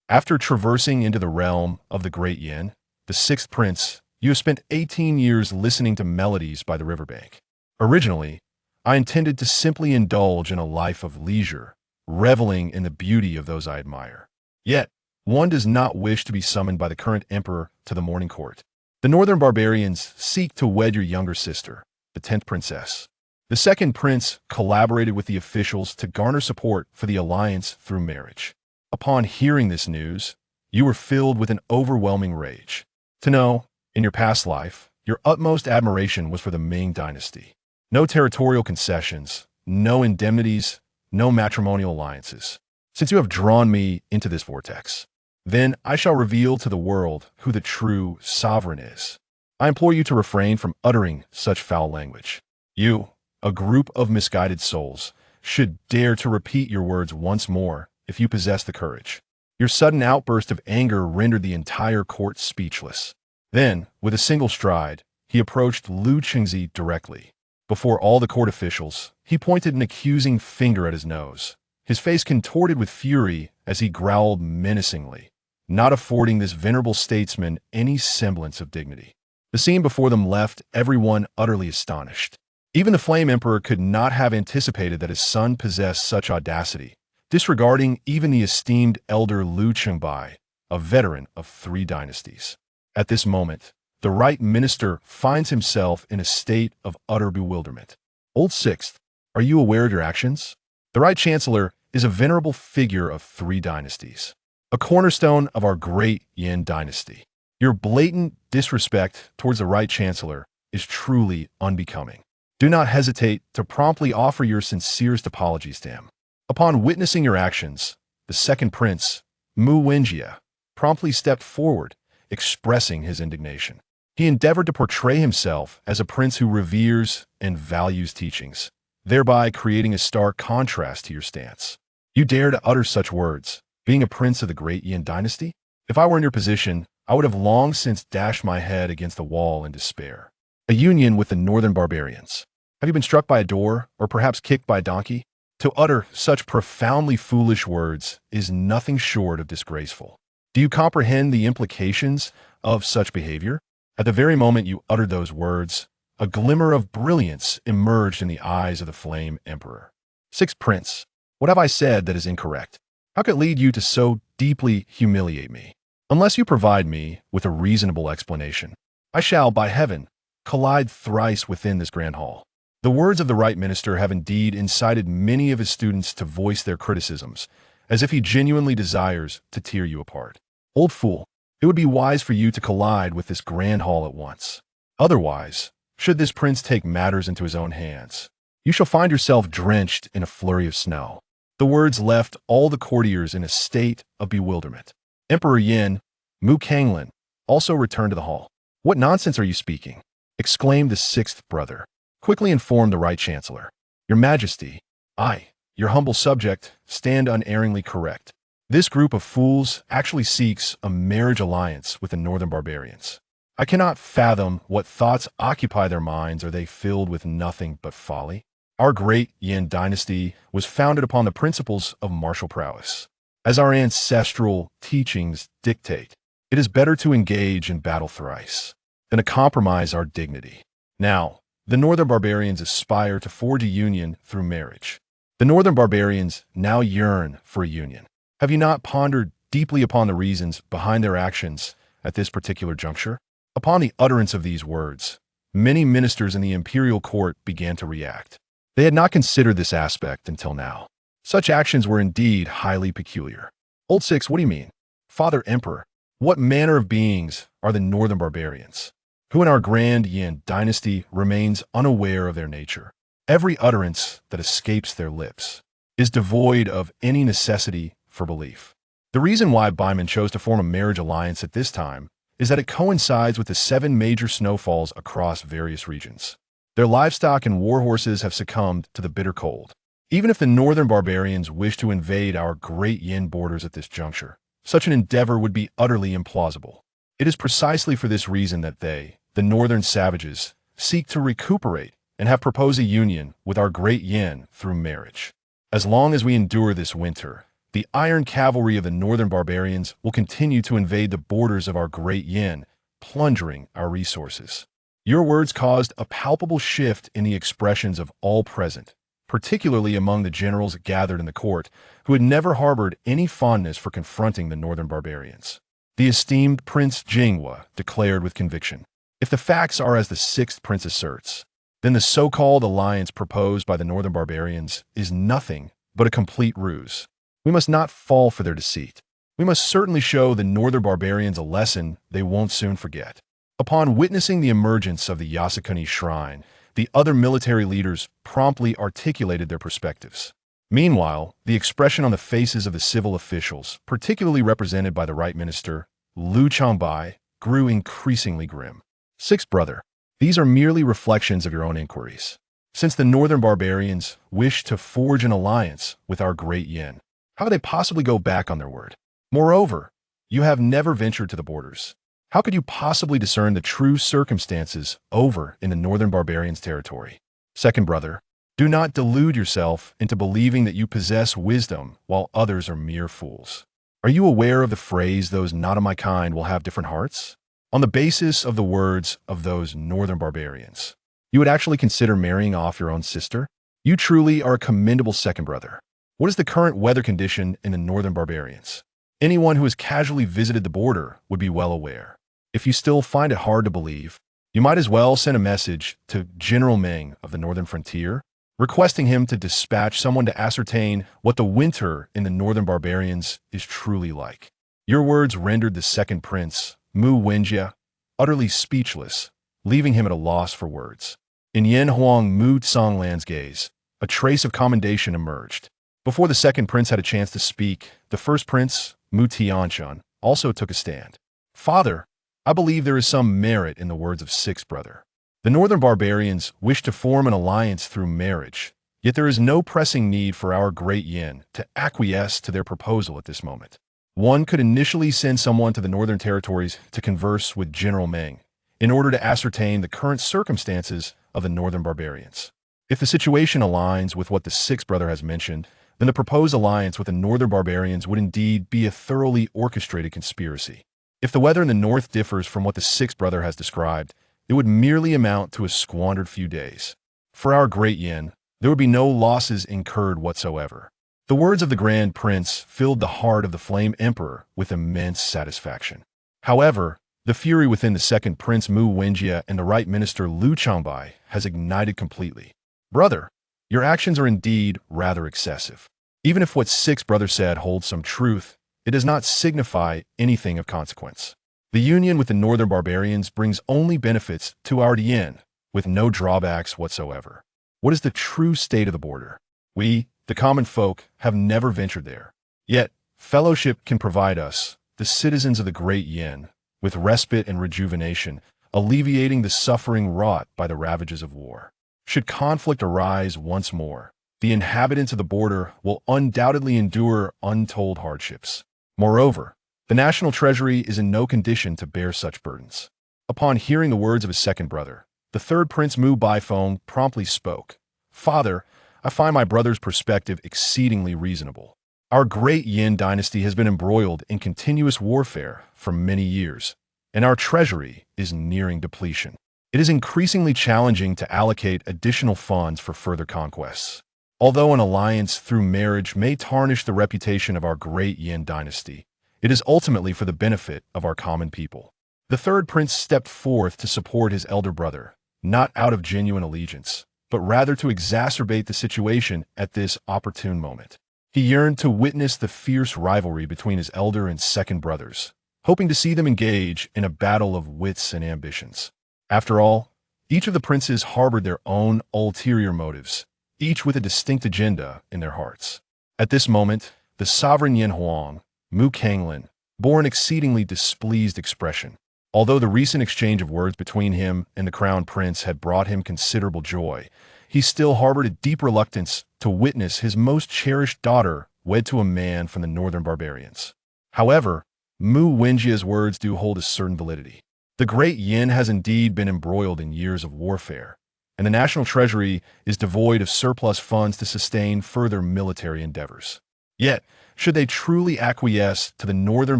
After traversing into the realm of the Great Yin, the sixth prince, you have spent 18 years listening to melodies by the riverbank. Originally, I intended to simply indulge in a life of leisure, reveling in the beauty of those I admire. Yet, one does not wish to be summoned by the current emperor to the morning court. The northern barbarians seek to wed your younger sister, the 10th princess. The second prince collaborated with the officials to garner support for the alliance through marriage. Upon hearing this news, you were filled with an overwhelming rage. To know, in your past life, your utmost admiration was for the Ming dynasty. No territorial concessions, no indemnities, no matrimonial alliances. Since you have drawn me into this vortex, then I shall reveal to the world who the true sovereign is. I implore you to refrain from uttering such foul language. You, a group of misguided souls, should dare to repeat your words once more if you possess the courage. Your sudden outburst of anger rendered the entire court speechless. Then, with a single stride, he approached Lu Qingzi directly. Before all the court officials, he pointed an accusing finger at his nose. His face contorted with fury as he growled menacingly, not affording this venerable statesman any semblance of dignity. The scene before them left everyone utterly astonished. Even the Flame Emperor could not have anticipated that his son possessed such audacity, disregarding even the esteemed elder Lu Qingbai, a veteran of 3 dynasties. At this moment, the right minister finds himself in a state of utter bewilderment. Old Sixth, are you aware of your actions? The right chancellor is a venerable figure of 3 dynasties, a cornerstone of our great Yin dynasty. Your blatant disrespect towards the right chancellor is truly unbecoming. Do not hesitate to promptly offer your sincerest apologies to him. Upon witnessing your actions, the second prince, Mu Wenjie, promptly stepped forward, expressing his indignation. He endeavored to portray himself as a prince who reveres and values teachings, thereby creating a stark contrast to your stance. You dare to utter such words, being a prince of the great Yin dynasty? If I were in your position, I would have long since dashed my head against the wall in despair. A union with the northern barbarians. Have you been struck by a door, or perhaps kicked by a donkey? To utter such profoundly foolish words is nothing short of disgraceful. Do you comprehend the implications of such behavior? At the very moment you uttered those words, a glimmer of brilliance emerged in the eyes of the Flame Emperor. Sixth Prince, what have I said that is incorrect? How could it lead you to so deeply humiliate me? Unless you provide me with a reasonable explanation, I shall, by heaven, collide thrice within this grand hall. The words of the right minister have indeed incited many of his students to voice their criticisms, as if he genuinely desires to tear you apart. Old fool, it would be wise for you to collide with this grand hall at once. Otherwise, should this prince take matters into his own hands, you shall find yourself drenched in a flurry of snow. The words left all the courtiers in a state of bewilderment. Emperor Yin, Mu Kanglin, also returned to the hall. What nonsense are you speaking? Exclaimed the sixth brother. Quickly informed the right chancellor. Your Majesty, I, your humble subject, stand unerringly correct. This group of fools actually seeks a marriage alliance with the northern barbarians. I cannot fathom what thoughts occupy their minds. Are they filled with nothing but folly? Our great Yin dynasty was founded upon the principles of martial prowess. As our ancestral teachings dictate, it is better to engage in battle thrice than to compromise our dignity. Now, the northern barbarians aspire to forge a union through marriage. The northern barbarians now yearn for a union. Have you not pondered deeply upon the reasons behind their actions at this particular juncture? Upon the utterance of these words, many ministers in the imperial court began to react. They had not considered this aspect until now. Such actions were indeed highly peculiar. Old Six, what do you mean? Father Emperor, what manner of beings are the northern barbarians, who in our grand Yin dynasty remains unaware of their nature? Every utterance that escapes their lips is devoid of any necessity for belief. The reason why Baiman chose to form a marriage alliance at this time is that it coincides with the 7 major snowfalls across various regions. Their livestock and war horses have succumbed to the bitter cold. Even if the northern barbarians wish to invade our great Yin borders at this juncture, such an endeavor would be utterly implausible. It is precisely for this reason that they, the northern savages, seek to recuperate and have proposed a union with our great Yin through marriage. As long as we endure this winter, the iron cavalry of the northern barbarians will continue to invade the borders of our great yin, plundering our resources. Your words caused a palpable shift in the expressions of all present, particularly among the generals gathered in the court, who had never harbored any fondness for confronting the northern barbarians. The esteemed Prince Jinghua declared with conviction, "If the facts are as the sixth prince asserts, then the so-called alliance proposed by the northern barbarians is nothing but a complete ruse. We must not fall for their deceit. We must certainly show the northern barbarians a lesson they won't soon forget." Upon witnessing the emergence of the Yasukuni shrine, the other military leaders promptly articulated their perspectives. Meanwhile, the expression on the faces of the civil officials, particularly represented by the Right Minister, Liu Changbai, grew increasingly grim. Sixth brother, these are merely reflections of your own inquiries. Since the northern barbarians wish to forge an alliance with our great yin, how could they possibly go back on their word? Moreover, you have never ventured to the borders. How could you possibly discern the true circumstances over in the northern barbarians' territory? Second brother, do not delude yourself into believing that you possess wisdom while others are mere fools. Are you aware of the phrase, "those not of my kind will have different hearts"? On the basis of the words of those northern barbarians, you would actually consider marrying off your own sister? You truly are a commendable second brother. What is the current weather condition in the northern barbarians? Anyone who has casually visited the border would be well aware. If you still find it hard to believe, you might as well send a message to General Meng of the northern frontier, requesting him to dispatch someone to ascertain what the winter in the northern barbarians is truly like. Your words rendered the second prince, Mu Wenjie, utterly speechless, leaving him at a loss for words. In Yen Huang Mu Tsonglan's gaze, a trace of commendation emerged. Before the second prince had a chance to speak, the first prince, Mu Tianshun, also took a stand. Father, I believe there is some merit in the words of sixth brother. The northern barbarians wish to form an alliance through marriage, yet there is no pressing need for our great yin to acquiesce to their proposal at this moment. One could initially send someone to the northern territories to converse with General Meng in order to ascertain the current circumstances of the northern barbarians. If the situation aligns with what the sixth brother has mentioned, then the proposed alliance with the northern barbarians would indeed be a thoroughly orchestrated conspiracy. If the weather in the north differs from what the sixth brother has described, it would merely amount to a squandered few days. For our great yin, there would be no losses incurred whatsoever. The words of the Grand Prince filled the heart of the Flame Emperor with immense satisfaction. However, the fury within the second Prince Mu Wenjie and the Right Minister Liu Changbai has ignited completely. Brother, your actions are indeed rather excessive. Even if what sixth brother said holds some truth, it does not signify anything of consequence. The union with the northern barbarians brings only benefits to our yin, with no drawbacks whatsoever. What is the true state of the border? We, the common folk, have never ventured there. Yet, fellowship can provide us, the citizens of the great yin, with respite and rejuvenation, alleviating the suffering wrought by the ravages of war. Should conflict arise once more, the inhabitants of the border will undoubtedly endure untold hardships. Moreover, the national treasury is in no condition to bear such burdens. Upon hearing the words of his second brother, the third Prince Mu Baifeng promptly spoke. Father, I find my brother's perspective exceedingly reasonable. Our great Yin dynasty has been embroiled in continuous warfare for many years, and our treasury is nearing depletion. It is increasingly challenging to allocate additional funds for further conquests. Although an alliance through marriage may tarnish the reputation of our great Yin dynasty, it is ultimately for the benefit of our common people. The third prince stepped forth to support his elder brother, not out of genuine allegiance, but rather to exacerbate the situation at this opportune moment. He yearned to witness the fierce rivalry between his elder and second brothers, hoping to see them engage in a battle of wits and ambitions. After all, each of the princes harbored their own ulterior motives, each with a distinct agenda in their hearts. At this moment, the sovereign Yin Huang, Mu Kanglin, bore an exceedingly displeased expression. Although the recent exchange of words between him and the crown prince had brought him considerable joy, he still harbored a deep reluctance to witness his most cherished daughter wed to a man from the northern barbarians. However, Mu Wenjie's words do hold a certain validity. The great Yin has indeed been embroiled in years of warfare, and the national treasury is devoid of surplus funds to sustain further military endeavors. Yet, should they truly acquiesce to the northern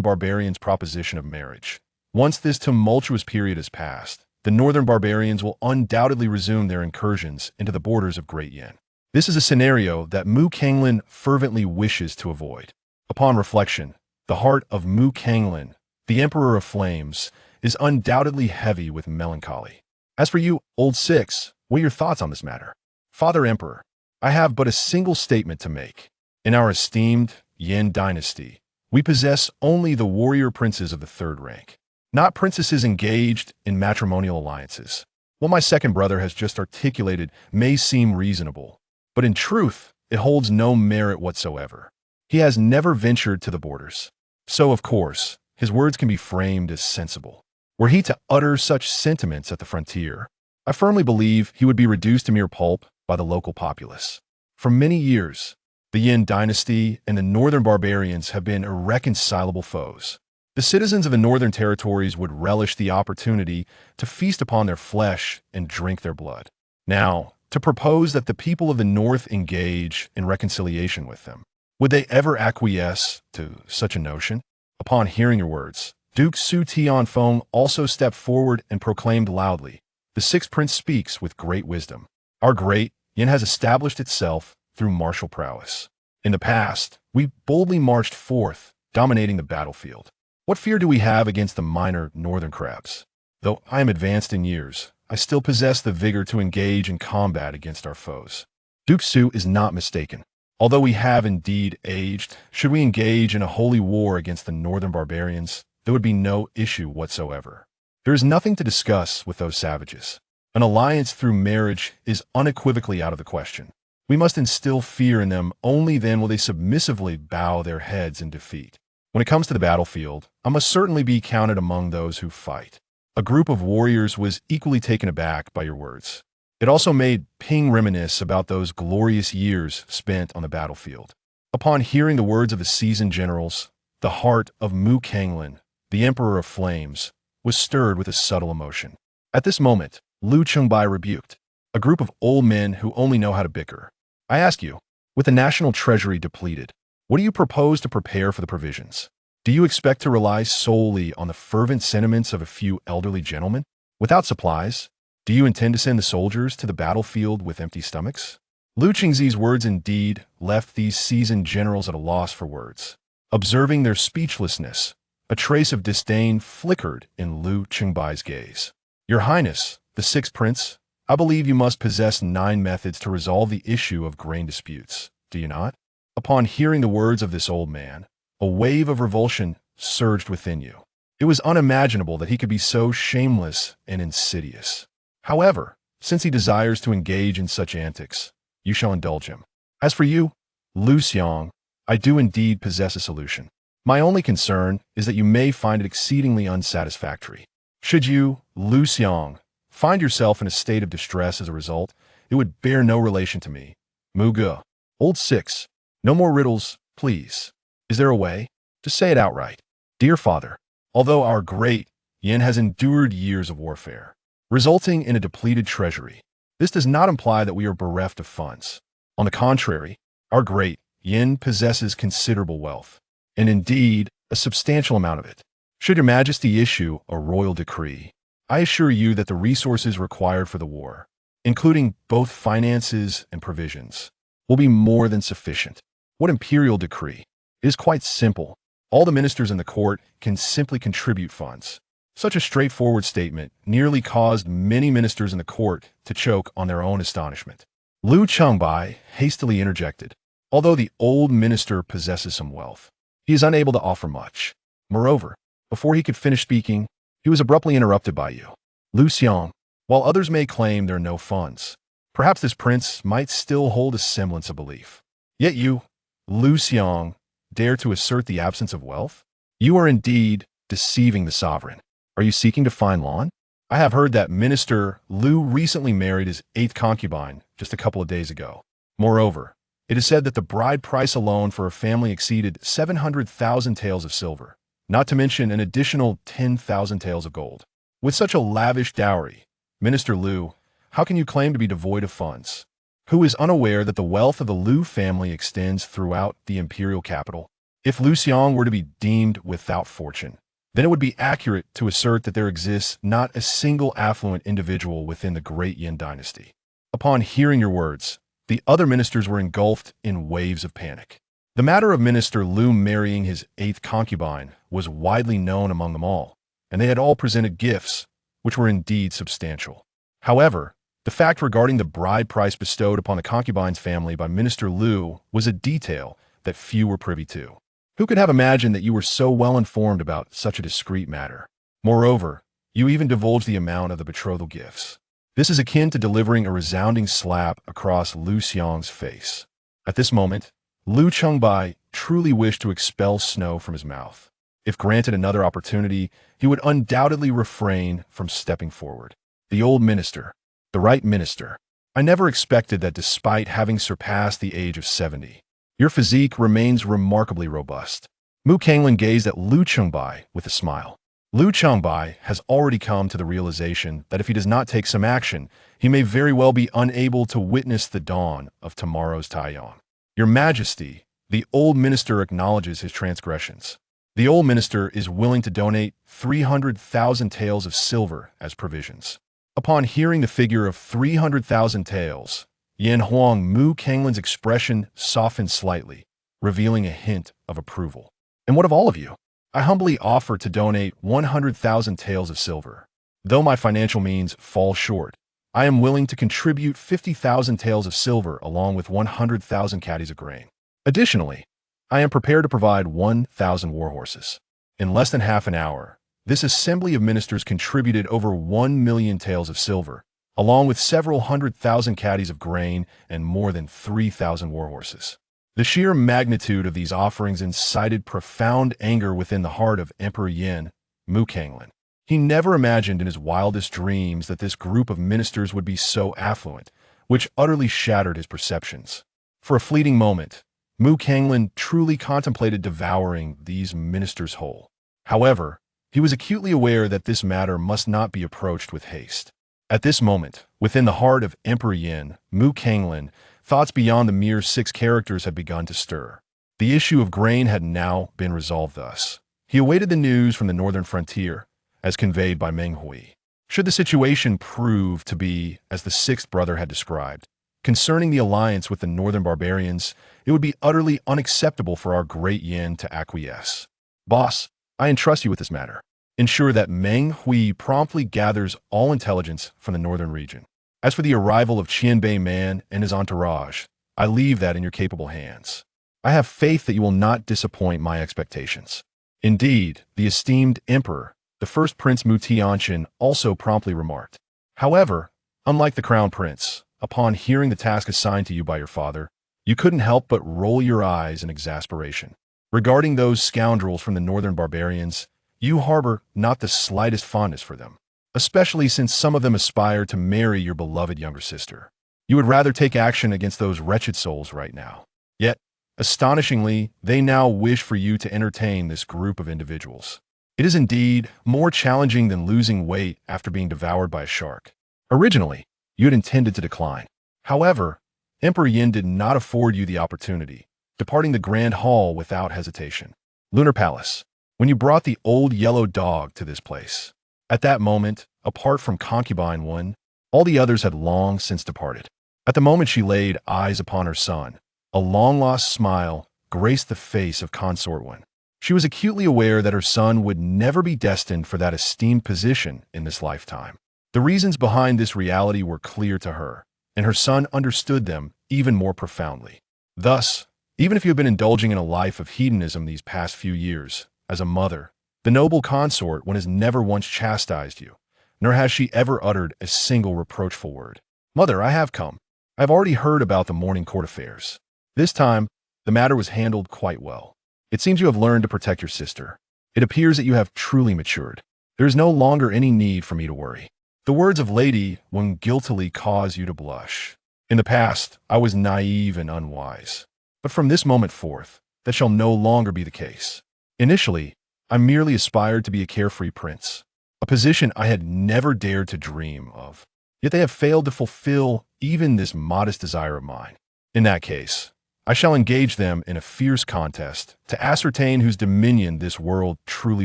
barbarians' proposition of marriage. Once this tumultuous period has passed, the northern barbarians will undoubtedly resume their incursions into the borders of Great Yin. This is a scenario that Mu Kanglin fervently wishes to avoid. Upon reflection, the heart of Mu Kanglin, the Emperor of Flames, is undoubtedly heavy with melancholy. As for you, Old Six, what are your thoughts on this matter? Father Emperor, I have but a single statement to make. In our esteemed Yin dynasty, we possess only the warrior princes of the third rank, not princesses engaged in matrimonial alliances. What my second brother has just articulated may seem reasonable, but in truth, it holds no merit whatsoever. He has never ventured to the borders. So, of course, his words can be framed as sensible. Were he to utter such sentiments at the frontier, I firmly believe he would be reduced to mere pulp by the local populace. For many years, the Yin dynasty and the northern barbarians have been irreconcilable foes. The citizens of the northern territories would relish the opportunity to feast upon their flesh and drink their blood. Now, to propose that the people of the north engage in reconciliation with them, would they ever acquiesce to such a notion? Upon hearing your words, Duke Su Tianfeng also stepped forward and proclaimed loudly, "The sixth prince speaks with great wisdom. Our great Yin has established itself through martial prowess. In the past, we boldly marched forth, dominating the battlefield. What fear do we have against the minor northern crabs? Though I am advanced in years, I still possess the vigor to engage in combat against our foes." Duke Su is not mistaken. Although we have indeed aged, should we engage in a holy war against the northern barbarians, there would be no issue whatsoever. There is nothing to discuss with those savages. An alliance through marriage is unequivocally out of the question. We must instill fear in them, only then will they submissively bow their heads in defeat. When it comes to the battlefield, I must certainly be counted among those who fight. A group of warriors was equally taken aback by your words. It also made Ping reminisce about those glorious years spent on the battlefield. Upon hearing the words of the seasoned generals, the heart of Mu Kanglin, the Emperor of Flames, was stirred with a subtle emotion. At this moment, Lu Chengbai rebuked, "A group of old men who only know how to bicker. I ask you, with the national treasury depleted, what do you propose to prepare for the provisions? Do you expect to rely solely on the fervent sentiments of a few elderly gentlemen? Without supplies, do you intend to send the soldiers to the battlefield with empty stomachs?" Lu Chengzi's words indeed left these seasoned generals at a loss for words. Observing their speechlessness, a trace of disdain flickered in Lu Chengbai's gaze. "Your Highness, the sixth prince, I believe you must possess 9 methods to resolve the issue of grain disputes, do you not?" Upon hearing the words of this old man, a wave of revulsion surged within you. It was unimaginable that he could be so shameless and insidious. However, since he desires to engage in such antics, you shall indulge him. As for you, Lu Xiang, I do indeed possess a solution. My only concern is that you may find it exceedingly unsatisfactory. Should you, Lu Xiang, find yourself in a state of distress as a result, it would bear no relation to me. Mu Ge, Old Six, no more riddles, please. Is there a way? Just say it outright. Dear Father, although our great Yin has endured years of warfare, resulting in a depleted treasury, this does not imply that we are bereft of funds. On the contrary, our great Yin possesses considerable wealth, and indeed, a substantial amount of it. Should your Majesty issue a royal decree, I assure you that the resources required for the war, including both finances and provisions, will be more than sufficient. What imperial decree? It is quite simple. All the ministers in the court can simply contribute funds. Such a straightforward statement nearly caused many ministers in the court to choke on their own astonishment. Lu Chengbai hastily interjected, "Although the old minister possesses some wealth, he is unable to offer much." Moreover, before he could finish speaking, he was abruptly interrupted by you. "Lu Xiang, while others may claim there are no funds, perhaps this prince might still hold a semblance of belief. Yet you, Lu Xiang, dare to assert the absence of wealth? You are indeed deceiving the sovereign. Are you seeking to find lawn? I have heard that Minister Lu recently married his 8th concubine just a couple of days ago. Moreover, it is said that the bride price alone for a family exceeded 700,000 taels of silver, not to mention an additional 10,000 taels of gold. With such a lavish dowry, Minister Lu, how can you claim to be devoid of funds? Who is unaware that the wealth of the Lu family extends throughout the imperial capital? If Lu Xiang were to be deemed without fortune, then it would be accurate to assert that there exists not a single affluent individual within the great Yin dynasty. Upon hearing your words, the other ministers were engulfed in waves of panic. The matter of Minister Lu marrying his eighth concubine was widely known among them all, and they had all presented gifts, which were indeed substantial. However, the fact regarding the bride price bestowed upon the concubine's family by Minister Lu was a detail that few were privy to. Who could have imagined that you were so well informed about such a discreet matter? Moreover, you even divulged the amount of the betrothal gifts. This is akin to delivering a resounding slap across Lu Xiang's face. At this moment, Lu Chengbai truly wished to expel snow from his mouth. If granted another opportunity, he would undoubtedly refrain from stepping forward. The old minister, the right minister. I never expected that despite having surpassed the age of 70, your physique remains remarkably robust. Mu Kanglin gazed at Lu Chengbai with a smile. Lu Chengbai has already come to the realization that if he does not take some action, he may very well be unable to witness the dawn of tomorrow's Taiyang. Your Majesty, the old minister acknowledges his transgressions. The old minister is willing to donate 300,000 taels of silver as provisions. Upon hearing the figure of 300,000 taels, Yan Huang Mu Kanglin's expression softened slightly, revealing a hint of approval. And what of all of you? I humbly offer to donate 100,000 taels of silver. Though my financial means fall short, I am willing to contribute 50,000 taels of silver along with 100,000 caddies of grain. Additionally, I am prepared to provide 1,000 war horses. In less than half an hour, this assembly of ministers contributed over 1 million taels of silver, along with several 100,000 caddies of grain and more than 3,000 war horses. The sheer magnitude of these offerings incited profound anger within the heart of Emperor Yin, Mu Kanglin. He never imagined in his wildest dreams that this group of ministers would be so affluent, which utterly shattered his perceptions. For a fleeting moment, Mu Kanglin truly contemplated devouring these ministers whole. However, he was acutely aware that this matter must not be approached with haste. At this moment, within the heart of Emperor Yin, Mu Kanglin, thoughts beyond the mere 6 characters had begun to stir. The issue of grain had now been resolved thus. He awaited the news from the northern frontier, as conveyed by Meng Hui. Should the situation prove to be as the 6th brother had described, concerning the alliance with the northern barbarians, it would be utterly unacceptable for our great Yin to acquiesce. Boss, I entrust you with this matter. Ensure that Meng Hui promptly gathers all intelligence from the northern region. As for the arrival of Qianbei Man and his entourage, I leave that in your capable hands. I have faith that you will not disappoint my expectations. Indeed, the esteemed emperor, the first Prince Mu Tianqian, also promptly remarked. However, unlike the crown prince, upon hearing the task assigned to you by your father, you couldn't help but roll your eyes in exasperation. Regarding those scoundrels from the northern barbarians, you harbor not the slightest fondness for them, especially since some of them aspire to marry your beloved younger sister. You would rather take action against those wretched souls right now. Yet, astonishingly, they now wish for you to entertain this group of individuals. It is indeed more challenging than losing weight after being devoured by a shark. Originally, you had intended to decline. However, Emperor Yin did not afford you the opportunity, departing the Grand Hall without hesitation. Lunar Palace, when you brought the old yellow dog to this place. At that moment, apart from Concubine 1, all the others had long since departed. At the moment she laid eyes upon her son, a long-lost smile graced the face of Consort 1. She was acutely aware that her son would never be destined for that esteemed position in this lifetime. The reasons behind this reality were clear to her, and her son understood them even more profoundly. Thus, even if you have been indulging in a life of hedonism these past few years, as a mother, the noble consort one has never once chastised you, nor has she ever uttered a single reproachful word. Mother, I have come. I have already heard about the morning court affairs. This time, the matter was handled quite well. It seems you have learned to protect your sister. It appears that you have truly matured. There is no longer any need for me to worry. The words of Lady Wen guiltily cause you to blush. In the past, I was naive and unwise. But from this moment forth, that shall no longer be the case. Initially, I merely aspired to be a carefree prince, a position I had never dared to dream of. Yet they have failed to fulfill even this modest desire of mine. In that case, I shall engage them in a fierce contest to ascertain whose dominion this world truly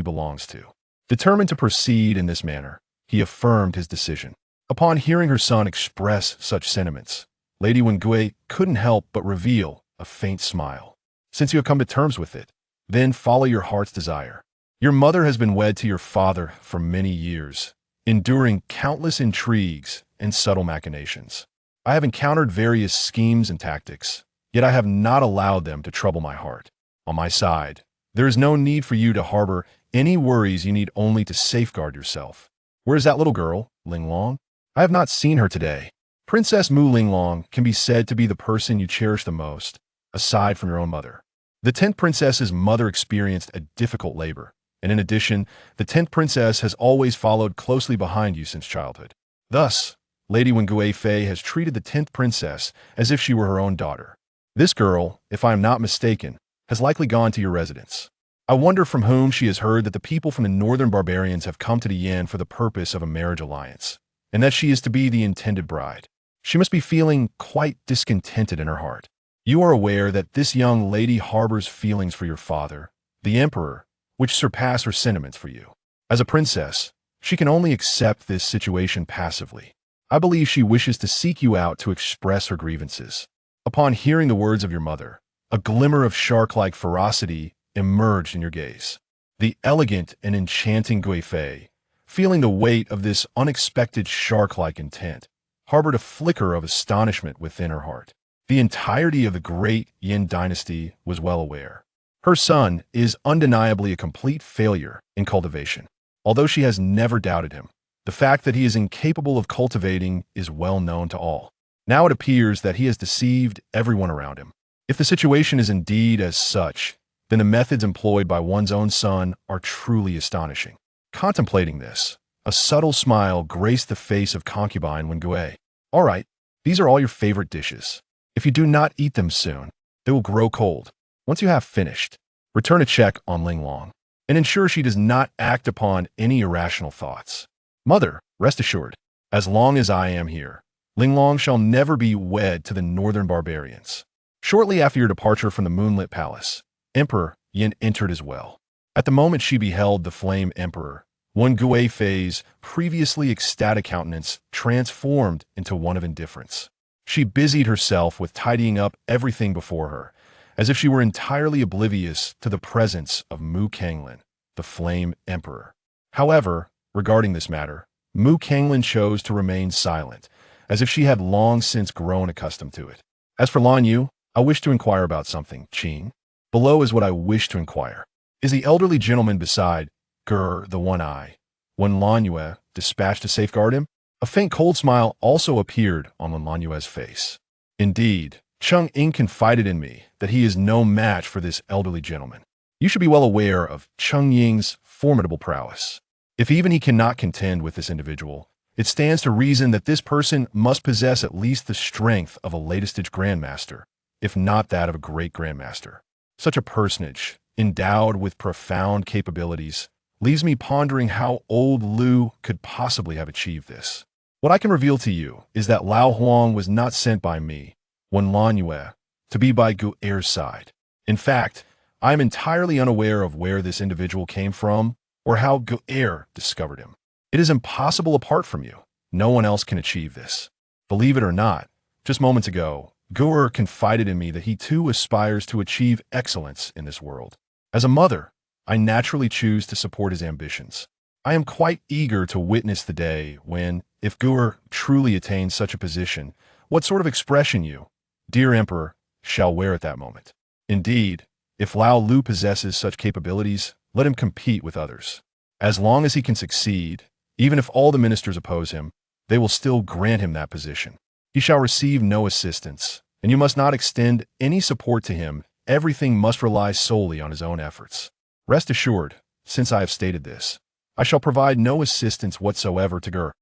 belongs to. Determined to proceed in this manner, he affirmed his decision. Upon hearing her son express such sentiments, Lady Wengui couldn't help but reveal a faint smile. Since you have come to terms with it, then follow your heart's desire. Your mother has been wed to your father for many years, enduring countless intrigues and subtle machinations. I have encountered various schemes and tactics, yet I have not allowed them to trouble my heart. On my side, there is no need for you to harbor any worries. You need only to safeguard yourself. Where is that little girl, Linglong? I have not seen her today. Princess Mu Linglong can be said to be the person you cherish the most, aside from your own mother. The 10th princess's mother experienced a difficult labor, and in addition, the 10th princess has always followed closely behind you since childhood. Thus, Lady Wengui Fei has treated the 10th princess as if she were her own daughter. This girl, if I am not mistaken, has likely gone to your residence. I wonder from whom she has heard that the people from the northern barbarians have come to the Yin for the purpose of a marriage alliance, and that she is to be the intended bride. She must be feeling quite discontented in her heart. You are aware that this young lady harbors feelings for your father, the emperor, which surpass her sentiments for you. As a princess, she can only accept this situation passively. I believe she wishes to seek you out to express her grievances. Upon hearing the words of your mother, a glimmer of shark-like ferocity emerged in your gaze. The elegant and enchanting Gui Fei, feeling the weight of this unexpected shark-like intent, harbored a flicker of astonishment within her heart. The entirety of the great Yin dynasty was well aware. Her son is undeniably a complete failure in cultivation. Although she has never doubted him, the fact that he is incapable of cultivating is well known to all. Now it appears that he has deceived everyone around him. If the situation is indeed as such, then the methods employed by one's own son are truly astonishing. Contemplating this, a subtle smile graced the face of concubine Wengui. All right, these are all your favorite dishes. If you do not eat them soon, they will grow cold. Once you have finished, return a check on Linglong and ensure she does not act upon any irrational thoughts. Mother, rest assured, as long as I am here, Linglong shall never be wed to the northern barbarians. Shortly after your departure from the moonlit palace, Emperor Yin entered as well. At the moment she beheld the flame emperor, Wengui Fei's previously ecstatic countenance transformed into one of indifference. She busied herself with tidying up everything before her, as if she were entirely oblivious to the presence of Mu Kanglin, the flame emperor. However, regarding this matter, Mu Kanglin chose to remain silent, as if she had long since grown accustomed to it. As for Lan Yu, I wish to inquire about something, Qing. Below is what I wish to inquire. Is the elderly gentleman beside Gur the one-eye? When Lan Yue dispatched to safeguard him, a faint cold smile also appeared on Lan Yue's face. Indeed, Cheng Ying confided in me that he is no match for this elderly gentleman. You should be well aware of Cheng Ying's formidable prowess. If even he cannot contend with this individual, it stands to reason that this person must possess at least the strength of a latest-stage grandmaster, if not that of a great grandmaster. Such a personage, endowed with profound capabilities, leaves me pondering how old Lu could possibly have achieved this. What I can reveal to you is that Lao Huang was not sent by me, when Lan Yue, to be by Gu Er's side. In fact, I am entirely unaware of where this individual came from or how Gu Er discovered him. It is impossible apart from you. No one else can achieve this. Believe it or not, just moments ago, Gu Er confided in me that he too aspires to achieve excellence in this world. As a mother, I naturally choose to support his ambitions. I am quite eager to witness the day when, if Gu Er truly attains such a position, what sort of expression you, dear Emperor, shall wear at that moment. Indeed, if Lao Lu possesses such capabilities, let him compete with others. As long as he can succeed, even if all the ministers oppose him, they will still grant him that position. He shall receive no assistance, and you must not extend any support to him. Everything must rely solely on his own efforts. Rest assured, since I have stated this, I shall provide no assistance whatsoever to Gur.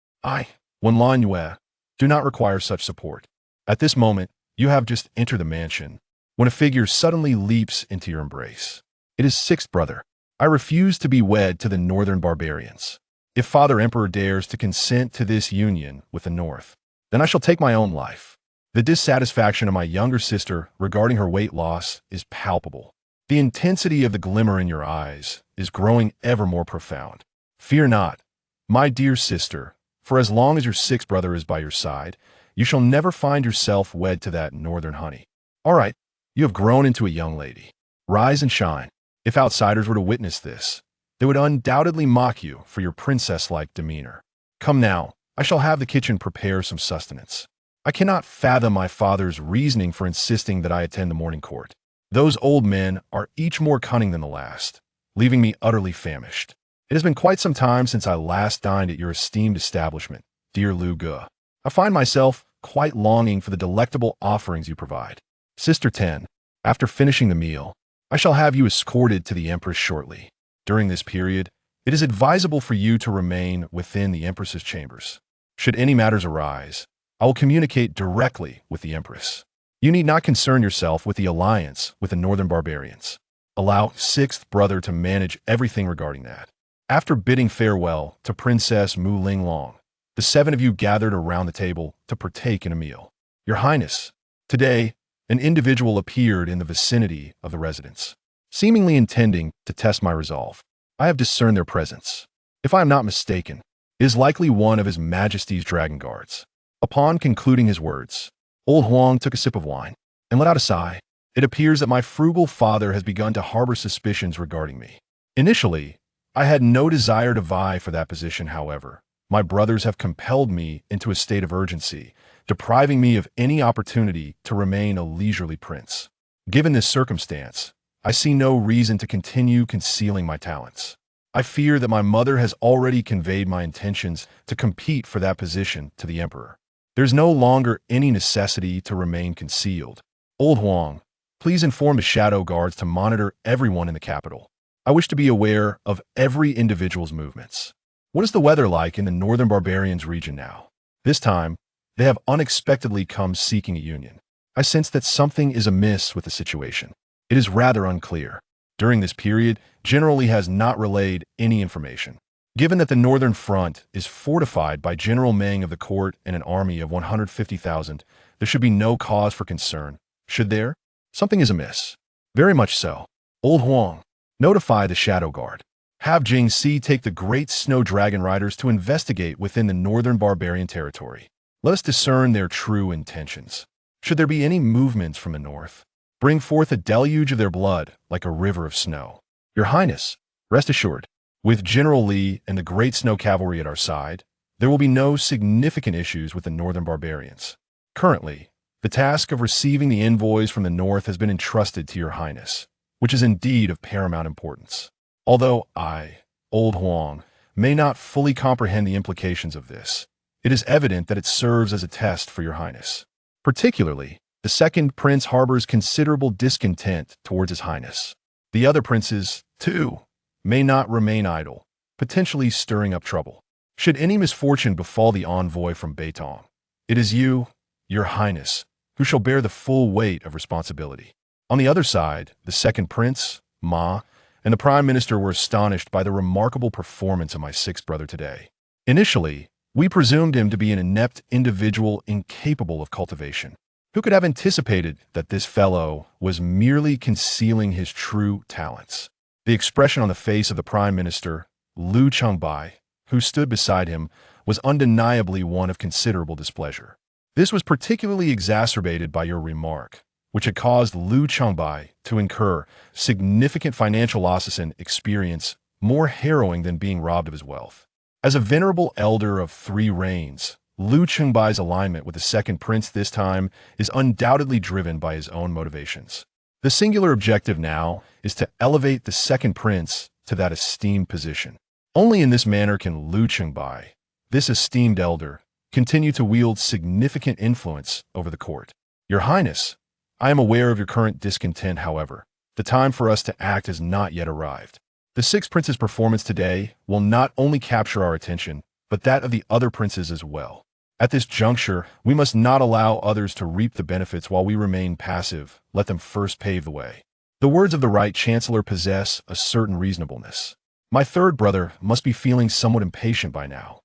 When Lan Yue, do not require such support. At this moment, you have just entered the mansion, when a figure suddenly leaps into your embrace. It is sixth brother. I refuse to be wed to the northern barbarians. If Father Emperor dares to consent to this union with the north, then I shall take my own life. The dissatisfaction of my younger sister regarding her weight loss is palpable. The intensity of the glimmer in your eyes is growing ever more profound. Fear not, my dear sister, for as long as your sixth brother is by your side, you shall never find yourself wed to that northern honey. All right, you have grown into a young lady. Rise and shine. If outsiders were to witness this, they would undoubtedly mock you for your princess-like demeanor. Come now, I shall have the kitchen prepare some sustenance. I cannot fathom my father's reasoning for insisting that I attend the morning court. Those old men are each more cunning than the last, leaving me utterly famished. It has been quite some time since I last dined at your esteemed establishment, dear Lu Ge. I find myself quite longing for the delectable offerings you provide. Sister 10, after finishing the meal, I shall have you escorted to the Empress shortly. During this period, it is advisable for you to remain within the Empress's chambers. Should any matters arise, I will communicate directly with the Empress. You need not concern yourself with the alliance with the northern barbarians. Allow sixth brother to manage everything regarding that. After bidding farewell to Princess Mu Linglong, the seven of you gathered around the table to partake in a meal. Your Highness, today, an individual appeared in the vicinity of the residence, seemingly intending to test my resolve. I have discerned their presence. If I am not mistaken, it is likely one of His Majesty's dragon guards. Upon concluding his words, old Huang took a sip of wine and let out a sigh. It appears that my frugal father has begun to harbor suspicions regarding me. Initially, I had no desire to vie for that position, however. My brothers have compelled me into a state of urgency, depriving me of any opportunity to remain a leisurely prince. Given this circumstance, I see no reason to continue concealing my talents. I fear that my mother has already conveyed my intentions to compete for that position to the emperor. There's no longer any necessity to remain concealed. Old Huang, please inform the shadow guards to monitor everyone in the capital. I wish to be aware of every individual's movements. What is the weather like in the northern barbarians region now? This time, they have unexpectedly come seeking a union. I sense that something is amiss with the situation. It is rather unclear. During this period, General Li has not relayed any information. Given that the northern front is fortified by General Meng of the court and an army of 150,000, there should be no cause for concern. Should there? Something is amiss. Very much so. Old Huang, notify the Shadow Guard. Have Jing Si take the great snow dragon riders to investigate within the northern barbarian territory. Let us discern their true intentions. Should there be any movements from the north, bring forth a deluge of their blood like a river of snow. Your Highness, rest assured, with General Li and the great snow cavalry at our side, there will be no significant issues with the northern barbarians. Currently, the task of receiving the envoys from the north has been entrusted to Your Highness, which is indeed of paramount importance. Although I, Old Huang, may not fully comprehend the implications of this, it is evident that it serves as a test for Your Highness. Particularly, the second prince harbors considerable discontent towards His Highness. The other princes, too, may not remain idle, potentially stirring up trouble. Should any misfortune befall the envoy from Beitong, it is you, Your Highness, who shall bear the full weight of responsibility. On the other side, the second prince, Ma, and the Prime Minister were astonished by the remarkable performance of my sixth brother today. Initially, we presumed him to be an inept individual incapable of cultivation. Who could have anticipated that this fellow was merely concealing his true talents? The expression on the face of the Prime Minister, Liu Chengbai, who stood beside him, was undeniably one of considerable displeasure. This was particularly exacerbated by your remark, which had caused Liu Chengbai to incur significant financial losses and experience more harrowing than being robbed of his wealth. As a venerable elder of 3 reigns, Liu Chengbai's alignment with the second prince this time is undoubtedly driven by his own motivations. The singular objective now is to elevate the second prince to that esteemed position. Only in this manner can Liu Chengbai, this esteemed elder, continue to wield significant influence over the court. Your Highness, I am aware of your current discontent, however. The time for us to act has not yet arrived. The sixth prince's performance today will not only capture our attention, but that of the other princes as well. At this juncture, we must not allow others to reap the benefits while we remain passive. Let them first pave the way. The words of the right chancellor possess a certain reasonableness. My third brother must be feeling somewhat impatient by now.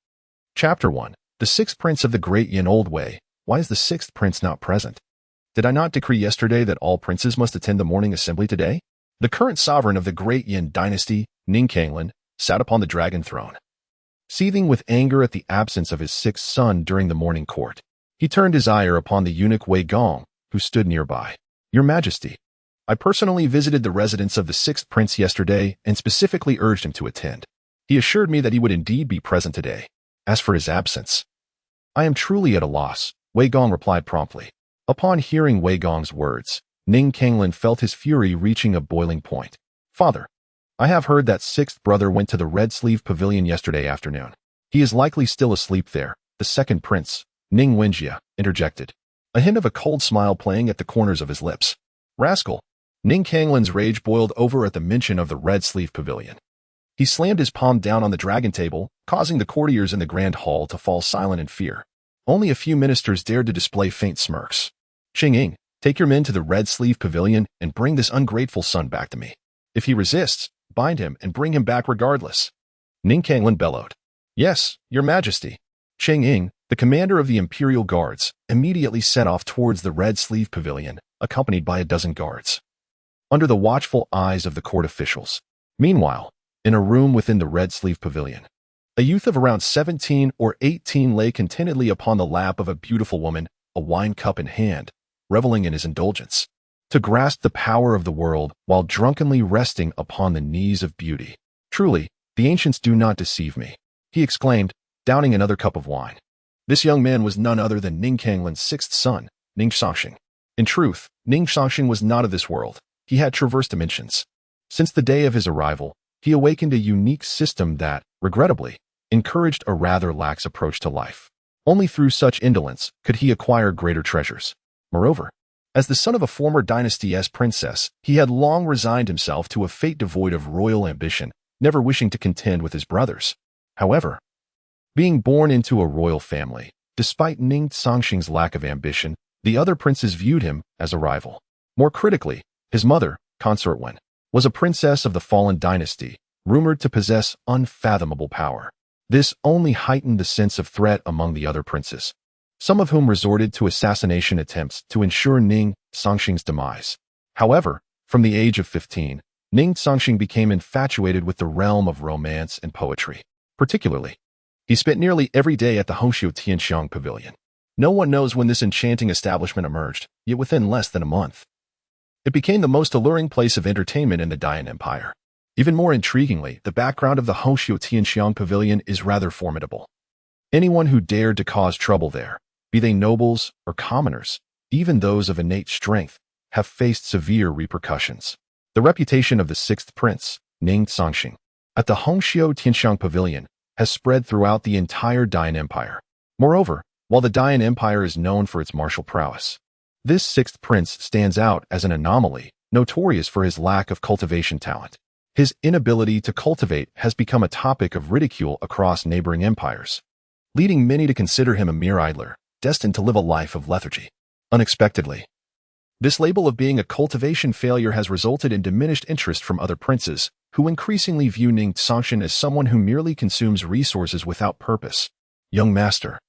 Chapter 1. The sixth prince of the Great Yin Old Way. Why is the sixth prince not present? Did I not decree yesterday that all princes must attend the morning assembly today? The current sovereign of the great Yin dynasty, Ning Cangsheng, sat upon the dragon throne. Seething with anger at the absence of his sixth son during the morning court, he turned his ire upon the eunuch Wei Gong, who stood nearby. Your Majesty, I personally visited the residence of the sixth prince yesterday and specifically urged him to attend. He assured me that he would indeed be present today. As for his absence, I am truly at a loss, Wei Gong replied promptly. Upon hearing Wei Gong's words, Ning Cangsheng felt his fury reaching a boiling point. Father, I have heard that sixth brother went to the Red Sleeve Pavilion yesterday afternoon. He is likely still asleep there, the second prince, Ning Wenjie, interjected, a hint of a cold smile playing at the corners of his lips. Rascal! Ning Cangsheng's rage boiled over at the mention of the Red Sleeve Pavilion. He slammed his palm down on the dragon table, causing the courtiers in the grand hall to fall silent in fear. Only a few ministers dared to display faint smirks. Ching-Ying, take your men to the Red Sleeve Pavilion and bring this ungrateful son back to me. If he resists, bind him and bring him back regardless. Ning Cangsheng bellowed. Yes, Your Majesty. Ching-Ying, the commander of the Imperial Guards, immediately set off towards the Red Sleeve Pavilion, accompanied by a dozen guards. Under the watchful eyes of the court officials. Meanwhile, in a room within the Red Sleeve Pavilion, a youth of around 17 or 18 lay contentedly upon the lap of a beautiful woman, a wine cup in hand, reveling in his indulgence. To grasp the power of the world while drunkenly resting upon the knees of beauty. Truly, the ancients do not deceive me, he exclaimed, downing another cup of wine. This young man was none other than Ning Cangsheng's sixth son, Ning Cangsheng. In truth, Ning Cangsheng was not of this world. He had traversed dimensions. Since the day of his arrival, he awakened a unique system that, regrettably, encouraged a rather lax approach to life. Only through such indolence could he acquire greater treasures. Moreover, as the son of a former dynasty's princess, he had long resigned himself to a fate devoid of royal ambition, never wishing to contend with his brothers. However, being born into a royal family, despite Ning Cangsheng's lack of ambition, the other princes viewed him as a rival. More critically, his mother, Consort Wen, was a princess of the fallen dynasty, rumored to possess unfathomable power. This only heightened the sense of threat among the other princes, some of whom resorted to assassination attempts to ensure Ning Cangsheng's demise. However, from the age of 15, Ning Cangsheng became infatuated with the realm of romance and poetry. Particularly, he spent nearly every day at the Hongxiu Tianxiang Pavilion. No one knows when this enchanting establishment emerged, yet within less than a month, it became the most alluring place of entertainment in the Dian Empire. Even more intriguingly, the background of the Hongxiu Tianxiang Pavilion is rather formidable. Anyone who dared to cause trouble there, be they nobles or commoners, even those of innate strength, have faced severe repercussions. The reputation of the sixth prince, Ning Cangsheng, at the Hongxiu Tianxiang Pavilion has spread throughout the entire Dian Empire. Moreover, while the Dian Empire is known for its martial prowess, this sixth prince stands out as an anomaly, notorious for his lack of cultivation talent. His inability to cultivate has become a topic of ridicule across neighboring empires, leading many to consider him a mere idler, destined to live a life of lethargy. Unexpectedly, this label of being a cultivation failure has resulted in diminished interest from other princes, who increasingly view Ning Cangsheng as someone who merely consumes resources without purpose. Young master,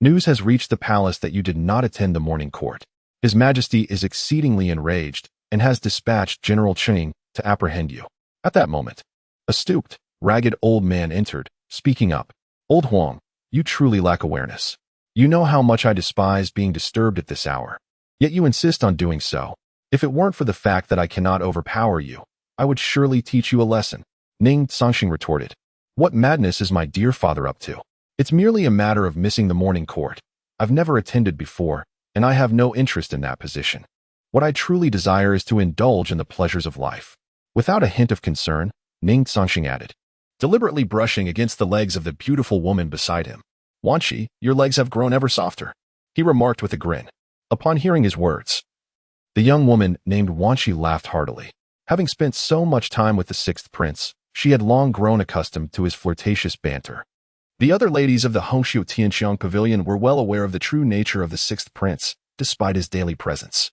news has reached the palace that you did not attend the morning court. His Majesty is exceedingly enraged and has dispatched General Cheng to apprehend you. At that moment, a stooped, ragged old man entered, speaking up. Old Huang, you truly lack awareness. You know how much I despise being disturbed at this hour. Yet you insist on doing so. If it weren't for the fact that I cannot overpower you, I would surely teach you a lesson. Ning Cangsheng retorted. What madness is my dear father up to? It's merely a matter of missing the morning court. I've never attended before, and I have no interest in that position. What I truly desire is to indulge in the pleasures of life. Without a hint of concern, Ning Cangsheng added, deliberately brushing against the legs of the beautiful woman beside him. Wanshi, your legs have grown ever softer, he remarked with a grin. Upon hearing his words, the young woman named Wanshi laughed heartily. Having spent so much time with the sixth prince, she had long grown accustomed to his flirtatious banter. The other ladies of the Hongxiu Tianxiang Pavilion were well aware of the true nature of the sixth prince, despite his daily presence.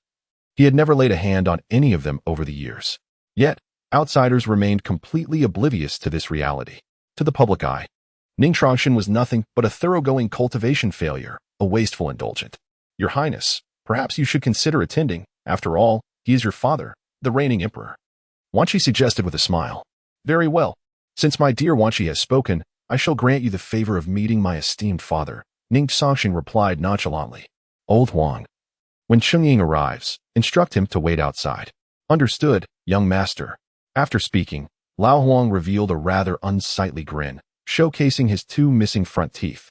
He had never laid a hand on any of them over the years. Yet, outsiders remained completely oblivious to this reality. To the public eye, Ning Cangsheng was nothing but a thoroughgoing cultivation failure, a wasteful indulgent. Your Highness, perhaps you should consider attending. After all, he is your father, the reigning emperor. Wanshi suggested with a smile. Very well. Since my dear Wanshi has spoken, I shall grant you the favor of meeting my esteemed father, Ning Cangsheng replied nonchalantly. Old Huang. When Cheng-Ying arrives, instruct him to wait outside. Understood, young master. After speaking, Lao Huang revealed a rather unsightly grin, showcasing his two missing front teeth.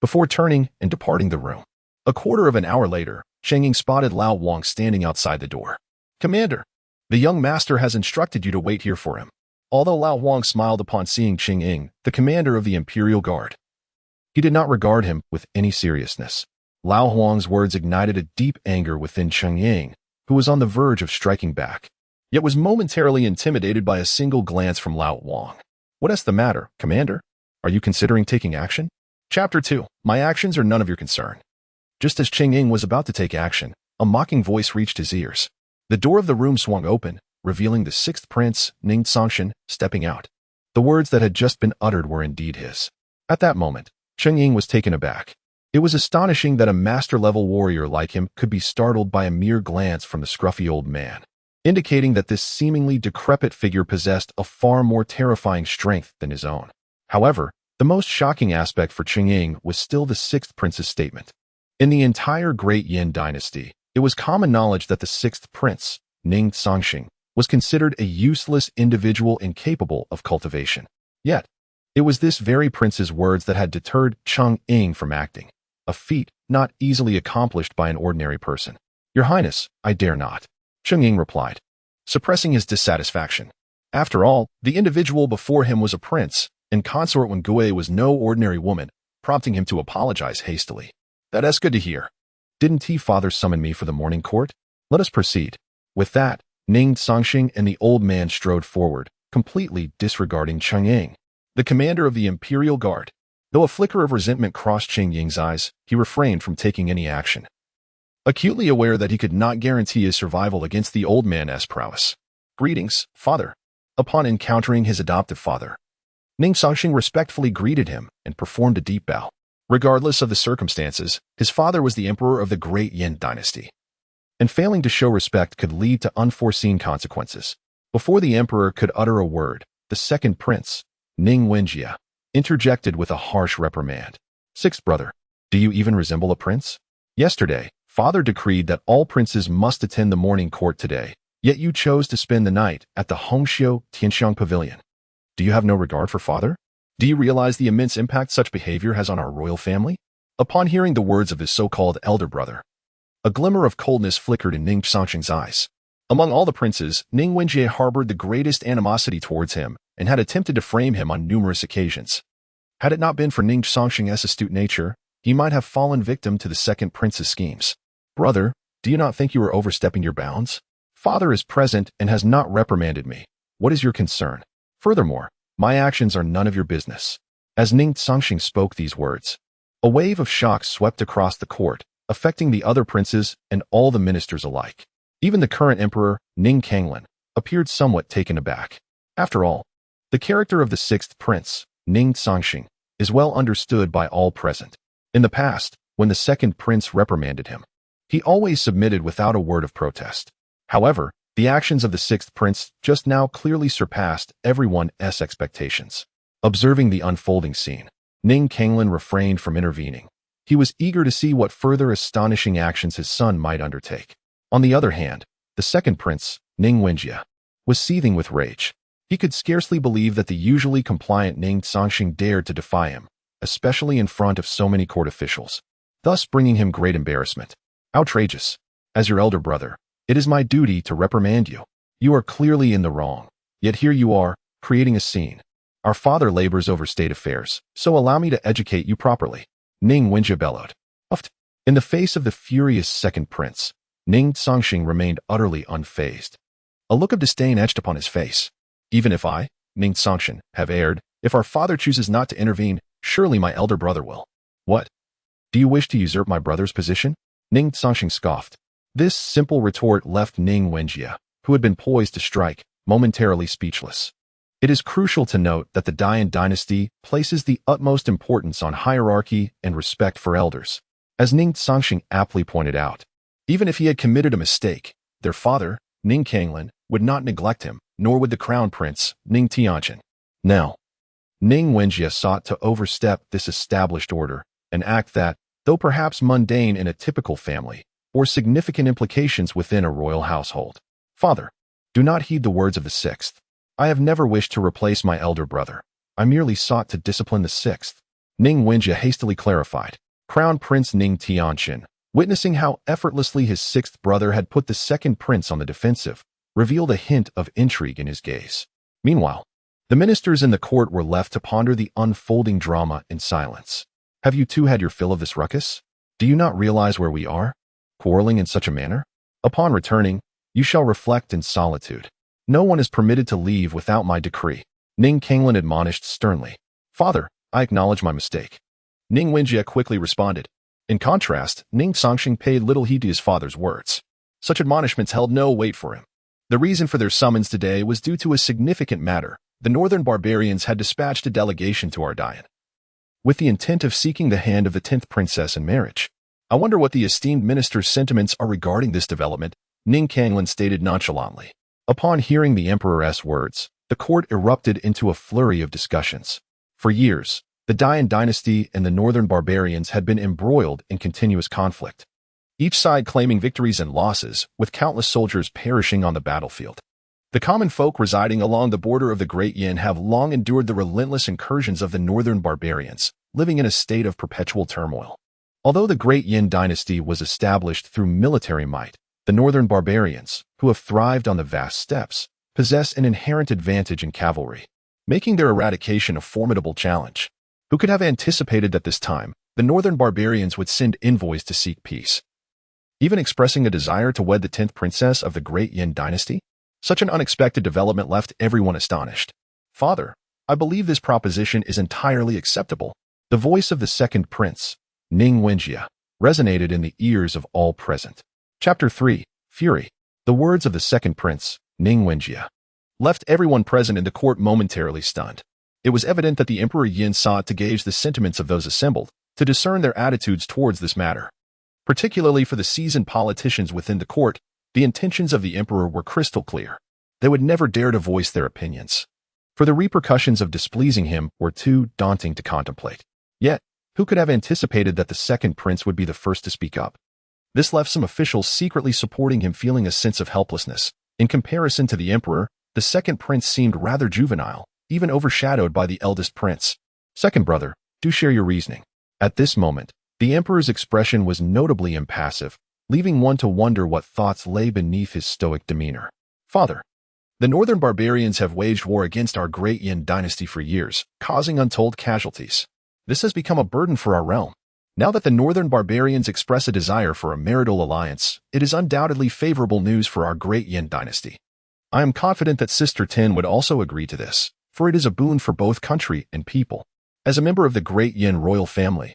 Before turning and departing the room. A quarter of an hour later, Cheng-Ying spotted Lao Huang standing outside the door. Commander, the young master has instructed you to wait here for him. Although Lao Huang smiled upon seeing Cheng-Ying, the commander of the Imperial Guard, he did not regard him with any seriousness. Lao Huang's words ignited a deep anger within Cheng-Ying, who was on the verge of striking back, yet was momentarily intimidated by a single glance from Lao Huang. What is the matter, Commander? Are you considering taking action? Chapter 2. My actions are none of your concern. Just as Cheng-Ying was about to take action, a mocking voice reached his ears. The door of the room swung open, revealing the sixth prince, Ning Cangsheng, stepping out. The words that had just been uttered were indeed his. At that moment, Cheng-Ying was taken aback. It was astonishing that a master-level warrior like him could be startled by a mere glance from the scruffy old man, indicating that this seemingly decrepit figure possessed a far more terrifying strength than his own. However, the most shocking aspect for Cheng-Ying was still the sixth prince's statement. In the entire Great Yin dynasty, it was common knowledge that the sixth prince, Ning Cangsheng, was considered a useless individual incapable of cultivation. Yet, it was this very prince's words that had deterred Cheng-Ying from acting, a feat not easily accomplished by an ordinary person. Your Highness, I dare not, Cheng-Ying replied, suppressing his dissatisfaction. After all, the individual before him was a prince, and consort Wen Gui was no ordinary woman, prompting him to apologize hastily. That's good to hear. Didn't he father summon me for the morning court? Let us proceed. With that, Ning Cangsheng and the old man strode forward, completely disregarding Cheng-Ying, the commander of the Imperial Guard. Though a flicker of resentment crossed Cheng-Ying's eyes, he refrained from taking any action, acutely aware that he could not guarantee his survival against the old man's prowess. Greetings, father. Upon encountering his adoptive father, Ning Cangsheng respectfully greeted him and performed a deep bow. Regardless of the circumstances, his father was the emperor of the Great Yin dynasty, and failing to show respect could lead to unforeseen consequences. Before the emperor could utter a word, the second prince, Ning Wenjie, interjected with a harsh reprimand. Sixth brother, do you even resemble a prince? Yesterday, father decreed that all princes must attend the morning court today, yet you chose to spend the night at the Hongxiu Tianxiang Pavilion. Do you have no regard for father? Do you realize the immense impact such behavior has on our royal family? Upon hearing the words of his so-called elder brother, a glimmer of coldness flickered in Ning Cangsheng's eyes. Among all the princes, Ning Wenjie harbored the greatest animosity towards him and had attempted to frame him on numerous occasions. Had it not been for Ning Cangsheng's astute nature, he might have fallen victim to the second prince's schemes. Brother, do you not think you are overstepping your bounds? Father is present and has not reprimanded me. What is your concern? Furthermore, my actions are none of your business. As Ning Cangsheng spoke these words, a wave of shock swept across the court, affecting the other princes and all the ministers alike. Even the current emperor, Ning Cangsheng, appeared somewhat taken aback. After all, the character of the sixth prince, Ning Cangsheng, is well understood by all present. In the past, when the second prince reprimanded him, he always submitted without a word of protest. However, the actions of the sixth prince just now clearly surpassed everyone's expectations. Observing the unfolding scene, Ning Cangsheng refrained from intervening. He was eager to see what further astonishing actions his son might undertake. On the other hand, the second prince, Ning Wenjie, was seething with rage. He could scarcely believe that the usually compliant Ning Cangsheng dared to defy him, especially in front of so many court officials, thus bringing him great embarrassment. Outrageous. As your elder brother, it is my duty to reprimand you. You are clearly in the wrong. Yet here you are, creating a scene. Our father labors over state affairs, so allow me to educate you properly. Ning Wenjie bellowed. Uft. In the face of the furious second prince, Ning Cangsheng remained utterly unfazed. A look of disdain etched upon his face. Even if I, Ning Cangsheng, have erred, if our father chooses not to intervene, surely my elder brother will. What? Do you wish to usurp my brother's position? Ning Cangsheng scoffed. This simple retort left Ning Wenjie, who had been poised to strike, momentarily speechless. It is crucial to note that the Dian dynasty places the utmost importance on hierarchy and respect for elders. As Ning Cangsheng aptly pointed out, even if he had committed a mistake, their father, Ning Cangsheng, would not neglect him, nor would the crown prince, Ning Cangsheng. Now, Ning Wenjie sought to overstep this established order, an act that, though perhaps mundane in a typical family, bore significant implications within a royal household. Father, do not heed the words of the sixth. I have never wished to replace my elder brother. I merely sought to discipline the sixth. Ning Wenjie hastily clarified. Crown Prince Ning Cangsheng, witnessing how effortlessly his sixth brother had put the second prince on the defensive, revealed a hint of intrigue in his gaze. Meanwhile, the ministers in the court were left to ponder the unfolding drama in silence. Have you two had your fill of this ruckus? Do you not realize where we are? Quarreling in such a manner? Upon returning, you shall reflect in solitude. No one is permitted to leave without my decree. Ning Cangsheng admonished sternly. Father, I acknowledge my mistake. Ning Wenjie quickly responded. In contrast, Ning Cangsheng paid little heed to his father's words. Such admonishments held no weight for him. The reason for their summons today was due to a significant matter. The northern barbarians had dispatched a delegation to our Dian, with the intent of seeking the hand of the 10th princess in marriage. I wonder what the esteemed minister's sentiments are regarding this development, Ning Cangsheng stated nonchalantly. Upon hearing the emperor's words, the court erupted into a flurry of discussions. For years, the Dian dynasty and the northern barbarians had been embroiled in continuous conflict, each side claiming victories and losses, with countless soldiers perishing on the battlefield. The common folk residing along the border of the Great Yin have long endured the relentless incursions of the northern barbarians, living in a state of perpetual turmoil. Although the Great Yin dynasty was established through military might, the northern barbarians, who have thrived on the vast steppes, possess an inherent advantage in cavalry, making their eradication a formidable challenge. Who could have anticipated that this time, the northern barbarians would send envoys to seek peace, even expressing a desire to wed the 10th princess of the Great Yin dynasty? Such an unexpected development left everyone astonished. Father, I believe this proposition is entirely acceptable. The voice of the second prince, Ning Wenjie, resonated in the ears of all present. Chapter 3, Fury. The words of the second prince, Ning Wenjie, left everyone present in the court momentarily stunned. It was evident that the Emperor Yin sought to gauge the sentiments of those assembled, to discern their attitudes towards this matter. Particularly for the seasoned politicians within the court, the intentions of the emperor were crystal clear. They would never dare to voice their opinions, for the repercussions of displeasing him were too daunting to contemplate. Yet, who could have anticipated that the second prince would be the first to speak up? This left some officials secretly supporting him feeling a sense of helplessness. In comparison to the emperor, the second prince seemed rather juvenile, even overshadowed by the eldest prince. Second brother, do share your reasoning. At this moment, the emperor's expression was notably impassive, leaving one to wonder what thoughts lay beneath his stoic demeanor. Father, the northern barbarians have waged war against our Great Yin dynasty for years, causing untold casualties. This has become a burden for our realm. Now that the northern barbarians express a desire for a marital alliance, it is undoubtedly favorable news for our Great Yin dynasty. I am confident that Sister Tin would also agree to this, for it is a boon for both country and people. As a member of the Great Yin royal family,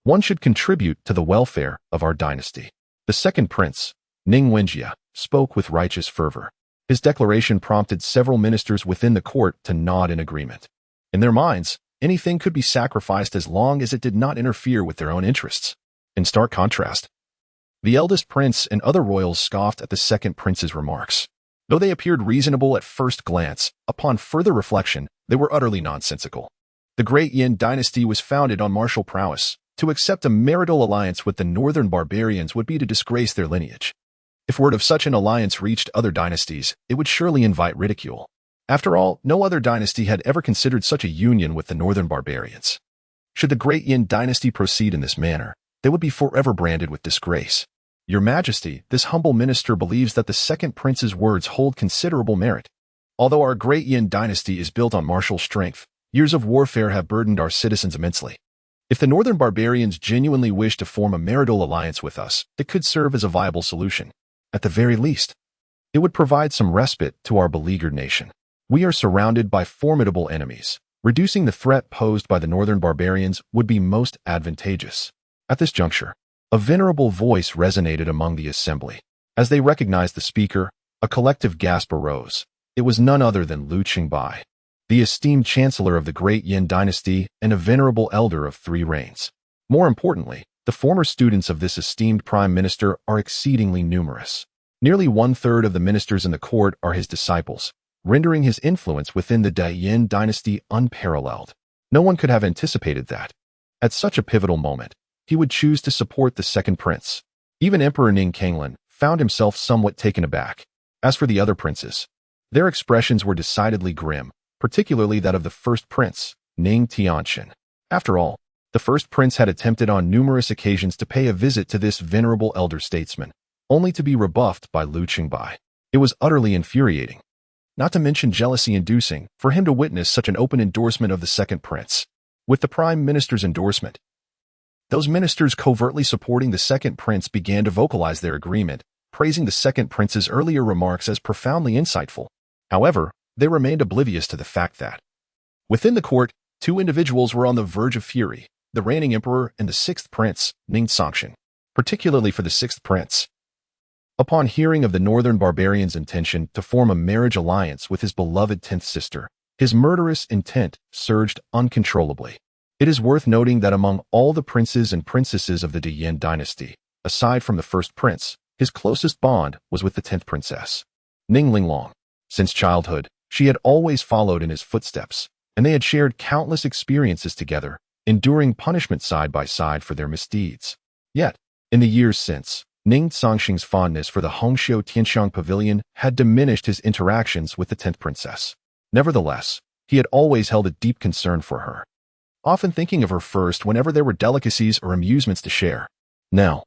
one should contribute to the welfare of our dynasty. The second prince, Ning Wenjie, spoke with righteous fervor. His declaration prompted several ministers within the court to nod in agreement. In their minds, anything could be sacrificed as long as it did not interfere with their own interests. In stark contrast, the eldest prince and other royals scoffed at the second prince's remarks. Though they appeared reasonable at first glance, upon further reflection, they were utterly nonsensical. The Great Yin dynasty was founded on martial prowess. To accept a marital alliance with the northern barbarians would be to disgrace their lineage. If word of such an alliance reached other dynasties, it would surely invite ridicule. After all, no other dynasty had ever considered such a union with the northern barbarians. Should the Great Yin dynasty proceed in this manner, they would be forever branded with disgrace. Your Majesty, this humble minister believes that the second prince's words hold considerable merit. Although our Great Yin dynasty is built on martial strength, years of warfare have burdened our citizens immensely. If the northern barbarians genuinely wish to form a marital alliance with us, it could serve as a viable solution. At the very least, it would provide some respite to our beleaguered nation. We are surrounded by formidable enemies. Reducing the threat posed by the northern barbarians would be most advantageous. At this juncture, a venerable voice resonated among the assembly. As they recognized the speaker, a collective gasp arose. It was none other than Lu Qingbai, the esteemed chancellor of the Great Yin dynasty and a venerable elder of 3 reigns. More importantly, The former students of this esteemed prime minister are exceedingly numerous. Nearly one-third of the ministers in the court are his disciples, rendering his influence within the Yin dynasty unparalleled. No one could have anticipated that. At such a pivotal moment, he would choose to support the second prince. Even Emperor Ning Cangsheng found himself somewhat taken aback. As for the other princes, their expressions were decidedly grim, particularly that of the first prince, Ning Cangsheng. After all, the first prince had attempted on numerous occasions to pay a visit to this venerable elder statesman, only to be rebuffed by Liu Qingbai. It was utterly infuriating, not to mention jealousy-inducing, for him to witness such an open endorsement of the second prince. With the prime minister's endorsement, those ministers covertly supporting the second prince began to vocalize their agreement, praising the second prince's earlier remarks as profoundly insightful. However, they remained oblivious to the fact that, within the court, two individuals were on the verge of fury, the reigning emperor and the sixth prince, Ning Cangsheng. Particularly for the sixth prince. Upon hearing of the northern barbarian's intention to form a marriage alliance with his beloved 10th sister, his murderous intent surged uncontrollably. It is worth noting that among all the princes and princesses of the Yin dynasty, aside from the first prince, his closest bond was with the 10th princess, Ning Linglong. Since childhood, she had always followed in his footsteps, and they had shared countless experiences together, enduring punishment side by side for their misdeeds. Yet, in the years since, Ning Cangsheng's fondness for the Hongxiu Tianxiang Pavilion had diminished his interactions with the 10th princess. Nevertheless, he had always held a deep concern for her, often thinking of her first whenever there were delicacies or amusements to share. Now,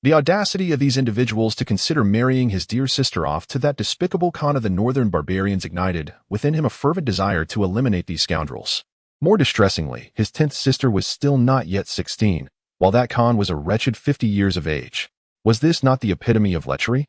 the audacity of these individuals to consider marrying his dear sister off to that despicable Khan of the northern barbarians ignited within him a fervent desire to eliminate these scoundrels. More distressingly, his 10th sister was still not yet 16, while that Khan was a wretched 50 years of age. Was this not the epitome of lechery?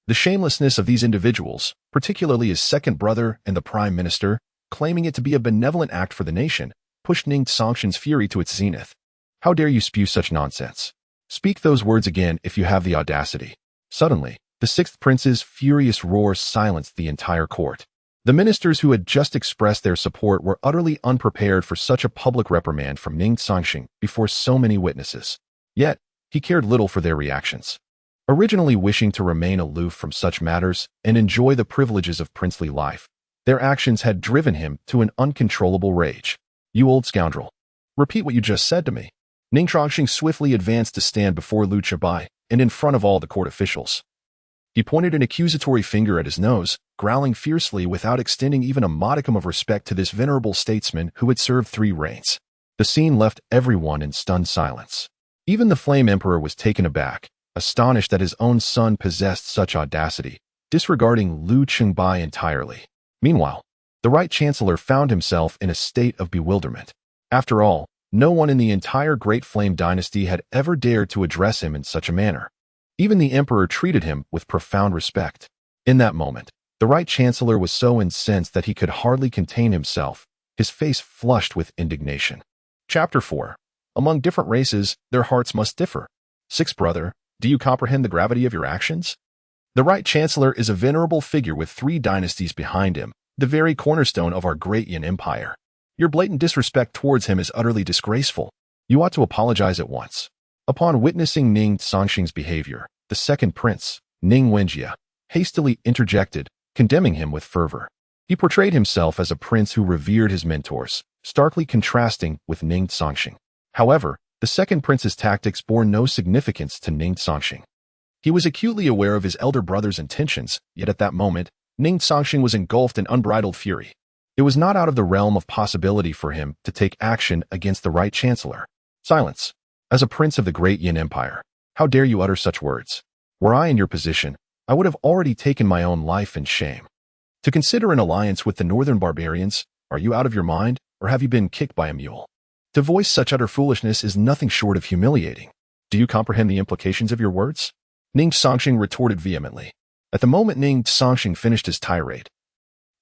The shamelessness of these individuals, particularly his second brother and the prime minister, claiming it to be a benevolent act for the nation, pushed Ning Cangsheng's fury to its zenith. How dare you spew such nonsense? Speak those words again if you have the audacity. Suddenly, the sixth prince's furious roar silenced the entire court. The ministers who had just expressed their support were utterly unprepared for such a public reprimand from Ning Cangsheng before so many witnesses. Yet, he cared little for their reactions. Originally wishing to remain aloof from such matters and enjoy the privileges of princely life, their actions had driven him to an uncontrollable rage. You old scoundrel. Repeat what you just said to me. Ning Cangsheng swiftly advanced to stand before Liu Qingbai and in front of all the court officials. He pointed an accusatory finger at his nose, growling fiercely without extending even a modicum of respect to this venerable statesman who had served 3 reigns. The scene left everyone in stunned silence. Even the Flame Emperor was taken aback, astonished that his own son possessed such audacity, disregarding Liu Qingbai entirely. Meanwhile, the Right Chancellor found himself in a state of bewilderment. After all, no one in the entire Great Flame dynasty had ever dared to address him in such a manner. Even the Emperor treated him with profound respect. In that moment, the Right Chancellor was so incensed that he could hardly contain himself, his face flushed with indignation. Chapter 4. Among different races, their hearts must differ. Sixth brother, do you comprehend the gravity of your actions? The Right Chancellor is a venerable figure with 3 dynasties behind him, the very cornerstone of our great Yin Empire. Your blatant disrespect towards him is utterly disgraceful. You ought to apologize at once. Upon witnessing Ning Cangsheng's behavior, the second prince, Ning Wenjie, hastily interjected, condemning him with fervor. He portrayed himself as a prince who revered his mentors, starkly contrasting with Ning Cangsheng. However, the second prince's tactics bore no significance to Ning Cangsheng. He was acutely aware of his elder brother's intentions, yet at that moment, Ning Cangsheng was engulfed in unbridled fury. It was not out of the realm of possibility for him to take action against the Right Chancellor. Silence. As a prince of the great Yin Empire, how dare you utter such words? Were I in your position, I would have already taken my own life in shame. To consider an alliance with the northern barbarians, are you out of your mind, or have you been kicked by a mule? To voice such utter foolishness is nothing short of humiliating. Do you comprehend the implications of your words? Ning Cangsheng retorted vehemently. At the moment Ning Cangsheng finished his tirade,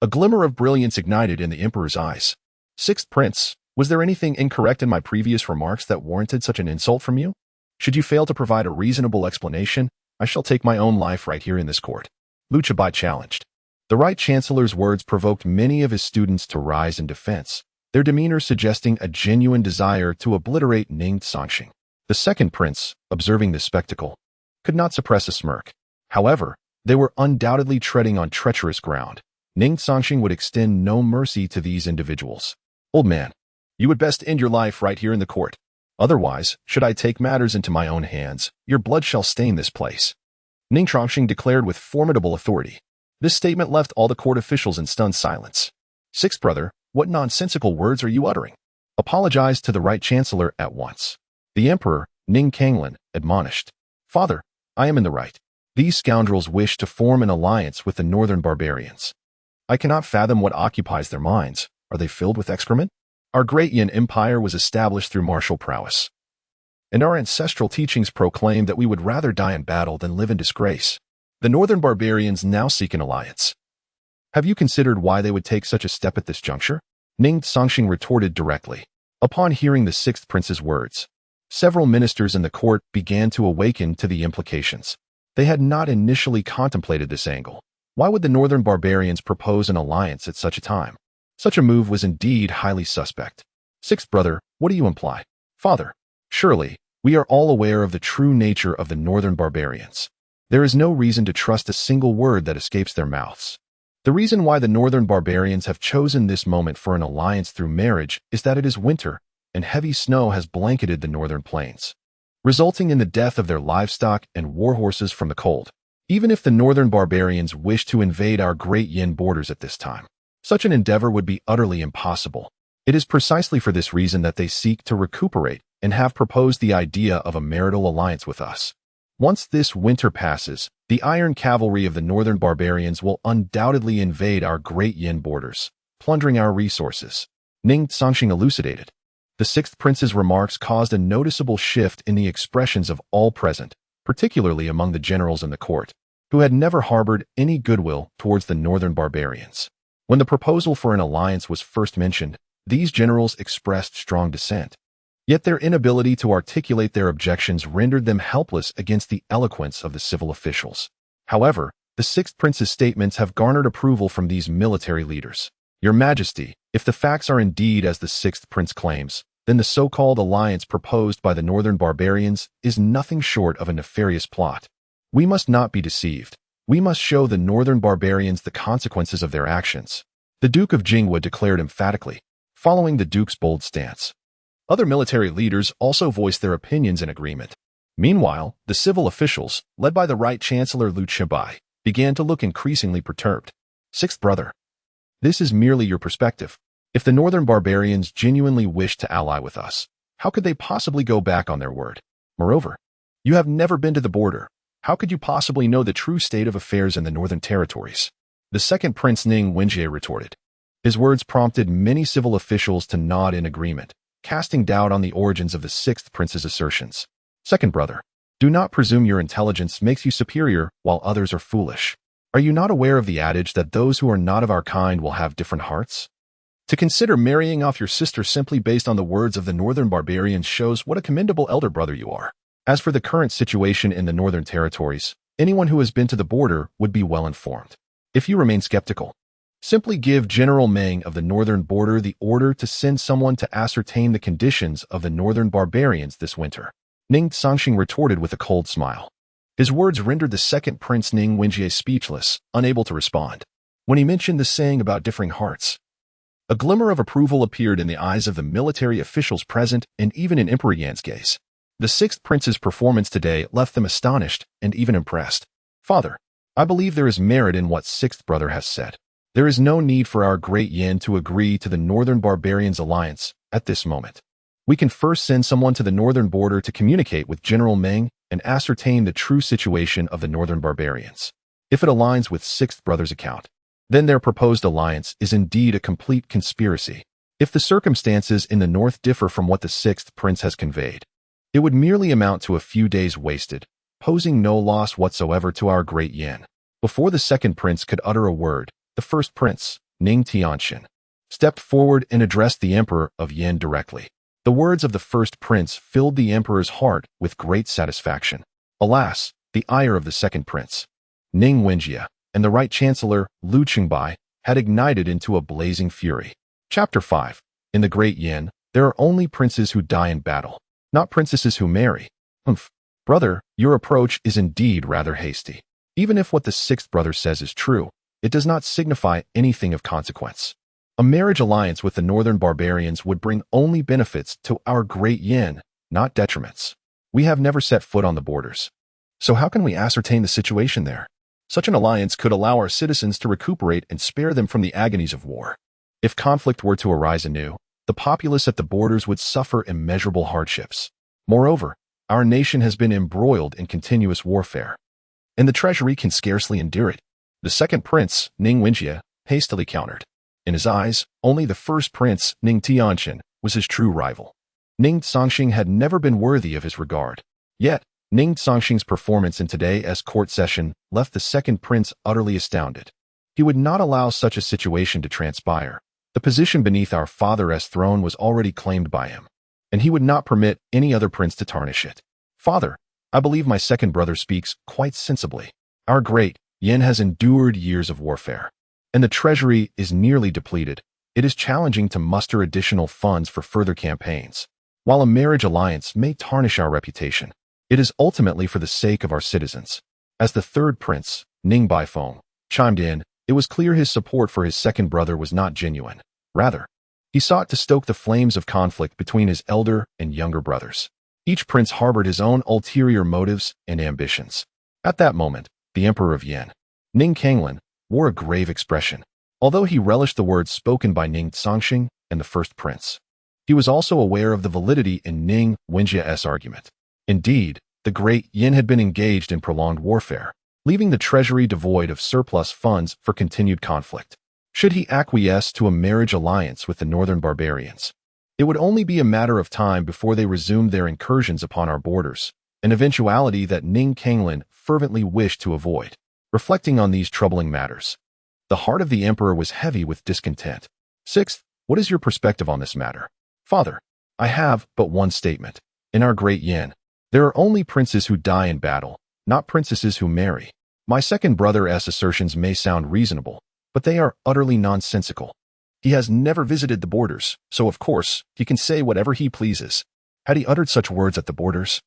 a glimmer of brilliance ignited in the emperor's eyes. Sixth prince, was there anything incorrect in my previous remarks that warranted such an insult from you? Should you fail to provide a reasonable explanation, I shall take my own life right here in this court. Liu Qingbai challenged. The Right Chancellor's words provoked many of his students to rise in defense, their demeanor suggesting a genuine desire to obliterate Ning Cangsheng. The second prince, observing this spectacle, could not suppress a smirk. However, they were undoubtedly treading on treacherous ground. Ning Cangsheng would extend no mercy to these individuals. Old man, you would best end your life right here in the court. Otherwise, should I take matters into my own hands, your blood shall stain this place. Ning Cangsheng declared with formidable authority. This statement left all the court officials in stunned silence. Sixth brother, what nonsensical words are you uttering? Apologize to the right chancellor at once. The emperor, Ning Cangsheng, admonished. Father, I am in the right. These scoundrels wish to form an alliance with the northern barbarians. I cannot fathom what occupies their minds. Are they filled with excrement? Our great Yin Empire was established through martial prowess, and our ancestral teachings proclaim that we would rather die in battle than live in disgrace. The northern barbarians now seek an alliance. Have you considered why they would take such a step at this juncture? Ning Cangsheng retorted directly. Upon hearing the sixth prince's words, several ministers in the court began to awaken to the implications. They had not initially contemplated this angle. Why would the northern barbarians propose an alliance at such a time? Such a move was indeed highly suspect. Sixth brother, what do you imply? Father, surely, we are all aware of the true nature of the northern barbarians. There is no reason to trust a single word that escapes their mouths. The reason why the northern barbarians have chosen this moment for an alliance through marriage is that it is winter, and heavy snow has blanketed the northern plains, resulting in the death of their livestock and warhorses from the cold. Even if the northern barbarians wish to invade our great Yin borders at this time, such an endeavor would be utterly impossible. It is precisely for this reason that they seek to recuperate and have proposed the idea of a marital alliance with us. Once this winter passes, the iron cavalry of the northern barbarians will undoubtedly invade our great Yin borders, plundering our resources. Ning Cangsheng elucidated. The sixth prince's remarks caused a noticeable shift in the expressions of all present, particularly among the generals in the court, who had never harbored any goodwill towards the northern barbarians. When the proposal for an alliance was first mentioned, these generals expressed strong dissent. Yet their inability to articulate their objections rendered them helpless against the eloquence of the civil officials. However, the sixth prince's statements have garnered approval from these military leaders. Your Majesty, if the facts are indeed as the sixth prince claims, then the so-called alliance proposed by the northern barbarians is nothing short of a nefarious plot. We must not be deceived. We must show the northern barbarians the consequences of their actions. The Duke of Jingwa declared emphatically, following the Duke's bold stance. Other military leaders also voiced their opinions in agreement. Meanwhile, the civil officials, led by the Right Chancellor Lu Chibai, began to look increasingly perturbed. Sixth brother, this is merely your perspective. If the northern barbarians genuinely wish to ally with us, how could they possibly go back on their word? Moreover, you have never been to the border. How could you possibly know the true state of affairs in the northern territories? The second prince Ning Cangsheng retorted. His words prompted many civil officials to nod in agreement, casting doubt on the origins of the sixth prince's assertions. Second brother, do not presume your intelligence makes you superior while others are foolish. Are you not aware of the adage that those who are not of our kind will have different hearts? To consider marrying off your sister simply based on the words of the northern barbarians shows what a commendable elder brother you are. As for the current situation in the northern territories, anyone who has been to the border would be well informed. If you remain skeptical, simply give General Meng of the northern border the order to send someone to ascertain the conditions of the northern barbarians this winter. Ning Cangsheng retorted with a cold smile. His words rendered the second prince Ning Cangsheng speechless, unable to respond. When he mentioned the saying about differing hearts, a glimmer of approval appeared in the eyes of the military officials present and even in Emperor Yan's gaze. The sixth prince's performance today left them astonished and even impressed. Father, I believe there is merit in what sixth brother has said. There is no need for our great Yin to agree to the northern barbarians' alliance at this moment. We can first send someone to the northern border to communicate with General Meng and ascertain the true situation of the northern barbarians. If it aligns with sixth brother's account, then their proposed alliance is indeed a complete conspiracy. If the circumstances in the north differ from what the sixth prince has conveyed, it would merely amount to a few days wasted, posing no loss whatsoever to our great Yin. Before the second prince could utter a word, the first prince, Ning Cangsheng, stepped forward and addressed the emperor of Yin directly. The words of the first prince filled the emperor's heart with great satisfaction. Alas, the ire of the second prince, Ning Cangsheng, and the Right Chancellor Lu Chibai had ignited into a blazing fury. Chapter 5. In the Great Yin, there are only princes who die in battle. not princesses who marry. Humph. Brother, your approach is indeed rather hasty. Even if what the sixth brother says is true, it does not signify anything of consequence. A marriage alliance with the northern barbarians would bring only benefits to our great yin, not detriments. We have never set foot on the borders. So how can we ascertain the situation there? Such an alliance could allow our citizens to recuperate and spare them from the agonies of war. If conflict were to arise anew, the populace at the borders would suffer immeasurable hardships. Moreover, our nation has been embroiled in continuous warfare, and the treasury can scarcely endure it. The second prince, Ning Cangsheng, hastily countered. In his eyes, only the first prince, Ning Cangsheng, was his true rival. Ning Cangsheng had never been worthy of his regard. Yet, Ning Cangsheng's performance in today's court session left the second prince utterly astounded. He would not allow such a situation to transpire. The position beneath our father's throne was already claimed by him, and he would not permit any other prince to tarnish it. Father, I believe my second brother speaks quite sensibly. Our great yin has endured years of warfare, and the treasury is nearly depleted. It is challenging to muster additional funds for further campaigns. While a marriage alliance may tarnish our reputation, it is ultimately for the sake of our citizens. As the third prince, Ning Baifeng, chimed in, it was clear his support for his second brother was not genuine. Rather, he sought to stoke the flames of conflict between his elder and younger brothers. Each prince harbored his own ulterior motives and ambitions. At that moment, the Emperor of Yin, Ning Cangsheng, wore a grave expression. Although he relished the words spoken by Ning Cangsheng and the first prince, he was also aware of the validity in Ning Cangsheng's argument. Indeed, the great yin had been engaged in prolonged warfare, leaving the treasury devoid of surplus funds for continued conflict. Should he acquiesce to a marriage alliance with the northern barbarians, it would only be a matter of time before they resumed their incursions upon our borders, an eventuality that Ning Cangsheng fervently wished to avoid. Reflecting on these troubling matters, the heart of the emperor was heavy with discontent. Sixth, what is your perspective on this matter? Father, I have but one statement. In our great yin, there are only princes who die in battle, not princesses who marry. My second brother's assertions may sound reasonable, but they are utterly nonsensical. He has never visited the borders, so of course, he can say whatever he pleases. Had he uttered such words at the borders,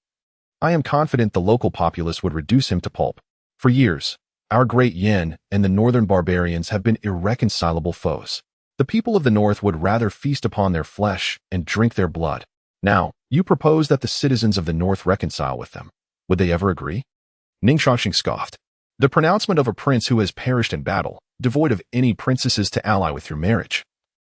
I am confident the local populace would reduce him to pulp. For years, our great yin and the northern barbarians have been irreconcilable foes. The people of the north would rather feast upon their flesh and drink their blood. Now, you propose that the citizens of the north reconcile with them. Would they ever agree? Ning Cangsheng scoffed. The pronouncement of a prince who has perished in battle, devoid of any princesses to ally with your marriage,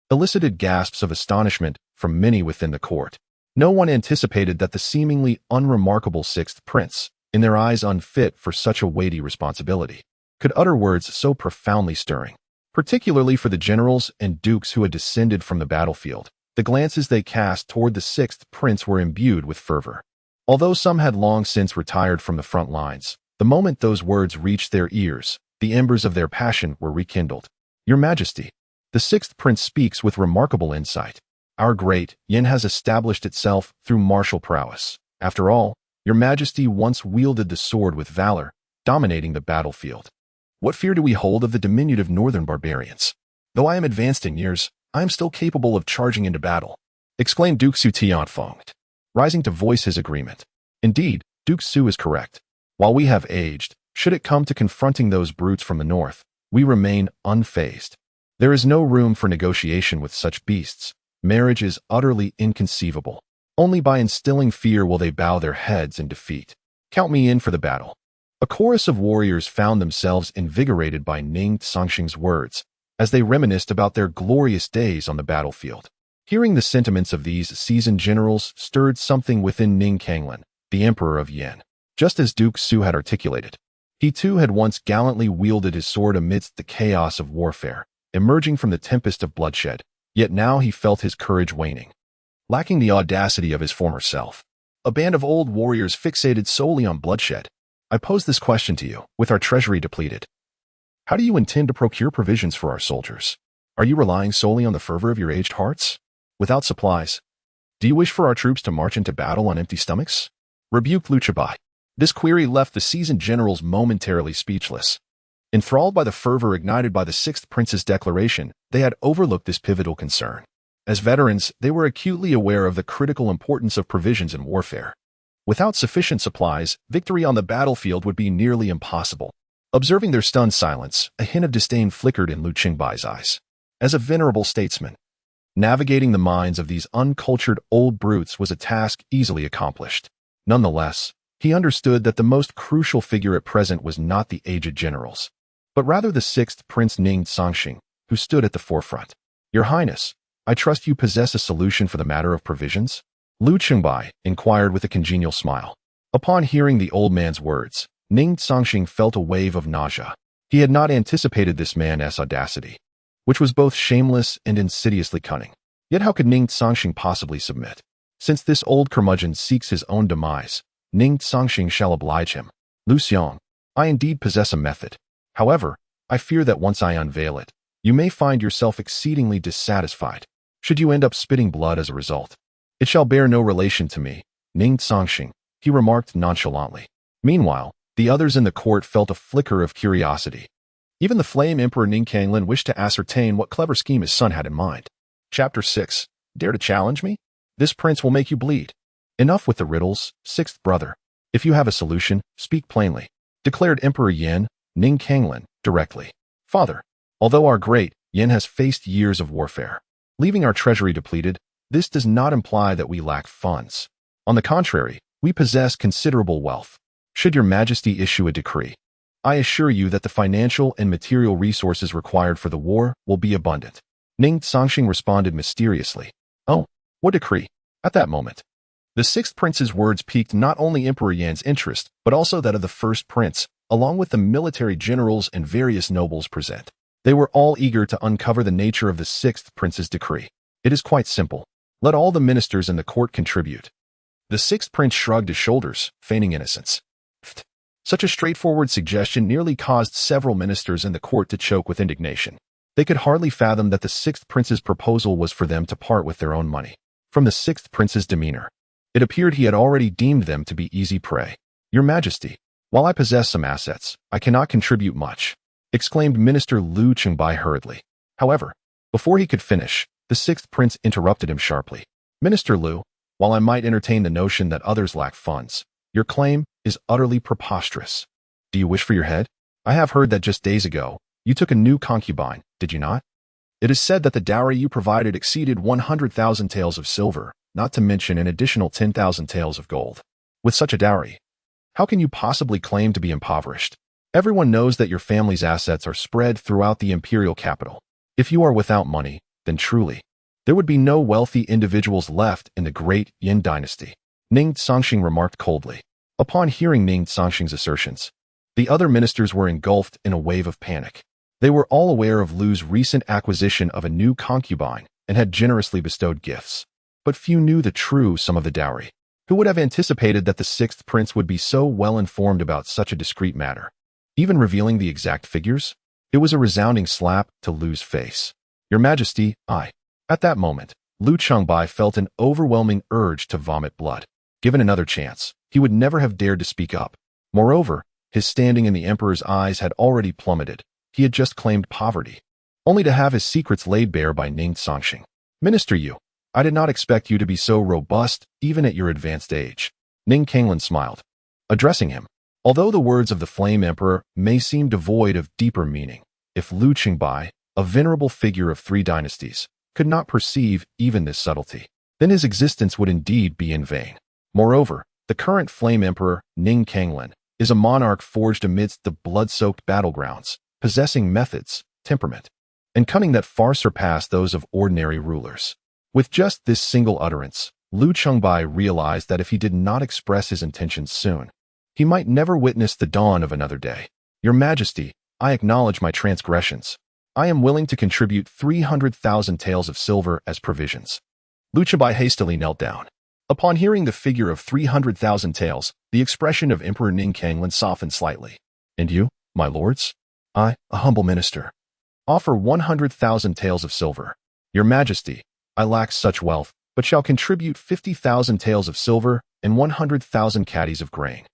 elicited gasps of astonishment from many within the court. No one anticipated that the seemingly unremarkable sixth prince, in their eyes unfit for such a weighty responsibility, could utter words so profoundly stirring. Particularly for the generals and dukes who had descended from the battlefield, the glances they cast toward the sixth prince were imbued with fervor. Although some had long since retired from the front lines, the moment those words reached their ears, the embers of their passion were rekindled. Your Majesty, the sixth prince speaks with remarkable insight. Our great yin has established itself through martial prowess. After all, your Majesty once wielded the sword with valor, dominating the battlefield. What fear do we hold of the diminutive northern barbarians? Though I am advanced in years, I am still capable of charging into battle, exclaimed Duke Su Tianfeng, rising to voice his agreement. Indeed, Duke Su is correct. While we have aged, should it come to confronting those brutes from the north, we remain unfazed. There is no room for negotiation with such beasts. Marriage is utterly inconceivable. Only by instilling fear will they bow their heads in defeat. Count me in for the battle. A chorus of warriors found themselves invigorated by Ning Cangsheng's words as they reminisced about their glorious days on the battlefield. Hearing the sentiments of these seasoned generals stirred something within Ning Cangsheng, the Emperor of Yin. Just as Duke Su had articulated, he too had once gallantly wielded his sword amidst the chaos of warfare, emerging from the tempest of bloodshed, yet now he felt his courage waning. Lacking the audacity of his former self, a band of old warriors fixated solely on bloodshed. I pose this question to you, with our treasury depleted. How do you intend to procure provisions for our soldiers? Are you relying solely on the fervor of your aged hearts? Without supplies, do you wish for our troops to march into battle on empty stomachs? Rebuked Lu Chabai. This query left the seasoned generals momentarily speechless. Enthralled by the fervor ignited by the sixth prince's declaration, they had overlooked this pivotal concern. As veterans, they were acutely aware of the critical importance of provisions in warfare. Without sufficient supplies, victory on the battlefield would be nearly impossible. Observing their stunned silence, a hint of disdain flickered in Lu Qingbai's eyes. As a venerable statesman, navigating the minds of these uncultured old brutes was a task easily accomplished. Nonetheless, he understood that the most crucial figure at present was not the aged generals, but rather the sixth Prince Ning Cangsheng, who stood at the forefront. Your Highness, I trust you possess a solution for the matter of provisions? Lu Qingbai inquired with a congenial smile. Upon hearing the old man's words, Ning Cangsheng felt a wave of nausea. He had not anticipated this man's audacity, which was both shameless and insidiously cunning. Yet how could Ning Cangsheng possibly submit? Since this old curmudgeon seeks his own demise, Ning Cangsheng shall oblige him. Lu Xiong, I indeed possess a method. However, I fear that once I unveil it, you may find yourself exceedingly dissatisfied. Should you end up spitting blood as a result, it shall bear no relation to me, Ning Cangsheng, he remarked nonchalantly. Meanwhile, the others in the court felt a flicker of curiosity. Even the Flame Emperor Ning Cangsheng wished to ascertain what clever scheme his son had in mind. Chapter 6. Dare to challenge me? This prince will make you bleed. Enough with the riddles, sixth brother. If you have a solution, speak plainly, declared Emperor Yin, Ning Cangsheng, directly. Father, although our great Yin has faced years of warfare, leaving our treasury depleted, this does not imply that we lack funds. On the contrary, we possess considerable wealth. Should your majesty issue a decree, I assure you that the financial and material resources required for the war will be abundant. Ning Cangsheng responded mysteriously. Oh, what decree? At that moment, the sixth prince's words piqued not only Emperor Yan's interest, but also that of the first prince, along with the military generals and various nobles present. They were all eager to uncover the nature of the sixth prince's decree. It is quite simple. Let all the ministers in the court contribute. The sixth prince shrugged his shoulders, feigning innocence. Such a straightforward suggestion nearly caused several ministers in the court to choke with indignation. They could hardly fathom that the sixth prince's proposal was for them to part with their own money. From the sixth prince's demeanor, it appeared he had already deemed them to be easy prey. Your Majesty, while I possess some assets, I cannot contribute much, exclaimed Minister Lu Qingbai hurriedly. However, before he could finish, the sixth prince interrupted him sharply. Minister Lu, while I might entertain the notion that others lack funds, your claim is utterly preposterous. Do you wish for your head? I have heard that just days ago, you took a new concubine, did you not? It is said that the dowry you provided exceeded 100,000 taels of silver, not to mention an additional 10,000 taels of gold. With such a dowry, how can you possibly claim to be impoverished? Everyone knows that your family's assets are spread throughout the imperial capital. If you are without money, then truly, there would be no wealthy individuals left in the great Yin dynasty. Ning Cangsheng remarked coldly. Upon hearing Ning Cangsheng's assertions, the other ministers were engulfed in a wave of panic. They were all aware of Lu's recent acquisition of a new concubine and had generously bestowed gifts. But few knew the true sum of the dowry. Who would have anticipated that the sixth prince would be so well informed about such a discreet matter? Even revealing the exact figures? It was a resounding slap to Lu's face. Your Majesty, I. At that moment, Lu Qingbai felt an overwhelming urge to vomit blood. Given another chance, he would never have dared to speak up. Moreover, his standing in the emperor's eyes had already plummeted. He had just claimed poverty, only to have his secrets laid bare by Ning Cangsheng. Minister Yu, I did not expect you to be so robust, even at your advanced age. Ning Cangsheng smiled, addressing him. Although the words of the Flame Emperor may seem devoid of deeper meaning, if Lu Qingbai, a venerable figure of 3 dynasties, could not perceive even this subtlety, then his existence would indeed be in vain. Moreover, the current Flame Emperor, Ning Cangsheng, is a monarch forged amidst the blood-soaked battlegrounds, possessing methods, temperament, and cunning that far surpass those of ordinary rulers. With just this single utterance, Lu Qingbai realized that if he did not express his intentions soon, he might never witness the dawn of another day. Your Majesty, I acknowledge my transgressions. I am willing to contribute 300,000 taels of silver as provisions. Lu Qingbai hastily knelt down. Upon hearing the figure of 300,000 taels, the expression of Emperor Ning Cangsheng softened slightly. And you, my lords? I, a humble minister, offer 100,000 taels of silver. Your Majesty, I lack such wealth, but shall contribute 50,000 taels of silver and 100,000 caddies of grain.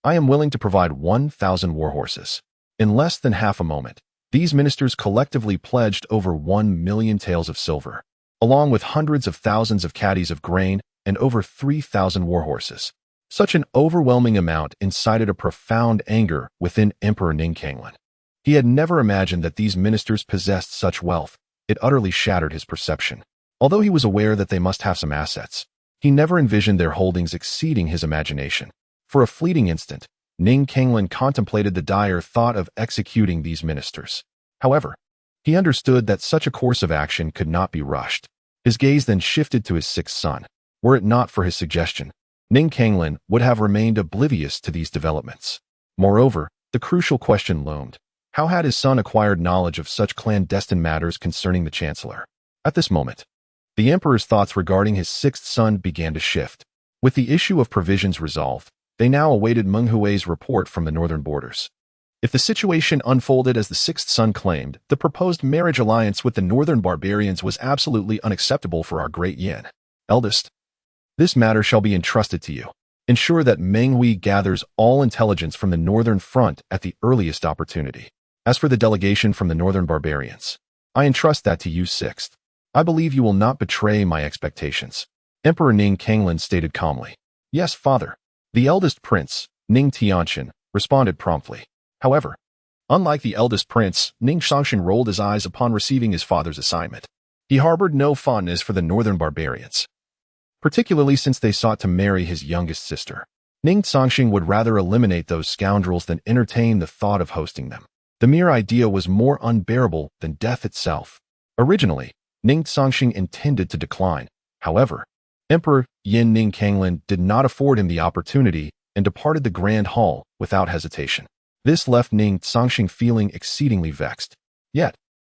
I am willing to provide 1,000 war horses. In less than half a moment, these ministers collectively pledged over 1 million taels of silver. along with hundreds of thousands of caddies of grain and over 3,000 warhorses. Such an overwhelming amount incited a profound anger within Emperor Ning Cangsheng. He had never imagined that these ministers possessed such wealth. It utterly shattered his perception. Although he was aware that they must have some assets, he never envisioned their holdings exceeding his imagination. For a fleeting instant, Ning Cangsheng contemplated the dire thought of executing these ministers. However, he understood that such a course of action could not be rushed. His gaze then shifted to his sixth son. Were it not for his suggestion, Ning Cangsheng would have remained oblivious to these developments. Moreover, the crucial question loomed. How had his son acquired knowledge of such clandestine matters concerning the chancellor? At this moment, the emperor's thoughts regarding his sixth son began to shift. With the issue of provisions resolved, they now awaited Meng Hui's report from the northern borders. If the situation unfolded as the sixth son claimed, the proposed marriage alliance with the northern barbarians was absolutely unacceptable for our great Yin. Eldest, this matter shall be entrusted to you. Ensure that Meng Hui gathers all intelligence from the northern front at the earliest opportunity. As for the delegation from the northern barbarians, I entrust that to you, sixth. I believe you will not betray my expectations. Emperor Ning Cangsheng stated calmly. Yes, father. The eldest prince, Ning Cangsheng, responded promptly. However, unlike the eldest prince, Ning Cangsheng rolled his eyes upon receiving his father's assignment. He harbored no fondness for the northern barbarians, particularly since they sought to marry his youngest sister. Ning Cangsheng would rather eliminate those scoundrels than entertain the thought of hosting them. The mere idea was more unbearable than death itself. Originally, Ning Cangsheng intended to decline. However, Emperor Yin Ning Cangsheng did not afford him the opportunity and departed the grand hall without hesitation. This left Ning Cangsheng feeling exceedingly vexed. Yet,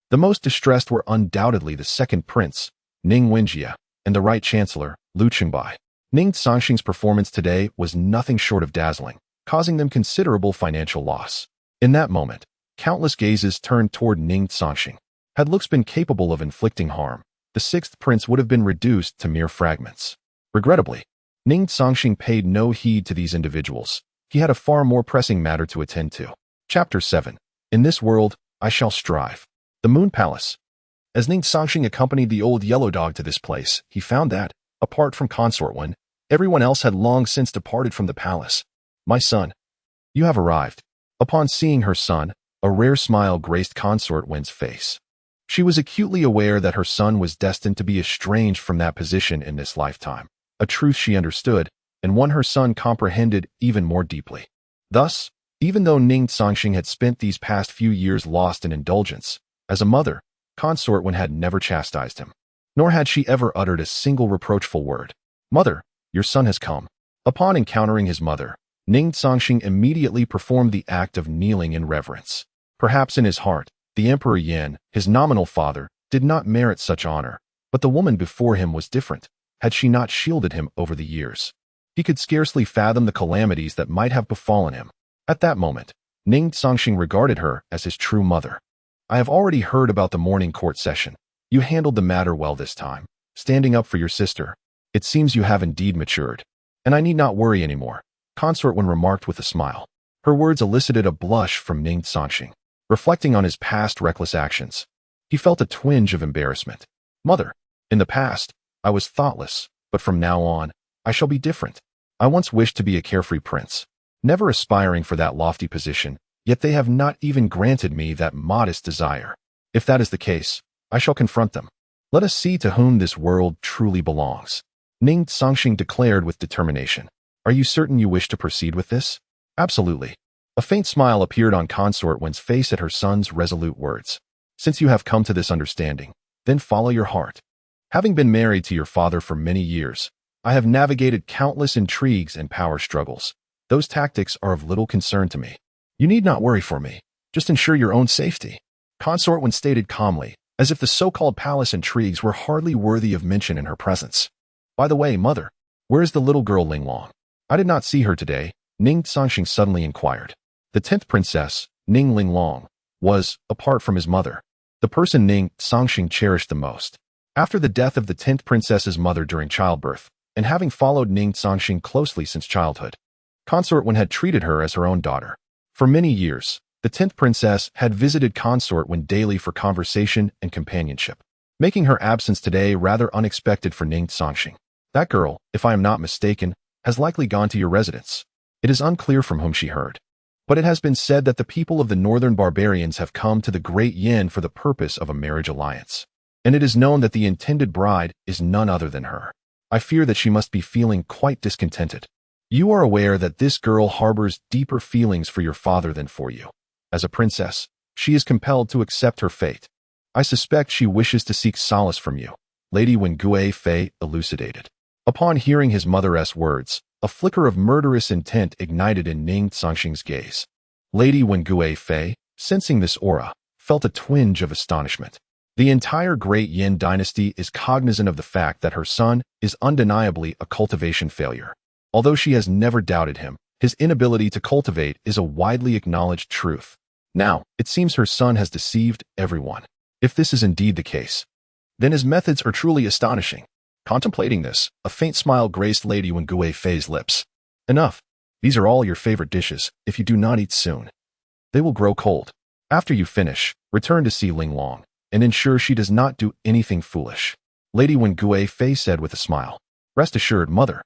the most distressed were undoubtedly the second prince, Ning Wenjie, and the right chancellor, Lu Qingbai. Ning Cangsheng's performance today was nothing short of dazzling, causing them considerable financial loss. In that moment, countless gazes turned toward Ning Cangsheng. Had looks been capable of inflicting harm, the sixth prince would have been reduced to mere fragments. Regrettably, Ning Cangsheng paid no heed to these individuals. He had a far more pressing matter to attend to. Chapter 7. In this world, I shall strive. The Moon Palace. As Ning Cangsheng accompanied the old yellow dog to this place, he found that, apart from Consort Wen, everyone else had long since departed from the palace. My son, you have arrived. Upon seeing her son, a rare smile graced Consort Wen's face. She was acutely aware that her son was destined to be estranged from that position in this lifetime, a truth she understood, and one her son comprehended even more deeply. Thus, even though Ning Cangsheng had spent these past few years lost in indulgence, as a mother, Consort Wen had never chastised him, nor had she ever uttered a single reproachful word. Mother, your son has come. Upon encountering his mother, Ning Cangsheng immediately performed the act of kneeling in reverence. Perhaps in his heart, the Emperor Yin, his nominal father, did not merit such honor, but the woman before him was different. Had she not shielded him over the years, he could scarcely fathom the calamities that might have befallen him. At that moment, Ning Cangsheng regarded her as his true mother. I have already heard about the morning court session. You handled the matter well this time, standing up for your sister. It seems you have indeed matured, and I need not worry anymore, Consort Wen remarked with a smile. Her words elicited a blush from Ning Cangsheng. Reflecting on his past reckless actions, he felt a twinge of embarrassment. Mother, in the past, I was thoughtless, but from now on, I shall be different. I once wished to be a carefree prince, never aspiring for that lofty position, yet they have not even granted me that modest desire. If that is the case, I shall confront them. Let us see to whom this world truly belongs. Ning Cangsheng declared with determination. Are you certain you wish to proceed with this? Absolutely. A faint smile appeared on Consort Wen's face at her son's resolute words. Since you have come to this understanding, then follow your heart. Having been married to your father for many years, I have navigated countless intrigues and power struggles. Those tactics are of little concern to me. You need not worry for me. Just ensure your own safety. Consort Wen stated calmly, as if the so-called palace intrigues were hardly worthy of mention in her presence. By the way, mother, where is the little girl Linglong? I did not see her today, Ning Cangsheng suddenly inquired. The 10th princess, Ning Linglong, was, apart from his mother, the person Ning Cangsheng cherished the most. After the death of the 10th princess's mother during childbirth, and having followed Ning Cangsheng closely since childhood, Consort Wen had treated her as her own daughter. For many years, the 10th princess had visited Consort Wen daily for conversation and companionship. making her absence today rather unexpected for Ning Cangsheng. That girl, if I am not mistaken, has likely gone to your residence. It is unclear from whom she heard. But it has been said that the people of the northern barbarians have come to the Great Yin for the purpose of a marriage alliance. And it is known that the intended bride is none other than her. I fear that she must be feeling quite discontented. You are aware that this girl harbors deeper feelings for your father than for you. As a princess, she is compelled to accept her fate. I suspect she wishes to seek solace from you, Lady Wengue Fei elucidated. Upon hearing his mother's words, a flicker of murderous intent ignited in Ning Cangsheng's gaze. Lady Wengue Fei, sensing this aura, felt a twinge of astonishment. The entire Great Yin dynasty is cognizant of the fact that her son is undeniably a cultivation failure. Although she has never doubted him, his inability to cultivate is a widely acknowledged truth. Now, it seems her son has deceived everyone. If this is indeed the case, then his methods are truly astonishing. Contemplating this, a faint smile graced Lady Wengue Fei's lips. Enough. These are all your favorite dishes. If you do not eat soon, they will grow cold. After you finish, return to see Ling Long and ensure she does not do anything foolish. Lady Wengue Fei said with a smile. Rest assured, mother.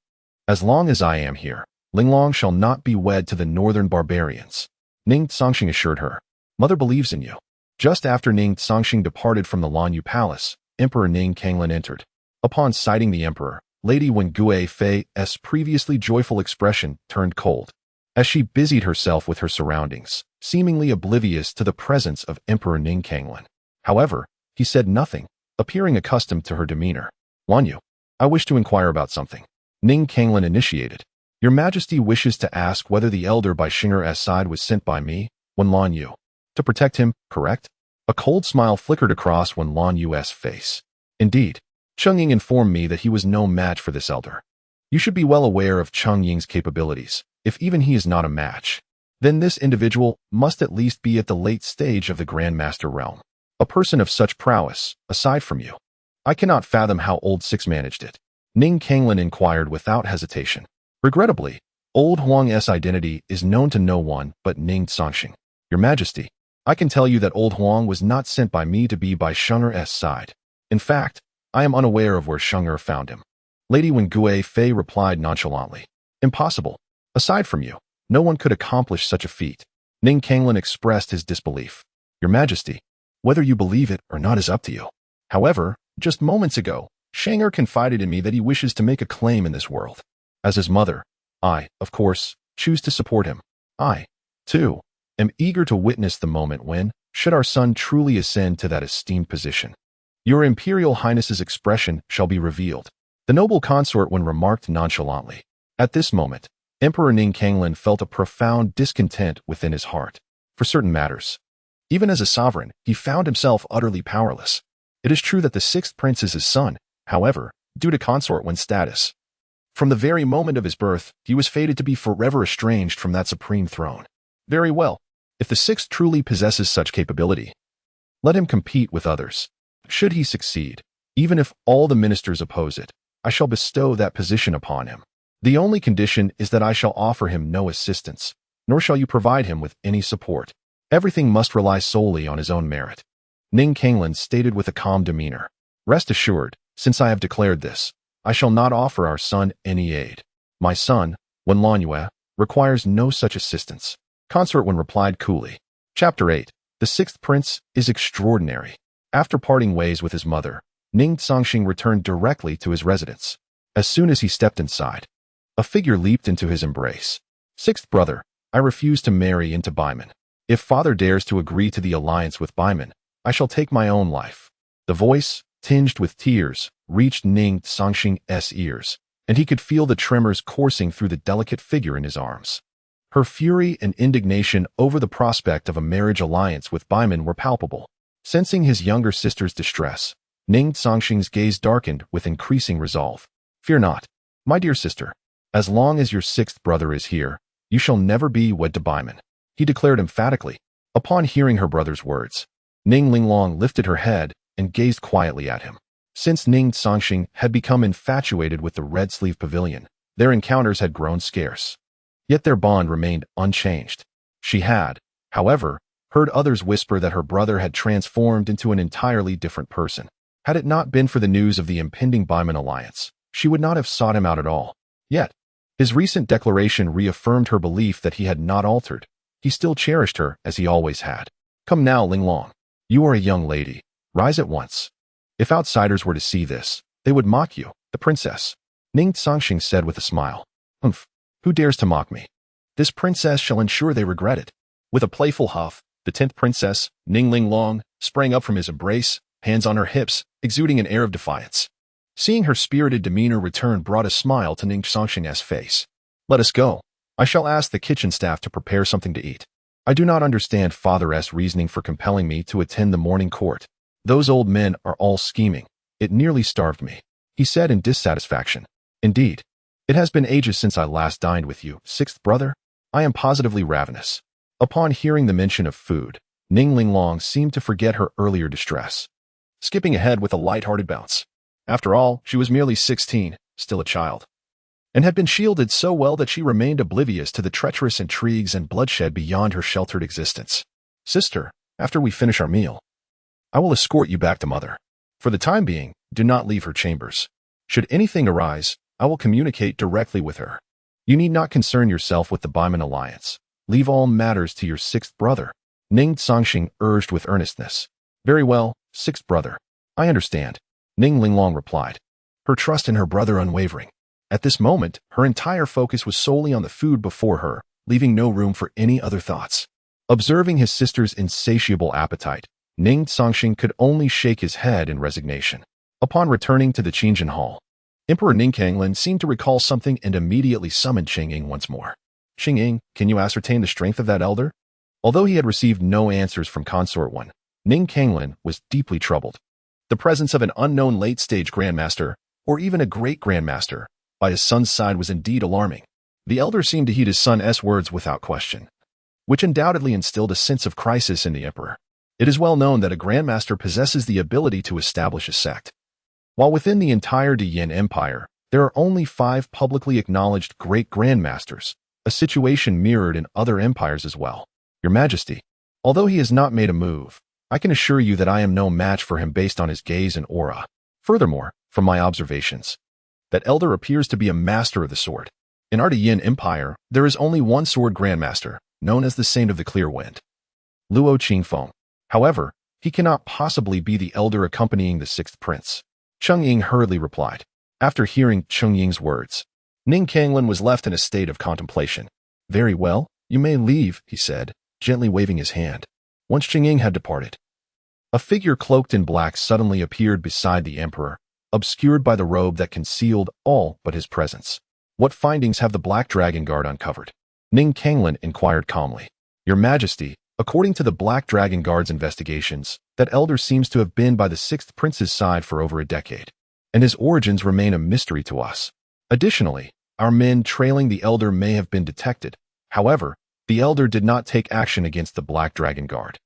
As long as I am here, Ling Long shall not be wed to the northern barbarians. Ning Cangsheng assured her. Mother believes in you. Just after Ning Cangsheng departed from the Lanyu Palace, Emperor Ning Cangsheng entered. Upon sighting the emperor, Lady Wengue Fei's previously joyful expression turned cold, as she busied herself with her surroundings, seemingly oblivious to the presence of Emperor Ning Cangsheng. However, he said nothing, appearing accustomed to her demeanor. Lanyu, I wish to inquire about something. Ning Cangsheng initiated. Your Majesty wishes to ask whether the elder by Shinger's side was sent by me, Wen Lanyu. To protect him, correct? A cold smile flickered across Wen Lanyu's face. Indeed, Cheng Ying informed me that he was no match for this elder. You should be well aware of Cheng Ying's capabilities. If even he is not a match, then this individual must at least be at the late stage of the Grandmaster realm. A person of such prowess, aside from you. I cannot fathom how Old Six managed it. Ning Cangsheng inquired without hesitation. Regrettably, Old Huang's identity is known to no one but Ning Cangsheng. Your Majesty, I can tell you that Old Huang was not sent by me to be by Shenger's side. In fact, I am unaware of where Shenger found him. Lady Wengue Fei replied nonchalantly. Impossible. Aside from you, no one could accomplish such a feat. Ning Cangsheng expressed his disbelief. Your Majesty, whether you believe it or not is up to you. However, just moments ago, Shenger confided in me that he wishes to make a claim in this world. As his mother, I, of course, choose to support him. I, too, am eager to witness the moment when, should our son truly ascend to that esteemed position, Your Imperial Highness's expression shall be revealed. The noble consort when remarked nonchalantly. At this moment, Emperor Ning Cangsheng felt a profound discontent within his heart. For certain matters, even as a sovereign, he found himself utterly powerless. It is true that the sixth prince is his son, however, due to consort when status. From the very moment of his birth, he was fated to be forever estranged from that supreme throne. Very well, if the sixth truly possesses such capability, let him compete with others. Should he succeed, even if all the ministers oppose it, I shall bestow that position upon him. The only condition is that I shall offer him no assistance, nor shall you provide him with any support. Everything must rely solely on his own merit. Ning Cangsheng stated with a calm demeanor. Rest assured, since I have declared this, I shall not offer our son any aid. My son, Wen Lanyue, requires no such assistance. Consort Wen replied coolly. Chapter 8. The sixth prince is extraordinary. After parting ways with his mother, Ning Cangsheng returned directly to his residence. As soon as he stepped inside, a figure leaped into his embrace. Sixth brother, I refuse to marry into Baiman. If father dares to agree to the alliance with Baiman, I shall take my own life. The voice, tinged with tears, reached Ning Cangsheng's ears, and he could feel the tremors coursing through the delicate figure in his arms. Her fury and indignation over the prospect of a marriage alliance with Baiman were palpable. Sensing his younger sister's distress, Ning Cangsheng's gaze darkened with increasing resolve. Fear not, my dear sister. As long as your sixth brother is here, you shall never be wed to Baiman, he declared emphatically. Upon hearing her brother's words, Ning Linglong lifted her head and gazed quietly at him. Since Ning Cangsheng had become infatuated with the Red Sleeve Pavilion, their encounters had grown scarce. Yet their bond remained unchanged. She had, however, heard others whisper that her brother had transformed into an entirely different person. Had it not been for the news of the impending Baiman alliance, she would not have sought him out at all. Yet, his recent declaration reaffirmed her belief that he had not altered. He still cherished her as he always had. Come now, Linglong. You are a young lady. Rise at once. If outsiders were to see this, they would mock you, the princess. Ning Cangsheng said with a smile. Humph. Who dares to mock me? This princess shall ensure they regret it. With a playful huff, the 10th princess, Ning Linglong, sprang up from his embrace, hands on her hips, exuding an air of defiance. Seeing her spirited demeanor return brought a smile to Ning Cangsheng's face. Let us go. I shall ask the kitchen staff to prepare something to eat. I do not understand Father's reasoning for compelling me to attend the morning court. Those old men are all scheming. It nearly starved me, he said in dissatisfaction. Indeed, it has been ages since I last dined with you, 6th brother. I am positively ravenous. Upon hearing the mention of food, Ning Linglong seemed to forget her earlier distress, skipping ahead with a light-hearted bounce. After all, she was merely 16, still a child, and had been shielded so well that she remained oblivious to the treacherous intrigues and bloodshed beyond her sheltered existence. Sister, after we finish our meal, I will escort you back to mother. For the time being, do not leave her chambers. Should anything arise, I will communicate directly with her. You need not concern yourself with the Baiman alliance. Leave all matters to your 6th brother. Ning Cangsheng urged with earnestness. Very well, 6th brother. I understand, Ning Linglong replied, her trust in her brother unwavering. At this moment, her entire focus was solely on the food before her, leaving no room for any other thoughts. Observing his sister's insatiable appetite, Ning Cangsheng could only shake his head in resignation. Upon returning to the Qingjin Hall, Emperor Ning Cangsheng seemed to recall something and immediately summoned Qingying once more. Qingying, can you ascertain the strength of that elder? Although he had received no answers from Consort 1, Ning Cangsheng was deeply troubled. The presence of an unknown late-stage grandmaster, or even a great grandmaster, by his son's side was indeed alarming. The elder seemed to heed his son's words without question, which undoubtedly instilled a sense of crisis in the emperor. It is well known that a grandmaster possesses the ability to establish a sect. While within the entire Diyin Empire, there are only 5 publicly acknowledged great grandmasters, a situation mirrored in other empires as well. Your Majesty, although he has not made a move, I can assure you that I am no match for him based on his gaze and aura. Furthermore, from my observations, that elder appears to be a master of the sword. In our Diyin Empire, there is only one sword grandmaster, known as the Saint of the Clear Wind, Luo Qingfeng. However, he cannot possibly be the elder accompanying the 6th prince. Cheng Ying hurriedly replied. After hearing Cheng Ying's words, Ning Cangsheng was left in a state of contemplation. Very well, you may leave, he said, gently waving his hand. Once Cheng Ying had departed, a figure cloaked in black suddenly appeared beside the emperor, obscured by the robe that concealed all but his presence. What findings have the Black Dragon Guard uncovered? Ning Cangsheng inquired calmly. Your Majesty, according to the Black Dragon Guard's investigations, that elder seems to have been by the 6th prince's side for over a decade, and his origins remain a mystery to us. Additionally, our men trailing the elder may have been detected. However, the elder did not take action against the Black Dragon Guard.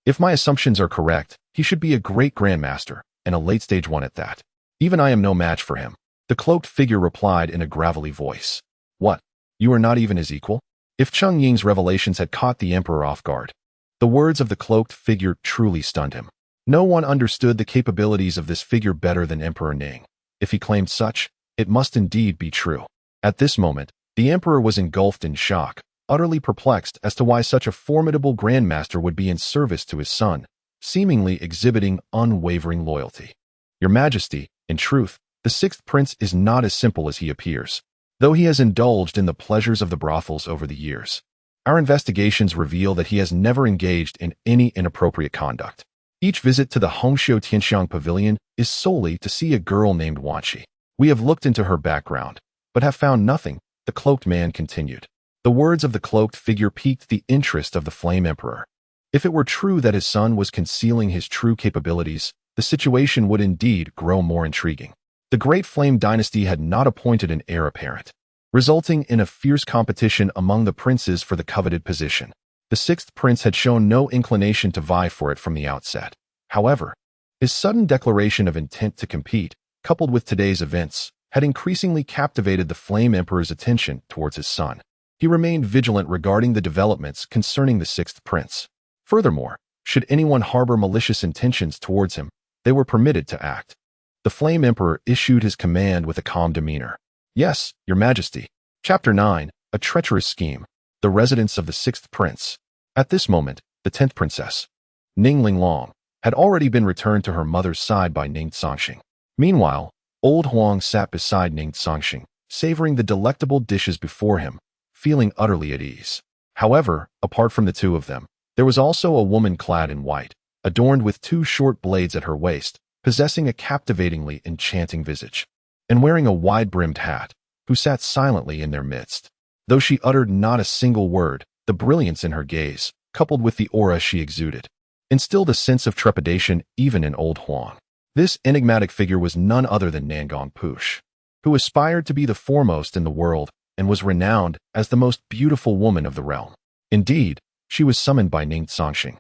If my assumptions are correct, he should be a great grandmaster, and a late-stage one at that. Even I am no match for him, the cloaked figure replied in a gravelly voice. What? You are not even his equal? If Cheng Ying's revelations had caught the emperor off guard, the words of the cloaked figure truly stunned him. No one understood the capabilities of this figure better than Emperor Ning. If he claimed such, it must indeed be true. At this moment, the emperor was engulfed in shock, utterly perplexed as to why such a formidable grandmaster would be in service to his son, seemingly exhibiting unwavering loyalty. Your Majesty, in truth, the 6th prince is not as simple as he appears, though he has indulged in the pleasures of the brothels over the years. Our investigations reveal that he has never engaged in any inappropriate conduct. Each visit to the Hongxiu Tianxiang Pavilion is solely to see a girl named Wanqi. We have looked into her background, but have found nothing, the cloaked man continued. The words of the cloaked figure piqued the interest of the Flame Emperor. If it were true that his son was concealing his true capabilities, the situation would indeed grow more intriguing. The Great Flame Dynasty had not appointed an heir apparent, resulting in a fierce competition among the princes for the coveted position. The 6th prince had shown no inclination to vie for it from the outset. However, his sudden declaration of intent to compete, coupled with today's events, had increasingly captivated the Flame Emperor's attention towards his son. He remained vigilant regarding the developments concerning the 6th prince. Furthermore, should anyone harbor malicious intentions towards him, they were permitted to act. The Flame Emperor issued his command with a calm demeanor. Yes, Your Majesty. Chapter 9, A Treacherous Scheme. The Residence of the Sixth Prince. At this moment, the 10th Princess, Ning Linglong, had already been returned to her mother's side by Ning Cangsheng. Meanwhile, old Huang sat beside Ning Cangsheng, savoring the delectable dishes before him, feeling utterly at ease. However, apart from the two of them, there was also a woman clad in white, adorned with two short blades at her waist, possessing a captivatingly enchanting visage, and wearing a wide-brimmed hat, who sat silently in their midst. Though she uttered not a single word, the brilliance in her gaze, coupled with the aura she exuded, instilled a sense of trepidation even in old Huang. This enigmatic figure was none other than Nangong Push, who aspired to be the foremost in the world and was renowned as the most beautiful woman of the realm. Indeed, she was summoned by Ning Cangsheng,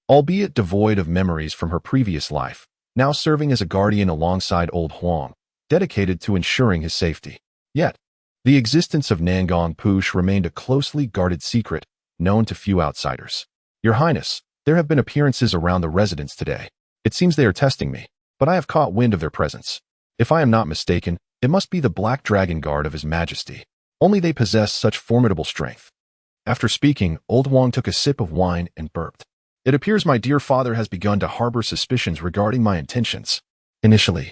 albeit devoid of memories from her previous life, now serving as a guardian alongside old Huang, dedicated to ensuring his safety. Yet, the existence of Nangong Push remained a closely guarded secret, known to few outsiders. Your Highness, there have been appearances around the residence today. It seems they are testing me, but I have caught wind of their presence. If I am not mistaken, it must be the Black Dragon Guard of His Majesty. Only they possess such formidable strength. After speaking, old Huang took a sip of wine and burped. It appears my dear father has begun to harbor suspicions regarding my intentions. Initially,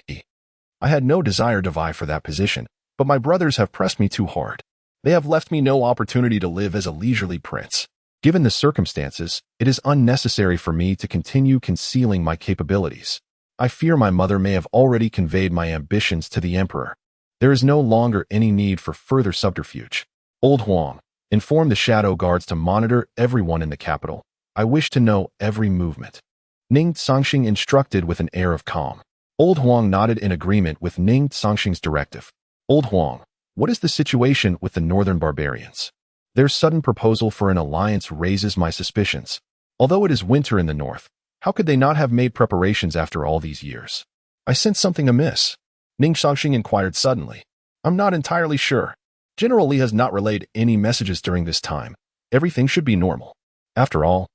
I had no desire to vie for that position, but my brothers have pressed me too hard. They have left me no opportunity to live as a leisurely prince. Given the circumstances, it is unnecessary for me to continue concealing my capabilities. I fear my mother may have already conveyed my ambitions to the emperor. There is no longer any need for further subterfuge. Old Huang, inform the shadow guards to monitor everyone in the capital. I wish to know every movement. Ning Cangsheng instructed with an air of calm. Old Huang nodded in agreement with Ning Cangsheng's directive. Old Huang, what is the situation with the northern barbarians? Their sudden proposal for an alliance raises my suspicions. Although it is winter in the north, how could they not have made preparations after all these years? I sense something amiss. Ning Cangsheng inquired suddenly. I'm not entirely sure. General Li has not relayed any messages during this time. Everything should be normal. After all,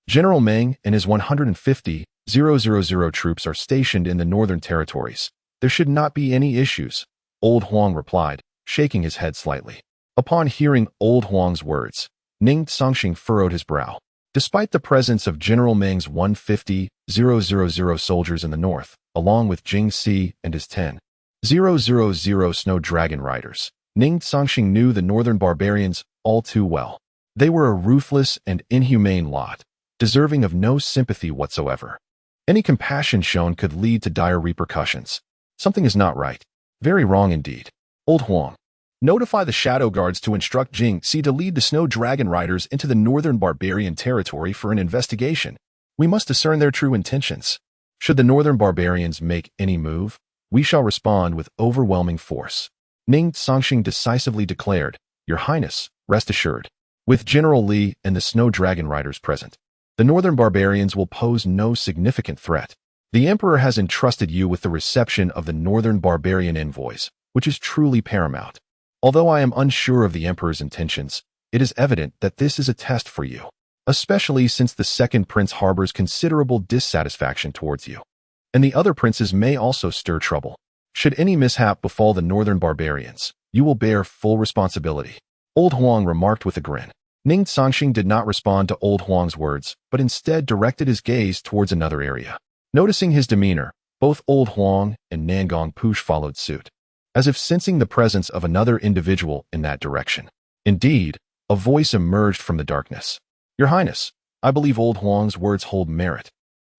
General Meng and his 150,000 troops are stationed in the northern territories. There should not be any issues, old Huang replied, shaking his head slightly. Upon hearing old Huang's words, Ning Cangsheng furrowed his brow. Despite the presence of General Meng's 150,000 soldiers in the north, along with Jing Si and his 10,000 Snow Dragon Riders, Ning Cangsheng knew the northern barbarians all too well. They were a ruthless and inhumane lot, deserving of no sympathy whatsoever. Any compassion shown could lead to dire repercussions. Something is not right. Very wrong indeed. Old Huang, notify the Shadow Guards to instruct Jing Si to lead the Snow Dragon Riders into the northern barbarian territory for an investigation. We must discern their true intentions. Should the northern barbarians make any move, we shall respond with overwhelming force. Ning Cangsheng decisively declared, Your Highness, rest assured. With General Li and the Snow Dragon Riders present, the northern barbarians will pose no significant threat. The Emperor has entrusted you with the reception of the northern barbarian envoys, which is truly paramount. Although I am unsure of the Emperor's intentions, it is evident that this is a test for you, especially since the second prince harbors considerable dissatisfaction towards you. And the other princes may also stir trouble. Should any mishap befall the northern barbarians, you will bear full responsibility. Old Huang remarked with a grin. Ning Cangsheng did not respond to old Huang's words, but instead directed his gaze towards another area. Noticing his demeanor, both old Huang and Nangong Push followed suit, as if sensing the presence of another individual in that direction. Indeed, a voice emerged from the darkness. Your Highness, I believe old Huang's words hold merit.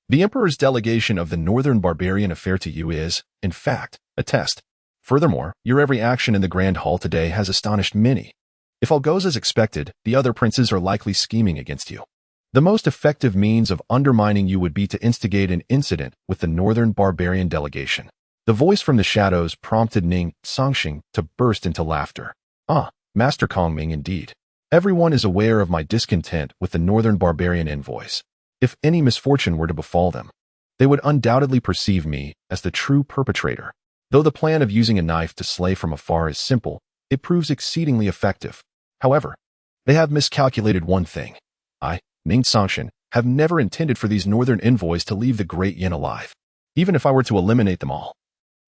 The Emperor's delegation of the northern barbarian affair to you is, in fact, a test. Furthermore, your every action in the Grand Hall today has astonished many. If all goes as expected, the other princes are likely scheming against you. The most effective means of undermining you would be to instigate an incident with the northern barbarian delegation. The voice from the shadows prompted Ning Cangsheng to burst into laughter. Ah, Master Kongming indeed. Everyone is aware of my discontent with the northern barbarian envoys. If any misfortune were to befall them, they would undoubtedly perceive me as the true perpetrator. Though the plan of using a knife to slay from afar is simple, it proves exceedingly effective. However, they have miscalculated one thing. I, Ning Cangsheng, have never intended for these northern envoys to leave the Great Yin alive. even if I were to eliminate them all.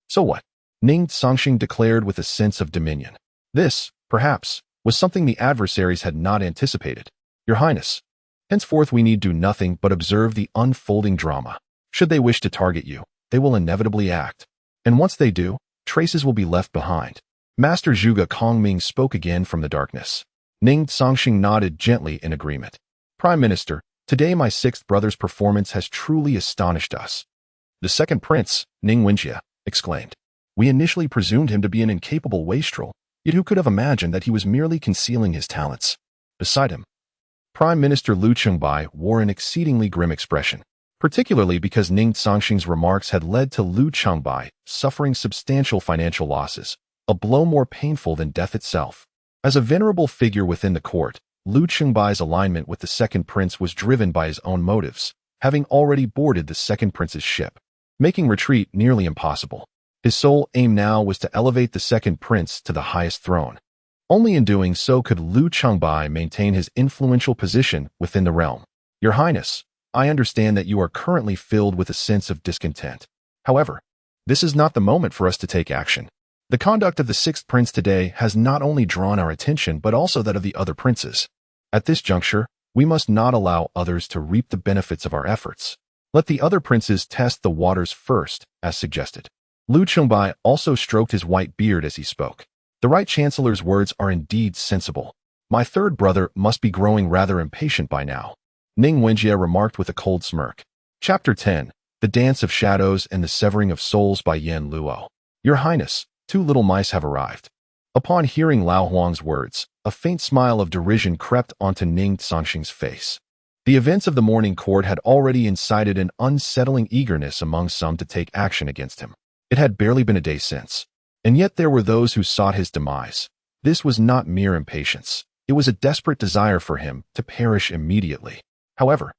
So what? Ning Cangsheng declared with a sense of dominion. This, perhaps, was something the adversaries had not anticipated. Your Highness, henceforth we need do nothing but observe the unfolding drama. Should they wish to target you, they will inevitably act. And once they do, traces will be left behind. Master Zhuge Kongming spoke again from the darkness. Ning Cangsheng nodded gently in agreement. Prime Minister, today my sixth brother's performance has truly astonished us. The second prince, Ning Wenjie, exclaimed. We initially presumed him to be an incapable wastrel, yet who could have imagined that he was merely concealing his talents? Beside him, Prime Minister Liu Chengbai wore an exceedingly grim expression, particularly because Ning Cangsheng's remarks had led to Liu Chengbai suffering substantial financial losses, a blow more painful than death itself. As a venerable figure within the court, Liu Chengbai's alignment with the second prince was driven by his own motives, having already boarded the second prince's ship, making retreat nearly impossible. His sole aim now was to elevate the second prince to the highest throne. Only in doing so could Liu Chengbai maintain his influential position within the realm. Your Highness, I understand that you are currently filled with a sense of discontent. However, this is not the moment for us to take action. The conduct of the sixth prince today has not only drawn our attention but also that of the other princes. At this juncture, we must not allow others to reap the benefits of our efforts. Let the other princes test the waters first, as suggested. Liu Chengbai also stroked his white beard as he spoke. The Right Chancellor's words are indeed sensible. My third brother must be growing rather impatient by now. Ning Wenjie remarked with a cold smirk. Chapter 10. The Dance of Shadows and the Severing of Souls by Yan Luo. Your Highness, 2 little mice have arrived. Upon hearing Lao Huang's words, a faint smile of derision crept onto Ning Cangsheng's face. The events of the morning court had already incited an unsettling eagerness among some to take action against him. It had barely been a day since. And yet there were those who sought his demise. This was not mere impatience. It was a desperate desire for him to perish immediately. However,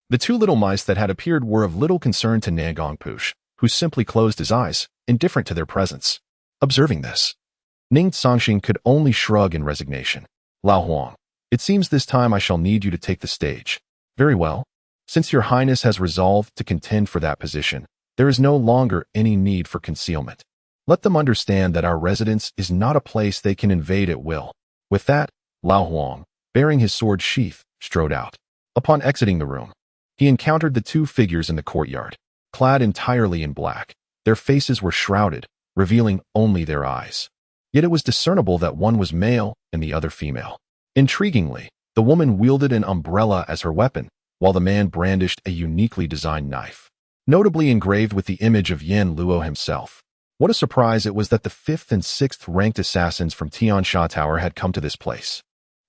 the 2 little mice that had appeared were of little concern to Nangong Push, who simply closed his eyes, indifferent to their presence. Observing this, Ning Cangsheng could only shrug in resignation. Lao Huang, it seems this time I shall need you to take the stage. Very well. Since your Highness has resolved to contend for that position, there is no longer any need for concealment. Let them understand that our residence is not a place they can invade at will. With that, Lao Huang, bearing his sword sheath, strode out. Upon exiting the room, he encountered the 2 figures in the courtyard, clad entirely in black. Their faces were shrouded, revealing only their eyes. Yet it was discernible that one was male and the other female. Intriguingly, the woman wielded an umbrella as her weapon, while the man brandished a uniquely designed knife, notably engraved with the image of Yan Luo himself. What a surprise it was that the 5th and 6th ranked assassins from Tiansha Tower had come to this place.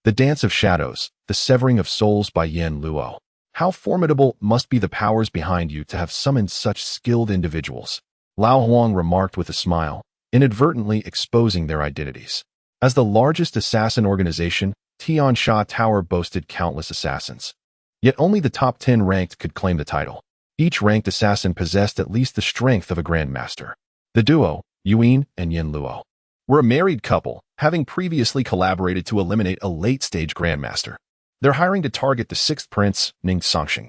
The Dance of Shadows, the Severing of Souls by Yan Luo. How formidable must be the powers behind you to have summoned such skilled individuals. Lao Huang remarked with a smile, inadvertently exposing their identities. As the largest assassin organization, Tiansha Tower boasted countless assassins. Yet only the top 10 ranked could claim the title. Each ranked assassin possessed at least the strength of a grandmaster. The duo, Yuan and Yan Luo, were a married couple, having previously collaborated to eliminate a late-stage grandmaster. Their hiring to target the 6th prince, Ning Cangsheng,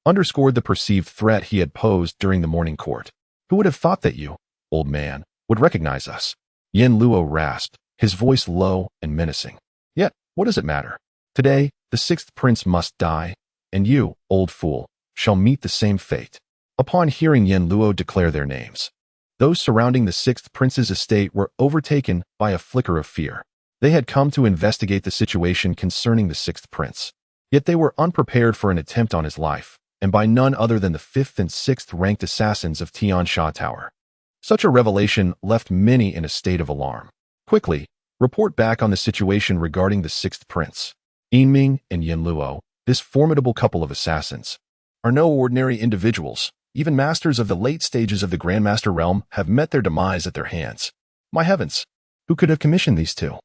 underscored the perceived threat he had posed during the morning court. Who would have thought that you, old man, would recognize us? Yan Luo rasped, his voice low and menacing. Yet, what does it matter? Today, the 6th prince must die, and you, old fool, shall meet the same fate. Upon hearing Yan Luo declare their names, those surrounding the 6th prince's estate were overtaken by a flicker of fear. They had come to investigate the situation concerning the 6th prince. Yet they were unprepared for an attempt on his life, and by none other than the 5th and 6th ranked assassins of Tiansha Tower. Such a revelation left many in a state of alarm. Quickly, report back on the situation regarding the 6th prince. Yinming and Yan Luo, this formidable couple of assassins, are no ordinary individuals. Even masters of the late stages of the Grandmaster realm have met their demise at their hands. My heavens, who could have commissioned these 2?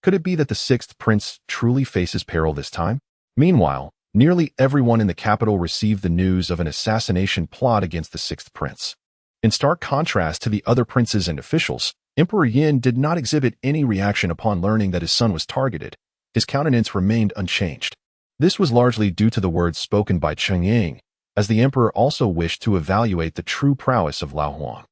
Could it be that the 6th prince truly faces peril this time? Meanwhile, nearly everyone in the capital received the news of an assassination plot against the 6th prince. In stark contrast to the other princes and officials, Emperor Yin did not exhibit any reaction upon learning that his son was targeted. His countenance remained unchanged. This was largely due to the words spoken by Cheng Ying, as the emperor also wished to evaluate the true prowess of Lao Huang.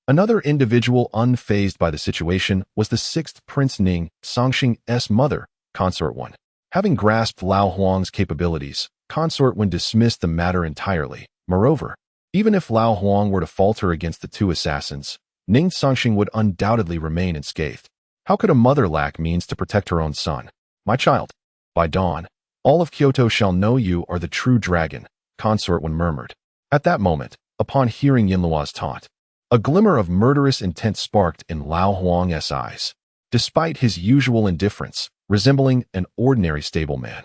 Another individual unfazed by the situation was the sixth prince Ning Cangsheng's mother, Consort 1. Having grasped Lao Huang's capabilities, Consort 1 dismissed the matter entirely. Moreover, even if Lao Huang were to falter against the two assassins, Ning Cangsheng would undoubtedly remain unscathed. How could a mother lack means to protect her own son? My child, by dawn, all of Kyoto shall know you are the true dragon, Consort 1 murmured. At that moment, upon hearing Yinluo's taunt, a glimmer of murderous intent sparked in Lao Huang's eyes. Despite his usual indifference, resembling an ordinary stableman,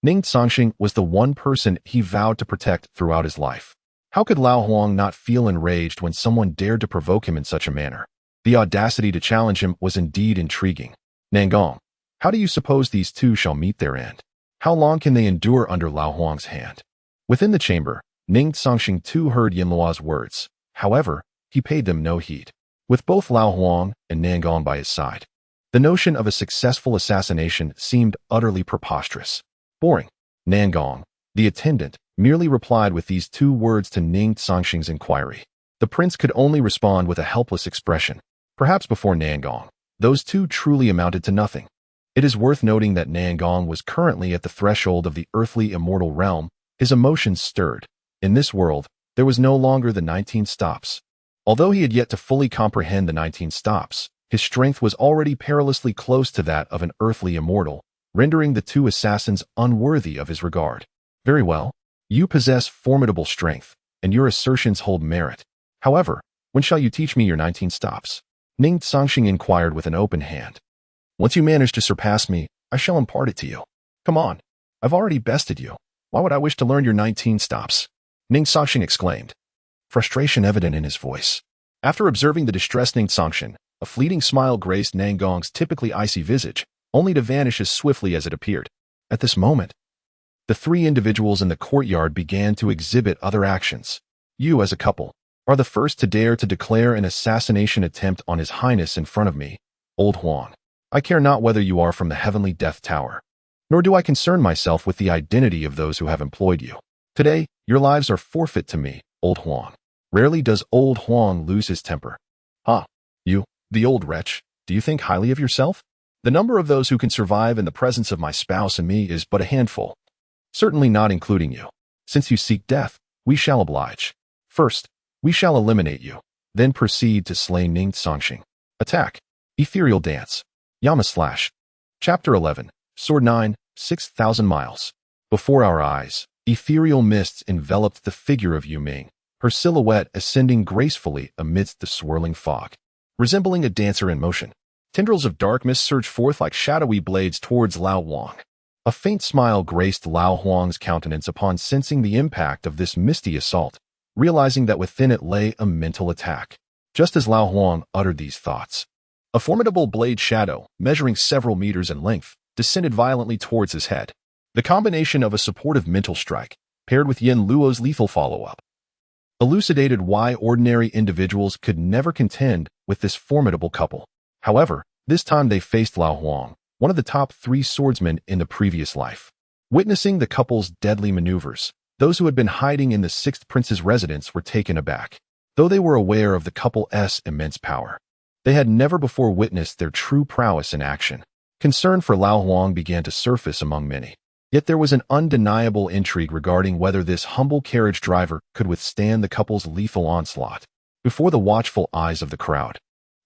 Ning Cangsheng was the one person he vowed to protect throughout his life. How could Lao Huang not feel enraged when someone dared to provoke him in such a manner? The audacity to challenge him was indeed intriguing. Nangong, how do you suppose these two shall meet their end? How long can they endure under Lao Huang's hand? Within the chamber, Ning Cangsheng too heard Yinluo's words. However, he paid them no heed. With both Lao Huang and Nangong by his side, the notion of a successful assassination seemed utterly preposterous. Boring. Nangong, the attendant, merely replied with these two words to Ning Cangsheng's inquiry. The prince could only respond with a helpless expression. Perhaps before Nangong, those two truly amounted to nothing. It is worth noting that Nangong was currently at the threshold of the earthly immortal realm. His emotions stirred. In this world, there was no longer the 19 stops. Although he had yet to fully comprehend the 19 stops, his strength was already perilously close to that of an earthly immortal, rendering the two assassins unworthy of his regard. Very well. You possess formidable strength, and your assertions hold merit. However, when shall you teach me your 19 stops? Ning Cangsheng inquired with an open hand. Once you manage to surpass me, I shall impart it to you. Come on. I've already bested you. Why would I wish to learn your 19 stops? Ning Cangsheng exclaimed, frustration evident in his voice. After observing the distressed Ning Cangsheng, a fleeting smile graced Nangong's typically icy visage, only to vanish as swiftly as it appeared. At this moment, the three individuals in the courtyard began to exhibit other actions. You, as a couple, are the first to dare to declare an assassination attempt on His Highness in front of me, Old Huang. I care not whether you are from the heavenly Death Tower, nor do I concern myself with the identity of those who have employed you. Today, your lives are forfeit to me, Old Huang. Rarely does Old Huang lose his temper. Ah, you, the old wretch, do you think highly of yourself? The number of those who can survive in the presence of my spouse and me is but a handful. Certainly not including you. Since you seek death, we shall oblige. First, we shall eliminate you, then proceed to slay Ning Cangsheng. Attack. Ethereal Dance. Yama Slash. Chapter 11. Sword 9, 6,000 miles. Before our eyes, ethereal mists enveloped the figure of Yu Ming, her silhouette ascending gracefully amidst the swirling fog. Resembling a dancer in motion, tendrils of dark mist surged forth like shadowy blades towards Lao Huang. A faint smile graced Lao Huang's countenance upon sensing the impact of this misty assault, realizing that within it lay a mental attack. Just as Lao Huang uttered these thoughts, a formidable blade shadow, measuring several meters in length, descended violently towards his head. The combination of a supportive mental strike, paired with Yin Luo's lethal follow-up, elucidated why ordinary individuals could never contend with this formidable couple. However, this time they faced Lao Huang, one of the top 3 swordsmen in the previous life. Witnessing the couple's deadly maneuvers, those who had been hiding in the sixth prince's residence were taken aback. Though they were aware of the couple's immense power, they had never before witnessed their true prowess in action. Concern for Lao Huang began to surface among many. Yet there was an undeniable intrigue regarding whether this humble carriage driver could withstand the couple's lethal onslaught. Before the watchful eyes of the crowd,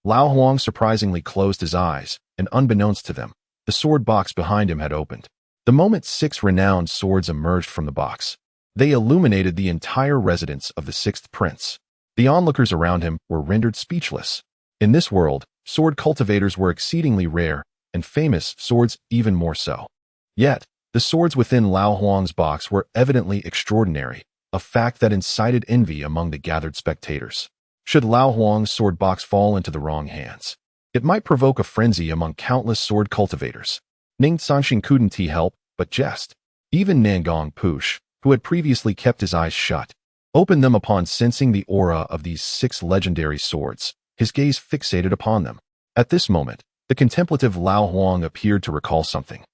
Lao Huang surprisingly closed his eyes, and unbeknownst to them, the sword box behind him had opened. The moment 6 renowned swords emerged from the box, they illuminated the entire residence of the sixth prince. The onlookers around him were rendered speechless. In this world, sword cultivators were exceedingly rare, and famous swords even more so. Yet, the swords within Lao Huang's box were evidently extraordinary, a fact that incited envy among the gathered spectators. Should Lao Huang's sword box fall into the wrong hands, it might provoke a frenzy among countless sword cultivators. Ning Cangsheng couldn't help but jest. Even Nangong Push, who had previously kept his eyes shut, opened them upon sensing the aura of these 6 legendary swords, his gaze fixated upon them. At this moment, the contemplative Lao Huang appeared to recall something,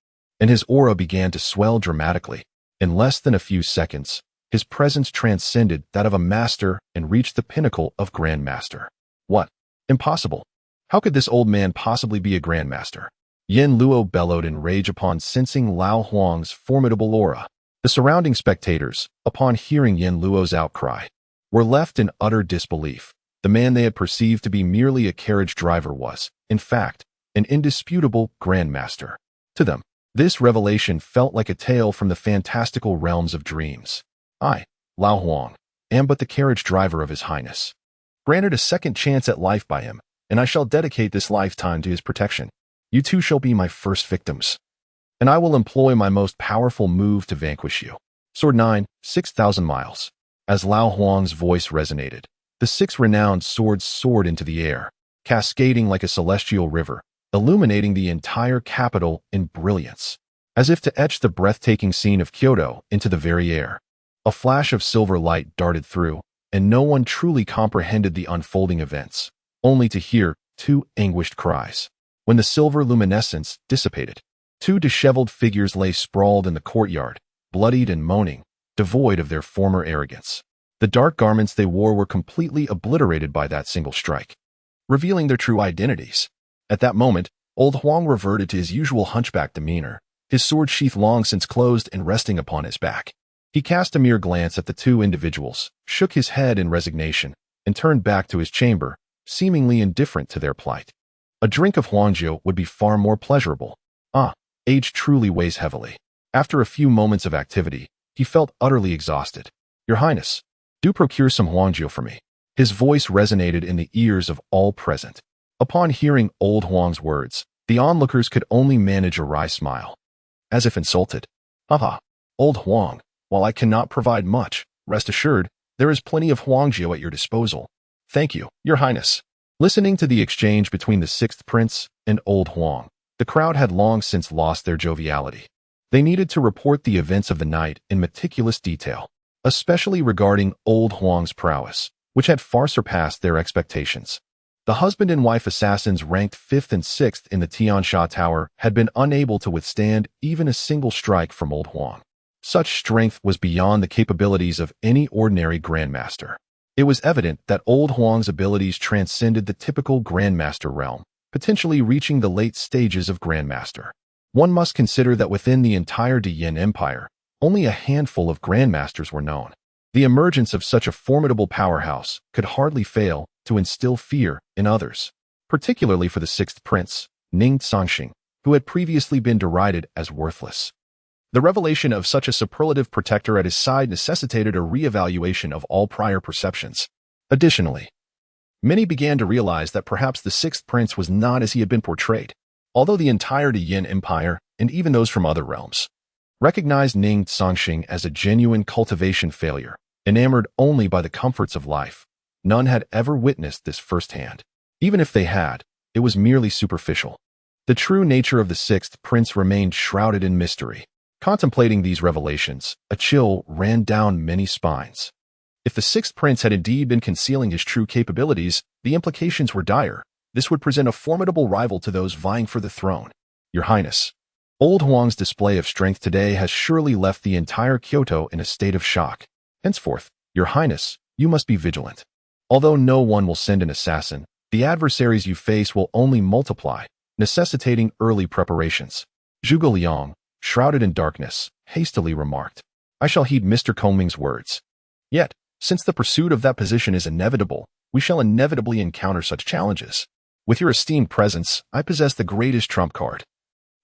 and his aura began to swell dramatically. In less than a few seconds, His presence transcended that of a master and reached the pinnacle of grandmaster. What? Impossible. How could this old man possibly be a grandmaster? Yin Luo bellowed in rage upon sensing Lao Huang's formidable aura. The surrounding spectators, upon hearing Yin Luo's outcry, were left in utter disbelief. The man they had perceived to be merely a carriage driver was, in fact, an indisputable grandmaster. To them, this revelation felt like a tale from the fantastical realms of dreams. I, Lao Huang, am but the carriage driver of His Highness, granted a second chance at life by him, and I shall dedicate this lifetime to his protection. You two shall be my first victims, and I will employ my most powerful move to vanquish you. Sword 9, 6,000 miles. As Lao Huang's voice resonated, the six renowned swords soared into the air, cascading like a celestial river, illuminating the entire capital in brilliance, as if to etch the breathtaking scene of Kyoto into the very air. A flash of silver light darted through, and no one truly comprehended the unfolding events, only to hear two anguished cries. When the silver luminescence dissipated, two disheveled figures lay sprawled in the courtyard, bloodied and moaning, devoid of their former arrogance. The dark garments they wore were completely obliterated by that single strike, revealing their true identities. At that moment, old Huang reverted to his usual hunchback demeanor, his sword sheath long since closed and resting upon his back. He cast a mere glance at the two individuals, shook his head in resignation, and turned back to his chamber, seemingly indifferent to their plight. A drink of Huangjiu would be far more pleasurable. Age truly weighs heavily. After a few moments of activity, he felt utterly exhausted. Your Highness, do procure some Huangjiu for me. His voice resonated in the ears of all present. Upon hearing old Huang's words, the onlookers could only manage a wry smile, as if insulted. Haha, old Huang, while I cannot provide much, rest assured, there is plenty of Huangjiu at your disposal. Thank you, Your Highness. Listening to the exchange between the sixth prince and old Huang, the crowd had long since lost their joviality. They needed to report the events of the night in meticulous detail, especially regarding old Huang's prowess, which had far surpassed their expectations. The husband and wife assassins ranked 5th and 6th in the Tiansha Tower had been unable to withstand even a single strike from old Huang. Such strength was beyond the capabilities of any ordinary grandmaster. It was evident that old Huang's abilities transcended the typical grandmaster realm, potentially reaching the late stages of grandmaster. One must consider that within the entire Yin Empire, only a handful of grandmasters were known. The emergence of such a formidable powerhouse could hardly fail to instill fear in others, particularly for the sixth prince, Ning Cangsheng, who had previously been derided as worthless. The revelation of such a superlative protector at his side necessitated a re-evaluation of all prior perceptions. Additionally, many began to realize that perhaps the sixth prince was not as he had been portrayed, although the entire Yin Empire, and even those from other realms, recognized Ning Cangsheng as a genuine cultivation failure, enamored only by the comforts of life. None had ever witnessed this firsthand. Even if they had, it was merely superficial. The true nature of the sixth prince remained shrouded in mystery. Contemplating these revelations, a chill ran down many spines. If the sixth prince had indeed been concealing his true capabilities, the implications were dire. This would present a formidable rival to those vying for the throne. Your Highness, old Huang's display of strength today has surely left the entire Kyoto in a state of shock. Henceforth, Your Highness, you must be vigilant. Although no one will send an assassin, the adversaries you face will only multiply, necessitating early preparations. Zhuge Liang, shrouded in darkness, hastily remarked, I shall heed Mr. Kongming's words. Yet, since the pursuit of that position is inevitable, we shall inevitably encounter such challenges. With your esteemed presence, I possess the greatest trump card.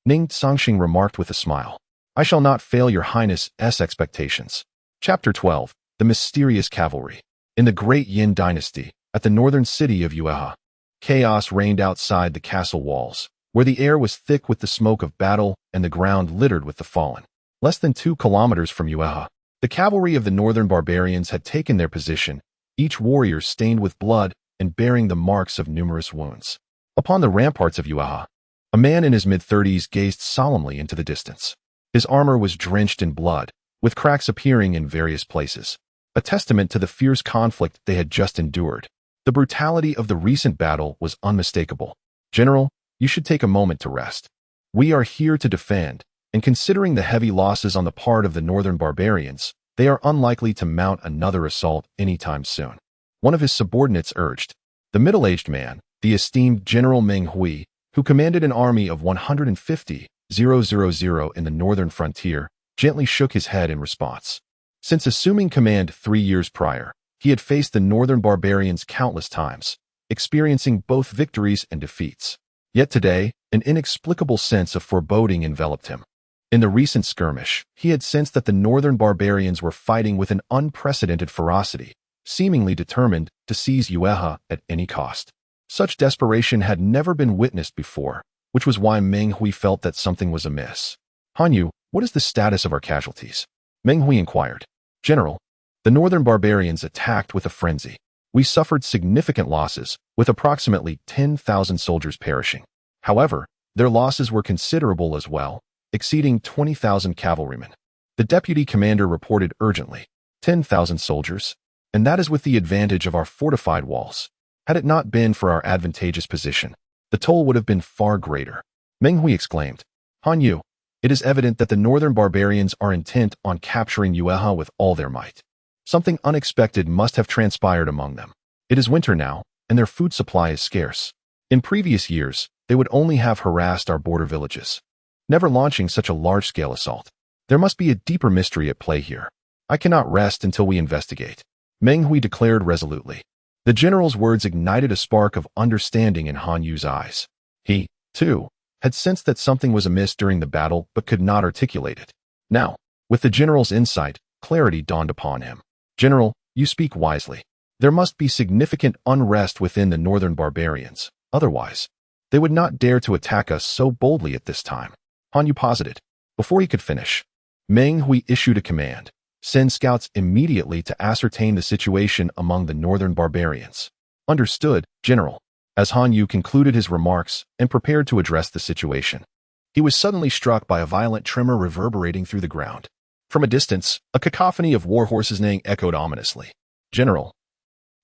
Ning Cangsheng remarked with a smile. I shall not fail Your Highness's expectations. Chapter 12. The Mysterious Cavalry. In the Great Yin Dynasty, at the northern city of Yueha, chaos reigned outside the castle walls, where the air was thick with the smoke of battle and the ground littered with the fallen. Less than 2 kilometers from Yueha, the cavalry of the northern barbarians had taken their position, each warrior stained with blood and bearing the marks of numerous wounds. Upon the ramparts of Yueha, a man in his mid-30s gazed solemnly into the distance. His armor was drenched in blood, with cracks appearing in various places, a testament to the fierce conflict they had just endured. The brutality of the recent battle was unmistakable. General, you should take a moment to rest. We are here to defend, and considering the heavy losses on the part of the northern barbarians, They are unlikely to mount another assault anytime soon. One of his subordinates urged. The middle-aged man, the esteemed General Meng Hui, who commanded an army of 150,000 in the northern frontier, gently shook his head in response. Since assuming command 3 years prior, he had faced the northern barbarians countless times, experiencing both victories and defeats. Yet today, an inexplicable sense of foreboding enveloped him. In the recent skirmish, he had sensed that the northern barbarians were fighting with an unprecedented ferocity, seemingly determined to seize Yueha at any cost. Such desperation had never been witnessed before, which was why Meng Hui felt that something was amiss. "Hanyu, what is the status of our casualties?" Meng Hui inquired. "General, the northern barbarians attacked with a frenzy. We suffered significant losses, with approximately 10,000 soldiers perishing. However, their losses were considerable as well, exceeding 20,000 cavalrymen." The deputy commander reported urgently. 10,000 soldiers? And that is with the advantage of our fortified walls. Had it not been for our advantageous position, the toll would have been far greater. Meng Hui exclaimed. "Hanyu, it is evident that the northern barbarians are intent on capturing Yueha with all their might. Something unexpected must have transpired among them. It is winter now, and their food supply is scarce. In previous years, they would only have harassed our border villages, never launching such a large-scale assault. There must be a deeper mystery at play here. I cannot rest until we investigate," Meng Hui declared resolutely. The general's words ignited a spark of understanding in Han Yu's eyes. He, too, had sensed that something was amiss during the battle but could not articulate it. Now, with the general's insight, clarity dawned upon him. "General, you speak wisely. There must be significant unrest within the northern barbarians. Otherwise, they would not dare to attack us so boldly at this time," Han Yu posited. Before he could finish, Meng Hui issued a command. "Send scouts immediately to ascertain the situation among the northern barbarians." "Understood, General." As Han Yu concluded his remarks and prepared to address the situation, he was suddenly struck by a violent tremor reverberating through the ground. From a distance, a cacophony of war horses neighing echoed ominously. "General,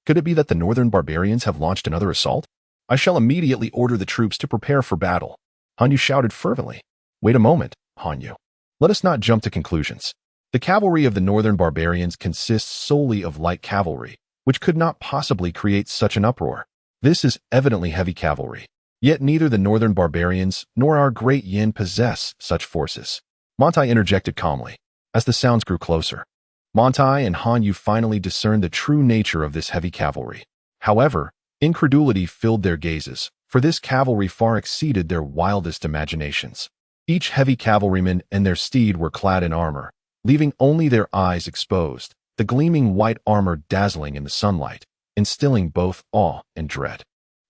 could it be that the northern barbarians have launched another assault? I shall immediately order the troops to prepare for battle," Han Yu shouted fervently. "Wait a moment, Han Yu. Let us not jump to conclusions. The cavalry of the northern barbarians consists solely of light cavalry, which could not possibly create such an uproar. This is evidently heavy cavalry. Yet neither the northern barbarians nor our great yin possess such forces." Montai interjected calmly. As the sounds grew closer, Montai and Han Yu finally discerned the true nature of this heavy cavalry. However, incredulity filled their gazes, for this cavalry far exceeded their wildest imaginations. Each heavy cavalryman and their steed were clad in armor, leaving only their eyes exposed, the gleaming white armor dazzling in the sunlight, instilling both awe and dread.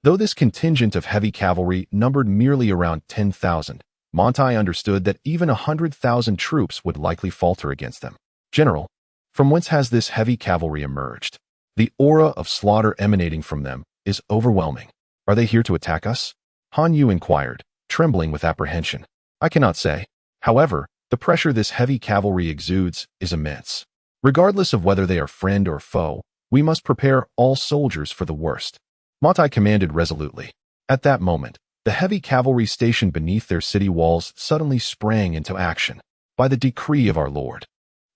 Though this contingent of heavy cavalry numbered merely around 10,000, Montai understood that even 100,000 troops would likely falter against them. "General, from whence has this heavy cavalry emerged? The aura of slaughter emanating from them is overwhelming. Are they here to attack us?" Han Yu inquired, trembling with apprehension. "I cannot say. However, the pressure this heavy cavalry exudes is immense. Regardless of whether they are friend or foe, we must prepare all soldiers for the worst," Montai commanded resolutely. At that moment, the heavy cavalry stationed beneath their city walls suddenly sprang into action. "By the decree of our Lord,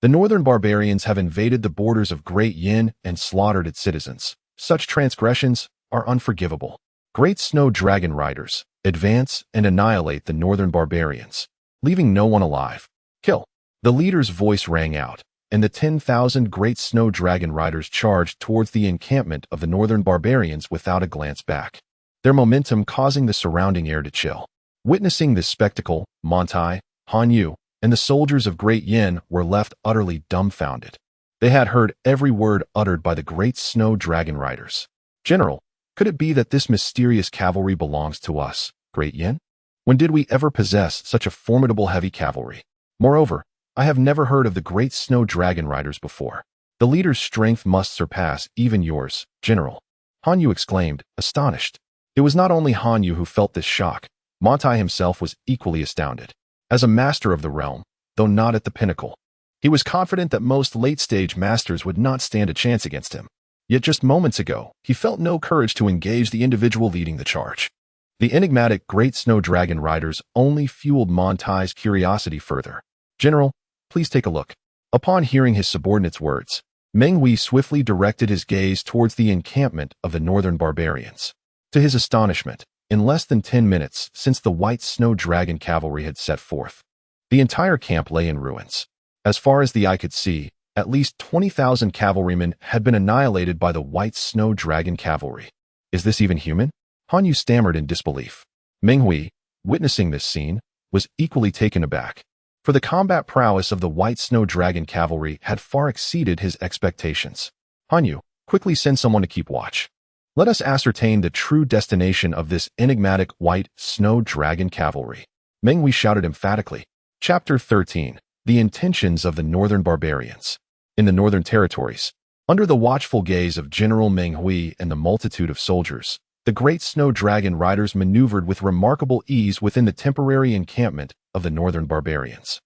the northern barbarians have invaded the borders of Great Yin and slaughtered its citizens. Such transgressions are unforgivable. Great snow dragon riders, advance and annihilate the northern barbarians, leaving no one alive. Kill." The leader's voice rang out, and the 10,000 great snow dragon riders charged towards the encampment of the northern barbarians without a glance back, their momentum causing the surrounding air to chill. Witnessing this spectacle, Montai, Han Yu, and the soldiers of Great Yin were left utterly dumbfounded. They had heard every word uttered by the great snow dragon riders. "General, could it be that this mysterious cavalry belongs to us, Great Yin? When did we ever possess such a formidable heavy cavalry? Moreover, I have never heard of the great snow dragon riders before. The leader's strength must surpass even yours, General," Han Yu exclaimed, astonished. It was not only Han Yu who felt this shock. Montai himself was equally astounded. As a master of the realm, though not at the pinnacle, he was confident that most late-stage masters would not stand a chance against him. Yet just moments ago, he felt no courage to engage the individual leading the charge. The enigmatic great snow dragon riders only fueled Montai's curiosity further. "General, please take a look." Upon hearing his subordinate's words, Meng Hui swiftly directed his gaze towards the encampment of the northern barbarians. To his astonishment, in less than 10 minutes since the white snow dragon cavalry had set forth, the entire camp lay in ruins. As far as the eye could see, at least 20,000 cavalrymen had been annihilated by the white snow dragon cavalry. Is this even human? Han Yu stammered in disbelief. Meng Hui, witnessing this scene, was equally taken aback, for the combat prowess of the white snow dragon cavalry had far exceeded his expectations. Han Yu, quickly send someone to keep watch. Let us ascertain the true destination of this enigmatic white snow dragon cavalry. Meng Hui shouted emphatically. Chapter 13. The Intentions of the Northern Barbarians. In the Northern Territories, under the watchful gaze of General Meng Hui and the multitude of soldiers, the great snow dragon riders maneuvered with remarkable ease within the temporary encampment of the Northern Barbarians.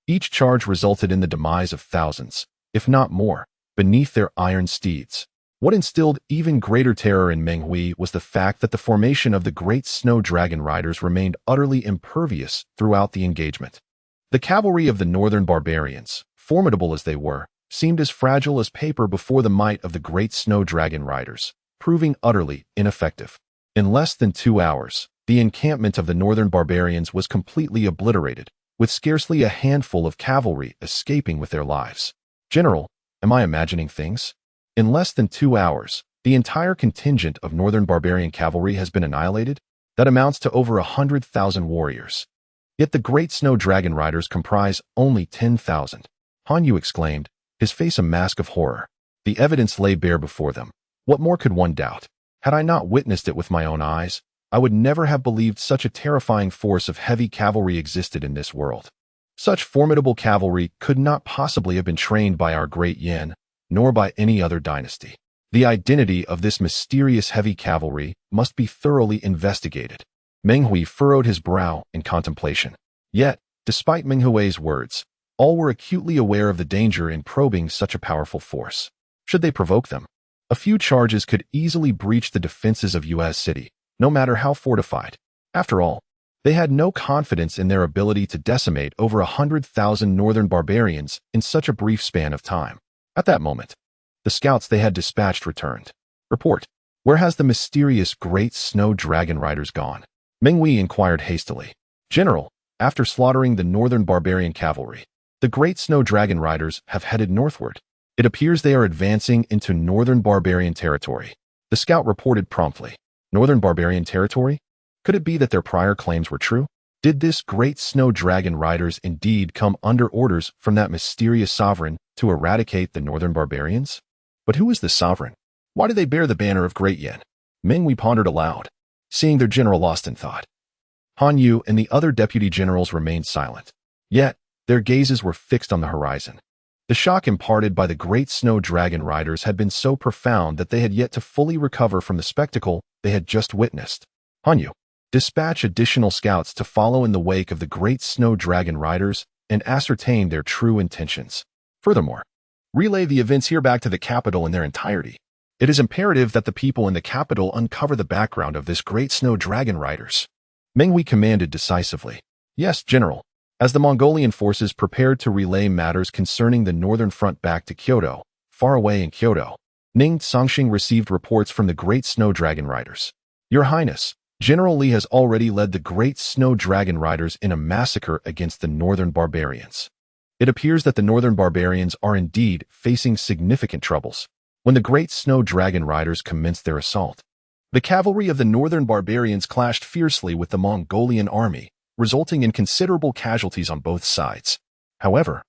Each charge resulted in the demise of thousands, if not more, beneath their iron steeds. What instilled even greater terror in Meng Hui was the fact that the formation of the great snow dragon riders remained utterly impervious throughout the engagement. The cavalry of the northern barbarians, formidable as they were, seemed as fragile as paper before the might of the great snow dragon riders, proving utterly ineffective. In less than 2 hours, the encampment of the northern barbarians was completely obliterated, with scarcely a handful of cavalry escaping with their lives. General, am I imagining things? In less than 2 hours, the entire contingent of northern barbarian cavalry has been annihilated? That amounts to over 100,000 warriors. Yet the great snow dragon riders comprise only 10,000. Han Yu exclaimed, his face a mask of horror. The evidence lay bare before them. What more could one doubt? Had I not witnessed it with my own eyes, I would never have believed such a terrifying force of heavy cavalry existed in this world. Such formidable cavalry could not possibly have been trained by our great Yin, nor by any other dynasty. The identity of this mysterious heavy cavalry must be thoroughly investigated. Meng Hui furrowed his brow in contemplation. Yet, despite Meng Hui's words, all were acutely aware of the danger in probing such a powerful force. Should they provoke them? A few charges could easily breach the defenses of Yuez City, no matter how fortified. After all, they had no confidence in their ability to decimate over 100,000 northern barbarians in such a brief span of time. At that moment, the scouts they had dispatched returned. Report, where has the mysterious great snow dragon riders gone? Meng Hui inquired hastily. General, after slaughtering the northern barbarian cavalry, the great snow dragon riders have headed northward. It appears they are advancing into northern barbarian territory. The scout reported promptly. Northern barbarian territory? Could it be that their prior claims were true? Did this great snow dragon riders indeed come under orders from that mysterious sovereign to eradicate the northern barbarians? But who is the sovereign? Why do they bear the banner of Great Yin? Meng Hui pondered aloud, seeing their general lost in thought. Han Yu and the other deputy generals remained silent. Yet, their gazes were fixed on the horizon. The shock imparted by the great snow dragon riders had been so profound that they had yet to fully recover from the spectacle they had just witnessed. Han Yu, dispatch additional scouts to follow in the wake of the great snow dragon riders and ascertain their true intentions. Furthermore, relay the events here back to the capital in their entirety. It is imperative that the people in the capital uncover the background of this great snow dragon riders. Meng Hui commanded decisively. Yes, General. As the Mongolian forces prepared to relay matters concerning the northern front back to Kyoto, far away in Kyoto, Ning Cangsheng received reports from the great snow dragon riders. Your Highness, General Li has already led the great snow dragon riders in a massacre against the northern barbarians. It appears that the northern barbarians are indeed facing significant troubles. When the great snow dragon riders commenced their assault, the cavalry of the northern barbarians clashed fiercely with the Mongolian army, resulting in considerable casualties on both sides. However,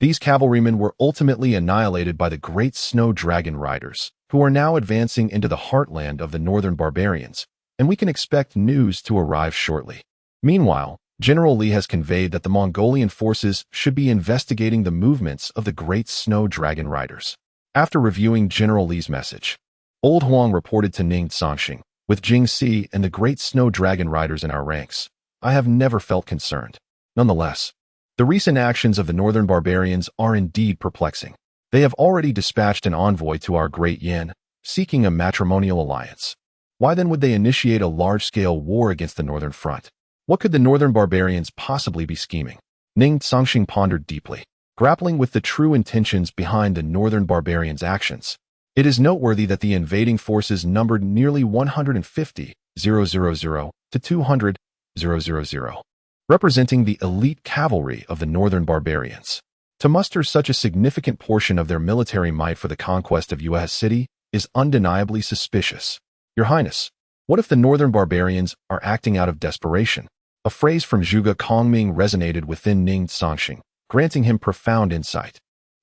these cavalrymen were ultimately annihilated by the great snow dragon riders, who are now advancing into the heartland of the northern barbarians, and we can expect news to arrive shortly. Meanwhile, General Li has conveyed that the Mongolian forces should be investigating the movements of the great snow dragon riders. After reviewing General Li's message, Old Huang reported to Ning Cangsheng, with Jing Si and the great snow dragon riders in our ranks, I have never felt concerned. Nonetheless, the recent actions of the northern barbarians are indeed perplexing. They have already dispatched an envoy to our great Yin, seeking a matrimonial alliance. Why then would they initiate a large-scale war against the northern front? What could the northern barbarians possibly be scheming? Ning Cangsheng pondered deeply. grappling with the true intentions behind the northern barbarians' actions. It is noteworthy that the invading forces numbered nearly 150,000 to 200,000, representing the elite cavalry of the northern barbarians. To muster such a significant portion of their military might for the conquest of US City is undeniably suspicious. Your Highness, what if the northern barbarians are acting out of desperation? A phrase from Zhuge Congming resonated within Ning Cangsheng, granting him profound insight.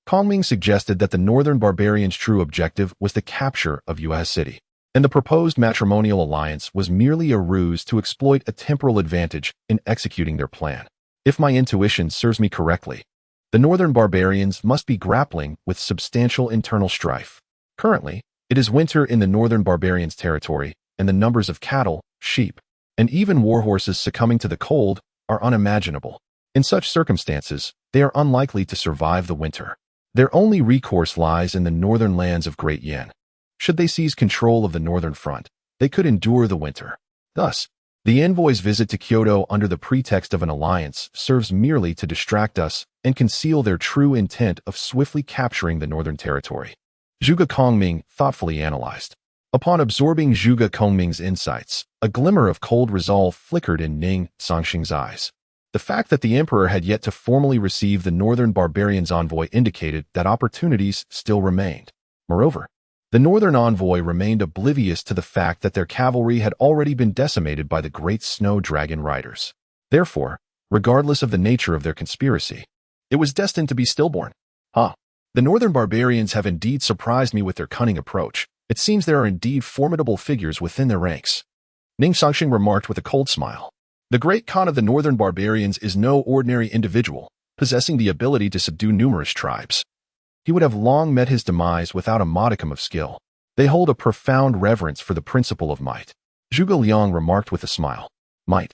Congming suggested that the northern barbarians' true objective was the capture of US City, and the proposed matrimonial alliance was merely a ruse to exploit a temporal advantage in executing their plan. If my intuition serves me correctly, the northern barbarians must be grappling with substantial internal strife. Currently, it is winter in the northern barbarians' territory, and the numbers of cattle, sheep, and even warhorses succumbing to the cold are unimaginable. In such circumstances, they are unlikely to survive the winter. Their only recourse lies in the northern lands of Great Yin. Should they seize control of the northern front, they could endure the winter. Thus, the envoy's visit to Kyoto under the pretext of an alliance serves merely to distract us and conceal their true intent of swiftly capturing the northern territory. Zhuge Congming thoughtfully analyzed. Upon absorbing Zhuge Congming's insights, a glimmer of cold resolve flickered in Ning Cangsheng's eyes. The fact that the emperor had yet to formally receive the northern barbarians' envoy indicated that opportunities still remained. Moreover, the northern envoy remained oblivious to the fact that their cavalry had already been decimated by the great snow dragon riders. Therefore, regardless of the nature of their conspiracy, it was destined to be stillborn. The northern barbarians have indeed surprised me with their cunning approach. It seems there are indeed formidable figures within their ranks. Ning Cangsheng remarked with a cold smile. The great Khan of the northern barbarians is no ordinary individual, possessing the ability to subdue numerous tribes. He would have long met his demise without a modicum of skill. They hold a profound reverence for the principle of might. Zhuge Liang remarked with a smile. Might,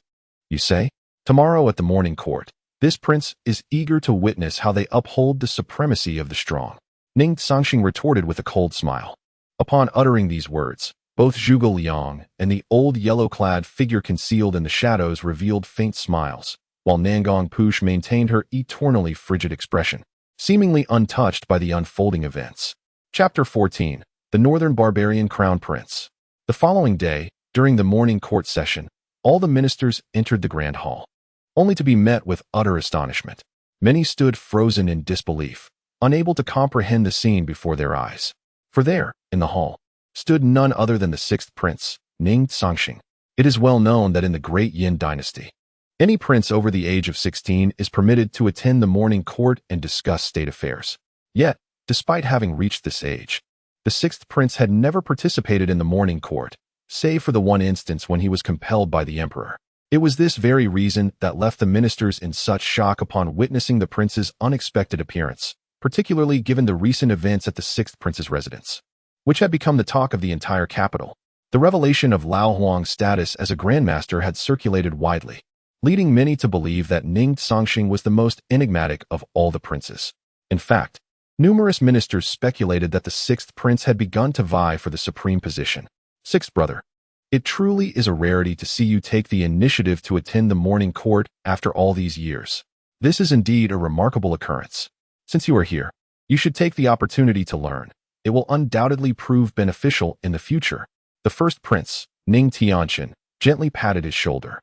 you say? Tomorrow at the morning court, this prince is eager to witness how they uphold the supremacy of the strong. Ning Cangsheng retorted with a cold smile. Upon uttering these words, both Zhuge Liang and the old yellow-clad figure concealed in the shadows revealed faint smiles, while Nangong Push maintained her eternally frigid expression, seemingly untouched by the unfolding events. Chapter 14. The Northern Barbarian Crown Prince. The following day, during the morning court session, all the ministers entered the grand hall, only to be met with utter astonishment. Many stood frozen in disbelief, unable to comprehend the scene before their eyes. For there, in the hall, stood none other than the sixth prince, Ning Cangsheng. It is well known that in the Great Yin dynasty, any prince over the age of 16 is permitted to attend the morning court and discuss state affairs. Yet, despite having reached this age, the sixth prince had never participated in the morning court, save for the one instance when he was compelled by the emperor. It was this very reason that left the ministers in such shock upon witnessing the prince's unexpected appearance, particularly given the recent events at the sixth prince's residence, which had become the talk of the entire capital. The revelation of Lao Huang's status as a grandmaster had circulated widely, leading many to believe that Ning Cangsheng was the most enigmatic of all the princes. In fact, numerous ministers speculated that the sixth prince had begun to vie for the supreme position. Sixth brother, it truly is a rarity to see you take the initiative to attend the morning court after all these years. This is indeed a remarkable occurrence. Since you are here, you should take the opportunity to learn. It will undoubtedly prove beneficial in the future. The first prince, Ning Tianqian, gently patted his shoulder.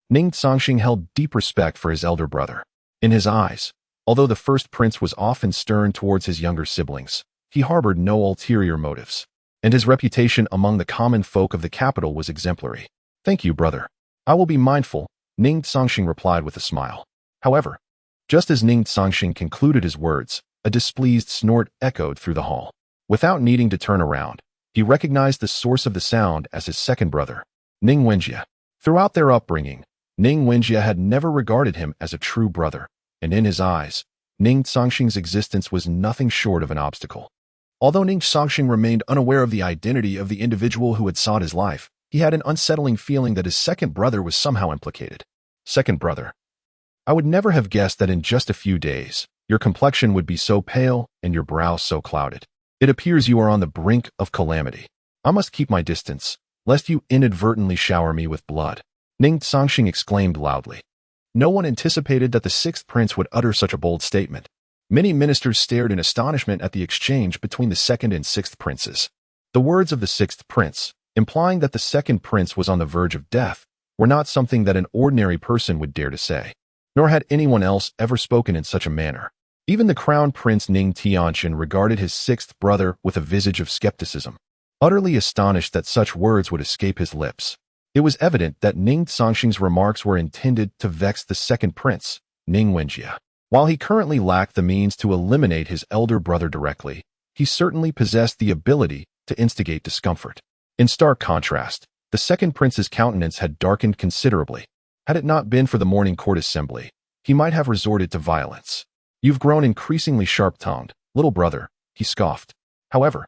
Ning Cangsheng held deep respect for his elder brother. In his eyes, although the first prince was often stern towards his younger siblings, he harbored no ulterior motives, and his reputation among the common folk of the capital was exemplary. Thank you, brother. I will be mindful, Ning Cangsheng replied with a smile. However, just as Ning Cangsheng concluded his words, a displeased snort echoed through the hall. Without needing to turn around, he recognized the source of the sound as his second brother, Ning Wenjie. Throughout their upbringing, Ning Wenjie had never regarded him as a true brother, and in his eyes, Ning Cangsheng's existence was nothing short of an obstacle. Although Ning Cangsheng remained unaware of the identity of the individual who had sought his life, he had an unsettling feeling that his second brother was somehow implicated. Second brother, I would never have guessed that in just a few days, your complexion would be so pale and your brow so clouded. It appears you are on the brink of calamity. I must keep my distance, lest you inadvertently shower me with blood. Ning Cangsheng exclaimed loudly. No one anticipated that the sixth prince would utter such a bold statement. Many ministers stared in astonishment at the exchange between the second and sixth princes. The words of the sixth prince, implying that the second prince was on the verge of death, were not something that an ordinary person would dare to say, nor had anyone else ever spoken in such a manner. Even the crown prince Ning Cangsheng regarded his sixth brother with a visage of skepticism, utterly astonished that such words would escape his lips. It was evident that Ning Cangsheng's remarks were intended to vex the second prince, Ning Wenjie. While he currently lacked the means to eliminate his elder brother directly, he certainly possessed the ability to instigate discomfort. In stark contrast, the second prince's countenance had darkened considerably. Had it not been for the morning court assembly, he might have resorted to violence. "You've grown increasingly sharp-tongued, little brother," he scoffed. "However,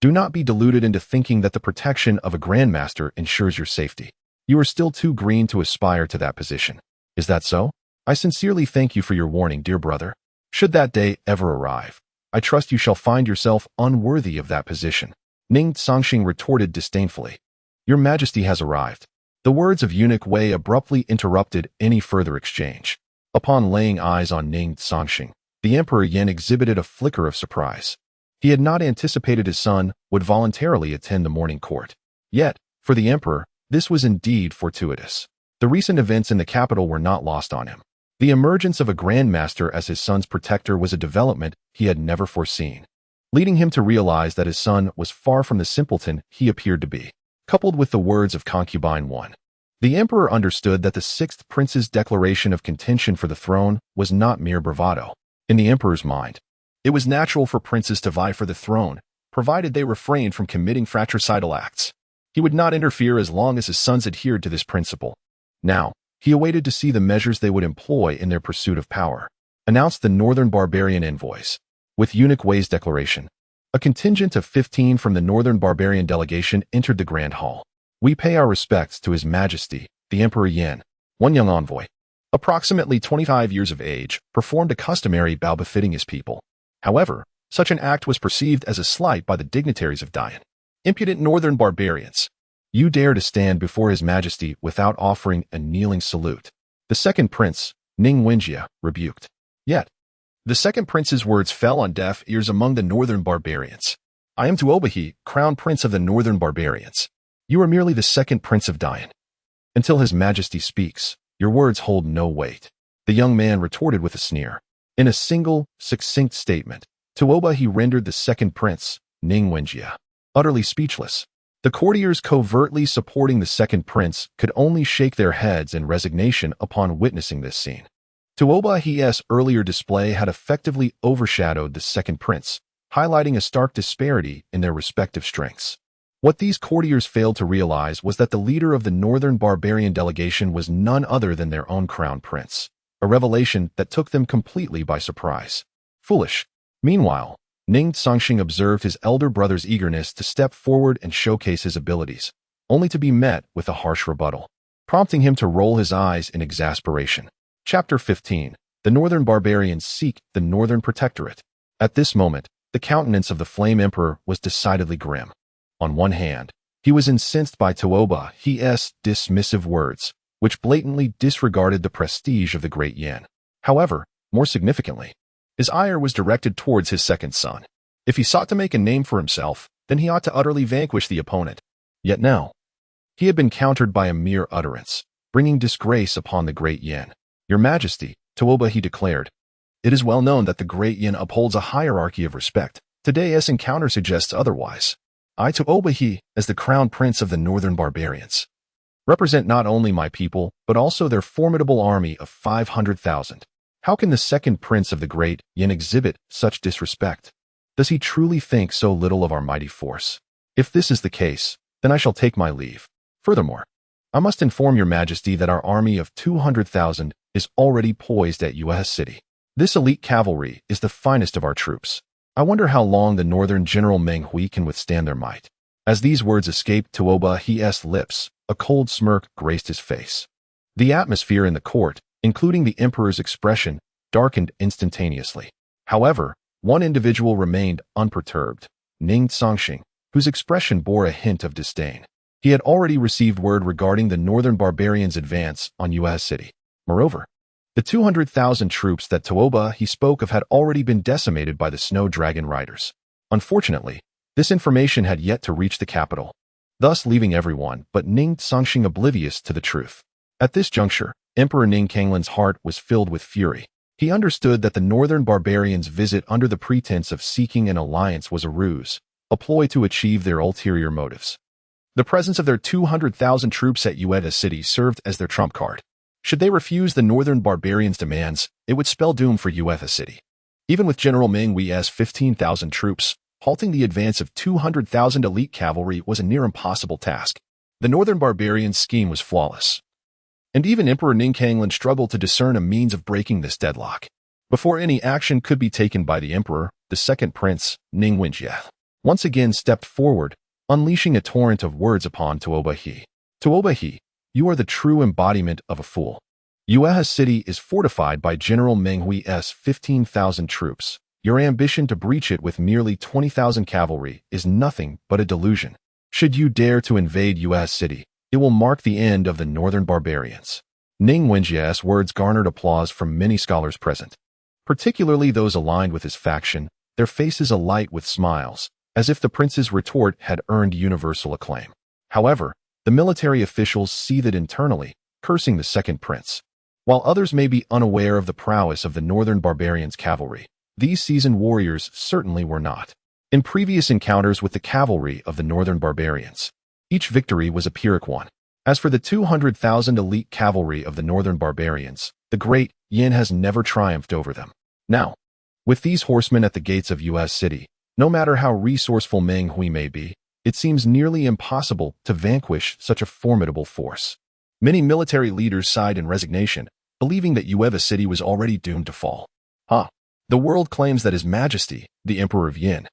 do not be deluded into thinking that the protection of a grandmaster ensures your safety. You are still too green to aspire to that position. Is that so? I sincerely thank you for your warning, dear brother. Should that day ever arrive, I trust you shall find yourself unworthy of that position." Ning Cangsheng retorted disdainfully. "Your Majesty has arrived." The words of eunuch Wei abruptly interrupted any further exchange. Upon laying eyes on Ning Cangsheng, the Emperor Yan exhibited a flicker of surprise. He had not anticipated his son would voluntarily attend the morning court. Yet, for the Emperor, this was indeed fortuitous. The recent events in the capital were not lost on him. The emergence of a grandmaster as his son's protector was a development he had never foreseen, leading him to realize that his son was far from the simpleton he appeared to be. Coupled with the words of concubine 1, the emperor understood that the sixth prince's declaration of contention for the throne was not mere bravado. In the emperor's mind, it was natural for princes to vie for the throne, provided they refrained from committing fratricidal acts. He would not interfere as long as his sons adhered to this principle. Now, he awaited to see the measures they would employ in their pursuit of power, announced the northern barbarian envoys. With eunuch Wei's declaration, a contingent of 15 from the northern barbarian delegation entered the grand hall. "We pay our respects to His Majesty, the Emperor Yan." One young envoy, approximately 25 years of age, performed a customary bow befitting his people. However, such an act was perceived as a slight by the dignitaries of Dian. "Impudent northern barbarians! You dare to stand before His Majesty without offering a kneeling salute," the second prince, Ning Wenjie, rebuked. Yet, the second prince's words fell on deaf ears among the northern barbarians. "I am Tuobahi, crown prince of the northern barbarians. You are merely the second prince of Dian. Until His Majesty speaks, your words hold no weight," the young man retorted with a sneer. In a single, succinct statement, Tuobahi rendered the second prince, Ning Wenjie, utterly speechless. The courtiers covertly supporting the second prince could only shake their heads in resignation upon witnessing this scene. Tuobahi's earlier display had effectively overshadowed the second prince, highlighting a stark disparity in their respective strengths. What these courtiers failed to realize was that the leader of the northern barbarian delegation was none other than their own crown prince, a revelation that took them completely by surprise. Foolish. Meanwhile, Ning Cangsheng observed his elder brother's eagerness to step forward and showcase his abilities, only to be met with a harsh rebuttal, prompting him to roll his eyes in exasperation. Chapter 15. The Northern Barbarians Seek the Northern Protectorate. At this moment, the countenance of the Flame Emperor was decidedly grim. On one hand, he was incensed by Tuobahi's dismissive words, which blatantly disregarded the prestige of the great Yan. However, more significantly, his ire was directed towards his second son. If he sought to make a name for himself, then he ought to utterly vanquish the opponent. Yet now, he had been countered by a mere utterance, bringing disgrace upon the great Yan. "Your Majesty," Tuobahi declared, "it is well known that the great Yan upholds a hierarchy of respect. Today's encounter suggests otherwise. I, Tuobahi, as the crown prince of the northern barbarians, represent not only my people, but also their formidable army of 500,000. How can the second prince of the great Yan exhibit such disrespect? Does he truly think so little of our mighty force? If this is the case, then I shall take my leave. Furthermore, I must inform your Majesty that our army of 200,000 is already poised at US City. This elite cavalry is the finest of our troops. I wonder how long the northern General Meng Hui can withstand their might." As these words escaped Tuobahi's lips, a cold smirk graced his face. The atmosphere in the court, including the emperor's expression, darkened instantaneously. However, one individual remained unperturbed, Ning Cangsheng, whose expression bore a hint of disdain. He had already received word regarding the northern barbarians' advance on US City. Moreover, The 200,000 troops that Tooba he spoke of had already been decimated by the Snow Dragon Riders. Unfortunately, this information had yet to reach the capital, thus leaving everyone but Ning Cangsheng oblivious to the truth. At this juncture, Emperor Ning Cangsheng's heart was filled with fury. He understood that the northern barbarians' visit under the pretense of seeking an alliance was a ruse, a ploy to achieve their ulterior motives. The presence of their 200,000 troops at Ueda City served as their trump card. Should they refuse the northern barbarians' demands, it would spell doom for Ueda City. Even with General Meng Hui's 15,000 troops, halting the advance of 200,000 elite cavalry was a near impossible task. The northern barbarians' scheme was flawless, and even Emperor Ning Cangsheng struggled to discern a means of breaking this deadlock. Before any action could be taken by the emperor, the second prince, Ning Cangsheng, once again stepped forward, unleashing a torrent of words upon Tooba he. Tooba he, you are the true embodiment of a fool. Ueda City is fortified by General Meng Hui's 15,000 troops. Your ambition to breach it with merely 20,000 cavalry is nothing but a delusion. Should you dare to invade Ueda City, it will mark the end of the northern barbarians. Ning Cangsheng's words garnered applause from many scholars present, particularly those aligned with his faction, their faces alight with smiles, as if the prince's retort had earned universal acclaim. However, the military officials seethed internally, cursing the second prince. While others may be unaware of the prowess of the northern barbarians' cavalry, these seasoned warriors certainly were not. In previous encounters with the cavalry of the northern barbarians, each victory was a Pyrrhic one. As for the 200,000 elite cavalry of the northern barbarians, the great Yin has never triumphed over them. Now, with these horsemen at the gates of Ueda City, no matter how resourceful Meng Hui may be, it seems nearly impossible to vanquish such a formidable force. Many military leaders sighed in resignation, believing that Ueda City was already doomed to fall. The world claims that His Majesty, the Emperor of Yin,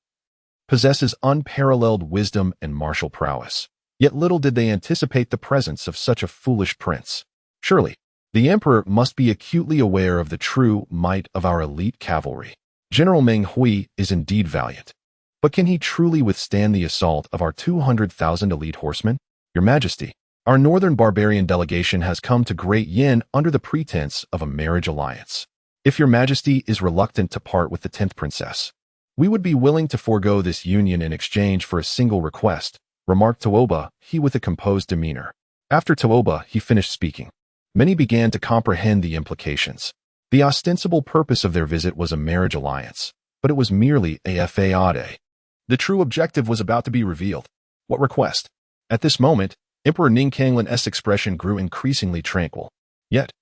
possesses unparalleled wisdom and martial prowess. Yet little did they anticipate the presence of such a foolish prince. Surely, the Emperor must be acutely aware of the true might of our elite cavalry. General Meng Hui is indeed valiant. But can he truly withstand the assault of our 200,000 elite horsemen? Your Majesty, our northern barbarian delegation has come to Great Yin under the pretense of a marriage alliance. If Your Majesty is reluctant to part with the 10th princess, we would be willing to forego this union in exchange for a single request, remarked Tooba he with a composed demeanor. After Tooba he finished speaking, many began to comprehend the implications. The ostensible purpose of their visit was a marriage alliance, but it was merely a fade. The true objective was about to be revealed. What request? At this moment, Emperor Ning Cangsheng's expression grew increasingly tranquil. Yet,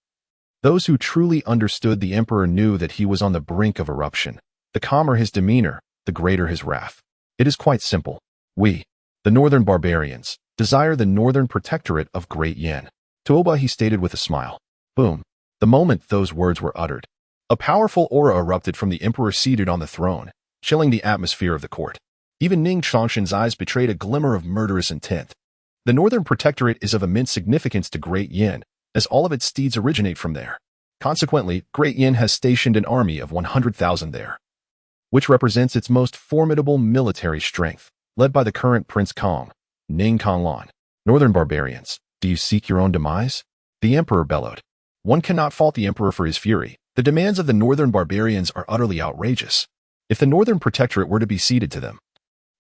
those who truly understood the emperor knew that he was on the brink of eruption. The calmer his demeanor, the greater his wrath. It is quite simple. We, the northern barbarians, desire the northern protectorate of Great Yin. Tooba he stated with a smile. Boom. The moment those words were uttered, a powerful aura erupted from the emperor seated on the throne, chilling the atmosphere of the court. Even Ning Cangsheng's eyes betrayed a glimmer of murderous intent. The northern protectorate is of immense significance to Great Yin, as all of its steeds originate from there. Consequently, Great Yin has stationed an army of 100,000 there, which represents its most formidable military strength, led by the current Prince Kong, Ning Cangsheng. Northern barbarians, do you seek your own demise? The emperor bellowed. One cannot fault the emperor for his fury. The demands of the northern barbarians are utterly outrageous. If the northern protectorate were to be ceded to them,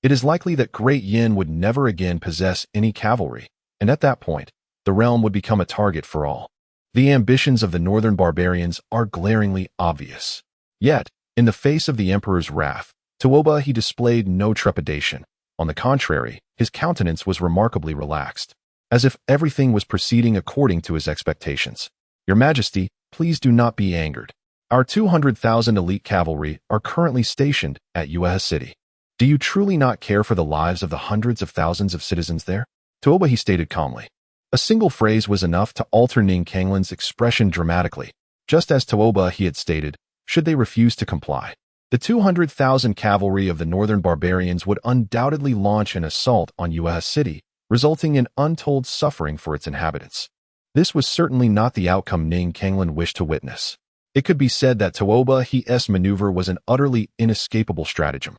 it is likely that Great Yin would never again possess any cavalry, and at that point, the realm would become a target for all. The ambitions of the northern barbarians are glaringly obvious. Yet, in the face of the emperor's wrath, Tooba he displayed no trepidation. On the contrary, his countenance was remarkably relaxed, as if everything was proceeding according to his expectations. Your Majesty, please do not be angered. Our 200,000 elite cavalry are currently stationed at Ueda City. Do you truly not care for the lives of the hundreds of thousands of citizens there? Tooba he stated calmly. A single phrase was enough to alter Ning Cangsheng's expression dramatically. Just as Tooba he had stated, should they refuse to comply, the 200,000 cavalry of the northern barbarians would undoubtedly launch an assault on Ueda City, resulting in untold suffering for its inhabitants. This was certainly not the outcome Ning Cangsheng wished to witness. It could be said that Tooba he's maneuver was an utterly inescapable stratagem.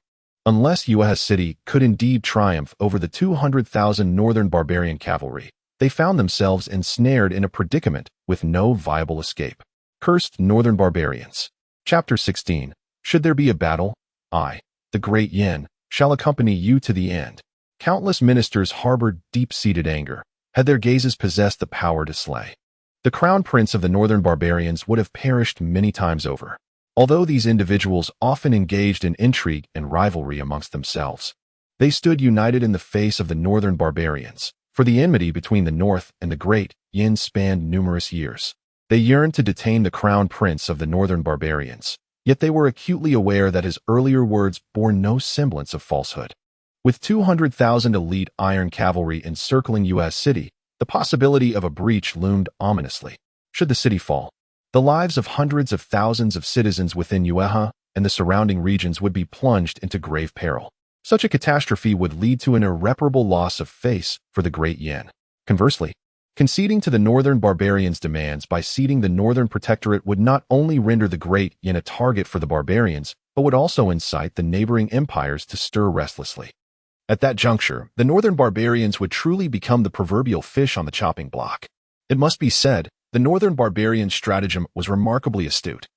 Unless Ueda City could indeed triumph over the 200,000 northern barbarian cavalry, they found themselves ensnared in a predicament with no viable escape. Cursed Northern Barbarians. Chapter 16. Should there be a battle, I, the great Yin, shall accompany you to the end. Countless ministers harbored deep-seated anger, had their gazes possessed the power to slay. The crown prince of the Northern Barbarians would have perished many times over. Although these individuals often engaged in intrigue and rivalry amongst themselves, they stood united in the face of the Northern Barbarians, for the enmity between the North and the great Yin spanned numerous years. They yearned to detain the crown prince of the Northern Barbarians, yet they were acutely aware that his earlier words bore no semblance of falsehood. With 200,000 elite iron cavalry encircling U.S. City, the possibility of a breach loomed ominously. Should the city fall, the lives of hundreds of thousands of citizens within Ueha and the surrounding regions would be plunged into grave peril. Such a catastrophe would lead to an irreparable loss of face for the great Yin. Conversely, conceding to the Northern Barbarians' demands by ceding the Northern Protectorate would not only render the great Yin a target for the barbarians, but would also incite the neighboring empires to stir restlessly. At that juncture, the Northern Barbarians would truly become the proverbial fish on the chopping block. It must be said, the Northern Barbarian stratagem was remarkably astute,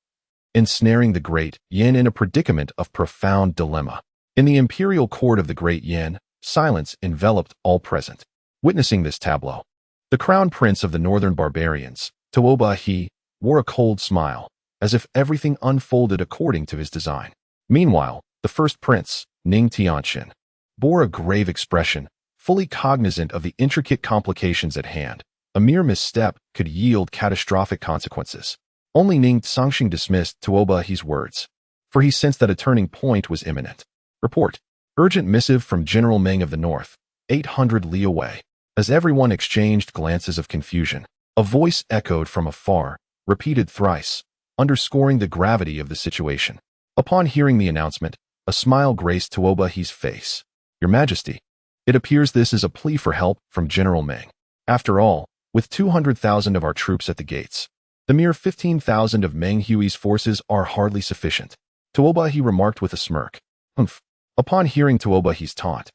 ensnaring the great Yin in a predicament of profound dilemma. In the imperial court of the great Yin, silence enveloped all present. Witnessing this tableau, the crown prince of the Northern Barbarians, Tuoba, wore a cold smile, as if everything unfolded according to his design. Meanwhile, the first prince, Ning Cangsheng, bore a grave expression, fully cognizant of the intricate complications at hand. A mere misstep could yield catastrophic consequences. Only Ning Cangsheng dismissed Tuoba's words, for he sensed that a turning point was imminent. Report. Urgent missive from General Meng of the North, 800 li away. As everyone exchanged glances of confusion, a voice echoed from afar, repeated thrice, underscoring the gravity of the situation. Upon hearing the announcement, a smile graced Tuoba's face. Your Majesty, it appears this is a plea for help from General Meng. After all, with 200,000 of our troops at the gates, the mere 15,000 of Meng Hui's forces are hardly sufficient. Tuoba remarked with a smirk. Humph. Upon hearing Tuoba's taunt,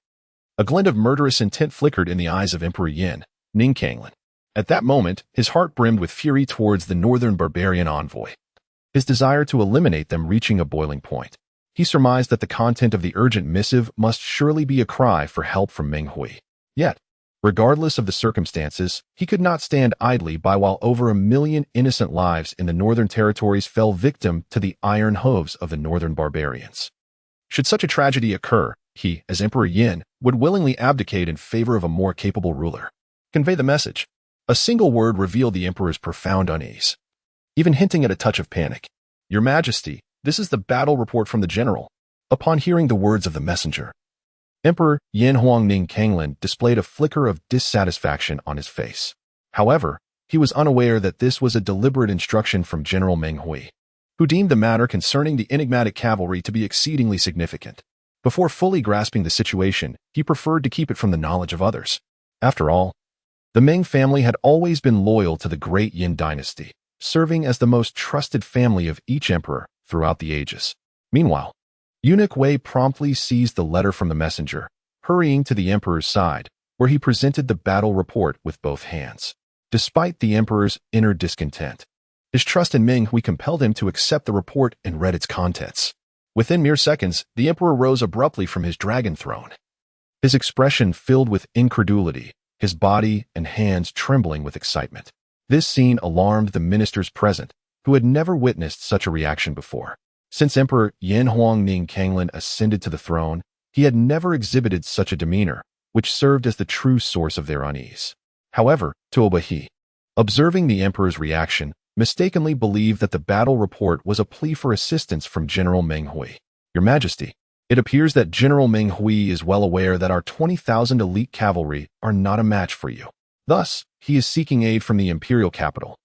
a glint of murderous intent flickered in the eyes of Emperor Yin, Ning Cangsheng. At that moment, his heart brimmed with fury towards the Northern Barbarian envoy, his desire to eliminate them reaching a boiling point. He surmised that the content of the urgent missive must surely be a cry for help from Meng Hui. Yet, regardless of the circumstances, he could not stand idly by while over 1 million innocent lives in the northern territories fell victim to the iron hooves of the Northern Barbarians. Should such a tragedy occur, he, as Emperor Yin, would willingly abdicate in favor of a more capable ruler. Convey the message. A single word revealed the Emperor's profound unease, even hinting at a touch of panic. Your Majesty, this is the battle report from the general. Upon hearing the words of the messenger, Emperor Yin Huang Ning Cangsheng displayed a flicker of dissatisfaction on his face. However, he was unaware that this was a deliberate instruction from General Meng Hui, who deemed the matter concerning the enigmatic cavalry to be exceedingly significant. Before fully grasping the situation, he preferred to keep it from the knowledge of others. After all, the Meng family had always been loyal to the great Yin dynasty, serving as the most trusted family of each emperor throughout the ages. Meanwhile, Eunuch Wei promptly seized the letter from the messenger, hurrying to the emperor's side, where he presented the battle report with both hands. Despite the emperor's inner discontent, his trust in Meng Hui compelled him to accept the report and read its contents. Within mere seconds, the emperor rose abruptly from his dragon throne, his expression filled with incredulity, his body and hands trembling with excitement. This scene alarmed the ministers present, who had never witnessed such a reaction before. Since Emperor Yin Huang Ning Cangsheng ascended to the throne, he had never exhibited such a demeanor, which served as the true source of their unease. However, Tuoba, observing the emperor's reaction, mistakenly believed that the battle report was a plea for assistance from General Meng Hui. Your Majesty, it appears that General Meng Hui is well aware that our 20,000 elite cavalry are not a match for you. Thus, he is seeking aid from the imperial capital.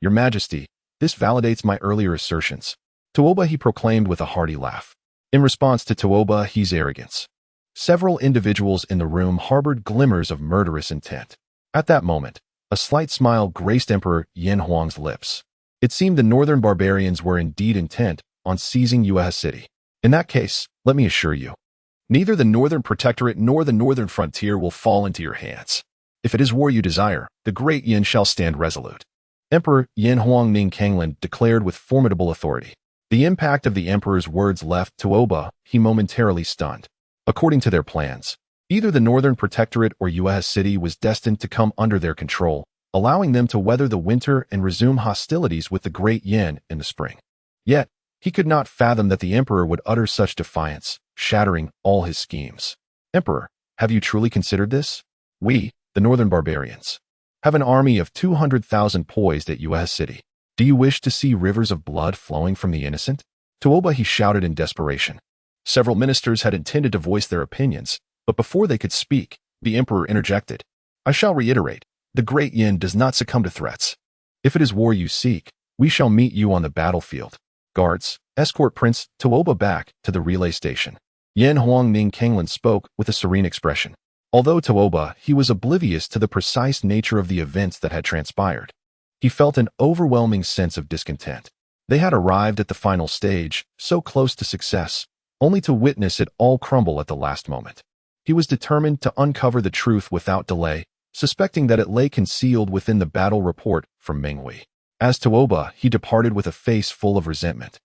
Your Majesty, this validates my earlier assertions. Tuoba proclaimed with a hearty laugh. In response to Tuoba's arrogance, several individuals in the room harbored glimmers of murderous intent. At that moment, a slight smile graced Emperor Yin Huang's lips. It seemed the Northern Barbarians were indeed intent on seizing Ueha City. In that case, let me assure you, neither the Northern Protectorate nor the Northern Frontier will fall into your hands. If it is war you desire, the great Yin shall stand resolute. Emperor Yin Huang Ning Cangsheng declared with formidable authority. The impact of the emperor's words left Tuoba he momentarily stunned. According to their plans, either the Northern Protectorate or U.S. City was destined to come under their control, allowing them to weather the winter and resume hostilities with the Great Yin in the spring. Yet, he could not fathom that the emperor would utter such defiance, shattering all his schemes. Emperor, have you truly considered this? We, the Northern Barbarians, have an army of 200,000 poised at U.S. City. Do you wish to see rivers of blood flowing from the innocent? Tuoba he shouted in desperation. Several ministers had intended to voice their opinions, but before they could speak, the emperor interjected. I shall reiterate, the Great Yin does not succumb to threats. If it is war you seek, we shall meet you on the battlefield. Guards, escort Prince Tuoba back to the relay station. Yin Huang Ning Cangsheng spoke with a serene expression. Although Tuoba, he was oblivious to the precise nature of the events that had transpired. He felt an overwhelming sense of discontent. They had arrived at the final stage, so close to success, only to witness it all crumble at the last moment. He was determined to uncover the truth without delay, suspecting that it lay concealed within the battle report from Menghui. As Tuoba, he departed with a face full of resentment.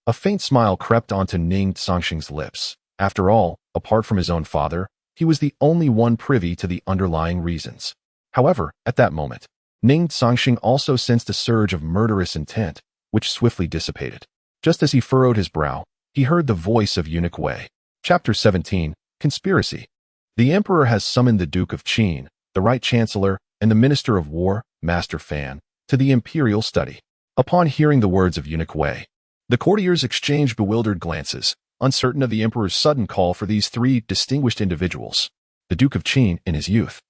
A faint smile crept onto Ning Cangsheng's lips. After all, apart from his own father, he was the only one privy to the underlying reasons. However, at that moment, Ning Cangsheng also sensed a surge of murderous intent, which swiftly dissipated. Just as he furrowed his brow, he heard the voice of Eunuch Wei. Chapter 17, Conspiracy. The Emperor has summoned the Duke of Qin, the Right Chancellor, and the Minister of War, Master Fan, to the imperial study. Upon hearing the words of Eunuch Wei, the courtiers exchanged bewildered glances, uncertain of the Emperor's sudden call for these three distinguished individuals. The Duke of Qin, in his youth,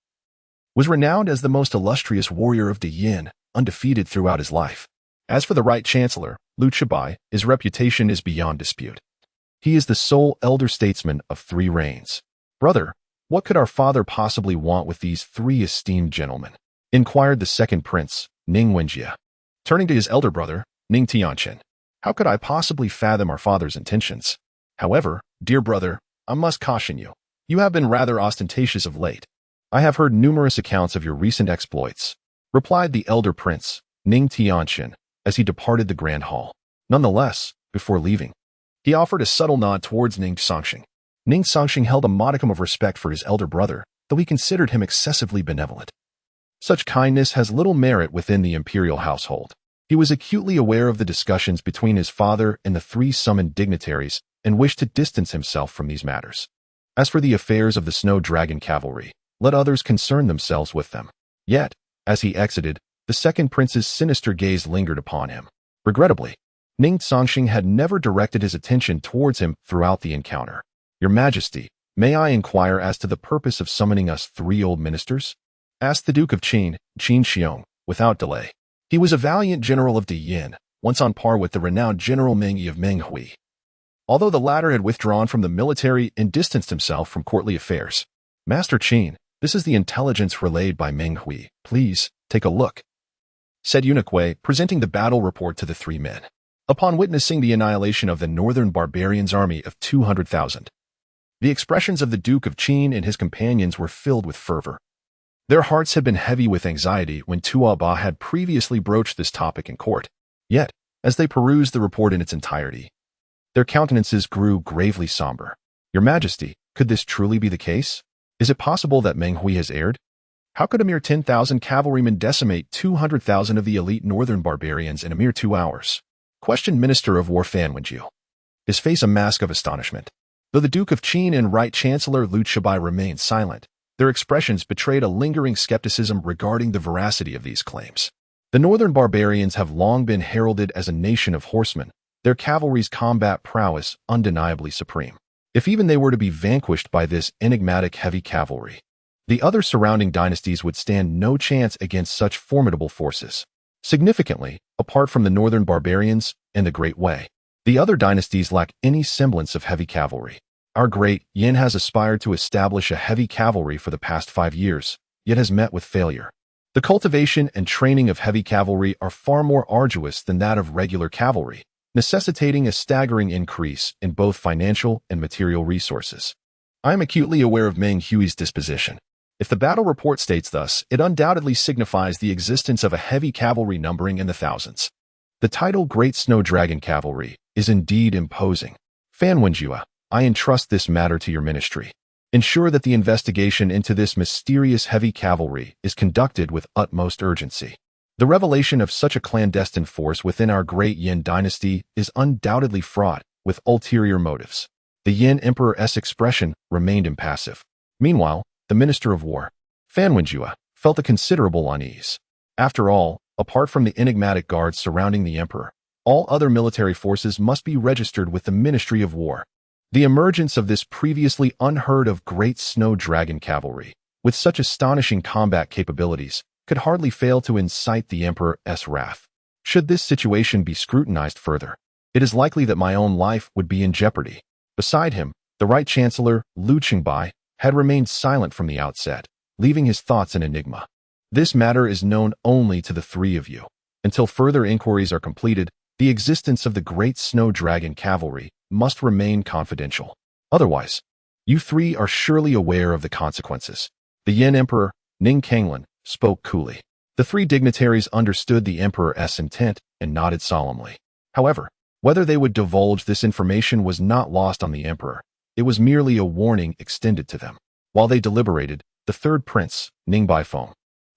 was renowned as the most illustrious warrior of the Yin, undefeated throughout his life. As for the Right Chancellor, Liu Chibai, his reputation is beyond dispute. He is the sole elder statesman of 3 reigns. Brother, what could our father possibly want with these 3 esteemed gentlemen? Inquired the second prince, Ning Wenjie. Turning to his elder brother, Ning Tianchen. How could I possibly fathom our father's intentions? However, dear brother, I must caution you. You have been rather ostentatious of late. I have heard numerous accounts of your recent exploits, replied the elder prince, Ning Tianchen, as he departed the grand hall. Nonetheless, before leaving, he offered a subtle nod towards Ning Cangsheng. Ning Cangsheng held a modicum of respect for his elder brother, though he considered him excessively benevolent. Such kindness has little merit within the imperial household. He was acutely aware of the discussions between his father and the 3 summoned dignitaries and wished to distance himself from these matters. As for the affairs of the Snow Dragon cavalry, let others concern themselves with them. Yet, as he exited, the second prince's sinister gaze lingered upon him. Regrettably, Ning Cangsheng had never directed his attention towards him throughout the encounter. Your Majesty, may I inquire as to the purpose of summoning us 3 old ministers? Asked the Duke of Qin, Qin Xiong, without delay. He was a valiant general of the Yin, once on par with the renowned General Menghui of Menghui. Although the latter had withdrawn from the military and distanced himself from courtly affairs. Master Qin, this is the intelligence relayed by Menghui. Please, take a look, said Eunuch Wei, presenting the battle report to the 3 men. Upon witnessing the annihilation of the Northern Barbarians' army of 200,000, the expressions of the Duke of Qin and his companions were filled with fervor. Their hearts had been heavy with anxiety when Tuoba had previously broached this topic in court. Yet, as they perused the report in its entirety, their countenances grew gravely somber. Your Majesty, could this truly be the case? Is it possible that Menghui has erred? How could a mere 10,000 cavalrymen decimate 200,000 of the elite northern barbarians in a mere 2 hours? Questioned Minister of War Fan Wenjiu, his face a mask of astonishment. Though the Duke of Qin and Right Chancellor Liu Chibai remained silent, their expressions betrayed a lingering skepticism regarding the veracity of these claims. The northern barbarians have long been heralded as a nation of horsemen, their cavalry's combat prowess undeniably supreme. If even they were to be vanquished by this enigmatic heavy cavalry, the other surrounding dynasties would stand no chance against such formidable forces. Significantly, apart from the northern barbarians and the Great Wei, the other dynasties lack any semblance of heavy cavalry. Our great Yin has aspired to establish a heavy cavalry for the past 5 years, yet has met with failure. The cultivation and training of heavy cavalry are far more arduous than that of regular cavalry, necessitating a staggering increase in both financial and material resources. I am acutely aware of Meng Hui's disposition. If the battle report states thus, it undoubtedly signifies the existence of a heavy cavalry numbering in the thousands. The title Great Snow Dragon Cavalry is indeed imposing. Fan Wenjua, I entrust this matter to your ministry. Ensure that the investigation into this mysterious heavy cavalry is conducted with utmost urgency. The revelation of such a clandestine force within our great Yin dynasty is undoubtedly fraught with ulterior motives. The Yin Emperor's expression remained impassive. Meanwhile, the Minister of War, Fan Wenjua, felt a considerable unease. After all, apart from the enigmatic guards surrounding the Emperor, all other military forces must be registered with the Ministry of War. The emergence of this previously unheard-of Great Snow Dragon Cavalry, with such astonishing combat capabilities, could hardly fail to incite the Emperor's wrath. Should this situation be scrutinized further, it is likely that my own life would be in jeopardy. Beside him, the Right Chancellor, Liu Qingbai, had remained silent from the outset, leaving his thoughts an enigma. This matter is known only to the three of you. Until further inquiries are completed, the existence of the Great Snow Dragon Cavalry must remain confidential. Otherwise, you three are surely aware of the consequences. The Yin Emperor, Ning Cangsheng, spoke coolly. The three dignitaries understood the Emperor's intent and nodded solemnly. However, whether they would divulge this information was not lost on the Emperor. It was merely a warning extended to them. While they deliberated, the third prince, Ning Baifeng,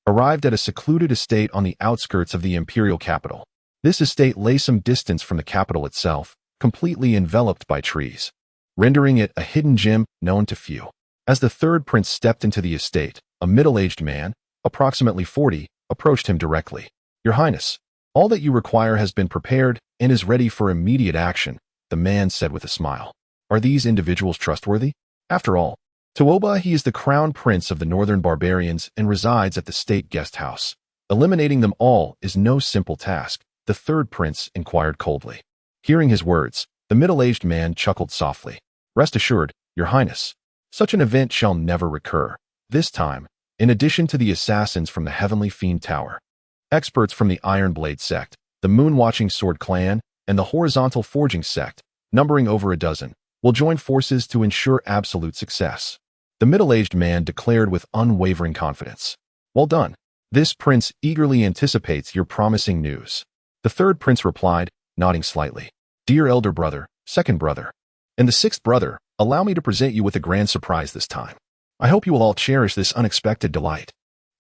arrived at a secluded estate on the outskirts of the imperial capital. This estate lay some distance from the capital itself, completely enveloped by trees, rendering it a hidden gem known to few. As the third prince stepped into the estate, a middle-aged man, approximately 40, approached him directly. Your Highness, all that you require has been prepared and is ready for immediate action, the man said with a smile. Are these individuals trustworthy? After all, Tuoba he is the crown prince of the northern barbarians and resides at the state guest house. Eliminating them all is no simple task, the third prince inquired coldly. Hearing his words, the middle-aged man chuckled softly. Rest assured, Your Highness, such an event shall never recur. This time, in addition to the assassins from the Heavenly Fiend Tower, experts from the Iron Blade sect, the Moon-Watching Sword clan, and the Horizontal Forging sect, numbering over a dozen, will join forces to ensure absolute success. The middle-aged man declared with unwavering confidence. Well done. This prince eagerly anticipates your promising news. The third prince replied, nodding slightly. Dear elder brother, second brother, and the sixth brother, allow me to present you with a grand surprise this time. I hope you will all cherish this unexpected delight.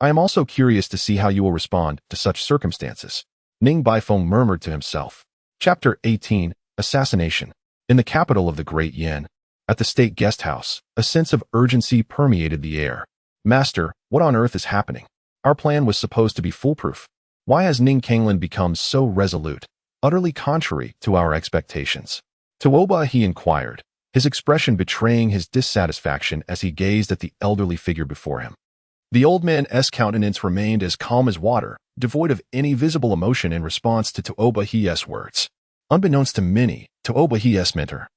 I am also curious to see how you will respond to such circumstances. Ning Baifeng murmured to himself. Chapter 18, Assassination. In the capital of the Great Yin, at the state guest house, a sense of urgency permeated the air. Master, what on earth is happening? Our plan was supposed to be foolproof. Why has Ning Cangsheng become so resolute, utterly contrary to our expectations? Tuoba he inquired, his expression betraying his dissatisfaction as he gazed at the elderly figure before him. The old man's countenance remained as calm as water, devoid of any visible emotion in response to Tuoba he's words. Unbeknownst to many, Tuoba he's mentor,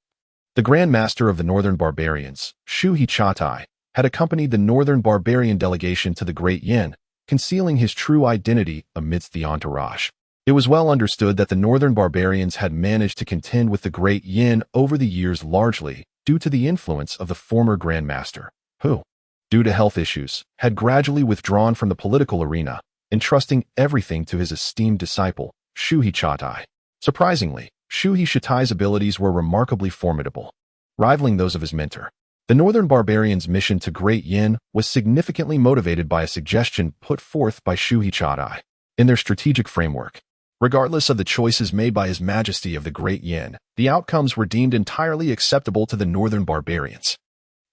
the Grand Master of the Northern Barbarians, Shu He Chatai, had accompanied the Northern Barbarian delegation to the Great Yin, concealing his true identity amidst the entourage. It was well understood that the Northern Barbarians had managed to contend with the Great Yin over the years largely due to the influence of the former Grand Master, who, due to health issues, had gradually withdrawn from the political arena, entrusting everything to his esteemed disciple, Shu He Chatai. Surprisingly, Shu He Chatai's abilities were remarkably formidable, rivaling those of his mentor. The Northern Barbarians' mission to Great Yin was significantly motivated by a suggestion put forth by Shu He Chatai. In their strategic framework, regardless of the choices made by His Majesty of the Great Yin, the outcomes were deemed entirely acceptable to the Northern Barbarians.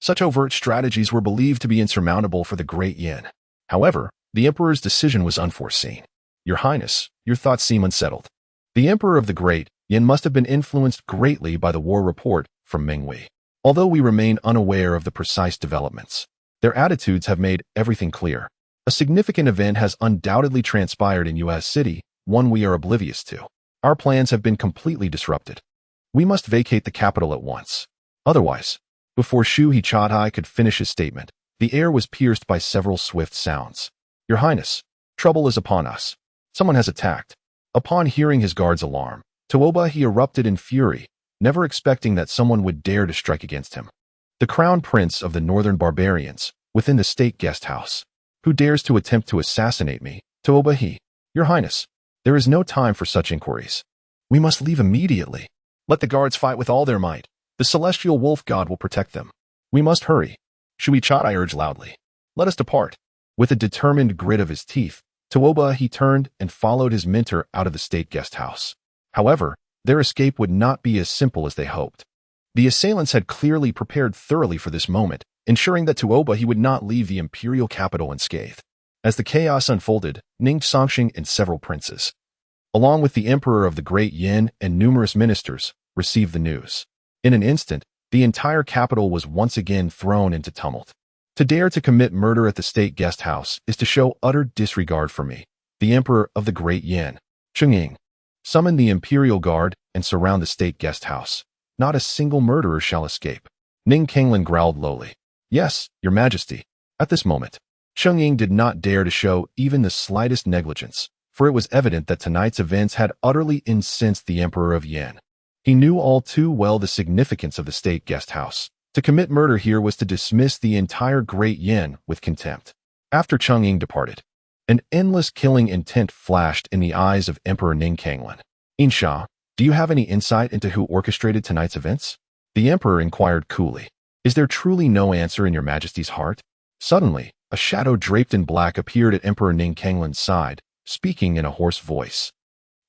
Such overt strategies were believed to be insurmountable for the Great Yin. However, the Emperor's decision was unforeseen. Your Highness, your thoughts seem unsettled. The Emperor of the Great Yin must have been influenced greatly by the war report from Minghui. Although we remain unaware of the precise developments, their attitudes have made everything clear. A significant event has undoubtedly transpired in U.S. City, one we are oblivious to. Our plans have been completely disrupted. We must vacate the capital at once. Otherwise, before Shu He Chatai could finish his statement, the air was pierced by several swift sounds. Your Highness, trouble is upon us. Someone has attacked. Upon hearing his guard's alarm, Tuoba he erupted in fury, never expecting that someone would dare to strike against him. The crown prince of the Northern Barbarians, within the state guest house. Who dares to attempt to assassinate me? Toba-he. Your Highness, there is no time for such inquiries. We must leave immediately. Let the guards fight with all their might. The celestial wolf god will protect them. We must hurry. Shuichat, I urge loudly. Let us depart. With a determined grit of his teeth, Toba-he turned and followed his mentor out of the state guest house. However, their escape would not be as simple as they hoped. The assailants had clearly prepared thoroughly for this moment, ensuring that Toba-he would not leave the imperial capital unscathed. As the chaos unfolded, Ning Cangsheng and several princes, along with the emperor of the Great Yin and numerous ministers, received the news. In an instant, the entire capital was once again thrown into tumult. To dare to commit murder at the state guest house is to show utter disregard for me, the emperor of the Great Yin. Cheng-ying, summon the imperial guard and surround the state guest house. Not a single murderer shall escape. Ning Cangsheng growled lowly. Yes, your majesty. At this moment, Cheng-ying did not dare to show even the slightest negligence, for it was evident that tonight's events had utterly incensed the emperor of Yin. He knew all too well the significance of the state guest house. To commit murder here was to dismiss the entire Great Yin with contempt. After Cheng-ying departed, an endless killing intent flashed in the eyes of Emperor Ning Cangsheng. Insha, do you have any insight into who orchestrated tonight's events? The emperor inquired coolly. Is there truly no answer in your majesty's heart? Suddenly, a shadow draped in black appeared at Emperor Ning Cangsheng's side, speaking in a hoarse voice.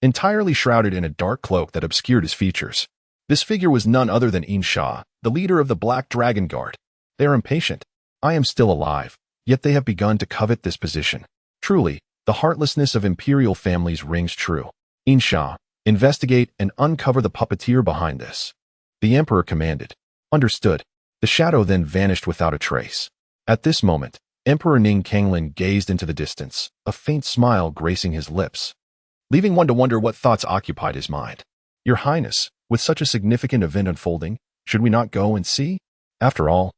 Entirely shrouded in a dark cloak that obscured his features, this figure was none other than Insha, the leader of the Black Dragon Guard. They are impatient. I am still alive, yet they have begun to covet this position. Truly, the heartlessness of imperial families rings true. Insha, investigate and uncover the puppeteer behind this. The emperor commanded. Understood. The shadow then vanished without a trace. At this moment, Emperor Ning Cangsheng gazed into the distance, a faint smile gracing his lips, leaving one to wonder what thoughts occupied his mind. Your Highness, with such a significant event unfolding, should we not go and see? After all,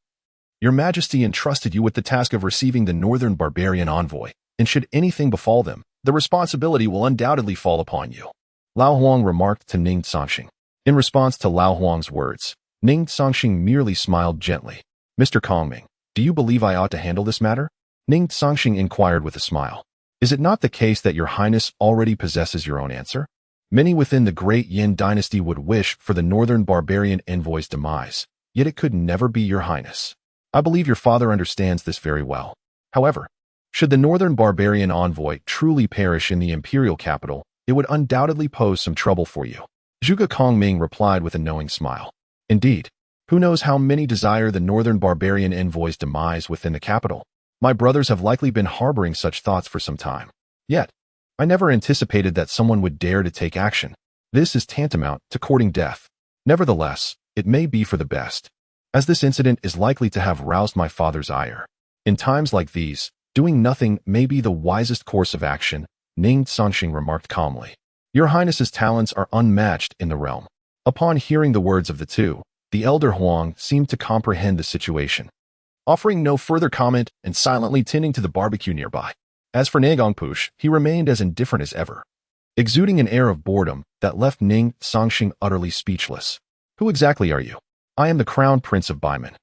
your Majesty entrusted you with the task of receiving the Northern Barbarian envoy, and should anything befall them, the responsibility will undoubtedly fall upon you. Lao Huang remarked to Ning Cangsheng. In response to Lao Huang's words, Ning Cangsheng merely smiled gently. Mr. Kongming, do you believe I ought to handle this matter? Ning Cangsheng inquired with a smile. Is it not the case that your Highness already possesses your own answer? Many within the Great Yin dynasty would wish for the Northern Barbarian envoy's demise, yet it could never be your Highness. I believe your father understands this very well. However, should the Northern Barbarian envoy truly perish in the imperial capital, it would undoubtedly pose some trouble for you. Zhuge Kongming replied with a knowing smile. Indeed, who knows how many desire the Northern Barbarian envoy's demise within the capital? My brothers have likely been harboring such thoughts for some time. Yet, I never anticipated that someone would dare to take action. This is tantamount to courting death. Nevertheless, it may be for the best, as this incident is likely to have roused my father's ire. In times like these, doing nothing may be the wisest course of action, Ning Cangsheng remarked calmly. Your Highness's talents are unmatched in the realm. Upon hearing the words of the two, the elder Huang seemed to comprehend the situation, offering no further comment and silently tending to the barbecue nearby. As for Nagongpush, he remained as indifferent as ever, exuding an air of boredom that left Ning Cangsheng utterly speechless. Who exactly are you? I am the crown prince of Baiman.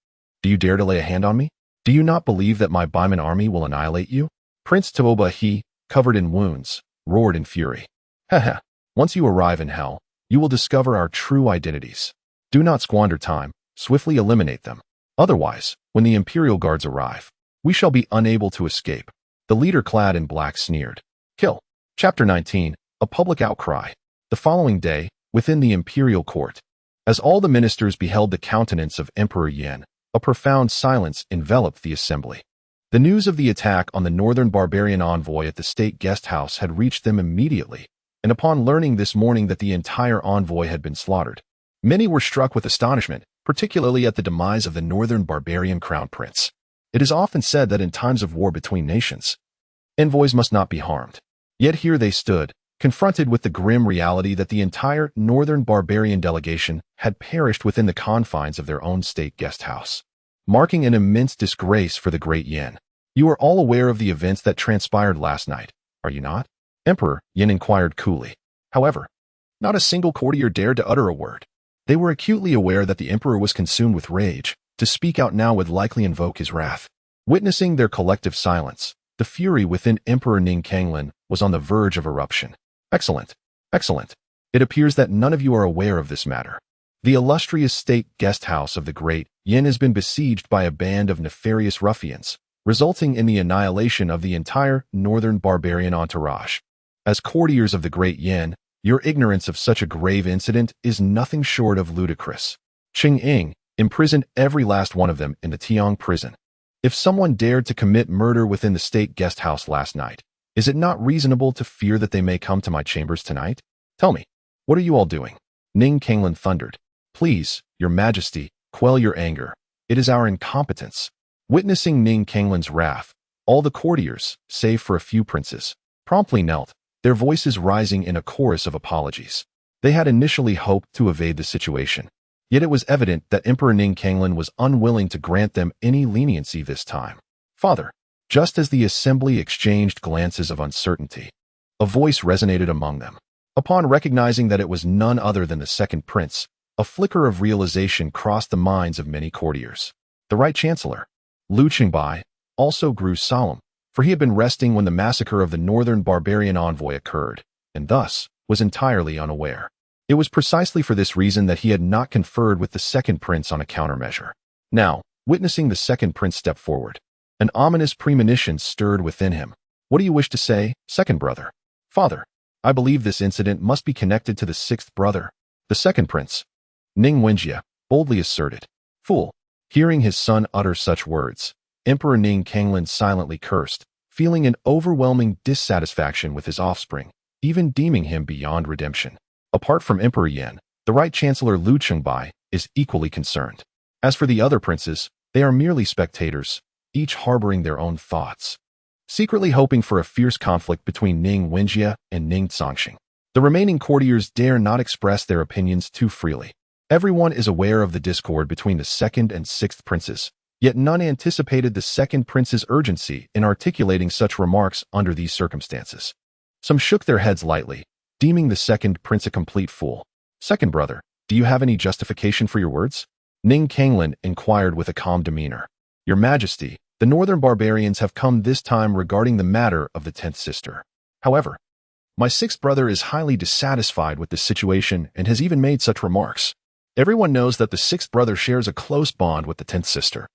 Do you dare to lay a hand on me? Do you not believe that my Baiman army will annihilate you? Prince Toba-he, covered in wounds, roared in fury. Haha, once you arrive in hell, you will discover our true identities. Do not squander time, swiftly eliminate them. Otherwise, when the Imperial Guards arrive, we shall be unable to escape. The leader clad in black sneered. Kill. Chapter 19, A Public Outcry. The following day, within the Imperial Court, as all the ministers beheld the countenance of Emperor Yin, a profound silence enveloped the assembly. The news of the attack on the Northern Barbarian envoy at the state guest house had reached them immediately, and upon learning this morning that the entire envoy had been slaughtered, many were struck with astonishment, particularly at the demise of the Northern Barbarian crown prince. It is often said that in times of war between nations, envoys must not be harmed. Yet here they stood, confronted with the grim reality that the entire Northern Barbarian delegation had perished within the confines of their own state guest house, marking an immense disgrace for the Great Yin. You are all aware of the events that transpired last night, are you not? Emperor Yin inquired coolly. However, not a single courtier dared to utter a word. They were acutely aware that the emperor was consumed with rage. To speak out now would likely invoke his wrath. Witnessing their collective silence, the fury within Emperor Ning Cangsheng was on the verge of eruption. Excellent. Excellent. It appears that none of you are aware of this matter. The illustrious state guest house of the Great Yin has been besieged by a band of nefarious ruffians, resulting in the annihilation of the entire northern barbarian entourage. As courtiers of the Great Yin, your ignorance of such a grave incident is nothing short of ludicrous. Qing Ying imprisoned every last one of them in the Tiong prison. If someone dared to commit murder within the state guest house last night, is it not reasonable to fear that they may come to my chambers tonight? Tell me, what are you all doing? Ning Cangsheng thundered. Please, your majesty, quell your anger. It is our incompetence. Witnessing Ning Cangsheng's wrath, all the courtiers, save for a few princes, promptly knelt, their voices rising in a chorus of apologies. They had initially hoped to evade the situation, yet it was evident that Emperor Ning Cangsheng was unwilling to grant them any leniency this time. Father, just as the assembly exchanged glances of uncertainty, a voice resonated among them. Upon recognizing that it was none other than the second prince, a flicker of realization crossed the minds of many courtiers. The Right Chancellor, Liu Qingbai, also grew solemn, for he had been resting when the massacre of the northern barbarian envoy occurred, and thus was entirely unaware. It was precisely for this reason that he had not conferred with the second prince on a countermeasure. Now, witnessing the second prince step forward, an ominous premonition stirred within him. What do you wish to say, second brother? Father, I believe this incident must be connected to the sixth brother. The second prince, Ning Wenjie, boldly asserted. Fool! Hearing his son utter such words, Emperor Ning Cangsheng silently cursed, feeling an overwhelming dissatisfaction with his offspring, even deeming him beyond redemption. Apart from Emperor Yan, the Right Chancellor Liu Qingbai is equally concerned. As for the other princes, they are merely spectators, each harboring their own thoughts, secretly hoping for a fierce conflict between Ning Wenjie and Ning Cangsheng. The remaining courtiers dare not express their opinions too freely. Everyone is aware of the discord between the second and sixth princes, yet none anticipated the second prince's urgency in articulating such remarks under these circumstances. Some shook their heads lightly, deeming the second prince a complete fool. Second brother, do you have any justification for your words? Ning Cangsheng inquired with a calm demeanor. Your Majesty, the northern barbarians have come this time regarding the matter of the 10th sister. However, my sixth brother is highly dissatisfied with this situation and has even made such remarks. Everyone knows that the sixth brother shares a close bond with the 10th sister.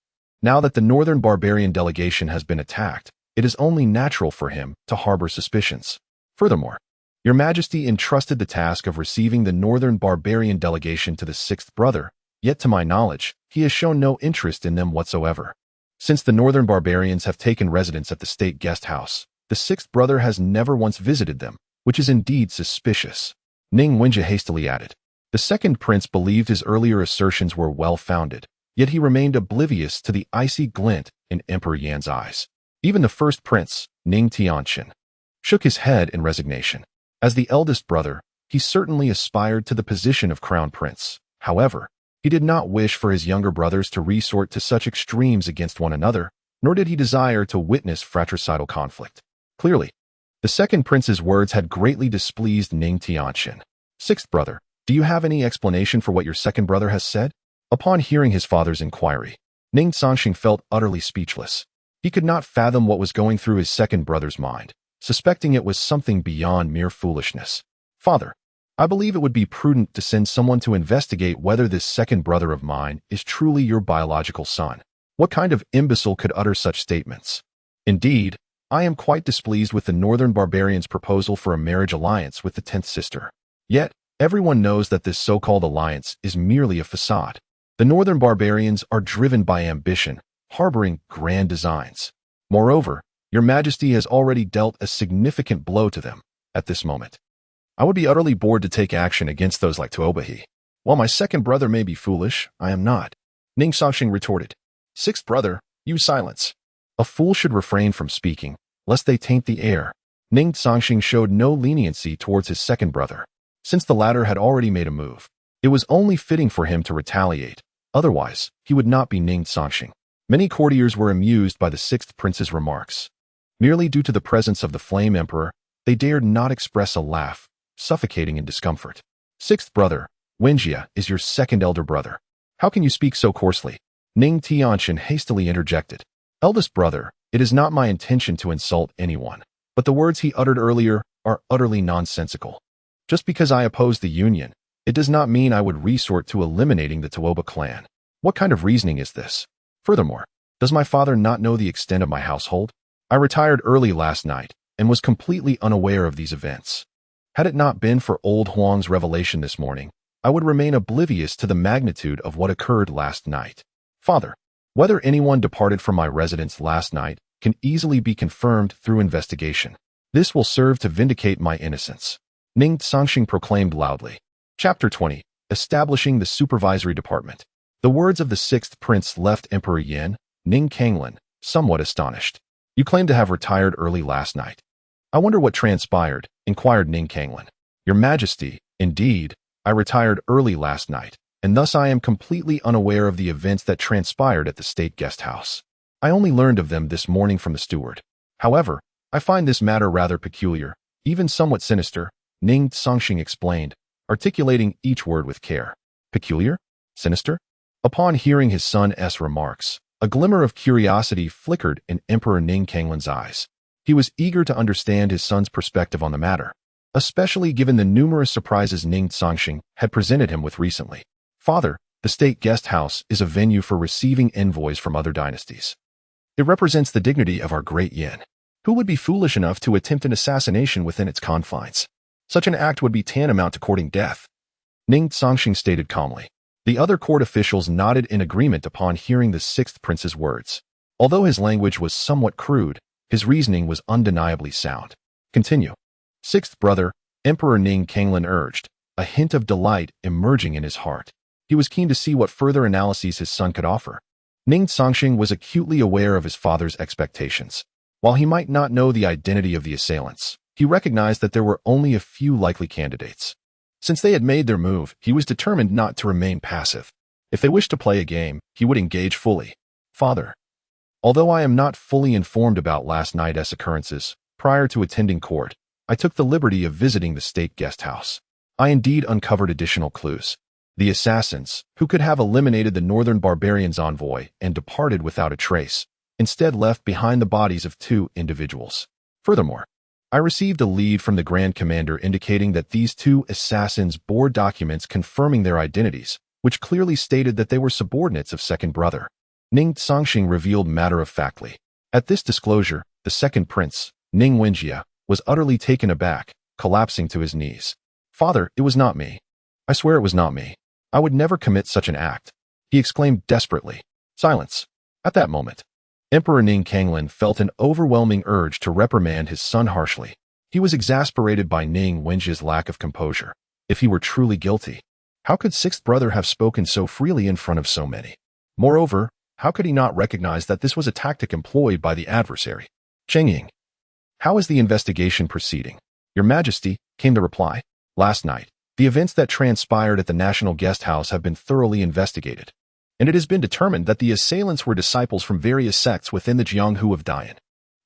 Now that the northern barbarian delegation has been attacked, it is only natural for him to harbor suspicions. Furthermore, Your Majesty entrusted the task of receiving the northern barbarian delegation to the sixth brother, yet to my knowledge, he has shown no interest in them whatsoever. Since the northern barbarians have taken residence at the state guest house, the sixth brother has never once visited them, which is indeed suspicious. Ning Wenjie hastily added. The second prince believed his earlier assertions were well-founded, yet he remained oblivious to the icy glint in Emperor Yan's eyes. Even the first prince, Ning Cangsheng, shook his head in resignation. As the eldest brother, he certainly aspired to the position of crown prince. However, he did not wish for his younger brothers to resort to such extremes against one another, nor did he desire to witness fratricidal conflict. Clearly, the second prince's words had greatly displeased Ning Cangsheng. Sixth brother, do you have any explanation for what your second brother has said? Upon hearing his father's inquiry, Ning Cangsheng felt utterly speechless. He could not fathom what was going through his second brother's mind, suspecting it was something beyond mere foolishness. Father, I believe it would be prudent to send someone to investigate whether this second brother of mine is truly your biological son. What kind of imbecile could utter such statements? Indeed, I am quite displeased with the northern barbarians' proposal for a marriage alliance with the 10th sister. Yet, everyone knows that this so-called alliance is merely a facade. The northern barbarians are driven by ambition, harboring grand designs. Moreover, your Majesty has already dealt a significant blow to them at this moment. I would be utterly bored to take action against those like Tuobahi. While my second brother may be foolish, I am not. Ning Cangsheng retorted. Sixth brother, use silence. A fool should refrain from speaking, lest they taint the air. Ning Cangsheng showed no leniency towards his second brother. Since the latter had already made a move, it was only fitting for him to retaliate. Otherwise, he would not be Ning Cangsheng. Many courtiers were amused by the sixth prince's remarks. Merely due to the presence of the Flame Emperor, they dared not express a laugh, suffocating in discomfort. Sixth brother, Wenjie is your second elder brother. How can you speak so coarsely? Ning Cangsheng hastily interjected. Eldest brother, it is not my intention to insult anyone, but the words he uttered earlier are utterly nonsensical. Just because I oppose the union, it does not mean I would resort to eliminating the Tuoba clan. What kind of reasoning is this? Furthermore, does my father not know the extent of my household? I retired early last night and was completely unaware of these events. Had it not been for old Huang's revelation this morning, I would remain oblivious to the magnitude of what occurred last night. Father, whether anyone departed from my residence last night can easily be confirmed through investigation. This will serve to vindicate my innocence. Ning Cangsheng proclaimed loudly. Chapter 20. Establishing the Supervisory Department. The words of the sixth prince left Emperor Yin, Ning Cangsheng, somewhat astonished. You claim to have retired early last night. I wonder what transpired, inquired Ning Cangsheng. Your Majesty, indeed, I retired early last night, and thus I am completely unaware of the events that transpired at the state guest house. I only learned of them this morning from the steward. However, I find this matter rather peculiar, even somewhat sinister, Ning Cangsheng explained, articulating each word with care. Peculiar? Sinister? Upon hearing his son's remarks, a glimmer of curiosity flickered in Emperor Ning Cangsheng's eyes. He was eager to understand his son's perspective on the matter, especially given the numerous surprises Ning Cangsheng had presented him with recently. Father, the state guest house is a venue for receiving envoys from other dynasties. It represents the dignity of our great Yin. Who would be foolish enough to attempt an assassination within its confines? Such an act would be tantamount to courting death. Ning Cangsheng stated calmly. The other court officials nodded in agreement upon hearing the sixth prince's words. Although his language was somewhat crude, his reasoning was undeniably sound. Continue. Sixth brother, Emperor Ning Cangsheng urged, a hint of delight emerging in his heart. He was keen to see what further analyses his son could offer. Ning Cangsheng was acutely aware of his father's expectations. While he might not know the identity of the assailants, he recognized that there were only a few likely candidates. Since they had made their move, he was determined not to remain passive. If they wished to play a game, he would engage fully. Father, although I am not fully informed about last night's occurrences, prior to attending court, I took the liberty of visiting the state guest house. I indeed uncovered additional clues. The assassins, who could have eliminated the northern barbarians' envoy and departed without a trace, instead left behind the bodies of two individuals. Furthermore, I received a lead from the Grand Commander indicating that these two assassins bore documents confirming their identities, which clearly stated that they were subordinates of second brother. Ning Cangsheng revealed matter-of-factly. At this disclosure, the second prince, Ning Wenjie, was utterly taken aback, collapsing to his knees. Father, it was not me. I swear it was not me. I would never commit such an act, he exclaimed desperately. Silence. At that moment, Emperor Ning Cangsheng felt an overwhelming urge to reprimand his son harshly. He was exasperated by Ning Wenjie's lack of composure. If he were truly guilty, how could sixth brother have spoken so freely in front of so many? Moreover, how could he not recognize that this was a tactic employed by the adversary? Chengying. How is the investigation proceeding? Your Majesty, came the reply. Last night, the events that transpired at the National Guest House have been thoroughly investigated, and it has been determined that the assailants were disciples from various sects within the Jianghu of Dayan.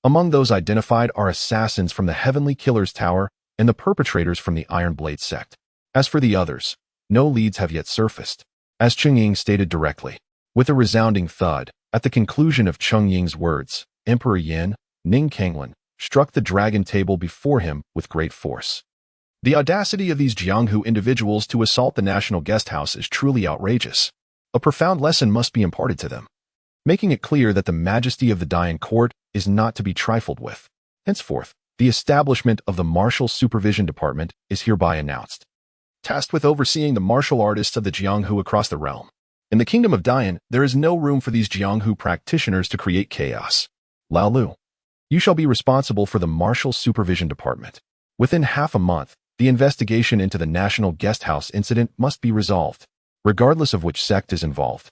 Among those identified are assassins from the Heavenly Killer's Tower and the perpetrators from the Iron Blade sect. As for the others, no leads have yet surfaced. As Cheng Ying stated directly, with a resounding thud, at the conclusion of Cheng Ying's words, Emperor Yin, Ning Cangsheng, struck the dragon table before him with great force. The audacity of these Jianghu individuals to assault the National Guest House is truly outrageous. A profound lesson must be imparted to them, making it clear that the majesty of the Dayan court is not to be trifled with. Henceforth, the establishment of the Martial Supervision Department is hereby announced, tasked with overseeing the martial artists of the Jianghu across the realm. In the kingdom of Dayan, there is no room for these Jianghu practitioners to create chaos. Lao Lu, you shall be responsible for the Martial Supervision Department. Within half a month, the investigation into the National Guest House incident must be resolved, regardless of which sect is involved.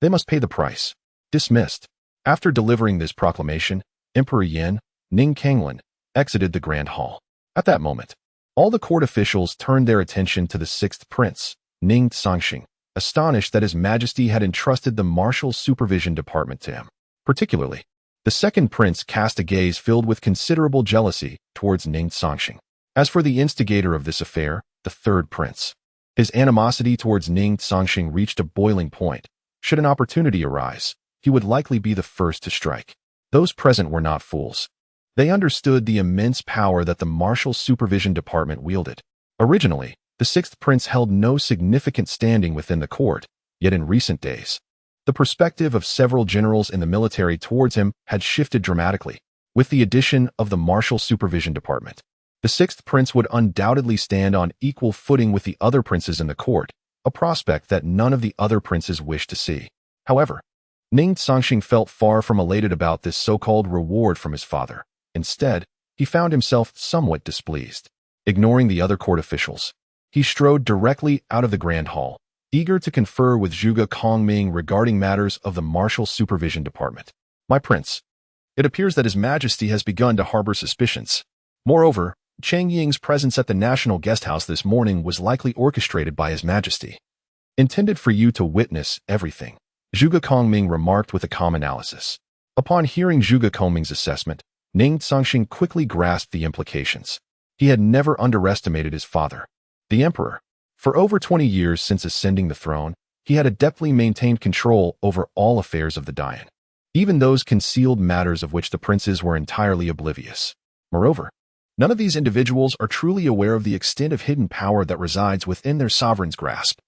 They must pay the price. Dismissed. After delivering this proclamation, Emperor Yin, Ning Cangsheng, exited the Grand Hall. At that moment, all the court officials turned their attention to the sixth prince, Ning Cangsheng, astonished that His Majesty had entrusted the Martial Supervision Department to him. Particularly, the second prince cast a gaze filled with considerable jealousy towards Ning Cangsheng. As for the instigator of this affair, the third prince, his animosity towards Ning Cangsheng reached a boiling point. Should an opportunity arise, he would likely be the first to strike. Those present were not fools. They understood the immense power that the martial supervision department wielded. Originally, the sixth prince held no significant standing within the court, yet in recent days, the perspective of several generals in the military towards him had shifted dramatically. With the addition of the martial supervision department, the sixth prince would undoubtedly stand on equal footing with the other princes in the court, a prospect that none of the other princes wished to see. However, Ning Cangsheng felt far from elated about this so-called reward from his father. Instead, he found himself somewhat displeased. Ignoring the other court officials, he strode directly out of the grand hall, eager to confer with Zhuge Kongming regarding matters of the martial supervision department. My prince, it appears that His Majesty has begun to harbor suspicions. Moreover, Chang Ying's presence at the National Guest House this morning was likely orchestrated by His Majesty. Intended for you to witness everything, Zhuge Kongming remarked with a calm analysis. Upon hearing Zhuge Kongming's assessment, Ning Cangsheng quickly grasped the implications. He had never underestimated his father, the emperor. For over 20 years since ascending the throne, he had adeptly maintained control over all affairs of the Dian, even those concealed matters of which the princes were entirely oblivious. Moreover, none of these individuals are truly aware of the extent of hidden power that resides within their sovereign's grasp.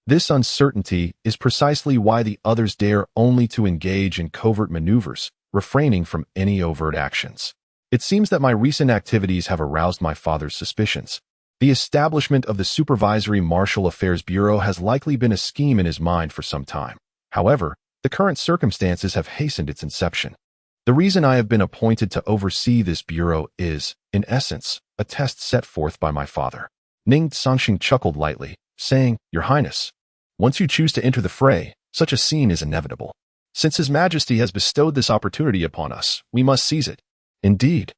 This uncertainty is precisely why the others dare only to engage in covert maneuvers, refraining from any overt actions. It seems that my recent activities have aroused my father's suspicions. The establishment of the Supervisory Martial Affairs Bureau has likely been a scheme in his mind for some time. However, the current circumstances have hastened its inception. The reason I have been appointed to oversee this bureau is, in essence, a test set forth by my father. Ning Cangsheng chuckled lightly, saying, Your Highness, once you choose to enter the fray, such a scene is inevitable. Since His Majesty has bestowed this opportunity upon us, we must seize it. Indeed,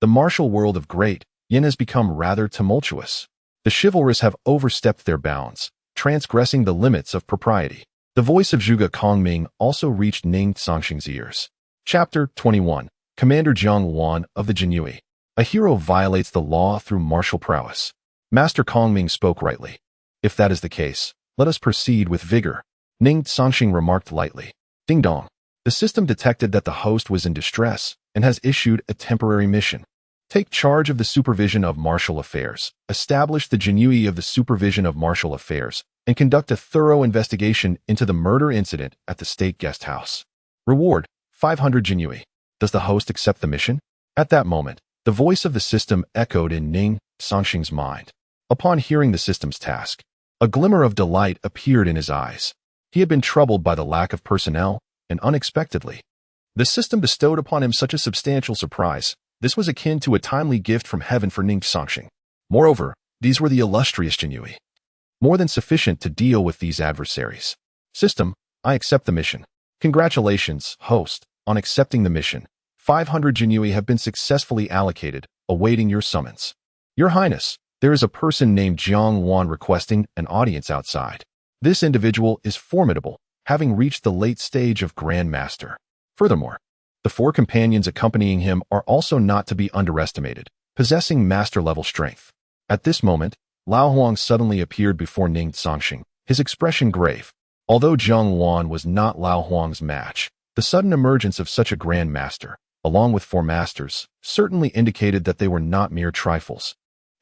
the martial world of Great Yin has become rather tumultuous. The chivalrous have overstepped their bounds, transgressing the limits of propriety. The voice of Zhuge Kongming also reached Ning Cangsheng's ears. Chapter 21. Commander Jiang Wan of the Jinyue. A hero violates the law through martial prowess. Master Kongming spoke rightly. If that is the case, let us proceed with vigor. Ning Cangsheng remarked lightly. Ding dong. The system detected that the host was in distress and has issued a temporary mission. Take charge of the supervision of martial affairs, establish the Jinyue of the supervision of martial affairs, and conduct a thorough investigation into the murder incident at the State Guest House. Reward, 500 Jinyue. Does the host accept the mission? At that moment, the voice of the system echoed in Ning Cangsheng's mind. Upon hearing the system's task, a glimmer of delight appeared in his eyes. He had been troubled by the lack of personnel, and unexpectedly, the system bestowed upon him such a substantial surprise. This was akin to a timely gift from heaven for Ning Cangsheng. Moreover, these were the illustrious Jinyue, more than sufficient to deal with these adversaries. System, I accept the mission. Congratulations, host, on accepting the mission. 500 Jinyue have been successfully allocated, awaiting your summons. Your Highness, there is a person named Jiang Wan requesting an audience outside. This individual is formidable, having reached the late stage of Grand Master. Furthermore, the 4 companions accompanying him are also not to be underestimated, possessing master-level strength. At this moment, Lao Huang suddenly appeared before Ning Cangsheng, his expression grave. Although Jiang Wan was not Lao Huang's match, the sudden emergence of such a grand master, along with 4 masters, certainly indicated that they were not mere trifles.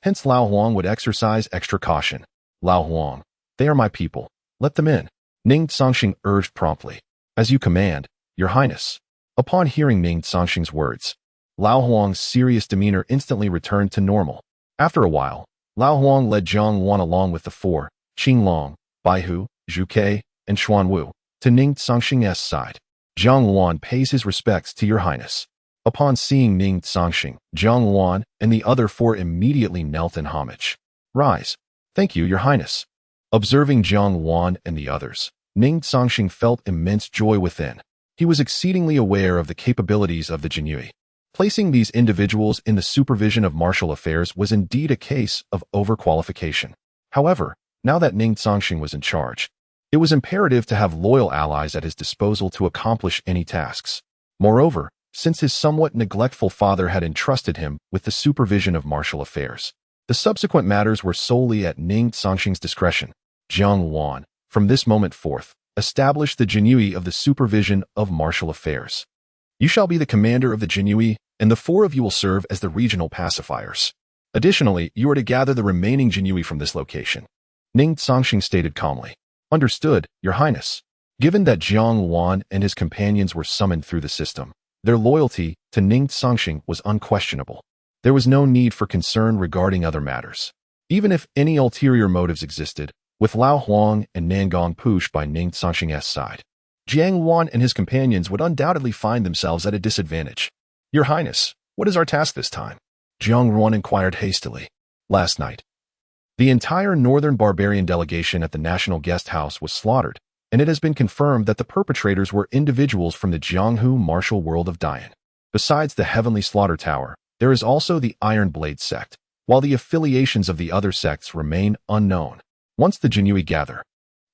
Hence Lao Huang would exercise extra caution. Lao Huang, they are my people. Let them in. Ning Cangsheng urged promptly. As you command, Your Highness. Upon hearing Ning Cangsheng's words, Lao Huang's serious demeanor instantly returned to normal. After a while, Lao Huang led Jiang Wan along with the 4, Qing Long, Baihu, Zhu Ke, and Xuan Wu, to Ning Cangsheng's side. Jiang Wan pays his respects to Your Highness. Upon seeing Ning Cangsheng, Jiang Wan and the other 4 immediately knelt in homage. Rise. Thank you, Your Highness. Observing Jiang Wan and the others, Ning Cangsheng felt immense joy within. He was exceedingly aware of the capabilities of the Jinyue. Placing these individuals in the supervision of martial affairs was indeed a case of overqualification. However, now that Ning Cangsheng was in charge, it was imperative to have loyal allies at his disposal to accomplish any tasks. Moreover, since his somewhat neglectful father had entrusted him with the supervision of martial affairs, the subsequent matters were solely at Ning Cangsheng's discretion. Jiang Wan, from this moment forth, established the Jinyue of the supervision of martial affairs. You shall be the commander of the Jinyui, and the four of you will serve as the regional pacifiers. Additionally, you are to gather the remaining Jinyui from this location. Ning Cangsheng stated calmly. Understood, Your Highness. Given that Jiang Wan and his companions were summoned through the system, their loyalty to Ning Cangsheng was unquestionable. There was no need for concern regarding other matters. Even if any ulterior motives existed, with Lao Huang and Nangong pushed by Ning Cangsheng's side, Jiang Wan and his companions would undoubtedly find themselves at a disadvantage. Your Highness, what is our task this time? Jiang Wan inquired hastily. Last night, the entire northern barbarian delegation at the National Guest House was slaughtered, and it has been confirmed that the perpetrators were individuals from the Jianghu martial world of Dian. Besides the Heavenly Slaughter Tower, there is also the Iron Blade sect, while the affiliations of the other sects remain unknown. Once the Jinyui gather,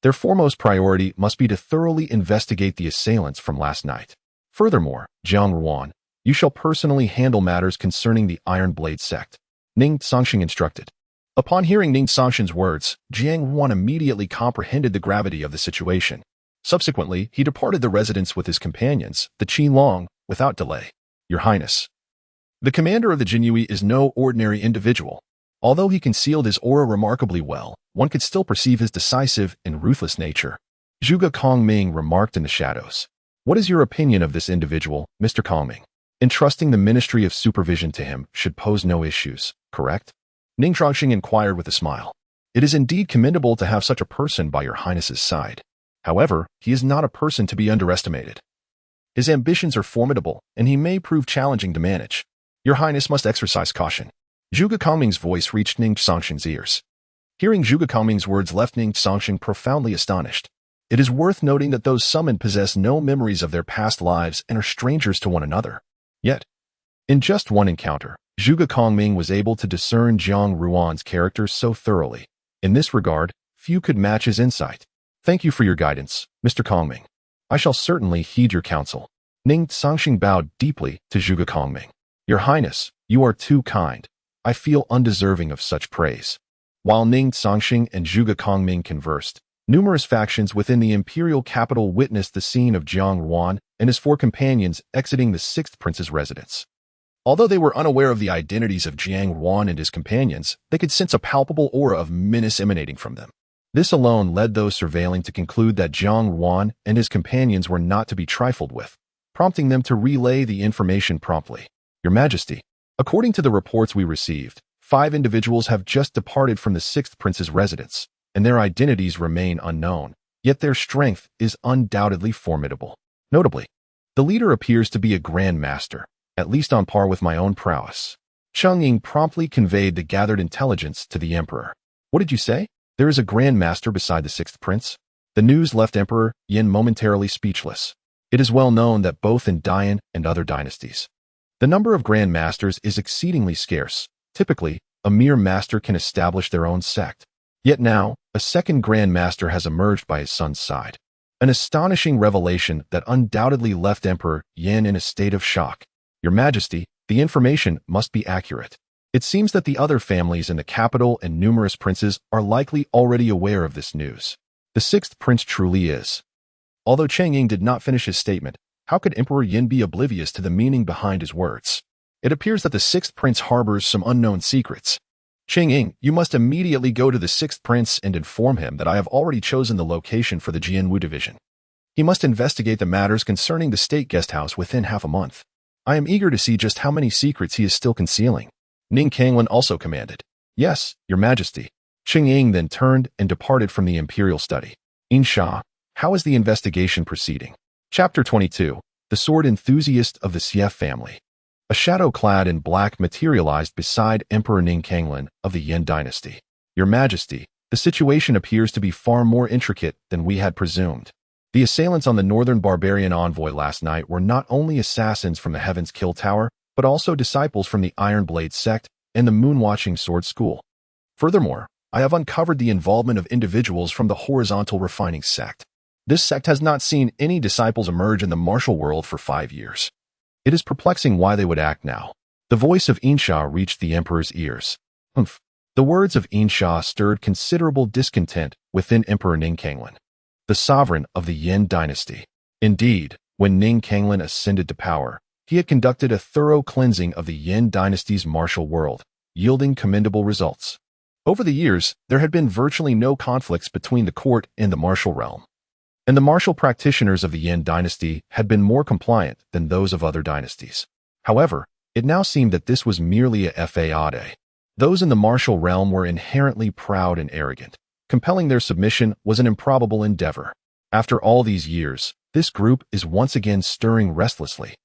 their foremost priority must be to thoroughly investigate the assailants from last night. Furthermore, Jiang Ruan, you shall personally handle matters concerning the Iron Blade sect, Ning Cangsheng instructed. Upon hearing Ning Cangsheng's words, Jiang Ruan immediately comprehended the gravity of the situation. Subsequently, he departed the residence with his companions, the Qilong, without delay. Your Highness. The commander of the Jinyui is no ordinary individual. Although he concealed his aura remarkably well, one could still perceive his decisive and ruthless nature. Zhuge Kongming remarked in the shadows. What is your opinion of this individual, Mr. Kongming? Entrusting the Ministry of Supervision to him should pose no issues, correct? Ning Cangsheng inquired with a smile. It is indeed commendable to have such a person by your Highness's side. However, he is not a person to be underestimated. His ambitions are formidable, and he may prove challenging to manage. Your Highness must exercise caution. Zhuge Kongming's voice reached Ning Cangsheng's ears. Hearing Zhuge Kongming's words left Ning Cangsheng profoundly astonished. It is worth noting that those summoned possess no memories of their past lives and are strangers to one another. Yet, in just one encounter, Zhuge Kongming was able to discern Jiang Ruan's character so thoroughly. In this regard, few could match his insight. Thank you for your guidance, Mr. Kongming. I shall certainly heed your counsel. Ning Cangsheng bowed deeply to Zhuge Kongming. Your Highness, you are too kind. I feel undeserving of such praise. While Ning Cangsheng and Zhuge Kongming conversed, numerous factions within the imperial capital witnessed the scene of Jiang Ruan and his four companions exiting the sixth prince's residence. Although they were unaware of the identities of Jiang Ruan and his companions, they could sense a palpable aura of menace emanating from them. This alone led those surveilling to conclude that Jiang Ruan and his companions were not to be trifled with, prompting them to relay the information promptly. Your Majesty, according to the reports we received, 5 individuals have just departed from the sixth prince's residence, and their identities remain unknown, yet their strength is undoubtedly formidable. Notably, the leader appears to be a Grand Master, at least on par with my own prowess. Cheng Ying promptly conveyed the gathered intelligence to the Emperor. What did you say? There is a Grand Master beside the sixth prince? The news left Emperor Yin momentarily speechless. It is well known that both in Dian and other dynasties, the number of Grand Masters is exceedingly scarce. Typically, a mere master can establish their own sect. Yet now, a second Grand Master has emerged by his son's side. An astonishing revelation that undoubtedly left Emperor Yin in a state of shock. Your Majesty, the information must be accurate. It seems that the other families in the capital and numerous princes are likely already aware of this news. The sixth prince truly is. Although Cheng Ying did not finish his statement, how could Emperor Yin be oblivious to the meaning behind his words? It appears that the sixth prince harbors some unknown secrets. Cheng Ying, you must immediately go to the sixth prince and inform him that I have already chosen the location for the Jianwu division. He must investigate the matters concerning the state guest house within half a month. I am eager to see just how many secrets he is still concealing. Ning Cangsheng also commanded. Yes, Your Majesty. Cheng Ying then turned and departed from the imperial study. Insha, how is the investigation proceeding? Chapter 22. The Sword Enthusiast of the Xie Family. A shadow clad in black materialized beside Emperor Ning Cangsheng of the Yin dynasty. Your Majesty, the situation appears to be far more intricate than we had presumed. The assailants on the northern barbarian envoy last night were not only assassins from the Heaven's Kill Tower, but also disciples from the Iron Blade sect and the Moonwatching Sword School. Furthermore, I have uncovered the involvement of individuals from the Horizontal Refining sect. This sect has not seen any disciples emerge in the martial world for 5 years. It is perplexing why they would act now. The voice of Insha reached the Emperor's ears. Humph. The words of Insha stirred considerable discontent within Emperor Ning Cangsheng, the sovereign of the Yin dynasty. Indeed, When Ning Cangsheng ascended to power, he had conducted a thorough cleansing of the Yin dynasty's martial world, yielding commendable results. Over the years, there had been virtually no conflicts between the court and the martial realm, and the martial practitioners of the Yin dynasty had been more compliant than those of other dynasties. However, it now seemed that this was merely a fade. Those in the martial realm were inherently proud and arrogant. Compelling their submission was an improbable endeavor. After all these years, this group is once again stirring restlessly.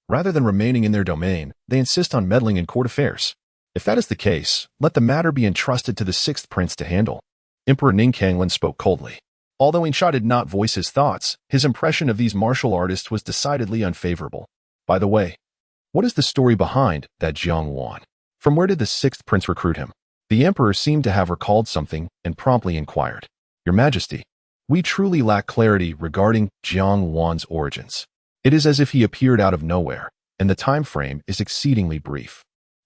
Rather than remaining in their domain, they insist on meddling in court affairs. If that is the case, let the matter be entrusted to the sixth prince to handle. Emperor Ning Cangsheng spoke coldly. Although Insha did not voice his thoughts, his impression of these martial artists was decidedly unfavorable. By the way, what is the story behind that Jiang Wan? From where did the sixth prince recruit him? The emperor seemed to have recalled something and promptly inquired. Your Majesty, we truly lack clarity regarding Jiang Wan's origins. It is as if he appeared out of nowhere, and the time frame is exceedingly brief.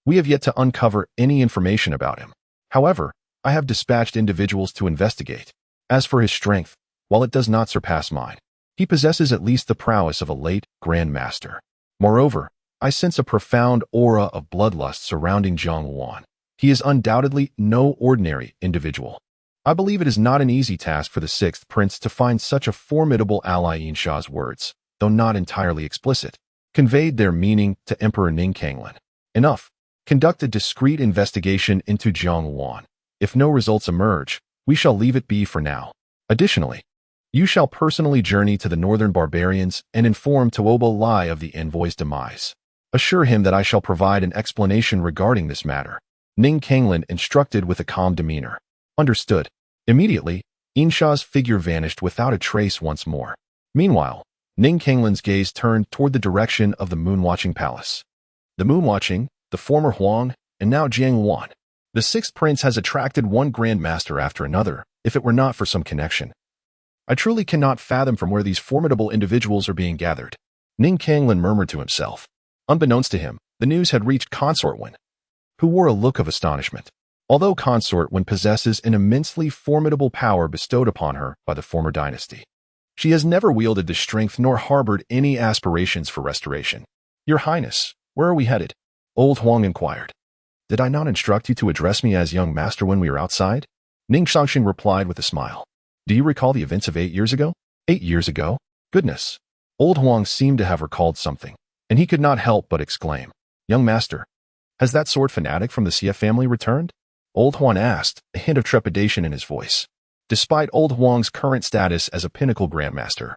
We have yet to uncover any information about him. However, I have dispatched individuals to investigate. As for his strength, while it does not surpass mine, he possesses at least the prowess of a late Grand Master. Moreover, I sense a profound aura of bloodlust surrounding Jiang Wan. He is undoubtedly no ordinary individual. I believe it is not an easy task for the sixth prince to find such a formidable ally. Insha's words, though not entirely explicit, conveyed their meaning to Emperor Ning Cangsheng. Enough. Conduct a discreet investigation into Jiang Wan. If no results emerge, we shall leave it be for now. Additionally, you shall personally journey to the northern barbarians and inform Tuobo Lai of the envoy's demise. Assure him that I shall provide an explanation regarding this matter. Ning Cangsheng instructed with a calm demeanor. Understood. Immediately, Insha's figure vanished without a trace once more. Meanwhile, Ning Cangsheng's gaze turned toward the direction of the moon-watching palace. The moon-watching, the former Huang, and now Jiang Wan. The sixth prince has attracted one grand master after another, if it were not for some connection. I truly cannot fathom from where these formidable individuals are being gathered. Ning Cangsheng murmured to himself. Unbeknownst to him, the news had reached Consort Wen, who wore a look of astonishment. Although Consort Wen possesses an immensely formidable power bestowed upon her by the former dynasty, she has never wielded the strength nor harbored any aspirations for restoration. Your Highness, where are we headed? Old Huang inquired. Did I not instruct you to address me as young master when we were outside? Ning Cangsheng replied with a smile. Do you recall the events of 8 years ago? 8 years ago? Goodness. Old Huang seemed to have recalled something, and he could not help but exclaim. Young master, has that sword fanatic from the Xie family returned? Old Huang asked, a hint of trepidation in his voice. Despite Old Huang's current status as a pinnacle grandmaster,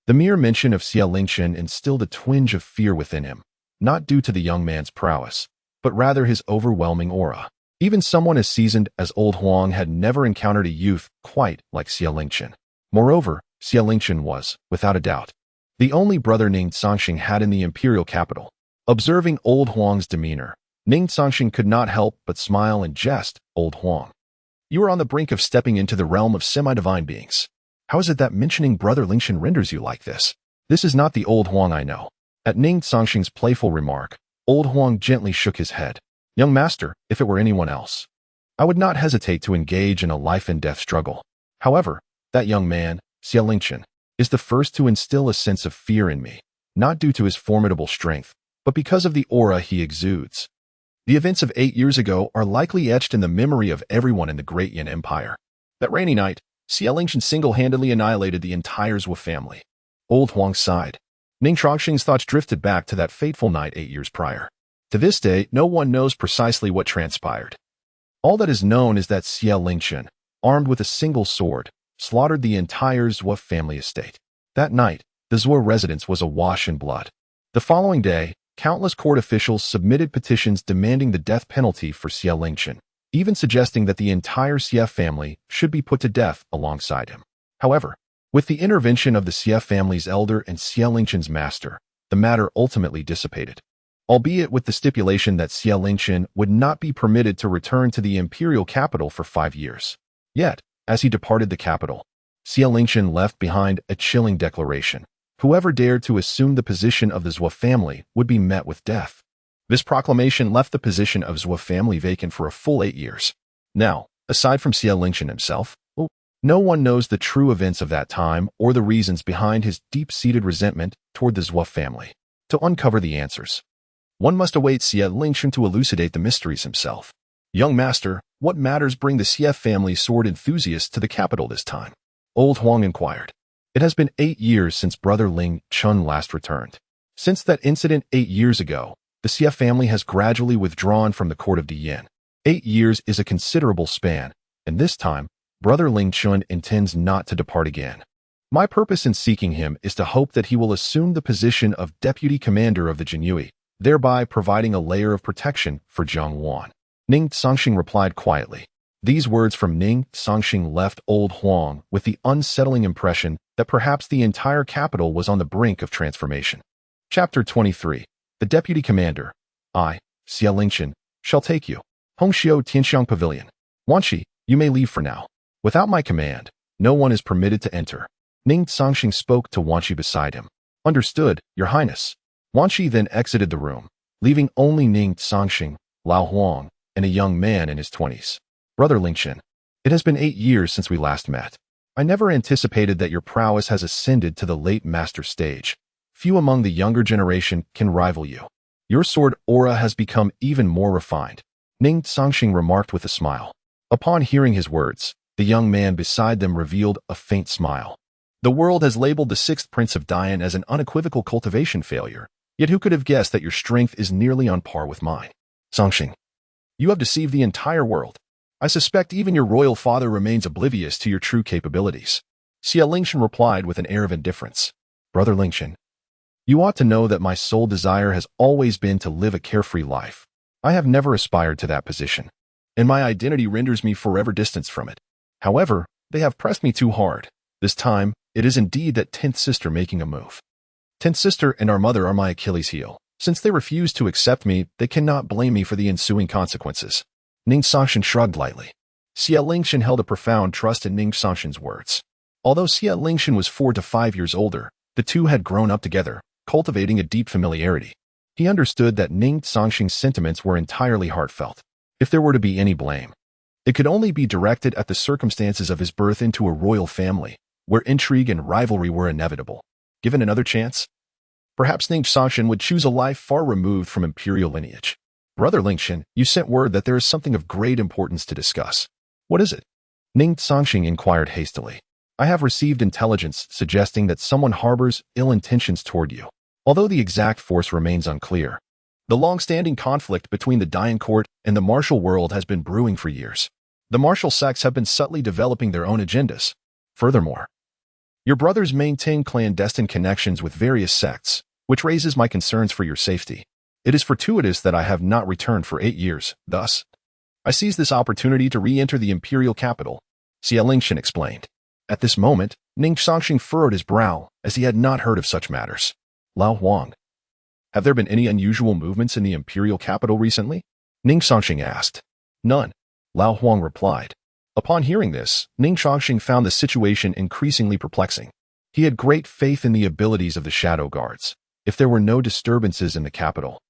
the mere mention of Xie Lingchen instilled a twinge of fear within him, not due to the young man's prowess, but rather his overwhelming aura. Even someone as seasoned as Old Huang had never encountered a youth quite like Xie Lingchen. Moreover, Xie Lingchen was, without a doubt, the only brother Ning Cangsheng had in the imperial capital. Observing Old Huang's demeanor, Ning Cangsheng could not help but smile and jest. Old Huang, you are on the brink of stepping into the realm of semi-divine beings. How is it that mentioning brother Lingchen renders you like this? This is not the Old Huang I know. At Ning Cangsheng's playful remark, Old Huang gently shook his head. Young master, if it were anyone else, I would not hesitate to engage in a life-and-death struggle. However, that young man, Xie Lingchen, is the first to instill a sense of fear in me, not due to his formidable strength, but because of the aura he exudes. The events of 8 years ago are likely etched in the memory of everyone in the Great Yin Empire. That rainy night, Xie Lingchen single-handedly annihilated the entire Zhuo family. Old Huang sighed. Ning Cangsheng's thoughts drifted back to that fateful night 8 years prior. To this day, no one knows precisely what transpired. All that is known is that Xie Lingchen, armed with a single sword, slaughtered the entire Zhuo family estate. That night, the Zhuo residence was awash in blood. The following day, countless court officials submitted petitions demanding the death penalty for Xie Lingchen, even suggesting that the entire Xie family should be put to death alongside him. However, with the intervention of the Xie family's elder and Xie Lingchen's master, the matter ultimately dissipated, albeit with the stipulation that Xie Lingchen would not be permitted to return to the imperial capital for 5 years. Yet, as he departed the capital, Xie Lingchen left behind a chilling declaration. Whoever dared to assume the position of the Zhuo family would be met with death. This proclamation left the position of Zhuo family vacant for a full 8 years. Now, aside from Xie Lingchen himself, No one knows the true events of that time or the reasons behind his deep-seated resentment toward the Zhuo family. To uncover the answers, one must await Xie Lingsheng to elucidate the mysteries himself. Young master, what matters bring the Xie family sword enthusiasts to the capital this time? Old Huang inquired. It has been 8 years since brother Ling Chun last returned. Since that incident 8 years ago, the Xie family has gradually withdrawn from the court of Diyan. 8 years is a considerable span, and this time, brother Ling Chun intends not to depart again. My purpose in seeking him is to hope that he will assume the position of deputy commander of the Jinyue, thereby providing a layer of protection for Jiang Wan. Ning Cangsheng replied quietly. These words from Ning Cangsheng left old Huang with the unsettling impression that perhaps the entire capital was on the brink of transformation. Chapter 23. The Deputy Commander. I, Xie Lingsheng, shall take you. Hongxiu Tianxiang Pavilion. Wanshi, you may leave for now. Without my command, no one is permitted to enter. Ning Cangsheng spoke to Wanshi beside him. Understood, Your Highness. Wanshi then exited the room, leaving only Ning Cangsheng, Lao Huang, and a young man in his 20s. Brother Lingsheng, it has been 8 years since we last met. I never anticipated that your prowess has ascended to the late master stage. Few among the younger generation can rival you. Your sword aura has become even more refined, Ning Cangsheng remarked with a smile. Upon hearing his words, the young man beside them revealed a faint smile. The world has labeled the 6th Prince of Dian as an unequivocal cultivation failure, yet who could have guessed that your strength is nearly on par with mine? Cangsheng, you have deceived the entire world. I suspect even your royal father remains oblivious to your true capabilities. Xie Lingsheng replied with an air of indifference. Brother Lingsheng, you ought to know that my sole desire has always been to live a carefree life. I have never aspired to that position, and my identity renders me forever distanced from it. However, they have pressed me too hard. This time, it is indeed that 10th sister making a move. 10th sister and our mother are my Achilles heel. Since they refuse to accept me, they cannot blame me for the ensuing consequences. Ning Cangsheng shrugged lightly. Xie Lingsheng held a profound trust in Ning Cangsheng's words. Although Xie Lingsheng was 4 to 5 years older, the two had grown up together, cultivating a deep familiarity. He understood that Ning Cangsheng's sentiments were entirely heartfelt. If there were to be any blame, it could only be directed at the circumstances of his birth into a royal family, where intrigue and rivalry were inevitable. Given another chance, perhaps Ning Cangsheng would choose a life far removed from imperial lineage. Brother Lingsheng, you sent word that there is something of great importance to discuss. What is it? Ning Cangsheng inquired hastily. I have received intelligence suggesting that someone harbors ill intentions toward you. Although the exact force remains unclear, the long-standing conflict between the Dian court and the martial world has been brewing for years. The martial sects have been subtly developing their own agendas. Furthermore, your brothers maintain clandestine connections with various sects, which raises my concerns for your safety. It is fortuitous that I have not returned for 8 years. Thus, I seize this opportunity to re-enter the imperial capital, Xie Lingsheng explained. At this moment, Ning Cangsheng furrowed his brow, as he had not heard of such matters. Lao Huang, have there been any unusual movements in the imperial capital recently? Ning Cangsheng asked. None, Lao Huang replied. Upon hearing this, Ning Cangsheng found the situation increasingly perplexing. He had great faith in the abilities of the shadow guards. If there were no disturbances in the capital,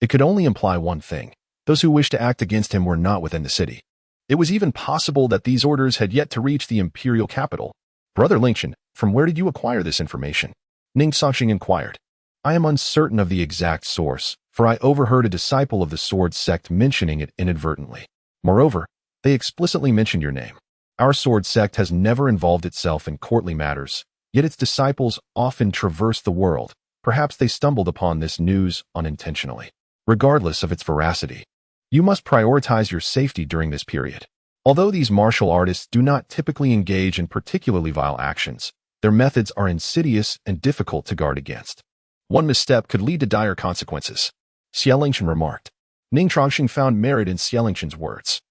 it could only imply one thing. Those who wished to act against him were not within the city. It was even possible that these orders had yet to reach the imperial capital. Brother Lingsheng, from where did you acquire this information? Ning Cangsheng inquired. I am uncertain of the exact source, for I overheard a disciple of the sword sect mentioning it inadvertently. Moreover, they explicitly mentioned your name. Our sword sect has never involved itself in courtly matters, yet its disciples often traverse the world. Perhaps they stumbled upon this news unintentionally. Regardless of its veracity, you must prioritize your safety during this period. Although these martial artists do not typically engage in particularly vile actions, their methods are insidious and difficult to guard against. One misstep could lead to dire consequences, Xie Lingsheng remarked. Ning Cangsheng found merit in Xie Lingsheng's words.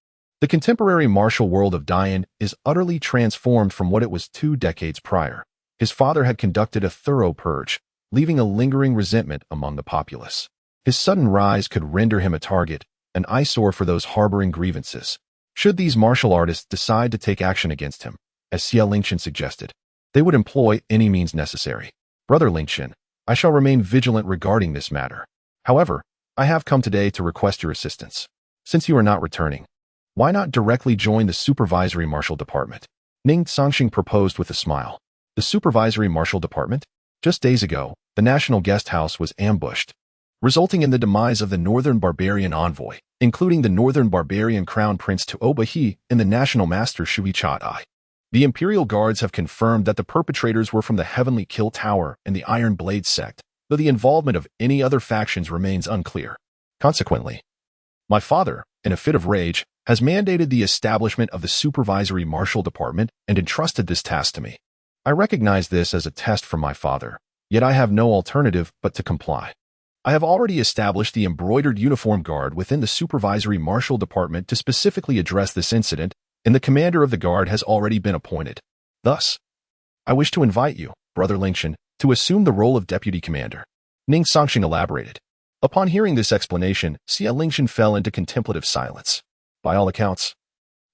The contemporary martial world of Dian is utterly transformed from what it was 2 decades prior. His father had conducted a thorough purge, leaving a lingering resentment among the populace. His sudden rise could render him a target, an eyesore for those harboring grievances. Should these martial artists decide to take action against him, as Xie Lingsheng suggested, they would employ any means necessary. Brother Lingsheng, I shall remain vigilant regarding this matter. However, I have come today to request your assistance. Since you are not returning, why not directly join the supervisory martial department? Ning Cangsheng proposed with a smile. The Supervisory Marshal Department? Just days ago, the National Guest House was ambushed, resulting in the demise of the Northern Barbarian envoy, including the Northern Barbarian Crown Prince Tuobahi and the National Master Shui Chadai. The Imperial Guards have confirmed that the perpetrators were from the Heavenly Kill Tower and the Iron Blade sect, though the involvement of any other factions remains unclear. Consequently, my father, in a fit of rage, has mandated the establishment of the Supervisory Marshal Department and entrusted this task to me. I recognize this as a test from my father, yet I have no alternative but to comply. I have already established the Embroidered Uniform Guard within the Supervisory Marshal Department to specifically address this incident, and the commander of the guard has already been appointed. Thus, I wish to invite you, Brother Lingshan, to assume the role of deputy commander. Ning Cangsheng elaborated. Upon hearing this explanation, Xia Lingshan fell into contemplative silence. By all accounts,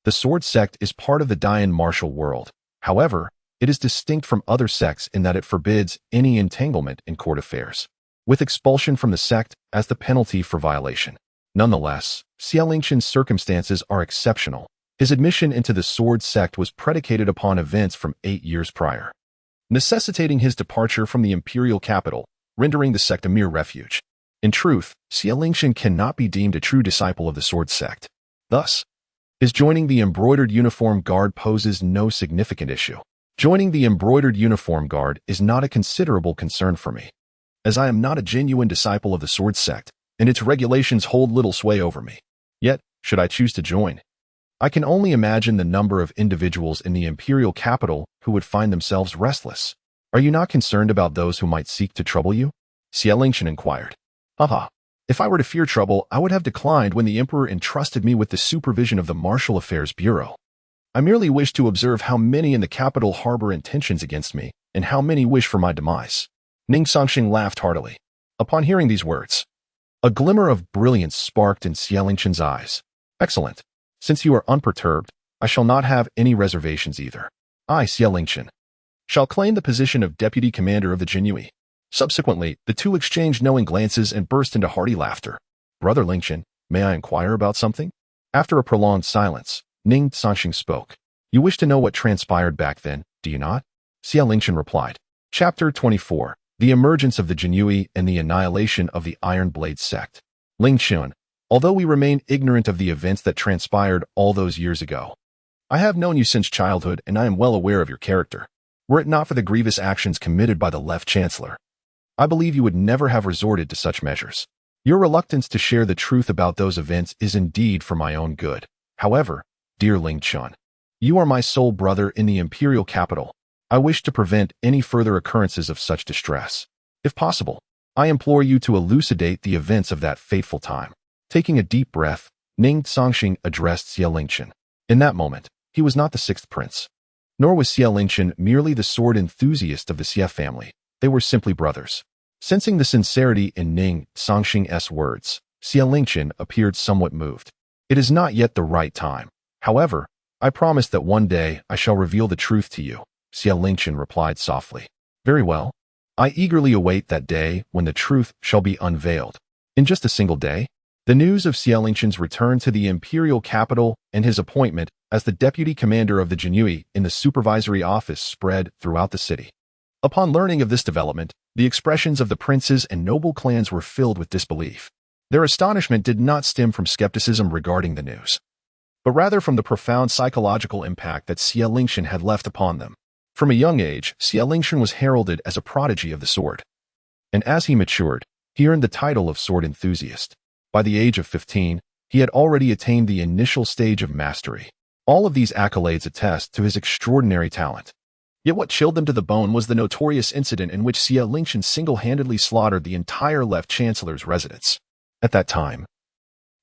the sword sect is part of the Dian martial world. However, it is distinct from other sects in that it forbids any entanglement in court affairs, with expulsion from the sect as the penalty for violation. Nonetheless, Xia Lingshan's circumstances are exceptional. His admission into the sword sect was predicated upon events from 8 years prior, necessitating his departure from the imperial capital, rendering the sect a mere refuge. In truth, Xia Lingshan cannot be deemed a true disciple of the sword sect. Thus, his joining the Embroidered Uniform Guard poses no significant issue. Joining the Embroidered Uniform Guard is not a considerable concern for me, as I am not a genuine disciple of the sword sect, and its regulations hold little sway over me. Yet, should I choose to join, I can only imagine the number of individuals in the imperial capital who would find themselves restless. Are you not concerned about those who might seek to trouble you? Xia Lingshan inquired. Haha. If I were to fear trouble, I would have declined when the emperor entrusted me with the supervision of the Martial Affairs Bureau. I merely wish to observe how many in the capital harbor intentions against me, and how many wish for my demise. Ning Cangsheng laughed heartily. Upon hearing these words, a glimmer of brilliance sparked in Xia Lingshan's eyes. Excellent. Since you are unperturbed, I shall not have any reservations either. I, Xia Lingshan, shall claim the position of deputy commander of the Jinhui. Subsequently, the two exchanged knowing glances and burst into hearty laughter. Brother Lingshan, may I inquire about something? After a prolonged silence, Ning Cangsheng spoke. You wish to know what transpired back then, do you not? Xia Lingshan replied. Chapter 24. The Emergence of the Jinhui and the Annihilation of the Iron Blade Sect. Lingshan, although we remain ignorant of the events that transpired all those years ago, I have known you since childhood and I am well aware of your character. Were it not for the grievous actions committed by the left chancellor, I believe you would never have resorted to such measures. Your reluctance to share the truth about those events is indeed for my own good. However, dear Lingshan, you are my sole brother in the imperial capital. I wish to prevent any further occurrences of such distress. If possible, I implore you to elucidate the events of that fateful time. Taking a deep breath, Ning Cangsheng addressed Xia Lingshan. In that moment, he was not the sixth prince, nor was Xia Lingshan merely the sword enthusiast of the Xia family. They were simply brothers. Sensing the sincerity in Ning Cangsheng's words, Xia Lingshan appeared somewhat moved. It is not yet the right time. However, I promise that one day I shall reveal the truth to you, Xia Lingshan replied softly. Very well. I eagerly await that day when the truth shall be unveiled. In just a single day, the news of Xia Lingshan's return to the imperial capital and his appointment as the deputy commander of the Jinhui in the supervisory office spread throughout the city. Upon learning of this development, the expressions of the princes and noble clans were filled with disbelief. Their astonishment did not stem from skepticism regarding the news, but rather from the profound psychological impact that Xia Lingshan had left upon them. From a young age, Xia Lingshan was heralded as a prodigy of the sword, and as he matured, he earned the title of sword enthusiast. By the age of 15, he had already attained the initial stage of mastery. All of these accolades attest to his extraordinary talent. Yet what chilled them to the bone was the notorious incident in which Xia Lingshan single-handedly slaughtered the entire left chancellor's residence. At that time,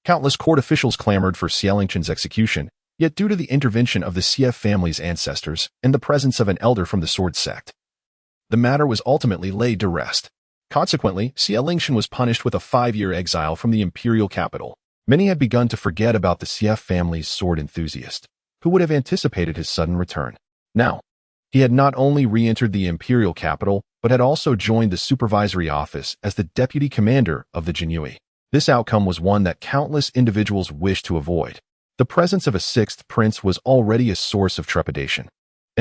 countless court officials clamored for Xia Lingshan's execution, yet due to the intervention of the Xia family's ancestors and the presence of an elder from the sword sect, the matter was ultimately laid to rest. Consequently, Xia Lingshan was punished with a 5-year exile from the imperial capital. Many had begun to forget about the Xia family's sword enthusiast, who would have anticipated his sudden return. Now, he had not only re-entered the imperial capital, but had also joined the supervisory office as the deputy commander of the Jinhui. This outcome was one that countless individuals wished to avoid. The presence of a sixth prince was already a source of trepidation.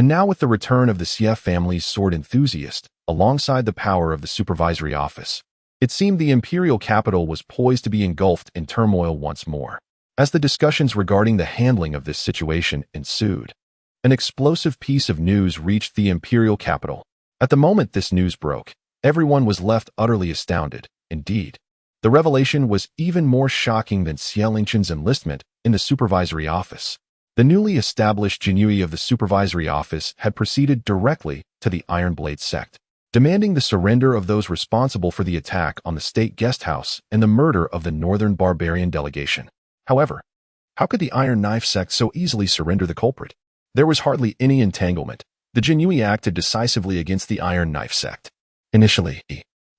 And now with the return of the Xie family's sword enthusiast, alongside the power of the supervisory office, it seemed the imperial capital was poised to be engulfed in turmoil once more. As the discussions regarding the handling of this situation ensued, an explosive piece of news reached the imperial capital. At the moment this news broke, everyone was left utterly astounded. Indeed, the revelation was even more shocking than Xie Lingchen's enlistment in the supervisory office. The newly established Jinhui of the supervisory office had proceeded directly to the Iron Blade sect, demanding the surrender of those responsible for the attack on the state guest house and the murder of the northern barbarian delegation. However, how could the Iron Knife sect so easily surrender the culprit? There was hardly any entanglement. The Jinhui acted decisively against the Iron Knife sect. Initially,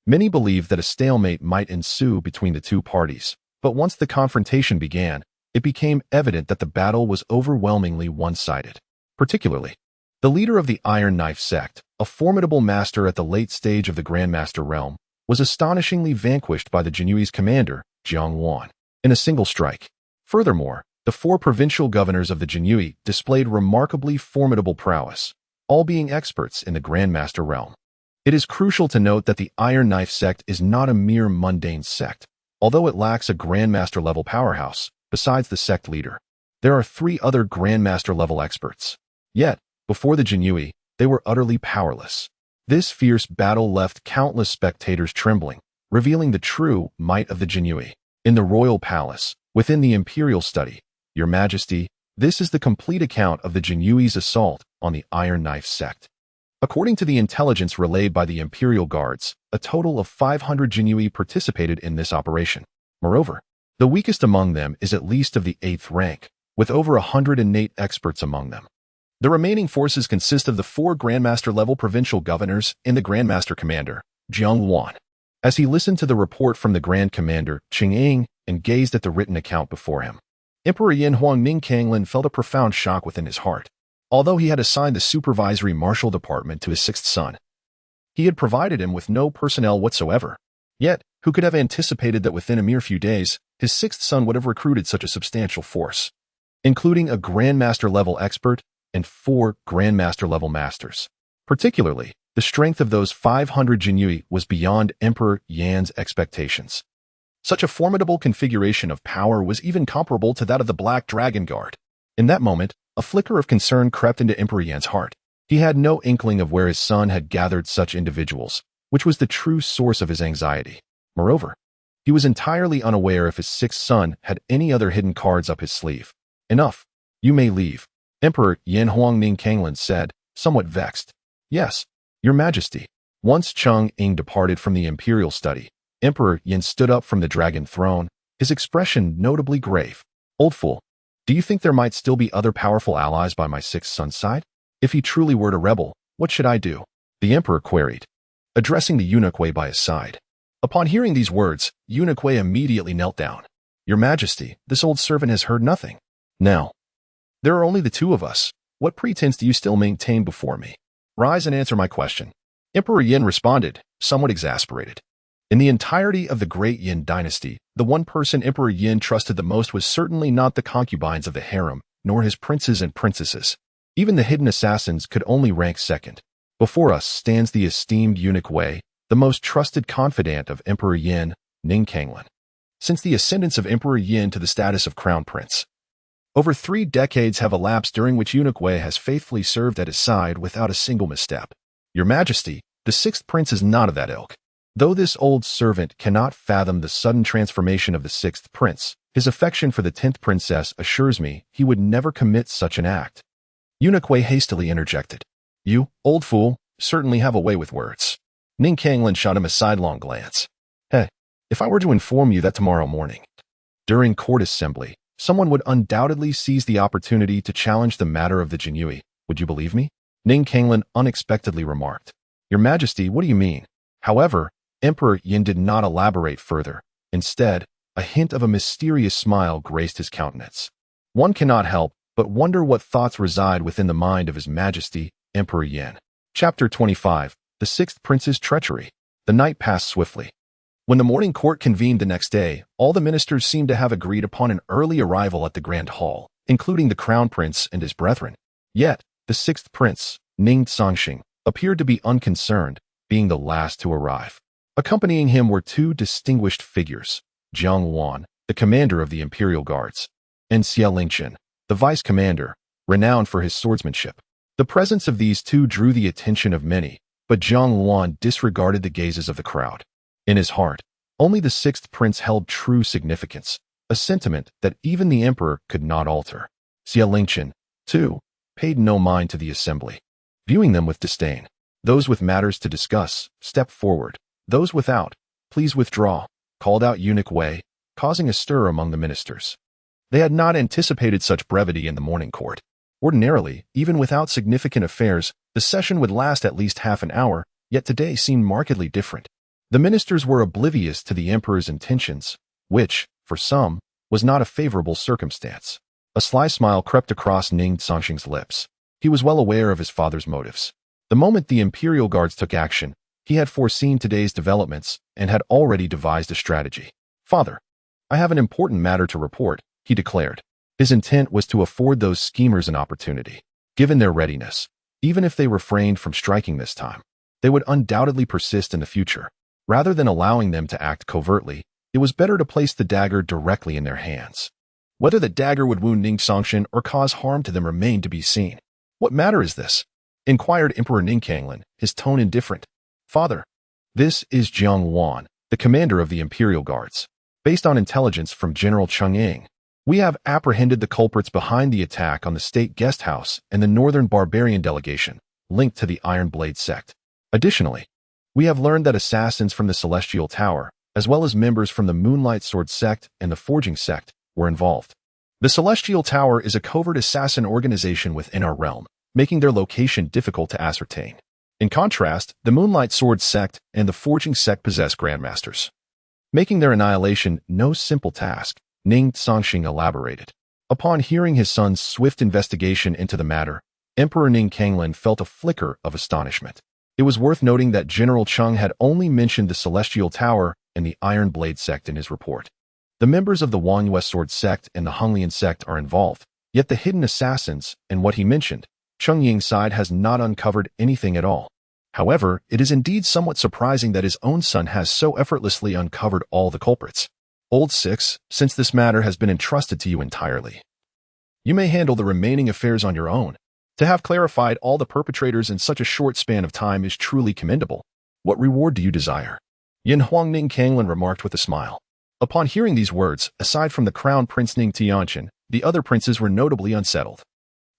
many believed that a stalemate might ensue between the two parties, but once the confrontation began, it became evident that the battle was overwhelmingly one-sided. Particularly, the leader of the Iron Knife sect, a formidable master at the late stage of the Grandmaster realm, was astonishingly vanquished by the Jinyui's commander, Jiang Wan, in a single strike. Furthermore, the 4 provincial governors of the Jinyui displayed remarkably formidable prowess, all being experts in the Grandmaster realm. It is crucial to note that the Iron Knife sect is not a mere mundane sect. Although it lacks a Grandmaster-level powerhouse, besides the sect leader, there are 3 other Grandmaster-level experts. Yet, before the Jinyui, they were utterly powerless. This fierce battle left countless spectators trembling, revealing the true might of the Jinyui. In the royal palace, within the imperial study, Your Majesty, this is the complete account of the Jinyui's assault on the Iron Knife sect. According to the intelligence relayed by the imperial guards, a total of 500 Jinyui participated in this operation. Moreover, the weakest among them is at least of the 8th rank, with over 108 experts among them. The remaining forces consist of the 4 Grandmaster-level provincial governors and the Grandmaster commander, Jiang Wan. As he listened to the report from the Grand Commander, Ching and gazed at the written account before him, Emperor Yin Huang Ning Cangsheng felt a profound shock within his heart. Although he had assigned the supervisory marshal department to his 6th son, he had provided him with no personnel whatsoever. Yet, who could have anticipated that within a mere few days, his 6th son would have recruited such a substantial force, including a Grandmaster-level expert and 4 Grandmaster-level masters. Particularly, the strength of those 500 Jinyui was beyond Emperor Yan's expectations. Such a formidable configuration of power was even comparable to that of the Black Dragon Guard. In that moment, a flicker of concern crept into Emperor Yan's heart. He had no inkling of where his son had gathered such individuals, which was the true source of his anxiety. Moreover, he was entirely unaware if his 6th son had any other hidden cards up his sleeve. Enough. You may leave, Emperor Yin Huang Ning Cangsheng said, somewhat vexed. Yes, Your Majesty. Once Cheng departed from the imperial study, Emperor Yin stood up from the dragon throne, his expression notably grave. Old fool, do you think there might still be other powerful allies by my 6th son's side? If he truly were to rebel, what should I do? The emperor queried, addressing the eunuch Wei by his side. Upon hearing these words, eunuch Wei immediately knelt down. Your Majesty, this old servant has heard nothing. Now, there are only the 2 of us. What pretense do you still maintain before me? Rise and answer my question. Emperor Yin responded, somewhat exasperated. In the entirety of the great Yin dynasty, the one person Emperor Yin trusted the most was certainly not the concubines of the harem, nor his princes and princesses. Even the hidden assassins could only rank 2nd. Before us stands the esteemed eunuch Wei, the most trusted confidant of Emperor Yin, Ning Cangsheng. Since the ascendance of Emperor Yin to the status of crown prince, over 3 decades have elapsed during which eunuch Wei has faithfully served at his side without a single misstep. Your Majesty, the 6th prince is not of that ilk. Though this old servant cannot fathom the sudden transformation of the 6th prince, his affection for the 10th princess assures me he would never commit such an act. Eunuch Wei hastily interjected. You, old fool, certainly have a way with words. Ning Cangsheng shot him a sidelong glance. Hey, if I were to inform you that tomorrow morning, during court assembly, someone would undoubtedly seize the opportunity to challenge the matter of the Jinyui, would you believe me? Ning Cangsheng unexpectedly remarked. Your Majesty, what do you mean? However, Emperor Yin did not elaborate further. Instead, a hint of a mysterious smile graced his countenance. One cannot help but wonder what thoughts reside within the mind of His Majesty, Emperor Yin. Chapter 25. The 6th Prince's Treachery. The night passed swiftly. When the morning court convened the next day, all the ministers seemed to have agreed upon an early arrival at the Grand Hall, including the Crown Prince and his brethren. Yet, the The sixth prince, Ning Cangsheng, appeared to be unconcerned, being the last to arrive. Accompanying him were two distinguished figures, Jiang Wan, the commander of the Imperial Guards, and Xia Lingchen, the vice commander, renowned for his swordsmanship. The presence of these two drew the attention of many, but Jiang Wan disregarded the gazes of the crowd. In his heart, only the sixth prince held true significance, a sentiment that even the emperor could not alter. Xia Lingchen, too, paid no mind to the assembly, viewing them with disdain. Those with matters to discuss, stepped forward. Those without, please withdraw, called out Eunuch Wei, causing a stir among the ministers. They had not anticipated such brevity in the morning court. Ordinarily, even without significant affairs, the session would last at least half an hour, yet today seemed markedly different. The ministers were oblivious to the emperor's intentions, which, for some, was not a favorable circumstance. A sly smile crept across Ning Cangsheng's lips. He was well aware of his father's motives. The moment the Imperial Guards took action, he had foreseen today's developments and had already devised a strategy. "Father, I have an important matter to report," he declared. His intent was to afford those schemers an opportunity. Given their readiness, even if they refrained from striking this time, they would undoubtedly persist in the future. Rather than allowing them to act covertly, it was better to place the dagger directly in their hands. Whether the dagger would wound Ning Cangsheng or cause harm to them remained to be seen. "What matter is this?" inquired Emperor Ning Cangsheng, his tone indifferent. "Father, this is Jiang Wan, the commander of the Imperial Guards. Based on intelligence from General Cheng Yang, we have apprehended the culprits behind the attack on the state guest house and the northern barbarian delegation linked to the Iron Blade sect. Additionally, we have learned that assassins from the Celestial Tower, as well as members from the Moonlight Sword sect and the Forging sect, were involved. The Celestial Tower is a covert assassin organization within our realm, making their location difficult to ascertain. In contrast, the Moonlight Sword sect and the Forging sect possess grandmasters, making their annihilation no simple task," Ning Cangsheng elaborated. Upon hearing his son's swift investigation into the matter, Emperor Ning Cangsheng felt a flicker of astonishment. It was worth noting that General Cheng had only mentioned the Celestial Tower and the Iron Blade sect in his report. The members of the Wangyue Sword sect and the Honglian sect are involved, yet the hidden assassins and what he mentioned, Cheng Ying's side has not uncovered anything at all. However, it is indeed somewhat surprising that his own son has so effortlessly uncovered all the culprits. "Old Six, since this matter has been entrusted to you entirely, you may handle the remaining affairs on your own. To have clarified all the perpetrators in such a short span of time is truly commendable. What reward do you desire?" Yin Huang Ning Cangsheng remarked with a smile. Upon hearing these words, aside from the Crown Prince Ning Tianchen, the other princes were notably unsettled.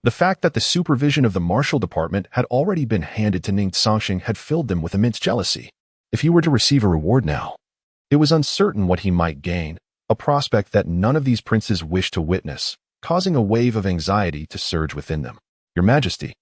The fact that the supervision of the martial department had already been handed to Ning Cangsheng had filled them with immense jealousy. If he were to receive a reward now, it was uncertain what he might gain, a prospect that none of these princes wished to witness, causing a wave of anxiety to surge within them. "Your Majesty,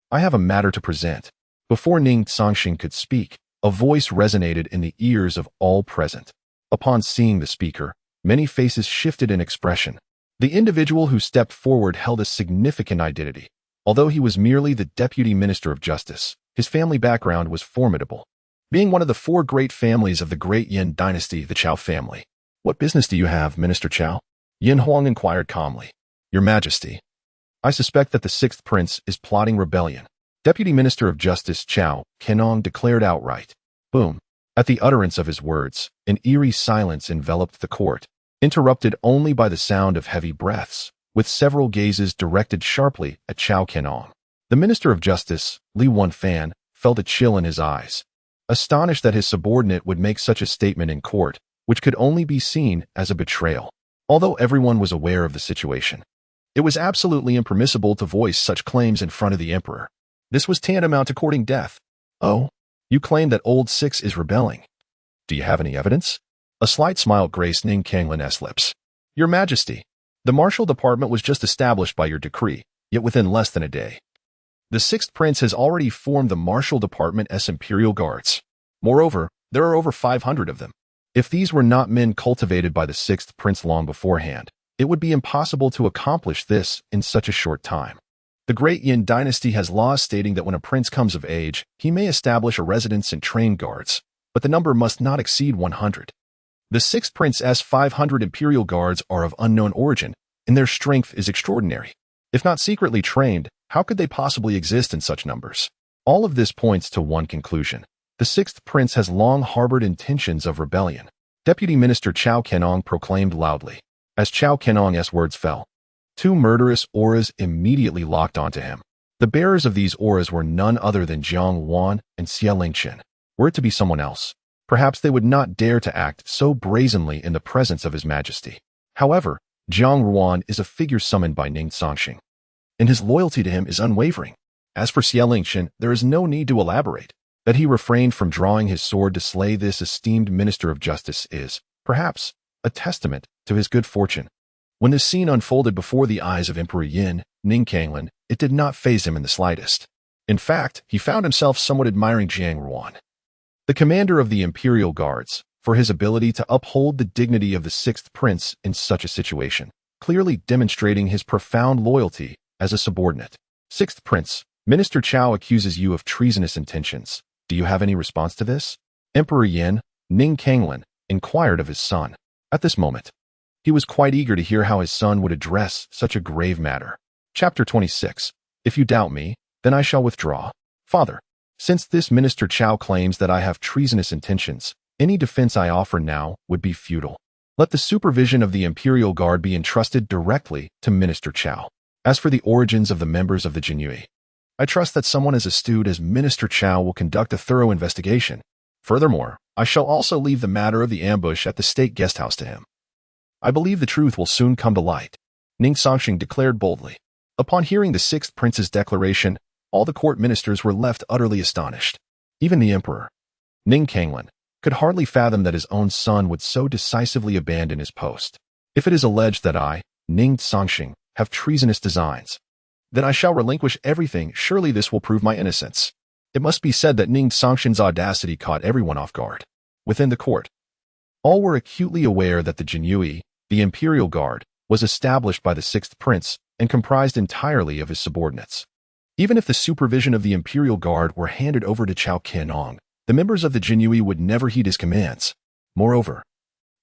I have a matter to present." Before Ning Cangsheng could speak, a voice resonated in the ears of all present. Upon seeing the speaker, many faces shifted in expression. The individual who stepped forward held a significant identity. Although he was merely the Deputy Minister of Justice, his family background was formidable, being one of the four great families of the Great Yin dynasty, the Chao family. "What business do you have, Minister Chao?" Yin Huang inquired calmly. "Your Majesty, I suspect that the sixth prince is plotting rebellion," Deputy Minister of Justice Chao Kenong declared outright. Boom. At the utterance of his words, an eerie silence enveloped the court, interrupted only by the sound of heavy breaths, with several gazes directed sharply at Chao Kenong. The Minister of Justice, Li Wenfan, felt a chill in his eyes, astonished that his subordinate would make such a statement in court, which could only be seen as a betrayal. Although everyone was aware of the situation, it was absolutely impermissible to voice such claims in front of the emperor. This was tantamount to courting death. "Oh, you claim that Old Six is rebelling. Do you have any evidence?" A slight smile graced Ning Cangsheng's lips. "Your Majesty, the martial department was just established by your decree, yet within less than a day. The sixth prince has already formed the martial department as Imperial Guards. Moreover, there are over 500 of them. If these were not men cultivated by the sixth prince long beforehand, it would be impossible to accomplish this in such a short time. The Great Yin dynasty has laws stating that when a prince comes of age, he may establish a residence and train guards, but the number must not exceed 100. The sixth prince's 500 Imperial Guards are of unknown origin, and their strength is extraordinary. If not secretly trained, How could they possibly exist in such numbers? All of this points to one conclusion. The sixth prince has long harbored intentions of rebellion. Deputy Minister Chao Kenong proclaimed loudly. As Chao Kenong's words fell, two murderous auras immediately locked onto him. The bearers of these auras were none other than Jiang Wan and Xie Lingchen. Were it to be someone else, perhaps they would not dare to act so brazenly in the presence of His Majesty. However, Jiang Wan is a figure summoned by Ning Cangsheng, and his loyalty to him is unwavering. As for Xie Lingchen, there is no need to elaborate. That he refrained from drawing his sword to slay this esteemed Minister of Justice is, perhaps, a testament to his good fortune. When this scene unfolded before the eyes of Emperor Yin, Ning Cangsheng, it did not faze him in the slightest. In fact, he found himself somewhat admiring Jiang Wan, the commander of the Imperial Guards, for his ability to uphold the dignity of the sixth prince in such a situation, clearly demonstrating his profound loyalty as a subordinate. Sixth prince, Minister Chao accuses you of treasonous intentions. Do you have any response to this? Emperor Yin, Ning Cangsheng, inquired of his son. At this moment, he was quite eager to hear how his son would address such a grave matter. Chapter 26. If you doubt me, then I shall withdraw. Father, since this Minister Chao claims that I have treasonous intentions, any defense I offer now would be futile. Let the supervision of the Imperial Guard be entrusted directly to Minister Chao. As for the origins of the members of the Jinyue, I trust that someone as astute as Minister Chao will conduct a thorough investigation. Furthermore, I shall also leave the matter of the ambush at the state guest house to him. I believe the truth will soon come to light, Ning Cangsheng declared boldly. Upon hearing the sixth prince's declaration, all the court ministers were left utterly astonished. Even the emperor, Ning Cangsheng, could hardly fathom that his own son would so decisively abandon his post. If it is alleged that I, Ning Cangsheng, have treasonous designs, then I shall relinquish everything. Surely this will prove my innocence. It must be said that Ning Cangsheng's audacity caught everyone off guard. Within the court, all were acutely aware that the Jinyue, the Imperial Guard, was established by the sixth prince and comprised entirely of his subordinates. Even if the supervision of the Imperial Guard were handed over to Chao Kenong, the members of the Jinyue would never heed his commands. Moreover,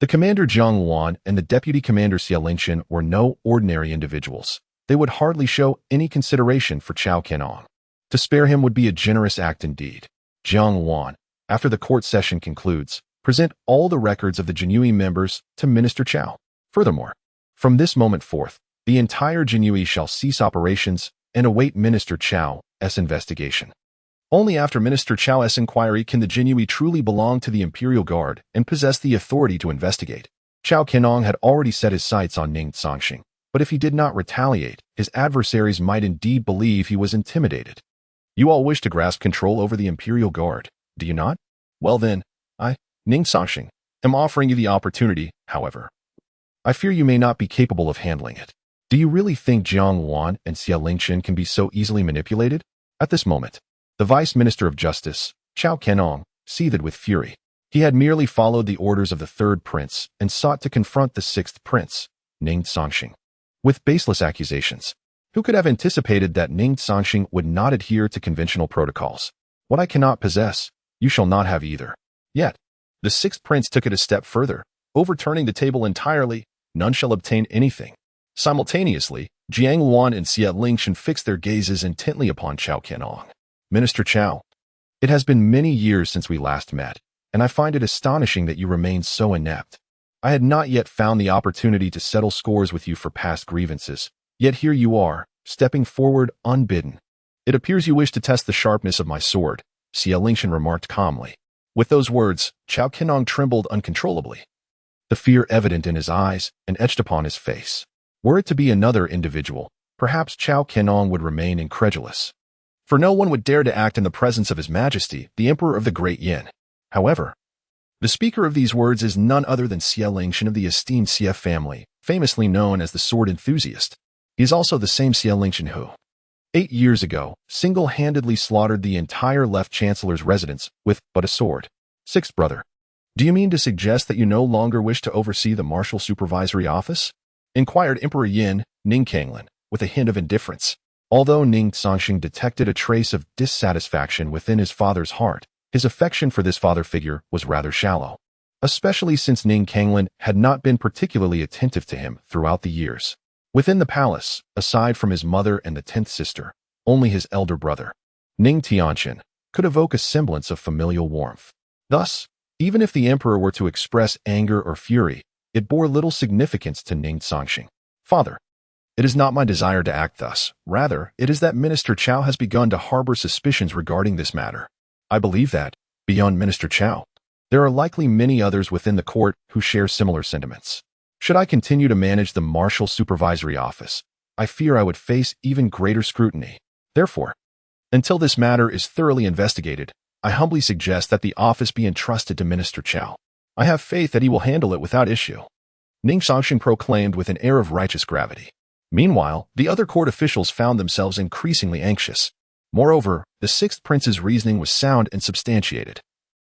the commander Jiang Wan and the deputy commander Xie Lingchen were no ordinary individuals. They would hardly show any consideration for Chao Kenong. To spare him would be a generous act indeed. Jiang Wan, after the court session concludes, present all the records of the Jinyue members to Minister Chao. Furthermore, from this moment forth, the entire Jinyue shall cease operations and await Minister Chao's investigation. Only after Minister Chao's inquiry can the Jinyue truly belong to the Imperial Guard and possess the authority to investigate. Chao Kenong had already set his sights on Ning Cangsheng, but if he did not retaliate, his adversaries might indeed believe he was intimidated. You all wish to grasp control over the Imperial Guard, do you not? Well then, I, Ning Cangsheng, am offering you the opportunity. However, I fear you may not be capable of handling it. Do you really think Jiang Wan and Xie Lingchen can be so easily manipulated? At this moment, the Vice Minister of Justice, Chao Kenong, seethed with fury. He had merely followed the orders of the third prince and sought to confront the sixth prince, Ning Cangsheng, with baseless accusations. Who could have anticipated that Ning Cangsheng would not adhere to conventional protocols? What I cannot possess, you shall not have either. Yet, the sixth prince took it a step further, overturning the table entirely. None shall obtain anything. Simultaneously, Jiang Wan and Xie Lingchen fixed their gazes intently upon Chao Kenong. Minister Chao, it has been many years since we last met, and I find it astonishing that you remain so inept. I had not yet found the opportunity to settle scores with you for past grievances, yet here you are, stepping forward unbidden. It appears you wish to test the sharpness of my sword, Xie Lingchen remarked calmly. With those words, Chao Kenong trembled uncontrollably, the fear evident in his eyes and etched upon his face. Were it to be another individual, perhaps Chao Kenong would remain incredulous, for no one would dare to act in the presence of His Majesty, the Emperor of the Great Yin. However, the speaker of these words is none other than Xie Lingchen of the esteemed Xie family, famously known as the sword enthusiast. He is also the same Xie Lingchen who, 8 years ago, single-handedly slaughtered the entire left chancellor's residence with but a sword. Sixth brother, do you mean to suggest that you no longer wish to oversee the martial supervisory office? Inquired Emperor Yin, Ning Cangsheng, with a hint of indifference. Although Ning Cangsheng detected a trace of dissatisfaction within his father's heart, his affection for this father figure was rather shallow, especially since Ning Cangsheng had not been particularly attentive to him throughout the years. Within the palace, aside from his mother and the 10th sister, only his elder brother, Ning Cangsheng, could evoke a semblance of familial warmth. Thus, even if the emperor were to express anger or fury, it bore little significance to Ning Cangsheng. Father, it is not my desire to act thus. Rather, it is that Minister Chao has begun to harbor suspicions regarding this matter. I believe that, beyond Minister Chao, there are likely many others within the court who share similar sentiments. Should I continue to manage the Martial Supervisory Office, I fear I would face even greater scrutiny. Therefore, until this matter is thoroughly investigated, I humbly suggest that the office be entrusted to Minister Chao. I have faith that he will handle it without issue, Ning Cangsheng proclaimed with an air of righteous gravity. Meanwhile, the other court officials found themselves increasingly anxious. Moreover, the sixth prince's reasoning was sound and substantiated,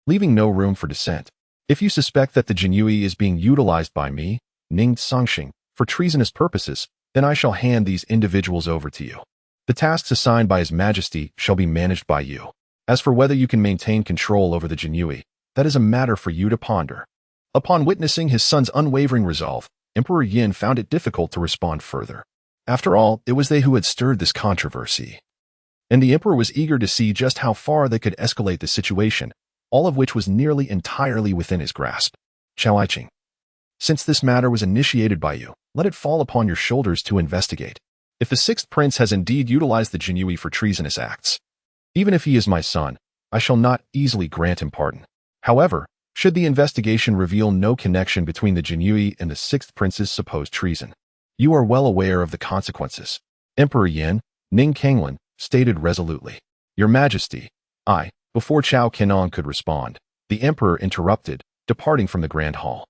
leaving no room for dissent. If you suspect that the Jinyui is being utilized by me, Ning Cangsheng, for treasonous purposes, then I shall hand these individuals over to you. The tasks assigned by His Majesty shall be managed by you. As for whether you can maintain control over the Jinyui, that is a matter for you to ponder. Upon witnessing his son's unwavering resolve, Emperor Yin found it difficult to respond further. After all, it was they who had stirred this controversy, and the emperor was eager to see just how far they could escalate the situation, all of which was nearly entirely within his grasp. Chao Aiqing, since this matter was initiated by you, let it fall upon your shoulders to investigate. If the sixth prince has indeed utilized the Jinyui for treasonous acts, even if he is my son, I shall not easily grant him pardon. However, should the investigation reveal no connection between the Jinyui and the sixth prince's supposed treason, you are well aware of the consequences. Emperor Yin, Ning Cangsheng, stated resolutely. Your Majesty, before Chao Qianong could respond, the emperor interrupted, departing from the grand hall.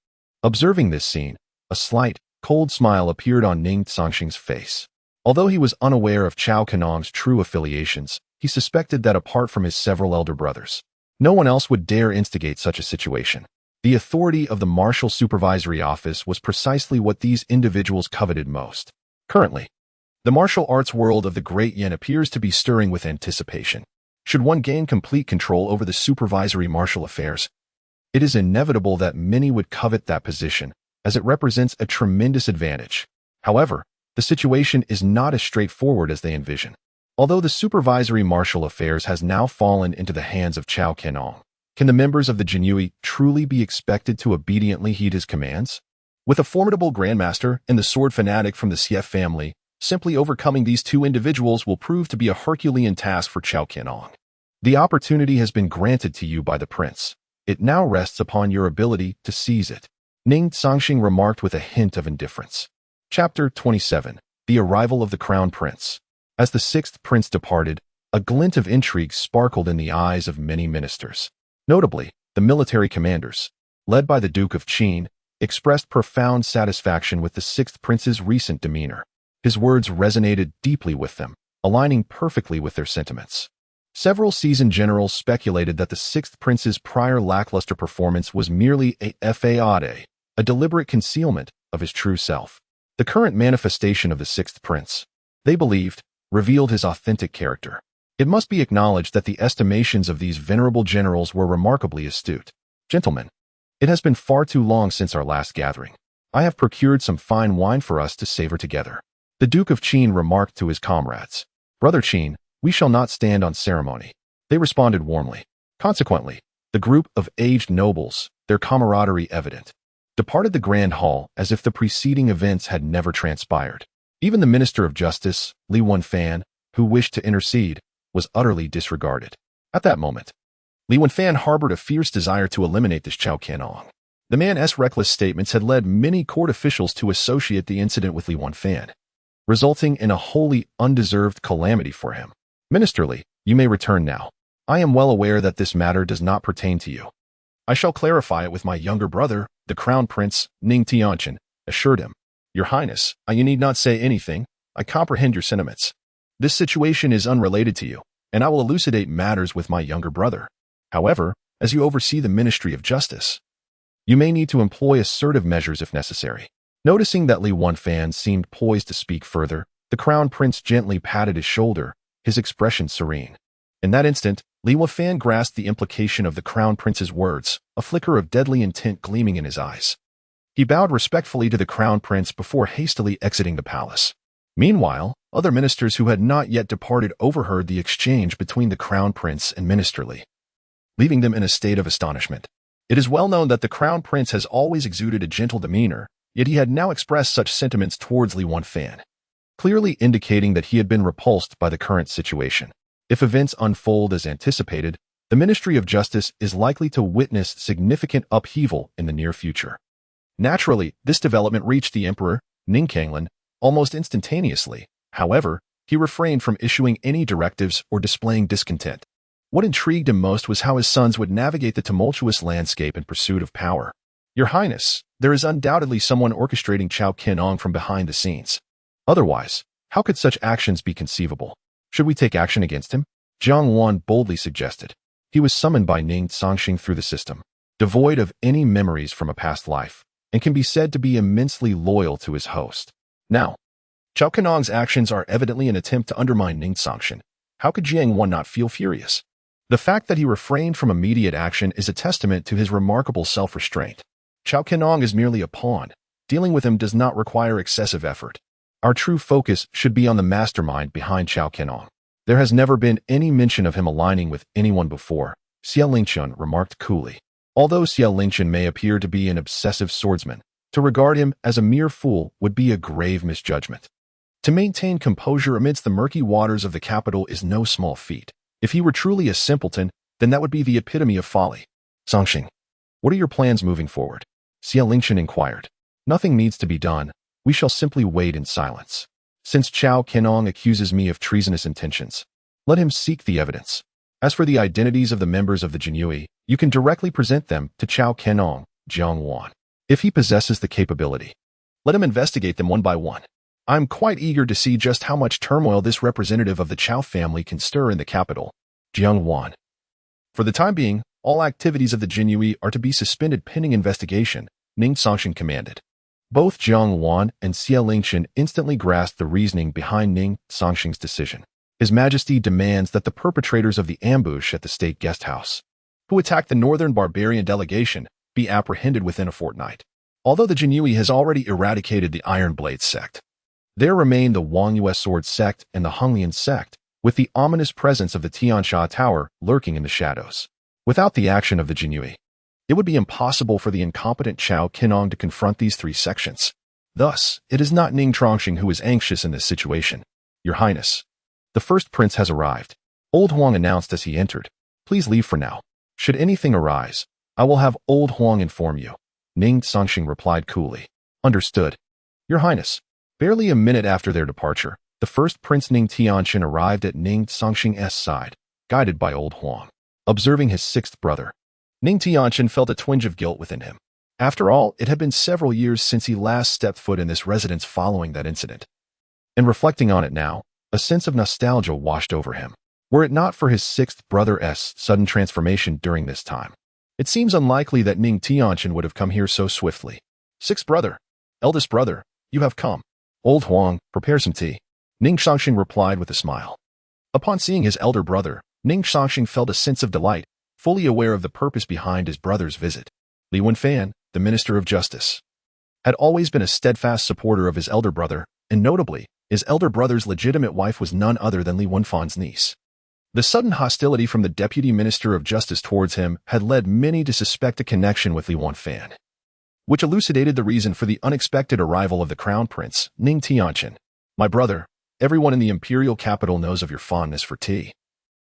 Observing this scene, a slight, cold smile appeared on Ning Cangsheng's face. Although he was unaware of Chao Qianong's true affiliations, he suspected that apart from his several elder brothers, no one else would dare instigate such a situation. The authority of the Martial Supervisory Office was precisely what these individuals coveted most. Currently, the martial arts world of the Great Yin appears to be stirring with anticipation. Should one gain complete control over the supervisory martial affairs, it is inevitable that many would covet that position, as it represents a tremendous advantage. However, the situation is not as straightforward as they envision. Although the supervisory martial affairs has now fallen into the hands of Chao Qianong, can the members of the Jinyui truly be expected to obediently heed his commands? With a formidable grandmaster and the sword fanatic from the Xie family, simply overcoming these two individuals will prove to be a Herculean task for Chao Qianong. The opportunity has been granted to you by the prince. It now rests upon your ability to seize it, Ning Cangsheng remarked with a hint of indifference. Chapter 27. The Arrival of the Crown Prince. As the sixth prince departed, a glint of intrigue sparkled in the eyes of many ministers. Notably, the military commanders, led by the Duke of Qin, expressed profound satisfaction with the sixth prince's recent demeanor. His words resonated deeply with them, aligning perfectly with their sentiments. Several seasoned generals speculated that the sixth prince's prior lackluster performance was merely a deliberate concealment of his true self. The current manifestation of the sixth prince, they believed, revealed his authentic character. It must be acknowledged that the estimations of these venerable generals were remarkably astute. Gentlemen, it has been far too long since our last gathering. I have procured some fine wine for us to savor together. The Duke of Qin remarked to his comrades. Brother Qin, we shall not stand on ceremony. They responded warmly. Consequently, the group of aged nobles, their camaraderie evident, departed the grand hall as if the preceding events had never transpired. Even the Minister of Justice, Li Wenfan, who wished to intercede, was utterly disregarded. At that moment, Li Wenfan harbored a fierce desire to eliminate this Chao Qianong. The man's reckless statements had led many court officials to associate the incident with Li Wenfan, resulting in a wholly undeserved calamity for him. Minister Li, you may return now. I am well aware that this matter does not pertain to you. I shall clarify it with my younger brother, the Crown Prince, Ning Cangsheng, assured him. Your Highness, you need not say anything. I comprehend your sentiments. This situation is unrelated to you, and I will elucidate matters with my younger brother. However, as you oversee the Ministry of Justice, you may need to employ assertive measures if necessary. Noticing that Li Wenfan seemed poised to speak further, the Crown Prince gently patted his shoulder, his expression serene. In that instant, Li Wenfan grasped the implication of the Crown Prince's words, a flicker of deadly intent gleaming in his eyes. He bowed respectfully to the Crown Prince before hastily exiting the palace. Meanwhile, other ministers who had not yet departed overheard the exchange between the crown prince and Minister Li, leaving them in a state of astonishment. It is well known that the crown prince has always exuded a gentle demeanor, yet he had now expressed such sentiments towards Li Wenfan, clearly indicating that he had been repulsed by the current situation. If events unfold as anticipated, the Ministry of Justice is likely to witness significant upheaval in the near future. Naturally, this development reached the Emperor, Ning Cangsheng, almost instantaneously. However, he refrained from issuing any directives or displaying discontent. What intrigued him most was how his sons would navigate the tumultuous landscape in pursuit of power. Your Highness, there is undoubtedly someone orchestrating Cao Qianong from behind the scenes. Otherwise, how could such actions be conceivable? Should we take action against him? Jiang Wan boldly suggested. He was summoned by Ning Cangsheng through the system, devoid of any memories from a past life, and can be said to be immensely loyal to his host. Now, Cao Qianong's actions are evidently an attempt to undermine Ning Cangsheng. How could Jiang Wan not feel furious? The fact that he refrained from immediate action is a testament to his remarkable self-restraint. Cao Qianong is merely a pawn. Dealing with him does not require excessive effort. Our true focus should be on the mastermind behind Cao Qianong. There has never been any mention of him aligning with anyone before, Xie Lingchun remarked coolly. Although Xie Lingchun may appear to be an obsessive swordsman, to regard him as a mere fool would be a grave misjudgment. To maintain composure amidst the murky waters of the capital is no small feat. If he were truly a simpleton, then that would be the epitome of folly. Cangsheng, what are your plans moving forward? Xie Lingchun inquired. Nothing needs to be done. We shall simply wait in silence. Since Cao Qianong accuses me of treasonous intentions, let him seek the evidence. As for the identities of the members of the Jinyue, you can directly present them to Cao Qianong, Jiang Wan. If he possesses the capability, let him investigate them one by one. I'm quite eager to see just how much turmoil this representative of the Cao family can stir in the capital. Jiang Wan. For the time being, all activities of the Jinyue are to be suspended pending investigation, Ning Cangsheng commanded. Both Jiang Wan and Xie Lingchun instantly grasped the reasoning behind Ning Cangsheng's decision. His Majesty demands that the perpetrators of the ambush at the state guest house, who attacked the northern barbarian delegation, be apprehended within a fortnight. Although the Jinyue has already eradicated the Iron Blade sect, there remain the Wangyue Sword sect and the Honglian sect, with the ominous presence of the Tiansha Tower lurking in the shadows. Without the action of the Jinyue, it would be impossible for the incompetent Cao Qianong to confront these three sections. Thus, it is not Ning Cangsheng who is anxious in this situation. Your Highness, the first prince has arrived. Old Huang announced as he entered. Please leave for now. Should anything arise, I will have Old Huang inform you. Ning Cangsheng replied coolly. Understood. Your Highness. Barely a minute after their departure, the first Prince Ning Tianchen arrived at Ning Cangsheng's side, guided by Old Huang. Observing his sixth brother, Ning Tianchen felt a twinge of guilt within him. After all, it had been several years since he last stepped foot in this residence following that incident. And reflecting on it now, a sense of nostalgia washed over him. Were it not for his sixth brother's sudden transformation during this time, it seems unlikely that Ning Tianchen would have come here so swiftly. Sixth brother, eldest brother, you have come. Old Huang, prepare some tea. Ning Cangsheng replied with a smile. Upon seeing his elder brother, Ning Cangsheng felt a sense of delight, fully aware of the purpose behind his brother's visit. Li Wenfan, the Minister of Justice, had always been a steadfast supporter of his elder brother, and notably, his elder brother's legitimate wife was none other than Li Wenfan's niece. The sudden hostility from the Deputy Minister of Justice towards him had led many to suspect a connection with Li Wenfan, which elucidated the reason for the unexpected arrival of the Crown Prince, Ning Tianchen. My brother, everyone in the imperial capital knows of your fondness for tea.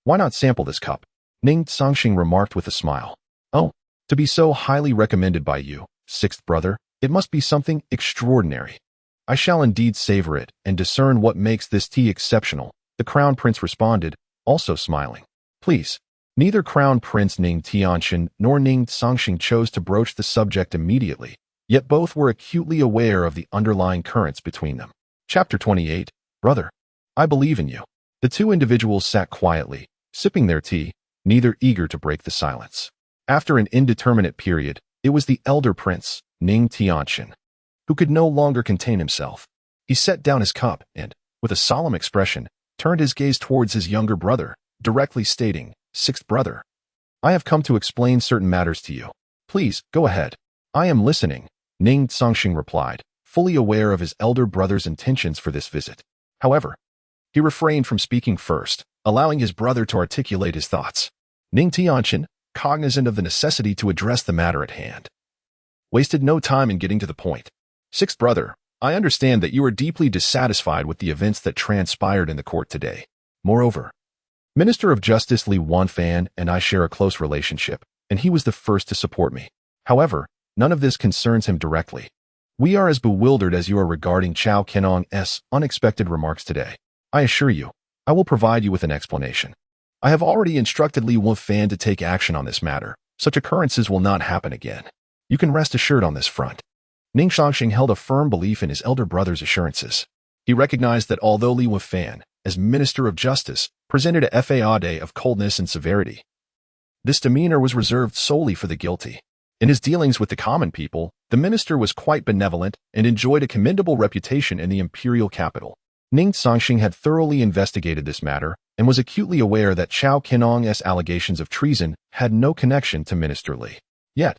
Why not sample this cup? Ning Cangsheng remarked with a smile. Oh, to be so highly recommended by you, sixth brother, it must be something extraordinary. I shall indeed savor it and discern what makes this tea exceptional, the Crown Prince responded, also smiling. Please. Neither Crown Prince Ning Tianchen nor Ning Cangsheng chose to broach the subject immediately, yet both were acutely aware of the underlying currents between them. Chapter 28. Brother, I believe in you. The two individuals sat quietly, sipping their tea, neither eager to break the silence. After an indeterminate period, it was the elder prince, Ning Tianchen, who could no longer contain himself. He set down his cup and, with a solemn expression, turned his gaze towards his younger brother, directly stating, Sixth brother, I have come to explain certain matters to you. Please, go ahead. I am listening, Ning Cangsheng replied, fully aware of his elder brother's intentions for this visit. However, he refrained from speaking first, allowing his brother to articulate his thoughts. Ning Cangsheng, cognizant of the necessity to address the matter at hand, wasted no time in getting to the point. Sixth brother, I understand that you are deeply dissatisfied with the events that transpired in the court today. Moreover, Minister of Justice Li Wanfan and I share a close relationship, and he was the first to support me. However, none of this concerns him directly. We are as bewildered as you are regarding Chao Kenong's unexpected remarks today. I assure you, I will provide you with an explanation. I have already instructed Li Wanfan to take action on this matter. Such occurrences will not happen again. You can rest assured on this front. Ning Cangsheng held a firm belief in his elder brother's assurances. He recognized that although Li Wanfan, as Minister of Justice, presented a facade of coldness and severity, this demeanor was reserved solely for the guilty. In his dealings with the common people, the minister was quite benevolent and enjoyed a commendable reputation in the imperial capital. Ning Cangsheng had thoroughly investigated this matter and was acutely aware that Chao Kenong's allegations of treason had no connection to Minister Li. Yet,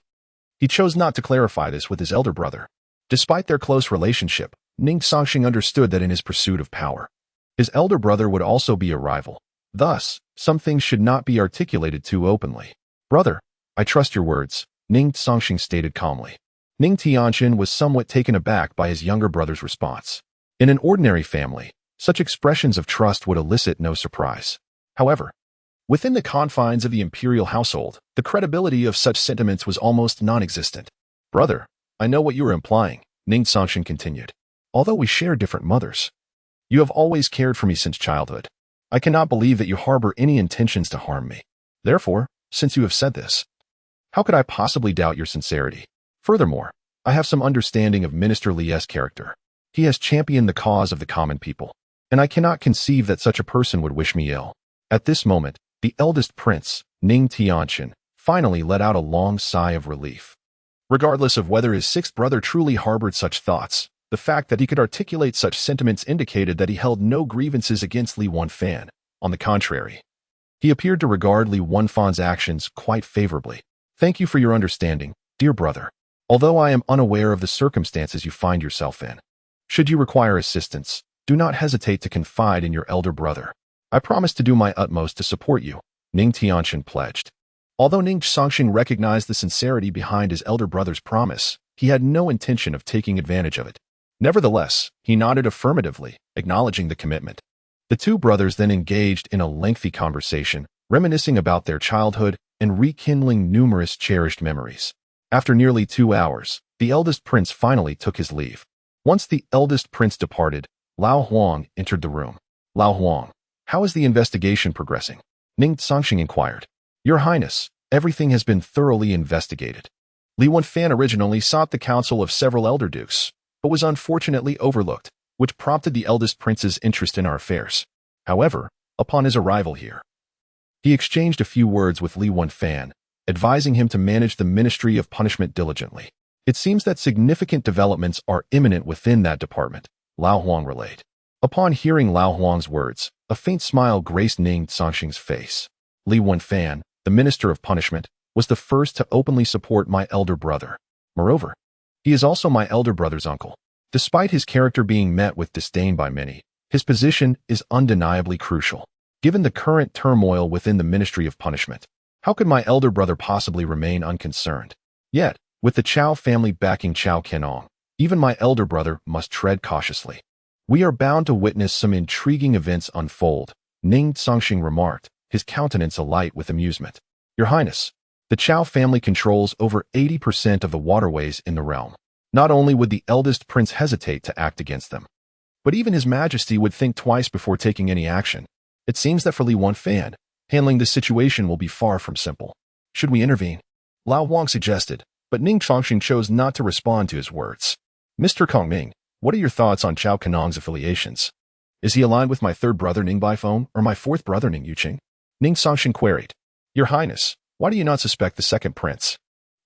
he chose not to clarify this with his elder brother. Despite their close relationship, Ning Cangsheng understood that in his pursuit of power, his elder brother would also be a rival. Thus, some things should not be articulated too openly. Brother, I trust your words, Ning Cangsheng stated calmly. Ning Cangsheng was somewhat taken aback by his younger brother's response. In an ordinary family, such expressions of trust would elicit no surprise. However, within the confines of the imperial household, the credibility of such sentiments was almost non-existent. Brother, I know what you are implying, Ning Cangsheng continued. Although we share different mothers, you have always cared for me since childhood. I cannot believe that you harbor any intentions to harm me. Therefore, since you have said this, how could I possibly doubt your sincerity? Furthermore, I have some understanding of Minister Li's character. He has championed the cause of the common people, and I cannot conceive that such a person would wish me ill. At this moment, the eldest prince, Ning Cangsheng, finally let out a long sigh of relief. Regardless of whether his sixth brother truly harbored such thoughts, the fact that he could articulate such sentiments indicated that he held no grievances against Li Wanfan. On the contrary, he appeared to regard Li Wanfan's actions quite favorably. Thank you for your understanding, dear brother. Although I am unaware of the circumstances you find yourself in, should you require assistance, do not hesitate to confide in your elder brother. I promise to do my utmost to support you, Ning Cangsheng pledged. Although Ning Cangsheng recognized the sincerity behind his elder brother's promise, he had no intention of taking advantage of it. Nevertheless, he nodded affirmatively, acknowledging the commitment. The two brothers then engaged in a lengthy conversation, reminiscing about their childhood and rekindling numerous cherished memories. After nearly 2 hours, the eldest prince finally took his leave. Once the eldest prince departed, Lao Huang entered the room. Lao Huang, how is the investigation progressing? Ning Cangsheng inquired. Your Highness, everything has been thoroughly investigated. Li Wanfan originally sought the counsel of several elder dukes, but was unfortunately overlooked, which prompted the eldest prince's interest in our affairs. However, upon his arrival here, he exchanged a few words with Li Wanfan, advising him to manage the Ministry of Punishment diligently. It seems that significant developments are imminent within that department, Lao Huang relayed. Upon hearing Lao Huang's words, a faint smile graced Ning Cangsheng's face. Li Wanfan, the Minister of Punishment, was the first to openly support my elder brother. Moreover, he is also my elder brother's uncle. Despite his character being met with disdain by many, his position is undeniably crucial. Given the current turmoil within the Ministry of Punishment, how could my elder brother possibly remain unconcerned? Yet, with the Chao family backing Chao Kenong, even my elder brother must tread cautiously. We are bound to witness some intriguing events unfold, Ning Cangsheng remarked, his countenance alight with amusement. Your Highness, the Chao family controls over 80% of the waterways in the realm. Not only would the eldest prince hesitate to act against them, but even His Majesty would think twice before taking any action. It seems that for Li Wanfan, handling this situation will be far from simple. Should we intervene? Lao Huang suggested, but Ning Cangsheng chose not to respond to his words. Mr. Kongming, what are your thoughts on Chao Kenong's affiliations? Is he aligned with my third brother Ning Baifeng or my fourth brother Ning Yuqing? Ning Cangsheng queried. Your Highness, why do you not suspect the second prince?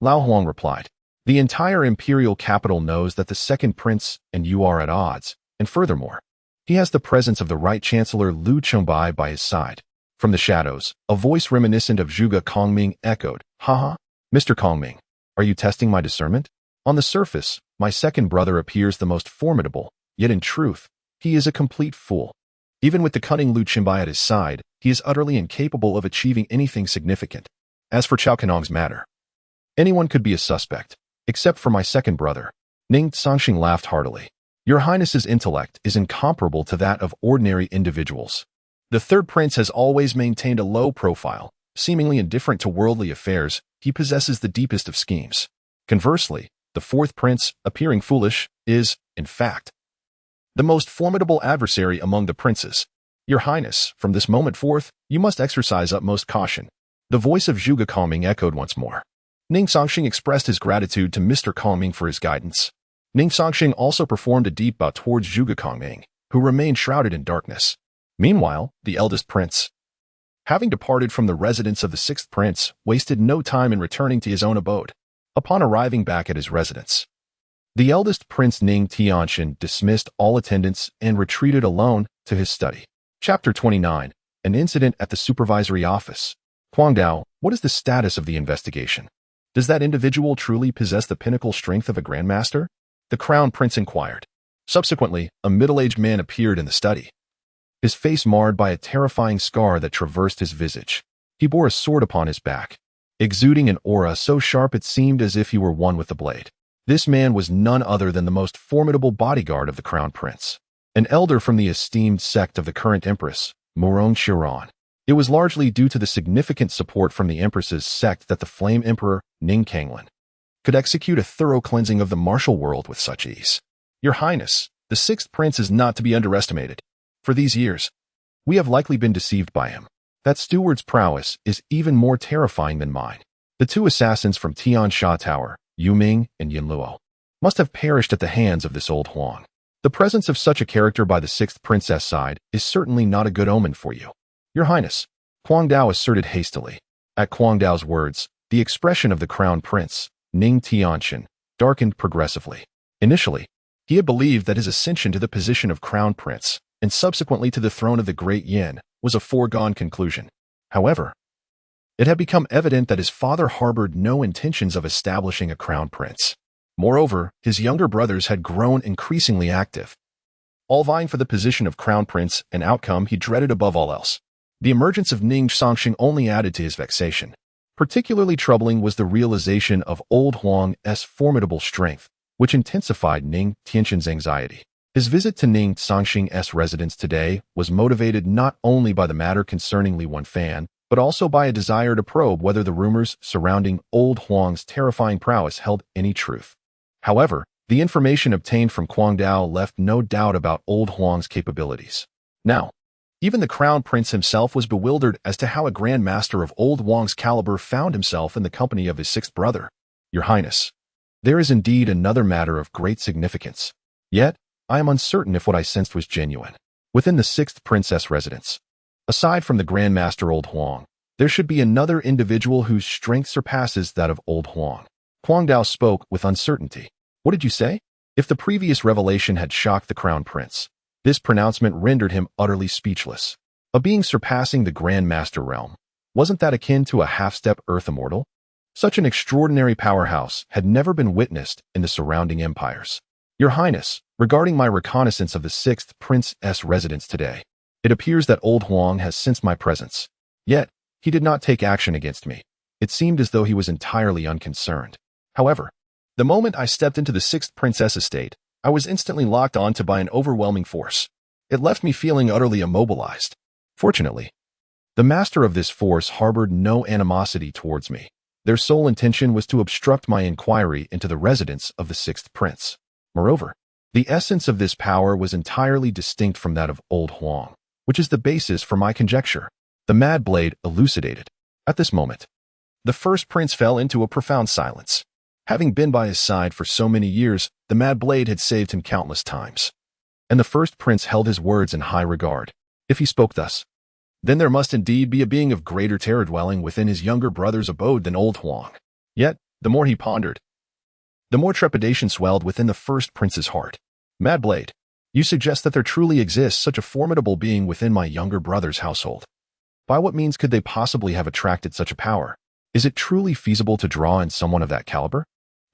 Lao Huang replied. The entire imperial capital knows that the second prince and you are at odds, and furthermore, he has the presence of the Right Chancellor Liu Chongbai by his side. From the shadows, a voice reminiscent of Zhuge Kongming echoed, Haha, Mr. Kongming, are you testing my discernment? On the surface, my second brother appears the most formidable, yet in truth, he is a complete fool. Even with the cunning Lu Qinbai at his side, he is utterly incapable of achieving anything significant. As for Cao Canong's matter, anyone could be a suspect, except for my second brother. Ning Cangsheng laughed heartily. Your Highness's intellect is incomparable to that of ordinary individuals. The third prince has always maintained a low profile, seemingly indifferent to worldly affairs. He possesses the deepest of schemes. Conversely, the fourth prince, appearing foolish, is, in fact, the most formidable adversary among the princes. Your Highness, from this moment forth, you must exercise utmost caution. The voice of Zhuge Kongming echoed once more. Ning Cangsheng expressed his gratitude to Mr. Kongming for his guidance. Ning Cangsheng also performed a deep bow towards Zhuge Kongming, who remained shrouded in darkness. Meanwhile, the eldest prince, having departed from the residence of the sixth prince, wasted no time in returning to his own abode. Upon arriving back at his residence, the eldest prince Ning Cangsheng dismissed all attendants and retreated alone to his study. Chapter 29. An incident at the supervisory office. Huangdao, what is the status of the investigation? Does that individual truly possess the pinnacle strength of a grandmaster? The crown prince inquired. Subsequently, a middle-aged man appeared in the study, his face marred by a terrifying scar that traversed his visage. He bore a sword upon his back, exuding an aura so sharp it seemed as if he were one with the blade. This man was none other than the most formidable bodyguard of the crown prince, an elder from the esteemed sect of the current empress, Murong Shiran. It was largely due to the significant support from the empress's sect that the flame emperor, Ning Cangsheng, could execute a thorough cleansing of the martial world with such ease. Your Highness, the sixth prince is not to be underestimated. For these years, we have likely been deceived by him. That steward's prowess is even more terrifying than mine. The two assassins from Tian Sha Tower, Yu Ming and Yin Luo, must have perished at the hands of this old Huang. The presence of such a character by the sixth princess side is certainly not a good omen for you. Your Highness, Huangdao asserted hastily. At Huangdao's words, the expression of the crown prince, Ning Cangsheng, darkened progressively. Initially, he had believed that his ascension to the position of crown prince, and subsequently to the throne of the Great Yin, was a foregone conclusion. However, it had become evident that his father harbored no intentions of establishing a crown prince. Moreover, his younger brothers had grown increasingly active, all vying for the position of crown prince, an outcome he dreaded above all else. The emergence of Ning Cangsheng only added to his vexation. Particularly troubling was the realization of old Huang's formidable strength, which intensified Ning Cangsheng's anxiety. His visit to Ning Cangsheng's residence today was motivated not only by the matter concerning Li Wenfan, but also by a desire to probe whether the rumors surrounding old Huang's terrifying prowess held any truth. However, the information obtained from Huangdao left no doubt about old Huang's capabilities. Now, even the crown prince himself was bewildered as to how a grand master of old Huang's caliber found himself in the company of his sixth brother. Your Highness, there is indeed another matter of great significance. Yet, I am uncertain if what I sensed was genuine. Within the sixth princess residence, aside from the Grand Master Old Huang, there should be another individual whose strength surpasses that of Old Huang. Huangdao spoke with uncertainty. What did you say? If the previous revelation had shocked the crown prince, this pronouncement rendered him utterly speechless. A being surpassing the Grand Master realm, wasn't that akin to a half-step Earth immortal? Such an extraordinary powerhouse had never been witnessed in the surrounding empires. Your Highness, regarding my reconnaissance of the sixth prince's residence today, it appears that Old Huang has sensed my presence. Yet, he did not take action against me. It seemed as though he was entirely unconcerned. However, the moment I stepped into the sixth princess estate, I was instantly locked onto by an overwhelming force. It left me feeling utterly immobilized. Fortunately, the master of this force harbored no animosity towards me. Their sole intention was to obstruct my inquiry into the residence of the sixth prince. Moreover, the essence of this power was entirely distinct from that of Old Huang, which is the basis for my conjecture. The Mad Blade elucidated. At this moment, the first prince fell into a profound silence. Having been by his side for so many years, the Mad Blade had saved him countless times. And the first prince held his words in high regard. If he spoke thus, then there must indeed be a being of greater terror dwelling within his younger brother's abode than Old Huang. Yet, the more he pondered, the more trepidation swelled within the first prince's heart. Mad Blade, you suggest that there truly exists such a formidable being within my younger brother's household. By what means could they possibly have attracted such a power? Is it truly feasible to draw in someone of that caliber?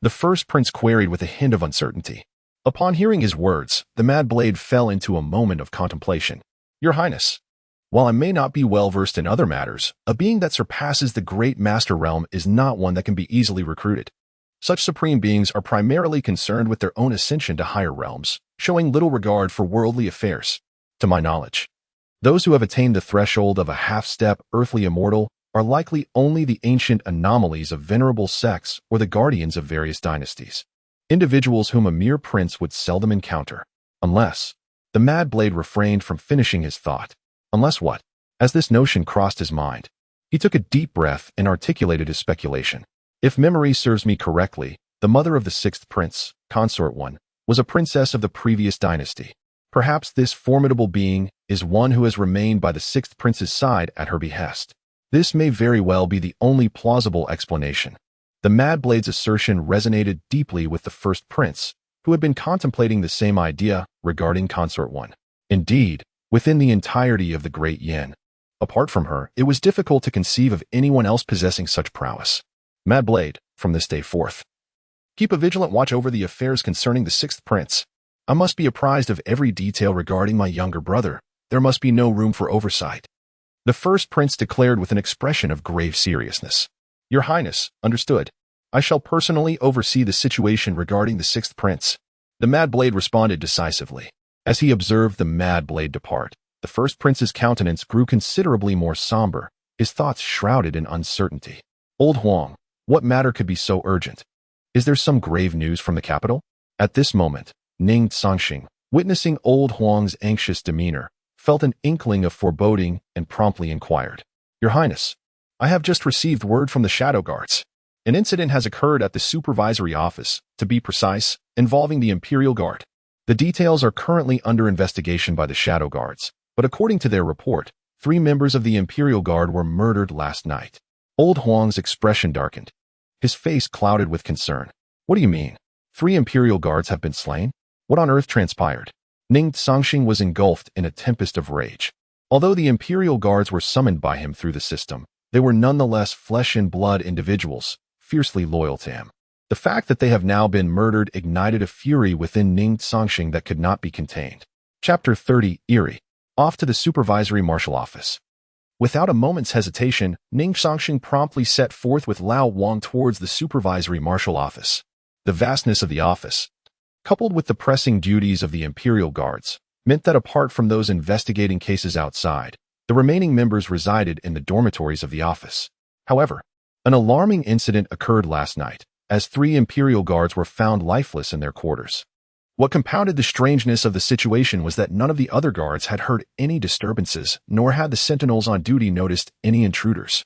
The first prince queried with a hint of uncertainty. Upon hearing his words, the Mad Blade fell into a moment of contemplation. Your Highness, while I may not be well-versed in other matters, a being that surpasses the great master realm is not one that can be easily recruited. Such supreme beings are primarily concerned with their own ascension to higher realms, showing little regard for worldly affairs. To my knowledge, those who have attained the threshold of a half-step earthly immortal are likely only the ancient anomalies of venerable sects or the guardians of various dynasties, individuals whom a mere prince would seldom encounter, unless— the Mad Blade refrained from finishing his thought. Unless what? As this notion crossed his mind, he took a deep breath and articulated his speculation. If memory serves me correctly, the mother of the sixth prince, Consort One, was a princess of the previous dynasty. Perhaps this formidable being is one who has remained by the sixth prince's side at her behest. This may very well be the only plausible explanation. The Mad Blade's assertion resonated deeply with the first prince, who had been contemplating the same idea regarding Consort One. Indeed, within the entirety of the Great Yin, apart from her, it was difficult to conceive of anyone else possessing such prowess. Mad Blade, from this day forth, keep a vigilant watch over the affairs concerning the sixth prince. I must be apprised of every detail regarding my younger brother. There must be no room for oversight. The first prince declared with an expression of grave seriousness. Your Highness, understood. I shall personally oversee the situation regarding the sixth prince. The Mad Blade responded decisively. As he observed the Mad Blade depart, the first prince's countenance grew considerably more somber, his thoughts shrouded in uncertainty. Old Huang, what matter could be so urgent? Is there some grave news from the capital? At this moment, Ning Cangsheng, witnessing Old Huang's anxious demeanor, felt an inkling of foreboding and promptly inquired. Your Highness, I have just received word from the Shadow Guards. An incident has occurred at the supervisory office, to be precise, involving the Imperial Guard. The details are currently under investigation by the Shadow Guards, but according to their report, 3 members of the Imperial Guard were murdered last night. Old Huang's expression darkened. His face clouded with concern. What do you mean? 3 Imperial Guards have been slain? What on earth transpired? Ning Cangsheng was engulfed in a tempest of rage. Although the Imperial Guards were summoned by him through the system, they were nonetheless flesh and blood individuals, fiercely loyal to him. The fact that they have now been murdered ignited a fury within Ning Cangsheng that could not be contained. Chapter 30, Eerie. Off to the supervisory marshal office. Without a moment's hesitation, Ning Cangsheng promptly set forth with Lao Wang towards the supervisory marshal office. The vastness of the office, coupled with the pressing duties of the Imperial Guards, meant that apart from those investigating cases outside, the remaining members resided in the dormitories of the office. However, an alarming incident occurred last night, as 3 Imperial Guards were found lifeless in their quarters. What compounded the strangeness of the situation was that none of the other guards had heard any disturbances, nor had the sentinels on duty noticed any intruders.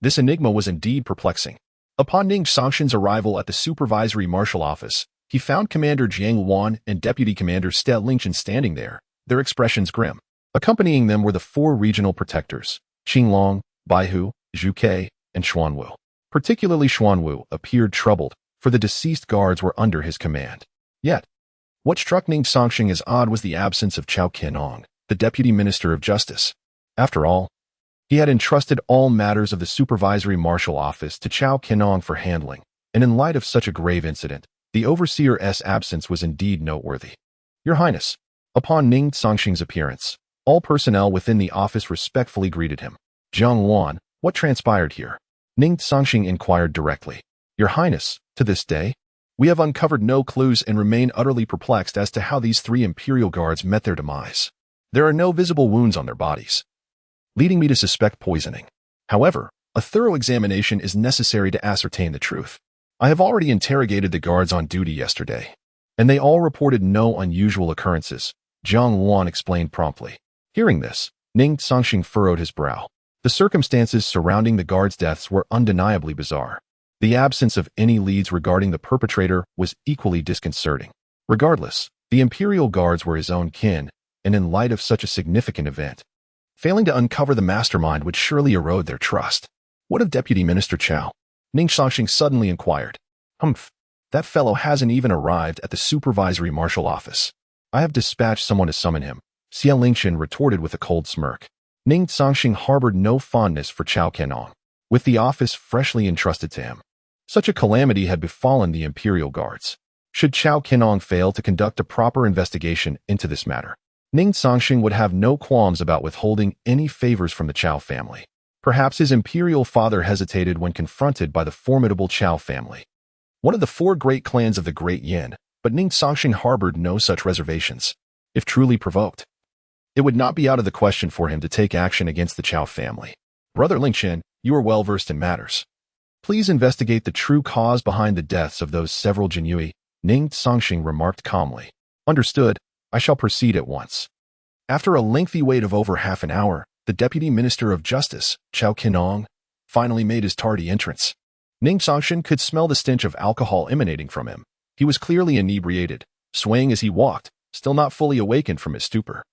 This enigma was indeed perplexing. Upon Ning Cangsheng's arrival at the supervisory marshal office, he found Commander Jiang Wan and Deputy Commander Ste Lingchen standing there, their expressions grim. Accompanying them were the 4 regional protectors, Qinglong, Baihu, Zhu and Xuanwu. Particularly Xuanwu appeared troubled, for the deceased guards were under his command. Yet, what struck Ning Cangsheng as odd was the absence of Cao Qianong, the Deputy Minister of Justice. After all, he had entrusted all matters of the supervisory marshal office to Cao Qianong for handling, and in light of such a grave incident, the overseer's absence was indeed noteworthy. Your Highness, upon Ning Cangsheng's appearance, all personnel within the office respectfully greeted him. Jiang Wan, what transpired here? Ning Cangsheng inquired directly. Your Highness, to this day, we have uncovered no clues and remain utterly perplexed as to how these 3 Imperial Guards met their demise. There are no visible wounds on their bodies, leading me to suspect poisoning. However, a thorough examination is necessary to ascertain the truth. I have already interrogated the guards on duty yesterday, and they all reported no unusual occurrences, Jiang Wan explained promptly. Hearing this, Ning Cangsheng furrowed his brow. The circumstances surrounding the guards' deaths were undeniably bizarre. The absence of any leads regarding the perpetrator was equally disconcerting. Regardless, the Imperial Guards were his own kin, and in light of such a significant event, failing to uncover the mastermind would surely erode their trust. What of Deputy Minister Cao? Ning Cangsheng suddenly inquired. Humph, that fellow hasn't even arrived at the supervisory marshal office. I have dispatched someone to summon him, Ste Lingchen retorted with a cold smirk. Ning Cangsheng harbored no fondness for Cao Qianong, with the office freshly entrusted to him. Such a calamity had befallen the Imperial Guards. Should Chao Qinong fail to conduct a proper investigation into this matter, Ning Cangsheng would have no qualms about withholding any favors from the Chao family. Perhaps his imperial father hesitated when confronted by the formidable Chao family, one of the four great clans of the Great Yin, but Ning Cangsheng harbored no such reservations. If truly provoked, it would not be out of the question for him to take action against the Chao family. Brother Lingchen, you are well versed in matters. Please investigate the true cause behind the deaths of those several Jinyui, Ning Cangsheng remarked calmly. Understood, I shall proceed at once. After a lengthy wait of over half an hour, the Deputy Minister of Justice, Chao Qinong, finally made his tardy entrance. Ning Cangsheng could smell the stench of alcohol emanating from him. He was clearly inebriated, swaying as he walked, still not fully awakened from his stupor.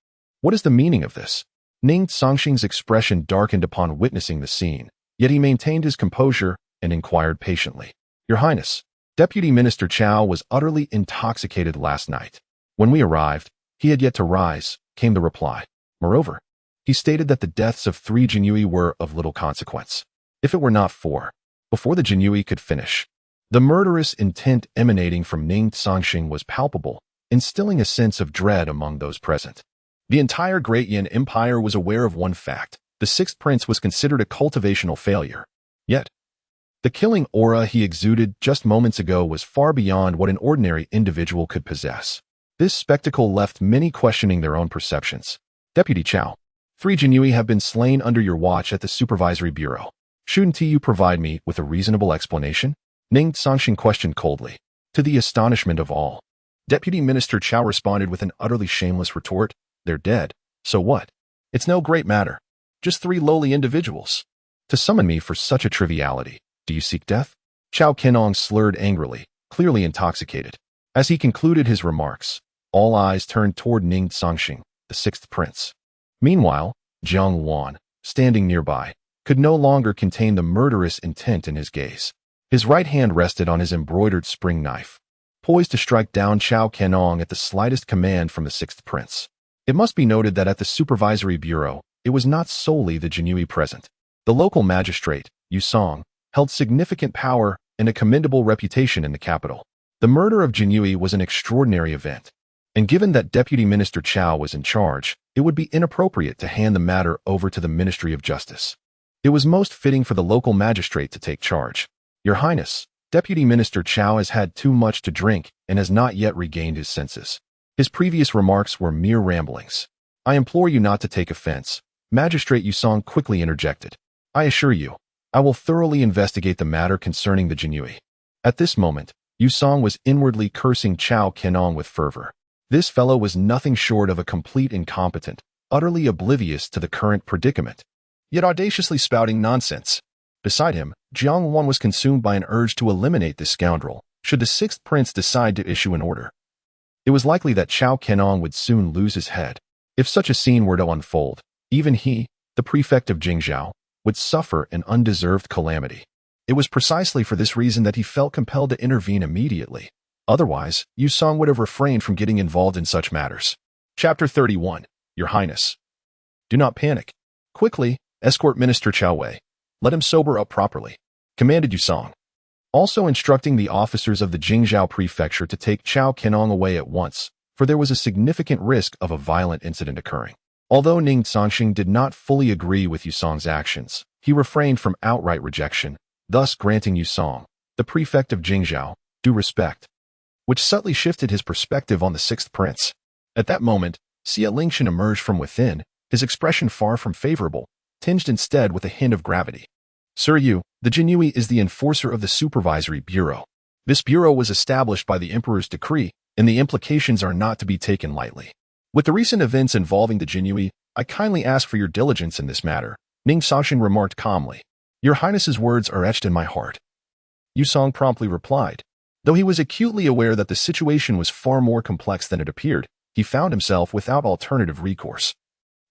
What is the meaning of this? Ning Cangsheng's expression darkened upon witnessing the scene, yet he maintained his composure and inquired patiently. Your Highness, Deputy Minister Chao was utterly intoxicated last night. When we arrived, he had yet to rise, came the reply. Moreover, he stated that the deaths of 3 Jinyui were of little consequence. If it were not for, before the Jinyui could finish, the murderous intent emanating from Ning Cangsheng was palpable, instilling a sense of dread among those present. The entire Great Yin Empire was aware of one fact. The 6th prince was considered a cultivational failure. Yet, the killing aura he exuded just moments ago was far beyond what an ordinary individual could possess. This spectacle left many questioning their own perceptions. Deputy Chao, 3 Jinyui have been slain under your watch at the Supervisory Bureau. Shouldn't you provide me with a reasonable explanation? Ning Cangsheng questioned coldly. To the astonishment of all, Deputy Minister Chao responded with an utterly shameless retort. They're dead. So what? It's no great matter. Just 3 lowly individuals. To summon me for such a triviality, do you seek death? Chao Qinong slurred angrily, clearly intoxicated. As he concluded his remarks, all eyes turned toward Ning Cangsheng, the 6th prince. Meanwhile, Jiang Wan, standing nearby, could no longer contain the murderous intent in his gaze. His right hand rested on his embroidered spring knife, poised to strike down Chao Qinong at the slightest command from the 6th prince. It must be noted that at the Supervisory Bureau, it was not solely the Jinyui present. The local magistrate, Yu Song, held significant power and a commendable reputation in the capital. The murder of Jinyui was an extraordinary event, and given that Deputy Minister Chao was in charge, it would be inappropriate to hand the matter over to the Ministry of Justice. It was most fitting for the local magistrate to take charge. Your Highness, Deputy Minister Chao has had too much to drink and has not yet regained his senses. His previous remarks were mere ramblings. I implore you not to take offense. Magistrate Yu Song quickly interjected. I assure you, I will thoroughly investigate the matter concerning the Jinyui. At this moment, Yu Song was inwardly cursing Chao Qinong with fervor. This fellow was nothing short of a complete incompetent, utterly oblivious to the current predicament, yet audaciously spouting nonsense. Beside him, Jiang Wan was consumed by an urge to eliminate this scoundrel, should the 6th prince decide to issue an order. It was likely that Chao Qinong would soon lose his head. If such a scene were to unfold, even he, the prefect of Jingzhou, would suffer an undeserved calamity. It was precisely for this reason that he felt compelled to intervene immediately. Otherwise, Yu Song would have refrained from getting involved in such matters. Chapter 31. Your Highness. Do not panic. Quickly, escort Minister Chao Wei. Let him sober up properly, commanded Yu Song, also instructing the officers of the Jingzhou prefecture to take Chao Qinong away at once, for there was a significant risk of a violent incident occurring. Although Ning Cangsheng did not fully agree with Yu Song's actions, he refrained from outright rejection, thus granting Yu Song, the prefect of Jingzhou, due respect, which subtly shifted his perspective on the 6th prince. At that moment, Xie Lingchen emerged from within, his expression far from favorable, tinged instead with a hint of gravity. Sir Yu, the Jinyui is the enforcer of the Supervisory Bureau. This bureau was established by the Emperor's decree, and the implications are not to be taken lightly. With the recent events involving the Jinyui, I kindly ask for your diligence in this matter, Ning Cangsheng remarked calmly. Your Highness's words are etched in my heart. Yu Song promptly replied. Though he was acutely aware that the situation was far more complex than it appeared, he found himself without alternative recourse.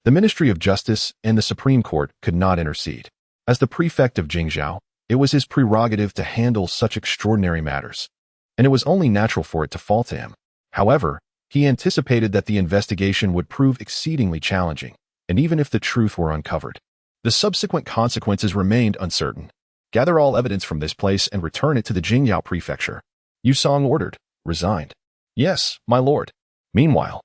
The Ministry of Justice and the Supreme Court could not intercede. As the prefect of Jingzhou, it was his prerogative to handle such extraordinary matters, and it was only natural for it to fall to him. However, he anticipated that the investigation would prove exceedingly challenging, and even if the truth were uncovered, the subsequent consequences remained uncertain. Gather all evidence from this place and return it to the Jingzhou prefecture, Yu Song ordered. resigned. Yes, my lord. Meanwhile,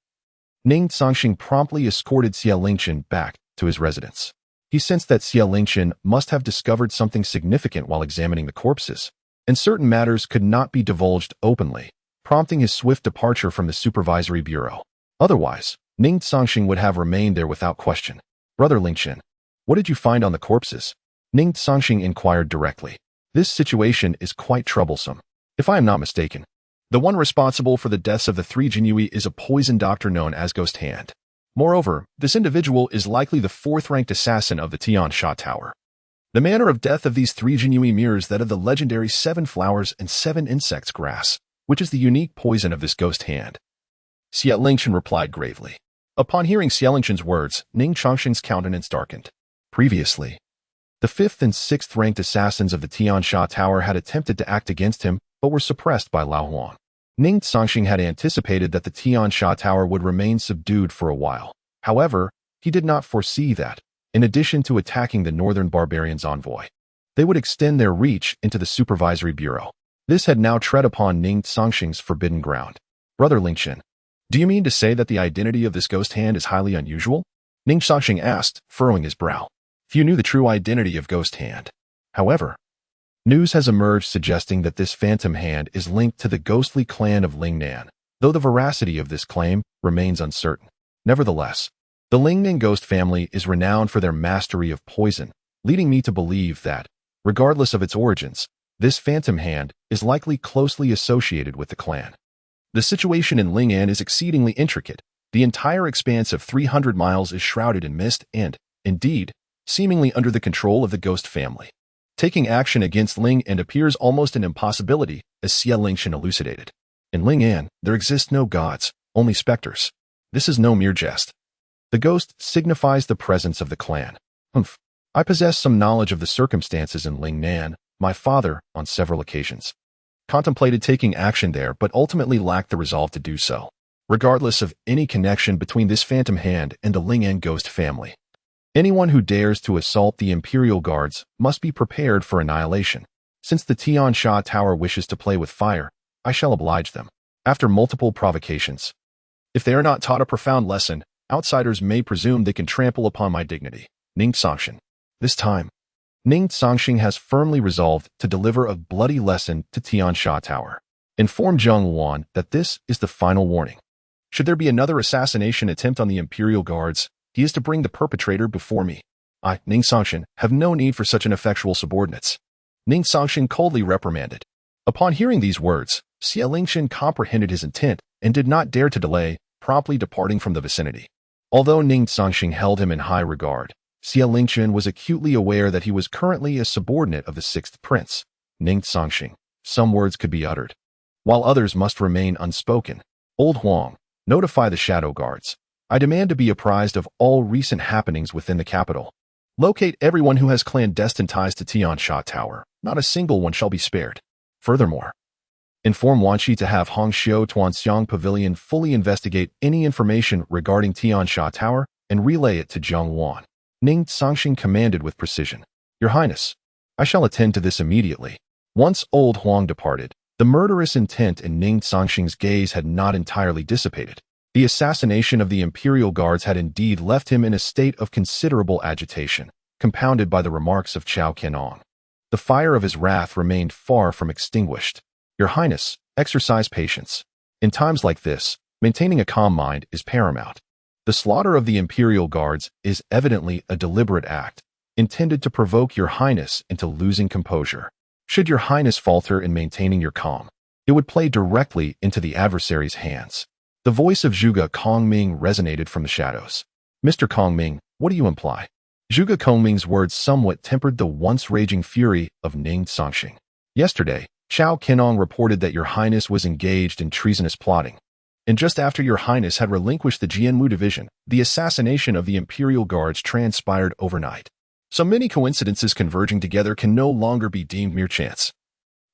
Ning Cangsheng promptly escorted Xie Lingchen back to his residence. He sensed that Xie Lingchen must have discovered something significant while examining the corpses, and certain matters could not be divulged openly, prompting his swift departure from the supervisory bureau. Otherwise, Ning Cangsheng would have remained there without question. Brother Lingchen, what did you find on the corpses? Ning Cangsheng inquired directly. This situation is quite troublesome. If I am not mistaken, the one responsible for the deaths of the 3 Jinhui is a poison doctor known as Ghost Hand. Moreover, this individual is likely the 4th-ranked assassin of the Tian Sha Tower. The manner of death of these 3 Jinhui mirrors that of the legendary 7 flowers and 7 insects grass, which is the unique poison of this Ghost Hand. Xie Lingchen replied gravely. Upon hearing Xie Lingchen's words, Ning Cangsheng's countenance darkened. Previously, the 5th and 6th-ranked assassins of the Tian Sha Tower had attempted to act against him, but were suppressed by Lao Huang. Ning Cangsheng had anticipated that the Tian Sha Tower would remain subdued for a while. However, he did not foresee that, in addition to attacking the Northern Barbarians' envoy, they would extend their reach into the Supervisory Bureau. This had now tread upon Ning Cangsheng's forbidden ground. Brother Lingchen, do you mean to say that the identity of this Ghost Hand is highly unusual? Ning Cangsheng asked, furrowing his brow. Few knew the true identity of Ghost Hand. However, news has emerged suggesting that this phantom hand is linked to the ghostly clan of Lingnan, though the veracity of this claim remains uncertain. Nevertheless, the Lingnan ghost family is renowned for their mastery of poison, leading me to believe that, regardless of its origins, this phantom hand is likely closely associated with the clan. The situation in Lingnan is exceedingly intricate. The entire expanse of 300 miles is shrouded in mist and, indeed, seemingly under the control of the ghost family. Taking action against Lingnan appears almost an impossibility, as Xie Lingchen elucidated. In Lingnan, there exist no gods, only specters. This is no mere jest. The ghost signifies the presence of the clan. I possess some knowledge of the circumstances in Lingnan. My father, on several occasions, contemplated taking action there but ultimately lacked the resolve to do so, regardless of any connection between this phantom hand and the Lingnan ghost family. Anyone who dares to assault the Imperial Guards must be prepared for annihilation. Since the Tian Sha Tower wishes to play with fire, I shall oblige them. After multiple provocations, if they are not taught a profound lesson, outsiders may presume they can trample upon my dignity. Ning Cangsheng. This time, Ning Cangsheng has firmly resolved to deliver a bloody lesson to Tian Sha Tower. Inform Zheng Wan that this is the final warning. Should there be another assassination attempt on the Imperial Guards, he is to bring the perpetrator before me. I, Ning Cangsheng, have no need for such ineffectual subordinates. Ning Cangsheng coldly reprimanded. Upon hearing these words, Xie Lingchen comprehended his intent and did not dare to delay, promptly departing from the vicinity. Although Ning Cangsheng held him in high regard, Xie Lingchen was acutely aware that he was currently a subordinate of the 6th prince, Ning Cangsheng. Some words could be uttered, while others must remain unspoken. Old Huang, notify the Shadow Guards. I demand to be apprised of all recent happenings within the capital. Locate everyone who has clandestine ties to Tian Sha Tower. Not a single one shall be spared. Furthermore, inform Wanshi to have Hongxiu Tuanxiang Pavilion fully investigate any information regarding Tian Sha Tower and relay it to Zheng Wan. Ning Cangsheng commanded with precision. Your Highness, I shall attend to this immediately. Once old Huang departed, the murderous intent in Ning Cangsheng's gaze had not entirely dissipated. The assassination of the Imperial Guards had indeed left him in a state of considerable agitation, compounded by the remarks of Chao Qianong. The fire of his wrath remained far from extinguished. Your Highness, exercise patience. In times like this, maintaining a calm mind is paramount. The slaughter of the Imperial Guards is evidently a deliberate act, intended to provoke Your Highness into losing composure. Should Your Highness falter in maintaining your calm, it would play directly into the adversary's hands. The voice of Zhuge Kongming resonated from the shadows. Mr. Kongming, what do you imply? Zhuge Kongming's words somewhat tempered the once raging fury of Ning Cangsheng. Yesterday, Chao Qianong reported that Your Highness was engaged in treasonous plotting. And just after Your Highness had relinquished the Jianmu division, the assassination of the Imperial Guards transpired overnight. So many coincidences converging together can no longer be deemed mere chance.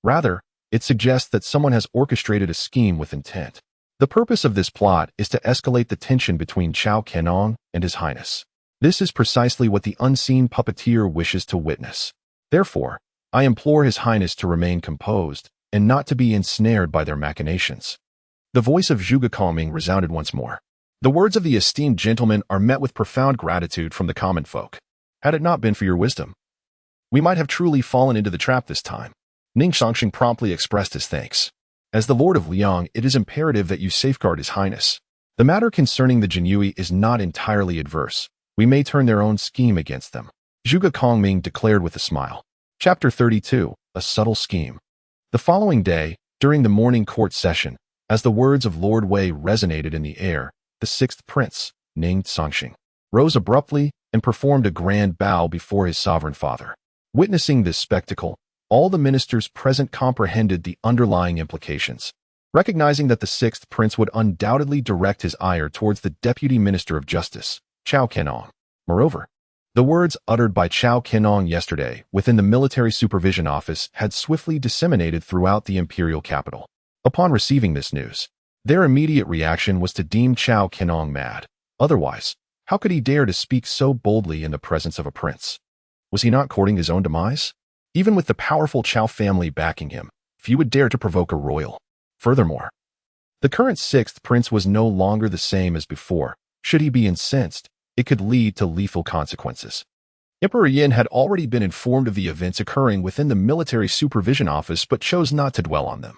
Rather, it suggests that someone has orchestrated a scheme with intent. The purpose of this plot is to escalate the tension between Chao Qianong and His Highness. This is precisely what the unseen puppeteer wishes to witness. Therefore, I implore His Highness to remain composed and not to be ensnared by their machinations. The voice of Zhuge Kongming resounded once more. The words of the esteemed gentleman are met with profound gratitude from the common folk. Had it not been for your wisdom, we might have truly fallen into the trap this time. Ning Cangsheng promptly expressed his thanks. As the Lord of Liang, it is imperative that you safeguard His Highness. The matter concerning the Jinyui is not entirely adverse. We may turn their own scheme against them. Zhuge Kongming declared with a smile. Chapter 32, A Subtle Scheme. The following day, during the morning court session, as the words of Lord Wei resonated in the air, the sixth prince, Ning Cangsheng, rose abruptly and performed a grand bow before his sovereign father. Witnessing this spectacle, all the ministers present comprehended the underlying implications, recognizing that the sixth prince would undoubtedly direct his ire towards the deputy minister of justice, Cao Qianong. Moreover, the words uttered by Cao Qianong yesterday within the military supervision office had swiftly disseminated throughout the imperial capital. Upon receiving this news, their immediate reaction was to deem Cao Qianong mad. Otherwise, how could he dare to speak so boldly in the presence of a prince? Was he not courting his own demise? Even with the powerful Cao family backing him, few would dare to provoke a royal. Furthermore, the current sixth prince was no longer the same as before. Should he be incensed, it could lead to lethal consequences. Emperor Yin had already been informed of the events occurring within the military supervision office but chose not to dwell on them,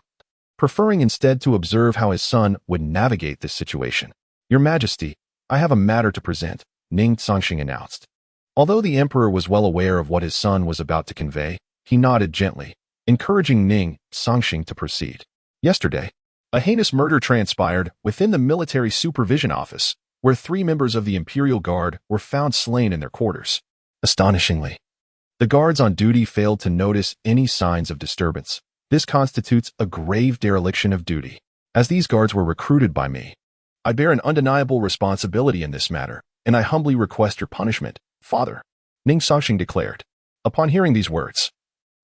preferring instead to observe how his son would navigate this situation. Your Majesty, I have a matter to present, Ning Cangsheng announced. Although the emperor was well aware of what his son was about to convey, he nodded gently, encouraging Ning Cangsheng to proceed. Yesterday, a heinous murder transpired within the military supervision office, where 3 members of the Imperial Guard were found slain in their quarters. Astonishingly, the guards on duty failed to notice any signs of disturbance. This constitutes a grave dereliction of duty. As these guards were recruited by me, I bear an undeniable responsibility in this matter, and I humbly request your punishment, Father, Ning Cangsheng declared. Upon hearing these words,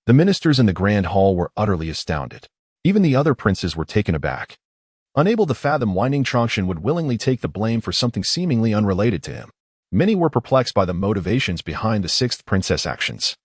the ministers in the grand hall were utterly astounded. Even the other princes were taken aback, unable to fathom why Ning Cangsheng would willingly take the blame for something seemingly unrelated to him. Many were perplexed by the motivations behind the sixth princess' actions.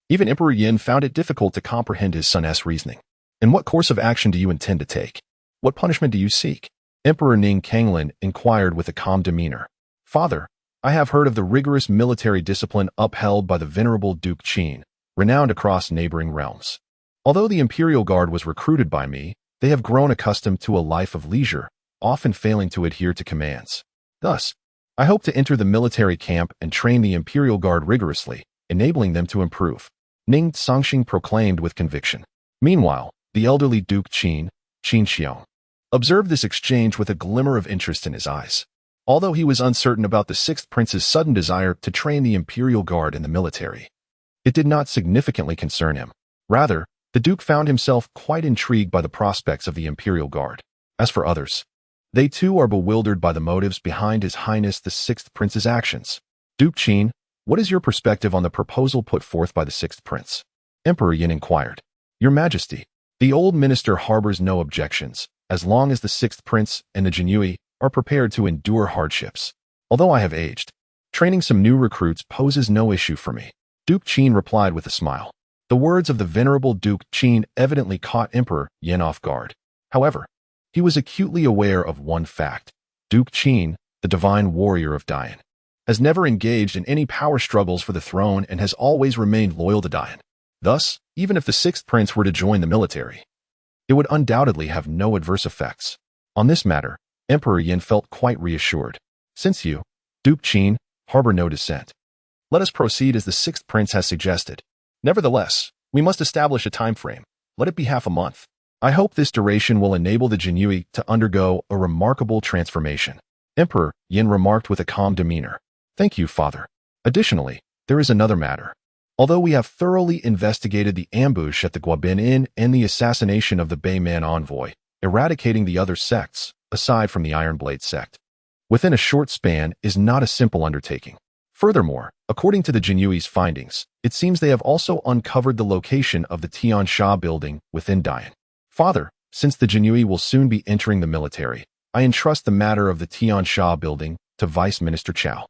Even Emperor Yin found it difficult to comprehend his son's reasoning. And what course of action do you intend to take? What punishment do you seek? Emperor Ning Cangsheng inquired with a calm demeanor. Father, I have heard of the rigorous military discipline upheld by the venerable Duke Qin, renowned across neighboring realms. Although the Imperial Guard was recruited by me, they have grown accustomed to a life of leisure, often failing to adhere to commands. Thus, I hope to enter the military camp and train the Imperial Guard rigorously, enabling them to improve, Ning Cangsheng proclaimed with conviction. Meanwhile, the elderly Duke Qin Xiong, observed this exchange with a glimmer of interest in his eyes. Although he was uncertain about the sixth prince's sudden desire to train the Imperial Guard in the military, it did not significantly concern him. Rather, the Duke found himself quite intrigued by the prospects of the Imperial Guard. As for others, they too are bewildered by the motives behind His Highness the sixth prince's actions. Duke Qin, what is your perspective on the proposal put forth by the sixth prince? Emperor Yin inquired. Your Majesty, the old minister harbors no objections, as long as the sixth prince and the Jinyui are prepared to endure hardships. Although I have aged, training some new recruits poses no issue for me. Duke Qin replied with a smile. The words of the venerable Duke Qin evidently caught Emperor Yin off guard. However, he was acutely aware of one fact. Duke Qin, the divine warrior of Dian, has never engaged in any power struggles for the throne and has always remained loyal to Dian. Thus, even if the sixth prince were to join the military, it would undoubtedly have no adverse effects. On this matter, Emperor Yin felt quite reassured. Since you, Duke Qin, harbor no dissent, let us proceed as the sixth prince has suggested. Nevertheless, we must establish a time frame. Let it be half a month. I hope this duration will enable the Jinyui to undergo a remarkable transformation. Emperor Yin remarked with a calm demeanor. Thank you, Father. Additionally, there is another matter. Although we have thoroughly investigated the ambush at the Guabin Inn and the assassination of the Bayman envoy, eradicating the other sects, aside from the Iron Blade sect, within a short span is not a simple undertaking. Furthermore, according to the Jinyui's findings, it seems they have also uncovered the location of the Tian Sha building within Dian. Father, since the Jinyui will soon be entering the military, I entrust the matter of the Tian Sha building to Vice Minister Cao.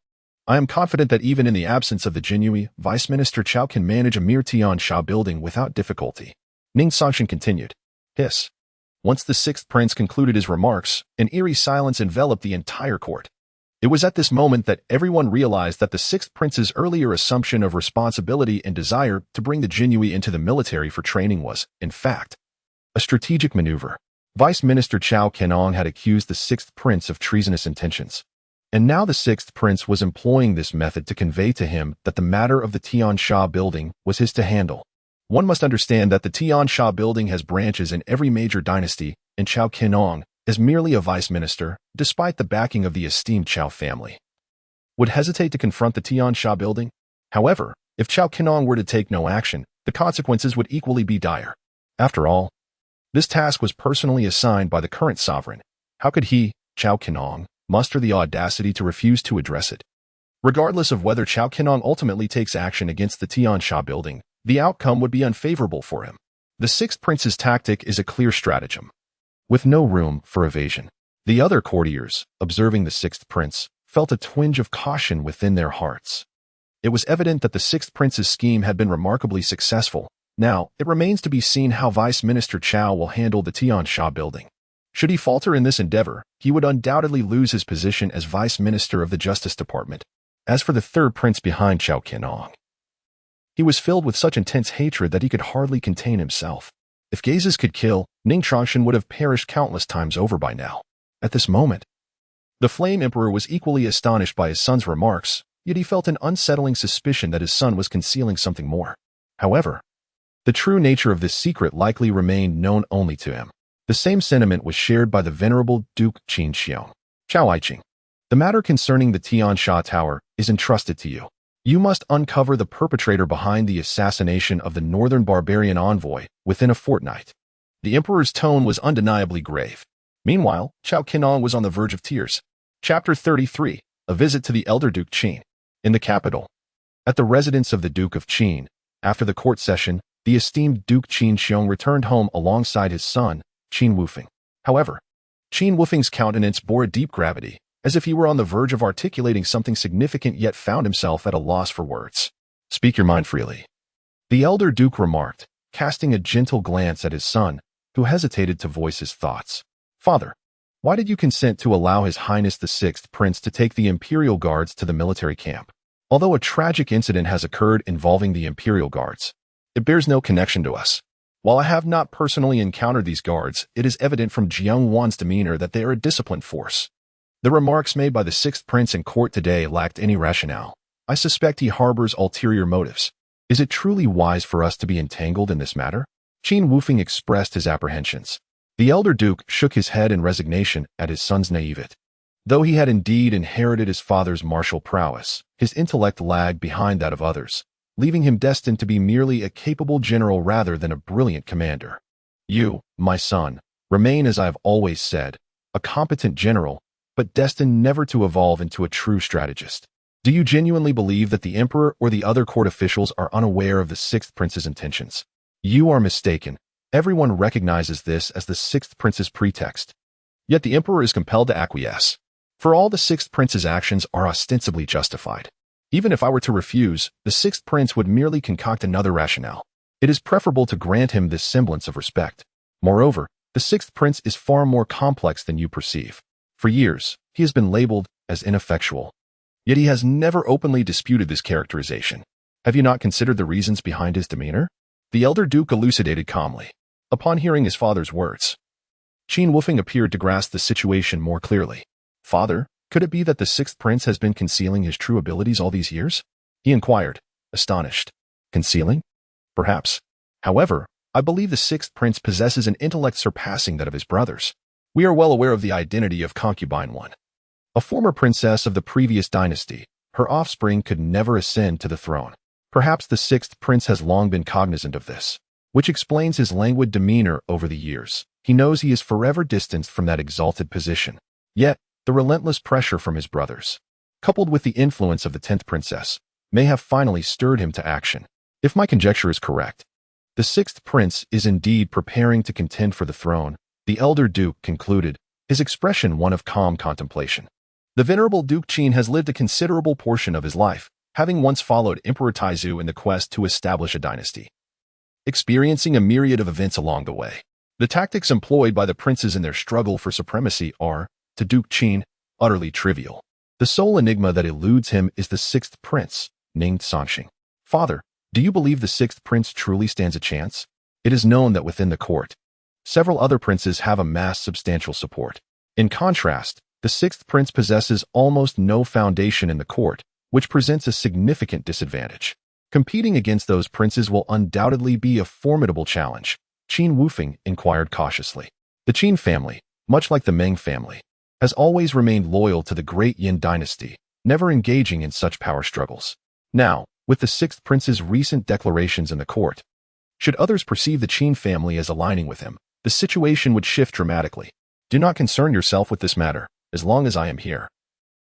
I am confident that even in the absence of the Jinyui, Vice Minister Cao can manage a mere Tian Sha building without difficulty. Ning Cangsheng continued. Hiss. Once the sixth prince concluded his remarks, an eerie silence enveloped the entire court. It was at this moment that everyone realized that the sixth prince's earlier assumption of responsibility and desire to bring the Jinhui into the military for training was, in fact, a strategic maneuver. Vice Minister Chao Kenong had accused the sixth prince of treasonous intentions. And now the sixth prince was employing this method to convey to him that the matter of the Tian Sha building was his to handle. One must understand that the Tian Sha building has branches in every major dynasty, and Chao Kenong is merely a vice minister, despite the backing of the esteemed Chao family. Would hesitate to confront the Tian Sha building? However, if Chao Kenong were to take no action, the consequences would equally be dire. After all, this task was personally assigned by the current sovereign. How could he, Chao Kenong, muster the audacity to refuse to address it? Regardless of whether Chao Kenong ultimately takes action against the Tian Sha building, the outcome would be unfavorable for him. The sixth prince's tactic is a clear stratagem, with no room for evasion. The other courtiers, observing the sixth prince, felt a twinge of caution within their hearts. It was evident that the sixth prince's scheme had been remarkably successful. Now, it remains to be seen how Vice Minister Chao will handle the Tian Sha building. Should he falter in this endeavor, he would undoubtedly lose his position as Vice Minister of the Justice Department. As for the third prince behind Chao Kenong, he was filled with such intense hatred that he could hardly contain himself. If gazes could kill, Ning Cangsheng would have perished countless times over by now. At this moment, the Flame Emperor was equally astonished by his son's remarks, yet he felt an unsettling suspicion that his son was concealing something more. However, the true nature of this secret likely remained known only to him. The same sentiment was shared by the venerable Duke Qin Xiong. Chao Aiqing, the matter concerning the Tian Sha Tower is entrusted to you. You must uncover the perpetrator behind the assassination of the northern barbarian envoy within a fortnight. The emperor's tone was undeniably grave. Meanwhile, Chao Kenong was on the verge of tears. Chapter 33, A Visit to the Elder Duke Qin. In the capital, at the residence of the Duke of Qin, after the court session, the esteemed Duke Qin Xiong returned home alongside his son, Qin Wufeng. However, Qin Wufeng's countenance bore a deep gravity, as if he were on the verge of articulating something significant yet found himself at a loss for words. Speak your mind freely, the elder duke remarked, casting a gentle glance at his son, who hesitated to voice his thoughts. Father, why did you consent to allow His Highness the Sixth Prince to take the Imperial Guards to the military camp? Although a tragic incident has occurred involving the Imperial Guards, it bears no connection to us. While I have not personally encountered these guards, it is evident from Jiang Wan's demeanor that they are a disciplined force. The remarks made by the sixth prince in court today lacked any rationale. I suspect he harbors ulterior motives. Is it truly wise for us to be entangled in this matter? Qin Wufeng expressed his apprehensions. The elder duke shook his head in resignation at his son's naivete. Though he had indeed inherited his father's martial prowess, his intellect lagged behind that of others, leaving him destined to be merely a capable general rather than a brilliant commander. You, my son, remain, as I have always said, a competent general, but destined never to evolve into a true strategist. Do you genuinely believe that the emperor or the other court officials are unaware of the sixth prince's intentions? You are mistaken. Everyone recognizes this as the sixth prince's pretext. Yet the emperor is compelled to acquiesce. For all, the sixth prince's actions are ostensibly justified. Even if I were to refuse, the sixth prince would merely concoct another rationale. It is preferable to grant him this semblance of respect. Moreover, the sixth prince is far more complex than you perceive. For years, he has been labeled as ineffectual. Yet he has never openly disputed this characterization. Have you not considered the reasons behind his demeanor? The elder duke elucidated calmly. Upon hearing his father's words, Qin Wufeng appeared to grasp the situation more clearly. Father, could it be that the sixth prince has been concealing his true abilities all these years? He inquired, astonished. Concealing? Perhaps. However, I believe the sixth prince possesses an intellect surpassing that of his brothers. We are well aware of the identity of Concubine 1. A former princess of the previous dynasty, her offspring could never ascend to the throne. Perhaps the sixth prince has long been cognizant of this, which explains his languid demeanor over the years. He knows he is forever distanced from that exalted position. Yet, the relentless pressure from his brothers, coupled with the influence of the 10th princess, may have finally stirred him to action. If my conjecture is correct, the sixth prince is indeed preparing to contend for the throne, the elder duke concluded, his expression one of calm contemplation. The venerable Duke Qin has lived a considerable portion of his life, having once followed Emperor Taizu in the quest to establish a dynasty, experiencing a myriad of events along the way. The tactics employed by the princes in their struggle for supremacy are, to Duke Qin, utterly trivial. The sole enigma that eludes him is the sixth prince, Ning Cangsheng. Father, do you believe the sixth prince truly stands a chance? It is known that within the court, several other princes have amassed substantial support. In contrast, the sixth prince possesses almost no foundation in the court, which presents a significant disadvantage. Competing against those princes will undoubtedly be a formidable challenge, Qin Wufeng inquired cautiously. The Qin family, much like the Meng family, has always remained loyal to the great Yin dynasty, never engaging in such power struggles. Now, with the sixth prince's recent declarations in the court, should others perceive the Qin family as aligning with him, the situation would shift dramatically. Do not concern yourself with this matter, as long as I am here.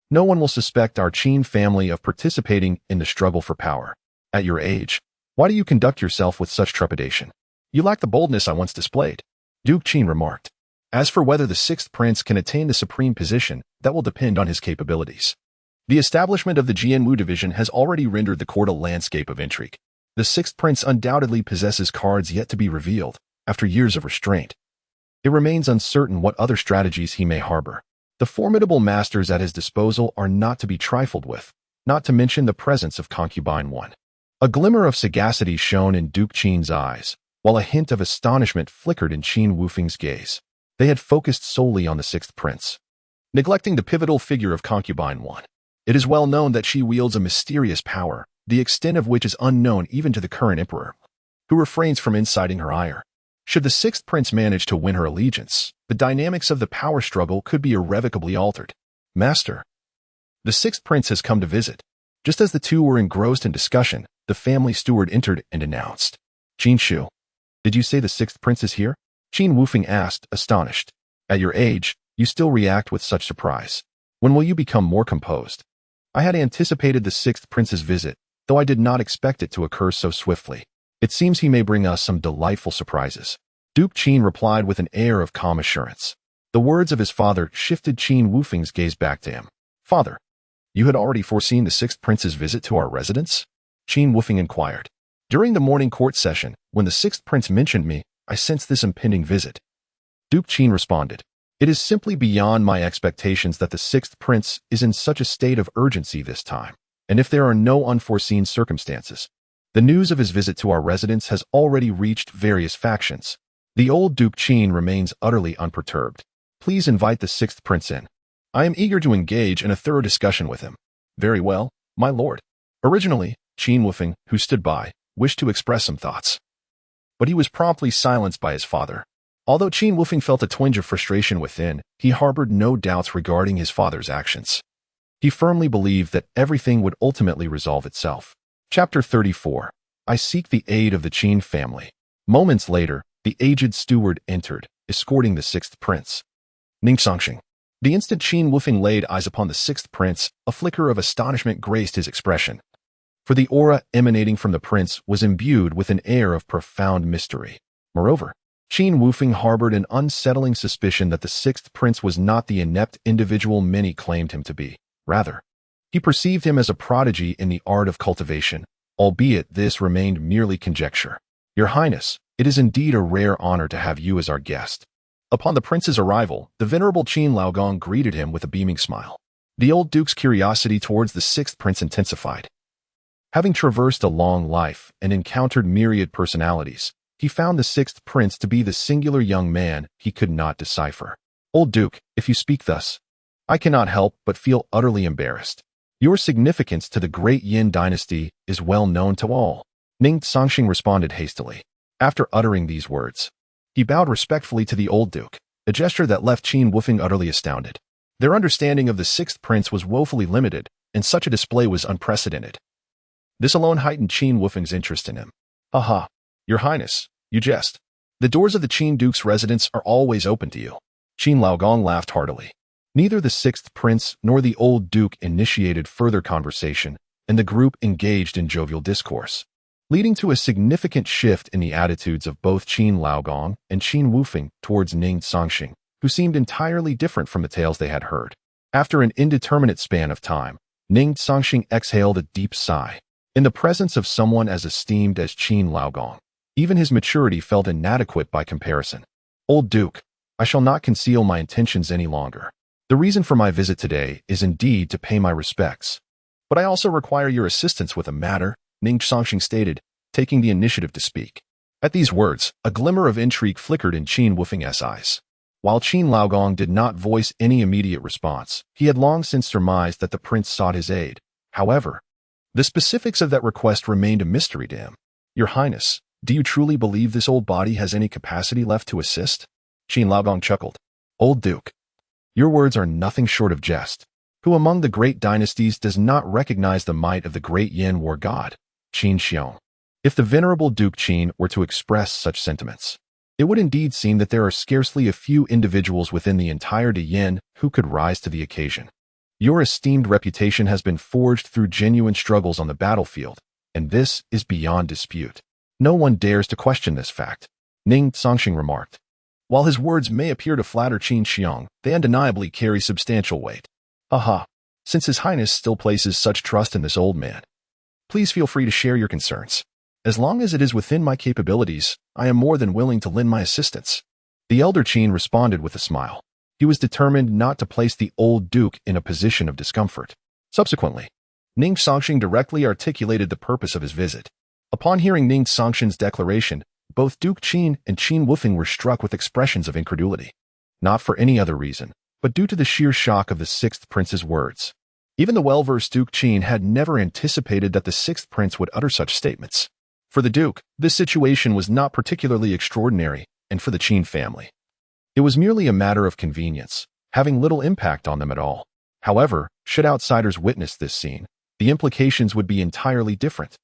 No one will suspect our Qin family of participating in the struggle for power. At your age, why do you conduct yourself with such trepidation? You lack the boldness I once displayed, Duke Qin remarked. As for whether the sixth prince can attain the supreme position, that will depend on his capabilities. The establishment of the Jianwu division has already rendered the court a landscape of intrigue. The sixth prince undoubtedly possesses cards yet to be revealed, after years of restraint. It remains uncertain what other strategies he may harbor. The formidable masters at his disposal are not to be trifled with, not to mention the presence of Concubine 1. A glimmer of sagacity shone in Duke Qin's eyes, while a hint of astonishment flickered in Qin Wufeng's gaze. They had focused solely on the sixth prince, neglecting the pivotal figure of Concubine 1. It is well known that she wields a mysterious power, the extent of which is unknown even to the current emperor, who refrains from inciting her ire. Should the sixth prince manage to win her allegiance, the dynamics of the power struggle could be irrevocably altered. Master, the sixth prince has come to visit. Just as the two were engrossed in discussion, the family steward entered and announced, Qin Shu, did you say the sixth prince is here? Qin Wufeng asked, astonished. At your age, you still react with such surprise. When will you become more composed? I had anticipated the sixth prince's visit, though I did not expect it to occur so swiftly. It seems he may bring us some delightful surprises. Duke Qin replied with an air of calm assurance. The words of his father shifted Qin Wufeng's gaze back to him. Father, you had already foreseen the sixth prince's visit to our residence? Qin Wufeng inquired. During the morning court session, when the sixth prince mentioned me, I sensed this impending visit. Duke Qin responded. It is simply beyond my expectations that the sixth prince is in such a state of urgency this time, and if there are no unforeseen circumstances. The news of his visit to our residence has already reached various factions. The old Duke Qin remains utterly unperturbed. Please invite the sixth prince in. I am eager to engage in a thorough discussion with him. Very well, my lord. Originally, Qin Wufeng, who stood by, wished to express some thoughts, but he was promptly silenced by his father. Although Qin Wufeng felt a twinge of frustration within, he harbored no doubts regarding his father's actions. He firmly believed that everything would ultimately resolve itself. Chapter 34. I seek the aid of the Qin family. Moments later, the aged steward entered, escorting the sixth prince, Ning Cangsheng. The instant Qin Wufeng laid eyes upon the sixth prince, a flicker of astonishment graced his expression. For the aura emanating from the prince was imbued with an air of profound mystery. Moreover, Qin Wufeng harbored an unsettling suspicion that the sixth prince was not the inept individual many claimed him to be. Rather, he perceived him as a prodigy in the art of cultivation, albeit this remained merely conjecture. Your Highness, it is indeed a rare honor to have you as our guest. Upon the prince's arrival, the venerable Qin Laogong greeted him with a beaming smile. The old duke's curiosity towards the sixth prince intensified. Having traversed a long life and encountered myriad personalities, he found the sixth prince to be the singular young man he could not decipher. Old Duke, if you speak thus, I cannot help but feel utterly embarrassed. Your significance to the great Yin dynasty is well known to all. Ning Cangsheng responded hastily. After uttering these words, he bowed respectfully to the old duke, a gesture that left Qin Wufeng utterly astounded. Their understanding of the sixth prince was woefully limited, and such a display was unprecedented. This alone heightened Qin Wufeng's interest in him. Aha, Your Highness, you jest. The doors of the Qin duke's residence are always open to you. Qin Laogong laughed heartily. Neither the sixth prince nor the old duke initiated further conversation, and the group engaged in jovial discourse, leading to a significant shift in the attitudes of both Qin Laogong and Qin Wufeng towards Ning Cangsheng, who seemed entirely different from the tales they had heard. After an indeterminate span of time, Ning Cangsheng exhaled a deep sigh. In the presence of someone as esteemed as Qin Laogong, even his maturity felt inadequate by comparison. Old Duke, I shall not conceal my intentions any longer. The reason for my visit today is indeed to pay my respects. But I also require your assistance with a matter, Ning Cangsheng stated, taking the initiative to speak. At these words, a glimmer of intrigue flickered in Qin Wufeng's eyes. While Qin Laogong did not voice any immediate response, he had long since surmised that the prince sought his aid. However, the specifics of that request remained a mystery to him. Your Highness, do you truly believe this old body has any capacity left to assist? Qin Laogong chuckled. Old Duke, your words are nothing short of jest. Who among the great dynasties does not recognize the might of the great Yin war god, Qin Xiong? If the venerable Duke Qin were to express such sentiments, it would indeed seem that there are scarcely a few individuals within the entire Yin who could rise to the occasion. Your esteemed reputation has been forged through genuine struggles on the battlefield, and this is beyond dispute. No one dares to question this fact, Ning Cangsheng remarked. While his words may appear to flatter Qin Xiong, they undeniably carry substantial weight. Aha, since His Highness still places such trust in this old man, please feel free to share your concerns. As long as it is within my capabilities, I am more than willing to lend my assistance. The elder Qin responded with a smile. He was determined not to place the old duke in a position of discomfort. Subsequently, Ning Cangsheng directly articulated the purpose of his visit. Upon hearing Ning Cangsheng's declaration, both Duke Qin and Qin Wufeng were struck with expressions of incredulity. Not for any other reason, but due to the sheer shock of the sixth prince's words. Even the well-versed Duke Qin had never anticipated that the sixth prince would utter such statements. For the Duke, this situation was not particularly extraordinary, and for the Qin family, it was merely a matter of convenience, having little impact on them at all. However, should outsiders witness this scene, the implications would be entirely different.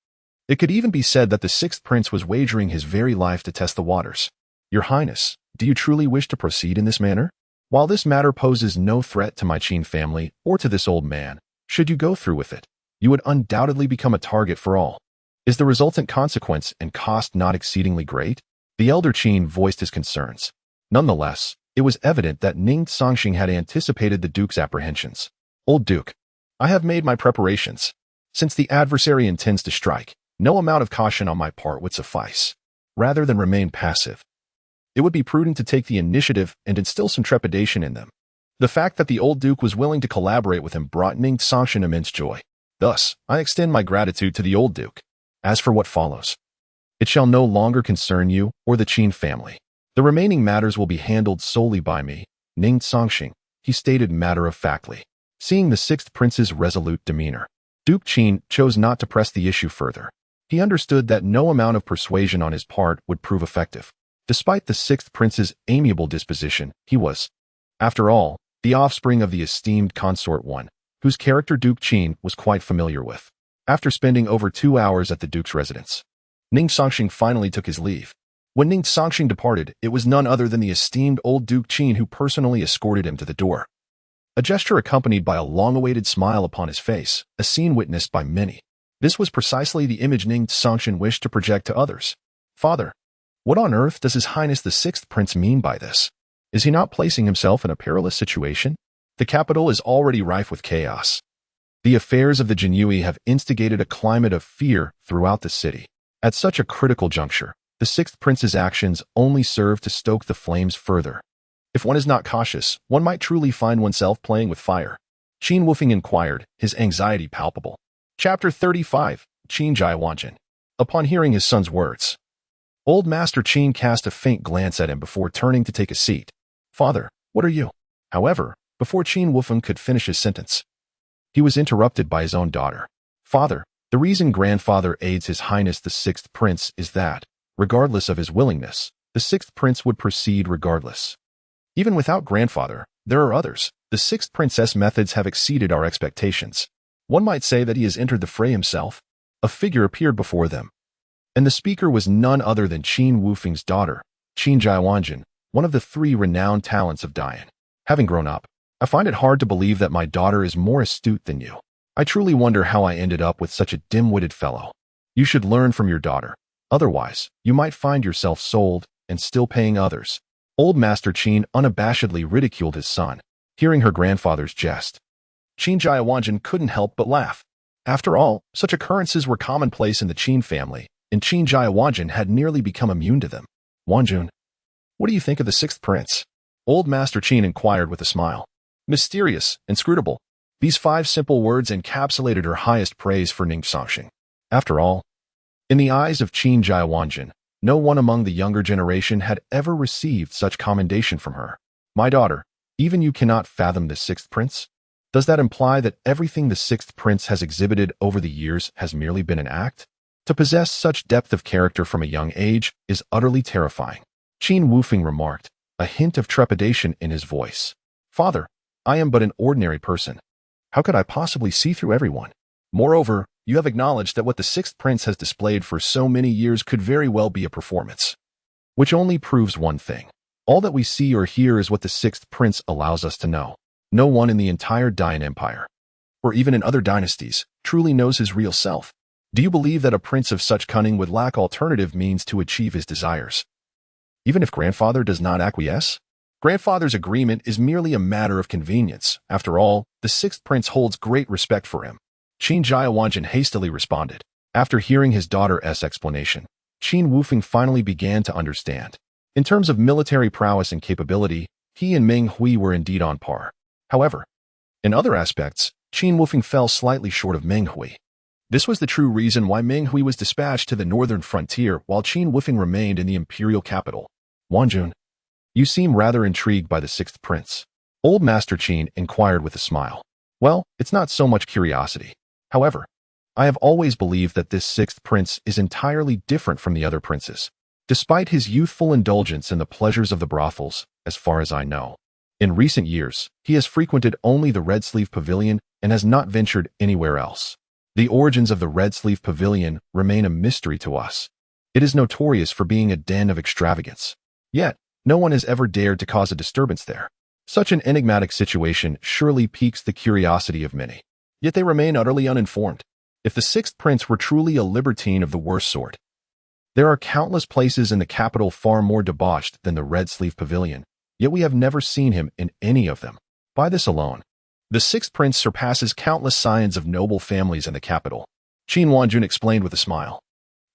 It could even be said that the sixth prince was wagering his very life to test the waters. Your Highness, do you truly wish to proceed in this manner? While this matter poses no threat to my Qin family or to this old man, should you go through with it, you would undoubtedly become a target for all. Is the resultant consequence and cost not exceedingly great? The elder Qin voiced his concerns. Nonetheless, it was evident that Ning Cangsheng had anticipated the Duke's apprehensions. Old Duke, I have made my preparations. Since the adversary intends to strike, no amount of caution on my part would suffice. Rather than remain passive, it would be prudent to take the initiative and instill some trepidation in them. The fact that the old Duke was willing to collaborate with him brought Ning Cangsheng immense joy. Thus, I extend my gratitude to the old Duke. As for what follows, it shall no longer concern you or the Qin family. The remaining matters will be handled solely by me, Ning Cangsheng, he stated matter-of-factly. Seeing the sixth prince's resolute demeanor, Duke Qin chose not to press the issue further. He understood that no amount of persuasion on his part would prove effective. Despite the sixth prince's amiable disposition, he was, after all, the offspring of the esteemed consort one, whose character Duke Qin was quite familiar with. After spending over 2 hours at the Duke's residence, Ning Cangsheng finally took his leave. When Ning Cangsheng departed, it was none other than the esteemed old Duke Qin who personally escorted him to the door. A gesture accompanied by a long-awaited smile upon his face, a scene witnessed by many. This was precisely the image Ning Cangsheng wished to project to others. Father, what on earth does His Highness the Sixth Prince mean by this? Is he not placing himself in a perilous situation? The capital is already rife with chaos. The affairs of the Jinyui have instigated a climate of fear throughout the city. At such a critical juncture, the sixth prince's actions only serve to stoke the flames further. If one is not cautious, one might truly find oneself playing with fire. Qin Wufeng inquired, his anxiety palpable. Chapter 35, Qin Jaiwanjin. Upon hearing his son's words, Old Master Qin cast a faint glance at him before turning to take a seat. Father, what are you? However, before Qin Wufeng could finish his sentence, he was interrupted by his own daughter. Father, the reason grandfather aids His Highness the Sixth Prince is that, regardless of his willingness, the Sixth Prince would proceed regardless. Even without grandfather, there are others. The Sixth Princess methods have exceeded our expectations. One might say that he has entered the fray himself. A figure appeared before them, and the speaker was none other than Qin Wufeng's daughter, Qin Jaiwanjin, one of the 3 renowned talents of Dian. Having grown up, I find it hard to believe that my daughter is more astute than you. I truly wonder how I ended up with such a dim-witted fellow. You should learn from your daughter. Otherwise, you might find yourself sold and still paying others. Old Master Qin unabashedly ridiculed his son. Hearing her grandfather's jest, Qin Jaiwanjin couldn't help but laugh. After all, such occurrences were commonplace in the Qin family, and Qin Jaiwanjin had nearly become immune to them. Wanjun, What do you think of the sixth prince? Old Master Qin inquired with a smile. Mysterious, inscrutable. These 5 simple words encapsulated her highest praise for Ning Cangsheng. After all, in the eyes of Qin Jiawanjin, no one among the younger generation had ever received such commendation from her. My daughter, even you cannot fathom the sixth prince? Does that imply that everything the sixth prince has exhibited over the years has merely been an act? To possess such depth of character from a young age is utterly terrifying. Qin Wufeng remarked, a hint of trepidation in his voice. Father, I am but an ordinary person. How could I possibly see through everyone? Moreover, you have acknowledged that what the sixth prince has displayed for so many years could very well be a performance. Which only proves one thing. All that we see or hear is what the sixth prince allows us to know. No one in the entire Dian Empire, or even in other dynasties, truly knows his real self. Do you believe that a prince of such cunning would lack alternative means to achieve his desires? Even if grandfather does not acquiesce? Grandfather's agreement is merely a matter of convenience. After all, the sixth prince holds great respect for him. Qin Jiawanjin hastily responded. After hearing his daughter's explanation, Qin Wufeng finally began to understand. In terms of military prowess and capability, he and Meng Hui were indeed on par. However, in other aspects, Qin Wufeng fell slightly short of Meng Hui. This was the true reason why Meng Hui was dispatched to the northern frontier while Qin Wufeng remained in the imperial capital. Wanjun, you seem rather intrigued by the sixth prince. Old Master Qin inquired with a smile. Well, it's not so much curiosity. However, I have always believed that this sixth prince is entirely different from the other princes. Despite his youthful indulgence in the pleasures of the brothels, as far as I know, in recent years, he has frequented only the Red Sleeve Pavilion and has not ventured anywhere else. The origins of the Red Sleeve Pavilion remain a mystery to us. It is notorious for being a den of extravagance. Yet, no one has ever dared to cause a disturbance there. Such an enigmatic situation surely piques the curiosity of many. Yet they remain utterly uninformed. If the sixth prince were truly a libertine of the worst sort, there are countless places in the capital far more debauched than the Red Sleeve Pavilion, yet we have never seen him in any of them. By this alone, the sixth prince surpasses countless scions of noble families in the capital. Qin Wanjun explained with a smile.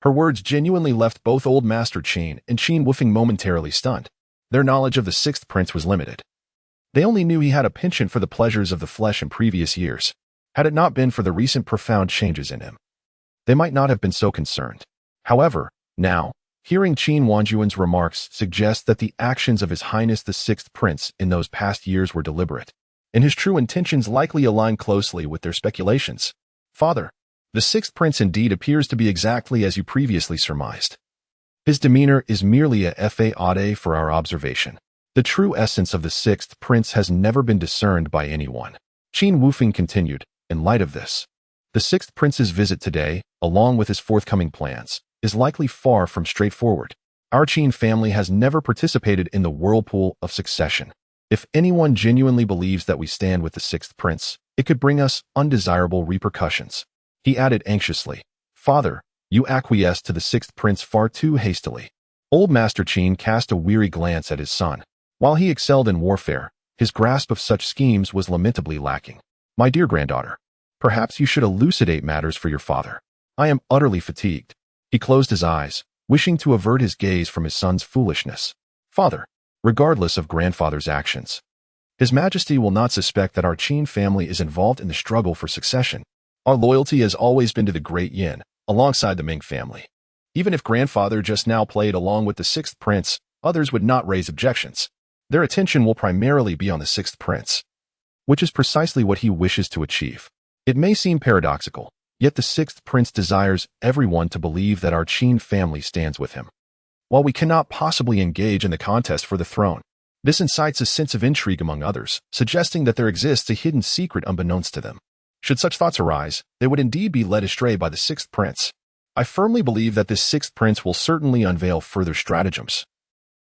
Her words genuinely left both Old Master Qin and Qin Wufeng momentarily stunned. Their knowledge of the sixth prince was limited. They only knew he had a penchant for the pleasures of the flesh in previous years. Had it not been for the recent profound changes in him, they might not have been so concerned. However, now, hearing Qin Wanjun's remarks suggests that the actions of His Highness the Sixth Prince in those past years were deliberate, and his true intentions likely align closely with their speculations. Father, the Sixth Prince indeed appears to be exactly as you previously surmised. His demeanor is merely a fade for our observation. The true essence of the Sixth Prince has never been discerned by anyone. Qin Wufeng continued, in light of this, the Sixth Prince's visit today, along with his forthcoming plans, is likely far from straightforward. Our Qin family has never participated in the whirlpool of succession. If anyone genuinely believes that we stand with the Sixth Prince, it could bring us undesirable repercussions. He added anxiously, Father, you acquiesced to the Sixth Prince far too hastily. Old Master Qin cast a weary glance at his son. While he excelled in warfare, his grasp of such schemes was lamentably lacking. My dear granddaughter, perhaps you should elucidate matters for your father. I am utterly fatigued. He closed his eyes, wishing to avert his gaze from his son's foolishness. Father, regardless of grandfather's actions, His Majesty will not suspect that our Qin family is involved in the struggle for succession. Our loyalty has always been to the great Yin, alongside the Ming family. Even if grandfather just now played along with the Sixth Prince, others would not raise objections. Their attention will primarily be on the Sixth Prince, which is precisely what he wishes to achieve. It may seem paradoxical, yet the Sixth Prince desires everyone to believe that our Qin family stands with him. While we cannot possibly engage in the contest for the throne, this incites a sense of intrigue among others, suggesting that there exists a hidden secret unbeknownst to them. Should such thoughts arise, they would indeed be led astray by the Sixth Prince. I firmly believe that this Sixth Prince will certainly unveil further stratagems,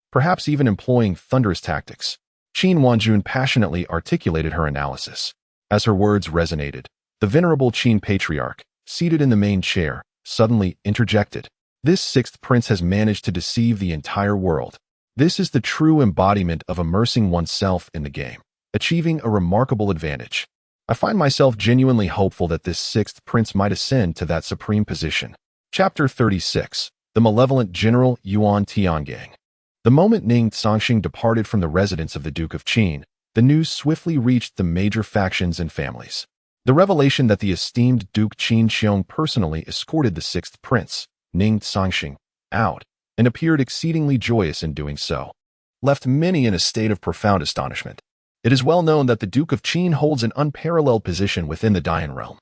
perhaps even employing thunderous tactics. Qin Wanjun passionately articulated her analysis. As her words resonated, the venerable Qin patriarch, seated in the main chair, suddenly interjected. This Sixth Prince has managed to deceive the entire world. This is the true embodiment of immersing oneself in the game, achieving a remarkable advantage. I find myself genuinely hopeful that this Sixth Prince might ascend to that supreme position. Chapter 36. The Malevolent General Yuan Tiangang. The moment Ning Cangsheng departed from the residence of the Duke of Qin, the news swiftly reached the major factions and families. The revelation that the esteemed Duke Qin Xiong personally escorted the sixth prince, Ning Cangsheng, out, and appeared exceedingly joyous in doing so, left many in a state of profound astonishment. It is well known that the Duke of Qin holds an unparalleled position within the Dian realm.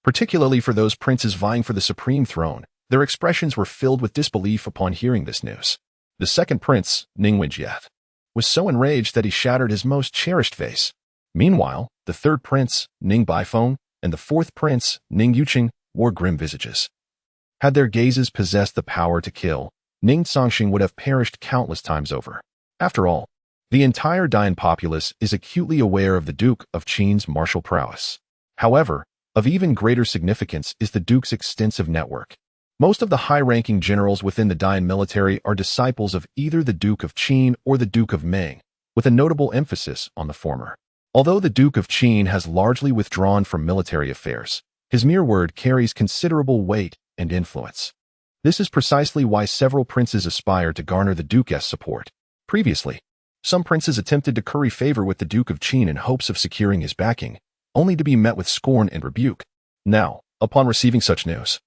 Particularly for those princes vying for the supreme throne, their expressions were filled with disbelief upon hearing this news. The second prince, Ning Wenjie, was so enraged that he shattered his most cherished vase. Meanwhile, the third prince, Ning Baifeng, and the fourth prince, Ning Yuqing, wore grim visages. Had their gazes possessed the power to kill, Ning Cangsheng would have perished countless times over. After all, the entire Dian populace is acutely aware of the Duke of Qin's martial prowess. However, of even greater significance is the Duke's extensive network. Most of the high-ranking generals within the Dian military are disciples of either the Duke of Qin or the Duke of Ming, with a notable emphasis on the former. Although the Duke of Qin has largely withdrawn from military affairs, his mere word carries considerable weight and influence. This is precisely why several princes aspire to garner the Duke's support. Previously, some princes attempted to curry favor with the Duke of Qin in hopes of securing his backing, only to be met with scorn and rebuke. Now, upon receiving such news,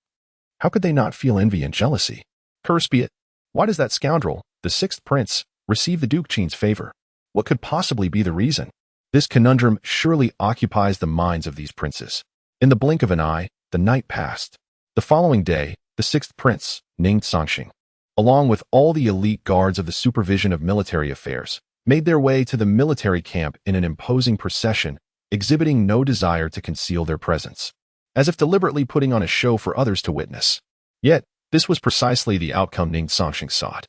how could they not feel envy and jealousy? Curse be it! Why does that scoundrel, the sixth prince, receive the Duke Qin's favor? What could possibly be the reason? This conundrum surely occupies the minds of these princes. In the blink of an eye, the night passed. The following day, the sixth prince, Ning Cangsheng, along with all the elite guards of the supervision of military affairs, made their way to the military camp in an imposing procession, exhibiting no desire to conceal their presence, as if deliberately putting on a show for others to witness. Yet, this was precisely the outcome Ning Cangsheng sought.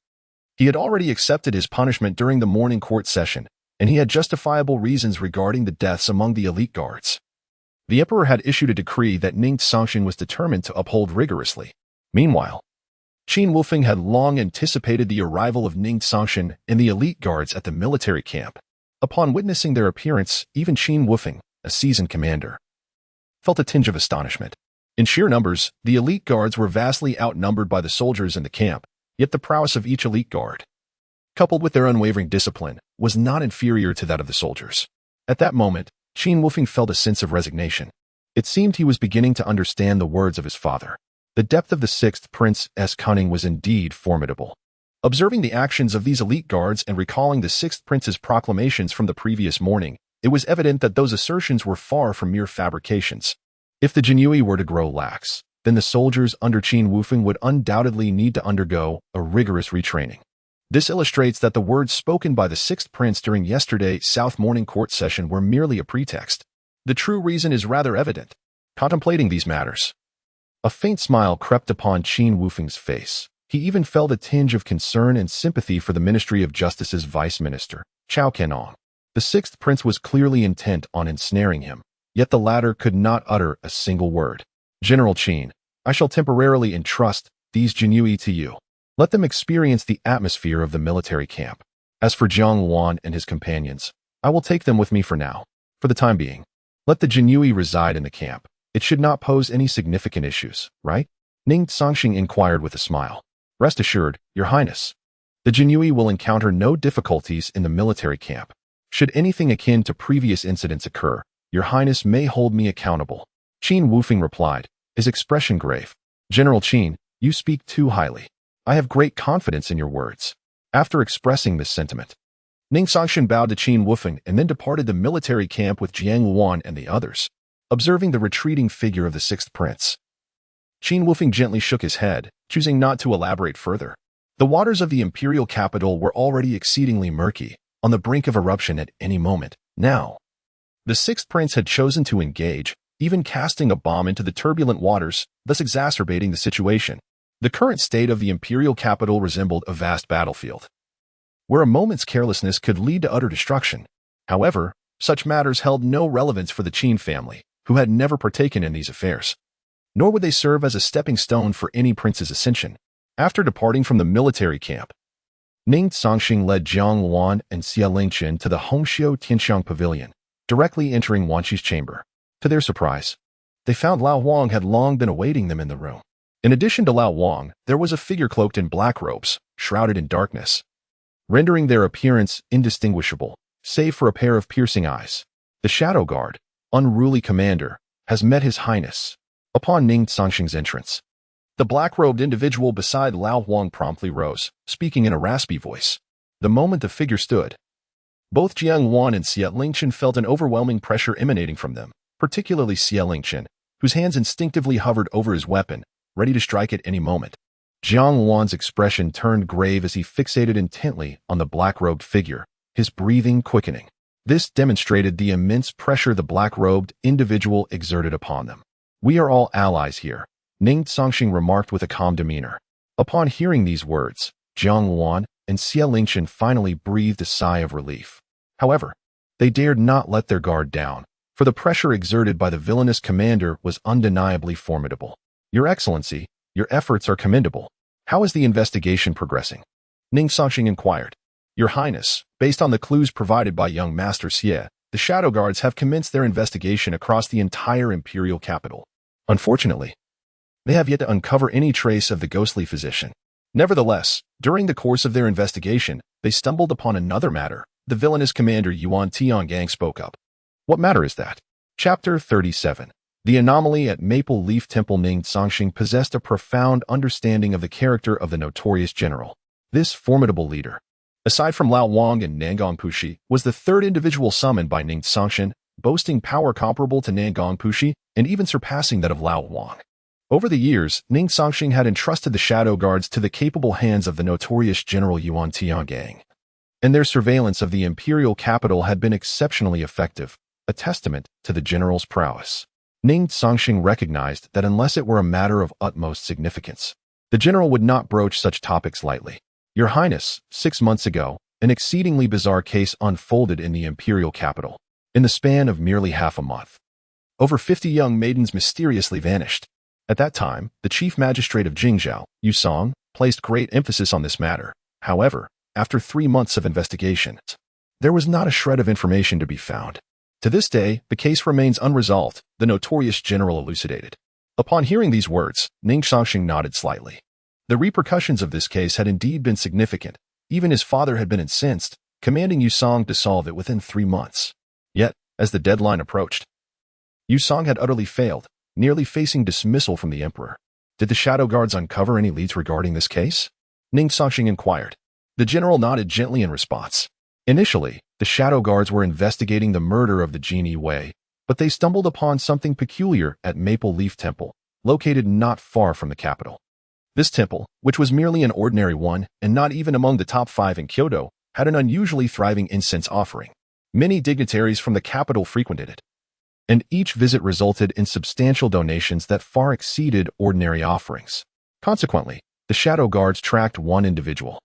He had already accepted his punishment during the morning court session, and he had justifiable reasons regarding the deaths among the elite guards. The emperor had issued a decree that Ning Cangsheng was determined to uphold rigorously. Meanwhile, Qin Wufeng had long anticipated the arrival of Ning Cangsheng and the elite guards at the military camp. Upon witnessing their appearance, even Qin Wufeng, a seasoned commander, felt a tinge of astonishment. In sheer numbers, the elite guards were vastly outnumbered by the soldiers in the camp, yet the prowess of each elite guard, coupled with their unwavering discipline, was not inferior to that of the soldiers. At that moment, Qin Wufeng felt a sense of resignation. It seemed he was beginning to understand the words of his father. The depth of the sixth prince's cunning was indeed formidable. Observing the actions of these elite guards and recalling the sixth prince's proclamations from the previous morning, it was evident that those assertions were far from mere fabrications. If the Jinui were to grow lax, then the soldiers under Qin Wufeng would undoubtedly need to undergo a rigorous retraining. This illustrates that the words spoken by the sixth prince during yesterday's South morning court session were merely a pretext. The true reason is rather evident. Contemplating these matters, a faint smile crept upon Qin Wufeng's face. He even felt a tinge of concern and sympathy for the Ministry of Justice's vice minister, Chao Kenong. The sixth prince was clearly intent on ensnaring him, yet the latter could not utter a single word. General Qin, I shall temporarily entrust these Jinui to you. Let them experience the atmosphere of the military camp. As for Jiang Wan and his companions, I will take them with me for now. For the time being, let the Jinui reside in the camp. It should not pose any significant issues, right? Ning Cangsheng inquired with a smile. Rest assured, Your Highness, the Jinui will encounter no difficulties in the military camp. Should anything akin to previous incidents occur, Your Highness may hold me accountable. Qin Wufeng replied, his expression grave. General Qin, you speak too highly. I have great confidence in your words. After expressing this sentiment, Ning Cangsheng bowed to Qin Wufeng and then departed the military camp with Jiang Wan and the others. Observing the retreating figure of the sixth prince, Qin Wufeng gently shook his head, choosing not to elaborate further. The waters of the imperial capital were already exceedingly murky, on the brink of eruption at any moment. Now, the sixth prince had chosen to engage, even casting a bomb into the turbulent waters, thus exacerbating the situation. The current state of the imperial capital resembled a vast battlefield, where a moment's carelessness could lead to utter destruction. However, such matters held no relevance for the Qin family, who had never partaken in these affairs. Nor would they serve as a stepping stone for any prince's ascension. After departing from the military camp, Ning Cangsheng led Jiang Wan and Xia Lingchen to the Hongxiu Tianxiang Pavilion, directly entering Wan Qi's chamber. To their surprise, they found Lao Huang had long been awaiting them in the room. In addition to Lao Huang, there was a figure cloaked in black robes, shrouded in darkness. rendering their appearance indistinguishable, save for a pair of piercing eyes. The Shadow Guard, unruly commander, has met His Highness. Upon Ning Cangsheng's entrance, the black-robed individual beside Lao Huang promptly rose, speaking in a raspy voice. The moment the figure stood, both Jiang Wan and Xie Lingchen felt an overwhelming pressure emanating from them, particularly Xie Lingchen, whose hands instinctively hovered over his weapon, ready to strike at any moment. Jiang Wan's expression turned grave as he fixated intently on the black-robed figure, his breathing quickening. This demonstrated the immense pressure the black-robed individual exerted upon them. "We are all allies here," Ning Cangsheng remarked with a calm demeanor. Upon hearing these words, Jiang Wan and Xie Lingchen finally breathed a sigh of relief. However, they dared not let their guard down, for the pressure exerted by the villainous commander was undeniably formidable. "Your Excellency, your efforts are commendable. How is the investigation progressing?" Ning Cangsheng inquired. "Your Highness, based on the clues provided by young Master Xie, the Shadow Guards have commenced their investigation across the entire imperial capital. Unfortunately, they have yet to uncover any trace of the ghostly physician. Nevertheless, during the course of their investigation, they stumbled upon another matter," the villainous commander Yuan Tiangang spoke up. "What matter is that?" Chapter 37. The anomaly at Maple Leaf Temple. Ning Cangsheng possessed a profound understanding of the character of the notorious general. This formidable leader, aside from Lao Wang and Nangang Pushi, was the third individual summoned by Ning Cangsheng, boasting power comparable to Nangang Pushi and even surpassing that of Lao Wang. Over the years, Ning Cangsheng had entrusted the Shadow Guards to the capable hands of the notorious General Yuan Tiangang, and their surveillance of the imperial capital had been exceptionally effective, a testament to the general's prowess. Ning Cangsheng recognized that unless it were a matter of utmost significance, the general would not broach such topics lightly. "Your Highness, 6 months ago, an exceedingly bizarre case unfolded in the imperial capital. In the span of merely half a month, over 50 young maidens mysteriously vanished. At that time, the chief magistrate of Jingzhou, Yu Song, placed great emphasis on this matter. However, after 3 months of investigation, there was not a shred of information to be found. To this day, the case remains unresolved," the notorious general elucidated. Upon hearing these words, Ning Cangsheng nodded slightly. The repercussions of this case had indeed been significant. Even his father had been incensed, commanding Yu Song to solve it within 3 months. Yet, as the deadline approached, Yu Song had utterly failed, nearly facing dismissal from the emperor. "Did the Shadow Guards uncover any leads regarding this case?" Ning Cangsheng inquired. The general nodded gently in response. Initially, the Shadow Guards were investigating the murder of the Genie Wei, but they stumbled upon something peculiar at Maple Leaf Temple, located not far from the capital. This temple, which was merely an ordinary one and not even among the top 5 in Kyoto, had an unusually thriving incense offering. Many dignitaries from the capital frequented it, and each visit resulted in substantial donations that far exceeded ordinary offerings. Consequently, the Shadow Guards tracked one individual,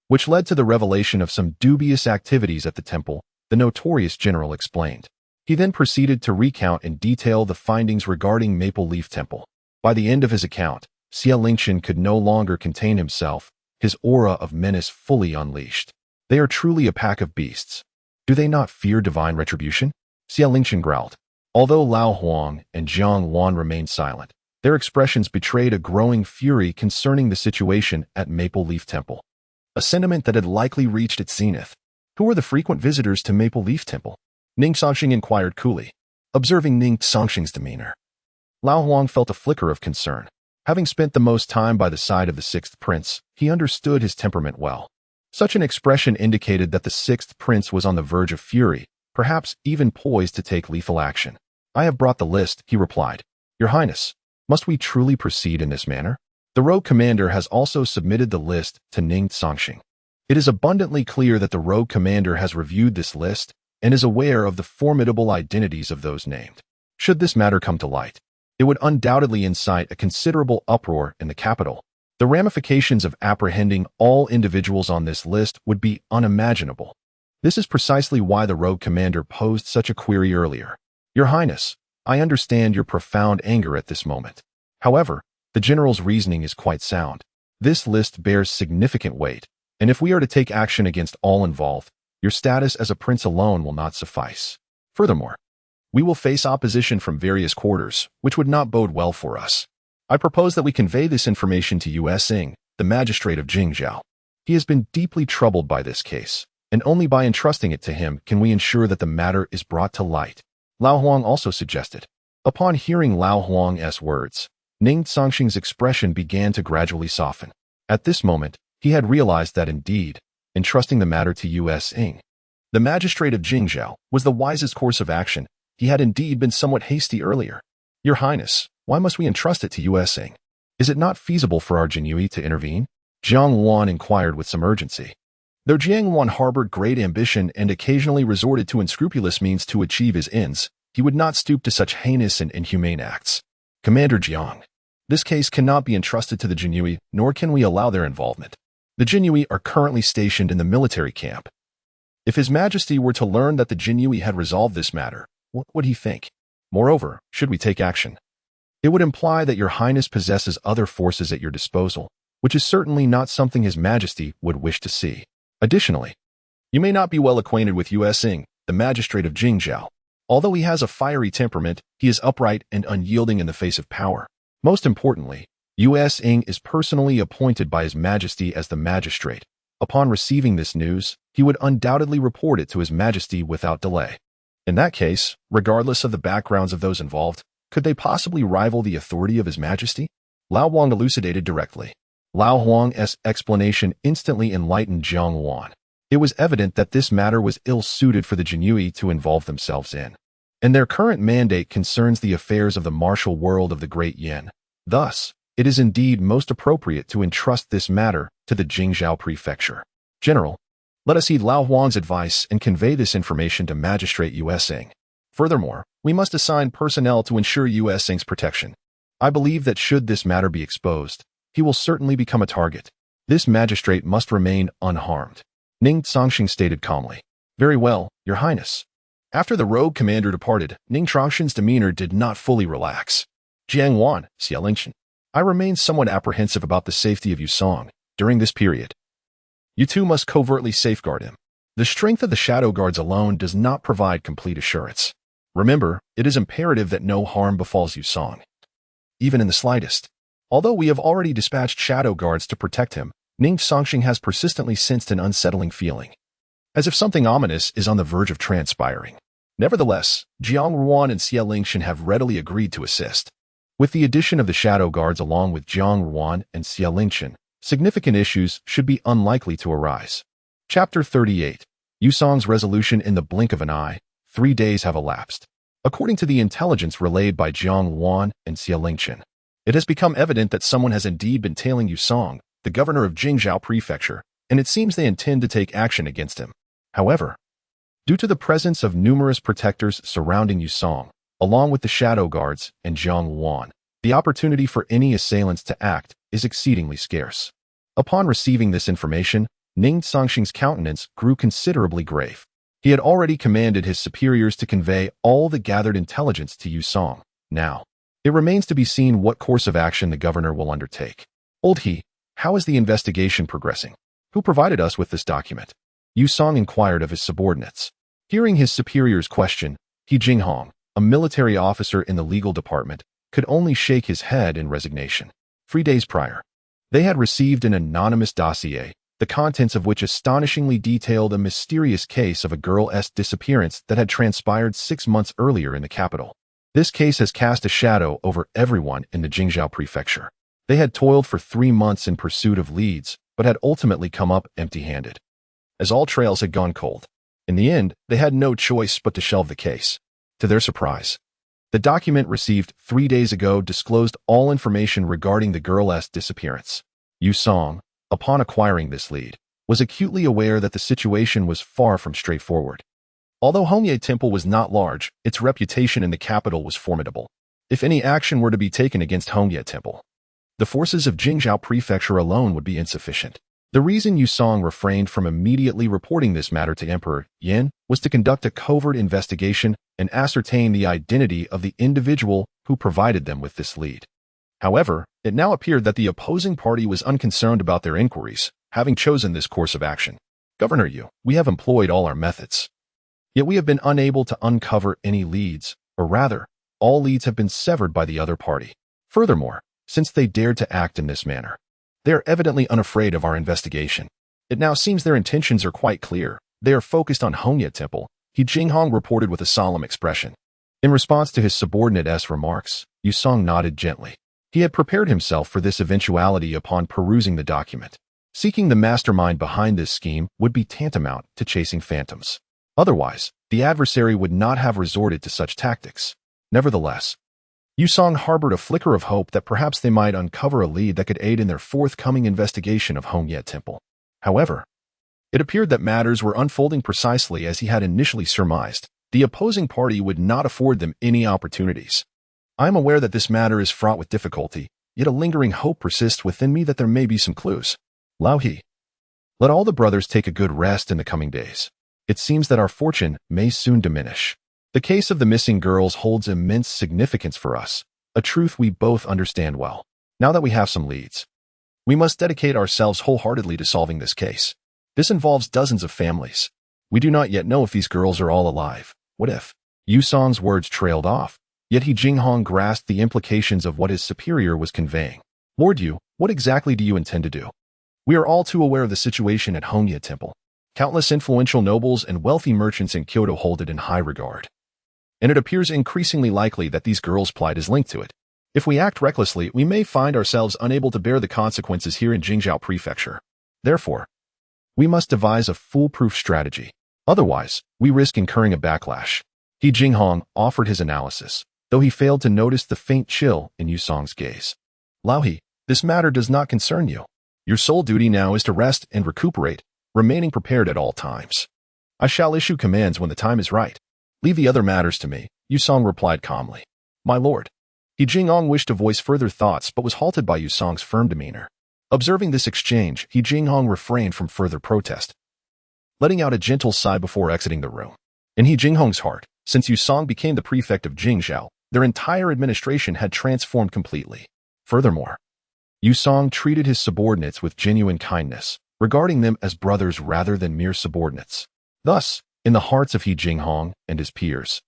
which led to the revelation of some dubious activities at the temple, the notorious general explained. He then proceeded to recount in detail the findings regarding Maple Leaf Temple. By the end of his account, Xie Lingchen could no longer contain himself, his aura of menace fully unleashed. "They are truly a pack of beasts. Do they not fear divine retribution?" Xie Lingchen growled. Although Lao Huang and Jiang Wan remained silent, their expressions betrayed a growing fury concerning the situation at Maple Leaf Temple, a sentiment that had likely reached its zenith. "Who are the frequent visitors to Maple Leaf Temple?" Ning Cangsheng inquired coolly. Observing Ning Cangsheng's demeanor, Lao Huang felt a flicker of concern. Having spent the most time by the side of the 6th prince, he understood his temperament well. Such an expression indicated that the 6th prince was on the verge of fury, perhaps even poised to take lethal action. "I have brought the list," he replied. "Your Highness, must we truly proceed in this manner?" The rogue commander has also submitted the list to Ning Cangsheng. It is abundantly clear that the rogue commander has reviewed this list and is aware of the formidable identities of those named. Should this matter come to light, it would undoubtedly incite a considerable uproar in the capital. The ramifications of apprehending all individuals on this list would be unimaginable. This is precisely why the rogue commander posed such a query earlier. "Your Highness, I understand your profound anger at this moment. However, the general's reasoning is quite sound. This list bears significant weight, and if we are to take action against all involved, your status as a prince alone will not suffice. Furthermore, we will face opposition from various quarters, which would not bode well for us. I propose that we convey this information to Yu Sing, the magistrate of Jingzhou. He has been deeply troubled by this case, and only by entrusting it to him can we ensure that the matter is brought to light, Lao Huang also suggested. Upon hearing Lao Huang's words, Ning Cangsheng's expression began to gradually soften. At this moment, he had realized that indeed, entrusting the matter to U.S. Ing, the magistrate of Jingzhou, was the wisest course of action. He had indeed been somewhat hasty earlier. Your Highness, why must we entrust it to U.S. Ing? Is it not feasible for our Jinyui to intervene? Jiang Wan inquired with some urgency. Though Jiang Wan harbored great ambition and occasionally resorted to unscrupulous means to achieve his ends, he would not stoop to such heinous and inhumane acts. Commander Jiang, this case cannot be entrusted to the Jinyui, nor can we allow their involvement. The Jinyui are currently stationed in the military camp. If His Majesty were to learn that the Jinyui had resolved this matter, what would he think? Moreover, should we take action? It would imply that Your Highness possesses other forces at your disposal, which is certainly not something His Majesty would wish to see. Additionally, you may not be well acquainted with U.S. Ing, the magistrate of Jingzhou. Although he has a fiery temperament, he is upright and unyielding in the face of power. Most importantly, U.S. Ing is personally appointed by His Majesty as the magistrate. Upon receiving this news, he would undoubtedly report it to His Majesty without delay. In that case, regardless of the backgrounds of those involved, could they possibly rival the authority of His Majesty? Lao Huang elucidated directly. Lao Huang's explanation instantly enlightened Jiang Wan. It was evident that this matter was ill-suited for the Jinyui to involve themselves in, and their current mandate concerns the affairs of the martial world of the Great Yin. Thus, it is indeed most appropriate to entrust this matter to the Jingzhou Prefecture. General, let us heed Lao Huang's advice and convey this information to Magistrate U.S. Ing. Furthermore, we must assign personnel to ensure U.S. Ing's protection. I believe that should this matter be exposed, he will certainly become a target. This magistrate must remain unharmed. Ning Cangsheng stated calmly. Very well, Your Highness. After the rogue commander departed, Ning Cangsheng's demeanor did not fully relax. Jiang Wan, Xiaolingchen, I remain somewhat apprehensive about the safety of Yusong during this period. You two must covertly safeguard him. The strength of the shadow guards alone does not provide complete assurance. Remember, it is imperative that no harm befalls Yusong, even in the slightest. Although we have already dispatched shadow guards to protect him, Ning Cangsheng has persistently sensed an unsettling feeling, as if something ominous is on the verge of transpiring. Nevertheless, Jiang Ruan and Xiaolingchen have readily agreed to assist. With the addition of the shadow guards along with Jiang Ruan and Xiaolingchen, significant issues should be unlikely to arise. Chapter 38. Yusong's resolution in the blink of an eye. 3 days have elapsed. According to the intelligence relayed by Jiang Ruan and Xiaolingchen, it has become evident that someone has indeed been tailing Yusong, the governor of Jingzhou Prefecture, and it seems they intend to take action against him. However, due to the presence of numerous protectors surrounding Yusong, along with the shadow guards and Jiang Wan, the opportunity for any assailants to act is exceedingly scarce. Upon receiving this information, Ning Cangsheng's countenance grew considerably grave. He had already commanded his superiors to convey all the gathered intelligence to Yusong. Now, it remains to be seen what course of action the governor will undertake. Old He, how is the investigation progressing? Who provided us with this document? Yusong inquired of his subordinates. Hearing his superior's question, He Jinghong, a military officer in the legal department, could only shake his head in resignation. 3 days prior, they had received an anonymous dossier, the contents of which astonishingly detailed a mysterious case of a girl's disappearance that had transpired 6 months earlier in the capital. This case has cast a shadow over everyone in the Jingzhou Prefecture. They had toiled for 3 months in pursuit of leads, but had ultimately come up empty-handed, as all trails had gone cold. In the end, they had no choice but to shelve the case. To their surprise, the document received 3 days ago disclosed all information regarding the girl's disappearance. Yusong, upon acquiring this lead, was acutely aware that the situation was far from straightforward. Although Hongye Temple was not large, its reputation in the capital was formidable. If any action were to be taken against Hongye Temple, the forces of Jingzhou Prefecture alone would be insufficient. The reason Yusong refrained from immediately reporting this matter to Emperor Yin was to conduct a covert investigation and ascertain the identity of the individual who provided them with this lead. However, it now appeared that the opposing party was unconcerned about their inquiries, having chosen this course of action. Governor Yu, we have employed all our methods, yet we have been unable to uncover any leads, or rather, all leads have been severed by the other party. Furthermore, since they dared to act in this manner, they are evidently unafraid of our investigation. It now seems their intentions are quite clear. They are focused on Hongye Temple, He Jinghong reported with a solemn expression. In response to his subordinate's remarks, Yusong nodded gently. He had prepared himself for this eventuality upon perusing the document. Seeking the mastermind behind this scheme would be tantamount to chasing phantoms. Otherwise, the adversary would not have resorted to such tactics. Nevertheless, Yusong harbored a flicker of hope that perhaps they might uncover a lead that could aid in their forthcoming investigation of Hongye Temple. However, it appeared that matters were unfolding precisely as he had initially surmised. The opposing party would not afford them any opportunities. I am aware that this matter is fraught with difficulty, yet a lingering hope persists within me that there may be some clues. Lao He. Let all the brothers take a good rest in the coming days. It seems that our fortune may soon diminish. The case of the missing girls holds immense significance for us, a truth we both understand well. Now that we have some leads, we must dedicate ourselves wholeheartedly to solving this case. This involves dozens of families. We do not yet know if these girls are all alive. What if? Yusong's words trailed off, yet He Jinghong grasped the implications of what his superior was conveying. Lord Yu, what exactly do you intend to do? We are all too aware of the situation at Hongye Temple. Countless influential nobles and wealthy merchants in Kyoto hold it in high regard. And it appears increasingly likely that these girls' plight is linked to it. If we act recklessly, we may find ourselves unable to bear the consequences here in Jingzhou Prefecture. Therefore, we must devise a foolproof strategy. Otherwise, we risk incurring a backlash. He Jinghong offered his analysis, though he failed to notice the faint chill in Yusong's gaze. Lao He, this matter does not concern you. Your sole duty now is to rest and recuperate, remaining prepared at all times. I shall issue commands when the time is right. Leave the other matters to me, Yusong replied calmly. My lord. He Jinghong wished to voice further thoughts but was halted by Yusong's firm demeanor. Observing this exchange, He Jinghong refrained from further protest, letting out a gentle sigh before exiting the room. In He Jinghong's heart, since Yusong became the prefect of Jingzhou, their entire administration had transformed completely. Furthermore, Yusong treated his subordinates with genuine kindness, regarding them as brothers rather than mere subordinates. Thus, in the hearts of He Jinghong and his peers,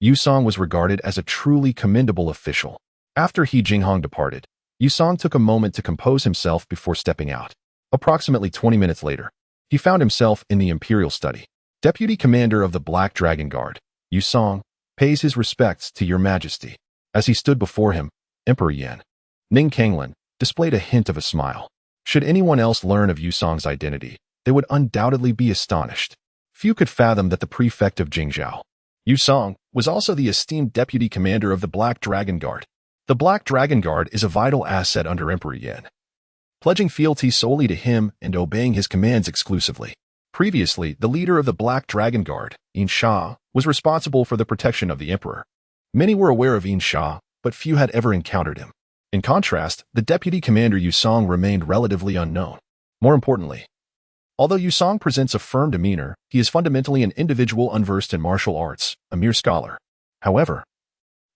Yusong was regarded as a truly commendable official. After He Jinghong departed, Yusong took a moment to compose himself before stepping out. Approximately 20 minutes later, he found himself in the Imperial Study. Deputy Commander of the Black Dragon Guard, Yusong, pays his respects to Your Majesty. As he stood before him, Emperor Yan, Ning Cangsheng, displayed a hint of a smile. Should anyone else learn of Yusong's identity, they would undoubtedly be astonished. Few could fathom that the prefect of Jingzhou, Yusong, was also the esteemed deputy commander of the Black Dragon Guard. The Black Dragon Guard is a vital asset under Emperor Yan, pledging fealty solely to him and obeying his commands exclusively. Previously, the leader of the Black Dragon Guard, Yin Sha, was responsible for the protection of the emperor. Many were aware of Yin Sha, but few had ever encountered him. In contrast, the deputy commander Yusong remained relatively unknown. More importantly, although Yusong presents a firm demeanor, he is fundamentally an individual unversed in martial arts, a mere scholar. However,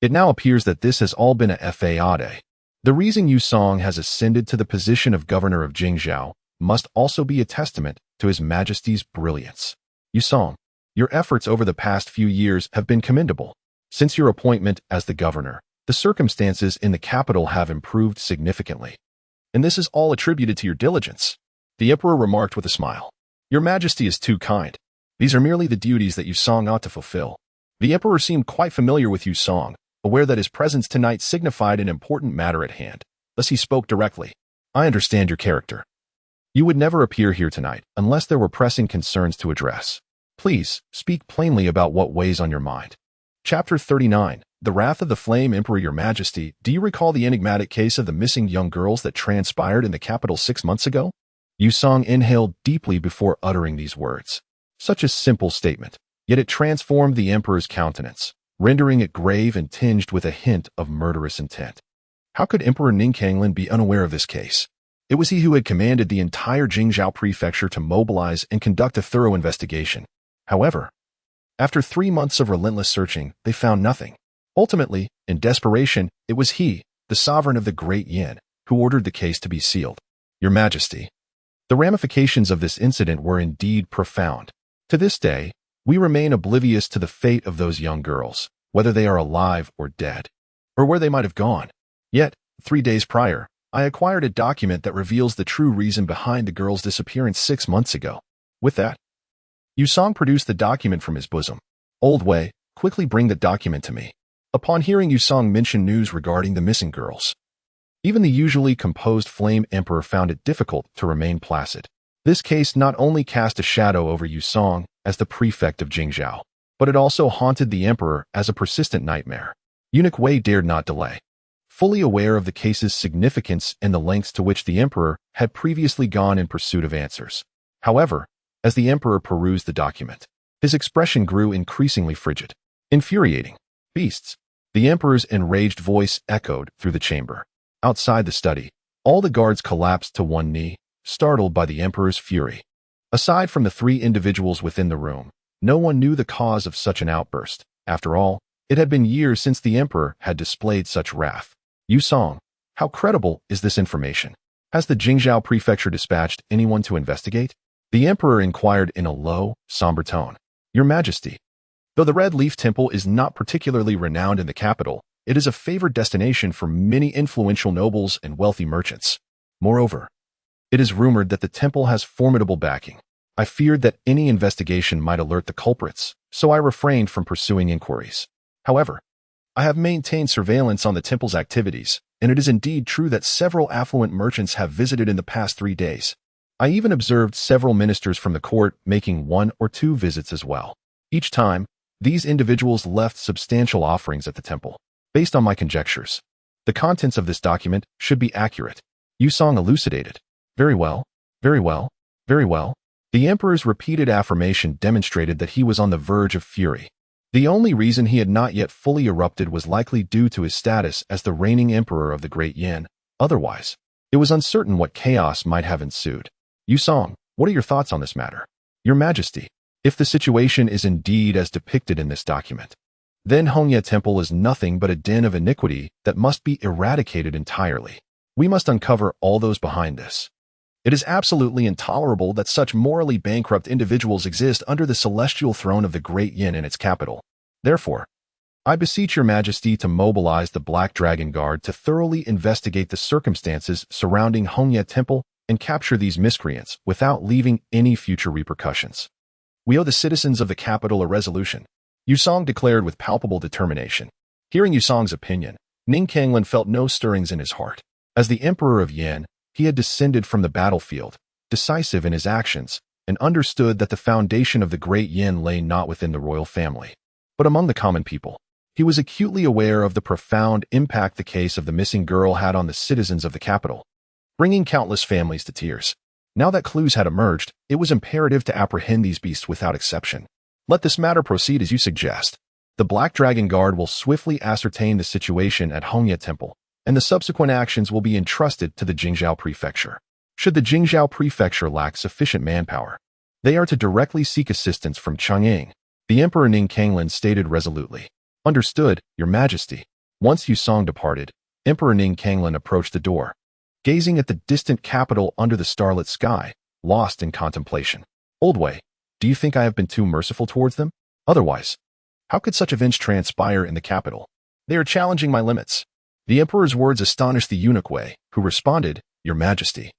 it now appears that this has all been a fade. The reason Yusong has ascended to the position of governor of Jingzhou must also be a testament to His Majesty's brilliance. Yusong, your efforts over the past few years have been commendable. Since your appointment as the governor, the circumstances in the capital have improved significantly. And this is all attributed to your diligence. The emperor remarked with a smile. Your Majesty is too kind. These are merely the duties that Yusong ought to fulfill. The emperor seemed quite familiar with Yusong, aware that his presence tonight signified an important matter at hand. Thus he spoke directly. I understand your character. You would never appear here tonight unless there were pressing concerns to address. Please, speak plainly about what weighs on your mind. Chapter 39. The Wrath of the Flame. Emperor, Your Majesty, do you recall the enigmatic case of the missing young girls that transpired in the capital 6 months ago? Yusong inhaled deeply before uttering these words. Such a simple statement, yet it transformed the emperor's countenance, rendering it grave and tinged with a hint of murderous intent. How could Emperor Ning Cangsheng be unaware of this case? It was he who had commanded the entire Jingzhou Prefecture to mobilize and conduct a thorough investigation. However, after 3 months of relentless searching, they found nothing. Ultimately, in desperation, it was he, the sovereign of the Great Yin, who ordered the case to be sealed. Your Majesty, the ramifications of this incident were indeed profound. To this day, we remain oblivious to the fate of those young girls, whether they are alive or dead, or where they might have gone. Yet, 3 days prior, I acquired a document that reveals the true reason behind the girl's disappearance 6 months ago. With that, Yusong produced the document from his bosom. Old Wei, quickly bring the document to me. Upon hearing Yusong mention news regarding the missing girls, even the usually composed Flame Emperor found it difficult to remain placid. This case not only cast a shadow over Yusong as the prefect of Jingzhou, but it also haunted the emperor as a persistent nightmare. Eunuch Wei dared not delay. Fully aware of the case's significance and the lengths to which the emperor had previously gone in pursuit of answers. However, as the emperor perused the document, his expression grew increasingly frigid. Infuriating beasts. The emperor's enraged voice echoed through the chamber. Outside the study, all the guards collapsed to one knee, startled by the emperor's fury. Aside from the 3 individuals within the room, no one knew the cause of such an outburst. After all, it had been years since the emperor had displayed such wrath. Yusong, how credible is this information? Has the Jingzhou prefecture dispatched anyone to investigate? The emperor inquired in a low, somber tone. Your Majesty, though the Red Leaf Temple is not particularly renowned in the capital, it is a favored destination for many influential nobles and wealthy merchants. Moreover, it is rumored that the temple has formidable backing. I feared that any investigation might alert the culprits, so I refrained from pursuing inquiries. However, I have maintained surveillance on the temple's activities, and it is indeed true that several affluent merchants have visited in the past 3 days. I even observed several ministers from the court making 1 or 2 visits as well. Each time, these individuals left substantial offerings at the temple. Based on my conjectures, the contents of this document should be accurate. Yusong elucidated. Very well, very well, very well. The emperor's repeated affirmation demonstrated that he was on the verge of fury. The only reason he had not yet fully erupted was likely due to his status as the reigning emperor of the Great Yin. Otherwise, it was uncertain what chaos might have ensued. Yusong, what are your thoughts on this matter? Your Majesty, if the situation is indeed as depicted in this document, then Hongye Temple is nothing but a den of iniquity that must be eradicated entirely. We must uncover all those behind this. It is absolutely intolerable that such morally bankrupt individuals exist under the celestial throne of the Great Yin in its capital. Therefore, I beseech your Majesty to mobilize the Black Dragon Guard to thoroughly investigate the circumstances surrounding Hongye Temple and capture these miscreants without leaving any future repercussions. We owe the citizens of the capital a resolution, Yusong declared with palpable determination. Hearing Yusong's opinion, Ning Cangsheng felt no stirrings in his heart. As the Emperor of Yin, he had descended from the battlefield, decisive in his actions, and understood that the foundation of the Great Yin lay not within the royal family, but among the common people. He was acutely aware of the profound impact the case of the missing girl had on the citizens of the capital, bringing countless families to tears. Now that clues had emerged, it was imperative to apprehend these beasts without exception. Let this matter proceed as you suggest. The Black Dragon Guard will swiftly ascertain the situation at Hongye Temple, and the subsequent actions will be entrusted to the Jingzhou Prefecture. Should the Jingzhou Prefecture lack sufficient manpower, they are to directly seek assistance from Chang'an. The Emperor Ning Cangsheng stated resolutely. Understood, Your Majesty. Once Yusong departed, Emperor Ning Cangsheng approached the door, gazing at the distant capital under the starlit sky, lost in contemplation. Old Wei, do you think I have been too merciful towards them? Otherwise, how could such events transpire in the capital? They are challenging my limits. The emperor's words astonished the eunuch Wei, who responded, Your Majesty,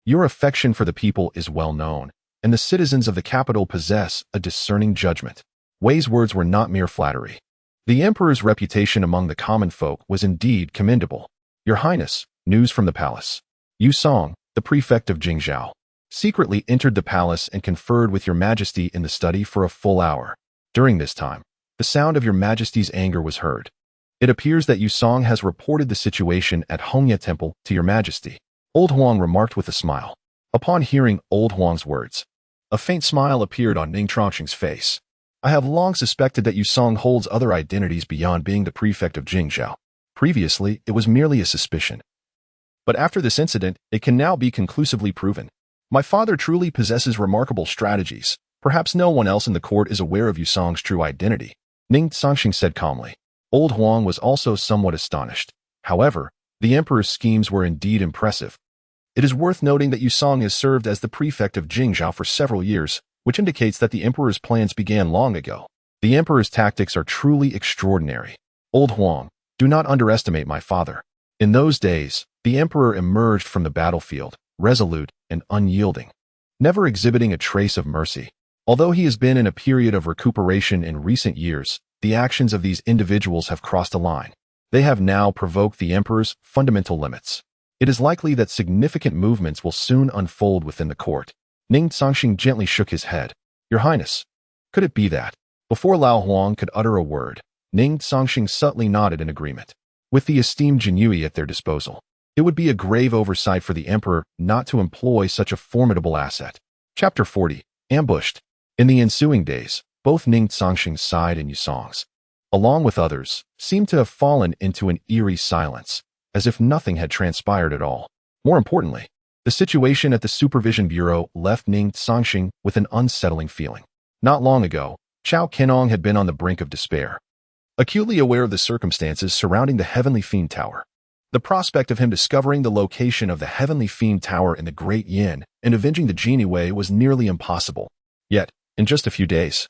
your affection for the people is well known, and the citizens of the capital possess a discerning judgment. Wei's words were not mere flattery. The emperor's reputation among the common folk was indeed commendable. Your Highness, news from the palace. Yusong, the prefect of Jingzhou, secretly entered the palace and conferred with Your Majesty in the study for a full hour. During this time, the sound of Your Majesty's anger was heard. It appears that Yusong has reported the situation at Hongye Temple to Your Majesty, Old Huang remarked with a smile. Upon hearing Old Huang's words, a faint smile appeared on Ning Cangsheng's face. I have long suspected that Yusong holds other identities beyond being the prefect of Jingzhou. Previously, it was merely a suspicion. But after this incident, it can now be conclusively proven. My father truly possesses remarkable strategies. Perhaps no one else in the court is aware of Yusong's true identity, Ning Cangsheng said calmly. Old Huang was also somewhat astonished. However, the emperor's schemes were indeed impressive. It is worth noting that Yusong has served as the prefect of Jingzhou for several years, which indicates that the emperor's plans began long ago. The emperor's tactics are truly extraordinary. Old Huang, do not underestimate my father. In those days, the emperor emerged from the battlefield, resolute and unyielding, never exhibiting a trace of mercy. Although he has been in a period of recuperation in recent years, the actions of these individuals have crossed a line. They have now provoked the emperor's fundamental limits. It is likely that significant movements will soon unfold within the court. Ning Cangsheng gently shook his head. Your Highness, could it be that? Before Lao Huang could utter a word, Ning Cangsheng subtly nodded in agreement. With the esteemed Jinyui at their disposal, it would be a grave oversight for the emperor not to employ such a formidable asset. Chapter 40. Ambushed. In the ensuing days, both Ning Cangsheng's side and Yusong's, along with others, seemed to have fallen into an eerie silence, as if nothing had transpired at all. More importantly, the situation at the Supervision Bureau left Ning Cangsheng with an unsettling feeling. Not long ago, Chao Kenong had been on the brink of despair, acutely aware of the circumstances surrounding the Heavenly Fiend Tower. The prospect of him discovering the location of the Heavenly Fiend Tower in the Great Yin and avenging the Genie Wei was nearly impossible. Yet, in just a few days,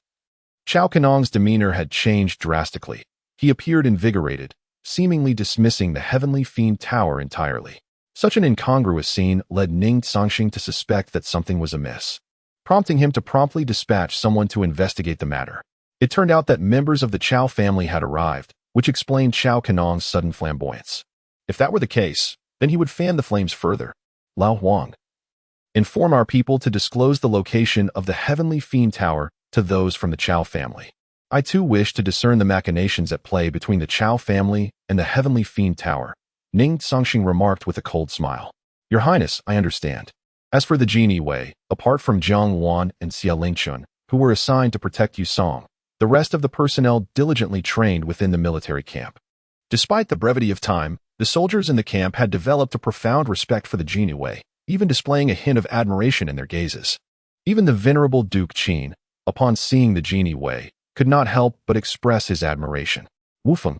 Chao Kenong's demeanor had changed drastically. He appeared invigorated, seemingly dismissing the Heavenly Fiend Tower entirely. Such an incongruous scene led Ning Cangsheng to suspect that something was amiss, prompting him to promptly dispatch someone to investigate the matter. It turned out that members of the Chao family had arrived, which explained Chao Kenong's sudden flamboyance. If that were the case, then he would fan the flames further. Lao Huang, inform our people to disclose the location of the Heavenly Fiend Tower to those from the Chao family. I too wish to discern the machinations at play between the Chao family and the Heavenly Fiend Tower, Ning Cangsheng remarked with a cold smile. Your Highness, I understand. As for the Genie Wei, apart from Jiang Wan and Xia Lingchun, who were assigned to protect Yusong, the rest of the personnel diligently trained within the military camp. Despite the brevity of time, the soldiers in the camp had developed a profound respect for the Genie Wei, even displaying a hint of admiration in their gazes. Even the venerable Duke Qin, upon seeing the Genie Wei, could not help but express his admiration. Wufeng,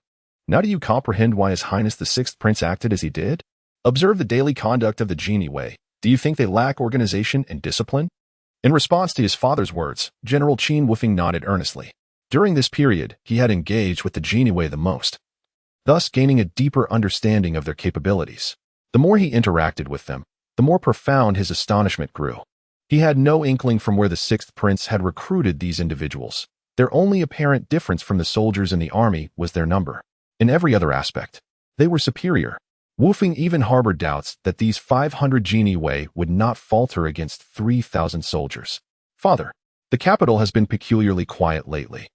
now do you comprehend why His Highness the Sixth Prince acted as he did? Observe the daily conduct of the Genie Wei. Do you think they lack organization and discipline? In response to his father's words, General Qin Wufeng nodded earnestly. During this period, he had engaged with the Genie Wei the most, thus gaining a deeper understanding of their capabilities. The more he interacted with them, the more profound his astonishment grew. He had no inkling from where the Sixth Prince had recruited these individuals. Their only apparent difference from the soldiers in the army was their number. In every other aspect, they were superior. Wufeng even harbored doubts that these 500 Genie Wei would not falter against 3,000 soldiers. Father, the capital has been peculiarly quiet lately.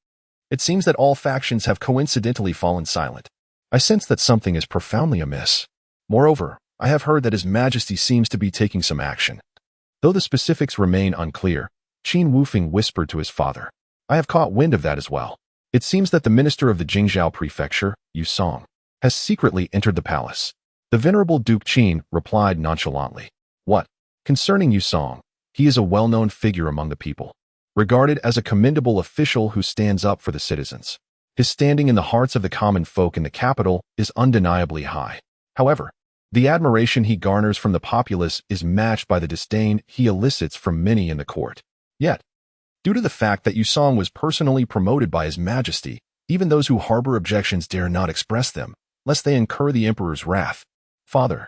It seems that all factions have coincidentally fallen silent. I sense that something is profoundly amiss. Moreover, I have heard that His Majesty seems to be taking some action. Though the specifics remain unclear, Qin Wufeng whispered to his father. I have caught wind of that as well. It seems that the minister of the Jingzhou prefecture, Yusong, has secretly entered the palace. The venerable Duke Qin replied nonchalantly. What? Concerning Yusong, he is a well-known figure among the people, regarded as a commendable official who stands up for the citizens. His standing in the hearts of the common folk in the capital is undeniably high. However, the admiration he garners from the populace is matched by the disdain he elicits from many in the court. Yet, due to the fact that Yusong was personally promoted by His Majesty, even those who harbor objections dare not express them, lest they incur the emperor's wrath. Father,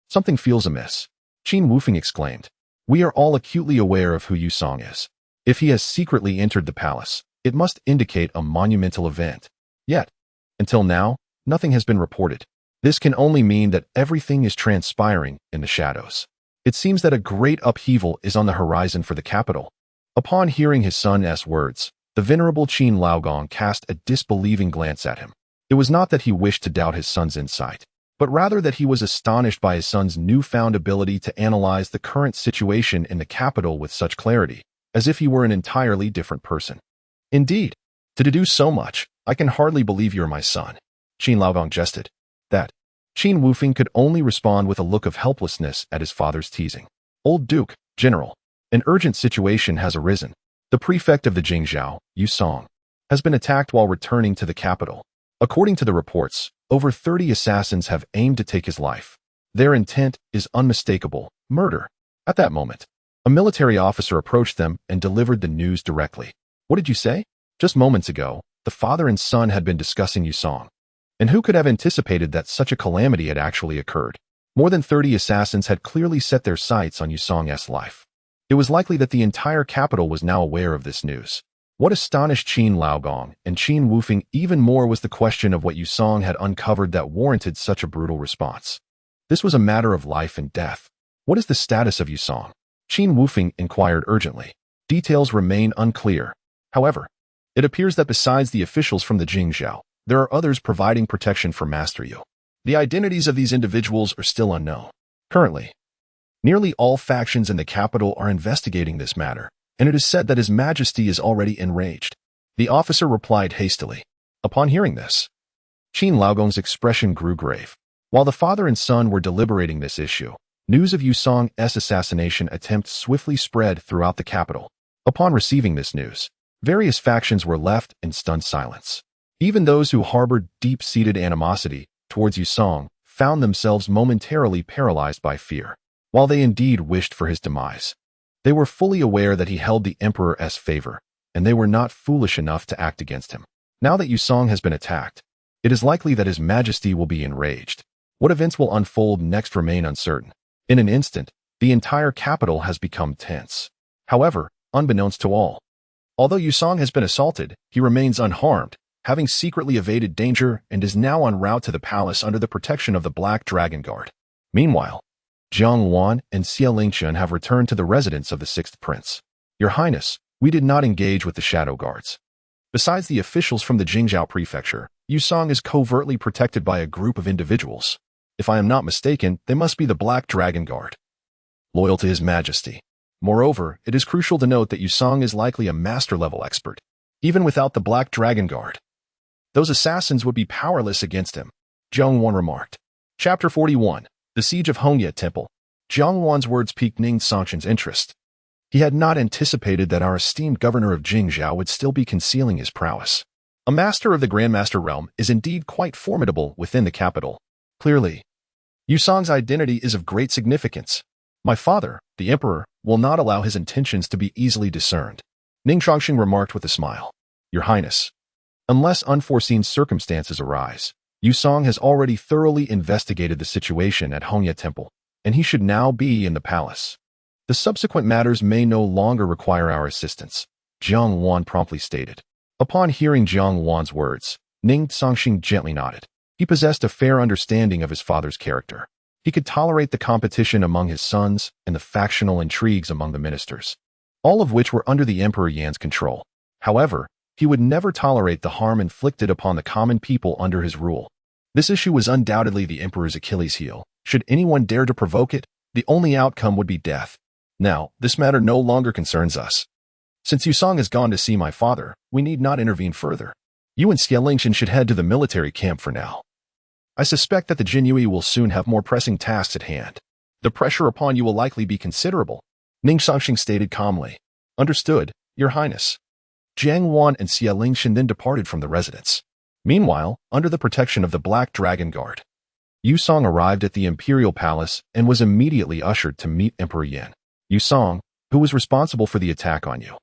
something feels amiss. Qin Wufeng exclaimed. We are all acutely aware of who Yusong is. If he has secretly entered the palace, it must indicate a monumental event. Yet, until now, nothing has been reported. This can only mean that everything is transpiring in the shadows. It seems that a great upheaval is on the horizon for the capital. Upon hearing his son's words, the venerable Qin Laogong cast a disbelieving glance at him. It was not that he wished to doubt his son's insight, but rather that he was astonished by his son's newfound ability to analyze the current situation in the capital with such clarity, as if he were an entirely different person. Indeed, to deduce so much, I can hardly believe you're my son. Qin Laogong jested. That Qin Wufeng could only respond with a look of helplessness at his father's teasing. Old Duke, General, an urgent situation has arisen. The prefect of the Jingzhou, Yusong, has been attacked while returning to the capital. According to the reports, over 30 assassins have aimed to take his life. Their intent is unmistakable, murder. At that moment, a military officer approached them and delivered the news directly. What did you say? Just moments ago, the father and son had been discussing Yusong. And who could have anticipated that such a calamity had actually occurred? More than 30 assassins had clearly set their sights on Yusong's life. It was likely that the entire capital was now aware of this news. What astonished Qin Laogong and Qin Wufeng even more was the question of what Yusong had uncovered that warranted such a brutal response. This was a matter of life and death. What is the status of Yusong? Qin Wufeng inquired urgently. Details remain unclear. However, it appears that besides the officials from the Jingzhou, there are others providing protection for Master Yu. The identities of these individuals are still unknown. Currently, nearly all factions in the capital are investigating this matter, and it is said that His Majesty is already enraged. The officer replied hastily. Upon hearing this, Qin Laogong's expression grew grave. While the father and son were deliberating this issue, news of Yusong's assassination attempt swiftly spread throughout the capital. Upon receiving this news, various factions were left in stunned silence. Even those who harbored deep-seated animosity towards Yusong found themselves momentarily paralyzed by fear. While they indeed wished for his demise, they were fully aware that he held the emperor's favor, and they were not foolish enough to act against him. Now that Yusong has been attacked, it is likely that His Majesty will be enraged. What events will unfold next remain uncertain. In an instant, the entire capital has become tense. However, unbeknownst to all, although Yusong has been assaulted, he remains unharmed, having secretly evaded danger and is now en route to the palace under the protection of the Black Dragon Guard. Meanwhile, Jiang Wan and Xie Lingchen have returned to the residence of the Sixth Prince. Your Highness, we did not engage with the Shadow Guards. Besides the officials from the Jingzhou Prefecture, Yusong is covertly protected by a group of individuals. If I am not mistaken, they must be the Black Dragon Guard, loyal to His Majesty. Moreover, it is crucial to note that Yusong is likely a master-level expert. Even without the Black Dragon Guard, those assassins would be powerless against him, Jiang Wan remarked. Chapter 41. The Siege of Hongye Temple. Jiang Wan's words piqued Ning Cangsheng's interest. He had not anticipated that our esteemed governor of Jingzhou would still be concealing his prowess. A master of the Grandmaster realm is indeed quite formidable within the capital. Clearly, Yusong's identity is of great significance. My father, the emperor, will not allow his intentions to be easily discerned, Ning Cangsheng remarked with a smile. Your Highness, unless unforeseen circumstances arise, Yusong has already thoroughly investigated the situation at Hongye Temple, and he should now be in the palace. The subsequent matters may no longer require our assistance, Jiang Wan promptly stated. Upon hearing Jiang Wan's words, Ning Cangsheng gently nodded. He possessed a fair understanding of his father's character. He could tolerate the competition among his sons and the factional intrigues among the ministers, all of which were under the Emperor Yan's control. However, he would never tolerate the harm inflicted upon the common people under his rule. This issue was undoubtedly the Emperor's Achilles heel. Should anyone dare to provoke it, the only outcome would be death. Now, this matter no longer concerns us. Since Yusong has gone to see my father, we need not intervene further. You and Xie Lingchen should head to the military camp for now. I suspect that the Jinyue will soon have more pressing tasks at hand. The pressure upon you will likely be considerable, Ning Cangsheng stated calmly. Understood, Your Highness. Jiang Wan and Xie Lingchen then departed from the residence. Meanwhile, under the protection of the Black Dragon Guard, Yusong arrived at the Imperial Palace and was immediately ushered to meet Emperor Yan. Yusong, who was responsible for the attack on you?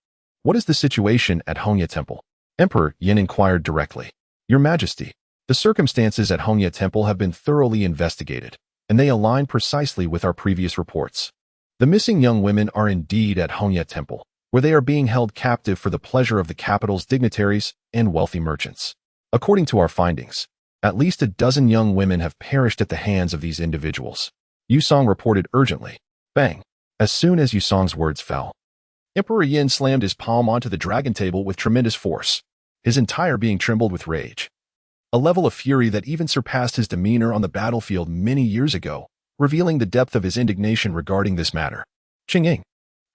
What is the situation at Hongye Temple? Emperor Yan inquired directly. Your Majesty, the circumstances at Hongye Temple have been thoroughly investigated, and they align precisely with our previous reports. The missing young women are indeed at Hongye Temple, where they are being held captive for the pleasure of the capital's dignitaries and wealthy merchants. According to our findings, at least a dozen young women have perished at the hands of these individuals, Yusong reported urgently. Bang! As soon as Yusong's words fell, Emperor Yin slammed his palm onto the dragon table with tremendous force, his entire being trembled with rage. A level of fury that even surpassed his demeanor on the battlefield many years ago, revealing the depth of his indignation regarding this matter. Qing.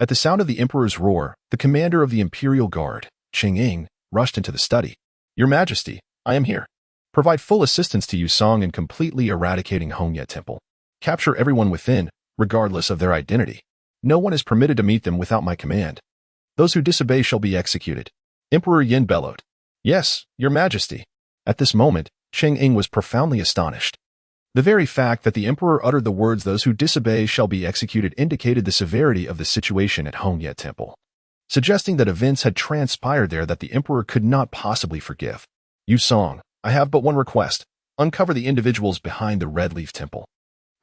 At the sound of the emperor's roar, the commander of the Imperial Guard, Qing, rushed into the study. Your Majesty, I am here. Provide full assistance to Yusong in completely eradicating Hongye Temple. Capture everyone within, regardless of their identity. No one is permitted to meet them without my command. Those who disobey shall be executed. Emperor Yin bellowed. Yes, Your Majesty. At this moment, Qing was profoundly astonished. The very fact that the emperor uttered the words "those who disobey shall be executed" indicated the severity of the situation at Hongye Temple, suggesting that events had transpired there that the emperor could not possibly forgive. Yusong, I have but one request. uncover the individuals behind the Red Leaf Temple.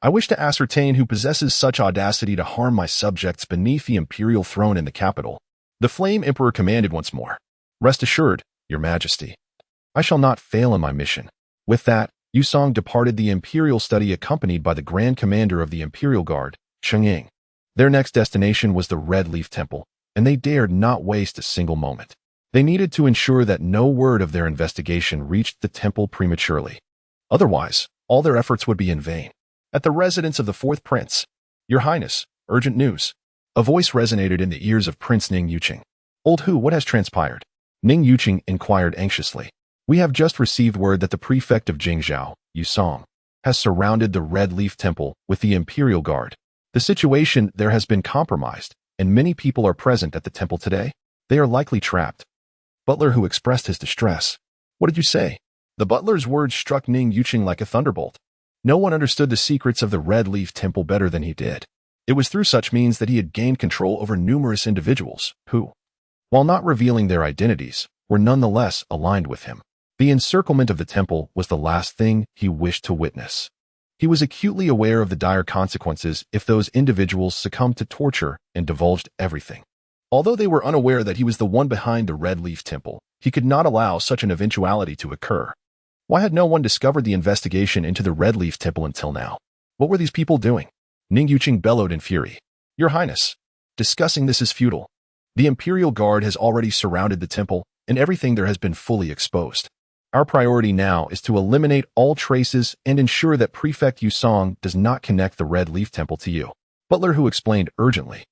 I wish to ascertain who possesses such audacity to harm my subjects beneath the imperial throne in the capital. The Flame Emperor commanded once more. Rest assured, Your Majesty, I shall not fail in my mission. With that, Yusong departed the imperial study accompanied by the Grand Commander of the Imperial Guard, Cheng. Their next destination was the Red Leaf Temple, and they dared not waste a single moment. They needed to ensure that no word of their investigation reached the temple prematurely. Otherwise, all their efforts would be in vain. At the residence of the fourth prince, Your Highness, urgent news. A voice resonated in the ears of Prince Ning Cangsheng. Old Hu, what has transpired? Ning Cangsheng inquired anxiously. We have just received word that the prefect of Jingzhou, Yusong, has surrounded the Red Leaf Temple with the Imperial Guard. The situation there has been compromised, and many people are present at the temple today. They are likely trapped. Butler Hu expressed his distress. What did you say? The butler's words struck Ning Cangsheng like a thunderbolt. No one understood the secrets of the Red Leaf Temple better than he did. It was through such means that he had gained control over numerous individuals who, while not revealing their identities, were nonetheless aligned with him. The encirclement of the temple was the last thing he wished to witness. He was acutely aware of the dire consequences if those individuals succumbed to torture and divulged everything. Although they were unaware that he was the one behind the Red Leaf Temple, he could not allow such an eventuality to occur. Why had no one discovered the investigation into the Red Leaf Temple until now? What were these people doing? Ning Cangsheng bellowed in fury. Your Highness, discussing this is futile. The Imperial Guard has already surrounded the temple, and everything there has been fully exposed. Our priority now is to eliminate all traces and ensure that Prefect Yusong does not connect the Red Leaf Temple to you. Butler Hu explained urgently.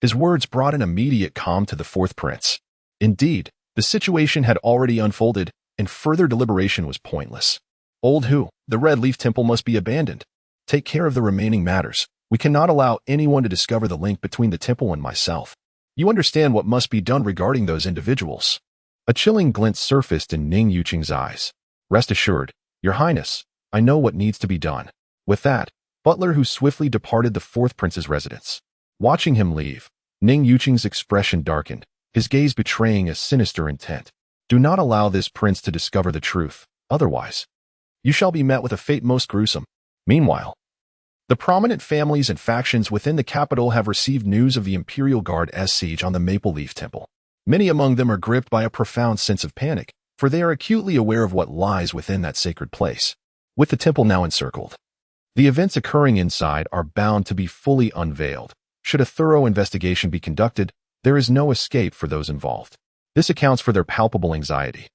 His words brought an immediate calm to the fourth prince. Indeed, the situation had already unfolded, and further deliberation was pointless. Old Hu, the Red Leaf Temple must be abandoned. Take care of the remaining matters. We cannot allow anyone to discover the link between the temple and myself. You understand what must be done regarding those individuals. A chilling glint surfaced in Ning Cangsheng's eyes. Rest assured, Your Highness, I know what needs to be done. With that, Butler Hu swiftly departed the fourth prince's residence. Watching him leave, Ning Cangsheng's expression darkened, his gaze betraying a sinister intent. Do not allow this prince to discover the truth, otherwise, you shall be met with a fate most gruesome. Meanwhile, the prominent families and factions within the capital have received news of the Imperial Guard's siege on the Maple Leaf Temple. Many among them are gripped by a profound sense of panic, for they are acutely aware of what lies within that sacred place. With the temple now encircled, the events occurring inside are bound to be fully unveiled. Should a thorough investigation be conducted, there is no escape for those involved. This accounts for their palpable anxiety.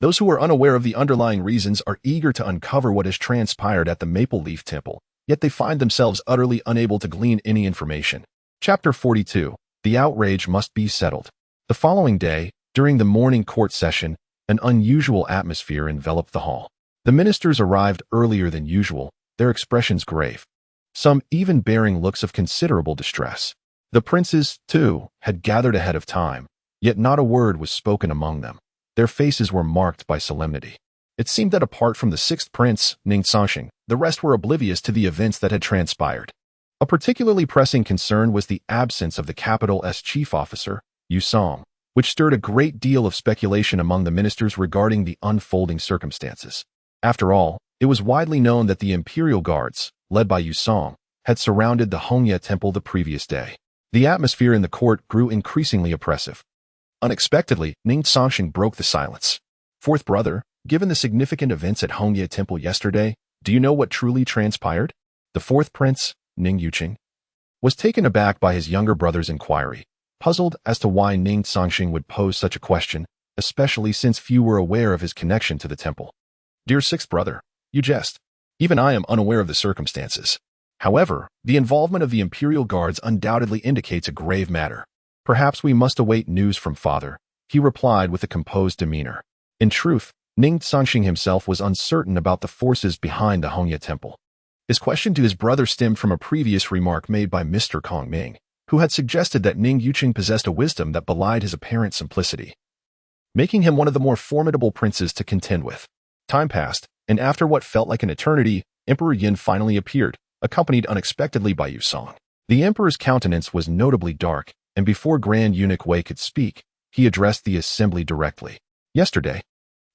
Those who are unaware of the underlying reasons are eager to uncover what has transpired at the Maple Leaf Temple, yet they find themselves utterly unable to glean any information. Chapter 42. The outrage must be settled. The following day, during the morning court session, an unusual atmosphere enveloped the hall. The ministers arrived earlier than usual, their expressions grave, some even bearing looks of considerable distress. The princes, too, had gathered ahead of time, yet not a word was spoken among them. Their faces were marked by solemnity. It seemed that apart from the sixth prince, Ning Cangsheng, the rest were oblivious to the events that had transpired. A particularly pressing concern was the absence of the capital's chief officer, Yusong, which stirred a great deal of speculation among the ministers regarding the unfolding circumstances. After all, it was widely known that the Imperial Guards, led by Yusong, had surrounded the Hongye Temple the previous day. The atmosphere in the court grew increasingly oppressive. Unexpectedly, Ning Cangsheng broke the silence. Fourth brother, given the significant events at Hongye Temple yesterday, do you know what truly transpired? The fourth prince, Ning Cangsheng, was taken aback by his younger brother's inquiry, puzzled as to why Ning Cangsheng would pose such a question, especially since few were aware of his connection to the temple. Dear sixth brother, you jest. Even I am unaware of the circumstances. However, the involvement of the Imperial Guards undoubtedly indicates a grave matter. Perhaps we must await news from father, he replied with a composed demeanor. In truth, Ning Cangsheng himself was uncertain about the forces behind the Hongye Temple. His question to his brother stemmed from a previous remark made by Mr. Kong Ming, who had suggested that Ning Cangsheng possessed a wisdom that belied his apparent simplicity, making him one of the more formidable princes to contend with. Time passed, and after what felt like an eternity, Emperor Yin finally appeared, accompanied unexpectedly by Yusong. The emperor's countenance was notably dark, and before Grand Eunuch Wei could speak, he addressed the assembly directly. Yesterday,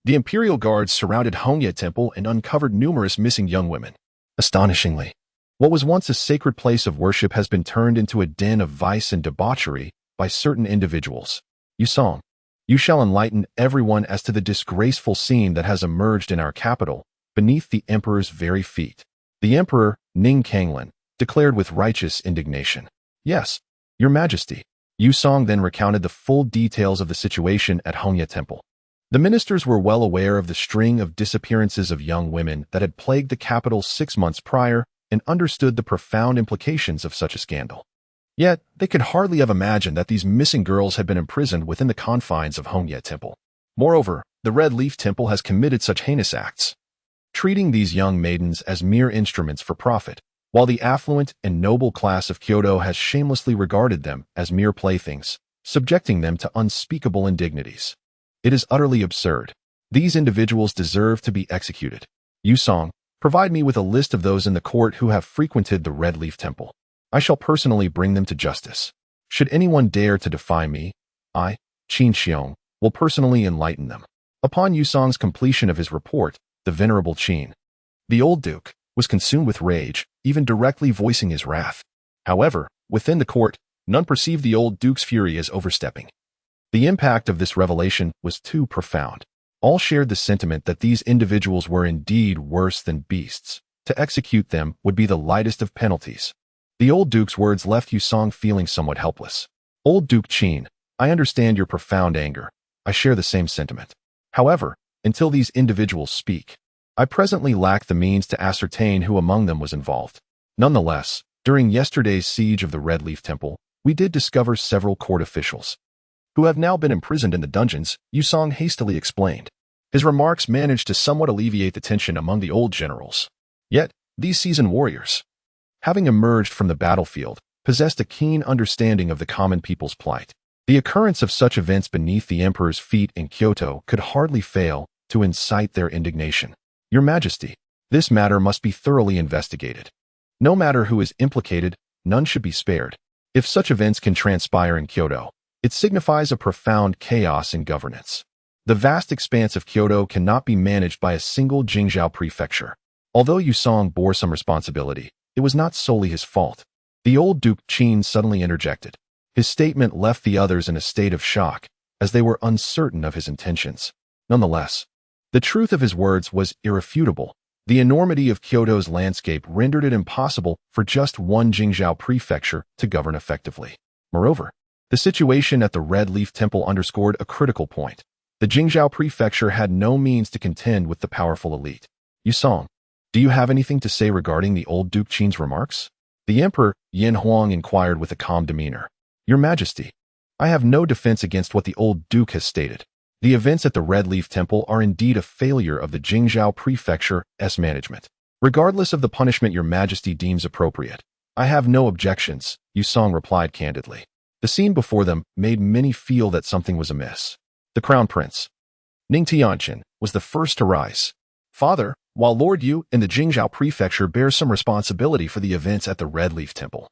The imperial guards surrounded Hongye Temple and uncovered numerous missing young women. Astonishingly, what was once a sacred place of worship has been turned into a den of vice and debauchery by certain individuals. Yusong, you shall enlighten everyone as to the disgraceful scene that has emerged in our capital, beneath the emperor's very feet. The emperor, Ning Cangsheng, declared with righteous indignation. Yes, your majesty. Yusong then recounted the full details of the situation at Hongye Temple. The ministers were well aware of the string of disappearances of young women that had plagued the capital 6 months prior and understood the profound implications of such a scandal. Yet, they could hardly have imagined that these missing girls had been imprisoned within the confines of Hongye Temple. Moreover, the Red Leaf Temple has committed such heinous acts, treating these young maidens as mere instruments for profit, while the affluent and noble class of Kyoto has shamelessly regarded them as mere playthings, subjecting them to unspeakable indignities. It is utterly absurd. These individuals deserve to be executed. Yusong, provide me with a list of those in the court who have frequented the Red Leaf Temple. I shall personally bring them to justice. Should anyone dare to defy me, I, Qin Xiong, will personally enlighten them. Upon Yusong's completion of his report, the venerable Qin, the old duke, was consumed with rage, even directly voicing his wrath. However, within the court, none perceived the old duke's fury as overstepping. The impact of this revelation was too profound. All shared the sentiment that these individuals were indeed worse than beasts. To execute them would be the lightest of penalties. The old duke's words left Yusong feeling somewhat helpless. Old Duke Qin, I understand your profound anger. I share the same sentiment. However, until these individuals speak, I presently lack the means to ascertain who among them was involved. Nonetheless, during yesterday's siege of the Red Leaf Temple, we did discover several court officials who have now been imprisoned in the dungeons, Yusong hastily explained. His remarks managed to somewhat alleviate the tension among the old generals. Yet, these seasoned warriors, having emerged from the battlefield, possessed a keen understanding of the common people's plight. The occurrence of such events beneath the emperor's feet in Kyoto could hardly fail to incite their indignation. Your Majesty, this matter must be thoroughly investigated. No matter who is implicated, none should be spared. If such events can transpire in Kyoto, it signifies a profound chaos in governance. The vast expanse of Kyoto cannot be managed by a single Jingzhou prefecture. Although Yusong bore some responsibility, it was not solely his fault. The old Duke Qin suddenly interjected. His statement left the others in a state of shock, as they were uncertain of his intentions. Nonetheless, the truth of his words was irrefutable. The enormity of Kyoto's landscape rendered it impossible for just one Jingzhou prefecture to govern effectively. Moreover, the situation at the Red Leaf Temple underscored a critical point. The Jingzhou prefecture had no means to contend with the powerful elite. Yusong, do you have anything to say regarding the old Duke Qin's remarks? The Emperor, Yin Huang, inquired with a calm demeanor. Your Majesty, I have no defense against what the old Duke has stated. The events at the Red Leaf Temple are indeed a failure of the Jingzhou prefecture's management. Regardless of the punishment your Majesty deems appropriate, I have no objections, Yusong replied candidly. The scene before them made many feel that something was amiss. The Crown Prince, Ning Cangsheng, was the first to rise. Father, while Lord Yu and the Jingzhou prefecture bear some responsibility for the events at the Red Leaf Temple,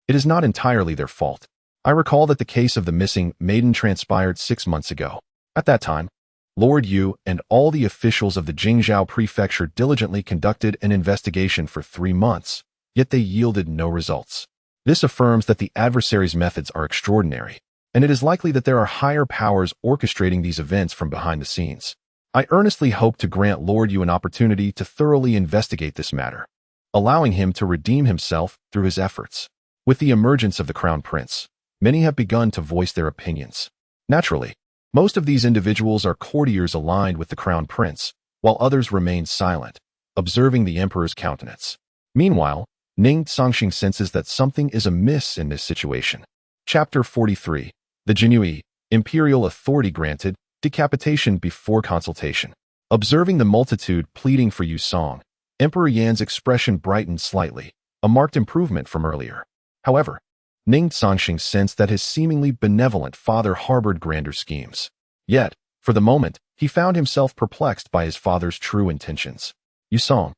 it is not entirely their fault. I recall that the case of the missing maiden transpired 6 months ago. At that time, Lord Yu and all the officials of the Jingzhou prefecture diligently conducted an investigation for 3 months, yet they yielded no results. This affirms that the adversary's methods are extraordinary, and it is likely that there are higher powers orchestrating these events from behind the scenes. I earnestly hope to grant Lord Yu an opportunity to thoroughly investigate this matter, allowing him to redeem himself through his efforts. With the emergence of the Crown Prince, many have begun to voice their opinions. Naturally, most of these individuals are courtiers aligned with the Crown Prince, while others remain silent, observing the Emperor's countenance. Meanwhile, Ning Cangsheng senses that something is amiss in this situation. Chapter 43. The Jinui, Imperial Authority Granted, Decapitation Before Consultation. Observing the multitude pleading for Yusong, Emperor Yan's expression brightened slightly, a marked improvement from earlier. However, Ning Cangsheng sensed that his seemingly benevolent father harbored grander schemes. Yet, for the moment, he found himself perplexed by his father's true intentions. Yusong,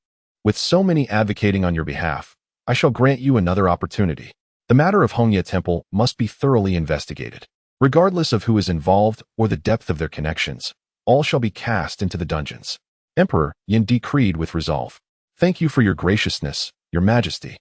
with so many advocating on your behalf, I shall grant you another opportunity. The matter of Hongye Temple must be thoroughly investigated. Regardless of who is involved or the depth of their connections, all shall be cast into the dungeons. Emperor Yin decreed with resolve. Thank you for your graciousness, your majesty.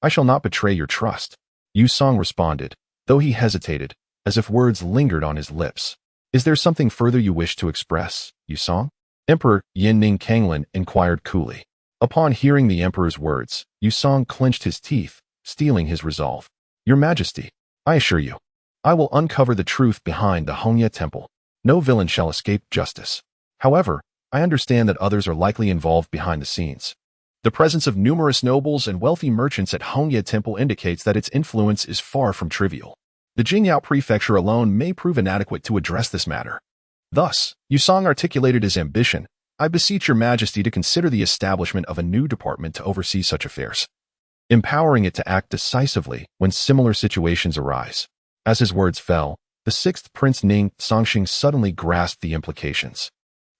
I shall not betray your trust. Yu Song responded, though he hesitated, as if words lingered on his lips. Is there something further you wish to express, Yu Song? Emperor Ning Cangsheng inquired coolly. Upon hearing the emperor's words, Yu Song clenched his teeth, steeling his resolve. Your majesty, I assure you, I will uncover the truth behind the Hongye temple. No villain shall escape justice. However, I understand that others are likely involved behind the scenes. The presence of numerous nobles and wealthy merchants at Hongye temple indicates that its influence is far from trivial. The Jingyao prefecture alone may prove inadequate to address this matter. Thus, Yu Song articulated his ambition. I beseech your majesty to consider the establishment of a new department to oversee such affairs, empowering it to act decisively when similar situations arise. As his words fell, the sixth prince Ning Cangsheng suddenly grasped the implications.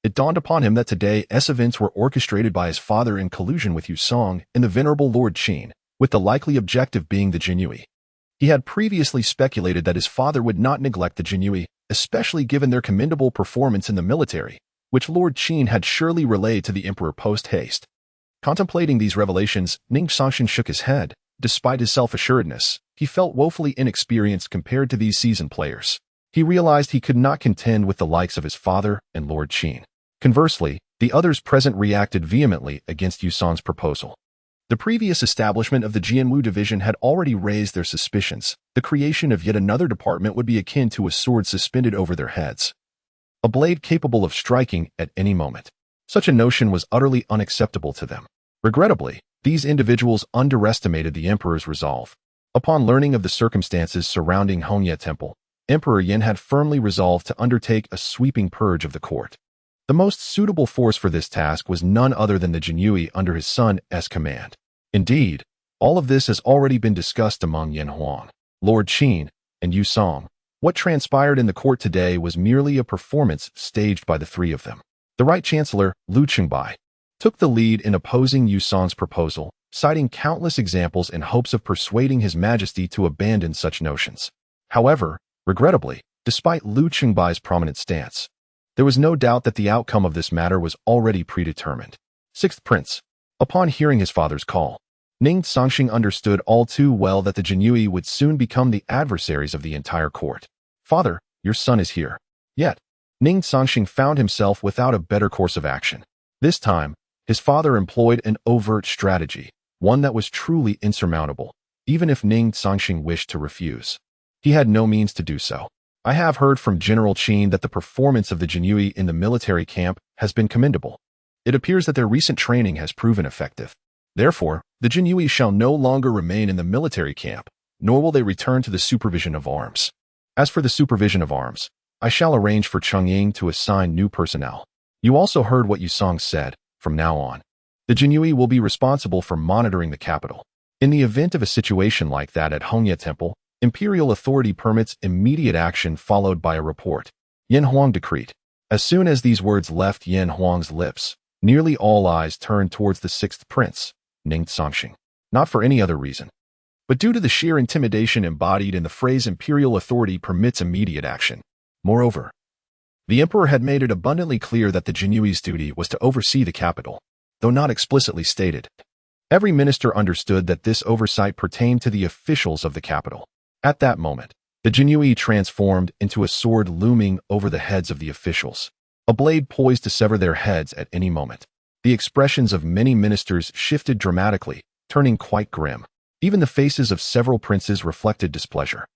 It dawned upon him that today's events were orchestrated by his father in collusion with Yu Song and the venerable Lord Qin, with the likely objective being the Jinyue. He had previously speculated that his father would not neglect the Jinyue, especially given their commendable performance in the military, which Lord Qin had surely relayed to the emperor post-haste. Contemplating these revelations, Ning Cangsheng shook his head. Despite his self-assuredness, he felt woefully inexperienced compared to these seasoned players. He realized he could not contend with the likes of his father and Lord Qin. Conversely, the others present reacted vehemently against Yu Song's proposal. The previous establishment of the Jianwu division had already raised their suspicions. The creation of yet another department would be akin to a sword suspended over their heads, a blade capable of striking at any moment. Such a notion was utterly unacceptable to them. Regrettably, these individuals underestimated the emperor's resolve. Upon learning of the circumstances surrounding Hongye Temple, Emperor Yin had firmly resolved to undertake a sweeping purge of the court. The most suitable force for this task was none other than the Jinyue under his son's command. Indeed, all of this has already been discussed among Yin Huang, Lord Qin, and Yu Song. What transpired in the court today was merely a performance staged by the three of them. The Right Chancellor, Liu Qingbai, took the lead in opposing Yu Song's proposal, citing countless examples in hopes of persuading His Majesty to abandon such notions. However, regrettably, despite Liu Qingbai's prominent stance, there was no doubt that the outcome of this matter was already predetermined. Sixth Prince. Upon hearing his father's call, Ning Cangsheng understood all too well that the Jinyue would soon become the adversaries of the entire court. Father, your son is here. Yet, Ning Cangsheng found himself without a better course of action. This time, his father employed an overt strategy, one that was truly insurmountable, even if Ning Cangsheng wished to refuse. He had no means to do so. I have heard from General Qin that the performance of the Jinyue in the military camp has been commendable. It appears that their recent training has proven effective. Therefore, the Jinyue shall no longer remain in the military camp, nor will they return to the supervision of arms. As for the supervision of arms, I shall arrange for Chongying to assign new personnel. You also heard what Yu Song said. From now on, the Jinyue will be responsible for monitoring the capital. In the event of a situation like that at Hongye Temple, imperial authority permits immediate action followed by a report. Yin Huang decreed. As soon as these words left Yin Huang's lips, nearly all eyes turned towards the sixth prince, Ning Cangsheng. Not for any other reason, but due to the sheer intimidation embodied in the phrase imperial authority permits immediate action. Moreover, the emperor had made it abundantly clear that the Jinyue's duty was to oversee the capital, though not explicitly stated. Every minister understood that this oversight pertained to the officials of the capital. At that moment, the Jinyue transformed into a sword looming over the heads of the officials, a blade poised to sever their heads at any moment. The expressions of many ministers shifted dramatically, turning quite grim. Even the faces of several princes reflected displeasure,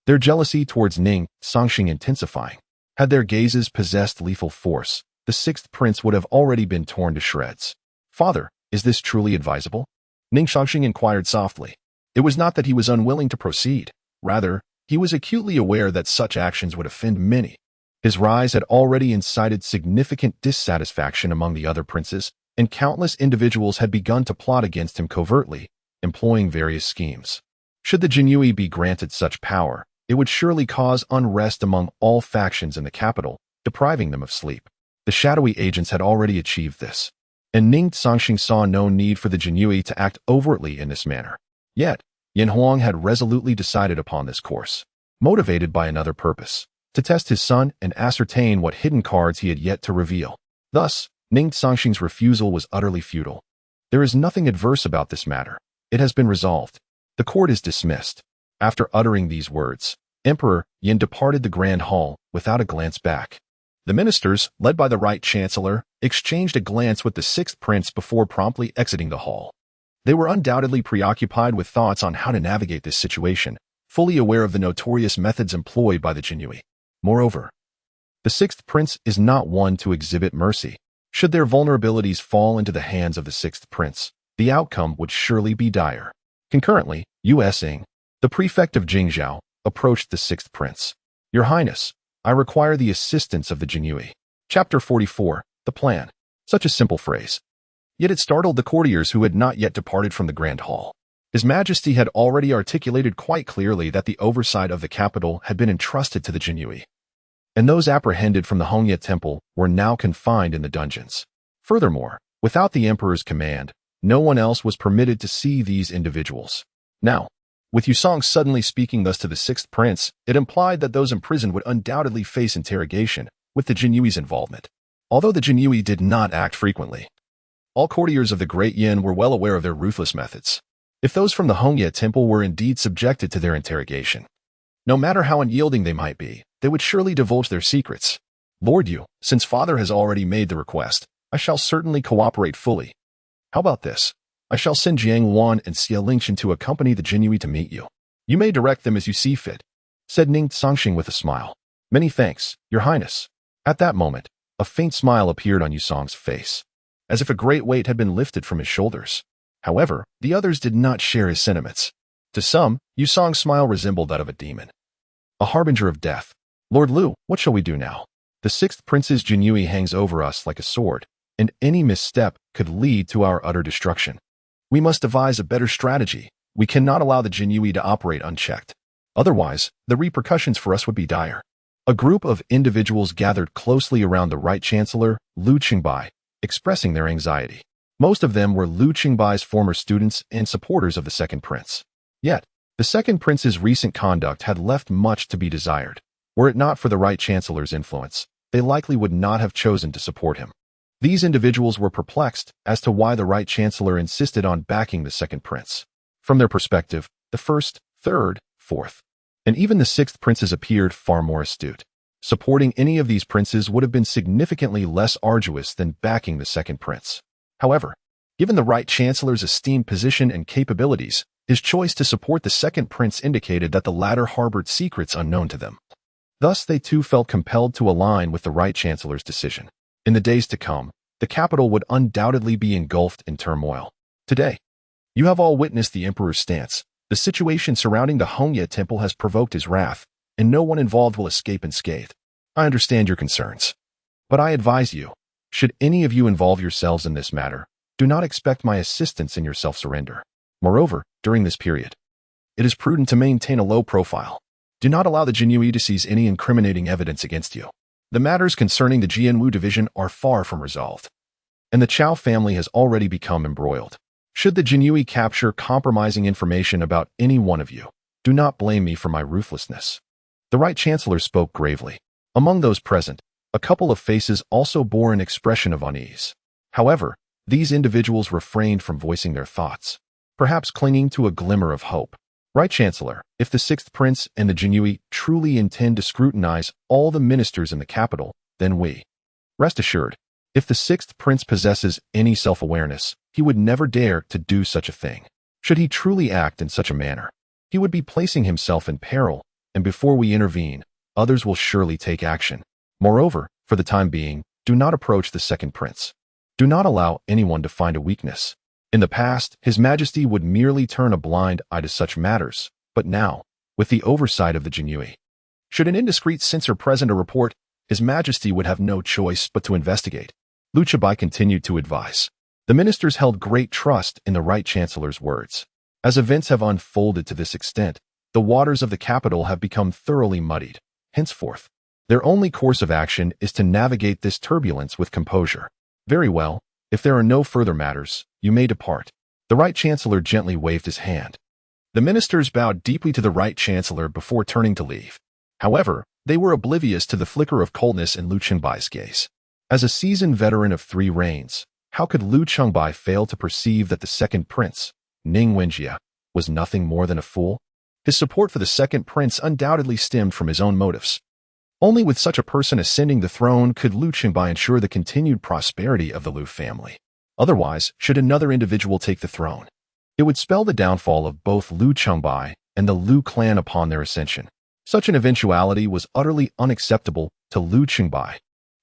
their jealousy towards Ning Cangsheng intensifying. Had their gazes possessed lethal force, the sixth prince would have already been torn to shreds. Father, is this truly advisable? Ning Cangsheng inquired softly. It was not that he was unwilling to proceed. Rather, he was acutely aware that such actions would offend many. His rise had already incited significant dissatisfaction among the other princes, and countless individuals had begun to plot against him covertly, employing various schemes. Should the Jinyue be granted such power, it would surely cause unrest among all factions in the capital, depriving them of sleep. The shadowy agents had already achieved this, and Ning Cangsheng saw no need for the Jinyue to act overtly in this manner. Yet, Yin Huang had resolutely decided upon this course, motivated by another purpose. to test his son and ascertain what hidden cards he had yet to reveal. Thus, Ning Cangsheng's refusal was utterly futile. There is nothing adverse about this matter. It has been resolved. The court is dismissed. After uttering these words, Emperor Yin departed the Grand Hall without a glance back. The ministers, led by the Right Chancellor, exchanged a glance with the sixth prince before promptly exiting the hall. They were undoubtedly preoccupied with thoughts on how to navigate this situation, fully aware of the notorious methods employed by the Jinhui. Moreover, the sixth prince is not one to exhibit mercy. Should their vulnerabilities fall into the hands of the sixth prince, the outcome would surely be dire. Concurrently, U.S. Ing, the prefect of Jingzhou, approached the sixth prince. Your Highness, I require the assistance of the Jinhui. Chapter 44, The Plan. Such a simple phrase. Yet it startled the courtiers who had not yet departed from the Grand Hall. His Majesty had already articulated quite clearly that the oversight of the capital had been entrusted to the Jinhui, and those apprehended from the Hongye Temple were now confined in the dungeons. Furthermore, without the Emperor's command, no one else was permitted to see these individuals. Now, with Yusong suddenly speaking thus to the sixth prince, it implied that those imprisoned would undoubtedly face interrogation, with the Jinyui's involvement. Although the Jinyui did not act frequently, all courtiers of the Great Yin were well aware of their ruthless methods. If those from the Hongye Temple were indeed subjected to their interrogation, no matter how unyielding they might be, they would surely divulge their secrets. Lord Yu, since father has already made the request, I shall certainly cooperate fully. How about this? I shall send Jiang Wan and Xie Lingchen to accompany the Jinyui to meet you. You may direct them as you see fit, said Ning Cangsheng with a smile. Many thanks, Your Highness. At that moment, a faint smile appeared on Yusong's face, as if a great weight had been lifted from his shoulders. However, the others did not share his sentiments. To some, Yusong's smile resembled that of a demon, a harbinger of death. Lord Lu, what shall we do now? The sixth prince's Jinyui hangs over us like a sword, and any misstep could lead to our utter destruction. We must devise a better strategy. We cannot allow the Jinyui to operate unchecked. Otherwise, the repercussions for us would be dire. A group of individuals gathered closely around the Right Chancellor, Lu Qingbai, expressing their anxiety. Most of them were Lu Qingbai's former students and supporters of the second prince. Yet, the second prince's recent conduct had left much to be desired. Were it not for the Right Chancellor's influence, they likely would not have chosen to support him. These individuals were perplexed as to why the Right Chancellor insisted on backing the second prince. From their perspective, the first, third, fourth, and even the sixth princes appeared far more astute. Supporting any of these princes would have been significantly less arduous than backing the second prince. However, given the Right Chancellor's esteemed position and capabilities, his choice to support the second prince indicated that the latter harbored secrets unknown to them. Thus, they too felt compelled to align with the Right Chancellor's decision. In the days to come, the capital would undoubtedly be engulfed in turmoil. Today, you have all witnessed the Emperor's stance. The situation surrounding the Hongye Temple has provoked his wrath, and no one involved will escape unscathed. I understand your concerns, but I advise you, should any of you involve yourselves in this matter, do not expect my assistance in your self-surrender. Moreover, during this period, it is prudent to maintain a low profile. Do not allow the Jinyui to seize any incriminating evidence against you. The matters concerning the Jianwu division are far from resolved, and the Chao family has already become embroiled. Should the Jinyui capture compromising information about any one of you, do not blame me for my ruthlessness. The Right Chancellor spoke gravely. Among those present, a couple of faces also bore an expression of unease. However, these individuals refrained from voicing their thoughts, perhaps clinging to a glimmer of hope. Right Chancellor, if the sixth prince and the Jinyui truly intend to scrutinize all the ministers in the capital, then we. Rest assured, if the sixth prince possesses any self-awareness, he would never dare to do such a thing. Should he truly act in such a manner, he would be placing himself in peril, and before we intervene, others will surely take action. Moreover, for the time being, do not approach the second prince. Do not allow anyone to find a weakness. In the past, His Majesty would merely turn a blind eye to such matters, but now, with the oversight of the Jinyui, should an indiscreet censor present a report, His Majesty would have no choice but to investigate. Lu Qingbei continued to advise. The ministers held great trust in the Right Chancellor's words. As events have unfolded to this extent, the waters of the capital have become thoroughly muddied. Henceforth, their only course of action is to navigate this turbulence with composure. Very well. If there are no further matters, you may depart. The Right Chancellor gently waved his hand. The ministers bowed deeply to the Right Chancellor before turning to leave. However, They were oblivious to the flicker of coldness in Lu Qingbai's gaze. As a seasoned veteran of 3 reigns, how could Lu Qingbai fail to perceive that the second prince, Ning Wenjie, was nothing more than a fool? His support for the second prince undoubtedly stemmed from his own motives. Only with such a person ascending the throne could Lu Qingbai ensure the continued prosperity of the Lu family. Otherwise, should another individual take the throne, it would spell the downfall of both Lu Qingbai and the Lu clan upon their ascension. Such an eventuality was utterly unacceptable to Lu Qingbai.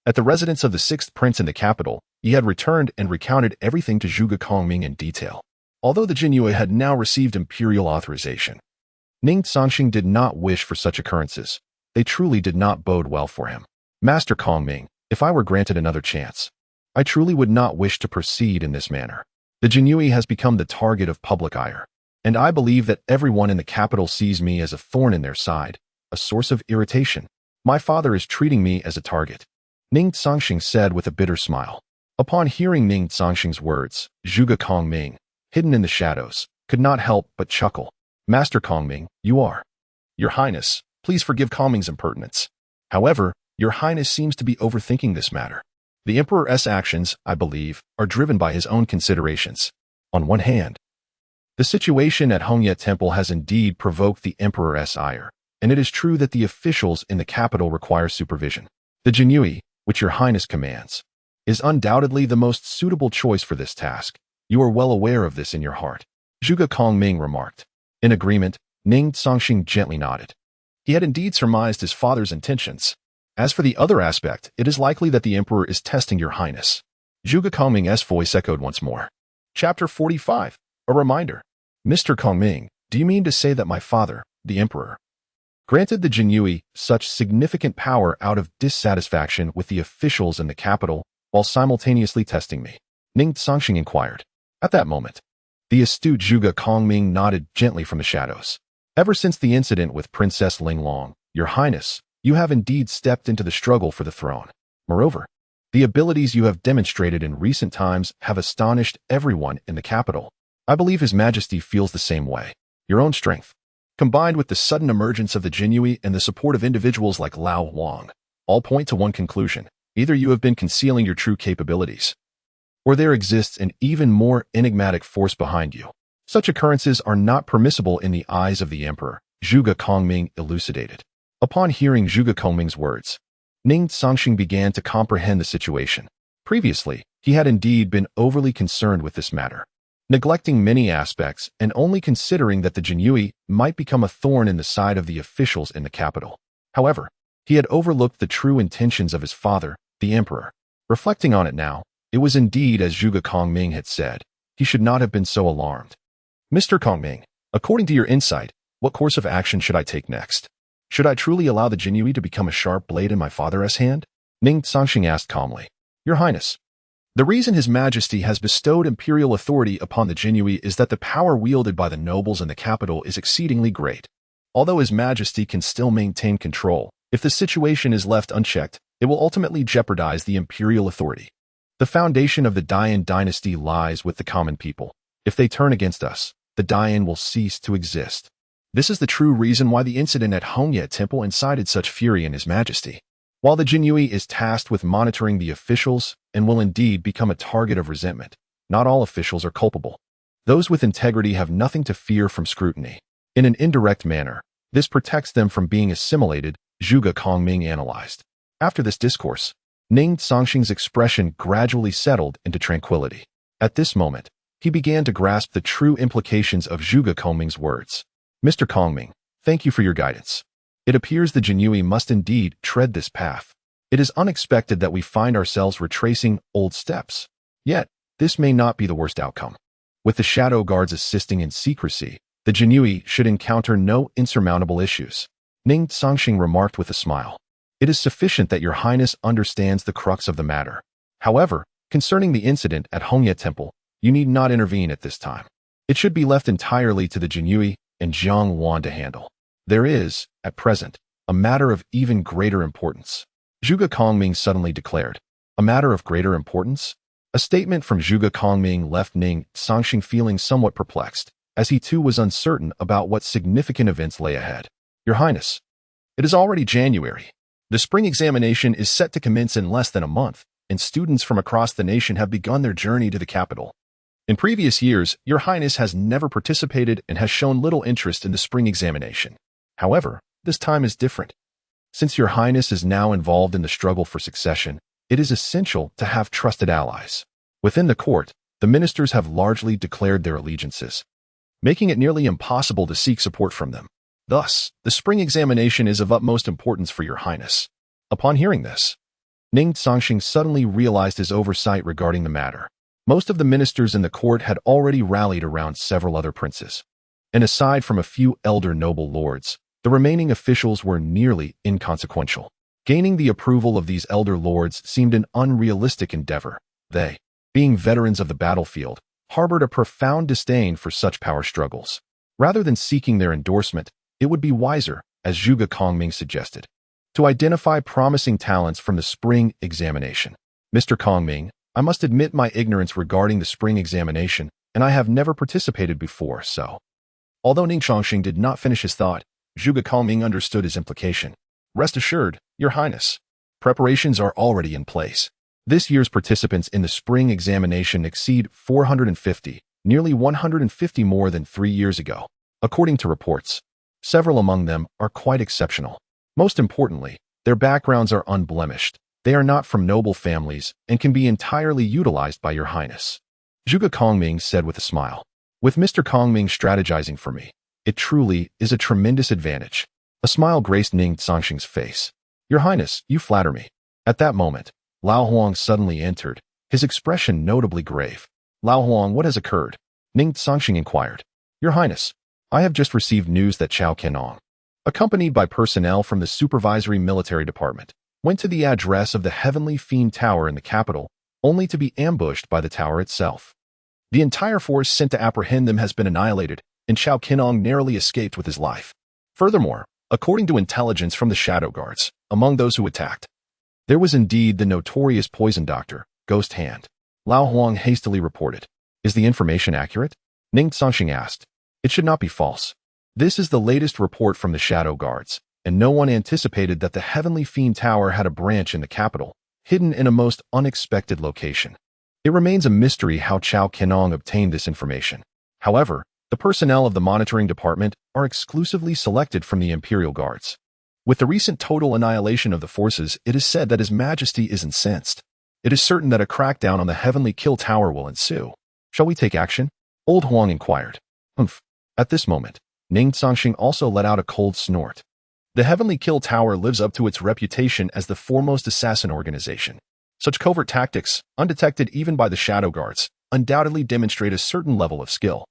At the residence of the 6th prince in the capital, he had returned and recounted everything to Zhuge Kongming in detail. Although the Jinyue had now received imperial authorization, Ning Cangsheng did not wish for such occurrences. They truly did not bode well for him. Master Kongming, if I were granted another chance, I truly would not wish to proceed in this manner. The Jinyue has become the target of public ire, and I believe that everyone in the capital sees me as a thorn in their side, a source of irritation. My father is treating me as a target, Ning Cangsheng said with a bitter smile. Upon hearing Ning Cangsheng's words, Zhuge Kongming, hidden in the shadows, could not help but chuckle. Master Kongming, you are. Your Highness, please forgive Kongming's impertinence. However, your Highness seems to be overthinking this matter. The Emperor's actions, I believe, are driven by his own considerations. On one hand, the situation at Hongye Temple has indeed provoked the Emperor's ire, and it is true that the officials in the capital require supervision. The Jinyue, which your Highness commands, is undoubtedly the most suitable choice for this task. You are well aware of this in your heart, Zhuge Kongming remarked. In agreement, Ning Cangsheng gently nodded. He had indeed surmised his father's intentions. As for the other aspect, it is likely that the Emperor is testing your Highness. Zhuge Kongming's voice echoed once more. Chapter 45. A reminder. Mr. Kongming, do you mean to say that my father, the Emperor, granted the Jinyue such significant power out of dissatisfaction with the officials in the capital while simultaneously testing me? Ning Cangsheng inquired. At that moment, the astute Zhuge Kongming nodded gently from the shadows. Ever since the incident with Princess Linglong, your Highness, you have indeed stepped into the struggle for the throne. Moreover, the abilities you have demonstrated in recent times have astonished everyone in the capital. I believe His Majesty feels the same way. Your own strength, combined with the sudden emergence of the Jinyue and the support of individuals like Lao Wang, all point to one conclusion. Either you have been concealing your true capabilities, or there exists an even more enigmatic force behind you. Such occurrences are not permissible in the eyes of the Emperor, Zhuge Kongming elucidated. Upon hearing Zhuge Kongming's words, Ning Cangsheng began to comprehend the situation. Previously, he had indeed been overly concerned with this matter, neglecting many aspects and only considering that the Jinyue might become a thorn in the side of the officials in the capital. However, he had overlooked the true intentions of his father, the Emperor. Reflecting on it now, it was indeed as Zhuge Kongming had said. He should not have been so alarmed. Mr. Kongming, according to your insight, what course of action should I take next? Should I truly allow the Jinyue to become a sharp blade in my father's hand? Ning Cangsheng asked calmly. Your Highness, the reason His Majesty has bestowed imperial authority upon the Jinyue is that the power wielded by the nobles in the capital is exceedingly great. Although His Majesty can still maintain control, if the situation is left unchecked, it will ultimately jeopardize the imperial authority. The foundation of the Dian dynasty lies with the common people. If they turn against us, the Dian will cease to exist. This is the true reason why the incident at Hongye Temple incited such fury in His Majesty. While the Jinyue is tasked with monitoring the officials and will indeed become a target of resentment, not all officials are culpable. Those with integrity have nothing to fear from scrutiny. In an indirect manner, this protects them from being assimilated, Zhuge Kongming analyzed. After this discourse, Ning Cangsheng's expression gradually settled into tranquility. At this moment, he began to grasp the true implications of Zhuge Kongming's words. Mr. Kongming, thank you for your guidance. It appears the Jinyue must indeed tread this path. It is unexpected that we find ourselves retracing old steps. Yet, this may not be the worst outcome. With the shadow guards assisting in secrecy, the Jinyue should encounter no insurmountable issues. Ning Cangsheng remarked with a smile. It is sufficient that your Highness understands the crux of the matter. However, concerning the incident at Hongye Temple, you need not intervene at this time. It should be left entirely to the Jinyue and Jiang Wan to handle. There is, at present, a matter of even greater importance. Zhuge Kongming suddenly declared. A matter of greater importance? A statement from Zhuge Kongming left Ning Cangsheng feeling somewhat perplexed, as he too was uncertain about what significant events lay ahead. Your Highness, It is already January. The spring examination is set to commence in less than a month, and students from across the nation have begun their journey to the capital. In previous years, Your Highness has never participated and has shown little interest in the spring examination. However, this time is different. Since Your Highness is now involved in the struggle for succession, it is essential to have trusted allies. Within the court, the ministers have largely declared their allegiances, making it nearly impossible to seek support from them. Thus, the spring examination is of utmost importance for Your Highness. Upon hearing this, Ning Cangsheng suddenly realized his oversight regarding the matter. Most of the ministers in the court had already rallied around several other princes. And aside from a few elder noble lords, the remaining officials were nearly inconsequential. Gaining the approval of these elder lords seemed an unrealistic endeavor. They, being veterans of the battlefield, harbored a profound disdain for such power struggles. Rather than seeking their endorsement, it would be wiser, as Zhuge Kongming suggested, to identify promising talents from the spring examination. Mr. Kongming, I must admit my ignorance regarding the spring examination, and I have never participated before, so. Although Ning Cangsheng did not finish his thought, Zhuge Kongming understood his implication. Rest assured, Your Highness, preparations are already in place. This year's participants in the spring examination exceed 450, nearly 150 more than 3 years ago. According to reports, several among them are quite exceptional. Most importantly, their backgrounds are unblemished. They are not from noble families and can be entirely utilized by Your Highness. Zhuge Kongming said with a smile. With Mr. Kongming strategizing for me, it truly is a tremendous advantage. A smile graced Ning Cangsheng's face. Your Highness, you flatter me. At that moment, Lao Huang suddenly entered, his expression notably grave. Lao Huang, what has occurred? Ning Cangsheng inquired. Your Highness, I have just received news that Chao Kenong, accompanied by personnel from the Supervisory Military Department, went to the address of the Heavenly Fiend Tower in the capital, only to be ambushed by the tower itself. The entire force sent to apprehend them has been annihilated, and Chao Kenong narrowly escaped with his life. Furthermore, according to intelligence from the Shadow Guards, among those who attacked, there was indeed the notorious poison doctor, Ghost Hand. Lao Huang hastily reported. Is the information accurate? Ning Cangsheng asked. It should not be false. This is the latest report from the Shadow Guards, and no one anticipated that the Heavenly Fiend Tower had a branch in the capital, hidden in a most unexpected location. It remains a mystery how Chao Kenong obtained this information. However, the personnel of the monitoring department are exclusively selected from the Imperial Guards. With the recent total annihilation of the forces, it is said that His Majesty is incensed. It is certain that a crackdown on the Heavenly Kill Tower will ensue. Shall we take action? Old Huang inquired. Humph. At this moment, Ning Cangsheng also let out a cold snort. The Heavenly Kill Tower lives up to its reputation as the foremost assassin organization. Such covert tactics, undetected even by the Shadow Guards, undoubtedly demonstrate a certain level of skill.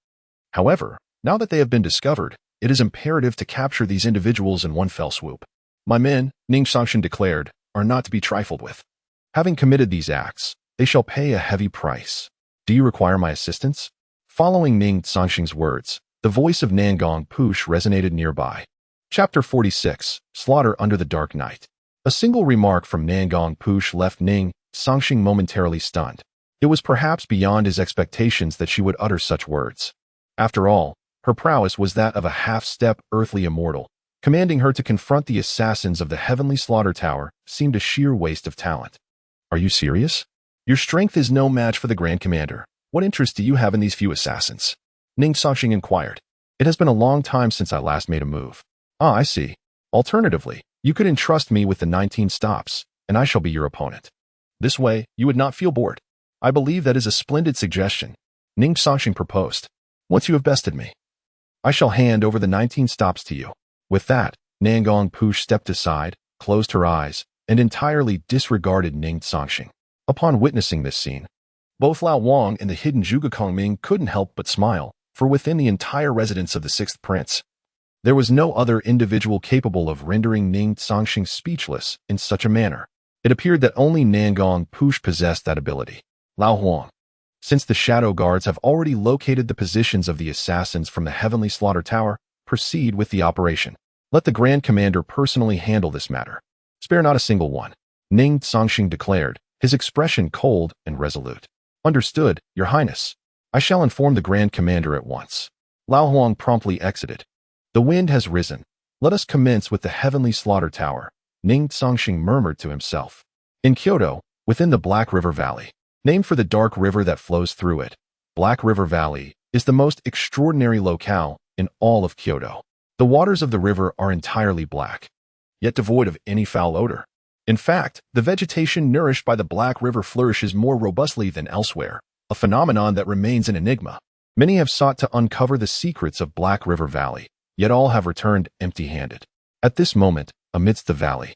However, now that they have been discovered, it is imperative to capture these individuals in one fell swoop. My men, Ning Cangsheng declared, are not to be trifled with. Having committed these acts, they shall pay a heavy price. Do you require my assistance? Following Ning Cangsheng's words, the voice of Nangong Push resonated nearby. Chapter 46, Slaughter Under the Dark Night. A single remark from Nangong Push left Ning Cangsheng momentarily stunned. It was perhaps beyond his expectations that she would utter such words. After all, her prowess was that of a half-step earthly immortal. Commanding her to confront the assassins of the Heavenly Slaughter Tower seemed a sheer waste of talent. Are you serious? Your strength is no match for the Grand Commander. What interest do you have in these few assassins? Ning Cangsheng inquired. It has been a long time since I last made a move. Ah, I see. Alternatively, you could entrust me with the 19 stops, and I shall be your opponent. This way, you would not feel bored. I believe that is a splendid suggestion. Ning Cangsheng proposed. Once you have bested me, I shall hand over the 19 stops to you. With that, Nangong Push stepped aside, closed her eyes, and entirely disregarded Ning Cangsheng. Upon witnessing this scene, both Lao Wang and the hidden Zhuge Kongming couldn't help but smile, for within the entire residence of the sixth prince, there was no other individual capable of rendering Ning Cangsheng speechless in such a manner. It appeared that only Nangong Push possessed that ability. Lao Huang. Since the Shadow Guards have already located the positions of the assassins from the Heavenly Slaughter Tower, proceed with the operation. Let the Grand Commander personally handle this matter. Spare not a single one. Ning Cangsheng declared, his expression cold and resolute. Understood, Your Highness. I shall inform the Grand Commander at once. Lao Huang promptly exited. The wind has risen. Let us commence with the heavenly slaughter tower, Ning Cangsheng murmured to himself. In Kyoto, within the Black River Valley, named for the dark river that flows through it, Black River Valley is the most extraordinary locale in all of Kyoto. The waters of the river are entirely black, yet devoid of any foul odor. In fact, the vegetation nourished by the Black River flourishes more robustly than elsewhere, a phenomenon that remains an enigma. Many have sought to uncover the secrets of Black River Valley, yet all have returned empty-handed. At this moment, amidst the valley,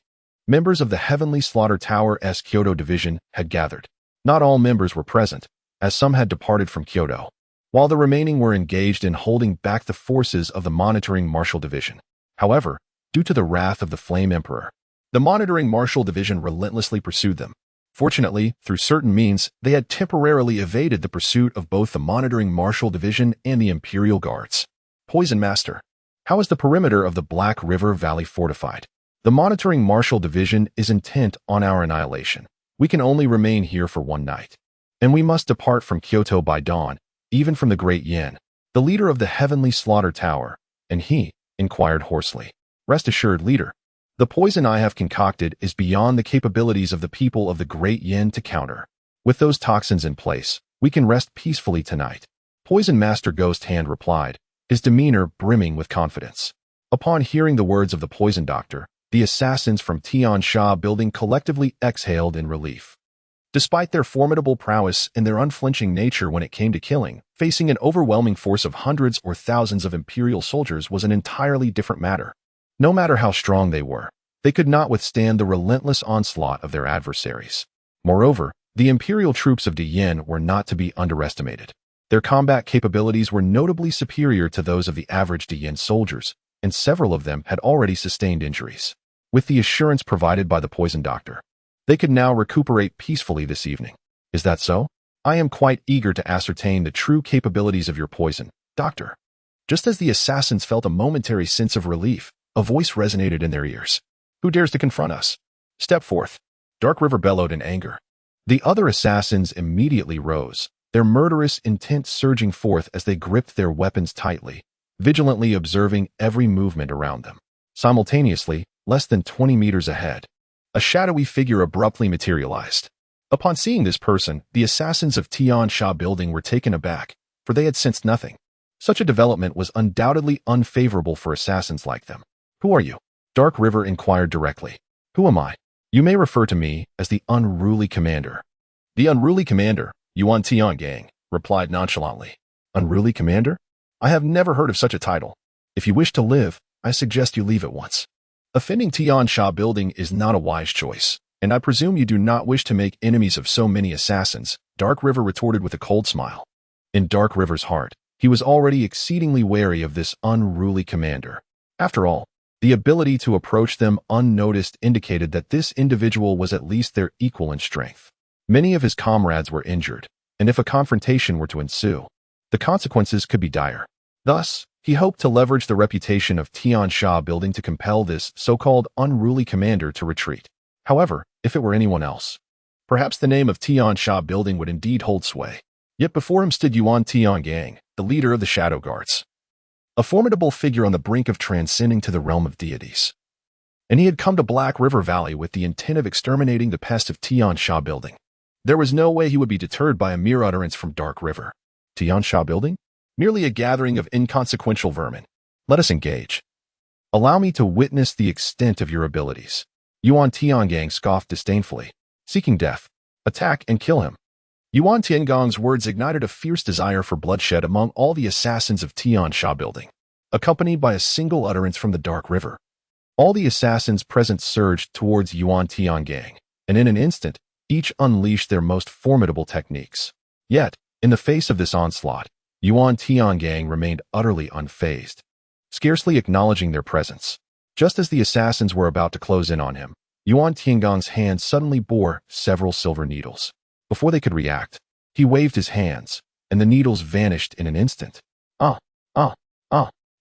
members of the Heavenly Slaughter Tower's Kyoto division had gathered. Not all members were present, as some had departed from Kyoto, while the remaining were engaged in holding back the forces of the Monitoring Martial Division. However, due to the wrath of the Flame Emperor, the Monitoring Martial Division relentlessly pursued them. Fortunately, through certain means, they had temporarily evaded the pursuit of both the Monitoring Martial Division and the Imperial Guards. Poison Master, how is the perimeter of the Black River Valley fortified? The Monitoring Martial Division is intent on our annihilation. We can only remain here for one night, and we must depart from Kyoto by dawn, even from the Great Yin, the leader of the Heavenly Slaughter Tower, and he inquired hoarsely. Rest assured, leader, the poison I have concocted is beyond the capabilities of the people of the Great Yin to counter. With those toxins in place, we can rest peacefully tonight. Poison Master Ghost Hand replied, his demeanor brimming with confidence. Upon hearing the words of the poison doctor, the assassins from Tian Sha building collectively exhaled in relief. Despite their formidable prowess and their unflinching nature when it came to killing, facing an overwhelming force of hundreds or thousands of Imperial soldiers was an entirely different matter. No matter how strong they were, they could not withstand the relentless onslaught of their adversaries. Moreover, the Imperial troops of Diyin were not to be underestimated. Their combat capabilities were notably superior to those of the average Diyin soldiers, and several of them had already sustained injuries. With the assurance provided by the poison doctor, they could now recuperate peacefully this evening. Is that so? I am quite eager to ascertain the true capabilities of your poison, doctor. Just as the assassins felt a momentary sense of relief, a voice resonated in their ears. Who dares to confront us? Step forth. Dark River bellowed in anger. The other assassins immediately rose, their murderous intent surging forth as they gripped their weapons tightly, vigilantly observing every movement around them. Simultaneously, less than 20 meters ahead, a shadowy figure abruptly materialized. Upon seeing this person, the assassins of Tian Sha building were taken aback, for they had sensed nothing. Such a development was undoubtedly unfavorable for assassins like them. Who are you? Dark River inquired directly. Who am I? You may refer to me as the Unruly Commander. The Unruly Commander, Yuan Tiangang, replied nonchalantly. Unruly Commander? I have never heard of such a title. If you wish to live, I suggest you leave at once. Offending Tian Sha building is not a wise choice, and I presume you do not wish to make enemies of so many assassins, Dark River retorted with a cold smile. In Dark River's heart, he was already exceedingly wary of this unruly commander. After all, the ability to approach them unnoticed indicated that this individual was at least their equal in strength. Many of his comrades were injured, and if a confrontation were to ensue, the consequences could be dire. Thus, he hoped to leverage the reputation of Tian Sha building to compel this so-called unruly commander to retreat. However, if it were anyone else, perhaps the name of Tian Sha building would indeed hold sway. Yet before him stood Yuan Tiangang, the leader of the Shadow Guards, a formidable figure on the brink of transcending to the realm of deities. And he had come to Black River Valley with the intent of exterminating the pest of Tian Sha building. There was no way he would be deterred by a mere utterance from Dark River. Tian Sha building? Merely a gathering of inconsequential vermin. Let us engage. Allow me to witness the extent of your abilities. Yuan Tiangang scoffed disdainfully. Seeking death. Attack and kill him. Yuan Tiangang's words ignited a fierce desire for bloodshed among all the assassins of Tian Sha building, accompanied by a single utterance from the Dark River. All the assassins present surged towards Yuan Tiangang, and in an instant, each unleashed their most formidable techniques. Yet, in the face of this onslaught, Yuan Tiangang remained utterly unfazed, scarcely acknowledging their presence. Just as the assassins were about to close in on him, Yuan Tiangang's hand suddenly bore several silver needles. Before they could react, he waved his hands, and the needles vanished in an instant.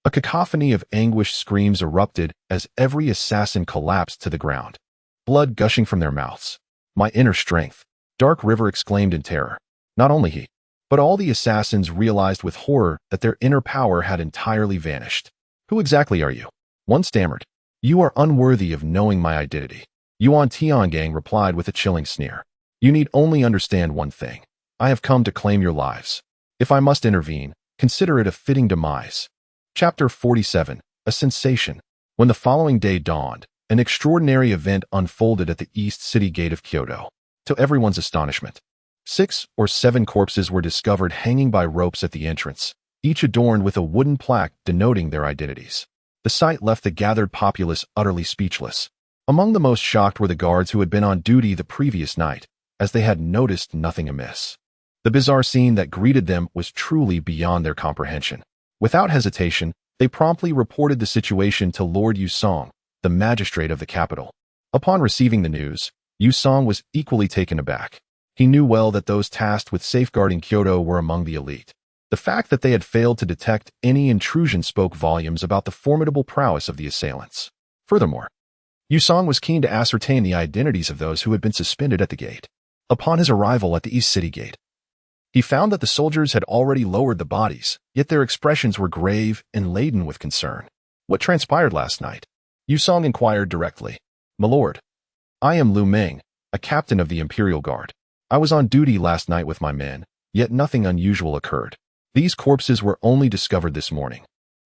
A cacophony of anguished screams erupted as every assassin collapsed to the ground, blood gushing from their mouths. My inner strength, Dark River exclaimed in terror. Not only he, but all the assassins realized with horror that their inner power had entirely vanished. Who exactly are you? One stammered, "You are unworthy of knowing my identity." Yuan Tiangang replied with a chilling sneer, "You need only understand one thing. I have come to claim your lives. If I must intervene, consider it a fitting demise." Chapter 47. A Sensation. When the following day dawned, an extraordinary event unfolded at the east city gate of Kyoto. To everyone's astonishment, 6 or 7 corpses were discovered hanging by ropes at the entrance, each adorned with a wooden plaque denoting their identities. The sight left the gathered populace utterly speechless. Among the most shocked were the guards who had been on duty the previous night, as they had noticed nothing amiss. The bizarre scene that greeted them was truly beyond their comprehension. Without hesitation, they promptly reported the situation to Lord Yusong, the magistrate of the capital. Upon receiving the news, Yusong was equally taken aback. He knew well that those tasked with safeguarding Kyoto were among the elite. The fact that they had failed to detect any intrusion spoke volumes about the formidable prowess of the assailants. Furthermore, Yusong was keen to ascertain the identities of those who had been suspended at the gate. Upon his arrival at the East City Gate, he found that the soldiers had already lowered the bodies, yet their expressions were grave and laden with concern. "What transpired last night?" Yusong inquired directly. "My lord, I am Lu Ming, a captain of the Imperial Guard. I was on duty last night with my men, yet nothing unusual occurred. These corpses were only discovered this morning,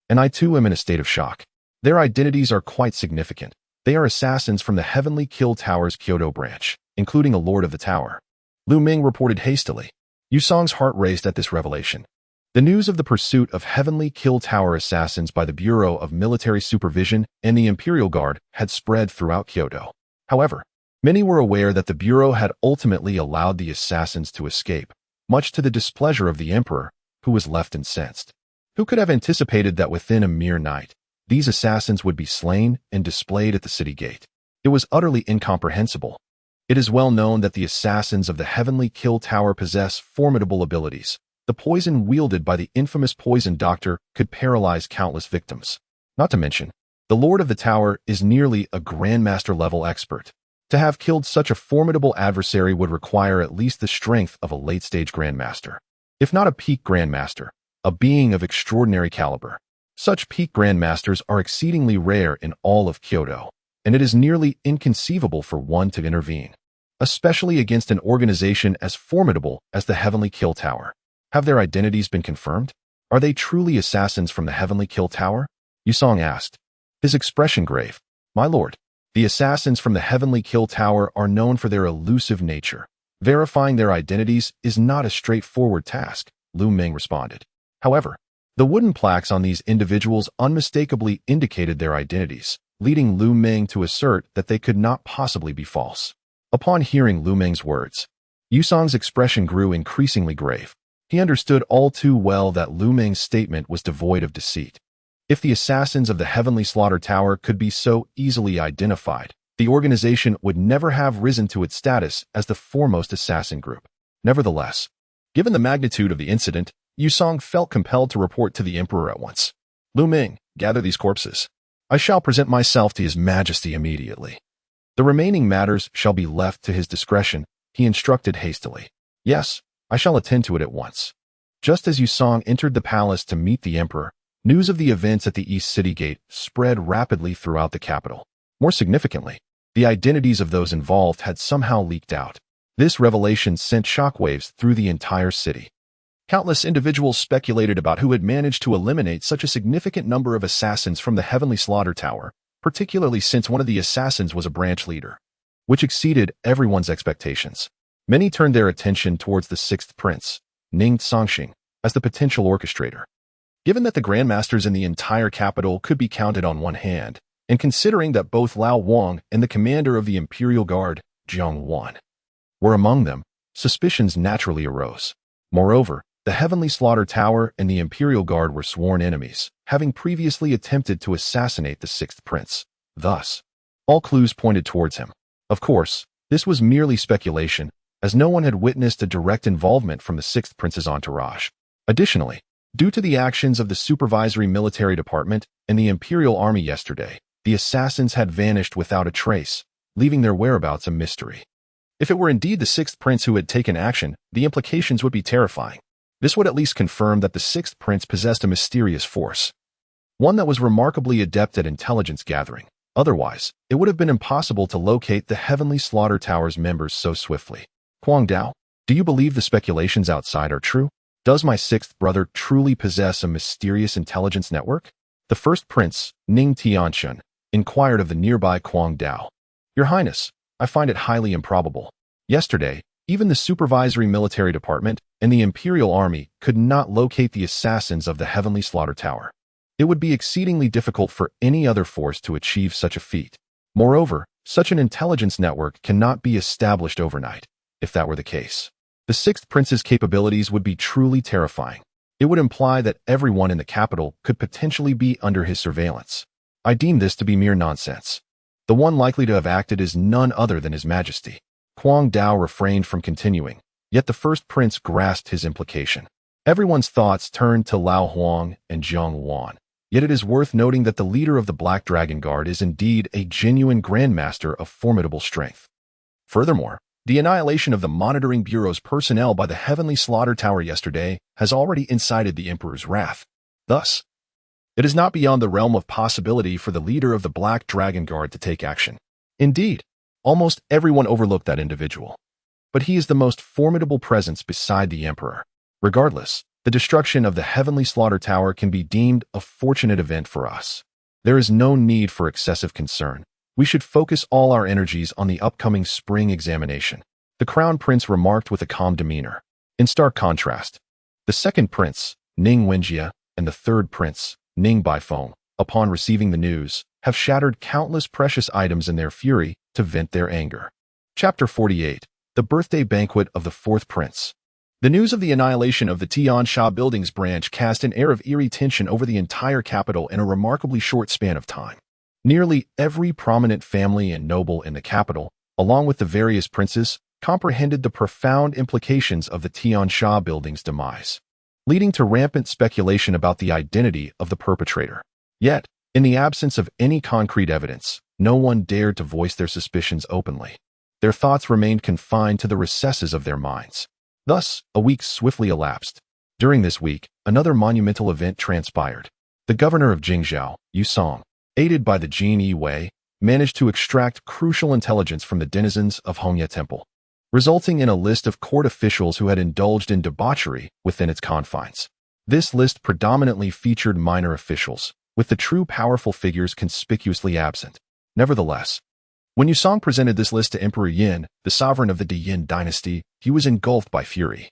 and I too am in a state of shock. Their identities are quite significant. They are assassins from the Heavenly Kill Tower's Kyoto branch, including a lord of the tower." Lu Ming reported hastily. Yusong's heart raced at this revelation. The news of the pursuit of Heavenly Kill Tower assassins by the Bureau of Military Supervision and the Imperial Guard had spread throughout Kyoto. However, many were aware that the Bureau had ultimately allowed the assassins to escape, much to the displeasure of the Emperor, who was left incensed. Who could have anticipated that within a mere night, these assassins would be slain and displayed at the city gate? It was utterly incomprehensible. It is well known that the assassins of the Heavenly Kill Tower possess formidable abilities. The poison wielded by the infamous poison doctor could paralyze countless victims. Not to mention, the Lord of the Tower is nearly a Grandmaster-level expert. To have killed such a formidable adversary would require at least the strength of a late-stage Grandmaster. If not a peak Grandmaster, a being of extraordinary caliber. Such peak Grandmasters are exceedingly rare in all of Kyoto, and it is nearly inconceivable for one to intervene, especially against an organization as formidable as the Heavenly Kill Tower. Have their identities been confirmed? Are they truly assassins from the Heavenly Kill Tower? Yusong asked, his expression grave. "My lord, the assassins from the Heavenly Kill Tower are known for their elusive nature. Verifying their identities is not a straightforward task," Lu Ming responded. However, the wooden plaques on these individuals unmistakably indicated their identities, leading Lu Ming to assert that they could not possibly be false. Upon hearing Lu Ming's words, Yusong's expression grew increasingly grave. He understood all too well that Lu Ming's statement was devoid of deceit. If the assassins of the Heavenly Slaughter Tower could be so easily identified, the organization would never have risen to its status as the foremost assassin group. Nevertheless, given the magnitude of the incident, Yusong felt compelled to report to the Emperor at once. "Lu Ming, gather these corpses. I shall present myself to His Majesty immediately. The remaining matters shall be left to his discretion," he instructed hastily. "Yes, I shall attend to it at once." Just as Yusong entered the palace to meet the Emperor, news of the events at the East City Gate spread rapidly throughout the capital. More significantly, the identities of those involved had somehow leaked out. This revelation sent shockwaves through the entire city. Countless individuals speculated about who had managed to eliminate such a significant number of assassins from the Heavenly Slaughter Tower, particularly since one of the assassins was a branch leader, which exceeded everyone's expectations. Many turned their attention towards the sixth prince, Ning Cangsheng, as the potential orchestrator. Given that the grandmasters in the entire capital could be counted on one hand, and considering that both Lao Wang and the commander of the Imperial Guard, Jiang Wan, were among them, suspicions naturally arose. Moreover, the Heavenly Slaughter Tower and the Imperial Guard were sworn enemies, having previously attempted to assassinate the sixth prince. Thus, all clues pointed towards him. Of course, this was merely speculation, as no one had witnessed a direct involvement from the sixth prince's entourage. Additionally, due to the actions of the Supervisory Military Department and the Imperial Army yesterday, the assassins had vanished without a trace, leaving their whereabouts a mystery. If it were indeed the sixth prince who had taken action, the implications would be terrifying. This would at least confirm that the sixth prince possessed a mysterious force. one that was remarkably adept at intelligence gathering. Otherwise, it would have been impossible to locate the Heavenly Slaughter Tower's members so swiftly. Huang Dao, do you believe the speculations outside are true? Does my sixth brother truly possess a mysterious intelligence network? The first prince, Ning Cangsheng, inquired of the nearby Huang Dao. Your Highness, I find it highly improbable. Yesterday, even the supervisory military department and the Imperial Army could not locate the assassins of the Heavenly Slaughter Tower. It would be exceedingly difficult for any other force to achieve such a feat. Moreover, such an intelligence network cannot be established overnight. If that were the case, the sixth prince's capabilities would be truly terrifying. It would imply that everyone in the capital could potentially be under his surveillance. I deem this to be mere nonsense. The one likely to have acted is none other than His Majesty. Huang Dao refrained from continuing, yet the first prince grasped his implication. Everyone's thoughts turned to Lao Huang and Zhang Wan. Yet it is worth noting that the leader of the Black Dragon Guard is indeed a genuine grandmaster of formidable strength. Furthermore, the annihilation of the Monitoring Bureau's personnel by the Heavenly Slaughter Tower yesterday has already incited the Emperor's wrath. Thus, it is not beyond the realm of possibility for the leader of the Black Dragon Guard to take action. Indeed, almost everyone overlooked that individual. But he is the most formidable presence beside the Emperor. Regardless, the destruction of the Heavenly Slaughter Tower can be deemed a fortunate event for us. There is no need for excessive concern. We should focus all our energies on the upcoming spring examination. The Crown Prince remarked with a calm demeanor. In stark contrast, the second prince, Ning Wenjie, and the third prince, Ning Baifeng, upon receiving the news, have shattered countless precious items in their fury to vent their anger. Chapter 48. The Birthday Banquet of the Fourth Prince. The news of the annihilation of the Tian Sha Buildings branch cast an air of eerie tension over the entire capital in a remarkably short span of time. Nearly every prominent family and noble in the capital, along with the various princes, comprehended the profound implications of the Tian Sha Buildings' demise, leading to rampant speculation about the identity of the perpetrator. Yet, in the absence of any concrete evidence, no one dared to voice their suspicions openly. Their thoughts remained confined to the recesses of their minds. Thus, a week swiftly elapsed. During this week, another monumental event transpired. The governor of Jingzhou, Yu Song, aided by the Jin Yi Wei, managed to extract crucial intelligence from the denizens of Hongye Temple, resulting in a list of court officials who had indulged in debauchery within its confines. This list predominantly featured minor officials, with the true powerful figures conspicuously absent. Nevertheless, when Yu Song presented this list to Emperor Yin, the sovereign of the Yin dynasty, he was engulfed by fury,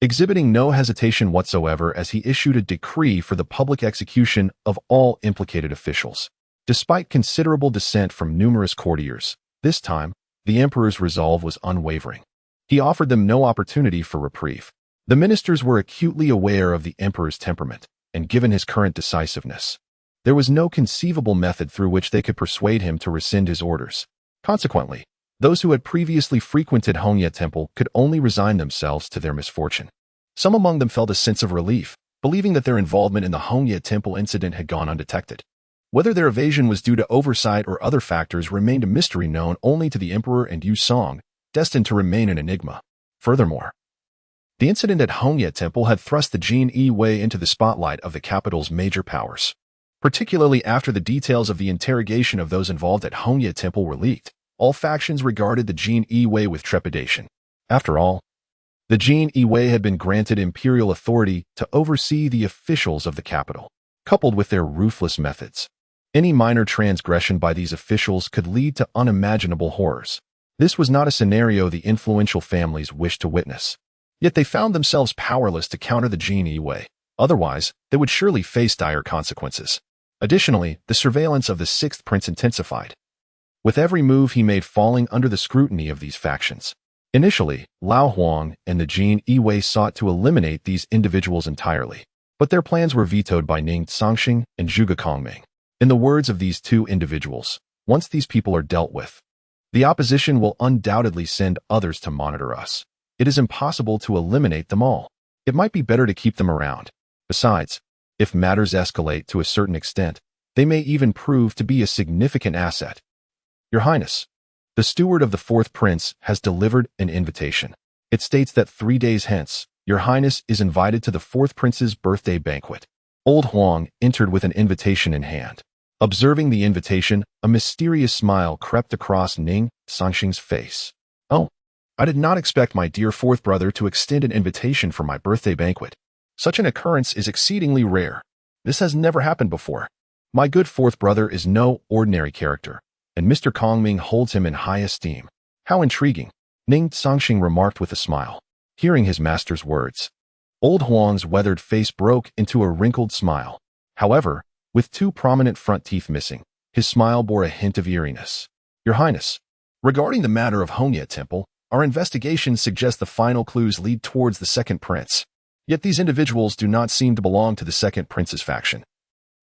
exhibiting no hesitation whatsoever as he issued a decree for the public execution of all implicated officials. Despite considerable dissent from numerous courtiers, this time, the emperor's resolve was unwavering. He offered them no opportunity for reprieve. The ministers were acutely aware of the emperor's temperament, and given his current decisiveness, there was no conceivable method through which they could persuade him to rescind his orders. Consequently, those who had previously frequented Hongye Temple could only resign themselves to their misfortune. Some among them felt a sense of relief, believing that their involvement in the Hongye Temple incident had gone undetected. Whether their evasion was due to oversight or other factors remained a mystery known only to the emperor and Yu Song, destined to remain an enigma. Furthermore, the incident at Hongye Temple had thrust the Jin Yi Wei into the spotlight of the capital's major powers. Particularly after the details of the interrogation of those involved at Hongye Temple were leaked, all factions regarded the Jin Yi Wei with trepidation. After all, the Jin Yi Wei had been granted imperial authority to oversee the officials of the capital. Coupled with their ruthless methods, any minor transgression by these officials could lead to unimaginable horrors. This was not a scenario the influential families wished to witness. Yet they found themselves powerless to counter the Jin Yi Wei. Otherwise, they would surely face dire consequences. Additionally, the surveillance of the sixth prince intensified, with every move he made falling under the scrutiny of these factions. Initially, Lao Huang and the Jin Yi Wei sought to eliminate these individuals entirely, but their plans were vetoed by Ning Cangsheng and Zhuge Kongming. In the words of these two individuals, once these people are dealt with, the opposition will undoubtedly send others to monitor us. It is impossible to eliminate them all. It might be better to keep them around. Besides, if matters escalate to a certain extent, they may even prove to be a significant asset. Your Highness, the steward of the fourth prince has delivered an invitation. It states that 3 days hence, Your Highness is invited to the fourth prince's birthday banquet. Old Huang entered with an invitation in hand. Observing the invitation, a mysterious smile crept across Ning Cangsheng's face. "Oh, I did not expect my dear fourth brother to extend an invitation for my birthday banquet. Such an occurrence is exceedingly rare. This has never happened before. My good fourth brother is no ordinary character, and Mr. Kongming holds him in high esteem." "How intriguing," Ning Cangsheng remarked with a smile. Hearing his master's words, Old Huang's weathered face broke into a wrinkled smile. However, with two prominent front teeth missing, his smile bore a hint of eeriness. "Your Highness, regarding the matter of Hongye Temple, our investigations suggest the final clues lead towards the second prince. Yet these individuals do not seem to belong to the second prince's faction.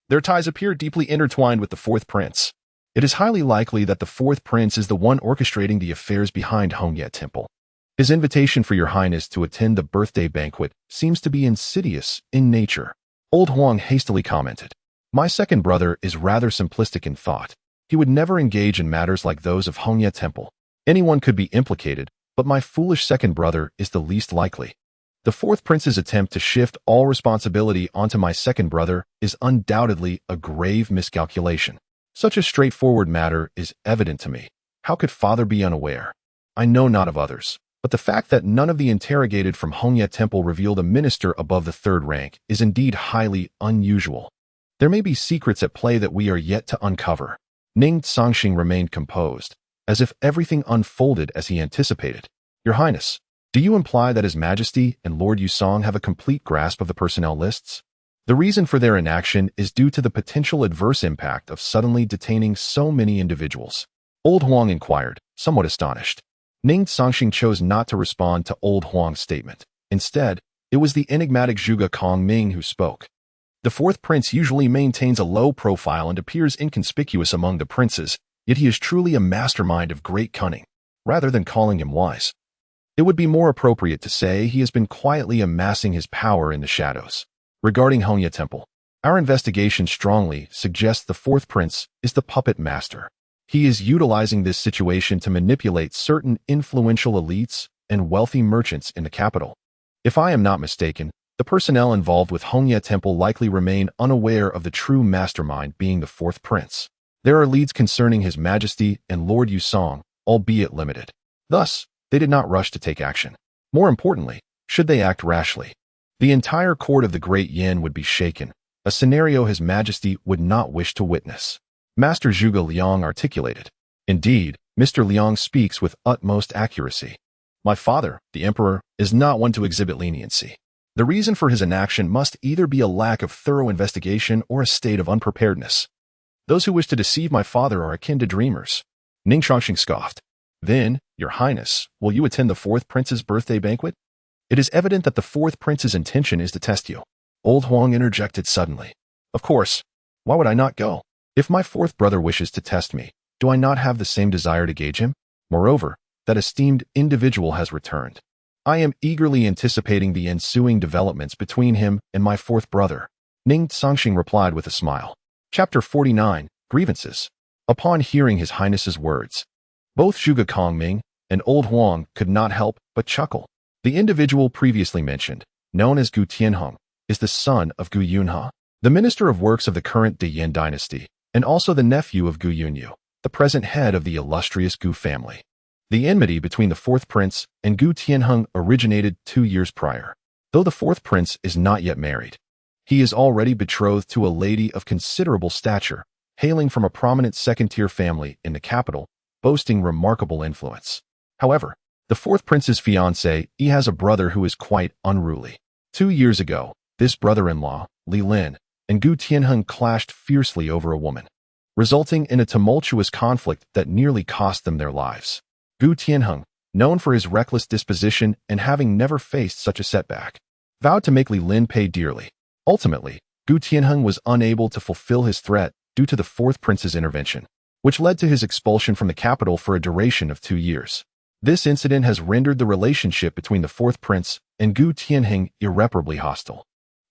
Their ties appear deeply intertwined with the fourth prince. It is highly likely that the fourth prince is the one orchestrating the affairs behind Hongye Temple. His invitation for your Highness to attend the birthday banquet seems to be insidious in nature." Old Huang hastily commented. "My second brother is rather simplistic in thought. He would never engage in matters like those of Hongye Temple. Anyone could be implicated, but my foolish second brother is the least likely. The fourth prince's attempt to shift all responsibility onto my second brother is undoubtedly a grave miscalculation. Such a straightforward matter is evident to me. How could father be unaware? I know not of others, but the fact that none of the interrogated from Hongye Temple revealed a minister above the third rank is indeed highly unusual. There may be secrets at play that we are yet to uncover." Ning Cangsheng remained composed, as if everything unfolded as he anticipated. "Your Highness, do you imply that His Majesty and Lord Yusong have a complete grasp of the personnel lists? The reason for their inaction is due to the potential adverse impact of suddenly detaining so many individuals?" Old Huang inquired, somewhat astonished. Ning Cangsheng chose not to respond to Old Huang's statement. Instead, it was the enigmatic Zhuge Kongming who spoke. "The fourth prince usually maintains a low profile and appears inconspicuous among the princes, yet he is truly a mastermind of great cunning. Rather than calling him wise, it would be more appropriate to say he has been quietly amassing his power in the shadows. Regarding Hongye Temple, our investigation strongly suggests the fourth prince is the puppet master. He is utilizing this situation to manipulate certain influential elites and wealthy merchants in the capital. If I am not mistaken, the personnel involved with Hongye Temple likely remain unaware of the true mastermind being the fourth prince. There are leads concerning His Majesty and Lord Yusong, albeit limited. Thus, they did not rush to take action. More importantly, should they act rashly, the entire court of the Great Yin would be shaken, a scenario His Majesty would not wish to witness." Master Zhuge Liang articulated. "Indeed, Mr. Liang speaks with utmost accuracy. My father, the emperor, is not one to exhibit leniency. The reason for his inaction must either be a lack of thorough investigation or a state of unpreparedness. Those who wish to deceive my father are akin to dreamers." Ning Cangsheng scoffed. "Then, Your Highness, will you attend the fourth prince's birthday banquet? It is evident that the fourth prince's intention is to test you." Old Huang interjected suddenly. "Of course. Why would I not go? If my fourth brother wishes to test me, do I not have the same desire to gauge him? Moreover, that esteemed individual has returned. I am eagerly anticipating the ensuing developments between him and my fourth brother." Ning Cangsheng replied with a smile. Chapter 49, Grievances. Upon hearing His Highness's words, both Zhuge Kongming and Old Huang could not help but chuckle. The individual previously mentioned, known as Gu Tianheng, is the son of Gu Yunhe, the Minister of Works of the current Yin dynasty, and also the nephew of Gu Yunyu, the present head of the illustrious Gu family. The enmity between the fourth prince and Gu Tianheng originated 2 years prior. Though the fourth prince is not yet married, he is already betrothed to a lady of considerable stature, hailing from a prominent second-tier family in the capital, boasting remarkable influence. However, the fourth prince's fiancé, he has a brother who is quite unruly. 2 years ago, this brother-in-law, Li Lin, and Gu Tianheng clashed fiercely over a woman, resulting in a tumultuous conflict that nearly cost them their lives. Gu Tianheng, known for his reckless disposition and having never faced such a setback, vowed to make Li Lin pay dearly. Ultimately, Gu Tianheng was unable to fulfill his threat due to the fourth prince's intervention, which led to his expulsion from the capital for a duration of 2 years. This incident has rendered the relationship between the fourth prince and Gu Tianheng irreparably hostile.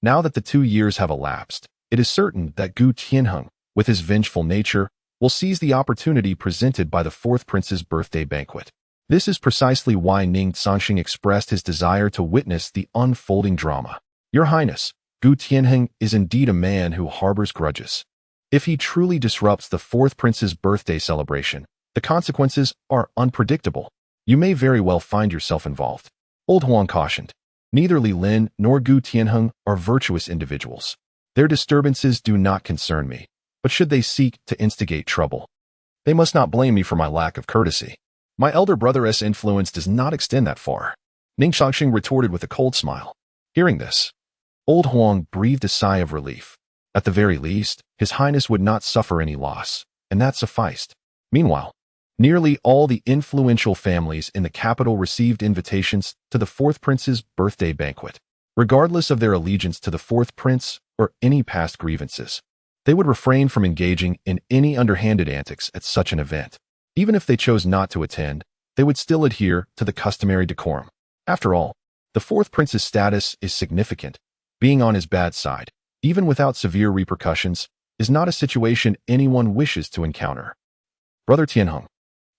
Now that the 2 years have elapsed, it is certain that Gu Tianheng, with his vengeful nature, will seize the opportunity presented by the fourth prince's birthday banquet. This is precisely why Ning Cangsheng expressed his desire to witness the unfolding drama. Your Highness, Gu Tianheng is indeed a man who harbors grudges. If he truly disrupts the fourth prince's birthday celebration, the consequences are unpredictable. You may very well find yourself involved. Old Huang cautioned. Neither Li Lin nor Gu Tianheng are virtuous individuals. Their disturbances do not concern me, but should they seek to instigate trouble, they must not blame me for my lack of courtesy. My elder brother's influence does not extend that far. Ning Cangsheng retorted with a cold smile. Hearing this, Old Huang breathed a sigh of relief. At the very least, His Highness would not suffer any loss, and that sufficed. Meanwhile, nearly all the influential families in the capital received invitations to the fourth prince's birthday banquet. Regardless of their allegiance to the fourth prince or any past grievances, they would refrain from engaging in any underhanded antics at such an event. Even if they chose not to attend, they would still adhere to the customary decorum. After all, the fourth prince's status is significant. Being on his bad side, even without severe repercussions, is not a situation anyone wishes to encounter. Brother Tianheng,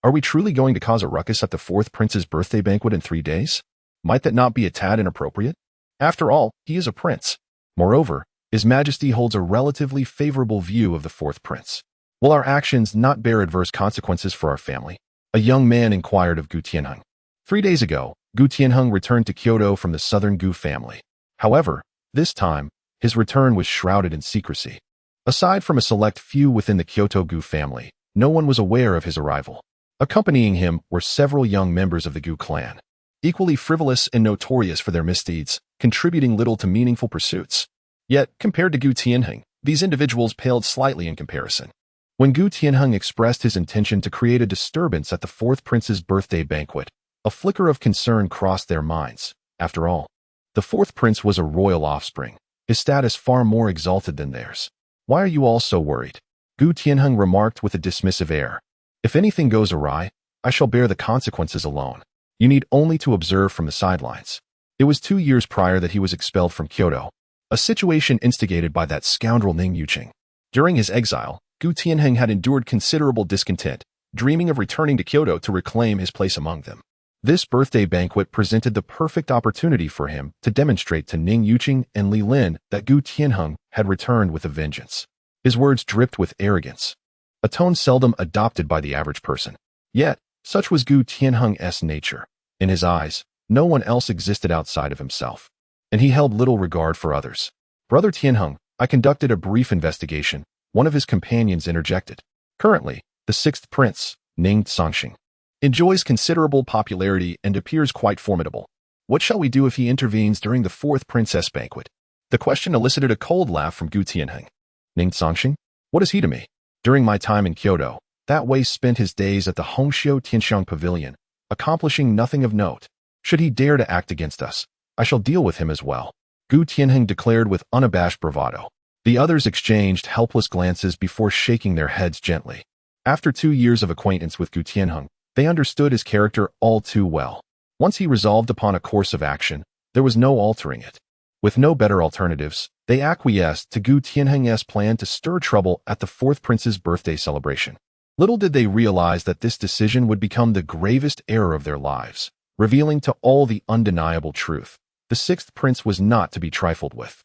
are we truly going to cause a ruckus at the fourth prince's birthday banquet in 3 days? Might that not be a tad inappropriate? After all, he is a prince. Moreover, His Majesty holds a relatively favorable view of the fourth prince. Will our actions not bear adverse consequences for our family? A young man inquired of Gu Tianheng. 3 days ago, Gu Tianheng returned to Kyoto from the southern Gu family. However, this time, his return was shrouded in secrecy. Aside from a select few within the Kyoto Gu family, no one was aware of his arrival. Accompanying him were several young members of the Gu clan, equally frivolous and notorious for their misdeeds, contributing little to meaningful pursuits. Yet, compared to Gu Tianheng, these individuals paled slightly in comparison. When Gu Tianheng expressed his intention to create a disturbance at the fourth prince's birthday banquet, a flicker of concern crossed their minds. After all, the fourth prince was a royal offspring, his status far more exalted than theirs. Why are you all so worried? Gu Tianheng remarked with a dismissive air. If anything goes awry, I shall bear the consequences alone. You need only to observe from the sidelines. It was 2 years prior that he was expelled from Kyoto, a situation instigated by that scoundrel Ning Cangsheng. During his exile, Gu Tianheng had endured considerable discontent, dreaming of returning to Kyoto to reclaim his place among them. This birthday banquet presented the perfect opportunity for him to demonstrate to Ning Cangsheng and Li Lin that Gu Tianheng had returned with a vengeance. His words dripped with arrogance, a tone seldom adopted by the average person. Yet, such was Gu Tianheng's nature. In his eyes, no one else existed outside of himself, and he held little regard for others. Brother Tianheng, I conducted a brief investigation. One of his companions interjected. Currently, the sixth prince, Ning Cangsheng, enjoys considerable popularity and appears quite formidable. What shall we do if he intervenes during the fourth princess banquet? The question elicited a cold laugh from Gu Tianheng. Ning Cangsheng? What is he to me? During my time in Kyoto, that waste spent his days at the Hongxiu Tianxiang Pavilion, accomplishing nothing of note. Should he dare to act against us, I shall deal with him as well. Gu Tianheng declared with unabashed bravado. The others exchanged helpless glances before shaking their heads gently. After 2 years of acquaintance with Gu Tianheng, they understood his character all too well. Once he resolved upon a course of action, there was no altering it. With no better alternatives, they acquiesced to Gu Tianheng's plan to stir trouble at the fourth prince's birthday celebration. Little did they realize that this decision would become the gravest error of their lives, revealing to all the undeniable truth. The sixth prince was not to be trifled with.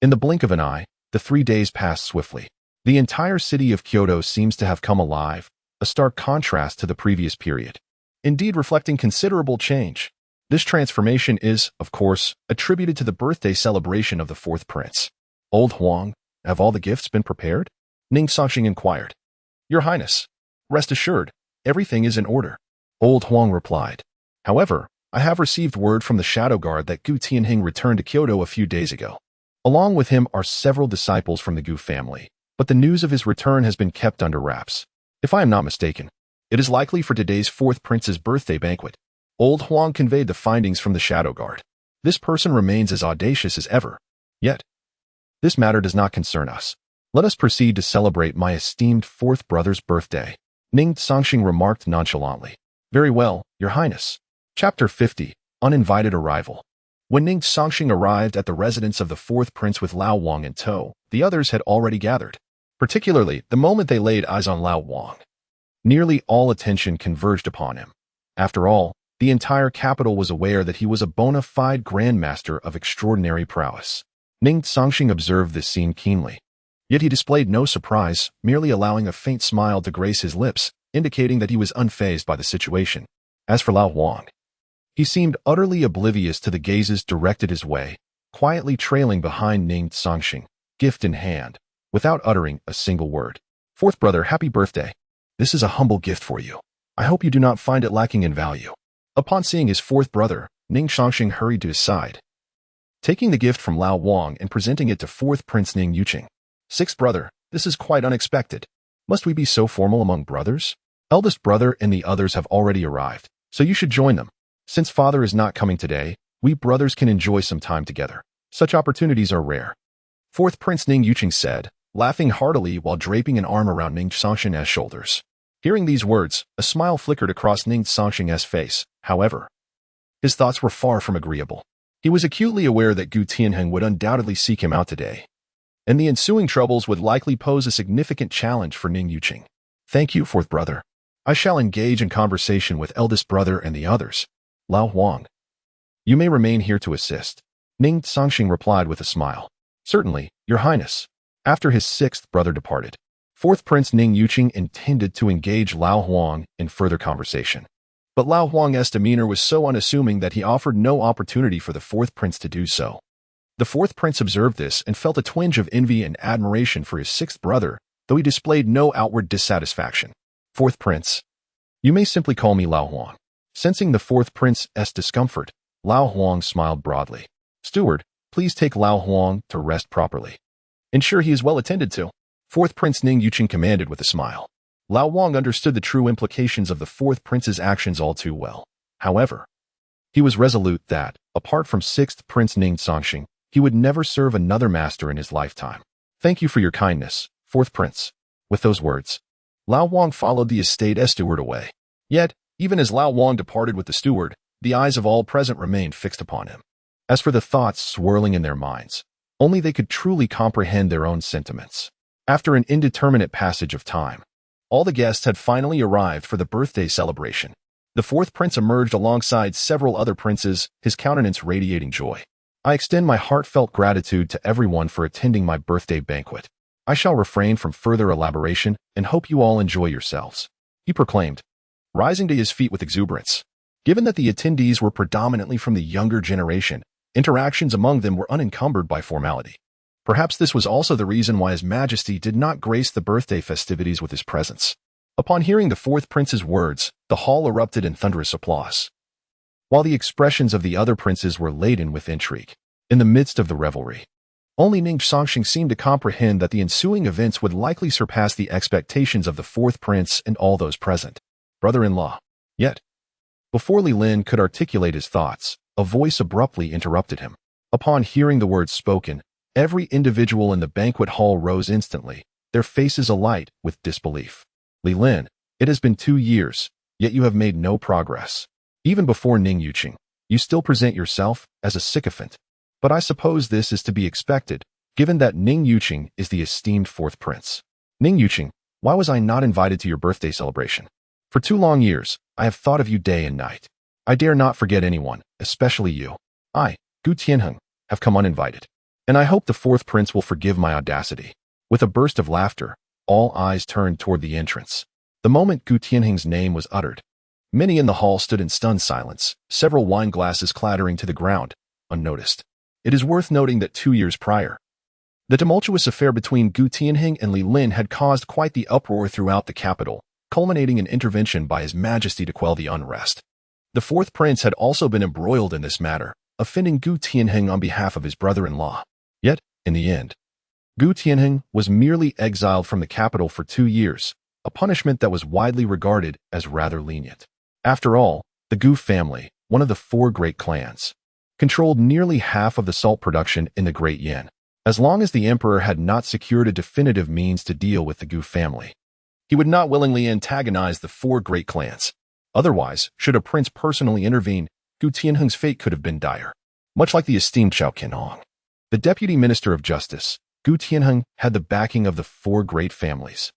In the blink of an eye, the 3 days passed swiftly. The entire city of Kyoto seems to have come alive, a stark contrast to the previous period, indeed reflecting considerable change. This transformation is, of course, attributed to the birthday celebration of the fourth prince. Old Huang, have all the gifts been prepared? Ning Cangsheng inquired. Your Highness, rest assured, everything is in order. Old Huang replied. However, I have received word from the Shadow Guard that Gu Tianheng returned to Kyoto a few days ago. Along with him are several disciples from the Gu family, but the news of his return has been kept under wraps. If I am not mistaken, it is likely for today's fourth prince's birthday banquet. Old Huang conveyed the findings from the Shadow Guard. This person remains as audacious as ever. Yet, this matter does not concern us. Let us proceed to celebrate my esteemed fourth brother's birthday. Ning Cangsheng remarked nonchalantly. Very well, Your Highness. Chapter 50, Uninvited Arrival. When Ning Cangsheng arrived at the residence of the fourth prince with Lao Wang in tow, the others had already gathered. Particularly, the moment they laid eyes on Lao Wang, nearly all attention converged upon him. After all, the entire capital was aware that he was a bona fide grandmaster of extraordinary prowess. Ning Cangsheng observed this scene keenly. Yet he displayed no surprise, merely allowing a faint smile to grace his lips, indicating that he was unfazed by the situation. As for Lao Huang, he seemed utterly oblivious to the gazes directed his way, quietly trailing behind Ning Cangsheng, gift in hand, without uttering a single word. Fourth brother, happy birthday. This is a humble gift for you. I hope you do not find it lacking in value. Upon seeing his fourth brother, Ning Cangsheng hurried to his side, taking the gift from Lao Huang and presenting it to fourth Prince Ning Cangsheng. Sixth brother, this is quite unexpected. Must we be so formal among brothers? Eldest brother and the others have already arrived, so you should join them. Since father is not coming today, we brothers can enjoy some time together. Such opportunities are rare. Fourth Prince Ning Cangsheng said, laughing heartily while draping an arm around Ning Cangsheng's shoulders. Hearing these words, a smile flickered across Ning Cangsheng's face. However, his thoughts were far from agreeable. He was acutely aware that Gu Tianheng would undoubtedly seek him out today, and the ensuing troubles would likely pose a significant challenge for Ning Cangsheng. Thank you, fourth brother. I shall engage in conversation with eldest brother and the others. Lao Huang, you may remain here to assist. Ning Cangsheng replied with a smile. Certainly, your highness. After his sixth brother departed, fourth Prince Ning Cangsheng intended to engage Lao Huang in further conversation. But Lao Huang's demeanor was so unassuming that he offered no opportunity for the fourth prince to do so. The fourth prince observed this and felt a twinge of envy and admiration for his sixth brother, though he displayed no outward dissatisfaction. Fourth prince, you may simply call me Lao Huang. Sensing the fourth prince's discomfort, Lao Huang smiled broadly. Steward, please take Lao Huang to rest properly. Ensure he is well attended to. Fourth Prince Ning Cangsheng commanded with a smile. Lao Huang understood the true implications of the fourth prince's actions all too well. However, he was resolute that, apart from sixth Prince Ning Cangsheng, he would never serve another master in his lifetime. Thank you for your kindness, fourth prince. With those words, Lao Huang followed the estate steward away. Yet, even as Lao Huang departed with the steward, the eyes of all present remained fixed upon him. As for the thoughts swirling in their minds, only they could truly comprehend their own sentiments. After an indeterminate passage of time, all the guests had finally arrived for the birthday celebration. The fourth prince emerged alongside several other princes, his countenance radiating joy. I extend my heartfelt gratitude to everyone for attending my birthday banquet. I shall refrain from further elaboration and hope you all enjoy yourselves, he proclaimed, rising to his feet with exuberance. Given that the attendees were predominantly from the younger generation, interactions among them were unencumbered by formality. Perhaps this was also the reason why His Majesty did not grace the birthday festivities with his presence. Upon hearing the fourth prince's words, the hall erupted in thunderous applause, while the expressions of the other princes were laden with intrigue. In the midst of the revelry, only Ning Cangsheng seemed to comprehend that the ensuing events would likely surpass the expectations of the fourth prince and all those present. Brother-in-law. Yet, before Li Lin could articulate his thoughts, a voice abruptly interrupted him. Upon hearing the words spoken, every individual in the banquet hall rose instantly, their faces alight with disbelief. Li Lin, it has been 2 years, yet you have made no progress. Even before Ning Cangsheng, you still present yourself as a sycophant. But I suppose this is to be expected, given that Ning Cangsheng is the esteemed fourth prince. Ning Cangsheng, why was I not invited to your birthday celebration? For 2 long years, I have thought of you day and night. I dare not forget anyone, especially you. I, Gu Tianheng, have come uninvited. And I hope the fourth prince will forgive my audacity. With a burst of laughter, all eyes turned toward the entrance. The moment Gu Tianheng's name was uttered, many in the hall stood in stunned silence, several wine glasses clattering to the ground, unnoticed. It is worth noting that 2 years prior, the tumultuous affair between Gu Tianheng and Li Lin had caused quite the uproar throughout the capital, culminating in intervention by His Majesty to quell the unrest. The fourth prince had also been embroiled in this matter, offending Gu Tianheng on behalf of his brother-in-law. Yet, in the end, Gu Tianheng was merely exiled from the capital for 2 years, a punishment that was widely regarded as rather lenient. After all, the Gu family, one of the 4 great clans, controlled nearly half of the salt production in the Great Yin. As long as the emperor had not secured a definitive means to deal with the Gu family, he would not willingly antagonize the 4 great clans. Otherwise, should a prince personally intervene, Gu Tianheng's fate could have been dire. Much like the esteemed Xiao Qianhong, the deputy minister of justice, Gu Tianheng had the backing of the 4 great families,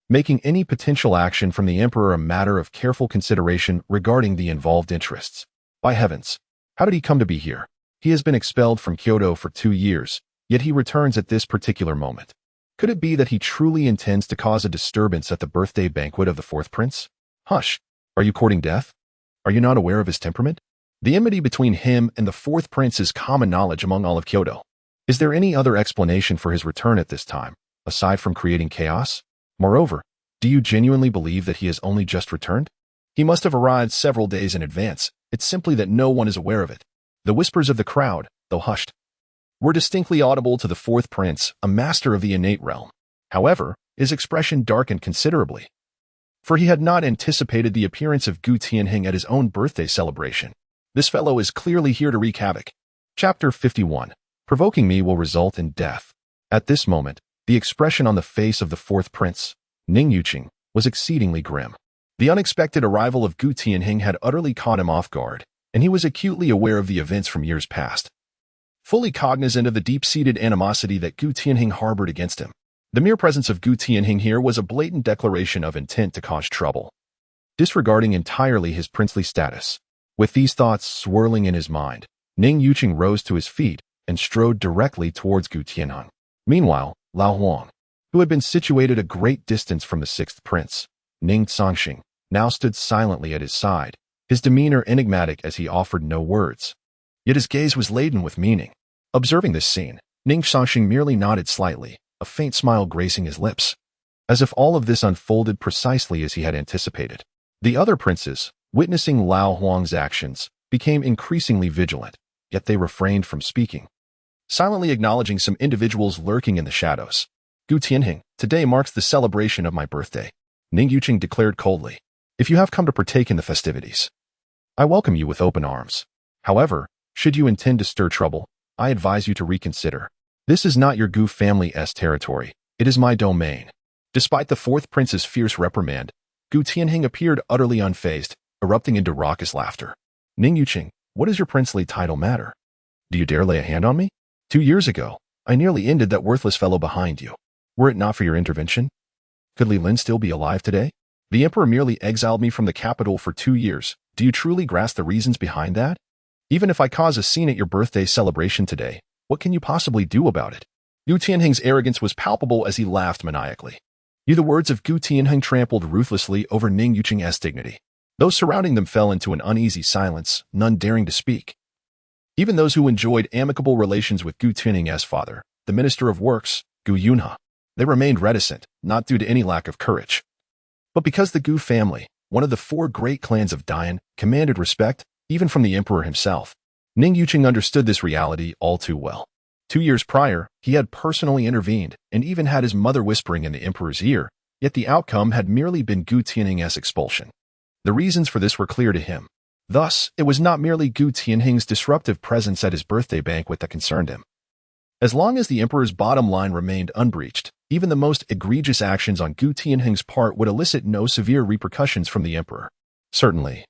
making any potential action from the emperor a matter of careful consideration regarding the involved interests. By heavens, how did he come to be here? He has been expelled from Kyoto for 2 years, Yet he returns at this particular moment. Could it be that he truly intends to cause a disturbance at the birthday banquet of the fourth prince? Hush! Are you courting death? Are you not aware of his temperament? The enmity between him and the fourth prince is common knowledge among all of Kyoto. Is there any other explanation for his return at this time, aside from creating chaos? Moreover, do you genuinely believe that he has only just returned? He must have arrived several days in advance. It's simply that no one is aware of it. The whispers of the crowd, though hushed, were distinctly audible to the fourth prince, a master of the innate realm. However, his expression darkened considerably, for he had not anticipated the appearance of Gu Tianheng at his own birthday celebration. This fellow is clearly here to wreak havoc. Chapter 51. Provoking me will result in death. At this moment, the expression on the face of the fourth prince, Ning Cangsheng, was exceedingly grim. The unexpected arrival of Gu Tianheng had utterly caught him off guard, and he was acutely aware of the events from years past. Fully cognizant of the deep-seated animosity that Gu Tianheng harbored against him, the mere presence of Gu Tianheng here was a blatant declaration of intent to cause trouble. Disregarding entirely his princely status, with these thoughts swirling in his mind, Ning Cangsheng rose to his feet and strode directly towards Gu Tianheng. Meanwhile, Lao Huang, who had been situated a great distance from the sixth prince, Ning Cangsheng, now stood silently at his side, his demeanor enigmatic as he offered no words. Yet his gaze was laden with meaning. Observing this scene, Ning Cangsheng merely nodded slightly, a faint smile gracing his lips, as if all of this unfolded precisely as he had anticipated. The other princes, witnessing Lao Huang's actions, became increasingly vigilant, yet they refrained from speaking, silently acknowledging some individuals lurking in the shadows. Gu Tianheng, today marks the celebration of my birthday, Ning Cangsheng declared coldly. If you have come to partake in the festivities, I welcome you with open arms. However, should you intend to stir trouble, I advise you to reconsider. This is not your Gu family's territory, it is my domain. Despite the fourth prince's fierce reprimand, Gu Tianheng appeared utterly unfazed, erupting into raucous laughter. Ning Cangsheng, what does your princely title matter? Do you dare lay a hand on me? 2 years ago, I nearly ended that worthless fellow behind you. Were it not for your intervention, could Li Lin still be alive today? The emperor merely exiled me from the capital for 2 years. Do you truly grasp the reasons behind that? Even if I cause a scene at your birthday celebration today, what can you possibly do about it? Gu Tianheng's arrogance was palpable as he laughed maniacally. The words of Gu Tianheng trampled ruthlessly over Ning Cangsheng's dignity. Those surrounding them fell into an uneasy silence, none daring to speak. Even those who enjoyed amicable relations with Gu Tianheng's father, the Minister of Works, Gu Yunhe, they remained reticent, not due to any lack of courage, but because the Gu family, one of the 4 great clans of Dian, commanded respect, even from the emperor himself. Ning Cangsheng understood this reality all too well. 2 years prior, he had personally intervened and even had his mother whispering in the emperor's ear, yet the outcome had merely been Gu Tianheng's expulsion. The reasons for this were clear to him. Thus, it was not merely Gu Tianheng's disruptive presence at his birthday banquet that concerned him. As long as the emperor's bottom line remained unbreached, even the most egregious actions on Gu Tianheng's part would elicit no severe repercussions from the emperor. Certainly,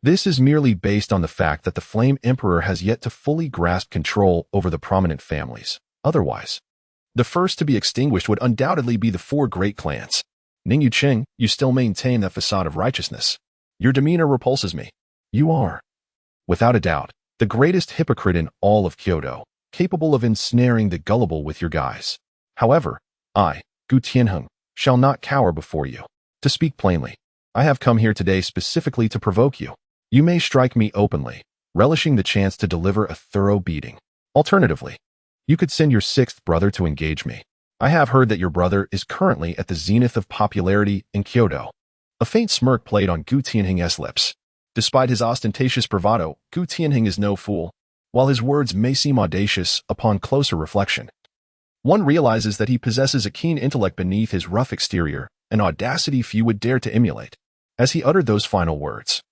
this is merely based on the fact that the Flame Emperor has yet to fully grasp control over the prominent families. Otherwise, the first to be extinguished would undoubtedly be the 4 great clans. Ning Cangsheng, you still maintain that facade of righteousness. Your demeanor repulses me. You are, without a doubt, the greatest hypocrite in all of Kyoto, capable of ensnaring the gullible with your guise. However, I, Gu Tianheng, shall not cower before you. To speak plainly, I have come here today specifically to provoke you. You may strike me openly, relishing the chance to deliver a thorough beating. Alternatively, you could send your 6th brother to engage me. I have heard that your brother is currently at the zenith of popularity in Kyoto. A faint smirk played on Gu Tianheng's lips. Despite his ostentatious bravado, Gu Tianheng is no fool. While his words may seem audacious upon closer reflection, one realizes that he possesses a keen intellect beneath his rough exterior, an audacity few would dare to emulate. As he uttered those final words,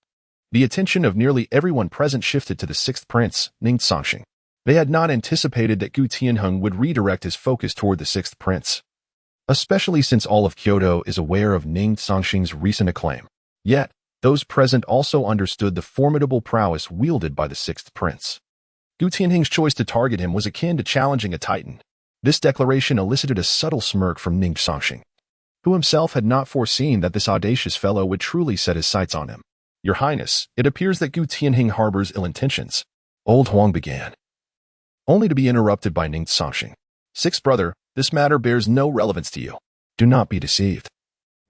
the attention of nearly everyone present shifted to the 6th prince, Ning Cangsheng. They had not anticipated that Gu Tianheng would redirect his focus toward the 6th prince, especially since all of Kyoto is aware of Ning Cangsheng's recent acclaim. Yet, those present also understood the formidable prowess wielded by the 6th prince. Gu Tianheng's choice to target him was akin to challenging a titan. This declaration elicited a subtle smirk from Ning Cangsheng, who himself had not foreseen that this audacious fellow would truly set his sights on him. Your Highness, it appears that Gu Tianheng harbors ill intentions. Old Huang began, only to be interrupted by Ning Cangsheng. Sixth brother, this matter bears no relevance to you. Do not be deceived.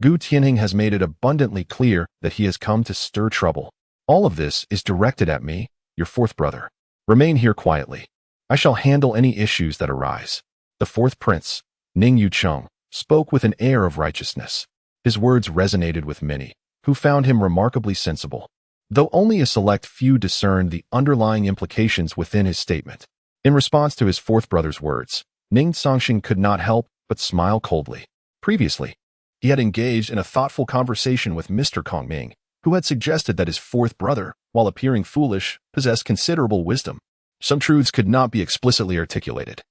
Gu Tianheng has made it abundantly clear that he has come to stir trouble. All of this is directed at me, your fourth brother. Remain here quietly. I shall handle any issues that arise. The fourth prince, Ning Cangsheng, spoke with an air of righteousness. His words resonated with many, who found him remarkably sensible, though only a select few discerned the underlying implications within his statement. In response to his fourth brother's words, Ning Cangsheng could not help but smile coldly. Previously, he had engaged in a thoughtful conversation with Mr. Kong Ming, who had suggested that his fourth brother, while appearing foolish, possessed considerable wisdom. Some truths could not be explicitly articulated.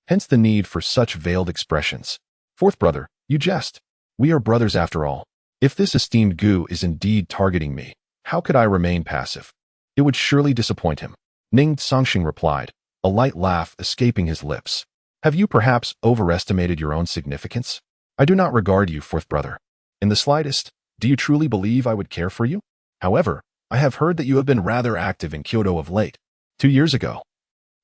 Hence the need for such veiled expressions. Fourth brother, you jest. We are brothers after all. If this esteemed Gu is indeed targeting me, how could I remain passive? It would surely disappoint him. Ning Cangsheng replied, a light laugh escaping his lips. Have you perhaps overestimated your own significance? I do not regard you, fourth brother, in the slightest. Do you truly believe I would care for you? However, I have heard that you have been rather active in Kyoto of late. 2 years ago,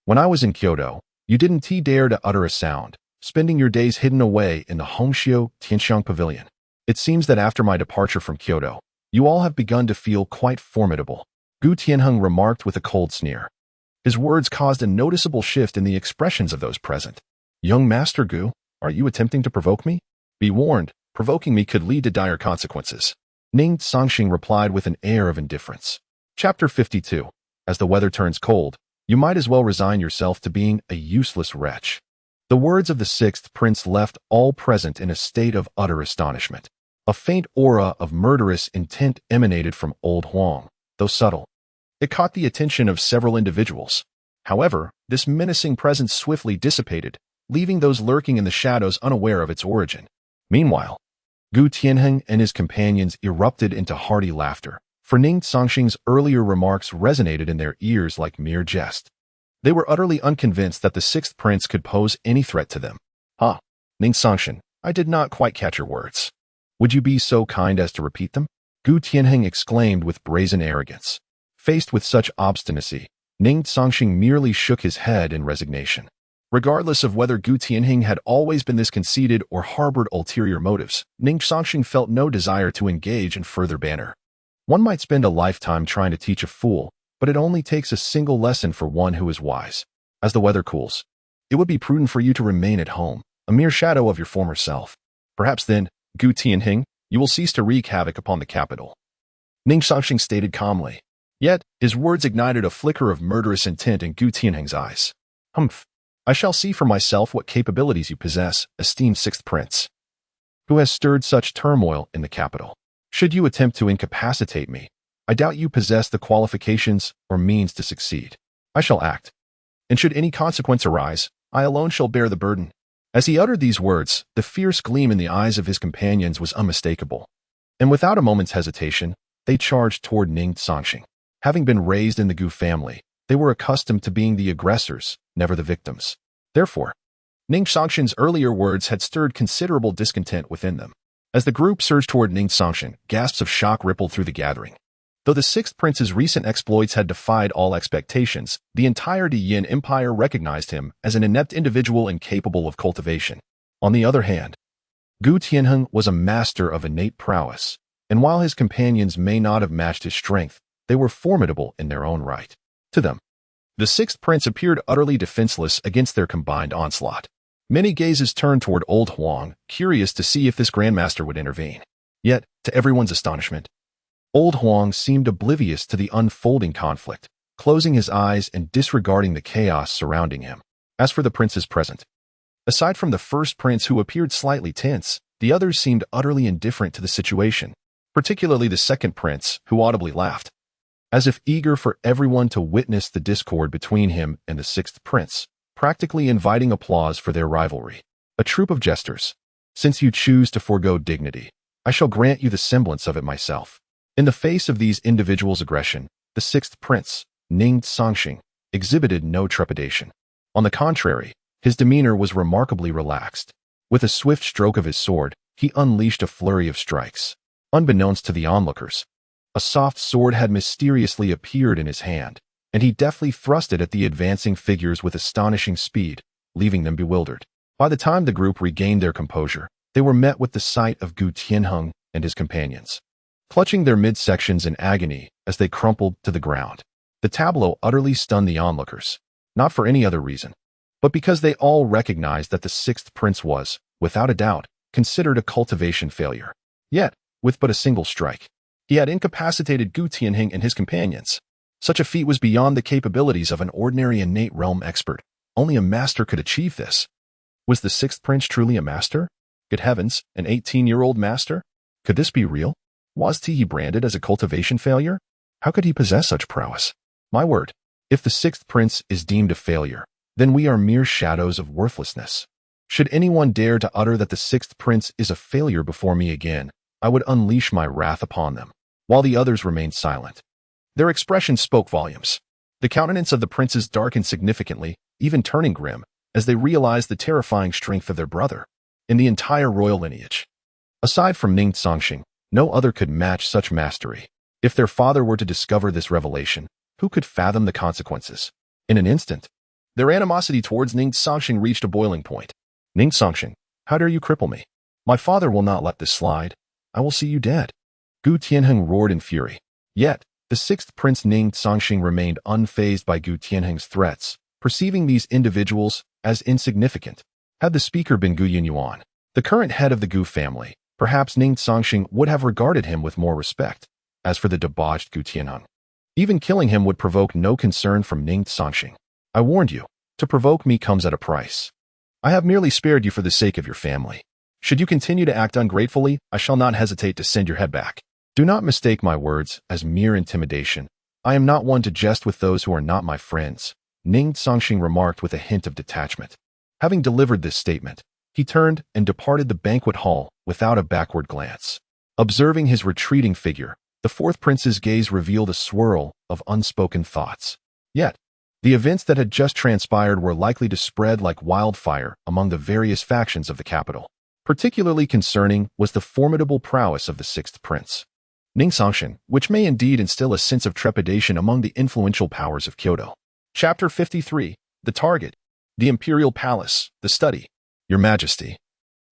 when I was in Kyoto, you didn't dare to utter a sound, spending your days hidden away in the Hongxiu Tianxiang Pavilion. It seems that after my departure from Kyoto, you all have begun to feel quite formidable. Gu Tianheng remarked with a cold sneer. His words caused a noticeable shift in the expressions of those present. Young Master Gu, are you attempting to provoke me? Be warned, provoking me could lead to dire consequences. Ning Cangsheng replied with an air of indifference. Chapter 52. As the weather turns cold, you might as well resign yourself to being a useless wretch. The words of the sixth prince left all present in a state of utter astonishment. A faint aura of murderous intent emanated from old Huang, though subtle. It caught the attention of several individuals. However, this menacing presence swiftly dissipated, leaving those lurking in the shadows unaware of its origin. Meanwhile, Gu Tianheng and his companions erupted into hearty laughter, for Ning Cangsheng's earlier remarks resonated in their ears like mere jest. They were utterly unconvinced that the sixth prince could pose any threat to them. Ning Cangsheng, I did not quite catch your words. Would you be so kind as to repeat them? Gu Tianheng exclaimed with brazen arrogance. Faced with such obstinacy, Ning Cangsheng merely shook his head in resignation. Regardless of whether Gu Tianheng had always been this conceited or harbored ulterior motives, Ning Cangsheng felt no desire to engage in further banter. One might spend a lifetime trying to teach a fool, but it only takes a single lesson for one who is wise. As the weather cools, it would be prudent for you to remain at home, a mere shadow of your former self. Perhaps then, Gu Tianheng, you will cease to wreak havoc upon the capital. Ning Cangsheng stated calmly. Yet, his words ignited a flicker of murderous intent in Gu Tianheng's eyes. Humph. I shall see for myself what capabilities you possess, esteemed sixth prince, who has stirred such turmoil in the capital. Should you attempt to incapacitate me, I doubt you possess the qualifications or means to succeed. I shall act, and should any consequence arise, I alone shall bear the burden. As he uttered these words, the fierce gleam in the eyes of his companions was unmistakable, and without a moment's hesitation, they charged toward Ning Cangsheng. Having been raised in the Gu family, they were accustomed to being the aggressors, never the victims. Therefore, Ning Cangsheng's earlier words had stirred considerable discontent within them. As the group surged toward Ning Cangsheng, gasps of shock rippled through the gathering. Though the sixth prince's recent exploits had defied all expectations, the entire Yin Empire recognized him as an inept individual incapable of cultivation. On the other hand, Gu Tianheng was a master of innate prowess, and while his companions may not have matched his strength, they were formidable in their own right. To them, the sixth prince appeared utterly defenseless against their combined onslaught. Many gazes turned toward old Huang, curious to see if this grandmaster would intervene. Yet, to everyone's astonishment, old Huang seemed oblivious to the unfolding conflict, closing his eyes and disregarding the chaos surrounding him. As for the princes present, aside from the first prince who appeared slightly tense, the others seemed utterly indifferent to the situation, particularly the second prince, who audibly laughed, as if eager for everyone to witness the discord between him and the sixth prince, practically inviting applause for their rivalry. A troop of jesters. Since you choose to forego dignity, I shall grant you the semblance of it myself. In the face of these individuals' aggression, the sixth prince, Ning Cangsheng, exhibited no trepidation. On the contrary, his demeanor was remarkably relaxed. With a swift stroke of his sword, he unleashed a flurry of strikes. Unbeknownst to the onlookers, a soft sword had mysteriously appeared in his hand, and he deftly thrust it at the advancing figures with astonishing speed, leaving them bewildered. By the time the group regained their composure, they were met with the sight of Gu Tianheng and his companions, clutching their midsections in agony as they crumpled to the ground. The tableau utterly stunned the onlookers, not for any other reason, but because they all recognized that the sixth prince was, without a doubt, considered a cultivation failure. Yet, with but a single strike, he had incapacitated Gu Tianheng and his companions. Such a feat was beyond the capabilities of an ordinary innate realm expert. Only a master could achieve this. Was the sixth prince truly a master? Good heavens, an 18-year-old master? Could this be real? Was he branded as a cultivation failure? How could he possess such prowess? My word, if the sixth prince is deemed a failure, then we are mere shadows of worthlessness. Should anyone dare to utter that the sixth prince is a failure before me again, I would unleash my wrath upon them, while the others remained silent. Their expressions spoke volumes. The countenance of the princes darkened significantly, even turning grim, as they realized the terrifying strength of their brother. In the entire royal lineage, aside from Ning Cangsheng, no other could match such mastery. If their father were to discover this revelation, who could fathom the consequences? In an instant, their animosity towards Ning Cangsheng reached a boiling point. Ning Cangsheng, how dare you cripple me? My father will not let this slide. I will see you dead. Gu Tianheng roared in fury. Yet, the sixth prince Ning Cangsheng remained unfazed by Gu Tianheng's threats, perceiving these individuals as insignificant. Had the speaker been Gu Yinyuan, the current head of the Gu family, perhaps Ning Cangsheng would have regarded him with more respect. As for the debauched Gu Tianheng, even killing him would provoke no concern from Ning Cangsheng. I warned you, to provoke me comes at a price. I have merely spared you for the sake of your family. Should you continue to act ungratefully, I shall not hesitate to send your head back. Do not mistake my words as mere intimidation. I am not one to jest with those who are not my friends, Ning Cangsheng remarked with a hint of detachment. Having delivered this statement, he turned and departed the banquet hall without a backward glance. Observing his retreating figure, the fourth prince's gaze revealed a swirl of unspoken thoughts. Yet, the events that had just transpired were likely to spread like wildfire among the various factions of the capital. Particularly concerning was the formidable prowess of the sixth prince, Ning Cangsheng, which may indeed instill a sense of trepidation among the influential powers of Kyoto. Chapter 53. The Target. The Imperial Palace. The Study. Your Majesty.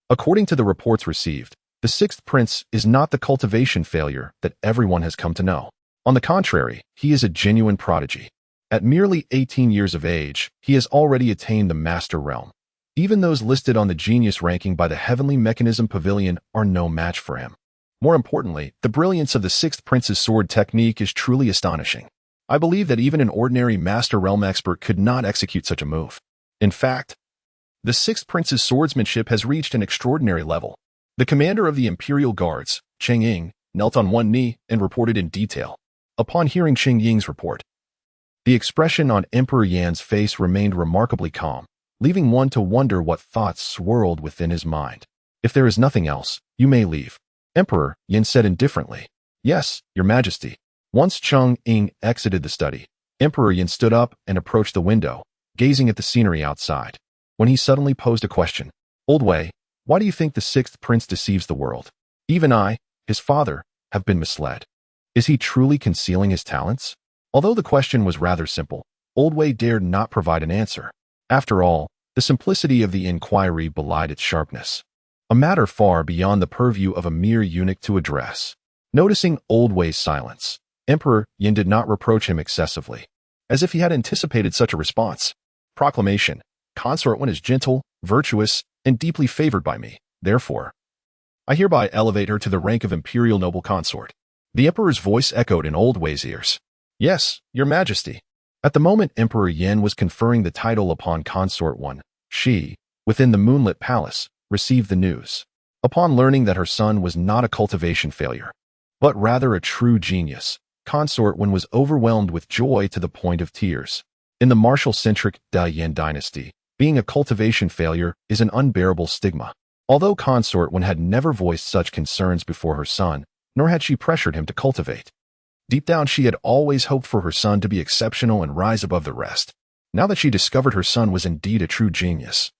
According to the reports received, the sixth prince is not the cultivation failure that everyone has come to know. On the contrary, he is a genuine prodigy. At merely 18 years of age, he has already attained the master realm. Even those listed on the genius ranking by the Heavenly Mechanism Pavilion are no match for him. More importantly, the brilliance of the sixth prince's sword technique is truly astonishing. I believe that even an ordinary master realm expert could not execute such a move. In fact, the sixth prince's swordsmanship has reached an extraordinary level. The commander of the Imperial Guards, Cheng Ying, knelt on one knee and reported in detail. Upon hearing Cheng Ying's report, the expression on Emperor Yan's face remained remarkably calm, leaving one to wonder what thoughts swirled within his mind. If there is nothing else, you may leave. Emperor Yan said indifferently. Yes, Your Majesty. Once Cheng Ying exited the study, Emperor Yan stood up and approached the window, gazing at the scenery outside. When he suddenly posed a question. Old Wei, why do you think the sixth prince deceives the world? Even I, his father, have been misled. Is he truly concealing his talents? Although the question was rather simple, Old Wei dared not provide an answer. After all, the simplicity of the inquiry belied its sharpness. A matter far beyond the purview of a mere eunuch to address. Noticing Old Wei's silence, Emperor Yin did not reproach him excessively, as if he had anticipated such a response. Proclamation. Consort one is gentle, virtuous, and deeply favored by me. Therefore, I hereby elevate her to the rank of Imperial Noble Consort. The Emperor's voice echoed in Old Wei's ears. Yes, Your Majesty. At the moment Emperor Yin was conferring the title upon Consort One, she, within the moonlit palace, received the news. Upon learning that her son was not a cultivation failure, but rather a true genius, Consort One was overwhelmed with joy to the point of tears. In the martial-centric Dalian dynasty, being a cultivation failure is an unbearable stigma. Although Consort One had never voiced such concerns before her son, nor had she pressured him to cultivate. Deep down she had always hoped for her son to be exceptional and rise above the rest. Now that she discovered her son was indeed a true genius,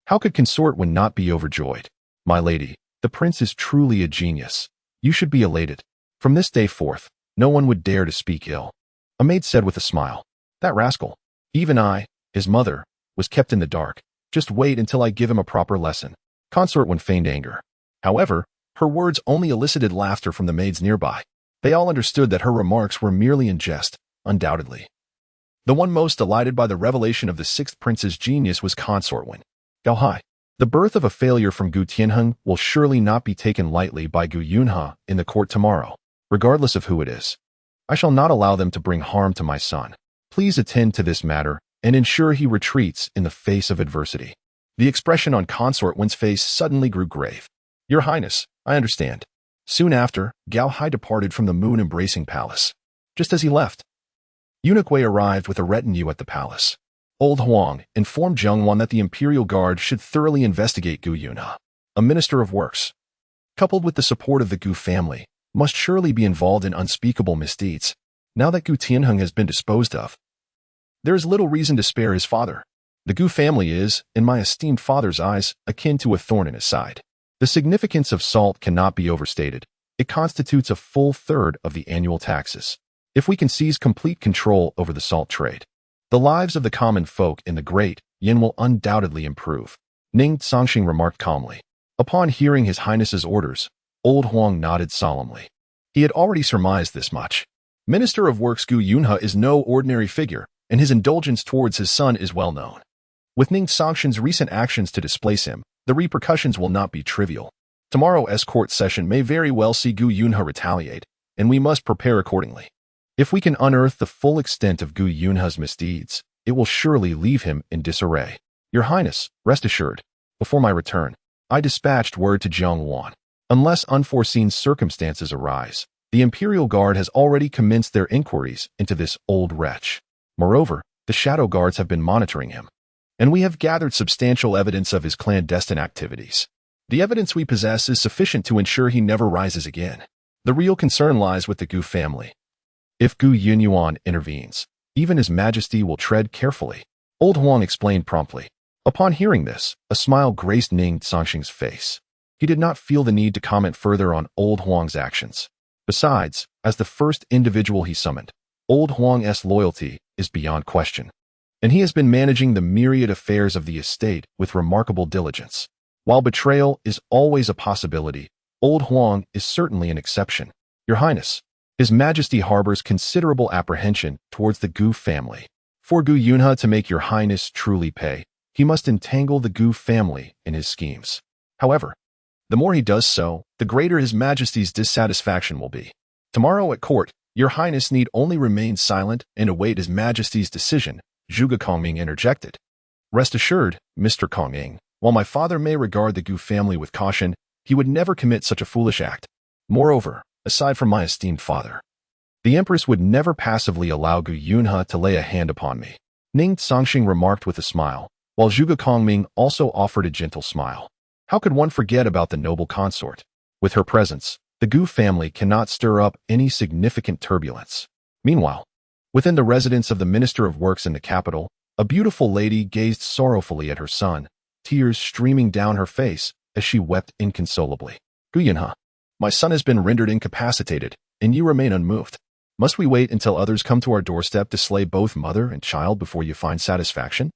how could Consort One not be overjoyed? My lady, the prince is truly a genius. You should be elated. From this day forth, no one would dare to speak ill. A maid said with a smile. That rascal, even I, his mother, was kept in the dark. Just wait until I give him a proper lesson. Consort Wen feigned anger. However, her words only elicited laughter from the maids nearby. They all understood that her remarks were merely in jest, undoubtedly. The one most delighted by the revelation of the sixth prince's genius was Consort Wen. Gao Hai. The birth of a failure from Gu Tianheng will surely not be taken lightly by Gu Yunhe in the court tomorrow, regardless of who it is. I shall not allow them to bring harm to my son. Please attend to this matter and ensure he retreats in the face of adversity. The expression on Consort Wen's face suddenly grew grave. Your Highness, I understand. Soon after, Gao Hai departed from the moon-embracing palace. Just as he left, Eunuch Wei arrived with a retinue at the palace. Old Huang informed Zheng Wan that the Imperial Guard should thoroughly investigate Gu Yunhe, a minister of works, coupled with the support of the Gu family, must surely be involved in unspeakable misdeeds. Now that Gu Tianheng has been disposed of, there is little reason to spare his father. The Gu family is, in my esteemed father's eyes, akin to a thorn in his side. The significance of salt cannot be overstated. It constitutes a full third of the annual taxes. If we can seize complete control over the salt trade, the lives of the common folk in the Great Yin will undoubtedly improve. Ning Cangsheng remarked calmly. Upon hearing His Highness's orders, Old Huang nodded solemnly. He had already surmised this much. Minister of Works Gu Yunhe is no ordinary figure, and his indulgence towards his son is well known. With Ning Cangsheng's recent actions to displace him, the repercussions will not be trivial. Tomorrow's court session may very well see Gu Yunhe retaliate, and we must prepare accordingly. If we can unearth the full extent of Gu Yunhe's misdeeds, it will surely leave him in disarray. Your Highness, rest assured, before my return, I dispatched word to Zheng Wan. Unless unforeseen circumstances arise, the Imperial Guard has already commenced their inquiries into this old wretch. Moreover, the Shadow Guards have been monitoring him, and we have gathered substantial evidence of his clandestine activities. The evidence we possess is sufficient to ensure he never rises again. The real concern lies with the Gu family. If Gu Yunyuan intervenes, even His Majesty will tread carefully. Old Huang explained promptly. Upon hearing this, a smile graced Ning Cangsheng's face. He did not feel the need to comment further on Old Huang's actions. Besides, as the first individual he summoned, Old Huang's loyalty is beyond question, and he has been managing the myriad affairs of the estate with remarkable diligence. While betrayal is always a possibility, Old Huang is certainly an exception. Your Highness, His Majesty harbors considerable apprehension towards the Gu family. For Gu Yunhe to make Your Highness truly pay, he must entangle the Gu family in his schemes. However, the more he does so, the greater His Majesty's dissatisfaction will be. Tomorrow at court, Your Highness need only remain silent and await His Majesty's decision, Zhuge Kongming interjected. Rest assured, Mr. Kongming, while my father may regard the Gu family with caution, he would never commit such a foolish act. Moreover, aside from my esteemed father, the Empress would never passively allow Gu Yunhe to lay a hand upon me. Ning Cangsheng remarked with a smile, while Zhuge Kongming also offered a gentle smile. How could one forget about the noble consort? With her presence, the Gu family cannot stir up any significant turbulence. Meanwhile, within the residence of the Minister of Works in the capital, a beautiful lady gazed sorrowfully at her son, tears streaming down her face as she wept inconsolably. Gu Yunhe, my son has been rendered incapacitated, and you remain unmoved. Must we wait until others come to our doorstep to slay both mother and child before you find satisfaction?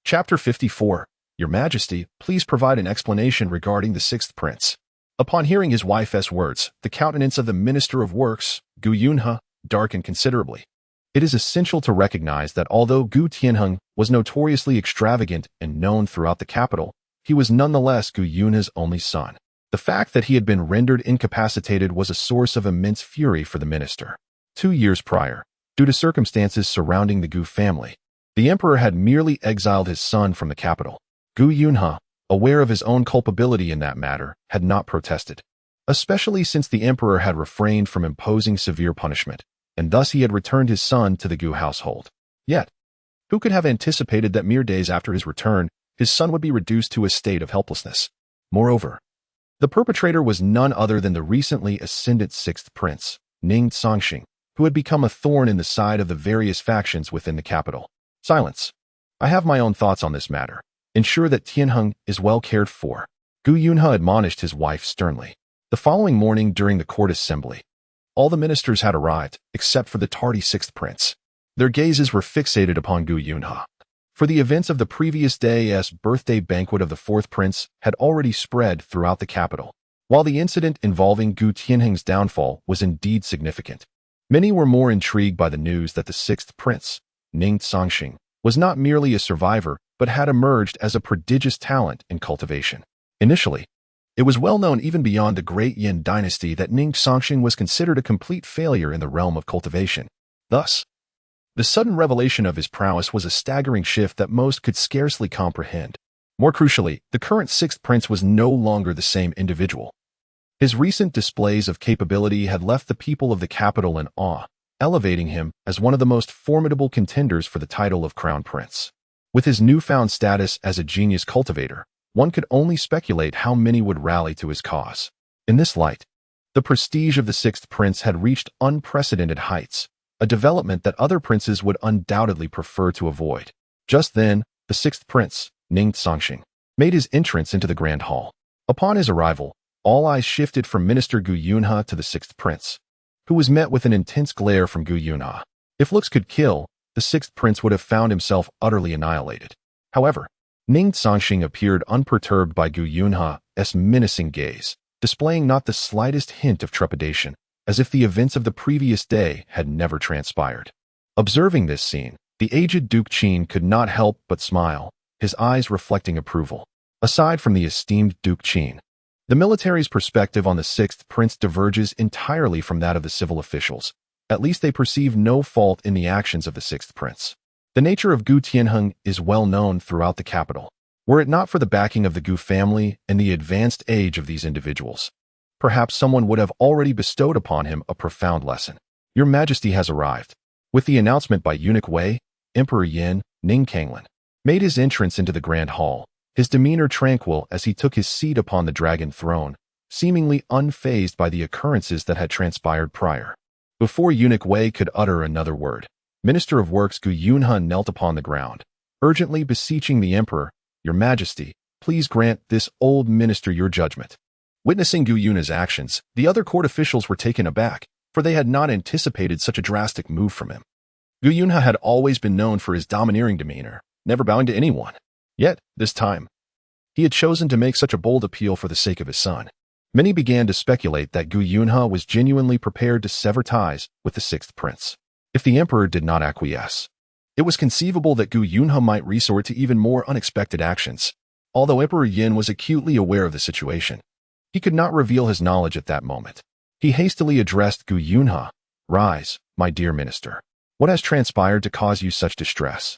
Chapter 54. Your Majesty, please provide an explanation regarding the sixth prince. Upon hearing his wife's words, the countenance of the Minister of Works, Gu Yunhe, darkened considerably. It is essential to recognize that although Gu Tianheng was notoriously extravagant and known throughout the capital, he was nonetheless Gu Yunhe's only son. The fact that he had been rendered incapacitated was a source of immense fury for the minister. 2 years prior, due to circumstances surrounding the Gu family, the emperor had merely exiled his son from the capital. Gu Yunhe, aware of his own culpability in that matter, had not protested, especially since the emperor had refrained from imposing severe punishment, and thus he had returned his son to the Gu household. Yet, who could have anticipated that mere days after his return, his son would be reduced to a state of helplessness? Moreover, the perpetrator was none other than the recently ascended sixth prince, Ning Cangsheng, who had become a thorn in the side of the various factions within the capital. Silence. I have my own thoughts on this matter. Ensure that Tianheng is well cared for. Gu Yunhe admonished his wife sternly. The following morning during the court assembly, all the ministers had arrived, except for the tardy sixth prince. Their gazes were fixated upon Gu Yunhe. for the events of the previous day's birthday banquet of the fourth prince had already spread throughout the capital. While the incident involving Gu Tianheng's downfall was indeed significant, many were more intrigued by the news that the sixth prince, Ning Cangsheng, was not merely a survivor but had emerged as a prodigious talent in cultivation. Initially, it was well known even beyond the great Yin dynasty that Ning Cangsheng was considered a complete failure in the realm of cultivation. Thus, the sudden revelation of his prowess was a staggering shift that most could scarcely comprehend. More crucially, the current sixth prince was no longer the same individual. His recent displays of capability had left the people of the capital in awe, elevating him as one of the most formidable contenders for the title of crown prince. With his newfound status as a genius cultivator, one could only speculate how many would rally to his cause. In this light, the prestige of the sixth prince had reached unprecedented heights, a development that other princes would undoubtedly prefer to avoid. Just then, the sixth prince, Ning Cangsheng, made his entrance into the grand hall. Upon his arrival, all eyes shifted from Minister Gu Yunhe to the sixth prince, who was met with an intense glare from Gu Yunhe. If looks could kill, the sixth prince would have found himself utterly annihilated. However, Ning Cangsheng appeared unperturbed by Gu Yunhe's menacing gaze, displaying not the slightest hint of trepidation, as if the events of the previous day had never transpired. Observing this scene, the aged Duke Qin could not help but smile, his eyes reflecting approval. Aside from the esteemed Duke Qin, the military's perspective on the sixth prince diverges entirely from that of the civil officials. At least they perceive no fault in the actions of the sixth prince. The nature of Gu Tianheng is well known throughout the capital. Were it not for the backing of the Gu family and the advanced age of these individuals, perhaps someone would have already bestowed upon him a profound lesson. Your Majesty has arrived. With the announcement by Eunuch Wei, Emperor Yin, Ning Cangsheng made his entrance into the grand hall, his demeanor tranquil as he took his seat upon the dragon throne, seemingly unfazed by the occurrences that had transpired prior. Before Eunuch Wei could utter another word, Minister of Works Gu Yunhe knelt upon the ground, urgently beseeching the emperor, "Your Majesty, please grant this old minister your judgment." Witnessing Gu Yunhe's actions, the other court officials were taken aback, for they had not anticipated such a drastic move from him. Gu Yunhe had always been known for his domineering demeanor, never bowing to anyone. Yet, this time, he had chosen to make such a bold appeal for the sake of his son. Many began to speculate that Gu Yunhe was genuinely prepared to sever ties with the sixth prince. If the emperor did not acquiesce, it was conceivable that Gu Yunhe might resort to even more unexpected actions. Although Emperor Yin was acutely aware of the situation, he could not reveal his knowledge at that moment. He hastily addressed Gu Yunhe, "Rise, my dear minister. What has transpired to cause you such distress?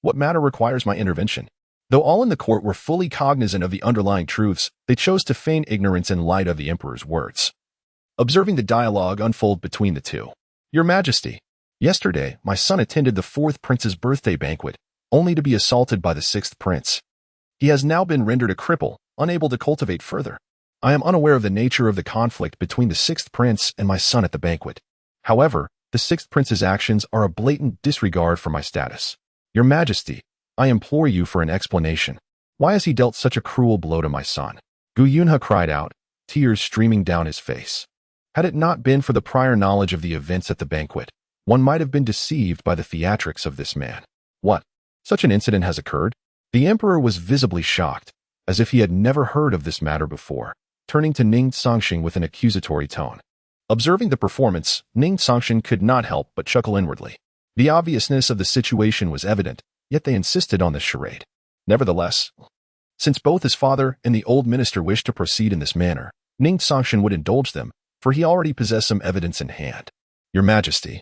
What matter requires my intervention?" Though all in the court were fully cognizant of the underlying truths, they chose to feign ignorance in light of the emperor's words. Observing the dialogue unfold between the two, "Your Majesty, yesterday my son attended the fourth prince's birthday banquet, only to be assaulted by the sixth prince. He has now been rendered a cripple, unable to cultivate further. I am unaware of the nature of the conflict between the sixth prince and my son at the banquet. However, the sixth prince's actions are a blatant disregard for my status. Your Majesty, I implore you for an explanation. Why has he dealt such a cruel blow to my son?" Gu Yunhe cried out, tears streaming down his face. Had it not been for the prior knowledge of the events at the banquet, one might have been deceived by the theatrics of this man. "What? Such an incident has occurred?" The emperor was visibly shocked, as if he had never heard of this matter before, turning to Ning Cangsheng with an accusatory tone. Observing the performance, Ning Cangsheng could not help but chuckle inwardly. The obviousness of the situation was evident, yet they insisted on this charade. Nevertheless, since both his father and the old minister wished to proceed in this manner, Ning Cangsheng would indulge them, for he already possessed some evidence in hand. "Your Majesty,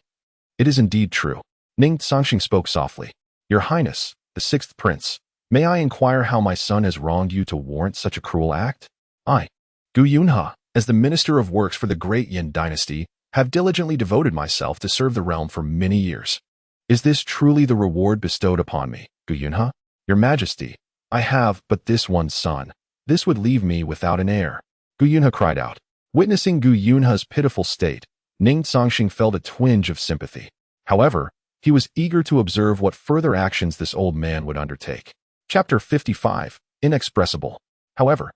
it is indeed true." Ning Cangsheng spoke softly. "Your Highness, the sixth prince, may I inquire how my son has wronged you to warrant such a cruel act? I, Gu Yunhe, as the Minister of Works for the great Yin dynasty, have diligently devoted myself to serve the realm for many years. Is this truly the reward bestowed upon me, Gu Yunhe? Your Majesty, I have but this one son. This would leave me without an heir." Gu Yunhe cried out. Witnessing Gu Yunhe's pitiful state, Ning Cangsheng felt a twinge of sympathy. However, he was eager to observe what further actions this old man would undertake. Chapter 55, Inexpressible. However,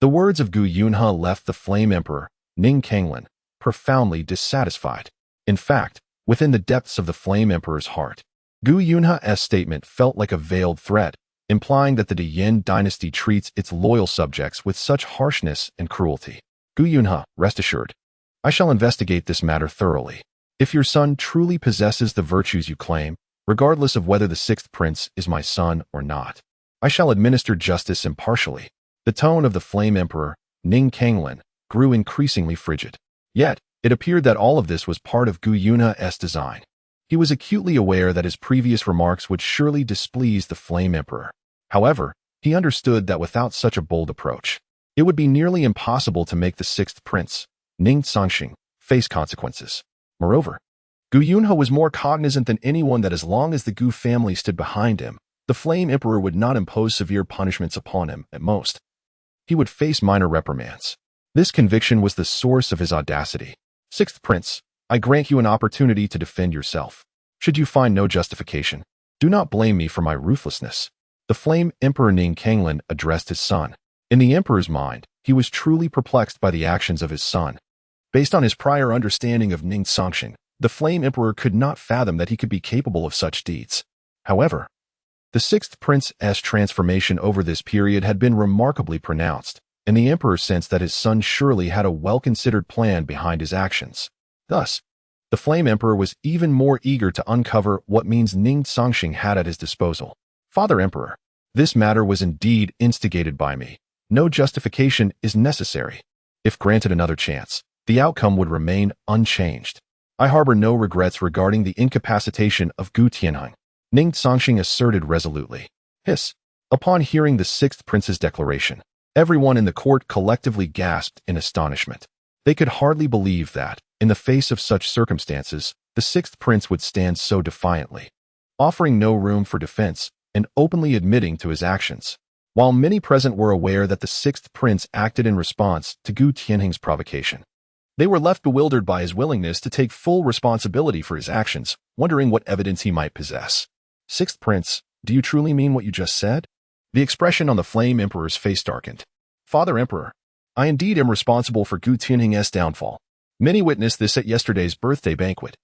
the words of Gu Yunhe left the Flame Emperor, Ning Cangsheng, profoundly dissatisfied. In fact, within the depths of the Flame Emperor's heart, Gu Yunha's statement felt like a veiled threat, implying that the Yin dynasty treats its loyal subjects with such harshness and cruelty. Gu Yunha, rest assured, I shall investigate this matter thoroughly. If your son truly possesses the virtues you claim, regardless of whether the sixth prince is my son or not, I shall administer justice impartially. The tone of the Flame Emperor, Ning Cangsheng, grew increasingly frigid. Yet, it appeared that all of this was part of Gu Yunha's design. He was acutely aware that his previous remarks would surely displease the Flame Emperor. However, he understood that without such a bold approach, it would be nearly impossible to make the sixth prince, Ning Cangsheng, face consequences. Moreover, Gu Yunha was more cognizant than anyone that as long as the Gu family stood behind him, the Flame Emperor would not impose severe punishments upon him. At most, he would face minor reprimands. This conviction was the source of his audacity. Sixth prince, I grant you an opportunity to defend yourself. Should you find no justification, do not blame me for my ruthlessness. The Flame Emperor Ning Cangsheng addressed his son. In the emperor's mind, he was truly perplexed by the actions of his son. Based on his prior understanding of Ning Cangsheng, the Flame Emperor could not fathom that he could be capable of such deeds. However, the sixth prince's transformation over this period had been remarkably pronounced, and the emperor sensed that his son surely had a well-considered plan behind his actions. Thus, the Flame Emperor was even more eager to uncover what means Ning Cangsheng had at his disposal. Father Emperor, this matter was indeed instigated by me. No justification is necessary. If granted another chance, the outcome would remain unchanged. I harbor no regrets regarding the incapacitation of Gu Tianheng, Ning Cangsheng asserted resolutely. Hiss. Upon hearing the sixth prince's declaration, everyone in the court collectively gasped in astonishment. They could hardly believe that, in the face of such circumstances, the sixth prince would stand so defiantly, offering no room for defense and openly admitting to his actions. While many present were aware that the sixth prince acted in response to Gu Tianheng's provocation, they were left bewildered by his willingness to take full responsibility for his actions, wondering what evidence he might possess. Sixth prince, do you truly mean what you just said? The expression on the Flame Emperor's face darkened. Father Emperor, I indeed am responsible for Gu Tianheng's downfall. Many witnessed this at yesterday's birthday banquet.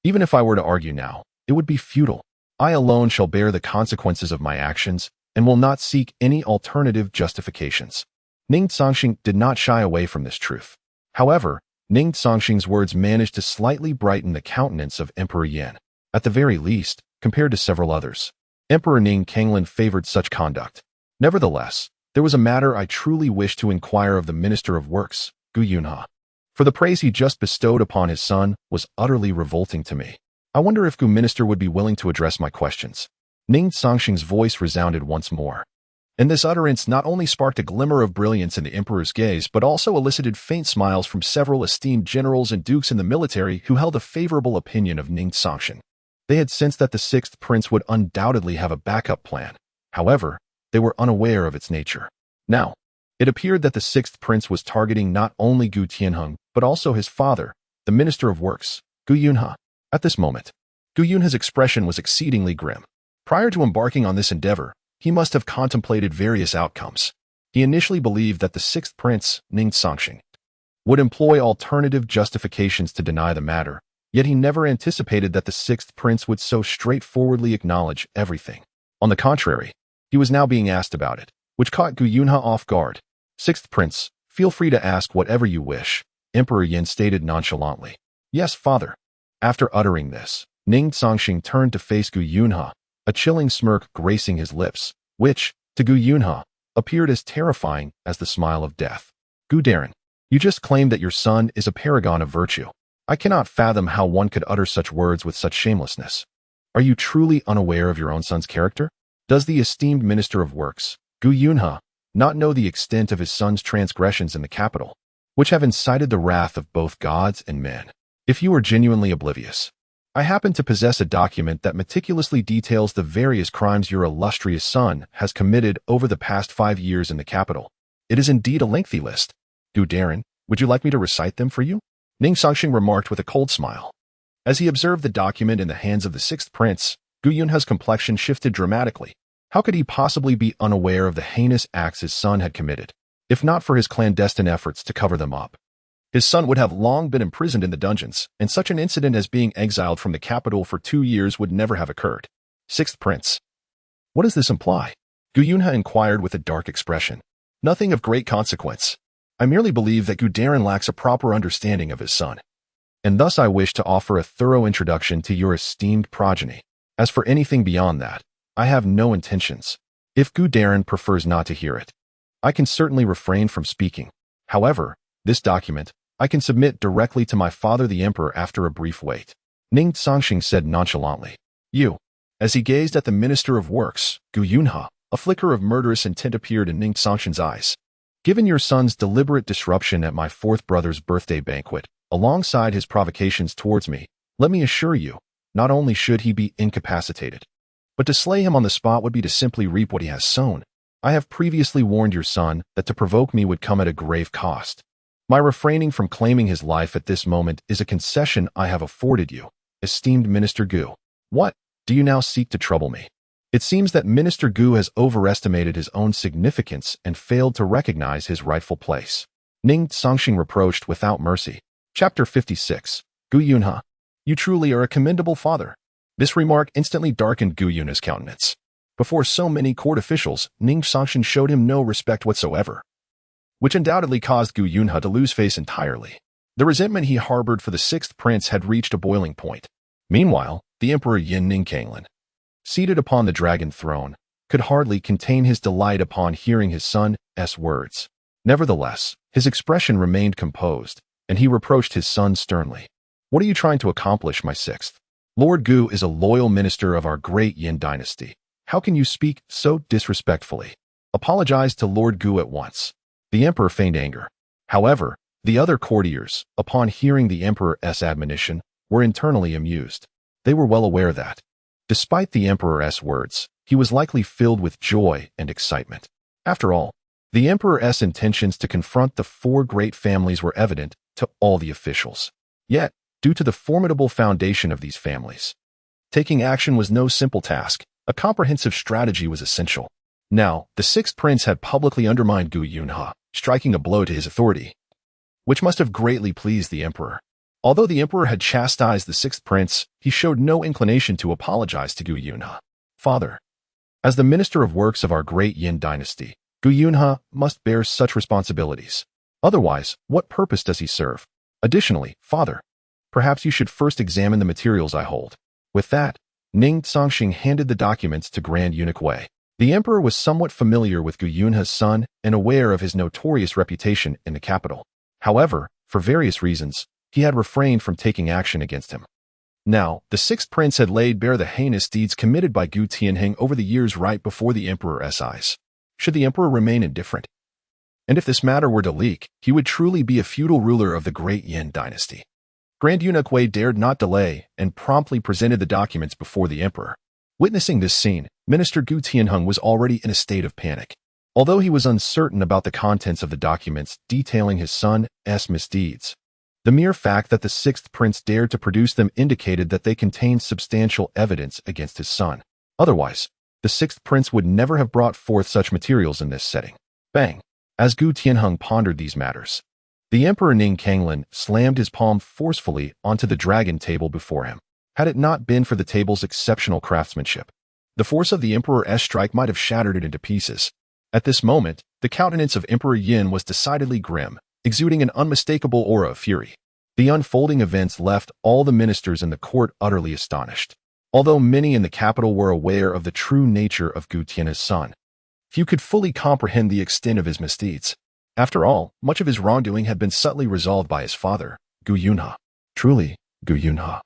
Even if I were to argue now, it would be futile. I alone shall bear the consequences of my actions and will not seek any alternative justifications. Ning Cangsheng did not shy away from this truth. However, Ning Cangsheng's words managed to slightly brighten the countenance of Emperor Yin. At the very least, compared to several others, Emperor Ning Cangsheng favored such conduct. Nevertheless, there was a matter I truly wished to inquire of the Minister of Works, Gu Yunha. For the praise he just bestowed upon his son was utterly revolting to me. I wonder if Gu Minister would be willing to address my questions. Ning Cangsheng's voice resounded once more, and this utterance not only sparked a glimmer of brilliance in the emperor's gaze, but also elicited faint smiles from several esteemed generals and dukes in the military who held a favorable opinion of Ning Cangsheng. They had sensed that the sixth prince would undoubtedly have a backup plan. However, they were unaware of its nature. Now, it appeared that the sixth prince was targeting not only Gu Tianheng, but also his father, the Minister of Works, Gu Yunha. At this moment, Gu Yunha's expression was exceedingly grim. Prior to embarking on this endeavor, he must have contemplated various outcomes. He initially believed that the sixth prince, Ning Cangsheng, would employ alternative justifications to deny the matter, yet he never anticipated that the sixth prince would so straightforwardly acknowledge everything. On the contrary, he was now being asked about it, which caught Gu Yunha off guard. Sixth prince, feel free to ask whatever you wish, Emperor Yin stated nonchalantly. Yes, father. After uttering this, Ning Cangsheng turned to face Gu Yunha, a chilling smirk gracing his lips, which, to Gu Yunha, appeared as terrifying as the smile of death. Gu Darren, you just claimed that your son is a paragon of virtue. I cannot fathom how one could utter such words with such shamelessness. Are you truly unaware of your own son's character? Does the esteemed Minister of Works, Gu Yunha, not know the extent of his son's transgressions in the capital, which have incited the wrath of both gods and men? If you are genuinely oblivious, I happen to possess a document that meticulously details the various crimes your illustrious son has committed over the past 5 years in the capital. It is indeed a lengthy list. Gu Darren, would you like me to recite them for you? Ning Cangsheng remarked with a cold smile. As he observed the document in the hands of the sixth prince, Gu Yunha's complexion shifted dramatically. How could he possibly be unaware of the heinous acts his son had committed, if not for his clandestine efforts to cover them up? His son would have long been imprisoned in the dungeons, and such an incident as being exiled from the capital for 2 years would never have occurred. Sixth Prince. What does this imply? Gu Yunhe inquired with a dark expression. Nothing of great consequence. I merely believe that Gu Darren lacks a proper understanding of his son. And thus I wish to offer a thorough introduction to your esteemed progeny. As for anything beyond that, I have no intentions. If Gu Darren prefers not to hear it, I can certainly refrain from speaking. However, this document, I can submit directly to my father the emperor after a brief wait. Ning Cangsheng said nonchalantly. You. As he gazed at the Minister of Works, Gu Yunhe, a flicker of murderous intent appeared in Ning Cangsheng's eyes. Given your son's deliberate disruption at my fourth brother's birthday banquet, alongside his provocations towards me, let me assure you, not only should he be incapacitated, but to slay him on the spot would be to simply reap what he has sown. I have previously warned your son that to provoke me would come at a grave cost. My refraining from claiming his life at this moment is a concession I have afforded you, esteemed Minister Gu. What? Do you now seek to trouble me? It seems that Minister Gu has overestimated his own significance and failed to recognize his rightful place. Ning Cangsheng reproached without mercy. Chapter 56. Gu Yunhe. You truly are a commendable father. This remark instantly darkened Gu Yunhe's countenance. Before so many court officials, Ning Cangsheng showed him no respect whatsoever, which undoubtedly caused Gu Yunhe to lose face entirely. The resentment he harbored for the sixth prince had reached a boiling point. Meanwhile, the Emperor Ning Cangsheng, seated upon the dragon throne, could hardly contain his delight upon hearing his son's words. Nevertheless, his expression remained composed, and he reproached his son sternly. What are you trying to accomplish, my sixth? Lord Gu is a loyal minister of our great Yin dynasty. How can you speak so disrespectfully? Apologize to Lord Gu at once. The emperor feigned anger. However, the other courtiers, upon hearing the emperor's admonition, were internally amused. They were well aware that, despite the emperor's words, he was likely filled with joy and excitement. After all, the emperor's intentions to confront the four great families were evident to all the officials. Yet, due to the formidable foundation of these families, taking action was no simple task. A comprehensive strategy was essential. Now, the sixth prince had publicly undermined Gu Yunhe, striking a blow to his authority, which must have greatly pleased the emperor. Although the emperor had chastised the sixth prince, he showed no inclination to apologize to Gu Yunhe. Father, as the minister of works of our great Yin dynasty, Gu Yunhe must bear such responsibilities. Otherwise, what purpose does he serve? Additionally, father, perhaps you should first examine the materials I hold. With that, Ning Cangsheng handed the documents to Grand Eunuch Wei. The emperor was somewhat familiar with Gu Yunhe's son and aware of his notorious reputation in the capital. However, for various reasons, he had refrained from taking action against him. Now, the sixth prince had laid bare the heinous deeds committed by Gu Tianheng over the years right before the emperor's eyes. Should the emperor remain indifferent? And if this matter were to leak, he would truly be a feudal ruler of the great Yin dynasty. Grand Eunuch Wei dared not delay and promptly presented the documents before the emperor. Witnessing this scene, Minister Gu Tianheng was already in a state of panic. Although he was uncertain about the contents of the documents detailing his son's misdeeds, the mere fact that the sixth prince dared to produce them indicated that they contained substantial evidence against his son. Otherwise, the sixth prince would never have brought forth such materials in this setting. Bang! As Gu Tianheng pondered these matters, the Emperor Ning Cangsheng slammed his palm forcefully onto the dragon table before him. Had it not been for the table's exceptional craftsmanship, the force of the Emperor's strike might have shattered it into pieces. At this moment, the countenance of Emperor Yin was decidedly grim, exuding an unmistakable aura of fury. The unfolding events left all the ministers in the court utterly astonished. Although many in the capital were aware of the true nature of Gu Tianhe's son, few could fully comprehend the extent of his misdeeds. After all, much of his wrongdoing had been subtly resolved by his father, Gu Yunhe. Truly, Gu Yunhe,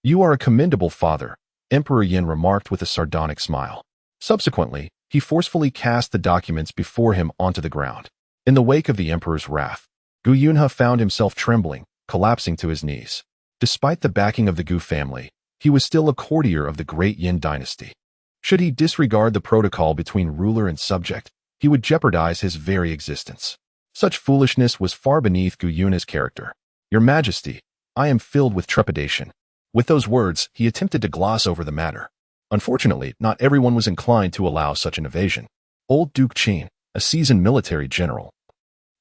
you are a commendable father, Emperor Yin remarked with a sardonic smile. Subsequently, he forcefully cast the documents before him onto the ground. In the wake of the emperor's wrath, Gu Yunhe found himself trembling, collapsing to his knees. Despite the backing of the Gu family, he was still a courtier of the great Yin dynasty. Should he disregard the protocol between ruler and subject, he would jeopardize his very existence. Such foolishness was far beneath Gu Yunhe's character. Your Majesty, I am filled with trepidation. With those words, he attempted to gloss over the matter. Unfortunately, not everyone was inclined to allow such an evasion. Old Duke Qin, a seasoned military general,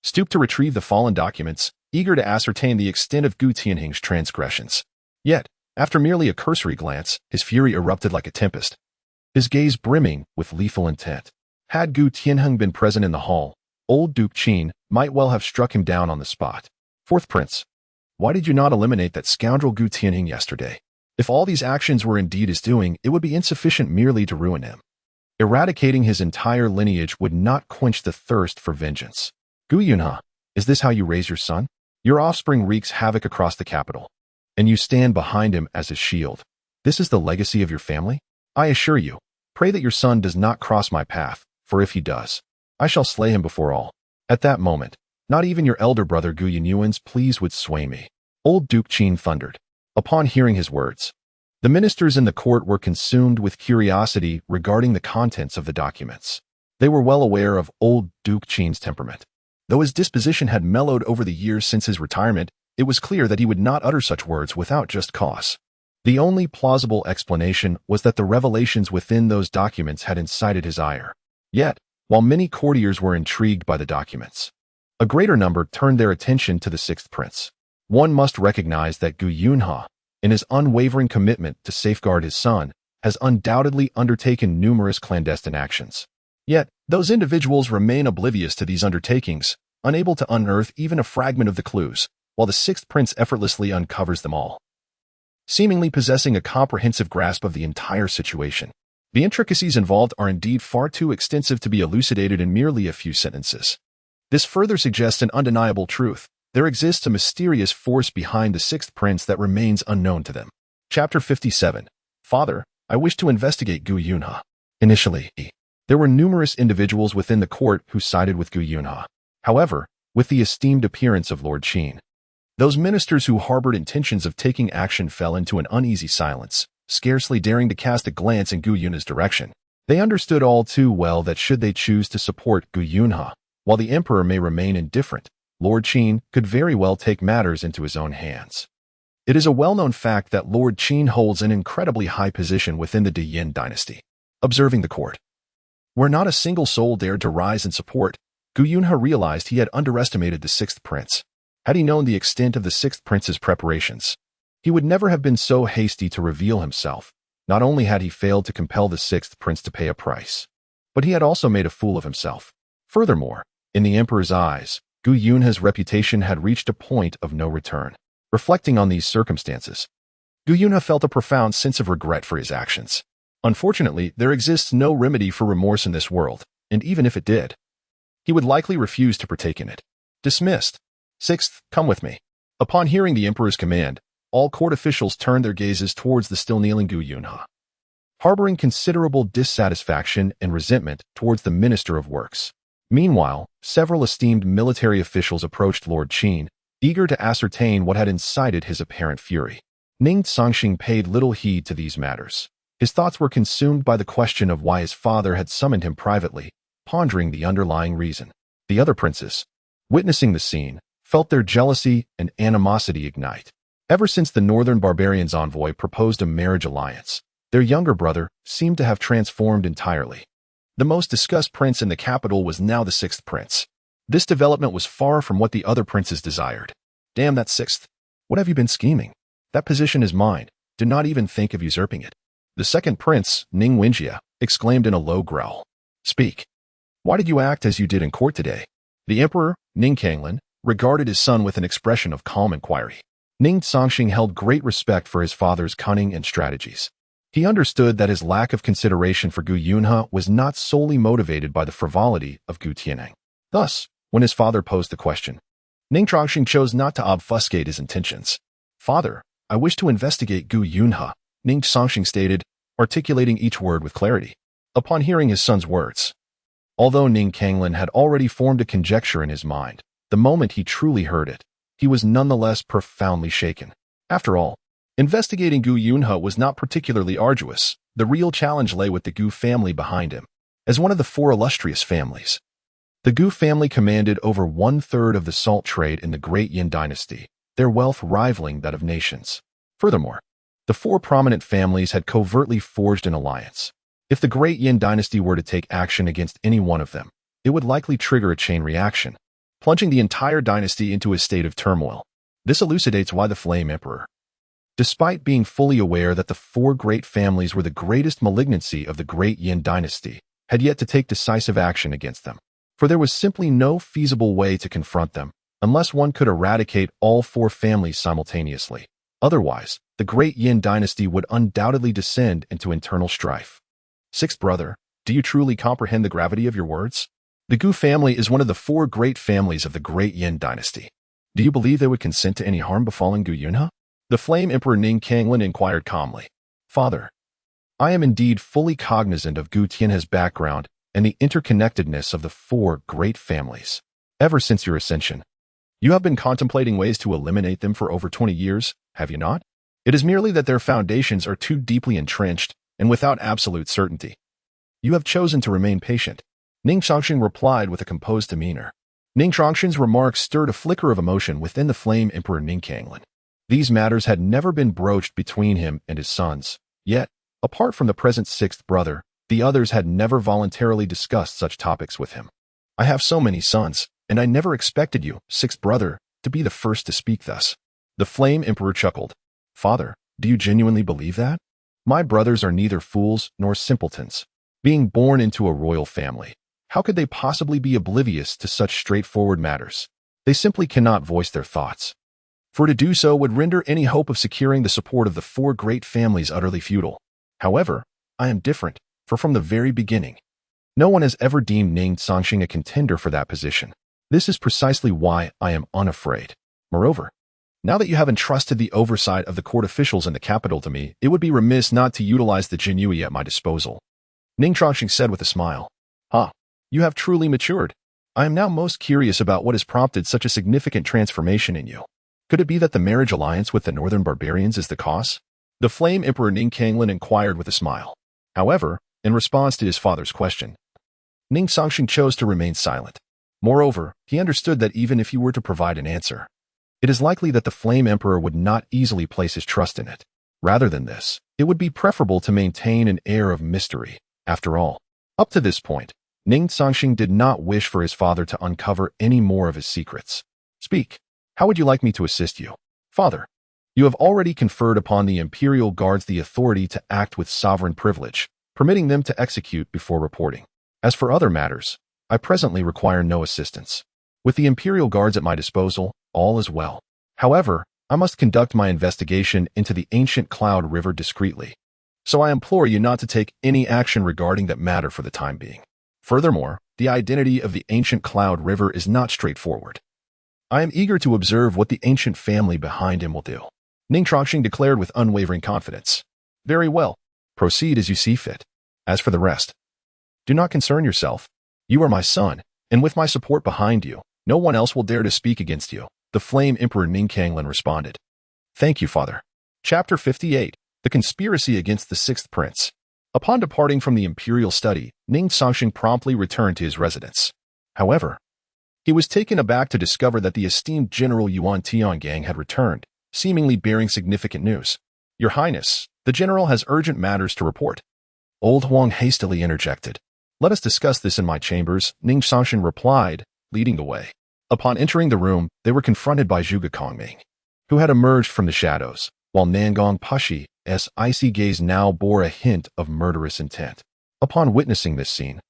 stooped to retrieve the fallen documents eager to ascertain the extent of Gu Tianheng's transgressions. Yet, after merely a cursory glance, his fury erupted like a tempest, his gaze brimming with lethal intent. Had Gu Tianheng been present in the hall, old Duke Qin might well have struck him down on the spot. Fourth Prince, why did you not eliminate that scoundrel Gu Tianheng yesterday? If all these actions were indeed his doing, it would be insufficient merely to ruin him. Eradicating his entire lineage would not quench the thirst for vengeance. Gu Yunhe, is this how you raise your son? Your offspring wreaks havoc across the capital, and you stand behind him as his shield. This is the legacy of your family? I assure you, pray that your son does not cross my path, for if he does, I shall slay him before all. At that moment, not even your elder brother Gu Yunyuan's pleas would sway me. Old Duke Qin thundered. Upon hearing his words, the ministers in the court were consumed with curiosity regarding the contents of the documents. They were well aware of old Duke Qin's temperament. Though his disposition had mellowed over the years since his retirement, it was clear that he would not utter such words without just cause. The only plausible explanation was that the revelations within those documents had incited his ire. Yet, while many courtiers were intrigued by the documents, a greater number turned their attention to the sixth prince. One must recognize that Gu Yunhe, in his unwavering commitment to safeguard his son, has undoubtedly undertaken numerous clandestine actions. Yet, those individuals remain oblivious to these undertakings, unable to unearth even a fragment of the clues, while the sixth prince effortlessly uncovers them all, seemingly possessing a comprehensive grasp of the entire situation. The intricacies involved are indeed far too extensive to be elucidated in merely a few sentences. This further suggests an undeniable truth. There exists a mysterious force behind the sixth prince that remains unknown to them. Chapter 57. Father, I wish to investigate Gu Yunhe. Initially, there were numerous individuals within the court who sided with Gu Yunhe. However, with the esteemed appearance of Lord Qin, those ministers who harbored intentions of taking action fell into an uneasy silence, scarcely daring to cast a glance in Gu Yunhe's direction. They understood all too well that should they choose to support Gu Yunhe, while the emperor may remain indifferent, Lord Qin could very well take matters into his own hands. It is a well-known fact that Lord Qin holds an incredibly high position within the Yin dynasty. Observing the court, where not a single soul dared to rise in support, Gu Yunhe realized he had underestimated the sixth prince. Had he known the extent of the sixth prince's preparations, he would never have been so hasty to reveal himself. Not only had he failed to compel the sixth prince to pay a price, but he had also made a fool of himself. Furthermore, in the emperor's eyes, Gu Yunhe's reputation had reached a point of no return. Reflecting on these circumstances, Gu Yunhe felt a profound sense of regret for his actions. Unfortunately, there exists no remedy for remorse in this world, and even if it did, he would likely refuse to partake in it. Dismissed. Sixth, come with me. Upon hearing the emperor's command, all court officials turned their gazes towards the still kneeling Gu Yunhe, harboring considerable dissatisfaction and resentment towards the Minister of Works. Meanwhile, several esteemed military officials approached Lord Qin, eager to ascertain what had incited his apparent fury. Ning Cangsheng paid little heed to these matters. His thoughts were consumed by the question of why his father had summoned him privately, pondering the underlying reason. The other princes, witnessing the scene, felt their jealousy and animosity ignite. Ever since the northern barbarians' envoy proposed a marriage alliance, their younger brother seemed to have transformed entirely. The most discussed prince in the capital was now the sixth prince. This development was far from what the other princes desired. Damn that sixth. What have you been scheming? That position is mine. Do not even think of usurping it. The second prince, Ning Cangsheng, exclaimed in a low growl. Speak. Why did you act as you did in court today? The emperor, Ning Cangsheng, regarded his son with an expression of calm inquiry. Ning Cangsheng held great respect for his father's cunning and strategies. He understood that his lack of consideration for Gu Yunhe was not solely motivated by the frivolity of Gu Tianheng. Thus, when his father posed the question, Ning Cangsheng chose not to obfuscate his intentions. Father, I wish to investigate Gu Yunhe, Ning Cangsheng stated, articulating each word with clarity. Upon hearing his son's words, although Ning Cangsheng had already formed a conjecture in his mind, the moment he truly heard it, he was nonetheless profoundly shaken. After all, investigating Gu Yunhe was not particularly arduous. The real challenge lay with the Gu family behind him. As one of the four illustrious families, the Gu family commanded over 1/3 of the salt trade in the Great Yin dynasty, their wealth rivaling that of nations. Furthermore, the four prominent families had covertly forged an alliance. If the Great Yin dynasty were to take action against any one of them, it would likely trigger a chain reaction. plunging the entire dynasty into a state of turmoil. This elucidates why the Flame Emperor, despite being fully aware that the four great families were the greatest malignancy of the great Yin dynasty, had yet to take decisive action against them. For there was simply no feasible way to confront them, unless one could eradicate all four families simultaneously. Otherwise, the great Yin dynasty would undoubtedly descend into internal strife. Sixth brother, do you truly comprehend the gravity of your words? The Gu family is one of the four great families of the great Yin dynasty. Do you believe they would consent to any harm befalling Gu Yunhe? The Flame Emperor Ning Cangsheng inquired calmly. Father, I am indeed fully cognizant of Gu Tianhe's background and the interconnectedness of the four great families. Ever since your ascension, you have been contemplating ways to eliminate them for over 20 years, have you not? It is merely that their foundations are too deeply entrenched and without absolute certainty. You have chosen to remain patient. Ning Cangsheng replied with a composed demeanor. Ning Cangsheng's remarks stirred a flicker of emotion within the Flame Emperor Ning Cangsheng. These matters had never been broached between him and his sons. Yet, apart from the present sixth brother, the others had never voluntarily discussed such topics with him. I have so many sons, and I never expected you, sixth brother, to be the first to speak thus. The Flame Emperor chuckled. Father, do you genuinely believe that? My brothers are neither fools nor simpletons. Being born into a royal family, how could they possibly be oblivious to such straightforward matters? They simply cannot voice their thoughts. For to do so would render any hope of securing the support of the four great families utterly futile. However, I am different, for from the very beginning, no one has ever deemed Ning Cangsheng a contender for that position. This is precisely why I am unafraid. Moreover, now that you have entrusted the oversight of the court officials in the capital to me, it would be remiss not to utilize the Jinyui at my disposal. Ning Cangsheng said with a smile. You have truly matured. I am now most curious about what has prompted such a significant transformation in you. Could it be that the marriage alliance with the northern barbarians is the cause? The Flame Emperor Ning Cangsheng inquired with a smile. However, in response to his father's question, Ning Cangsheng chose to remain silent. Moreover, he understood that even if he were to provide an answer, it is likely that the Flame Emperor would not easily place his trust in it. Rather than this, it would be preferable to maintain an air of mystery. After all, up to this point, Ning Cangsheng did not wish for his father to uncover any more of his secrets. Speak. How would you like me to assist you? Father, you have already conferred upon the Imperial Guards the authority to act with sovereign privilege, permitting them to execute before reporting. As for other matters, I presently require no assistance. With the Imperial Guards at my disposal, all is well. However, I must conduct my investigation into the ancient Cloud River discreetly. So I implore you not to take any action regarding that matter for the time being. Furthermore, the identity of the ancient Cloud River is not straightforward. I am eager to observe what the ancient family behind him will do. Ning Cangsheng declared with unwavering confidence. Very well. Proceed as you see fit. As for the rest, do not concern yourself. You are my son, and with my support behind you, no one else will dare to speak against you. The Flame Emperor Ning Cangsheng responded. Thank you, father. Chapter 58. The Conspiracy Against the Sixth Prince. Upon departing from the imperial study, Ning Cangsheng promptly returned to his residence. However, he was taken aback to discover that the esteemed General Yuan Tiangang had returned, seemingly bearing significant news. Your Highness, the general has urgent matters to report. Old Huang hastily interjected. Let us discuss this in my chambers, Ning Cangsheng replied, leading the way. Upon entering the room, they were confronted by Zhuge Kongming, who had emerged from the shadows, while Nangong Pashi's icy gaze now bore a hint of murderous intent. Upon witnessing this scene,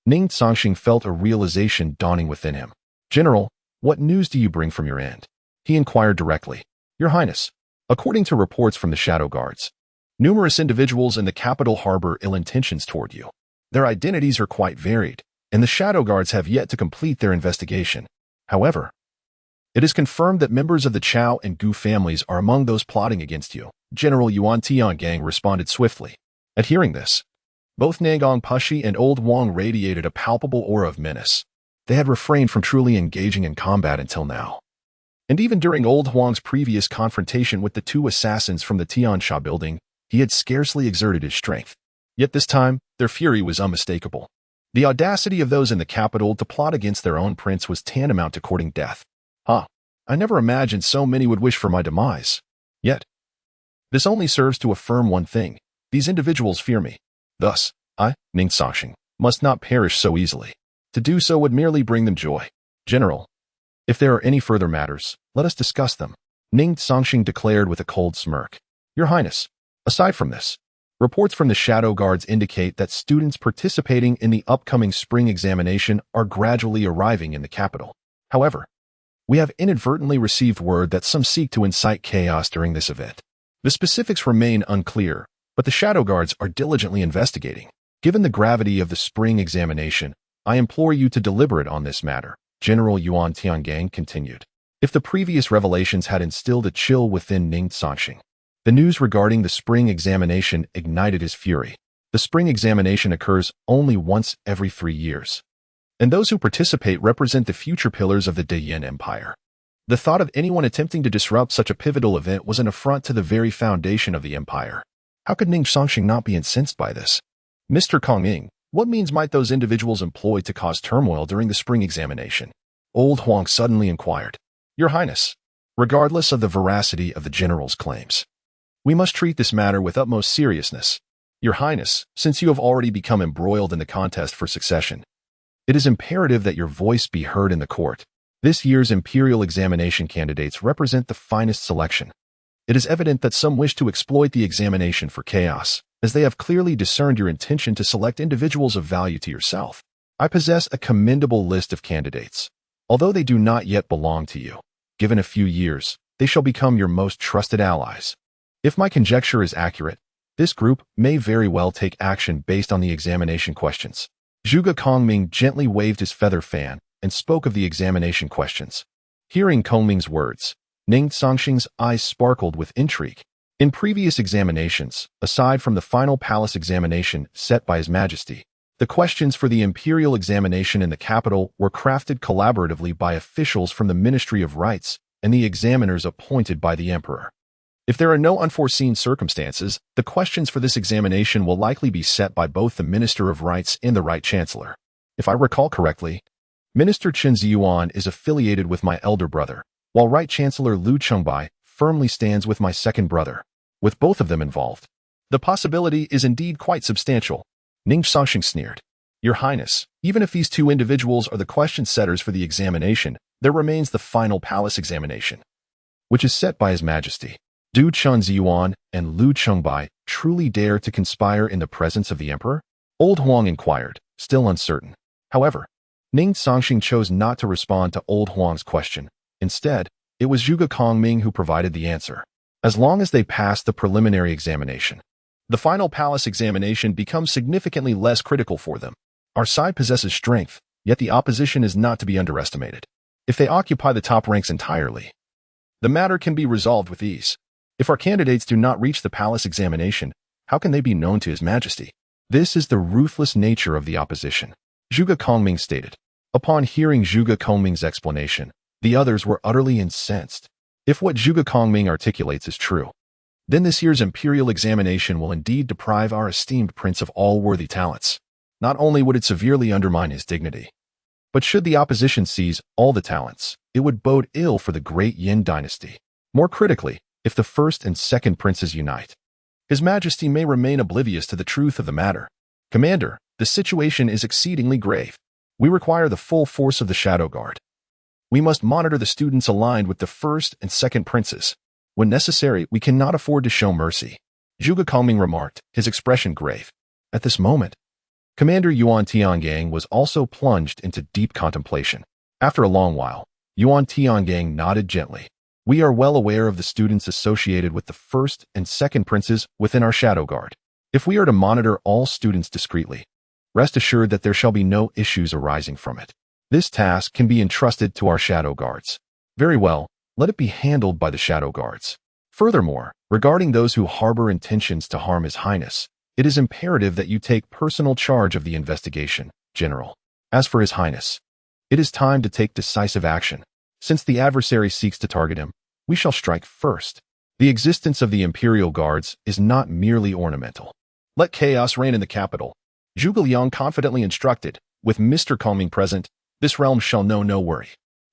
Ning Cangsheng felt a realization dawning within him. General, what news do you bring from your end? He inquired directly. Your Highness, according to reports from the Shadow Guards, numerous individuals in the capital harbor ill intentions toward you. Their identities are quite varied, and the Shadow Guards have yet to complete their investigation. However, it is confirmed that members of the Chao and Gu families are among those plotting against you. General Yuan Tiangang responded swiftly. At hearing this, both Nangong Pashi and Old Wang radiated a palpable aura of menace. They had refrained from truly engaging in combat until now. And even during Old Huang's previous confrontation with the two assassins from the Tiansha building, he had scarcely exerted his strength. Yet this time, their fury was unmistakable. The audacity of those in the capital to plot against their own prince was tantamount to courting death. I never imagined so many would wish for my demise. Yet, this only serves to affirm one thing. These individuals fear me. Thus, I, Ning Cangsheng, must not perish so easily. To do so would merely bring them joy. General, If there are any further matters, let us discuss them, Ning Cangsheng declared with a cold smirk. Your Highness, aside from this, reports from the Shadow Guards indicate that students participating in the upcoming spring examination are gradually arriving in the capital. However, we have inadvertently received word that some seek to incite chaos during this event. The specifics remain unclear, but the Shadow Guards are diligently investigating. Given the gravity of the spring examination, I implore you to deliberate on this matter, General Yuan Tiangang continued. If the previous revelations had instilled a chill within Ning Cangsheng, the news regarding the spring examination ignited his fury. The spring examination occurs only once every 3 years, and those who participate represent the future pillars of the Dayan Empire. The thought of anyone attempting to disrupt such a pivotal event was an affront to the very foundation of the empire. How could Ning Cangsheng not be incensed by this? Mr. Kongming, what means might those individuals employ to cause turmoil during the spring examination? Old Huang suddenly inquired. Your Highness, regardless of the veracity of the general's claims, we must treat this matter with utmost seriousness. Your Highness, since you have already become embroiled in the contest for succession, it is imperative that your voice be heard in the court. This year's imperial examination candidates represent the finest selection. It is evident that some wish to exploit the examination for chaos, as they have clearly discerned your intention to select individuals of value to yourself. I possess a commendable list of candidates. Although they do not yet belong to you, given a few years, they shall become your most trusted allies. If my conjecture is accurate, this group may very well take action based on the examination questions. Zhuge Kongming gently waved his feather fan and spoke of the examination questions. Hearing Kongming's words, Ning Cangsheng's eyes sparkled with intrigue. In previous examinations, aside from the final palace examination set by His Majesty, the questions for the imperial examination in the capital were crafted collaboratively by officials from the Ministry of Rites and the examiners appointed by the Emperor. If there are no unforeseen circumstances, the questions for this examination will likely be set by both the Minister of Rites and the Right Chancellor. If I recall correctly, Minister Chen Ziyuan is affiliated with my elder brother, while Right Chancellor Liu Chengbai firmly stands with my second brother. With both of them involved, the possibility is indeed quite substantial. Ning Cangsheng sneered. Your Highness, even if these two individuals are the question setters for the examination, there remains the final palace examination, which is set by His Majesty. Do Chen Ziyuan and Liu Chengbai truly dare to conspire in the presence of the Emperor? Old Huang inquired, still uncertain. However, Ning Cangsheng chose not to respond to Old Huang's question. Instead, it was Zhuge Kongming who provided the answer. As long as they passed the preliminary examination, the final palace examination becomes significantly less critical for them. Our side possesses strength, yet the opposition is not to be underestimated. If they occupy the top ranks entirely, the matter can be resolved with ease. If our candidates do not reach the palace examination, how can they be known to His Majesty? This is the ruthless nature of the opposition, Zhuge Kongming stated. Upon hearing Zhuge Kongming's explanation, the others were utterly incensed. If what Zhuge Kongming articulates is true, then this year's imperial examination will indeed deprive our esteemed prince of all worthy talents. Not only would it severely undermine his dignity, but should the opposition seize all the talents, it would bode ill for the great Yin dynasty. More critically, if the first and second princes unite, His Majesty may remain oblivious to the truth of the matter. Commander, the situation is exceedingly grave. We require the full force of the Shadow Guard. We must monitor the students aligned with the first and second princes. When necessary, we cannot afford to show mercy. Zhuge Kongming remarked, his expression grave. At this moment, Commander Yuan Tiangang was also plunged into deep contemplation. After a long while, Yuan Tiangang nodded gently. We are well aware of the students associated with the first and second princes within our Shadow Guard. If we are to monitor all students discreetly, rest assured that there shall be no issues arising from it. This task can be entrusted to our Shadow Guards. Very well, let it be handled by the Shadow Guards. Furthermore, regarding those who harbor intentions to harm His Highness, it is imperative that you take personal charge of the investigation, General. As for His Highness, it is time to take decisive action. Since the adversary seeks to target him, we shall strike first. The existence of the Imperial Guards is not merely ornamental. Let chaos reign in the capital. Zhuge Liang confidently instructed, with Mr. Kongming present, this realm shall know no worry.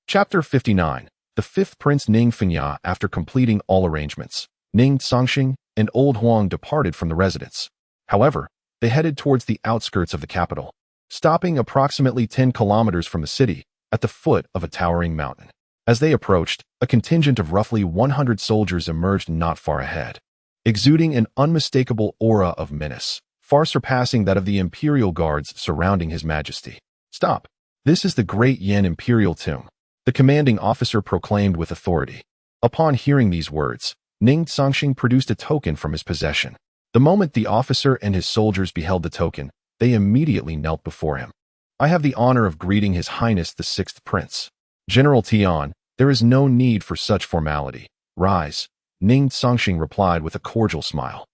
Chapter 59. The fifth Prince Ning Fengya. After completing all arrangements, Ning Cangsheng and Old Huang departed from the residence. However, they headed towards the outskirts of the capital, stopping approximately 10 kilometers from the city, at the foot of a towering mountain. As they approached, a contingent of roughly 100 soldiers emerged not far ahead, exuding an unmistakable aura of menace, far surpassing that of the imperial guards surrounding His Majesty. "Stop! This is the Great Yin Imperial Tomb," the commanding officer proclaimed with authority. Upon hearing these words, Ning Cangsheng produced a token from his possession. The moment the officer and his soldiers beheld the token, they immediately knelt before him. "I have the honor of greeting His Highness the Sixth Prince." "General Tian, there is no need for such formality. Rise," Ning Cangsheng replied with a cordial smile.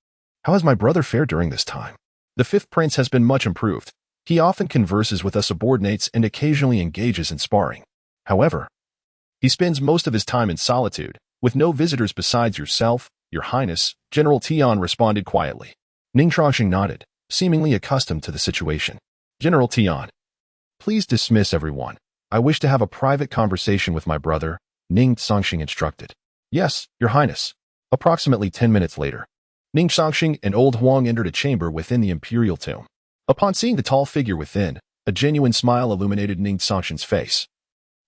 "How has my brother fared during this time?" "The fifth prince has been much improved. He often converses with us subordinates and occasionally engages in sparring. However, he spends most of his time in solitude, with no visitors besides yourself, Your Highness," General Tian responded quietly. Ning Cangsheng nodded, seemingly accustomed to the situation. "General Tian, please dismiss everyone. I wish to have a private conversation with my brother," Ning Cangsheng instructed. "Yes, Your Highness." Approximately 10 minutes later, Ning Cangsheng and Old Huang entered a chamber within the imperial tomb. Upon seeing the tall figure within, a genuine smile illuminated Ning Cangsheng's face,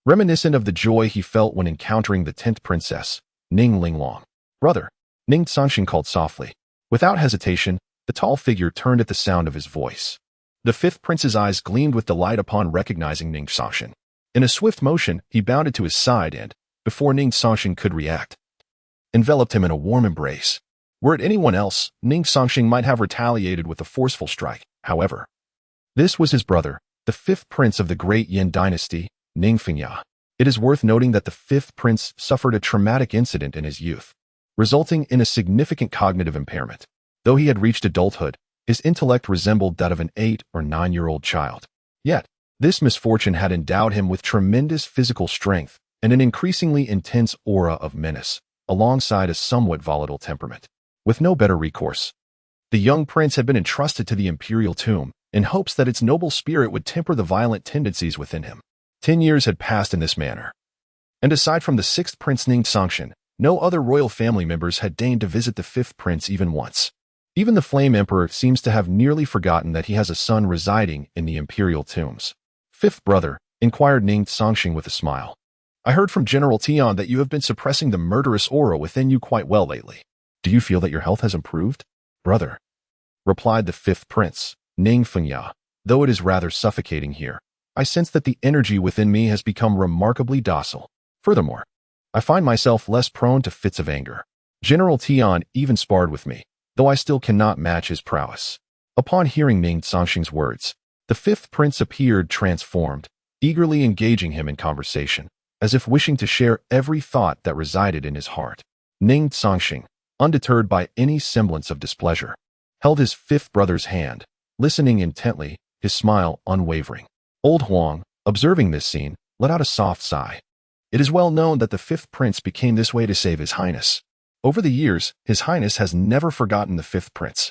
reminiscent of the joy he felt when encountering the 10th princess, Ning Linglong. "Brother," Ning Cangsheng called softly. Without hesitation, the tall figure turned at the sound of his voice. The fifth prince's eyes gleamed with delight upon recognizing Ning Cangsheng. In a swift motion, he bounded to his side and, before Ning Cangsheng could react, enveloped him in a warm embrace. Were it anyone else, Ning Cangsheng might have retaliated with a forceful strike. However, this was his brother, the fifth prince of the Great Yin dynasty, Ning Fengya. It is worth noting that the fifth prince suffered a traumatic incident in his youth, resulting in a significant cognitive impairment. Though he had reached adulthood, his intellect resembled that of an 8 or 9-year-old child. Yet, this misfortune had endowed him with tremendous physical strength and an increasingly intense aura of menace, alongside a somewhat volatile temperament. With no better recourse, the young prince had been entrusted to the imperial tomb in hopes that its noble spirit would temper the violent tendencies within him. 10 years had passed in this manner, and aside from the sixth prince Ning Cangsheng, no other royal family members had deigned to visit the fifth prince even once. Even the Flame Emperor seems to have nearly forgotten that he has a son residing in the imperial tombs. "Fifth brother," inquired Ning Cangsheng with a smile. "I heard from General Tian that you have been suppressing the murderous aura within you quite well lately. Do you feel that your health has improved?" "Brother," replied the fifth prince, Ning Fengya, "though it is rather suffocating here, I sense that the energy within me has become remarkably docile. Furthermore, I find myself less prone to fits of anger. General Tian even sparred with me, though I still cannot match his prowess." Upon hearing Ning Cangsheng's words, the fifth prince appeared transformed, eagerly engaging him in conversation, as if wishing to share every thought that resided in his heart. Ning Cangsheng, undeterred by any semblance of displeasure, held his fifth brother's hand, listening intently, his smile unwavering. Old Huang, observing this scene, let out a soft sigh. It is well known that the fifth prince became this way to save His Highness. Over the years, His Highness has never forgotten the fifth prince,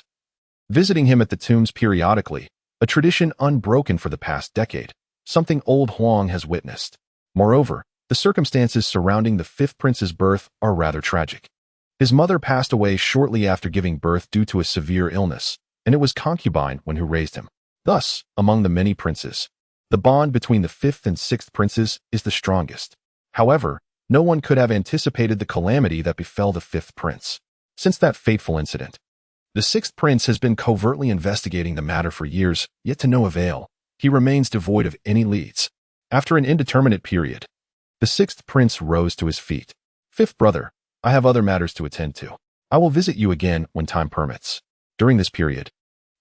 visiting him at the tombs periodically, a tradition unbroken for the past decade, something Old Huang has witnessed. Moreover, the circumstances surrounding the fifth prince's birth are rather tragic. His mother passed away shortly after giving birth due to a severe illness, and it was concubine who raised him. Thus, among the many princes, the bond between the fifth and sixth princes is the strongest. However, no one could have anticipated the calamity that befell the fifth prince. Since that fateful incident, the sixth prince has been covertly investigating the matter for years, yet to no avail. He remains devoid of any leads. After an indeterminate period, the sixth prince rose to his feet. "Fifth brother, I have other matters to attend to. I will visit you again when time permits. During this period,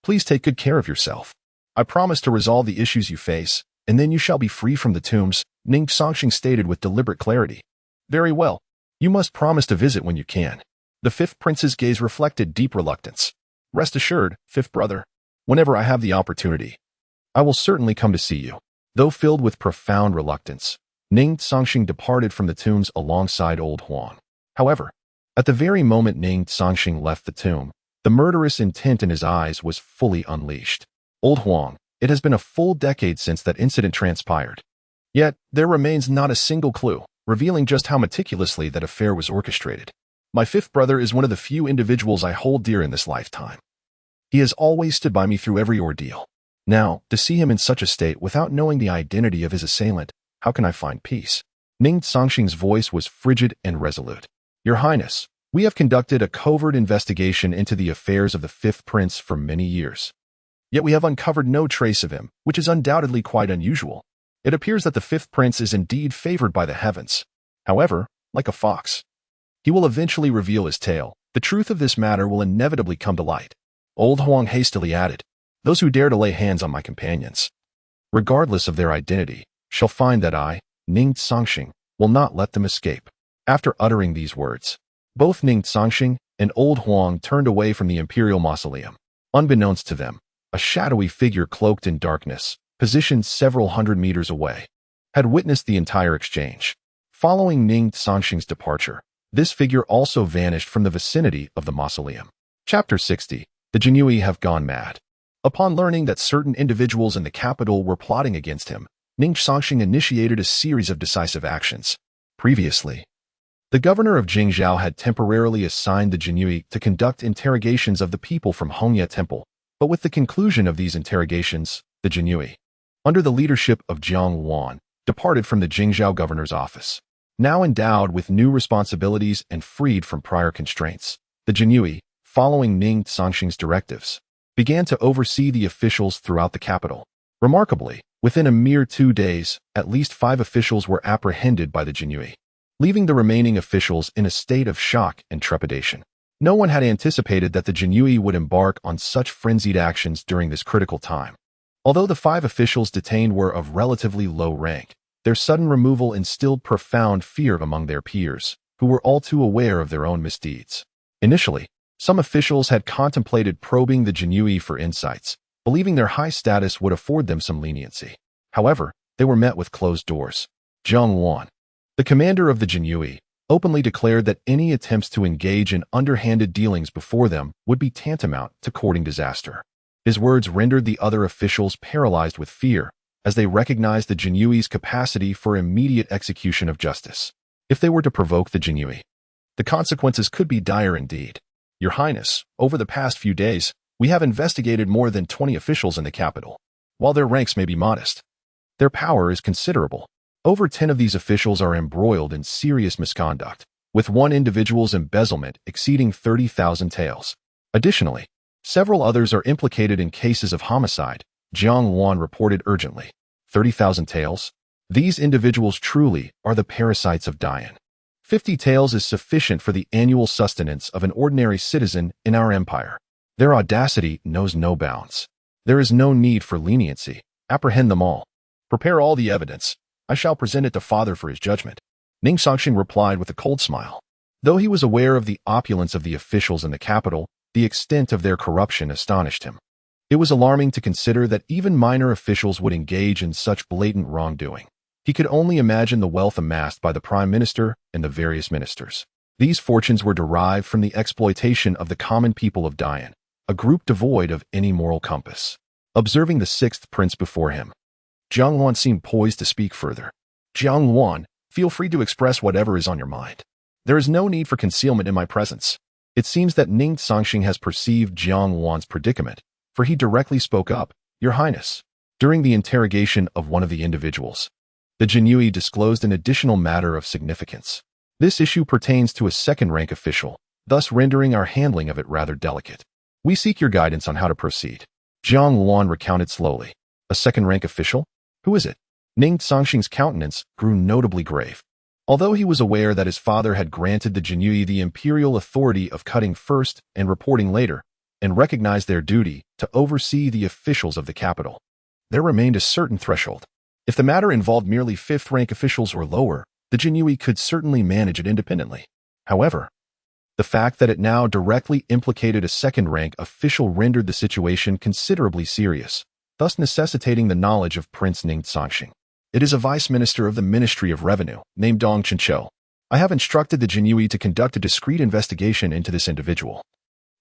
please take good care of yourself. I promise to resolve the issues you face, and then you shall be free from the tombs," Ning Cangsheng stated with deliberate clarity. "Very well. You must promise to visit when you can." The fifth prince's gaze reflected deep reluctance. "Rest assured, fifth brother, whenever I have the opportunity, I will certainly come to see you." Though filled with profound reluctance, Ning Cangsheng departed from the tombs alongside Old Huang. However, at the very moment Ning Cangsheng left the tomb, the murderous intent in his eyes was fully unleashed. "Old Huang, it has been a full decade since that incident transpired. Yet, there remains not a single clue, revealing just how meticulously that affair was orchestrated. My fifth brother is one of the few individuals I hold dear in this lifetime. He has always stood by me through every ordeal. Now, to see him in such a state without knowing the identity of his assailant, how can I find peace?" Ning Cangsheng's voice was frigid and resolute. Your Highness, we have conducted a covert investigation into the affairs of the fifth prince for many years. Yet we have uncovered no trace of him, which is undoubtedly quite unusual. It appears that the fifth prince is indeed favored by the heavens. However, like a fox, he will eventually reveal his tail. The truth of this matter will inevitably come to light. Old Huang hastily added, those who dare to lay hands on my companions, regardless of their identity, shall find that I, Ning Cangsheng, will not let them escape. After uttering these words, both Ning Cangsheng and Old Huang turned away from the imperial mausoleum. Unbeknownst to them, a shadowy figure cloaked in darkness, positioned several hundred meters away, had witnessed the entire exchange. Following Ning Cangsheng's departure, this figure also vanished from the vicinity of the mausoleum. Chapter 60. The Jinyui have gone mad. Upon learning that certain individuals in the capital were plotting against him, Ning Cangsheng initiated a series of decisive actions. Previously, the governor of Jingzhou had temporarily assigned the Jinyui to conduct interrogations of the people from Hongye Temple, but with the conclusion of these interrogations, the Jinyui, under the leadership of Jiang Wan, departed from the Jingzhou governor's office. Now endowed with new responsibilities and freed from prior constraints, the Jinyui, following Ning Cangsheng's directives, began to oversee the officials throughout the capital. Remarkably, within a mere 2 days, at least 5 officials were apprehended by the Jinyui, leaving the remaining officials in a state of shock and trepidation. No one had anticipated that the Jinyui would embark on such frenzied actions during this critical time. Although the 5 officials detained were of relatively low rank, their sudden removal instilled profound fear among their peers, who were all too aware of their own misdeeds. Initially, some officials had contemplated probing the Jinyui for insights, believing their high status would afford them some leniency. However, they were met with closed doors. Jiang Wan, the commander of the Jinyui, openly declared that any attempts to engage in underhanded dealings before them would be tantamount to courting disaster. His words rendered the other officials paralyzed with fear, as they recognized the Jinyui's capacity for immediate execution of justice. If they were to provoke the Jinyui, the consequences could be dire indeed. Your Highness, over the past few days, we have investigated more than 20 officials in the capital. While their ranks may be modest, their power is considerable. Over 10 of these officials are embroiled in serious misconduct, with one individual's embezzlement exceeding 30,000 taels. Additionally, several others are implicated in cases of homicide, Jiang Wan reported urgently. 30,000 taels? These individuals truly are the parasites of Dian. 50 taels is sufficient for the annual sustenance of an ordinary citizen in our empire. Their audacity knows no bounds. There is no need for leniency. Apprehend them all. Prepare all the evidence. I shall present it to Father for his judgment. Ning Cangsheng replied with a cold smile. Though he was aware of the opulence of the officials in the capital, the extent of their corruption astonished him. It was alarming to consider that even minor officials would engage in such blatant wrongdoing. He could only imagine the wealth amassed by the Prime Minister and the various ministers. These fortunes were derived from the exploitation of the common people of Dian, a group devoid of any moral compass. Observing the 6th prince before him, Jiang Wan seemed poised to speak further. Jiang Wan, feel free to express whatever is on your mind. There is no need for concealment in my presence. It seems that Ning Cangsheng has perceived Jiang Wan's predicament, for he directly spoke up, Your Highness. During the interrogation of one of the individuals, the Jinyui disclosed an additional matter of significance. This issue pertains to a second-rank official, thus rendering our handling of it rather delicate. We seek your guidance on how to proceed. Jiang Wan recounted slowly. A second-rank official? Who is it? Ning Cangsheng's countenance grew notably grave. Although he was aware that his father had granted the Jinyui the imperial authority of cutting first and reporting later, and recognized their duty to oversee the officials of the capital, there remained a certain threshold. If the matter involved merely 5th-rank officials or lower, the Jinyui could certainly manage it independently. However, the fact that it now directly implicated a second-rank official rendered the situation considerably serious, thus necessitating the knowledge of Prince Ning Cangsheng. It is a vice minister of the Ministry of Revenue, named Dong Chenchou. I have instructed the Jinyui to conduct a discreet investigation into this individual,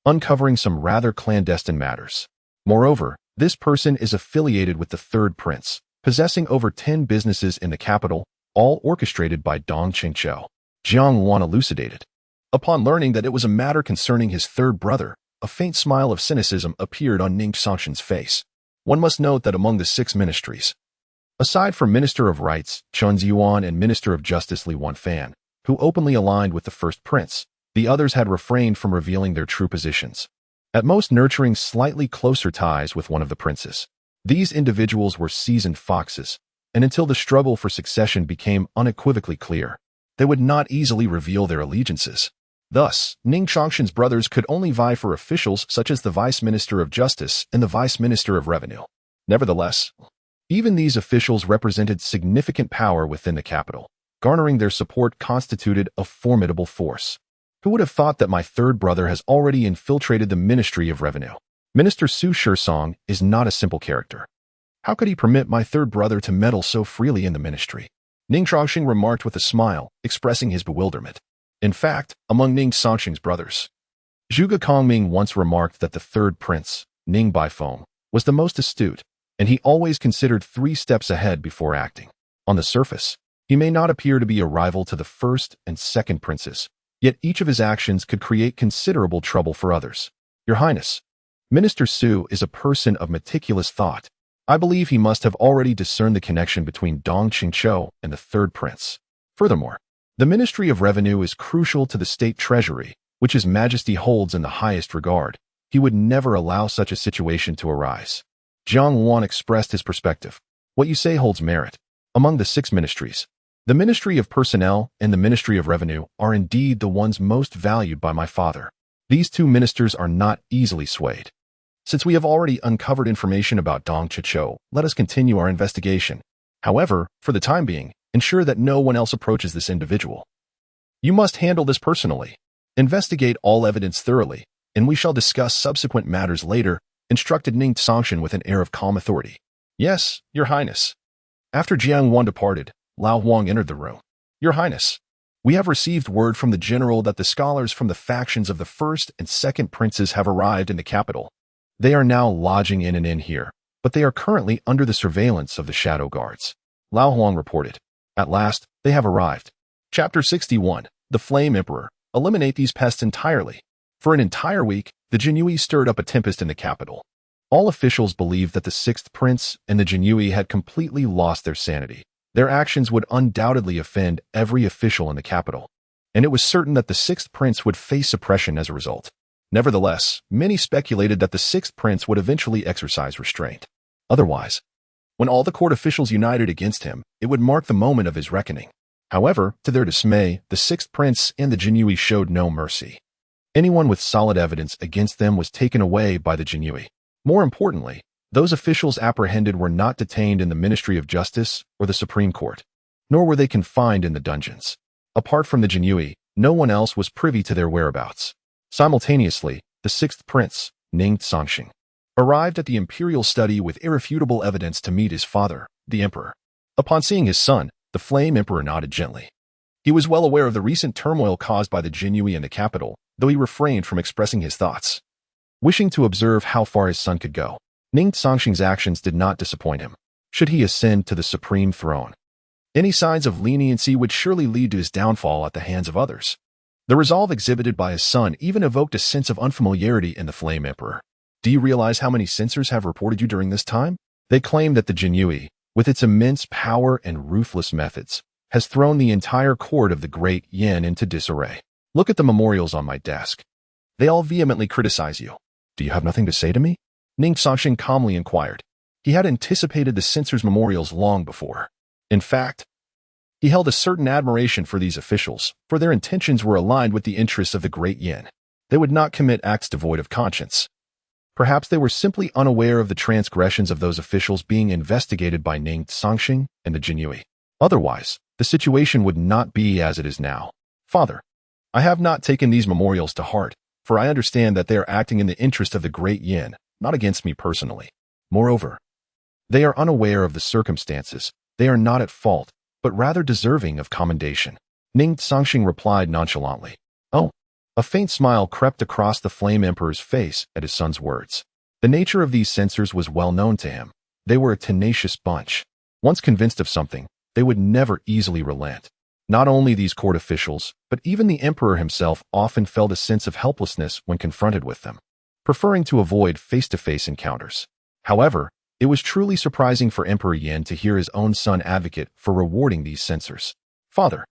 uncovering some rather clandestine matters. Moreover, this person is affiliated with the 3rd prince, possessing over 10 businesses in the capital, all orchestrated by Dong Chenchou. Jiang Wan elucidated. Upon learning that it was a matter concerning his 3rd brother, a faint smile of cynicism appeared on Ning Cangsheng's face. One must note that among the 6 ministries, Aside from Minister of Rights Chen Ziyuan and Minister of Justice Li Wanfan, who openly aligned with the first prince, the others had refrained from revealing their true positions, at most nurturing slightly closer ties with one of the princes. These individuals were seasoned foxes, and until the struggle for succession became unequivocally clear, they would not easily reveal their allegiances. Thus, Ning Cangsheng's brothers could only vie for officials such as the Vice Minister of Justice and the Vice Minister of Revenue. Nevertheless, even these officials represented significant power within the capital. Garnering their support constituted a formidable force. Who would have thought that my third brother has already infiltrated the Ministry of Revenue? Minister Su Song is not a simple character. How could he permit my third brother to meddle so freely in the ministry? Ning Cangsheng remarked with a smile, expressing his bewilderment. In fact, among Ning Cangsheng's brothers, Zhuge Kongming once remarked that the third prince, Ning Baifeng, was the most astute, and he always considered 3 steps ahead before acting. On the surface, he may not appear to be a rival to the first and second princes, yet each of his actions could create considerable trouble for others. Your Highness, Minister Su is a person of meticulous thought. I believe he must have already discerned the connection between Dong Qingqiu and the third prince. Furthermore, the Ministry of Revenue is crucial to the state treasury, which His Majesty holds in the highest regard. He would never allow such a situation to arise. Jiang Wan expressed his perspective. What you say holds merit. Among the 6 ministries, the Ministry of Personnel and the Ministry of Revenue are indeed the ones most valued by my father. These 2 ministers are not easily swayed. Since we have already uncovered information about Dong Qingqiu, let us continue our investigation. However, for the time being, ensure that no one else approaches this individual. You must handle this personally. Investigate all evidence thoroughly, and we shall discuss subsequent matters later, instructed Ning Cangsheng with an air of calm authority. Yes, Your Highness. After Jiang Wan departed, Lao Huang entered the room. Your Highness, we have received word from the general that the scholars from the factions of the first and second princes have arrived in the capital. They are now lodging in an inn here, but they are currently under the surveillance of the shadow guards. Lao Huang reported. At last, they have arrived. Chapter 61. The Flame Emperor. Eliminate these pests entirely. For an entire week, the Jinyui stirred up a tempest in the capital. All officials believed that the 6th prince and the Jinyui had completely lost their sanity. Their actions would undoubtedly offend every official in the capital, and it was certain that the 6th prince would face suppression as a result. Nevertheless, many speculated that the 6th prince would eventually exercise restraint. Otherwise, when all the court officials united against him, it would mark the moment of his reckoning. However, to their dismay, the 6th prince and the Jinyui showed no mercy. Anyone with solid evidence against them was taken away by the Jinyui. More importantly, those officials apprehended were not detained in the Ministry of Justice or the Supreme Court, nor were they confined in the dungeons. Apart from the Jinyui, no one else was privy to their whereabouts. Simultaneously, the 6th prince, Ning Cangsheng, arrived at the imperial study with irrefutable evidence to meet his father, the emperor. Upon seeing his son, the Flame Emperor nodded gently. He was well aware of the recent turmoil caused by the Jinyui in the capital, though he refrained from expressing his thoughts. Wishing to observe how far his son could go, Ning Cangsheng's actions did not disappoint him. Should he ascend to the supreme throne, any signs of leniency would surely lead to his downfall at the hands of others. The resolve exhibited by his son even evoked a sense of unfamiliarity in the Flame Emperor. Do you realize how many censors have reported you during this time? They claim that the Jinyui, with its immense power and ruthless methods, has thrown the entire court of the great Yin into disarray. Look at the memorials on my desk. They all vehemently criticize you. Do you have nothing to say to me? Ning Cangsheng calmly inquired. He had anticipated the censors' memorials long before. In fact, he held a certain admiration for these officials, for their intentions were aligned with the interests of the great Yin. They would not commit acts devoid of conscience. Perhaps they were simply unaware of the transgressions of those officials being investigated by Ning Cangsheng and the Jinyui. Otherwise, the situation would not be as it is now. Father, I have not taken these memorials to heart, for I understand that they are acting in the interest of the great Yin, not against me personally. Moreover, they are unaware of the circumstances. They are not at fault, but rather deserving of commendation. Ning Cangsheng replied nonchalantly. Oh. A faint smile crept across the Flame Emperor's face at his son's words. The nature of these censors was well known to him. They were a tenacious bunch. Once convinced of something, they would never easily relent. Not only these court officials, but even the emperor himself often felt a sense of helplessness when confronted with them, preferring to avoid face-to-face encounters. However, It was truly surprising for Emperor Yin to hear his own son advocate for rewarding these censors. Father,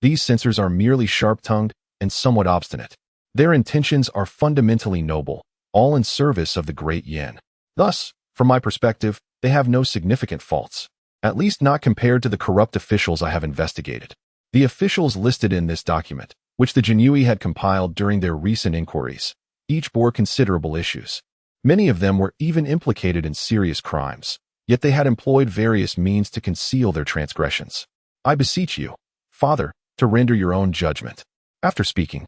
these censors are merely sharp-tongued and somewhat obstinate. Their intentions are fundamentally noble, all in service of the great Yin. Thus, from my perspective, they have no significant faults, at least not compared to the corrupt officials I have investigated. The officials listed in this document, which the Jinyui had compiled during their recent inquiries, each bore considerable issues. Many of them were even implicated in serious crimes, yet they had employed various means to conceal their transgressions. I beseech you, Father, to render your own judgment. After speaking,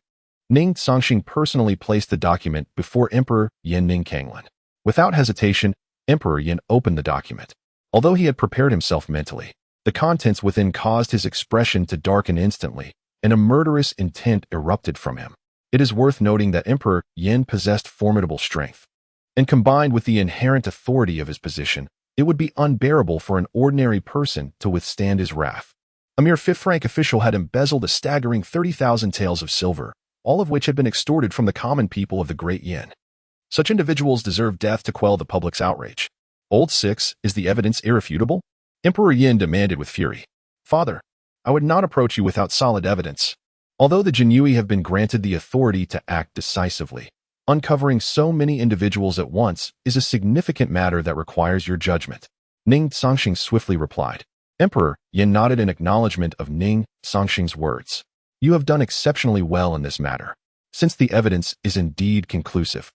Ning Cangsheng personally placed the document before Emperor Yin Ning Cangsheng. Without hesitation, Emperor Yin opened the document. Although he had prepared himself mentally, the contents within caused his expression to darken instantly, and a murderous intent erupted from him. It is worth noting that Emperor Yin possessed formidable strength, and combined with the inherent authority of his position, it would be unbearable for an ordinary person to withstand his wrath. A mere fifth-rank official had embezzled a staggering 30,000 taels of silver, all of which had been extorted from the common people of the Great Yin. Such individuals deserve death to quell the public's outrage. Old 6, is the evidence irrefutable? Emperor Yin demanded with fury. Father, I would not approach you without solid evidence. Although the Jinyui have been granted the authority to act decisively, uncovering so many individuals at once is a significant matter that requires your judgment. Ning Cangsheng swiftly replied. Emperor Yin nodded in acknowledgement of Ning Cangsheng's words. You have done exceptionally well in this matter, since the evidence is indeed conclusive.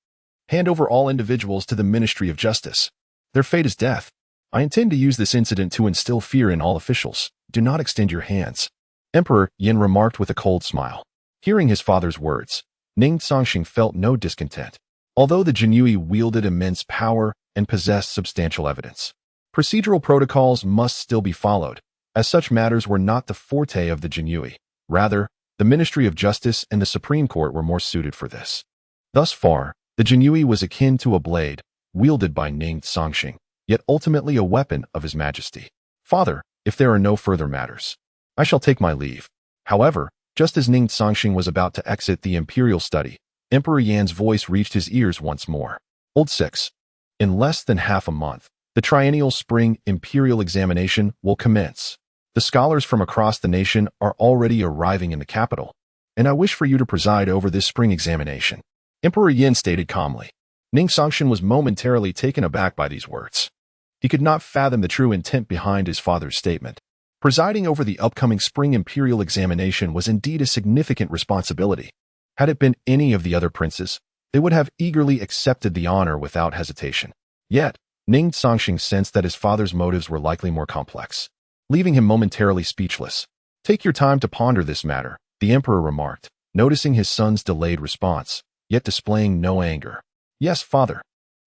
Hand over all individuals to the Ministry of Justice. Their fate is death. I intend to use this incident to instill fear in all officials. Do not extend your hands. Emperor Yin remarked with a cold smile. Hearing his father's words, Ning Cangsheng felt no discontent. Although the Jinyui wielded immense power and possessed substantial evidence, procedural protocols must still be followed, as such matters were not the forte of the Jinyui. Rather, the Ministry of Justice and the Supreme Court were more suited for this. Thus far, the Jinyui was akin to a blade, wielded by Ning Cangsheng, yet ultimately a weapon of His Majesty. Father, if there are no further matters, I shall take my leave. However, just as Ning Cangsheng was about to exit the imperial study, Emperor Yan's voice reached his ears once more. Old 6. In less than half a month, the triennial spring imperial examination will commence. The scholars from across the nation are already arriving in the capital, and I wish for you to preside over this spring examination. Emperor Yin stated calmly. Ning Cangsheng was momentarily taken aback by these words. He could not fathom the true intent behind his father's statement. Presiding over the upcoming spring imperial examination was indeed a significant responsibility. Had it been any of the other princes, they would have eagerly accepted the honor without hesitation. Yet, Ning Cangsheng sensed that his father's motives were likely more complex, leaving him momentarily speechless. Take your time to ponder this matter, the emperor remarked, noticing his son's delayed response, yet displaying no anger. Yes, father.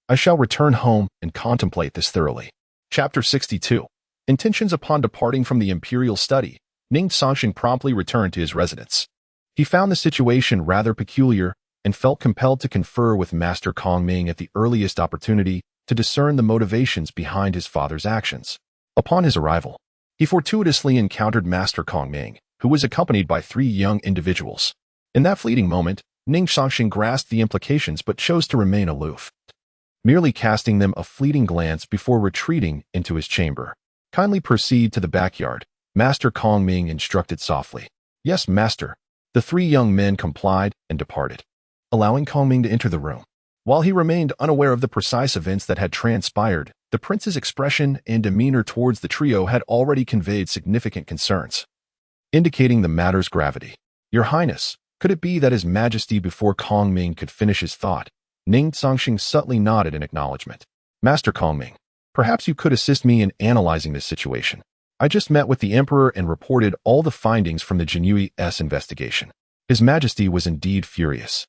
I shall return home and contemplate this thoroughly. Chapter 62. Intentions upon departing from the imperial study, Ning Cangsheng promptly returned to his residence. He found the situation rather peculiar and felt compelled to confer with Master Kongming at the earliest opportunity to discern the motivations behind his father's actions. Upon his arrival, he fortuitously encountered Master Kongming, who was accompanied by 3 young individuals. In that fleeting moment, Ning Cangsheng grasped the implications but chose to remain aloof, merely casting them a fleeting glance before retreating into his chamber. Kindly proceed to the backyard, Master Kongming instructed softly. Yes, master. The 3 young men complied and departed, allowing Kongming to enter the room. While he remained unaware of the precise events that had transpired, the prince's expression and demeanor towards the trio had already conveyed significant concerns, indicating the matter's gravity. Your Highness, could it be that His Majesty before Kongming could finish his thought? Ning Cangsheng subtly nodded in acknowledgement. Master Kongming, perhaps you could assist me in analyzing this situation. I just met with the Emperor and reported all the findings from the Jinyui's investigation. His Majesty was indeed furious,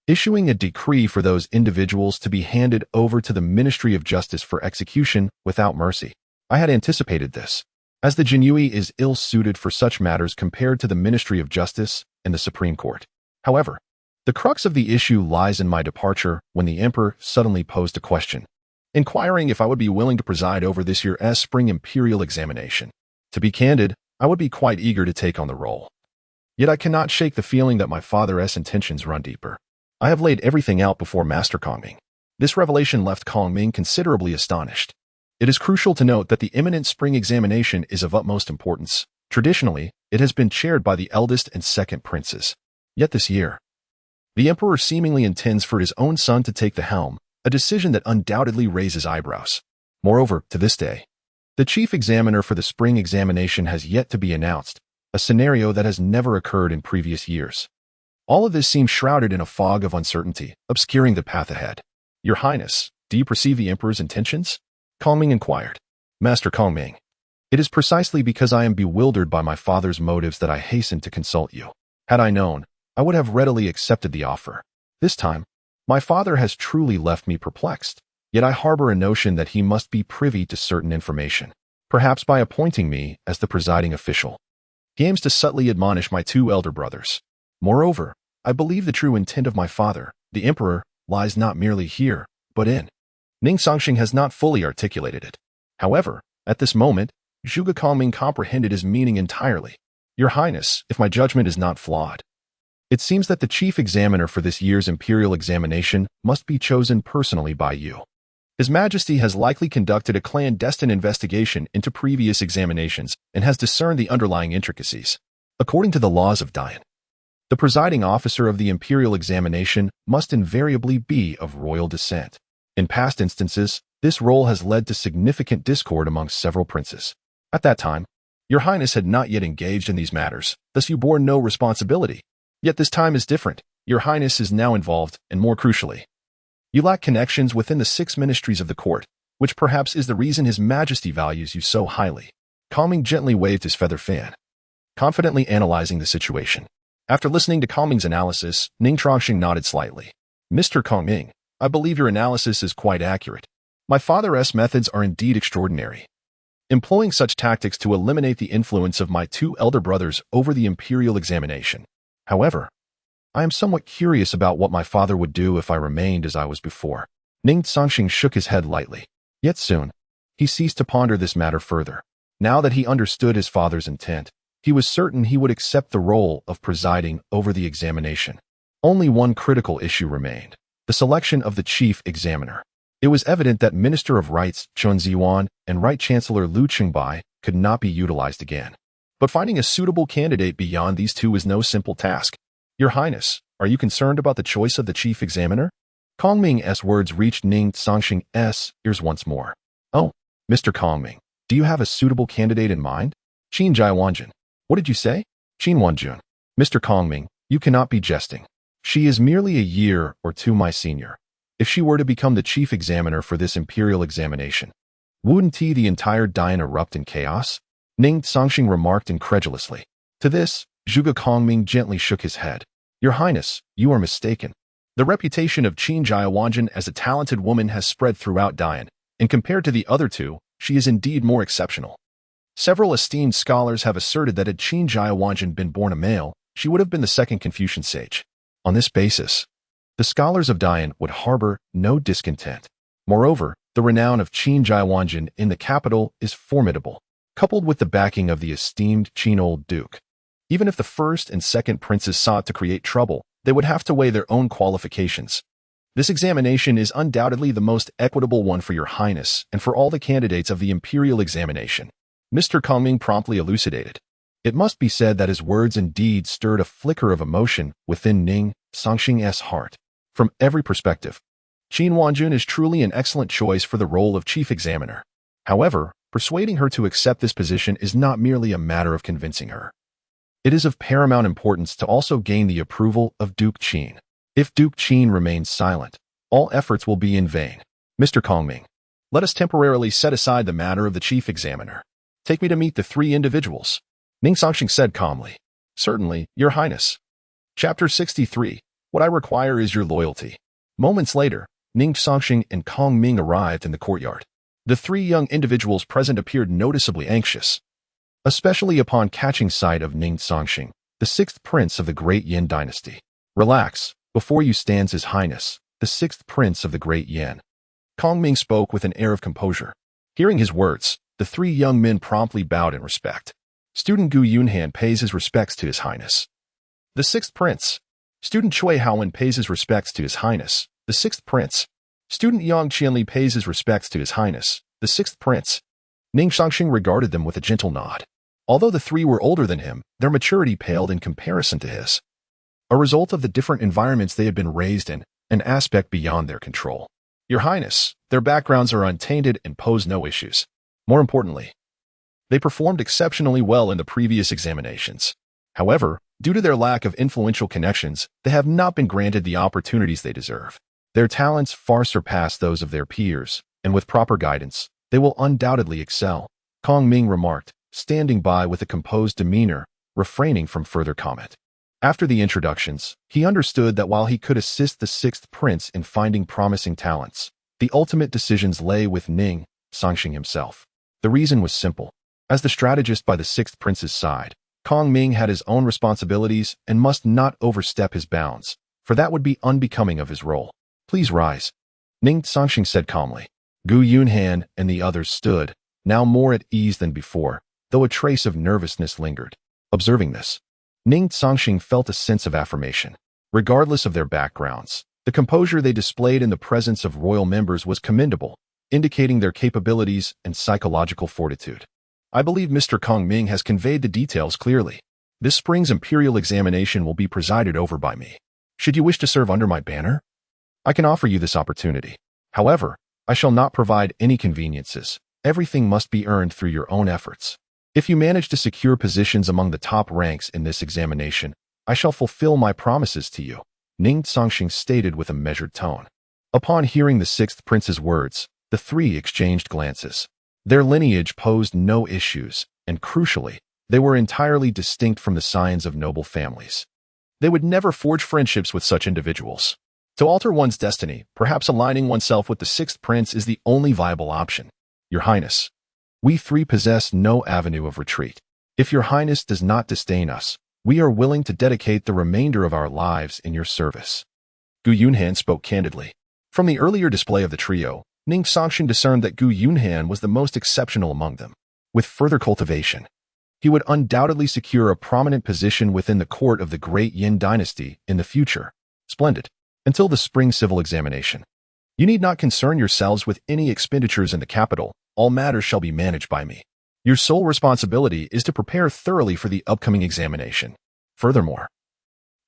issuing a decree for those individuals to be handed over to the Ministry of Justice for execution without mercy. I had anticipated this, as the Jinyui is ill-suited for such matters compared to the Ministry of Justice and the Supreme Court. However, the crux of the issue lies in my departure when the Emperor suddenly posed a question, inquiring if I would be willing to preside over this year's spring imperial examination. To be candid, I would be quite eager to take on the role. Yet I cannot shake the feeling that my father's intentions run deeper. I have laid everything out before Master Kongming. This revelation left Kongming considerably astonished. It is crucial to note that the imminent spring examination is of utmost importance. Traditionally, it has been chaired by the eldest and second princes. Yet this year, the emperor seemingly intends for his own son to take the helm, a decision that undoubtedly raises eyebrows. Moreover, to this day, the chief examiner for the spring examination has yet to be announced, a scenario that has never occurred in previous years. All of this seems shrouded in a fog of uncertainty, obscuring the path ahead. Your Highness, do you perceive the emperor's intentions? Kongming inquired. Master Kongming, it is precisely because I am bewildered by my father's motives that I hasten to consult you. Had I known, I would have readily accepted the offer. This time, my father has truly left me perplexed, yet I harbor a notion that he must be privy to certain information, perhaps by appointing me as the presiding official. He aims to subtly admonish my two elder brothers. Moreover, I believe the true intent of my father, the emperor, lies not merely here, but in. Ning Cangsheng has not fully articulated it. However, at this moment, Zhuge Kongming comprehended his meaning entirely. Your Highness, if my judgment is not flawed, it seems that the chief examiner for this year's imperial examination must be chosen personally by you. His Majesty has likely conducted a clandestine investigation into previous examinations and has discerned the underlying intricacies. According to the laws of Dian, the presiding officer of the imperial examination must invariably be of royal descent. In past instances, this role has led to significant discord among several princes. At that time, your Highness had not yet engaged in these matters, thus you bore no responsibility. Yet this time is different. Your Highness is now involved, and more crucially, you lack connections within the 6 ministries of the court, which perhaps is the reason His Majesty values you so highly. Kongming gently waved his feather fan, confidently analyzing the situation. After listening to Kongming's analysis, Ning Cangsheng nodded slightly. Mr. Kongming, I believe your analysis is quite accurate. My father's methods are indeed extraordinary, employing such tactics to eliminate the influence of my two elder brothers over the imperial examination. However, I am somewhat curious about what my father would do if I remained as I was before. Ning Cangsheng shook his head lightly. Yet soon, he ceased to ponder this matter further. Now that he understood his father's intent, he was certain he would accept the role of presiding over the examination. Only one critical issue remained: the selection of the chief examiner. It was evident that Minister of Rights Chun Ziyuan and Right Chancellor Liu Qingbai could not be utilized again. But finding a suitable candidate beyond these two is no simple task. Your Highness, are you concerned about the choice of the chief examiner? Kongming's words reached Ning Cangsheng's ears once more. Oh, Mr. Kongming, do you have a suitable candidate in mind? Qin Jaiwanjun. What did you say? Qin Wanjun. Mr. Kongming, you cannot be jesting. She is merely a year or two my senior. If she were to become the chief examiner for this imperial examination, wouldn't the entire Dian erupt in chaos? Ning Cangsheng remarked incredulously. To this, Zhuge Kongming gently shook his head. Your Highness, you are mistaken. The reputation of Qin Jaiwanjun as a talented woman has spread throughout Dian, and compared to the other two, she is indeed more exceptional. Several esteemed scholars have asserted that had Qin Jaiwanjun been born a male, she would have been the second Confucian sage. On this basis, the scholars of Dian would harbor no discontent. Moreover, the renown of Qin Jaiwanjun in the capital is formidable, coupled with the backing of the esteemed Qin Old Duke. Even if the first and second princes sought to create trouble, they would have to weigh their own qualifications. This examination is undoubtedly the most equitable one for your Highness and for all the candidates of the imperial examination. Mr. Kongming promptly elucidated. It must be said that his words indeed stirred a flicker of emotion within Ning Cangsheng's heart. From every perspective, Qin Wanjun is truly an excellent choice for the role of chief examiner. However, persuading her to accept this position is not merely a matter of convincing her. It is of paramount importance to also gain the approval of Duke Qin. If Duke Qin remains silent, all efforts will be in vain. Mr. Kongming, let us temporarily set aside the matter of the chief examiner. Take me to meet the 3 individuals. Ning Cangsheng said calmly. Certainly, Your Highness. Chapter 63. What I require is your loyalty. Moments later, Ning Cangsheng and Kongming arrived in the courtyard. The 3 young individuals present appeared noticeably anxious, especially upon catching sight of Ning Cangsheng, the 6th prince of the Great Yin dynasty. Relax, before you stands His Highness, the 6th prince of the Great Yin. Kongming spoke with an air of composure. Hearing his words, the 3 young men promptly bowed in respect. Student Gu Yunhan pays his respects to His Highness, the 6th prince. Student Chui Haowen pays his respects to His Highness, the 6th prince. Student Yang Qianli pays his respects to His Highness, The sixth prince. Ning Cangsheng regarded them with a gentle nod. Although the three were older than him, their maturity paled in comparison to his. A result of the different environments they had been raised in, an aspect beyond their control. Your Highness, their backgrounds are untainted and pose no issues. More importantly, they performed exceptionally well in the previous examinations. However, due to their lack of influential connections, they have not been granted the opportunities they deserve. Their talents far surpass those of their peers, and with proper guidance, they will undoubtedly excel, Kong Ming remarked, standing by with a composed demeanor, refraining from further comment. After the introductions, he understood that while he could assist the sixth prince in finding promising talents, the ultimate decisions lay with Ning Cangsheng himself. The reason was simple. As the strategist by the sixth prince's side, Kong Ming had his own responsibilities and must not overstep his bounds, for that would be unbecoming of his role. Please rise, Ning Cangsheng said calmly. Gu Yunhan and the others stood, now more at ease than before, though a trace of nervousness lingered. Observing this, Ning Cangsheng felt a sense of affirmation. Regardless of their backgrounds, the composure they displayed in the presence of royal members was commendable, indicating their capabilities and psychological fortitude. I believe Mr. Kong Ming has conveyed the details clearly. This spring's imperial examination will be presided over by me. Should you wish to serve under my banner, I can offer you this opportunity. However, I shall not provide any conveniences. Everything must be earned through your own efforts. If you manage to secure positions among the top ranks in this examination, I shall fulfill my promises to you, Ning Cangsheng stated with a measured tone. Upon hearing the sixth prince's words, the three exchanged glances. Their lineage posed no issues, and crucially, they were entirely distinct from the scions of noble families. They would never forge friendships with such individuals. To alter one's destiny, perhaps aligning oneself with the sixth prince is the only viable option. Your Highness, we three possess no avenue of retreat. If your Highness does not disdain us, we are willing to dedicate the remainder of our lives in your service. Gu Yunhan spoke candidly. From the earlier display of the trio, Ning Cangsheng discerned that Gu Yunhan was the most exceptional among them. With further cultivation, he would undoubtedly secure a prominent position within the court of the great Yin dynasty in the future. Splendid. Until the spring civil examination, you need not concern yourselves with any expenditures in the capital. All matters shall be managed by me. Your sole responsibility is to prepare thoroughly for the upcoming examination. Furthermore,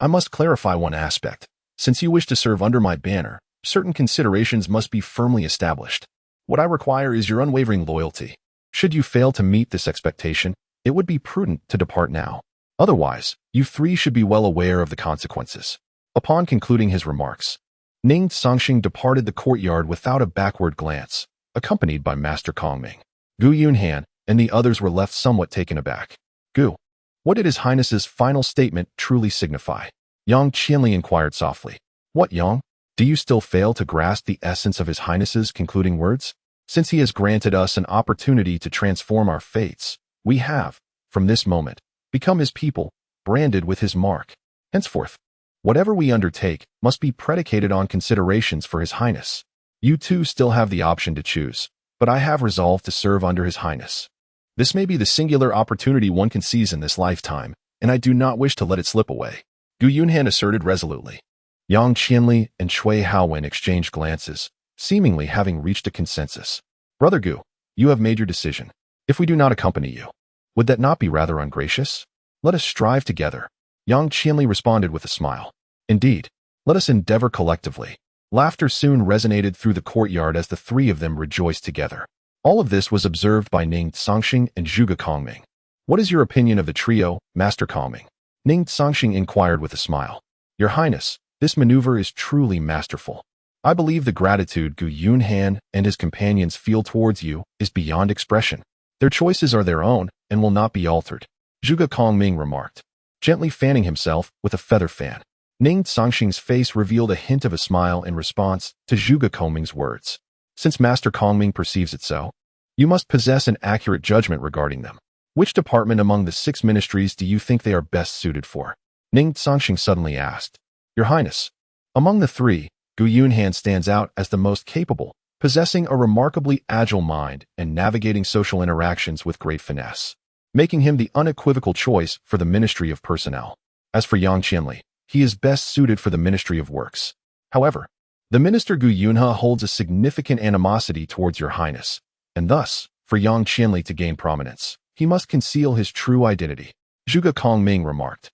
I must clarify one aspect. Since you wish to serve under my banner, certain considerations must be firmly established. What I require is your unwavering loyalty. Should you fail to meet this expectation, it would be prudent to depart now. Otherwise, you three should be well aware of the consequences. Upon concluding his remarks, Ning Cangsheng departed the courtyard without a backward glance, accompanied by Master Kong Ming. Gu Yunhan and the others were left somewhat taken aback. Gu, what did His Highness's final statement truly signify? Yang Qianli inquired softly. What, Yang? Do you still fail to grasp the essence of His Highness's concluding words? Since he has granted us an opportunity to transform our fates, we have, from this moment, become his people, branded with his mark. Henceforth, whatever we undertake must be predicated on considerations for His Highness. You too still have the option to choose, but I have resolved to serve under His Highness. This may be the singular opportunity one can seize in this lifetime, and I do not wish to let it slip away, Gu Yunhan asserted resolutely. Yang Qianli and Shui Haowen exchanged glances, seemingly having reached a consensus. Brother Gu, you have made your decision. If we do not accompany you, would that not be rather ungracious? Let us strive together. Yang Qianli responded with a smile. Indeed, let us endeavor collectively. Laughter soon resonated through the courtyard as the three of them rejoiced together. All of this was observed by Ning Cangsheng and Zhuge Kongming. What is your opinion of the trio, Master Kongming? Ning Cangsheng inquired with a smile. Your Highness, this maneuver is truly masterful. I believe the gratitude Gu Yunhan and his companions feel towards you is beyond expression. Their choices are their own and will not be altered, Zhuge Kongming remarked, gently fanning himself with a feather fan. Ning Cangsheng's face revealed a hint of a smile in response to Zhuge Kongming's words. Since Master Kongming perceives it so, you must possess an accurate judgment regarding them. Which department among the 6 ministries do you think they are best suited for? Ning Cangsheng suddenly asked. Your Highness, among the 3, Gu Yunhan stands out as the most capable, possessing a remarkably agile mind and navigating social interactions with great finesse, making him the unequivocal choice for the Ministry of Personnel. As for Yang Qianli, he is best suited for the Ministry of Works. However, the Minister Gu Yunha holds a significant animosity towards Your Highness, and thus, for Yang Qianli to gain prominence, he must conceal his true identity. Zhuge Kongming remarked.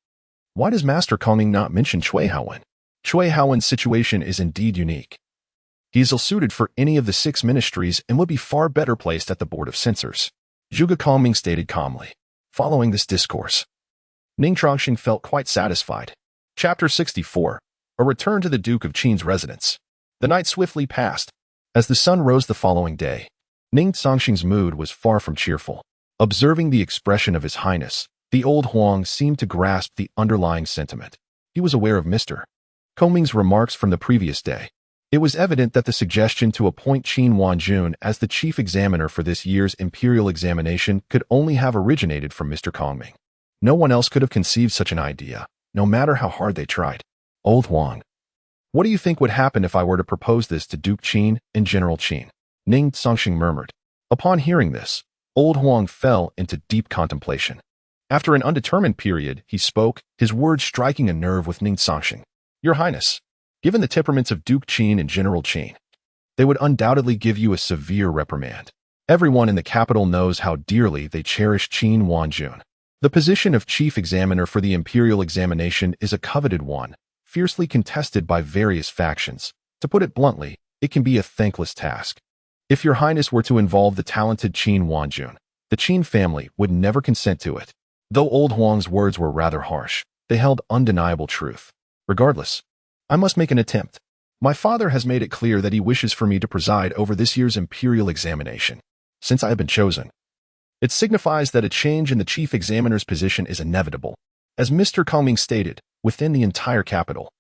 Why does Master Kongming not mention Cui Haowen? Cui Haowen's situation is indeed unique. He is ill-suited for any of the 6 ministries and would be far better placed at the Board of Censors, Zhuge Kongming stated calmly. Following this discourse, Ning Cangsheng felt quite satisfied. Chapter 64. A return to the Duke of Qin's residence. The night swiftly passed. As the sun rose the following day, Ning Cangsheng's mood was far from cheerful. Observing the expression of His Highness, the old Huang seemed to grasp the underlying sentiment. He was aware of Mr. Kongming's remarks from the previous day. It was evident that the suggestion to appoint Qin Wanjun as the chief examiner for this year's imperial examination could only have originated from Mr. Kongming. No one else could have conceived such an idea, no matter how hard they tried. Old Huang, what do you think would happen if I were to propose this to Duke Qin and General Qin? Ning Cangsheng murmured. Upon hearing this, Old Huang fell into deep contemplation. After an undetermined period, he spoke, his words striking a nerve with Ning Cangsheng. Your Highness, given the temperaments of Duke Qin and General Qin, they would undoubtedly give you a severe reprimand. Everyone in the capital knows how dearly they cherish Qin Wanjun. The position of chief examiner for the imperial examination is a coveted one, fiercely contested by various factions. To put it bluntly, it can be a thankless task. If your Highness were to involve the talented Qin Wanjun, the Qin family would never consent to it. Though Old Huang's words were rather harsh, they held undeniable truth. Regardless, I must make an attempt. My father has made it clear that he wishes for me to preside over this year's imperial examination. Since I have been chosen, it signifies that a change in the chief examiner's position is inevitable. As Mr. Kongming stated, within the entire capital,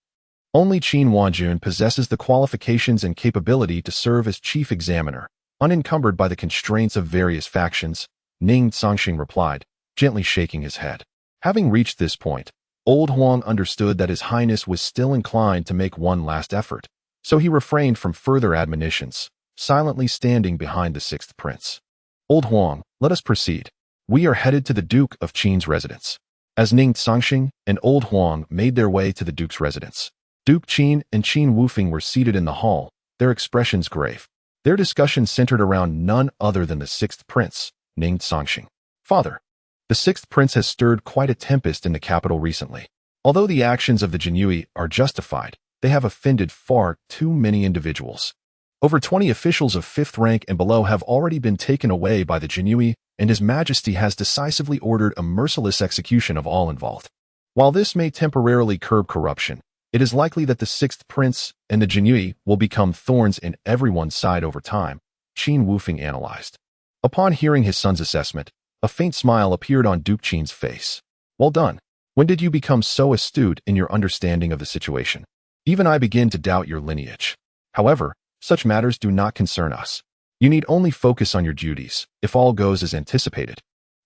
only Qin Wanjun possesses the qualifications and capability to serve as chief examiner, unencumbered by the constraints of various factions, Ning Cangsheng replied, gently shaking his head. Having reached this point, Old Huang understood that His Highness was still inclined to make one last effort, so he refrained from further admonitions, silently standing behind the 6th prince. Old Huang, let us proceed. We are headed to the Duke of Qin's residence. As Ning Cangsheng and Old Huang made their way to the Duke's residence, Duke Qin and Qin Wufeng were seated in the hall, their expressions grave. Their discussion centered around none other than the 6th prince, Ning Cangsheng. Father, the 6th prince has stirred quite a tempest in the capital recently. Although the actions of the Jinyui are justified, they have offended far too many individuals. Over 20 officials of 5th rank and below have already been taken away by the Jinyui, and His Majesty has decisively ordered a merciless execution of all involved. While this may temporarily curb corruption, it is likely that the 6th prince and the Jinyui will become thorns in everyone's side over time, Qin Wufeng analyzed. Upon hearing his son's assessment, a faint smile appeared on Duke Qin's face. Well done. When did you become so astute in your understanding of the situation? Even I begin to doubt your lineage. However, such matters do not concern us. You need only focus on your duties, if all goes as anticipated.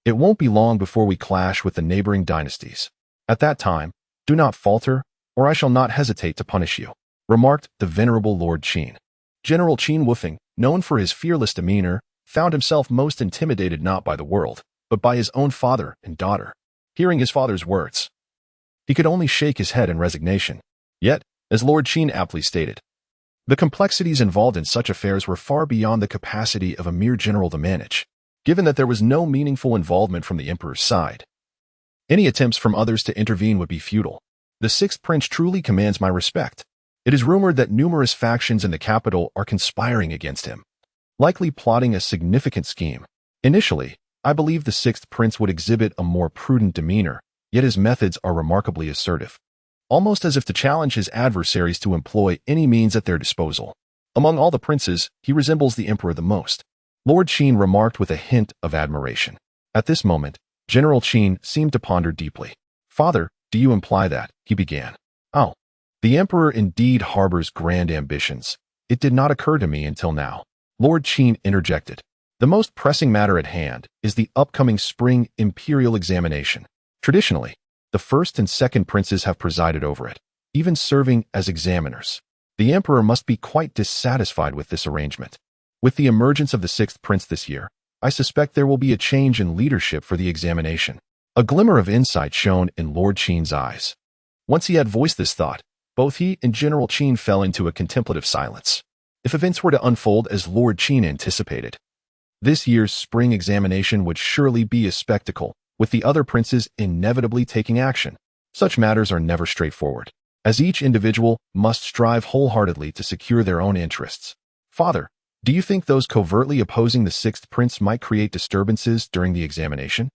It won't be long before we clash with the neighboring dynasties. At that time, do not falter, or I shall not hesitate to punish you, remarked the venerable Lord Qin. General Qin Wufeng, known for his fearless demeanor, found himself most intimidated not by the world, but by his own father and daughter. Hearing his father's words, he could only shake his head in resignation. Yet, as Lord Qin aptly stated, the complexities involved in such affairs were far beyond the capacity of a mere general to manage, given that there was no meaningful involvement from the emperor's side. Any attempts from others to intervene would be futile. The 6th prince truly commands my respect. It is rumored that numerous factions in the capital are conspiring against him, likely plotting a significant scheme. Initially, I believed the 6th prince would exhibit a more prudent demeanor, yet his methods are remarkably assertive, almost as if to challenge his adversaries to employ any means at their disposal. Among all the princes, he resembles the emperor the most, Lord Qin remarked with a hint of admiration. At this moment, General Qin seemed to ponder deeply. Father, do you imply that, he began. Oh, the emperor indeed harbors grand ambitions. It did not occur to me until now. Lord Qin interjected. The most pressing matter at hand is the upcoming spring imperial examination. Traditionally, the 1st and 2nd princes have presided over it, even serving as examiners. The emperor must be quite dissatisfied with this arrangement. With the emergence of the 6th prince this year, I suspect there will be a change in leadership for the examination. A glimmer of insight shone in Lord Qin's eyes. Once he had voiced this thought, both he and General Qin fell into a contemplative silence. If events were to unfold as Lord Qin anticipated, This year's spring examination would surely be a spectacle, with the other princes inevitably taking action. Such matters are never straightforward, as each individual must strive wholeheartedly to secure their own interests. Father, do you think those covertly opposing the sixth prince might create disturbances during the examination?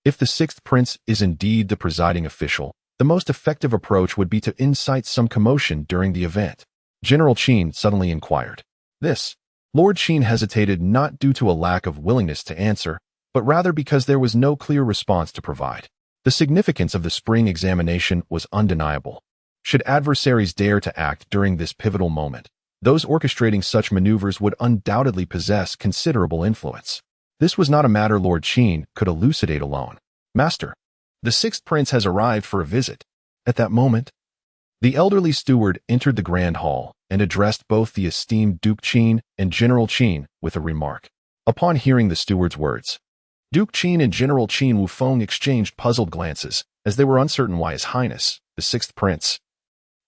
If the sixth prince is indeed the presiding official, the most effective approach would be to incite some commotion during the event. General Qin suddenly inquired. This, Lord Qin hesitated not due to a lack of willingness to answer, but rather because there was no clear response to provide. The significance of the spring examination was undeniable. Should adversaries dare to act during this pivotal moment, those orchestrating such maneuvers would undoubtedly possess considerable influence. This was not a matter Lord Qin could elucidate alone. Master, the sixth prince has arrived for a visit. At that moment, the elderly steward entered the grand hall and addressed both the esteemed Duke Qin and General Qin with a remark. Upon hearing the steward's words, Duke Qin and General Qin Wufeng exchanged puzzled glances, as they were uncertain why His Highness, the sixth prince,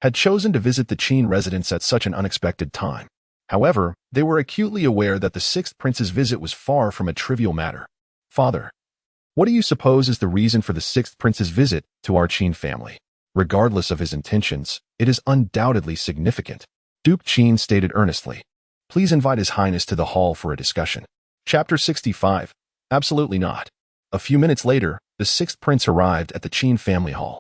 had chosen to visit the Qin residence at such an unexpected time. However, they were acutely aware that the sixth prince's visit was far from a trivial matter. Father, what do you suppose is the reason for the sixth prince's visit to our Qin family? Regardless of his intentions, it is undoubtedly significant. Duke Qin stated earnestly. Please invite His Highness to the hall for a discussion. Chapter 65. Absolutely not. A few minutes later, the sixth prince arrived at the Qin family hall,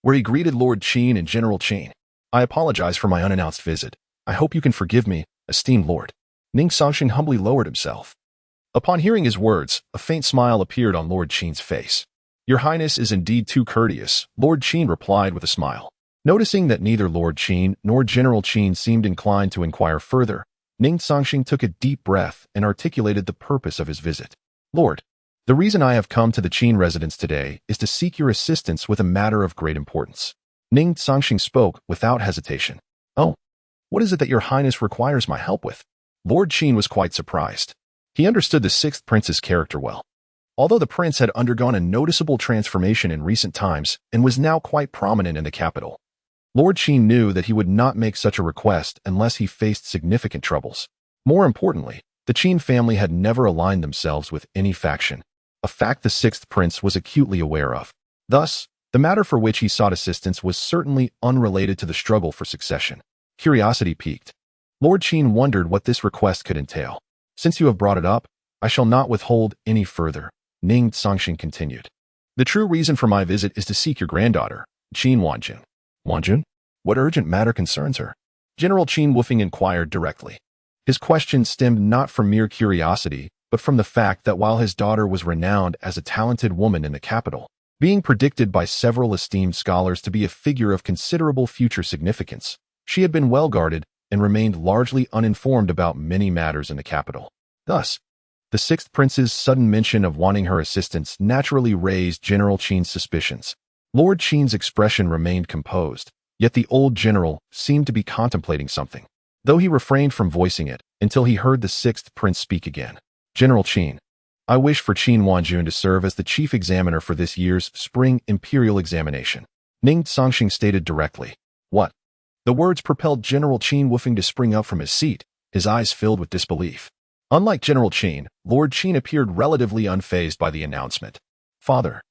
where he greeted Lord Qin and General Qin. I apologize for my unannounced visit. I hope you can forgive me, esteemed lord. Ning Cangsheng humbly lowered himself. Upon hearing his words, a faint smile appeared on Lord Qin's face. Your Highness is indeed too courteous, Lord Qin replied with a smile. Noticing that neither Lord Qin nor General Qin seemed inclined to inquire further, Ning Cangsheng took a deep breath and articulated the purpose of his visit. Lord, the reason I have come to the Qin residence today is to seek your assistance with a matter of great importance. Ning Cangsheng spoke without hesitation. Oh, what is it that your Highness requires my help with? Lord Qin was quite surprised. He understood the sixth prince's character well. Although the prince had undergone a noticeable transformation in recent times and was now quite prominent in the capital, Lord Qin knew that he would not make such a request unless he faced significant troubles. More importantly, the Qin family had never aligned themselves with any faction, a fact the sixth prince was acutely aware of. Thus, the matter for which he sought assistance was certainly unrelated to the struggle for succession. Curiosity piqued. Lord Qin wondered what this request could entail. Since you have brought it up, I shall not withhold any further, Ning Cangsheng continued. The true reason for my visit is to seek your granddaughter, Qin Wanjun. Wanjun? What urgent matter concerns her? General Qin Wufeng inquired directly. His question stemmed not from mere curiosity, but from the fact that while his daughter was renowned as a talented woman in the capital, being predicted by several esteemed scholars to be a figure of considerable future significance, she had been well guarded and remained largely uninformed about many matters in the capital. Thus, the sixth prince's sudden mention of wanting her assistance naturally raised General Qin's suspicions. Lord Qin's expression remained composed, yet the old general seemed to be contemplating something, though he refrained from voicing it until he heard the sixth prince speak again. General Qin, I wish for Qin Wanjun to serve as the chief examiner for this year's spring imperial examination. Ning Cangsheng stated directly. What? The words propelled General Qin Wufeng to spring up from his seat, his eyes filled with disbelief. Unlike General Qin, Lord Qin appeared relatively unfazed by the announcement. Father,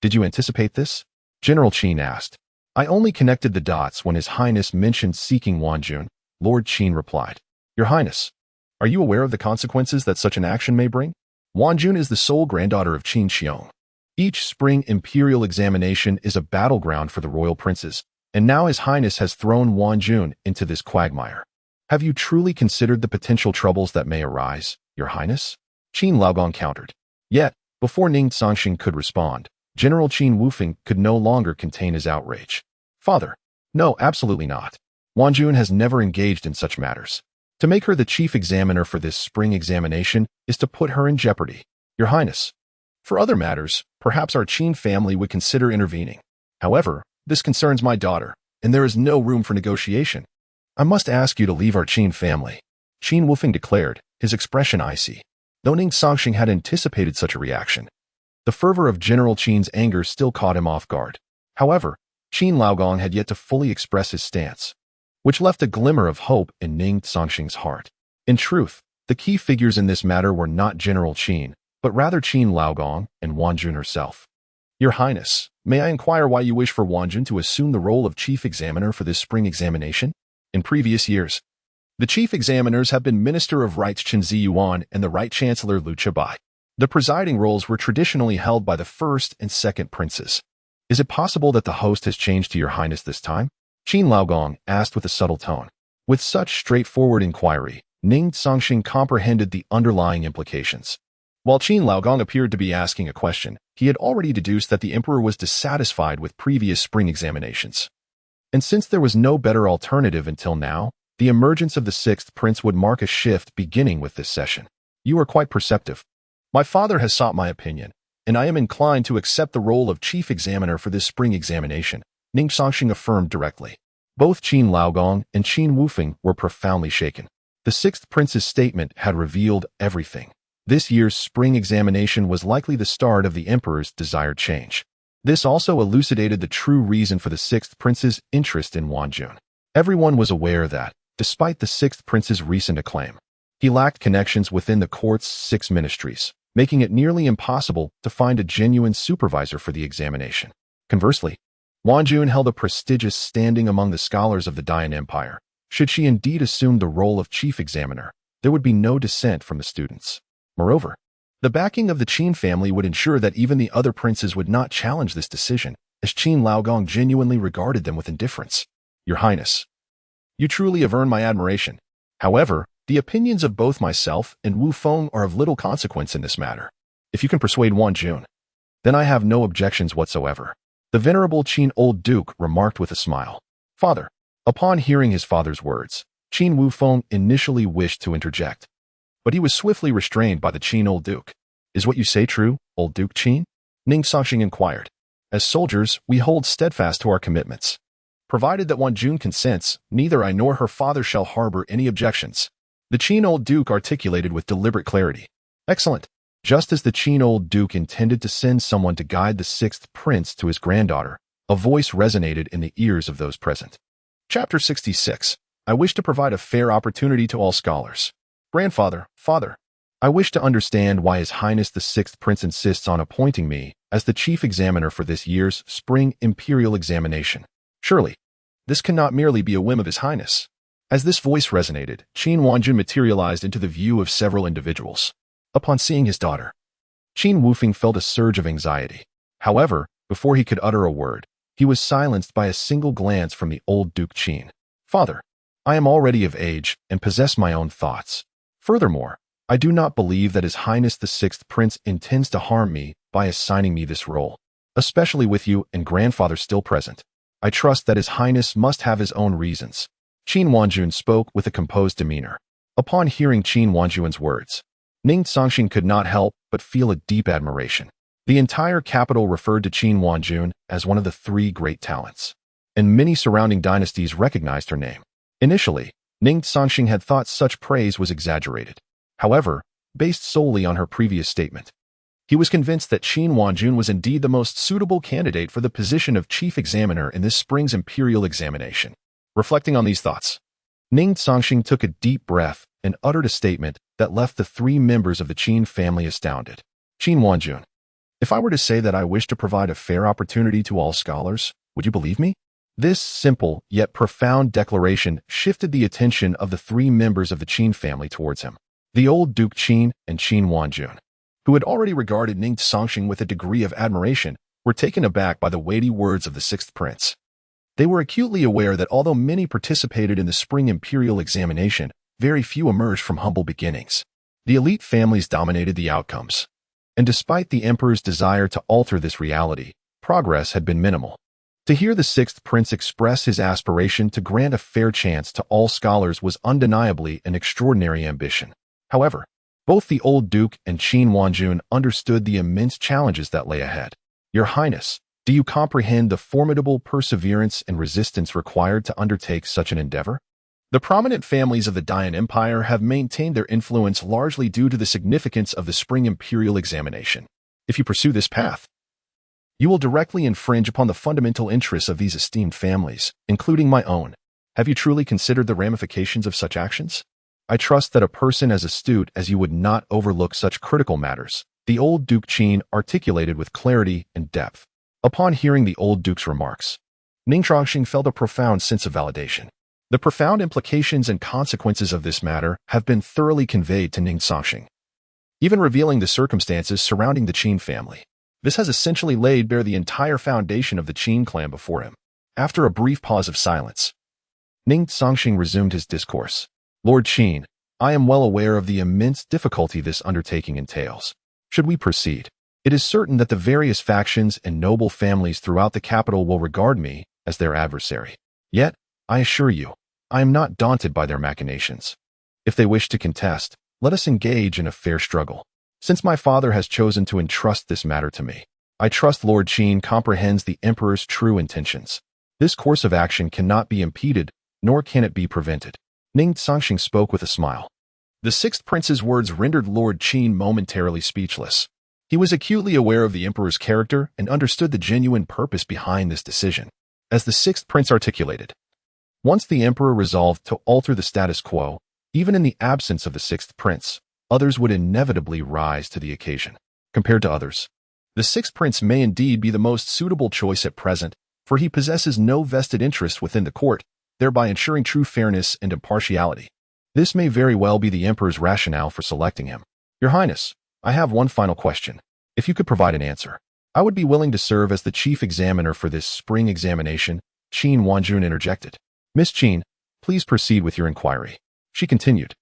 did you anticipate this? General Qin asked. I only connected the dots when His Highness mentioned seeking Wanjun, Lord Qin replied. Your Highness, are you aware of the consequences that such an action may bring? Wanjun is the sole granddaughter of Qin Xiong. Each spring imperial examination is a battleground for the royal princes, and now His Highness has thrown Wanjun into this quagmire. Have you truly considered the potential troubles that may arise, Your Highness? Qin Laogong countered. Yet, before Ning Cangsheng could respond, General Qin Wufeng could no longer contain his outrage. Father, no, absolutely not. Wanjun has never engaged in such matters. To make her the chief examiner for this spring examination is to put her in jeopardy, Your Highness. For other matters, perhaps our Qin family would consider intervening. However, this concerns my daughter, and there is no room for negotiation. I must ask you to leave our Qin family, Qin Wufeng declared, his expression icy. Though Ning Cangsheng had anticipated such a reaction, the fervor of General Qin's anger still caught him off guard. However, Qin Laogong had yet to fully express his stance, which left a glimmer of hope in Ning Cangsheng's heart. In truth, The key figures in this matter were not General Qin, but rather Qin Laogong and Wanjun herself. Your Highness, may I inquire why you wish for Wanjun to assume the role of chief examiner for this spring examination? In previous years, the chief examiners have been Minister of Rites Chen Ziyuan and the Right Chancellor Liu Chabai. The presiding roles were traditionally held by the first and second princes. Is it possible that the host has changed to Your Highness this time? Qin Laogong asked with a subtle tone. With such straightforward inquiry, Ning Cangsheng comprehended the underlying implications. While Qin Laogong appeared to be asking a question, he had already deduced that the emperor was dissatisfied with previous spring examinations. And since there was no better alternative until now, the emergence of the sixth prince would mark a shift beginning with this session. You are quite perceptive. My father has sought my opinion, and I am inclined to accept the role of chief examiner for this spring examination, Ning Cangsheng affirmed directly. Both Qin Laogong and Qin Wufeng were profoundly shaken. The sixth prince's statement had revealed everything. This year's spring examination was likely the start of the emperor's desired change. This also elucidated the true reason for the sixth prince's interest in Wanjun. Everyone was aware that, despite the sixth prince's recent acclaim, he lacked connections within the court's 6 ministries, making it nearly impossible to find a genuine supervisor for the examination. Conversely, Wanjun held a prestigious standing among the scholars of the Dayan Empire. Should she indeed assume the role of chief examiner, there would be no dissent from the students. Moreover, the backing of the Qin family would ensure that even the other princes would not challenge this decision, as Qin Laogong genuinely regarded them with indifference. Your Highness, you truly have earned my admiration. However, the opinions of both myself and Wu Feng are of little consequence in this matter. If you can persuade Wanjun, then I have no objections whatsoever. The venerable Qin Old Duke remarked with a smile. Father. Upon hearing his father's words, Qin Wufeng initially wished to interject, but he was swiftly restrained by the Qin Old Duke. Is what you say true, Old Duke Qin? Ning Cangsheng inquired. As soldiers, we hold steadfast to our commitments. Provided that Wanjun consents, neither I nor her father shall harbor any objections. The Qin Old Duke articulated with deliberate clarity. Excellent. Just as the Qin Old Duke intended to send someone to guide the sixth prince to his granddaughter, a voice resonated in the ears of those present. Chapter 66. I wish to provide a fair opportunity to all scholars. Grandfather, father, I wish to understand why His Highness the Sixth Prince insists on appointing me as the chief examiner for this year's spring imperial examination. Surely, this cannot merely be a whim of His Highness. As this voice resonated, Qin Wanjun materialized into the view of several individuals. Upon seeing his daughter, Qin Wufeng felt a surge of anxiety. However, before he could utter a word, he was silenced by a single glance from the old Duke Qin. Father, I am already of age and possess my own thoughts. Furthermore, I do not believe that His Highness the Sixth Prince intends to harm me by assigning me this role, especially with you and grandfather still present. I trust that His Highness must have his own reasons. Qin Wanjun spoke with a composed demeanor. Upon hearing Qin Wanjun's words, Ning Cangsheng could not help but feel a deep admiration. The entire capital referred to Qin Wanjun as one of the 3 great talents, and many surrounding dynasties recognized her name. Initially, Ning Cangsheng had thought such praise was exaggerated. However, based solely on her previous statement, he was convinced that Qin Wanjun was indeed the most suitable candidate for the position of chief examiner in this spring's imperial examination. Reflecting on these thoughts, Ning Cangsheng took a deep breath and uttered a statement that left the 3 members of the Qin family astounded. Qin Wanjun, if I were to say that I wish to provide a fair opportunity to all scholars, would you believe me? This simple yet profound declaration shifted the attention of the 3 members of the Qin family towards him. The old Duke Qin and Qin Wanjun, who had already regarded Ning Cangsheng with a degree of admiration, were taken aback by the weighty words of the sixth prince. They were acutely aware that although many participated in the spring imperial examination, very few emerged from humble beginnings. The elite families dominated the outcomes. And despite the emperor's desire to alter this reality, progress had been minimal. To hear the sixth prince express his aspiration to grant a fair chance to all scholars was undeniably an extraordinary ambition. However, both the old duke and Qin Wanjun understood the immense challenges that lay ahead. Your Highness, do you comprehend the formidable perseverance and resistance required to undertake such an endeavor? The prominent families of the Dayan Empire have maintained their influence largely due to the significance of the spring imperial examination. If you pursue this path, you will directly infringe upon the fundamental interests of these esteemed families, including my own. Have you truly considered the ramifications of such actions? I trust that a person as astute as you would not overlook such critical matters, the old Duke Qin articulated with clarity and depth. Upon hearing the old Duke's remarks, Ning Cangsheng felt a profound sense of validation. The profound implications and consequences of this matter have been thoroughly conveyed to Ning Cangsheng, even revealing the circumstances surrounding the Qin family. This has essentially laid bare the entire foundation of the Qin clan before him. After a brief pause of silence, Ning Cangsheng resumed his discourse. Lord Qin, I am well aware of the immense difficulty this undertaking entails. Should we proceed, it is certain that the various factions and noble families throughout the capital will regard me as their adversary. Yet, I assure you, I am not daunted by their machinations. If they wish to contest, let us engage in a fair struggle. Since my father has chosen to entrust this matter to me, I trust Lord Qin comprehends the Emperor's true intentions. This course of action cannot be impeded, nor can it be prevented. Ning Cangsheng spoke with a smile. The sixth prince's words rendered Lord Qin momentarily speechless. He was acutely aware of the Emperor's character and understood the genuine purpose behind this decision. As the sixth prince articulated, once the Emperor resolved to alter the status quo, even in the absence of the sixth prince, others would inevitably rise to the occasion. Compared to others, the sixth prince may indeed be the most suitable choice at present, for he possesses no vested interest within the court, thereby ensuring true fairness and impartiality. This may very well be the Emperor's rationale for selecting him. Your Highness, I have one final question. If you could provide an answer, I would be willing to serve as the chief examiner for this spring examination. Qin Wanjun interjected. Miss Qin, please proceed with your inquiry. She continued.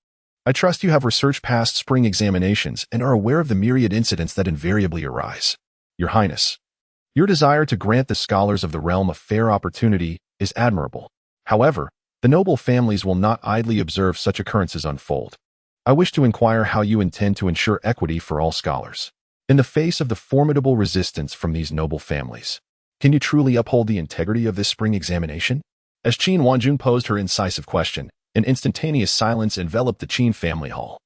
I trust you have researched past spring examinations and are aware of the myriad incidents that invariably arise. Your Highness, your desire to grant the scholars of the realm a fair opportunity is admirable. However, the noble families will not idly observe such occurrences unfold. I wish to inquire how you intend to ensure equity for all scholars. In the face of the formidable resistance from these noble families, can you truly uphold the integrity of this spring examination? As Qin Wanjun posed her incisive question, an instantaneous silence enveloped the Qin family hall.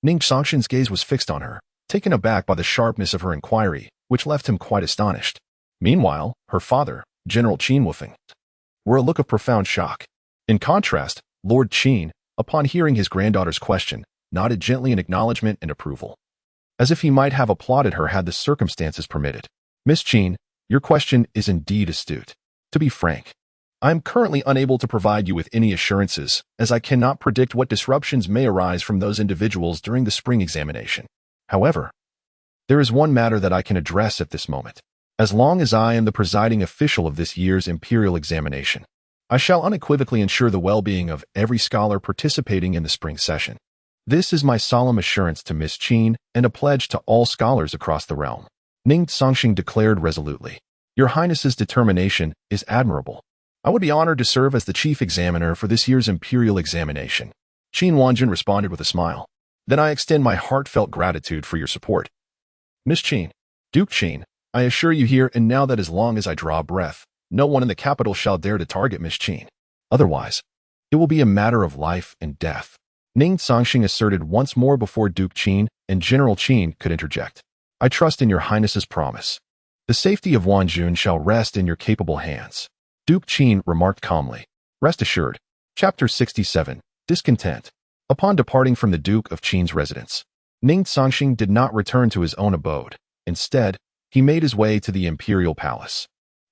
Ning Cangsheng's gaze was fixed on her, taken aback by the sharpness of her inquiry, which left him quite astonished. Meanwhile, her father, General Qin Wufeng, wore a look of profound shock. In contrast, Lord Qin, upon hearing his granddaughter's question, nodded gently in acknowledgement and approval, as if he might have applauded her had the circumstances permitted. Miss Qin, your question is indeed astute. To be frank, I am currently unable to provide you with any assurances, as I cannot predict what disruptions may arise from those individuals during the spring examination. However, there is one matter that I can address at this moment. As long as I am the presiding official of this year's imperial examination, I shall unequivocally ensure the well-being of every scholar participating in the spring session. This is my solemn assurance to Miss Qin and a pledge to all scholars across the realm. Ning Cangsheng declared resolutely. Your Highness's determination is admirable. I would be honored to serve as the chief examiner for this year's imperial examination. Qin Wanjun responded with a smile. Then I extend my heartfelt gratitude for your support. Miss Qin, Duke Qin, I assure you here and now that as long as I draw breath, no one in the capital shall dare to target Miss Qin. Otherwise, it will be a matter of life and death. Ning Cangsheng asserted once more before Duke Qin and General Qin could interject. I trust in your Highness's promise. The safety of Wanjun shall rest in your capable hands. Duke Qin remarked calmly. Rest assured. Chapter 67. Discontent. Upon departing from the Duke of Qin's residence, Ning Cangsheng did not return to his own abode. Instead, he made his way to the imperial palace.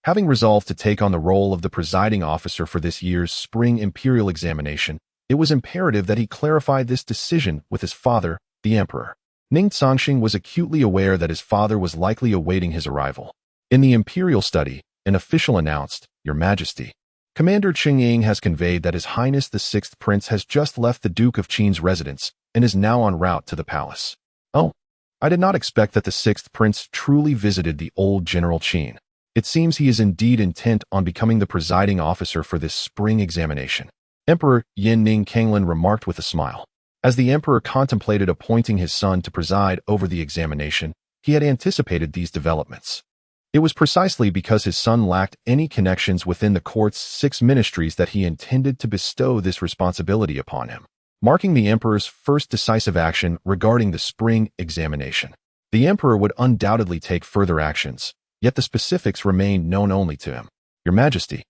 Having resolved to take on the role of the presiding officer for this year's spring imperial examination, it was imperative that he clarify this decision with his father, the Emperor. Ning Cangsheng was acutely aware that his father was likely awaiting his arrival. In the imperial study, an official announced, Your Majesty, Commander Cheng has conveyed that His Highness the Sixth Prince has just left the Duke of Qin's residence and is now en route to the palace. Oh, I did not expect that the Sixth Prince truly visited the old General Qin. It seems he is indeed intent on becoming the presiding officer for this spring examination. Emperor Ning Cangsheng remarked with a smile. As the Emperor contemplated appointing his son to preside over the examination, he had anticipated these developments. It was precisely because his son lacked any connections within the court's 6 ministries that he intended to bestow this responsibility upon him, marking the Emperor's first decisive action regarding the spring examination. The Emperor would undoubtedly take further actions, yet the specifics remained known only to him. Your Majesty,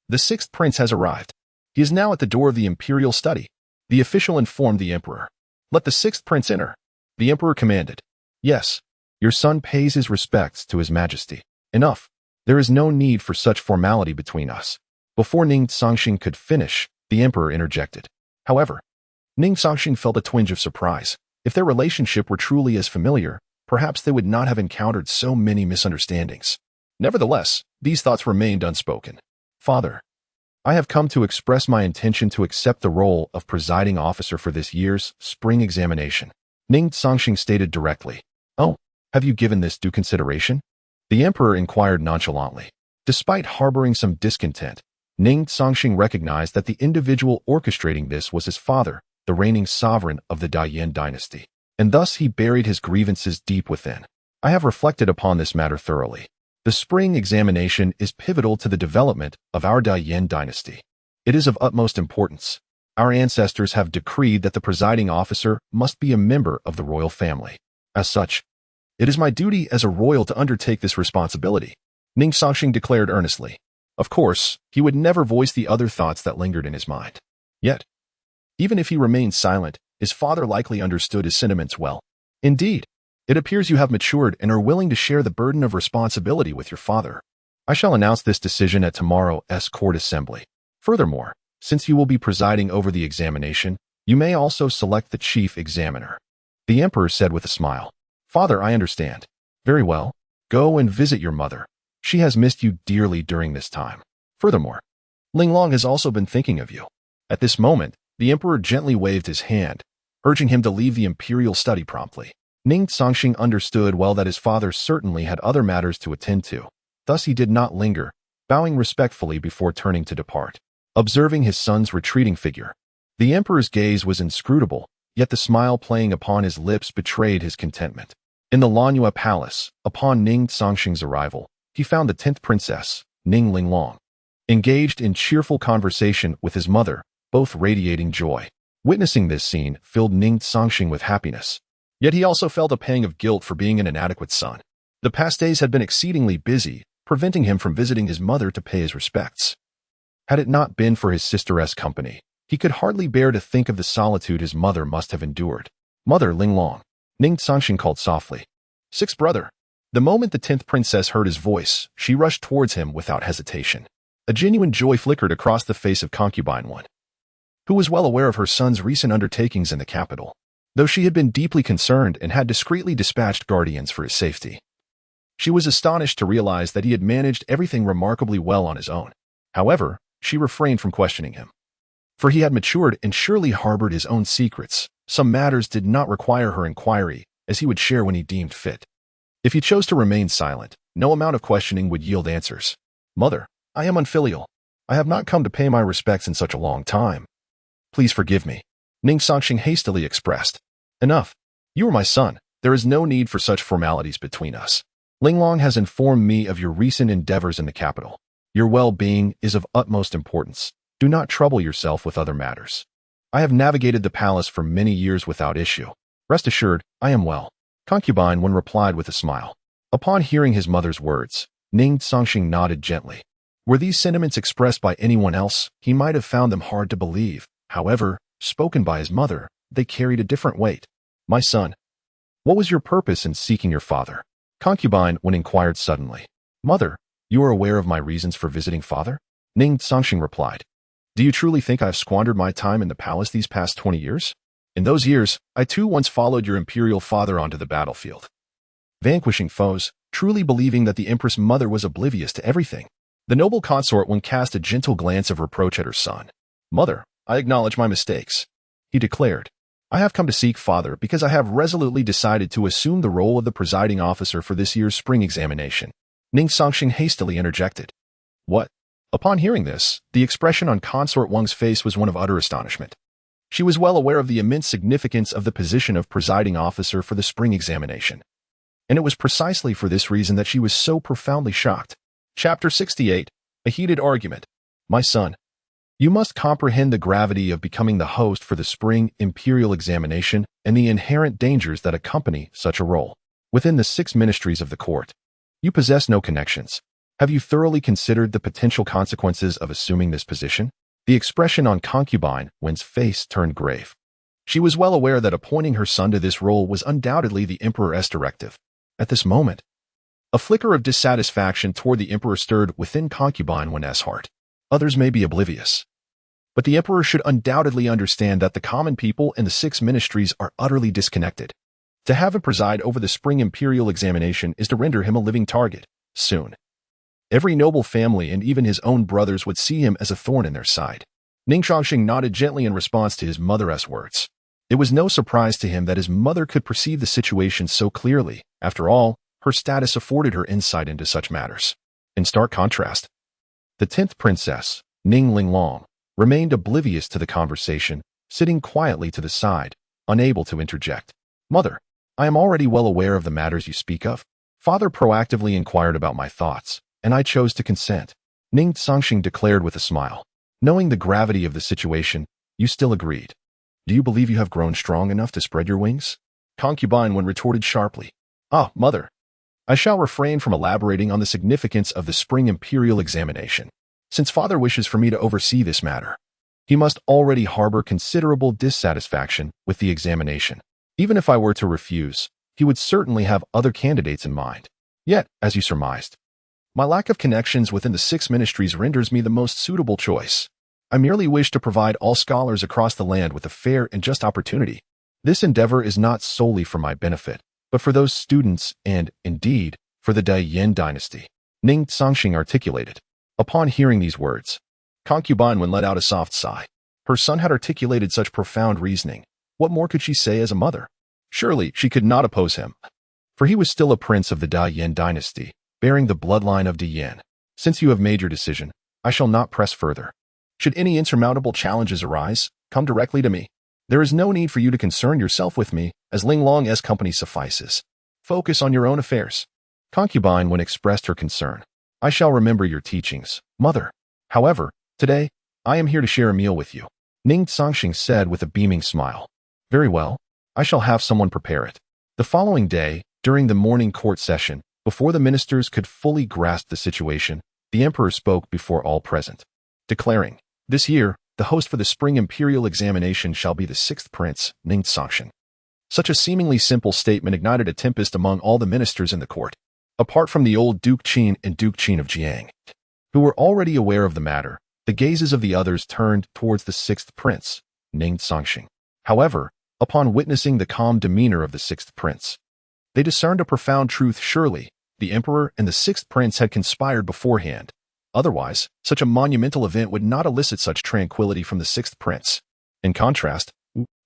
the Sixth Prince has arrived. He is now at the door of the imperial study. The official informed the emperor. Let the sixth prince enter. The emperor commanded. Yes, your son pays his respects to his majesty. Enough. There is no need for such formality between us. Before Ning Cangsheng could finish, the emperor interjected. However, Ning Cangsheng felt a twinge of surprise. If their relationship were truly as familiar, perhaps they would not have encountered so many misunderstandings. Nevertheless, these thoughts remained unspoken. Father, I have come to express my intention to accept the role of presiding officer for this year's spring examination. Ning Cangsheng stated directly. Oh, have you given this due consideration? The emperor inquired nonchalantly. Despite harboring some discontent, Ning Cangsheng recognized that the individual orchestrating this was his father, the reigning sovereign of the Dayan dynasty, and thus he buried his grievances deep within. I have reflected upon this matter thoroughly. The spring examination is pivotal to the development of our Dayan dynasty. It is of utmost importance. Our ancestors have decreed that the presiding officer must be a member of the royal family. As such, it is my duty as a royal to undertake this responsibility, Ning Cangsheng declared earnestly. Of course, he would never voice the other thoughts that lingered in his mind. Yet, even if he remained silent, his father likely understood his sentiments well. Indeed, it appears you have matured and are willing to share the burden of responsibility with your father. I shall announce this decision at tomorrow's court assembly. Furthermore, since you will be presiding over the examination, you may also select the chief examiner. The emperor said with a smile. Father, I understand. Very well. Go and visit your mother. She has missed you dearly during this time. Furthermore, Linglong has also been thinking of you. At this moment, the emperor gently waved his hand, urging him to leave the imperial study promptly. Ning Cangsheng understood well that his father certainly had other matters to attend to. Thus he did not linger, bowing respectfully before turning to depart. Observing his son's retreating figure, the emperor's gaze was inscrutable, yet the smile playing upon his lips betrayed his contentment. In the Lanhua Palace, upon Ning Cangsheng's arrival, he found the 10th princess, Ning Linglong, engaged in cheerful conversation with his mother, both radiating joy. Witnessing this scene filled Ning Cangsheng with happiness. Yet he also felt a pang of guilt for being an inadequate son. The past days had been exceedingly busy, preventing him from visiting his mother to pay his respects. Had it not been for his sister's company, he could hardly bear to think of the solitude his mother must have endured. Mother Linglong, Ning Cangsheng called softly. Sixth brother. The moment the 10th princess heard his voice, she rushed towards him without hesitation. A genuine joy flickered across the face of concubine one, who was well aware of her son's recent undertakings in the capital, though she had been deeply concerned and had discreetly dispatched guardians for his safety. She was astonished to realize that he had managed everything remarkably well on his own. However, she refrained from questioning him. For he had matured and surely harbored his own secrets. Some matters did not require her inquiry, as he would share when he deemed fit. If he chose to remain silent, no amount of questioning would yield answers. Mother, I am unfilial. I have not come to pay my respects in such a long time. Please forgive me, Ning Cangsheng hastily expressed. Enough. You are my son. There is no need for such formalities between us. Linglong has informed me of your recent endeavors in the capital. Your well-being is of utmost importance. Do not trouble yourself with other matters. I have navigated the palace for many years without issue. Rest assured, I am well. Concubine one replied with a smile. Upon hearing his mother's words, Ning Cangsheng nodded gently. Were these sentiments expressed by anyone else, he might have found them hard to believe. However, spoken by his mother, they carried a different weight. My son, what was your purpose in seeking your father? Concubine one inquired suddenly. Mother, you are aware of my reasons for visiting father? Ning Cangsheng replied. Do you truly think I have squandered my time in the palace these past 20 years? In those years, I too once followed your imperial father onto the battlefield, vanquishing foes, truly believing that the empress mother was oblivious to everything. The noble consort one cast a gentle glance of reproach at her son. Mother, I acknowledge my mistakes, he declared. I have come to seek father because I have resolutely decided to assume the role of the presiding officer for this year's spring examination. Ning Cangsheng hastily interjected. What? Upon hearing this, the expression on Consort Wang's face was one of utter astonishment. She was well aware of the immense significance of the position of presiding officer for the spring examination, and it was precisely for this reason that she was so profoundly shocked. Chapter 68. A Heated Argument. My son, you must comprehend the gravity of becoming the host for the spring imperial examination and the inherent dangers that accompany such a role. Within the 6 ministries of the court, you possess no connections. Have you thoroughly considered the potential consequences of assuming this position? The expression on concubine Wen's face turned grave. She was well aware that appointing her son to this role was undoubtedly the emperor's directive. At this moment, a flicker of dissatisfaction toward the emperor stirred within concubine Wen's heart. Others may be oblivious, but the emperor should undoubtedly understand that the common people and the six ministries are utterly disconnected. To have him preside over the spring imperial examination is to render him a living target. Soon, every noble family and even his own brothers would see him as a thorn in their side. Ning Cangsheng nodded gently in response to his mother's words. It was no surprise to him that his mother could perceive the situation so clearly. After all, her status afforded her insight into such matters. In stark contrast, the 10th princess, Ning Linglong, remained oblivious to the conversation, sitting quietly to the side, unable to interject. Mother, I am already well aware of the matters you speak of. Father proactively inquired about my thoughts, and I chose to consent. Ning Cangsheng declared with a smile. Knowing the gravity of the situation, you still agreed. Do you believe you have grown strong enough to spread your wings? Concubine Wen retorted sharply. Ah, mother, I shall refrain from elaborating on the significance of the spring imperial examination. Since father wishes for me to oversee this matter, he must already harbor considerable dissatisfaction with the examination. Even if I were to refuse, he would certainly have other candidates in mind. Yet, as you surmised, my lack of connections within the six ministries renders me the most suitable choice. I merely wish to provide all scholars across the land with a fair and just opportunity. This endeavor is not solely for my benefit, but for those students and, indeed, for the Yin dynasty. Ning Cangsheng articulated. Upon hearing these words, concubine Wen let out a soft sigh. Her son had articulated such profound reasoning. What more could she say as a mother? Surely she could not oppose him, for he was still a prince of the Yin dynasty, bearing the bloodline of Yin. Since you have made your decision, I shall not press further. Should any insurmountable challenges arise, come directly to me. There is no need for you to concern yourself with me, as Linglong's company suffices. Focus on your own affairs. Concubine Wen expressed her concern. I shall remember your teachings, mother. However, today, I am here to share a meal with you. Ning Cangsheng said with a beaming smile. Very well, I shall have someone prepare it. The following day, during the morning court session, before the ministers could fully grasp the situation, the emperor spoke before all present, declaring, this year, the host for the spring imperial examination shall be the 6th prince, Ning Cangsheng. Such a seemingly simple statement ignited a tempest among all the ministers in the court. Apart from the old Duke Qin and Duke Qin of Jiang, who were already aware of the matter, the gazes of the others turned towards the 6th prince, Ning Cangsheng. However, upon witnessing the calm demeanor of the 6th prince, they discerned a profound truth. Surely, the emperor and the 6th prince had conspired beforehand. Otherwise, such a monumental event would not elicit such tranquility from the 6th prince. In contrast,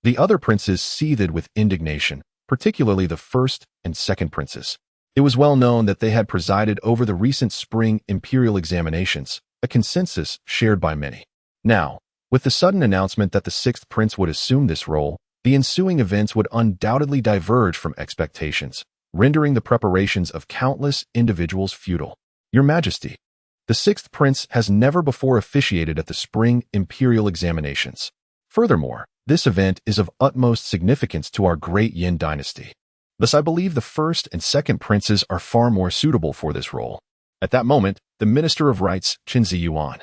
the other princes seethed with indignation, particularly the 1st and 2nd princes. It was well known that they had presided over the recent spring imperial examinations, a consensus shared by many. Now, with the sudden announcement that the 6th prince would assume this role, the ensuing events would undoubtedly diverge from expectations, rendering the preparations of countless individuals futile. Your Majesty, the 6th prince has never before officiated at the spring imperial examinations. Furthermore, this event is of utmost significance to our great Yin dynasty. Thus, I believe the 1st and 2nd princes are far more suitable for this role. At that moment, the Minister of Rites, Qin Ziyuan,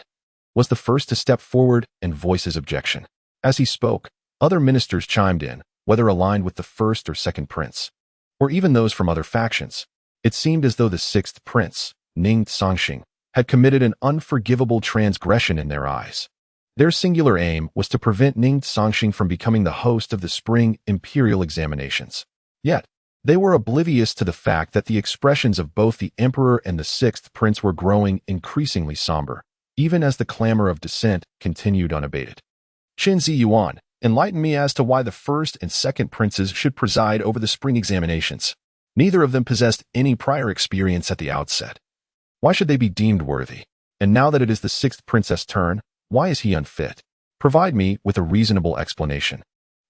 was the first to step forward and voice his objection. As he spoke, other ministers chimed in, whether aligned with the 1st or 2nd prince, or even those from other factions. It seemed as though the 6th prince, Ning Cangsheng, had committed an unforgivable transgression in their eyes. Their singular aim was to prevent Ning Cangsheng from becoming the host of the spring imperial examinations. Yet, they were oblivious to the fact that the expressions of both the emperor and the 6th prince were growing increasingly somber, even as the clamor of dissent continued unabated. Qin Ziyuan, enlighten me as to why the 1st and 2nd princes should preside over the spring examinations. Neither of them possessed any prior experience at the outset. Why should they be deemed worthy? And now that it is the 6th prince's turn, why is he unfit? Provide me with a reasonable explanation,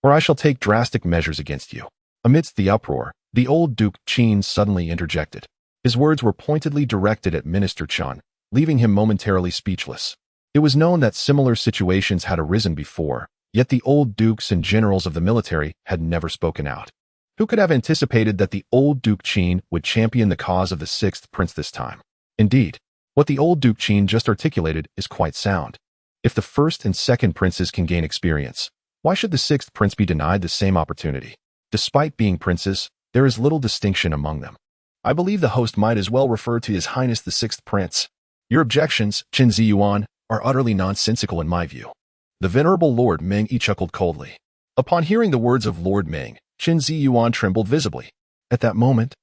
or I shall take drastic measures against you. Amidst the uproar, the old Duke Qin suddenly interjected. His words were pointedly directed at Minister Chun, leaving him momentarily speechless. It was known that similar situations had arisen before, yet the old dukes and generals of the military had never spoken out. Who could have anticipated that the old Duke Qin would champion the cause of the 6th prince this time? Indeed, what the old Duke Qin just articulated is quite sound. If the first and second princes can gain experience, why should the sixth prince be denied the same opportunity? Despite being princes, there is little distinction among them. I believe the host might as well refer to His Highness the Sixth Prince. Your objections, Qin Ziyuan, are utterly nonsensical in my view. The venerable Lord Ming chuckled coldly. Upon hearing the words of Lord Ming, Qin Ziyuan trembled visibly. At that moment,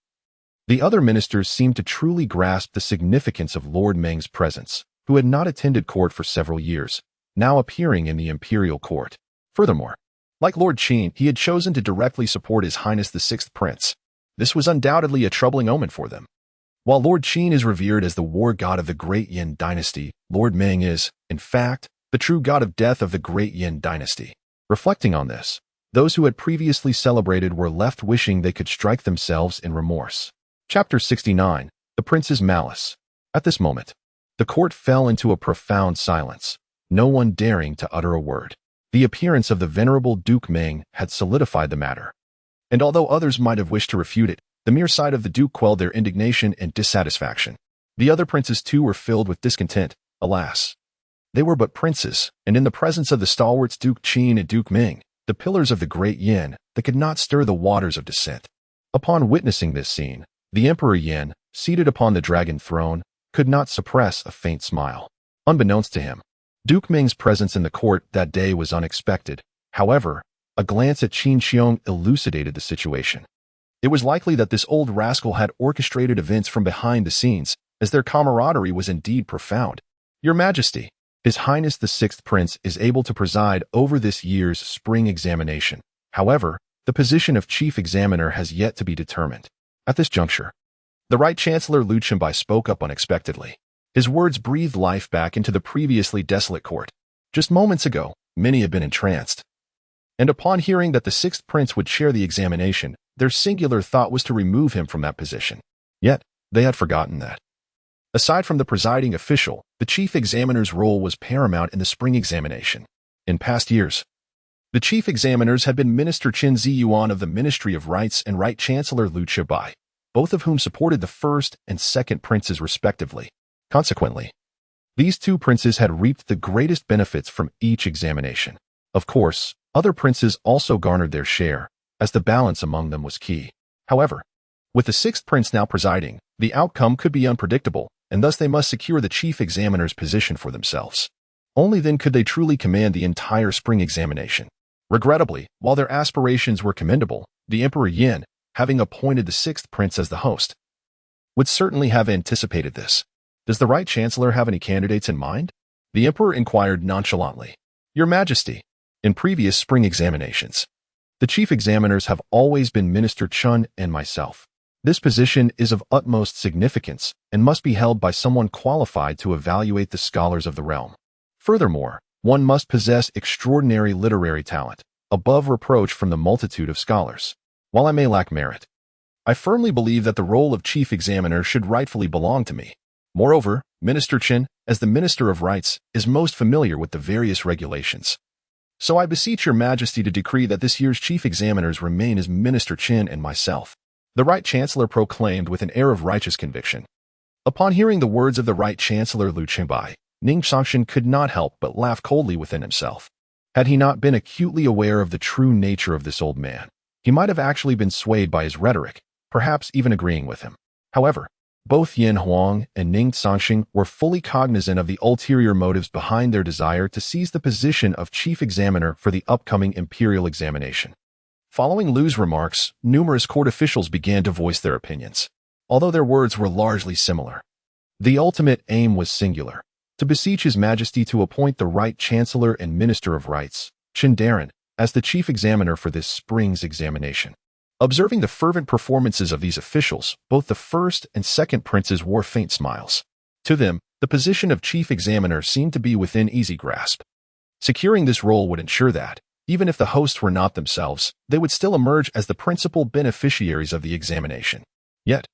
the other ministers seemed to truly grasp the significance of Lord Ming's presence, who had not attended court for several years, now appearing in the imperial court. Furthermore, like Lord Qin, he had chosen to directly support His Highness the Sixth Prince. This was undoubtedly a troubling omen for them. While Lord Qin is revered as the war god of the Great Yin dynasty, Lord Ming is, in fact, the true god of death of the Great Yin dynasty. Reflecting on this, those who had previously celebrated were left wishing they could strike themselves in remorse. Chapter 69. The Prince's Malice. At this moment, the court fell into a profound silence, no one daring to utter a word. The appearance of the venerable Duke Ming had solidified the matter. And although others might have wished to refute it, the mere sight of the Duke quelled their indignation and dissatisfaction. The other princes too were filled with discontent. Alas, they were but princes, and in the presence of the stalwarts Duke Qin and Duke Ming, the pillars of the Great Yin, they could not stir the waters of dissent. Upon witnessing this scene, the Emperor Yin, seated upon the dragon throne, could not suppress a faint smile. Unbeknownst to him, Duke Ming's presence in the court that day was unexpected. However, a glance at Qin Xiong elucidated the situation. It was likely that this old rascal had orchestrated events from behind the scenes, as their camaraderie was indeed profound. Your Majesty, His Highness the Sixth Prince is able to preside over this year's spring examination. However, the position of Chief Examiner has yet to be determined. At this juncture, the Right Chancellor Liu Chenbai spoke up unexpectedly. His words breathed life back into the previously desolate court. Just moments ago, many had been entranced. And upon hearing that the Sixth Prince would chair the examination, their singular thought was to remove him from that position. Yet, they had forgotten that. Aside from the presiding official, the Chief Examiner's role was paramount in the spring examination. In past years, the Chief Examiners had been Minister Qin Ziyuan of the Ministry of Rights and Right Chancellor Liu Chenbai, both of whom supported the first and second princes respectively. Consequently, these two princes had reaped the greatest benefits from each examination. Of course, other princes also garnered their share, as the balance among them was key. However, with the sixth prince now presiding, the outcome could be unpredictable, and thus they must secure the chief examiner's position for themselves. Only then could they truly command the entire spring examination. Regrettably, while their aspirations were commendable, the Emperor Yin, having appointed the sixth prince as the host, would certainly have anticipated this. Does the Right Chancellor have any candidates in mind? The Emperor inquired nonchalantly. Your Majesty, in previous spring examinations, the chief examiners have always been Minister Chun and myself. This position is of utmost significance and must be held by someone qualified to evaluate the scholars of the realm. Furthermore, one must possess extraordinary literary talent, above reproach from the multitude of scholars. While I may lack merit, I firmly believe that the role of chief examiner should rightfully belong to me. Moreover, Minister Qin, as the Minister of Rights, is most familiar with the various regulations. So I beseech your Majesty to decree that this year's chief examiners remain as Minister Qin and myself. The Right Chancellor proclaimed with an air of righteous conviction. Upon hearing the words of the Right Chancellor Liu Chenbai, Ning Cangsheng could not help but laugh coldly within himself. Had he not been acutely aware of the true nature of this old man, he might have actually been swayed by his rhetoric, perhaps even agreeing with him. However, both Yin Huang and Ning Cangsheng were fully cognizant of the ulterior motives behind their desire to seize the position of chief examiner for the upcoming imperial examination. Following Liu's remarks, numerous court officials began to voice their opinions. Although their words were largely similar, the ultimate aim was singular: to beseech His Majesty to appoint the Right Chancellor and Minister of Rights, Qin Daran, as the chief examiner for this spring's examination. Observing the fervent performances of these officials, both the first and second princes wore faint smiles. To them, the position of chief examiner seemed to be within easy grasp. Securing this role would ensure that, even if the hosts were not themselves, they would still emerge as the principal beneficiaries of the examination. Yet,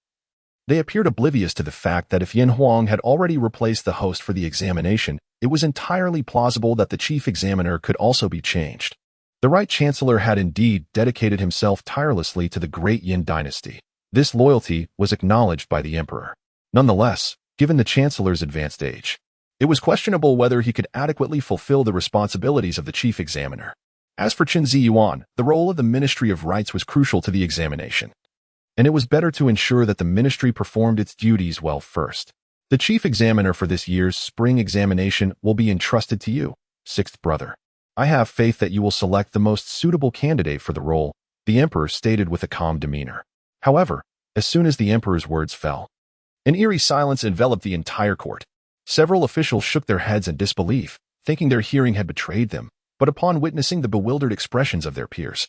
they appeared oblivious to the fact that if Yin Huang had already replaced the host for the examination, it was entirely plausible that the chief examiner could also be changed. The Right Chancellor had indeed dedicated himself tirelessly to the Great Yin dynasty. This loyalty was acknowledged by the Emperor. Nonetheless, given the Chancellor's advanced age, It was questionable whether he could adequately fulfill the responsibilities of the chief examiner. As for Qin Ziyuan, the role of the Ministry of Rites was crucial to the examination, and it was better to ensure that the ministry performed its duties well first. The chief examiner for this year's spring examination will be entrusted to you, sixth brother. I have faith that you will select the most suitable candidate for the role, the emperor stated with a calm demeanor. However, as soon as the emperor's words fell, an eerie silence enveloped the entire court. Several officials shook their heads in disbelief, thinking their hearing had betrayed them, but upon witnessing the bewildered expressions of their peers,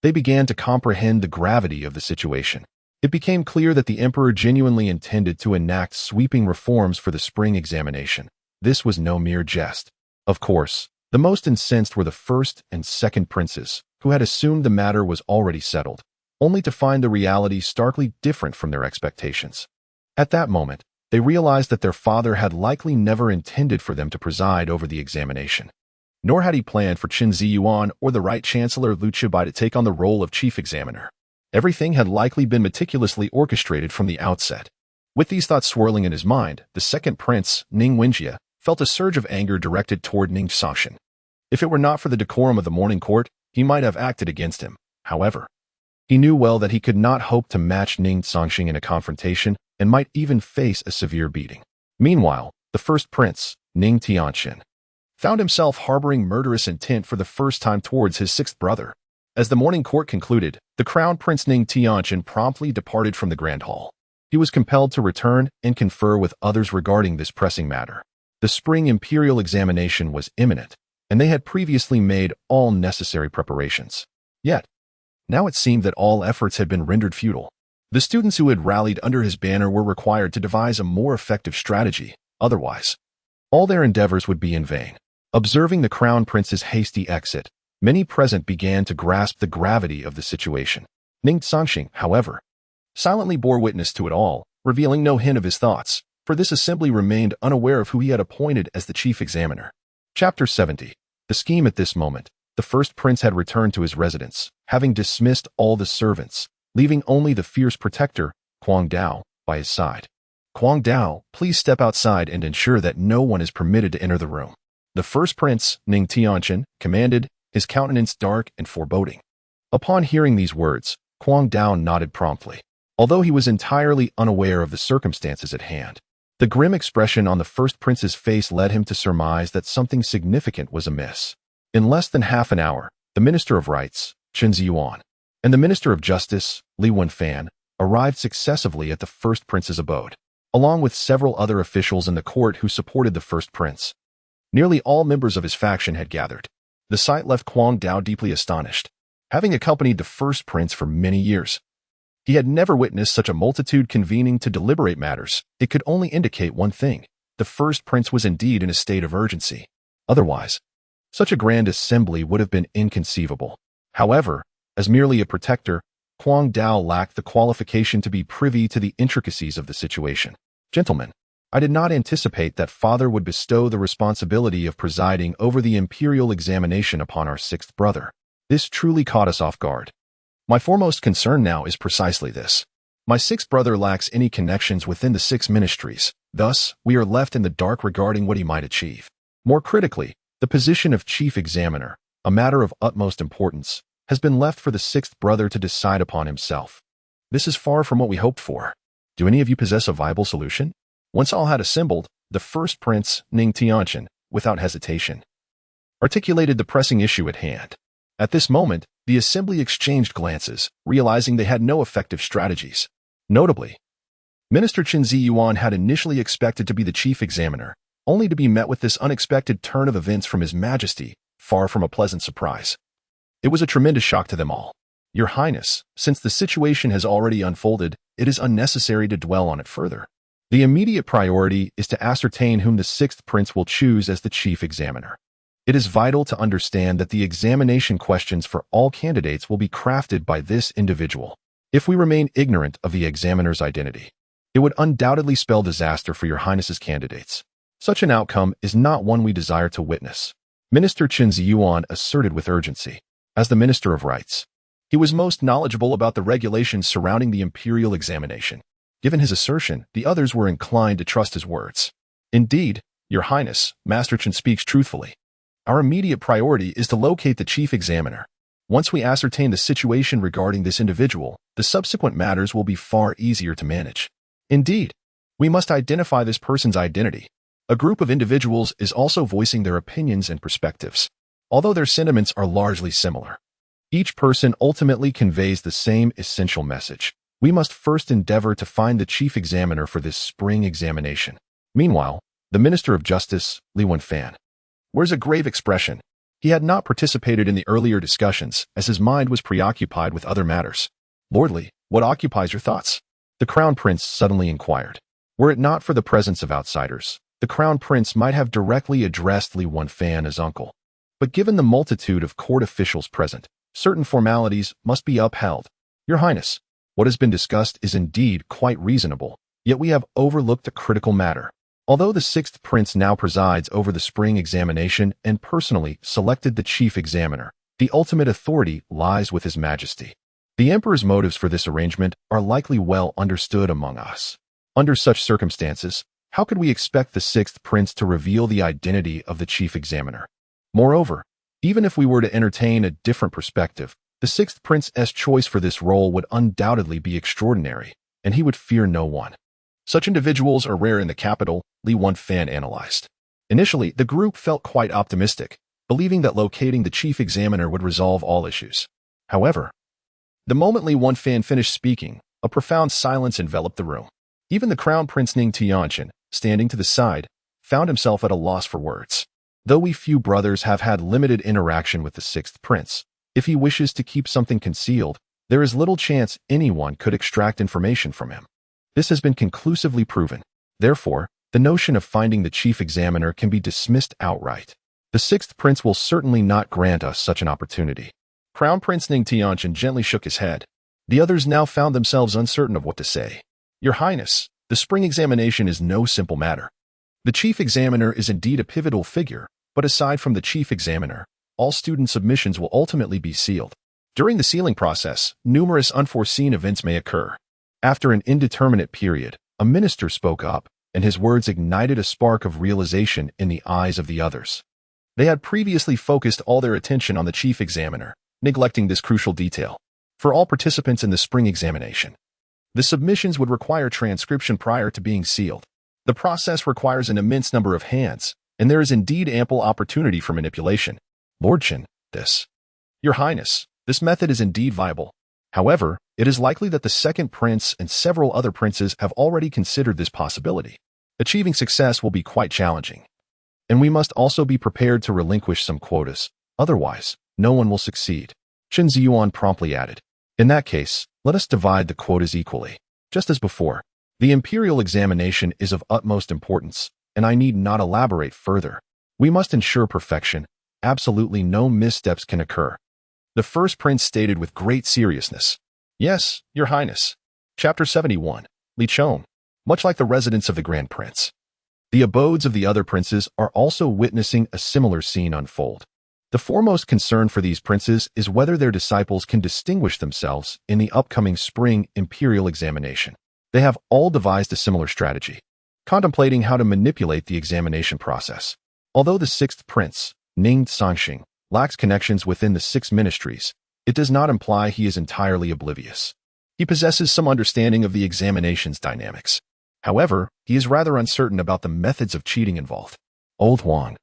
they began to comprehend the gravity of the situation. It became clear that the emperor genuinely intended to enact sweeping reforms for the spring examination. This was no mere jest. Of course, the most incensed were the first and second princes, who had assumed the matter was already settled, only to find the reality starkly different from their expectations. At that moment, they realized that their father had likely never intended for them to preside over the examination. Nor had he planned for Qin Ziyuan or the Right Chancellor Liu Qibai to take on the role of chief examiner. Everything had likely been meticulously orchestrated from the outset. With these thoughts swirling in his mind, the second prince, Ning Wenjie, felt a surge of anger directed toward Ning Cangsheng. If it were not for the decorum of the morning court, he might have acted against him. However, he knew well that he could not hope to match Ning Cangsheng in a confrontation and might even face a severe beating. Meanwhile, the first prince, Ning Cangsheng, found himself harboring murderous intent for the first time towards his sixth brother. As the morning court concluded, the crown prince Ning Cangsheng promptly departed from the grand hall. He was compelled to return and confer with others regarding this pressing matter. The spring imperial examination was imminent, and they had previously made all necessary preparations. Yet, now it seemed that all efforts had been rendered futile. The students who had rallied under his banner were required to devise a more effective strategy, otherwise, all their endeavors would be in vain. Observing the crown prince's hasty exit, many present began to grasp the gravity of the situation. Ning Cangsheng, however, silently bore witness to it all, revealing no hint of his thoughts, for this assembly remained unaware of who he had appointed as the chief examiner. Chapter 70. The scheme. At this moment, the first prince had returned to his residence, having dismissed all the servants, leaving only the fierce protector, Huang Dao, by his side. Huang Dao, please step outside and ensure that no one is permitted to enter the room. The first prince, Ning Cangsheng, commanded, his countenance dark and foreboding. Upon hearing these words, Huang Dao nodded promptly, although he was entirely unaware of the circumstances at hand. The grim expression on the first prince's face led him to surmise that something significant was amiss. In less than half an hour, the Minister of Rites, Qin Ziyuan, and the Minister of Justice, Li Wenfan, arrived successively at the first prince's abode, along with several other officials in the court who supported the first prince. Nearly all members of his faction had gathered. The sight left Huang Dao deeply astonished. Having accompanied the first prince for many years, he had never witnessed such a multitude convening to deliberate matters. It could only indicate one thing: the first prince was indeed in a state of urgency. Otherwise, such a grand assembly would have been inconceivable. However, as merely a protector, Huang Dao lacked the qualification to be privy to the intricacies of the situation. Gentlemen, I did not anticipate that father would bestow the responsibility of presiding over the imperial examination upon our sixth brother. This truly caught us off guard. My foremost concern now is precisely this. My sixth brother lacks any connections within the 6 ministries, thus, we are left in the dark regarding what he might achieve. More critically, the position of chief examiner, a matter of utmost importance, has been left for the sixth brother to decide upon himself. This is far from what we hoped for. Do any of you possess a viable solution? Once all had assembled, the first prince, Ning Cangsheng, without hesitation, articulated the pressing issue at hand. At this moment, the assembly exchanged glances, realizing they had no effective strategies. Notably, Minister Qin Ziyuan had initially expected to be the chief examiner, only to be met with this unexpected turn of events from His Majesty, far from a pleasant surprise. It was a tremendous shock to them all. Your Highness, since the situation has already unfolded, it is unnecessary to dwell on it further. The immediate priority is to ascertain whom the sixth prince will choose as the chief examiner. It is vital to understand that the examination questions for all candidates will be crafted by this individual. If we remain ignorant of the examiner's identity, it would undoubtedly spell disaster for your Highness's candidates. Such an outcome is not one we desire to witness. Minister Qin Ziyuan asserted with urgency. As the Minister of Rites, he was most knowledgeable about the regulations surrounding the imperial examination. Given his assertion, the others were inclined to trust his words. Indeed, Your Highness, Master Chen speaks truthfully. Our immediate priority is to locate the chief examiner. Once we ascertain the situation regarding this individual, the subsequent matters will be far easier to manage. Indeed, we must identify this person's identity. A group of individuals is also voicing their opinions and perspectives. Although their sentiments are largely similar, each person ultimately conveys the same essential message. We must first endeavor to find the chief examiner for this spring examination. Meanwhile, the Minister of Justice, Li Wenfan, wears a grave expression. He had not participated in the earlier discussions, as his mind was preoccupied with other matters. Lord Li, what occupies your thoughts? The Crown Prince suddenly inquired. Were it not for the presence of outsiders, the Crown Prince might have directly addressed Li Wenfan as uncle. But given the multitude of court officials present, certain formalities must be upheld. Your Highness, what has been discussed is indeed quite reasonable, yet we have overlooked a critical matter. Although the sixth prince now presides over the spring examination and personally selected the chief examiner, the ultimate authority lies with His Majesty. The Emperor's motives for this arrangement are likely well understood among us. Under such circumstances, how could we expect the sixth prince to reveal the identity of the chief examiner? Moreover, even if we were to entertain a different perspective, the sixth prince's choice for this role would undoubtedly be extraordinary, and he would fear no one. Such individuals are rare in the capital, Li Wenfan analyzed. Initially, the group felt quite optimistic, believing that locating the chief examiner would resolve all issues. However, the moment Li Wenfan finished speaking, a profound silence enveloped the room. Even the Crown Prince Ning Cangsheng, standing to the side, found himself at a loss for words. Though we few brothers have had limited interaction with the sixth prince, if he wishes to keep something concealed, there is little chance anyone could extract information from him. This has been conclusively proven. Therefore, the notion of finding the chief examiner can be dismissed outright. The sixth prince will certainly not grant us such an opportunity. Crown Prince Ning Cangsheng gently shook his head. The others now found themselves uncertain of what to say. Your Highness, the spring examination is no simple matter. The chief examiner is indeed a pivotal figure, but aside from the chief examiner, all student submissions will ultimately be sealed. During the sealing process, numerous unforeseen events may occur. After an indeterminate period, a minister spoke up, and his words ignited a spark of realization in the eyes of the others. They had previously focused all their attention on the chief examiner, neglecting this crucial detail. For all participants in the spring examination, the submissions would require transcription prior to being sealed. The process requires an immense number of hands, and there is indeed ample opportunity for manipulation. Lord Chen, Your Highness, this method is indeed viable. However, it is likely that the second prince and several other princes have already considered this possibility. Achieving success will be quite challenging. And we must also be prepared to relinquish some quotas. Otherwise, no one will succeed. Chen Ziyuan promptly added. In that case, let us divide the quotas equally. Just as before, the imperial examination is of utmost importance, and I need not elaborate further. We must ensure perfection. Absolutely no missteps can occur. The first prince stated with great seriousness. Yes, Your Highness. Chapter 71. Li Chong. Much like the residence of the Grand Prince, the abodes of the other princes are also witnessing a similar scene unfold. The foremost concern for these princes is whether their disciples can distinguish themselves in the upcoming spring imperial examination. They have all devised a similar strategy, contemplating how to manipulate the examination process. Although the sixth prince, Ning Cangsheng, lacks connections within the six ministries, it does not imply he is entirely oblivious. He possesses some understanding of the examination's dynamics. However, he is rather uncertain about the methods of cheating involved. Old Huang.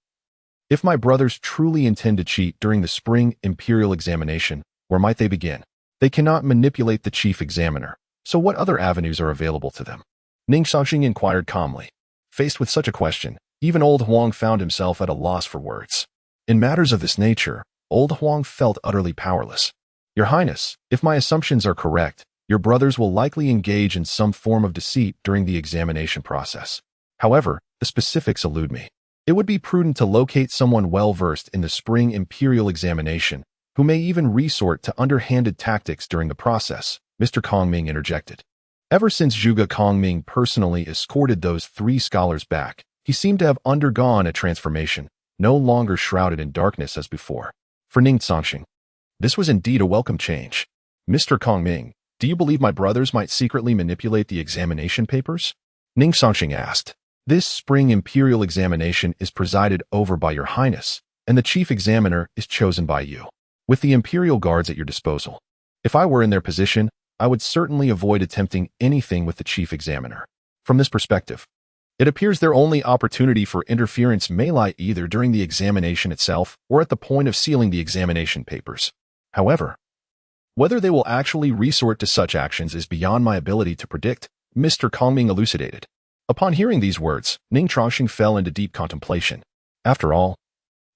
If my brothers truly intend to cheat during the spring imperial examination, where might they begin? They cannot manipulate the chief examiner, so what other avenues are available to them? Ning Cangsheng inquired calmly. Faced with such a question, even old Huang found himself at a loss for words. In matters of this nature, old Huang felt utterly powerless. Your Highness, if my assumptions are correct, your brothers will likely engage in some form of deceit during the examination process. However, the specifics elude me. It would be prudent to locate someone well-versed in the spring imperial examination, who may even resort to underhanded tactics during the process, Mr. Kongming interjected. Ever since Zhuge Kongming personally escorted those 3 scholars back, he seemed to have undergone a transformation, no longer shrouded in darkness as before. For Ning Cangsheng, this was indeed a welcome change. Mr. Kongming, do you believe my brothers might secretly manipulate the examination papers? Ning Cangsheng asked. This spring imperial examination is presided over by your highness, and the chief examiner is chosen by you, with the imperial guards at your disposal. If I were in their position, I would certainly avoid attempting anything with the chief examiner. From this perspective, it appears their only opportunity for interference may lie either during the examination itself or at the point of sealing the examination papers. However, whether they will actually resort to such actions is beyond my ability to predict, Mr. Cangsheng elucidated. Upon hearing these words, Ning Cangsheng fell into deep contemplation. After all,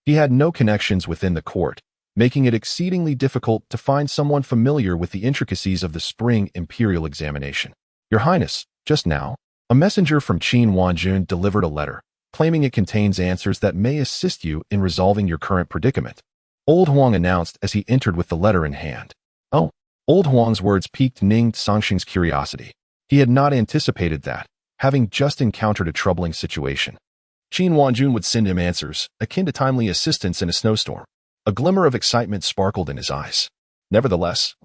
he had no connections within the court, making it exceedingly difficult to find someone familiar with the intricacies of the spring imperial examination. Your Highness, just now, a messenger from Qin Wanjun delivered a letter, claiming it contains answers that may assist you in resolving your current predicament. Old Huang announced as he entered with the letter in hand. Oh, Old Huang's words piqued Ning Cangsheng's curiosity. He had not anticipated that, having just encountered a troubling situation, Qin Wanjun would send him answers, akin to timely assistance in a snowstorm. A glimmer of excitement sparkled in his eyes. Nevertheless,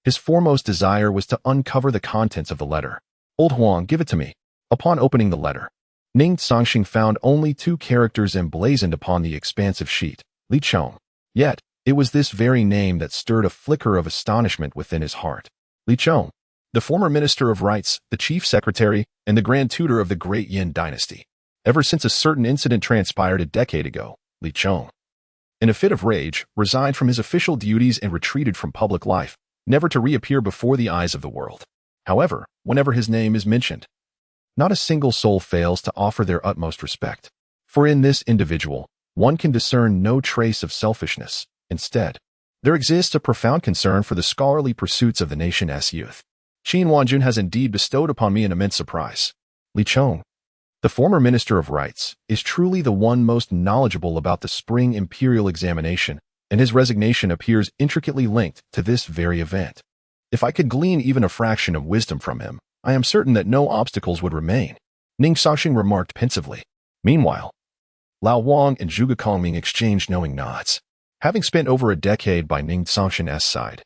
his foremost desire was to uncover the contents of the letter. Old Huang, give it to me. Upon opening the letter, Ning Cangsheng found only 2 characters emblazoned upon the expansive sheet, Li Chong. Yet, it was this very name that stirred a flicker of astonishment within his heart. Li Chong, the former Minister of Rites, the Chief Secretary, and the Grand Tutor of the Great Yin Dynasty. Ever since a certain incident transpired a decade ago, Li Chong, in a fit of rage, resigned from his official duties and retreated from public life, never to reappear before the eyes of the world. However, whenever his name is mentioned, not a single soul fails to offer their utmost respect. For in this individual, one can discern no trace of selfishness. Instead, there exists a profound concern for the scholarly pursuits of the nation's youth. Qin Wanjun has indeed bestowed upon me an immense surprise. Li Chong, the former Minister of Rites, is truly the one most knowledgeable about the spring imperial examination, and his resignation appears intricately linked to this very event. If I could glean even a fraction of wisdom from him, I am certain that no obstacles would remain, Ning Cangsheng remarked pensively. Meanwhile, Lao Wang and Zhuge Kongming exchanged knowing nods. Having spent over a decade by Ning Cangsheng's side,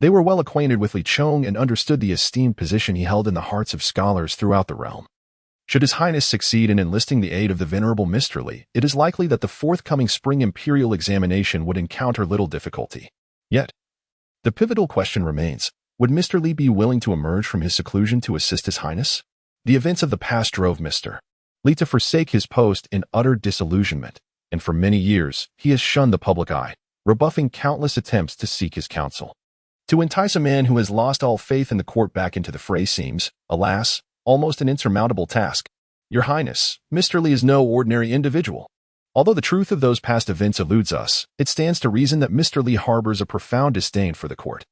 they were well acquainted with Li Chong and understood the esteemed position he held in the hearts of scholars throughout the realm. Should His Highness succeed in enlisting the aid of the venerable Mr. Li, it is likely that the forthcoming spring imperial examination would encounter little difficulty. Yet, the pivotal question remains, would Mr. Li be willing to emerge from his seclusion to assist His Highness? The events of the past drove Mr. Li to forsake his post in utter disillusionment, and for many years he has shunned the public eye, rebuffing countless attempts to seek his counsel. To entice a man who has lost all faith in the court back into the fray seems, alas, almost an insurmountable task. Your Highness, Mr. Li is no ordinary individual. Although the truth of those past events eludes us, it stands to reason that Mr. Li harbors a profound disdain for the court.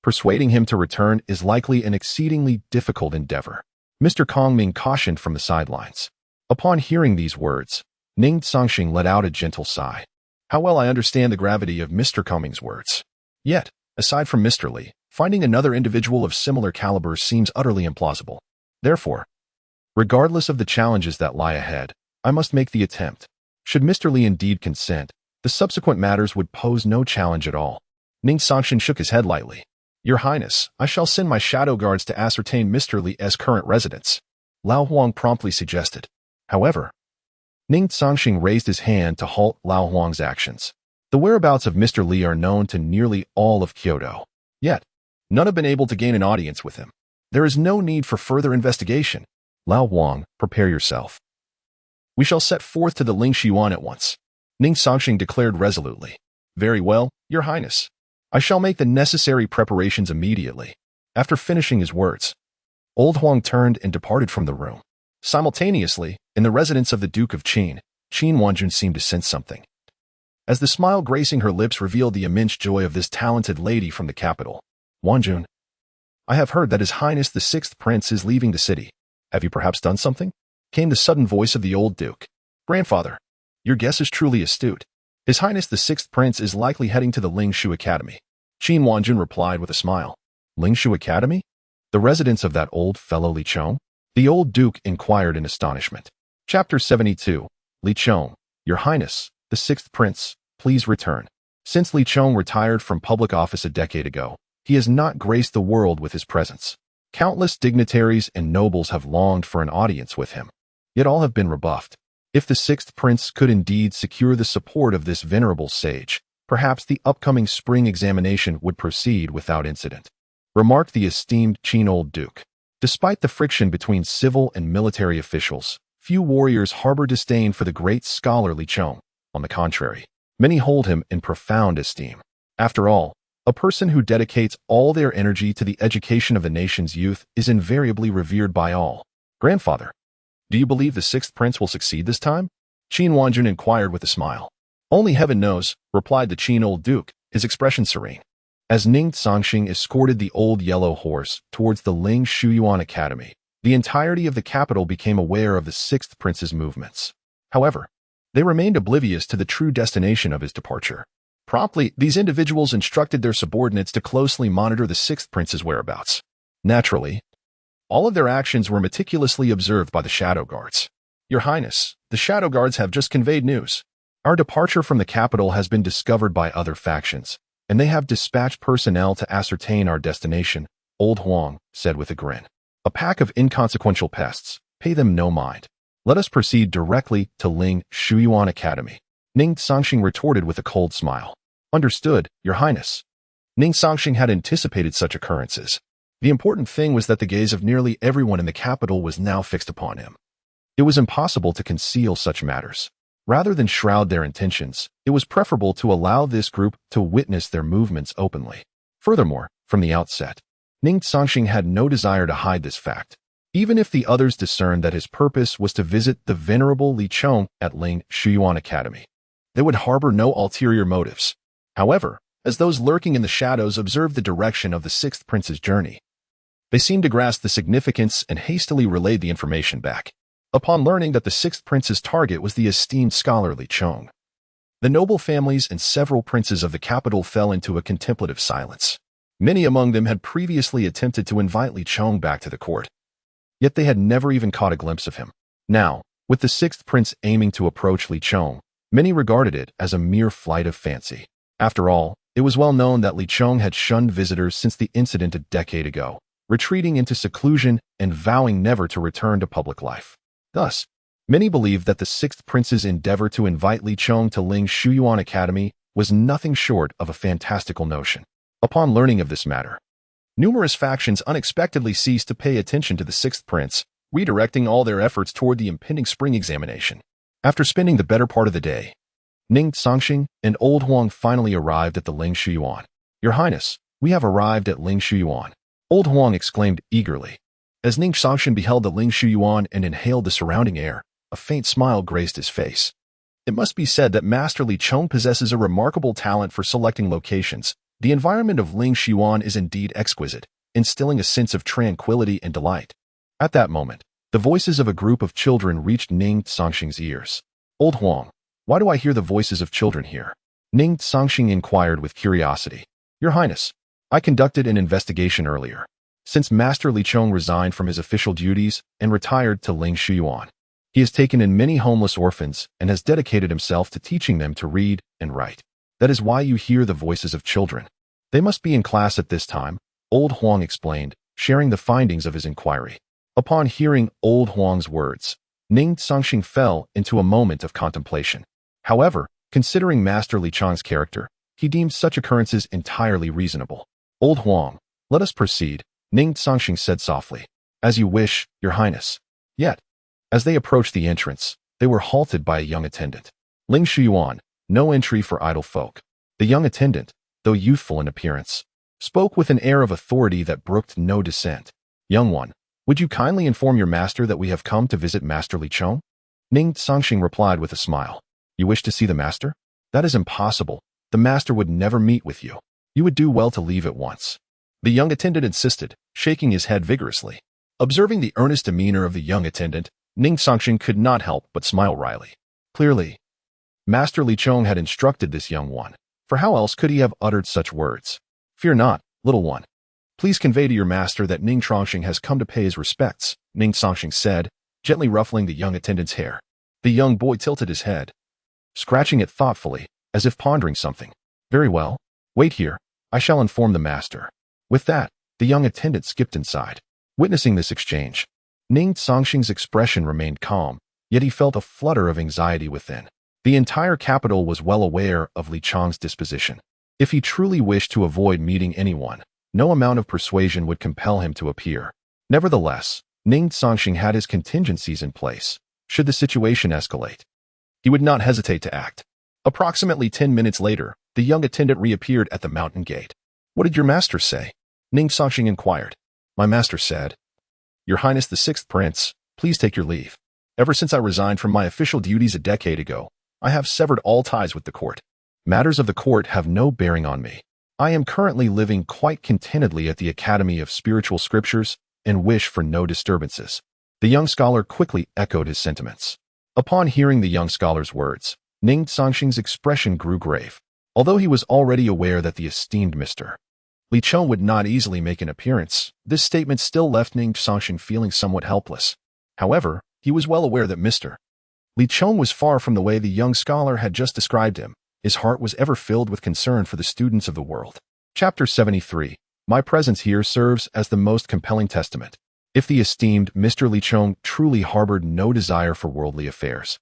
Persuading him to return is likely an exceedingly difficult endeavor, Mr. Kongming cautioned from the sidelines. Upon hearing these words, Ning Cangsheng let out a gentle sigh. How well I understand the gravity of Mr. Kongming's words. Yet, aside from Mr. Li, finding another individual of similar caliber seems utterly implausible. Therefore, regardless of the challenges that lie ahead, I must make the attempt. Should Mr. Li indeed consent, the subsequent matters would pose no challenge at all. Ning Cangsheng shook his head lightly. Your Highness, I shall send my shadow guards to ascertain Mr. Li's current residence, Lao Huang promptly suggested. However, Ning Cangsheng raised his hand to halt Lao Huang's actions. The whereabouts of Mr. Li are known to nearly all of Kyoto. Yet, none have been able to gain an audience with him. There is no need for further investigation. Lao Huang, prepare yourself. We shall set forth to the Ling Xiyuan at once, Ning Cangsheng declared resolutely. Very well, Your Highness. I shall make the necessary preparations immediately. After finishing his words, Old Huang turned and departed from the room. Simultaneously, in the residence of the Duke of Qin, Qin Wanjun seemed to sense something. As the smile gracing her lips revealed the immense joy of this talented lady from the capital. Wanjun, I have heard that His Highness the 6th Prince is leaving the city. Have you perhaps done something? Came the sudden voice of the old Duke. Grandfather, your guess is truly astute. His Highness the 6th Prince is likely heading to the Lingshu Academy. Qin Wanjun replied with a smile. Lingshu Academy? The residence of that old fellow Li Chong? The old Duke inquired in astonishment. Chapter 72. Li Chong, Your Highness, the 6th Prince, please return. Since Li Chong retired from public office a decade ago, he has not graced the world with his presence. Countless dignitaries and nobles have longed for an audience with him. yet all have been rebuffed. If the sixth prince could indeed secure the support of this venerable sage, perhaps the upcoming spring examination would proceed without incident, remarked the esteemed Qin old duke. Despite the friction between civil and military officials, few warriors harbor disdain for the great scholar Li Chong. On the contrary, many hold him in profound esteem. After all, a person who dedicates all their energy to the education of the nation's youth is invariably revered by all. Grandfather, do you believe the sixth prince will succeed this time? Qin Wanjun inquired with a smile. Only heaven knows, replied the Qin old duke, his expression serene. As Ning Cangsheng escorted the old yellow horse towards the Ling Shuyuan Academy, the entirety of the capital became aware of the sixth prince's movements. However, they remained oblivious to the true destination of his departure. Promptly, these individuals instructed their subordinates to closely monitor the sixth prince's whereabouts. Naturally, all of their actions were meticulously observed by the shadow guards. Your Highness, the shadow guards have just conveyed news. Our departure from the capital has been discovered by other factions, and they have dispatched personnel to ascertain our destination, Old Huang said with a grin. A pack of inconsequential pests, pay them no mind. Let us proceed directly to Ling Shuyuan Academy. Ning Cangsheng retorted with a cold smile. Understood, Your Highness. Ning Cangsheng had anticipated such occurrences. The important thing was that the gaze of nearly everyone in the capital was now fixed upon him. It was impossible to conceal such matters. Rather than shroud their intentions, it was preferable to allow this group to witness their movements openly. Furthermore, from the outset, Ning Cangsheng had no desire to hide this fact. Even if the others discerned that his purpose was to visit the venerable Li Chong at Ling Shuyuan Academy, they would harbor no ulterior motives. However, as those lurking in the shadows observed the direction of the sixth prince's journey, they seemed to grasp the significance and hastily relayed the information back. Upon learning that the sixth prince's target was the esteemed scholar Li Chong, the noble families and several princes of the capital fell into a contemplative silence. Many among them had previously attempted to invite Li Chong back to the court, yet they had never even caught a glimpse of him. Now, with the sixth prince aiming to approach Li Chong, many regarded it as a mere flight of fancy. After all, it was well known that Li Chong had shunned visitors since the incident a decade ago, retreating into seclusion and vowing never to return to public life. Thus, many believed that the sixth prince's endeavor to invite Li Chong to Ling Shuyuan Academy was nothing short of a fantastical notion. Upon learning of this matter, numerous factions unexpectedly ceased to pay attention to the sixth prince, redirecting all their efforts toward the impending spring examination. After spending the better part of the day, Ning Cangsheng and Old Huang finally arrived at the Ling Shuyuan. Your Highness, we have arrived at Ling Shuyuan, Old Huang exclaimed eagerly. As Ning Cangsheng beheld the Ling Shuyuan and inhaled the surrounding air, a faint smile graced his face. It must be said that Master Li Chong possesses a remarkable talent for selecting locations. The environment of Ling Shuyuan is indeed exquisite, instilling a sense of tranquility and delight. At that moment, the voices of a group of children reached Ning Cangsheng's ears. Old Huang, why do I hear the voices of children here? Ning Cangsheng inquired with curiosity. Your Highness, I conducted an investigation earlier. Since Master Li Chong resigned from his official duties and retired to Ling Shuyuan, he has taken in many homeless orphans and has dedicated himself to teaching them to read and write. That is why you hear the voices of children. They must be in class at this time, Old Huang explained, sharing the findings of his inquiry. Upon hearing Old Huang's words, Ning Cangsheng fell into a moment of contemplation. However, considering Master Li Chong's character, he deemed such occurrences entirely reasonable. Old Huang, let us proceed, Ning Cangsheng said softly. As you wish, Your Highness. Yet, as they approached the entrance, they were halted by a young attendant. Ling Shuyuan, no entry for idle folk. The young attendant, though youthful in appearance, spoke with an air of authority that brooked no dissent. Young one, would you kindly inform your master that we have come to visit Master Li Chong? Ning Cangsheng replied with a smile. You wish to see the master? That is impossible. The master would never meet with you. You would do well to leave at once. The young attendant insisted, shaking his head vigorously. Observing the earnest demeanor of the young attendant, Ning Cangsheng could not help but smile wryly. Clearly, Master Li Chong had instructed this young one, for how else could he have uttered such words? Fear not, little one. Please convey to your master that Ning Cangsheng has come to pay his respects, Ning Cangsheng said, gently ruffling the young attendant's hair. The young boy tilted his head, scratching it thoughtfully, as if pondering something. Very well. Wait here. I shall inform the master. With that, the young attendant skipped inside. Witnessing this exchange, Ning Cangsheng's expression remained calm, yet he felt a flutter of anxiety within. The entire capital was well aware of Li Chang's disposition. If he truly wished to avoid meeting anyone, no amount of persuasion would compel him to appear. Nevertheless, Ning Cangsheng had his contingencies in place. Should the situation escalate, he would not hesitate to act. Approximately 10 minutes later, the young attendant reappeared at the mountain gate. "What did your master say?" Ning Cangsheng inquired. "My master said, 'Your Highness the Sixth Prince, please take your leave. Ever since I resigned from my official duties a decade ago, I have severed all ties with the court. Matters of the court have no bearing on me. I am currently living quite contentedly at the Academy of Spiritual Scriptures and wish for no disturbances.'" The young scholar quickly echoed his sentiments. Upon hearing the young scholar's words, Ning Cangsheng's expression grew grave. Although he was already aware that the esteemed Mr. Li Chong would not easily make an appearance, this statement still left Ning Cangsheng feeling somewhat helpless. However, he was well aware that Mr. Li Chong was far from the way the young scholar had just described him. His heart was ever filled with concern for the students of the world. Chapter 73. My presence here serves as the most compelling testament. If the esteemed Mr. Li Chong truly harbored no desire for worldly affairs,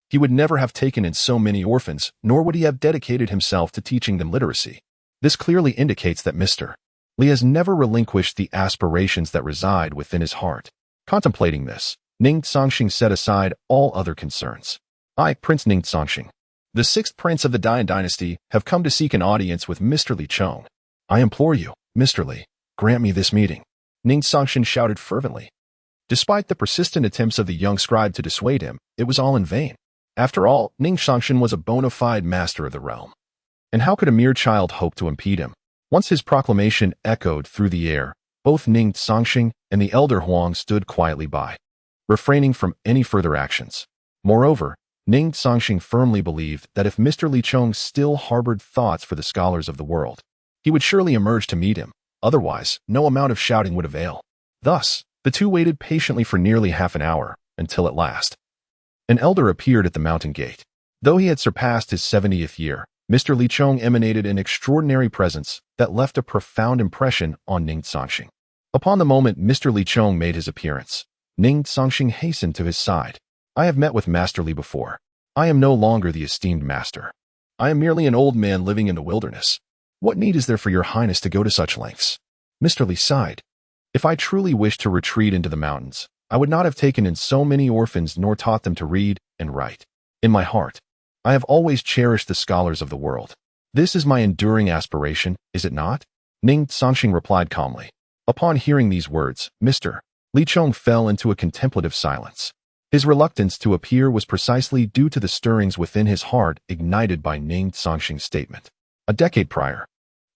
he would never have taken in so many orphans, nor would he have dedicated himself to teaching them literacy. This clearly indicates that Mr. Li has never relinquished the aspirations that reside within his heart. Contemplating this, Ning Cangsheng set aside all other concerns. "I, Prince Ning Cangsheng, the sixth prince of the Dian dynasty, have come to seek an audience with Mr. Li Chong. I implore you, Mr. Li, grant me this meeting," Ning Cangsheng shouted fervently. Despite the persistent attempts of the young scribe to dissuade him, it was all in vain. After all, Ning Cangsheng was a bona fide master of the realm. And how could a mere child hope to impede him? Once his proclamation echoed through the air, both Ning Cangsheng and the elder Huang stood quietly by, refraining from any further actions. Moreover, Ning Cangsheng firmly believed that if Mr. Li Chong still harbored thoughts for the scholars of the world, he would surely emerge to meet him. Otherwise, no amount of shouting would avail. Thus, the two waited patiently for nearly half an hour, until at last an elder appeared at the mountain gate. Though he had surpassed his 70th year, Mr. Li Chong emanated an extraordinary presence that left a profound impression on Ning Cangsheng. Upon the moment Mr. Li Chong made his appearance, Ning Cangsheng hastened to his side. "I have met with Master Li before. I am no longer the esteemed master. I am merely an old man living in the wilderness. What need is there for your highness to go to such lengths?" Mr. Li sighed. "If I truly wished to retreat into the mountains, I would not have taken in so many orphans nor taught them to read and write. In my heart, I have always cherished the scholars of the world. This is my enduring aspiration, is it not?" Ning Cangsheng replied calmly. Upon hearing these words, Mr. Li Chong fell into a contemplative silence. His reluctance to appear was precisely due to the stirrings within his heart ignited by Ning Cangsheng's statement. A decade prior,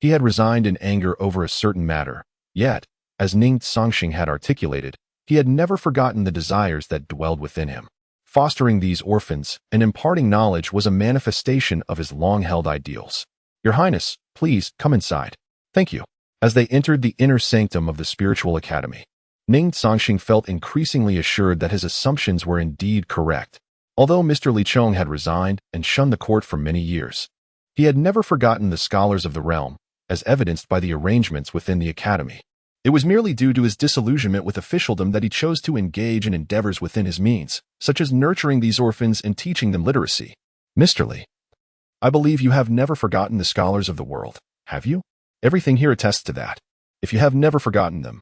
he had resigned in anger over a certain matter, yet, as Ning Cangsheng had articulated, he had never forgotten the desires that dwelled within him. Fostering these orphans and imparting knowledge was a manifestation of his long-held ideals. "Your Highness, please come inside." "Thank you." As they entered the inner sanctum of the spiritual academy, Ning Cangsheng felt increasingly assured that his assumptions were indeed correct. Although Mr. Li Chong had resigned and shunned the court for many years, he had never forgotten the scholars of the realm, as evidenced by the arrangements within the academy. It was merely due to his disillusionment with officialdom that he chose to engage in endeavors within his means, such as nurturing these orphans and teaching them literacy. "Mr. Li, I believe you have never forgotten the scholars of the world, have you? Everything here attests to that. If you have never forgotten them,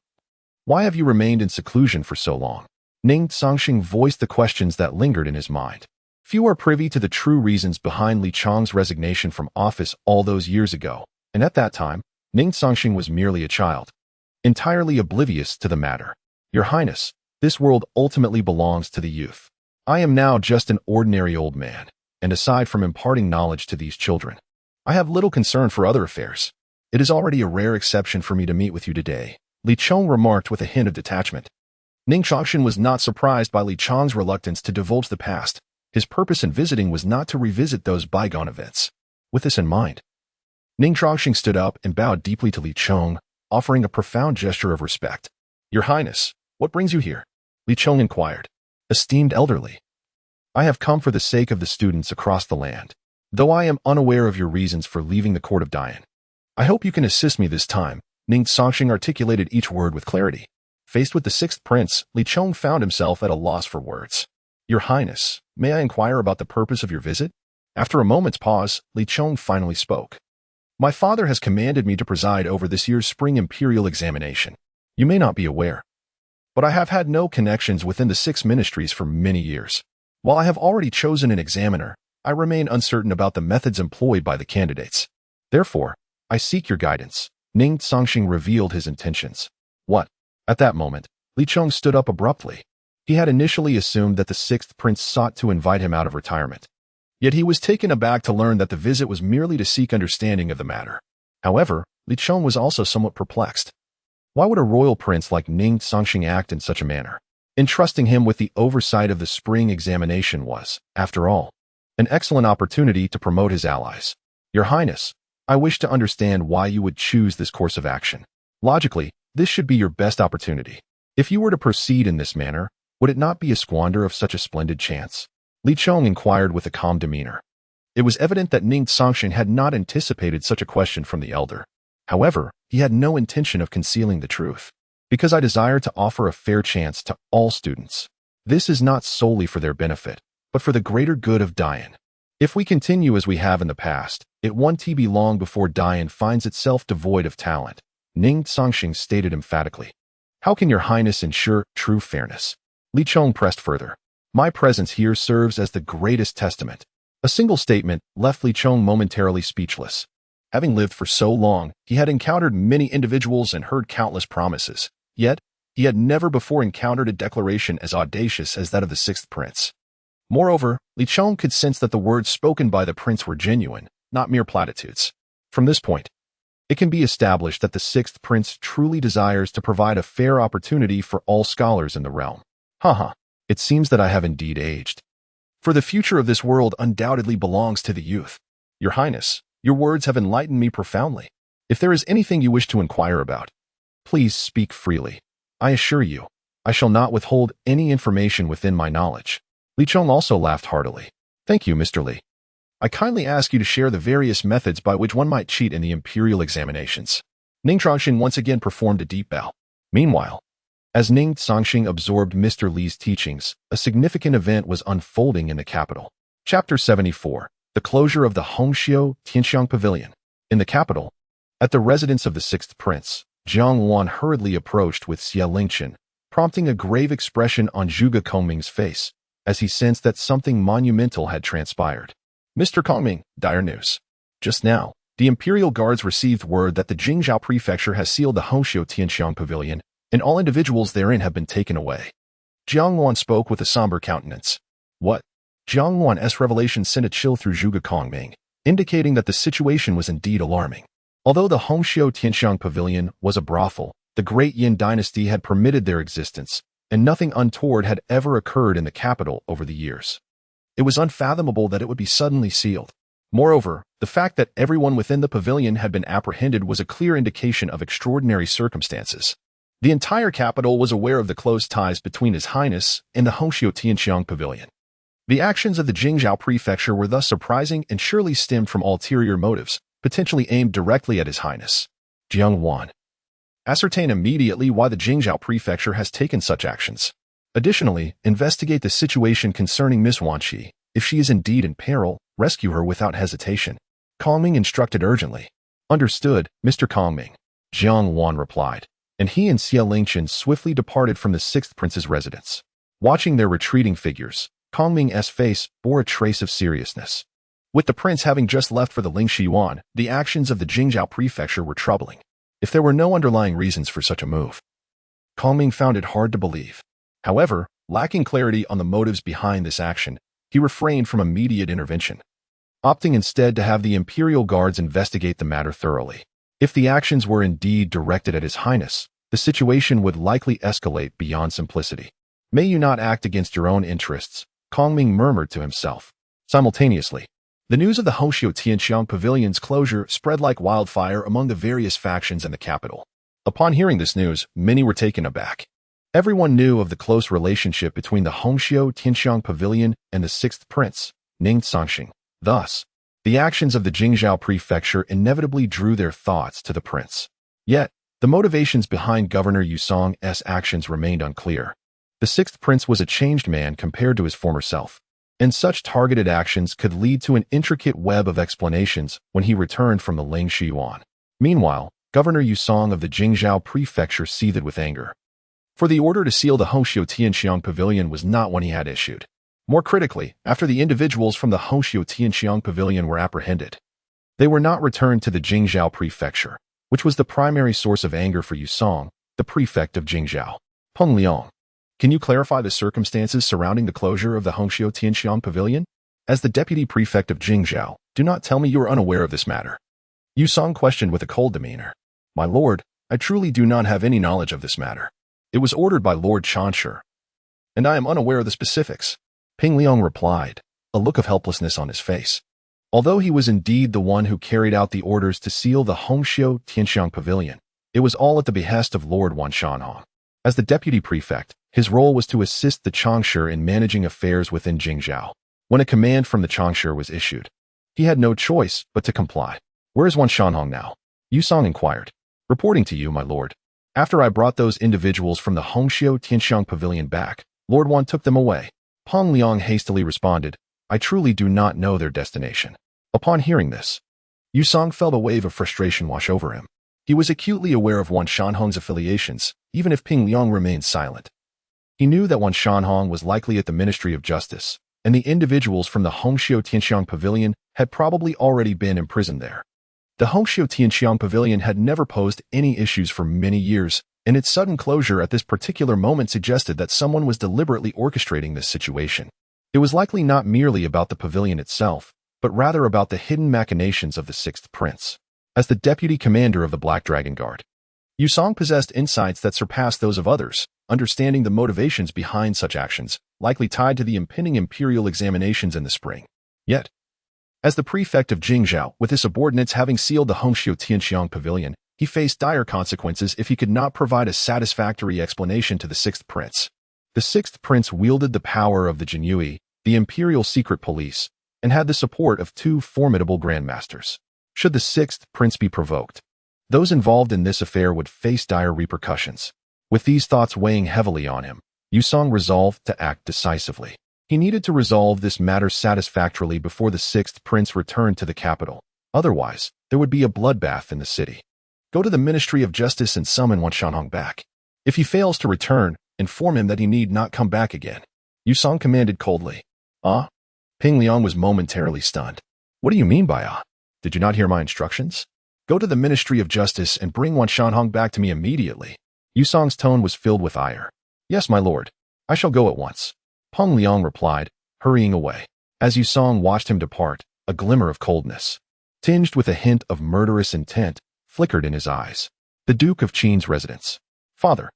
why have you remained in seclusion for so long?" Ning Cangsheng voiced the questions that lingered in his mind. Few are privy to the true reasons behind Li Chong's resignation from office all those years ago, and at that time, Ning Cangsheng was merely a child, entirely oblivious to the matter. "Your Highness, this world ultimately belongs to the youth. I am now just an ordinary old man, and aside from imparting knowledge to these children, I have little concern for other affairs. It is already a rare exception for me to meet with you today," Li Chong remarked with a hint of detachment. Ning Cangsheng was not surprised by Li Chong's reluctance to divulge the past. His purpose in visiting was not to revisit those bygone events. With this in mind, Ning Cangsheng stood up and bowed deeply to Li Chong, offering a profound gesture of respect. "Your Highness, what brings you here?" Li Chong inquired. "Esteemed elderly, I have come for the sake of the students across the land, though I am unaware of your reasons for leaving the court of Dian. I hope you can assist me this time." Ning Cangsheng articulated each word with clarity. Faced with the sixth prince, Li Chong found himself at a loss for words. Your Highness, may I inquire about the purpose of your visit? After a moment's pause, Li Chong finally spoke. My father has commanded me to preside over this year's spring imperial examination. You may not be aware, but I have had no connections within the 6 ministries for many years. While I have already chosen an examiner, I remain uncertain about the methods employed by the candidates. Therefore, I seek your guidance. Ning Cangsheng revealed his intentions. What? At that moment, Li Chong stood up abruptly. He had initially assumed that the 6th prince sought to invite him out of retirement. Yet he was taken aback to learn that the visit was merely to seek understanding of the matter. However, Li Chong was also somewhat perplexed. Why would a royal prince like Ning Cangsheng act in such a manner? Entrusting him with the oversight of the spring examination was, after all, an excellent opportunity to promote his allies. Your Highness, I wish to understand why you would choose this course of action. Logically, this should be your best opportunity. If you were to proceed in this manner, would it not be a squander of such a splendid chance? Li Chong inquired with a calm demeanor. It was evident that Ning Cangsheng had not anticipated such a question from the elder. However, he had no intention of concealing the truth. Because I desire to offer a fair chance to all students. This is not solely for their benefit, but for the greater good of Dian. If we continue as we have in the past, it won't be long before Dian finds itself devoid of talent, Ning Cangsheng stated emphatically. How can your Highness ensure true fairness? Li Chong pressed further. My presence here serves as the greatest testament. A single statement left Li Chong momentarily speechless. Having lived for so long, he had encountered many individuals and heard countless promises. Yet, he had never before encountered a declaration as audacious as that of the 6th prince. Moreover, Li Chong could sense that the words spoken by the prince were genuine, not mere platitudes. From this point, it can be established that the 6th prince truly desires to provide a fair opportunity for all scholars in the realm. Haha, it seems that I have indeed aged. For the future of this world undoubtedly belongs to the youth. Your Highness, your words have enlightened me profoundly. If there is anything you wish to inquire about, please speak freely. I assure you, I shall not withhold any information within my knowledge. Li Chong also laughed heartily. Thank you, Mr. Li. I kindly ask you to share the various methods by which one might cheat in the imperial examinations. Ning Cangsheng once again performed a deep bow. Meanwhile, as Ning Cangsheng absorbed Mr. Li's teachings, a significant event was unfolding in the capital. Chapter 74. The closure of the Hongxiu Tianxiang Pavilion. In the capital, at the residence of the 6th prince, Jiang Wan hurriedly approached with Xie Lingchen, prompting a grave expression on Zhuge Kongming's face, as he sensed that something monumental had transpired. Mr. Kongming, dire news. Just now, the Imperial Guards received word that the Jingzhou Prefecture has sealed the Hongxiu Tianxiang Pavilion, and all individuals therein have been taken away. Jiang Wan spoke with a somber countenance. What? Jiang Wan's revelation sent a chill through Zhuge Kongming, indicating that the situation was indeed alarming. Although the Hongxiu Tianxiang Pavilion was a brothel, the Great Yin dynasty had permitted their existence, and nothing untoward had ever occurred in the capital over the years. It was unfathomable that it would be suddenly sealed. Moreover, the fact that everyone within the pavilion had been apprehended was a clear indication of extraordinary circumstances. The entire capital was aware of the close ties between His Highness and the Hongxiu Tianxiang Pavilion. The actions of the Jingzhou Prefecture were thus surprising and surely stemmed from ulterior motives, potentially aimed directly at His Highness. Jiang Wan. Ascertain immediately why the Jingzhou Prefecture has taken such actions. Additionally, investigate the situation concerning Miss Wanqi. If she is indeed in peril, rescue her without hesitation. Kongming instructed urgently. Understood, Mr. Kongming. Jiang Wan replied, and he and Xie Lingchen swiftly departed from the 6th prince's residence. Watching their retreating figures, Kongming's face bore a trace of seriousness. With the prince having just left for the Lingxi Yuan, the actions of the Jingzhou Prefecture were troubling. If there were no underlying reasons for such a move, Kongming found it hard to believe. However, lacking clarity on the motives behind this action, he refrained from immediate intervention, opting instead to have the Imperial Guards investigate the matter thoroughly. If the actions were indeed directed at His Highness, the situation would likely escalate beyond simplicity. May you not act against your own interests, Kongming murmured to himself. Simultaneously, the news of the Hongxiu Tianxiang Pavilion's closure spread like wildfire among the various factions in the capital. Upon hearing this news, many were taken aback. Everyone knew of the close relationship between the Hongxiu Tianxiang Pavilion and the 6th prince, Ning Cangsheng. Thus, the actions of the Jingzhou Prefecture inevitably drew their thoughts to the prince. Yet, the motivations behind Governor Yu Song's actions remained unclear. The sixth prince was a changed man compared to his former self, and such targeted actions could lead to an intricate web of explanations when he returned from the Ling Yuan. Meanwhile, Governor Yusong of the Jingzhou prefecture seethed with anger. For the order to seal the Hongxiu Tianxiang pavilion was not one he had issued. More critically, after the individuals from the Hongxiu Tianxiang pavilion were apprehended, they were not returned to the Jingzhou prefecture, which was the primary source of anger for Yusong, the prefect of Jingzhou. Peng Liang, can you clarify the circumstances surrounding the closure of the Hongxiu Tianxiang pavilion? As the deputy prefect of Jingzhou, do not tell me you are unaware of this matter. Yusong questioned with a cold demeanor. My lord, I truly do not have any knowledge of this matter. It was ordered by Lord Chansher, and I am unaware of the specifics. Peng Liang replied, a look of helplessness on his face. Although he was indeed the one who carried out the orders to seal the Hongxiu Tianxiang pavilion, it was all at the behest of Lord Wan Shanhong. As the deputy prefect, his role was to assist the Chansher in managing affairs within Jingzhou. When a command from the Chansher was issued, he had no choice but to comply. Where is Wan Shanhong now? Yusong inquired. Reporting to you, my lord. After I brought those individuals from the Hongxiu Tianxiang pavilion back, Lord Wan took them away. Peng Liang hastily responded, I truly do not know their destination. Upon hearing this, Yusong felt a wave of frustration wash over him. He was acutely aware of Wan Shanhong's affiliations, even if Peng Liang remained silent. He knew that Wan Shanhong was likely at the Ministry of Justice, and the individuals from the Hongxiu Tianxiang pavilion had probably already been imprisoned there. The Hongxiu Tianxiang pavilion had never posed any issues for many years, and its sudden closure at this particular moment suggested that someone was deliberately orchestrating this situation. It was likely not merely about the pavilion itself, but rather about the hidden machinations of the sixth prince. As the deputy commander of the Black Dragon Guard, Yusong possessed insights that surpassed those of others, understanding the motivations behind such actions, likely tied to the impending imperial examinations in the spring. Yet, as the prefect of Jingzhou, with his subordinates having sealed the Hongxiu Tianxiang pavilion, he faced dire consequences if he could not provide a satisfactory explanation to the sixth prince. The sixth prince wielded the power of the Jinyue, the imperial secret police, and had the support of two formidable grandmasters. Should the sixth prince be provoked, those involved in this affair would face dire repercussions. With these thoughts weighing heavily on him, Yusong resolved to act decisively. He needed to resolve this matter satisfactorily before the sixth prince returned to the capital. Otherwise, there would be a bloodbath in the city. Go to the Ministry of Justice and summon Wan Shanhong back. If he fails to return, inform him that he need not come back again. Yusong commanded coldly. Ah? Peng Liang was momentarily stunned. What do you mean by ah? Did you not hear my instructions? Go to the Ministry of Justice and bring Wan Shanhong back to me immediately. Yusong's tone was filled with ire. Yes, my lord. I shall go at once. Peng Liang replied, hurrying away. As Yusong watched him depart, a glimmer of coldness, tinged with a hint of murderous intent, flickered in his eyes. The Duke of Qin's residence. Father,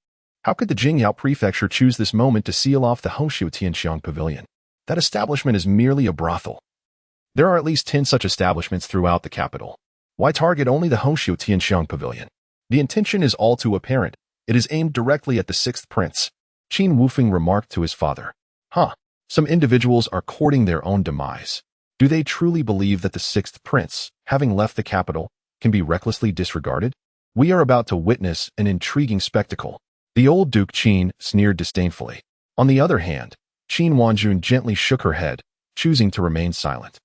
how could the Jingzhou prefecture choose this moment to seal off the Hongxiu Tianxiang pavilion? That establishment is merely a brothel. There are at least 10 such establishments throughout the capital. Why target only the Hongxiu Tianxiang pavilion? The intention is all too apparent. It is aimed directly at the sixth prince. Qin Wufeng remarked to his father. Some individuals are courting their own demise. Do they truly believe that the sixth prince, having left the capital, can be recklessly disregarded? We are about to witness an intriguing spectacle. The old Duke Qin sneered disdainfully. On the other hand, Qin Wanjun gently shook her head, choosing to remain silent.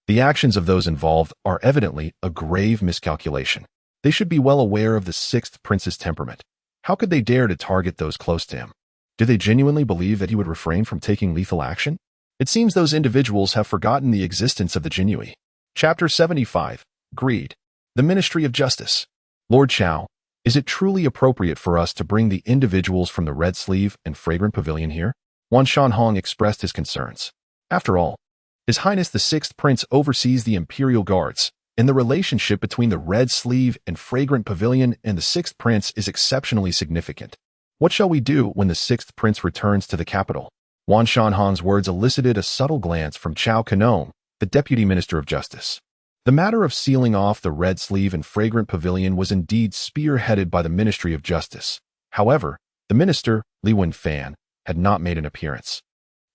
The actions of those involved are evidently a grave miscalculation. They should be well aware of the sixth prince's temperament. How could they dare to target those close to him? Do they genuinely believe that he would refrain from taking lethal action? It seems those individuals have forgotten the existence of the Jinyue. Chapter 75. Greed. The Ministry of Justice. Lord Chao, is it truly appropriate for us to bring the individuals from the Red Sleeve and Fragrant Pavilion here? Wan Shanhong expressed his concerns. After all, His Highness the Sixth Prince oversees the Imperial Guards, and the relationship between the Red Sleeve and Fragrant Pavilion and the Sixth Prince is exceptionally significant. What shall we do when the Sixth Prince returns to the capital? Wan Shanhong's words elicited a subtle glance from Chao Canong, the Deputy Minister of Justice. The matter of sealing off the Red Sleeve and Fragrant Pavilion was indeed spearheaded by the Ministry of Justice. However, the minister, Li Wenfan, had not made an appearance,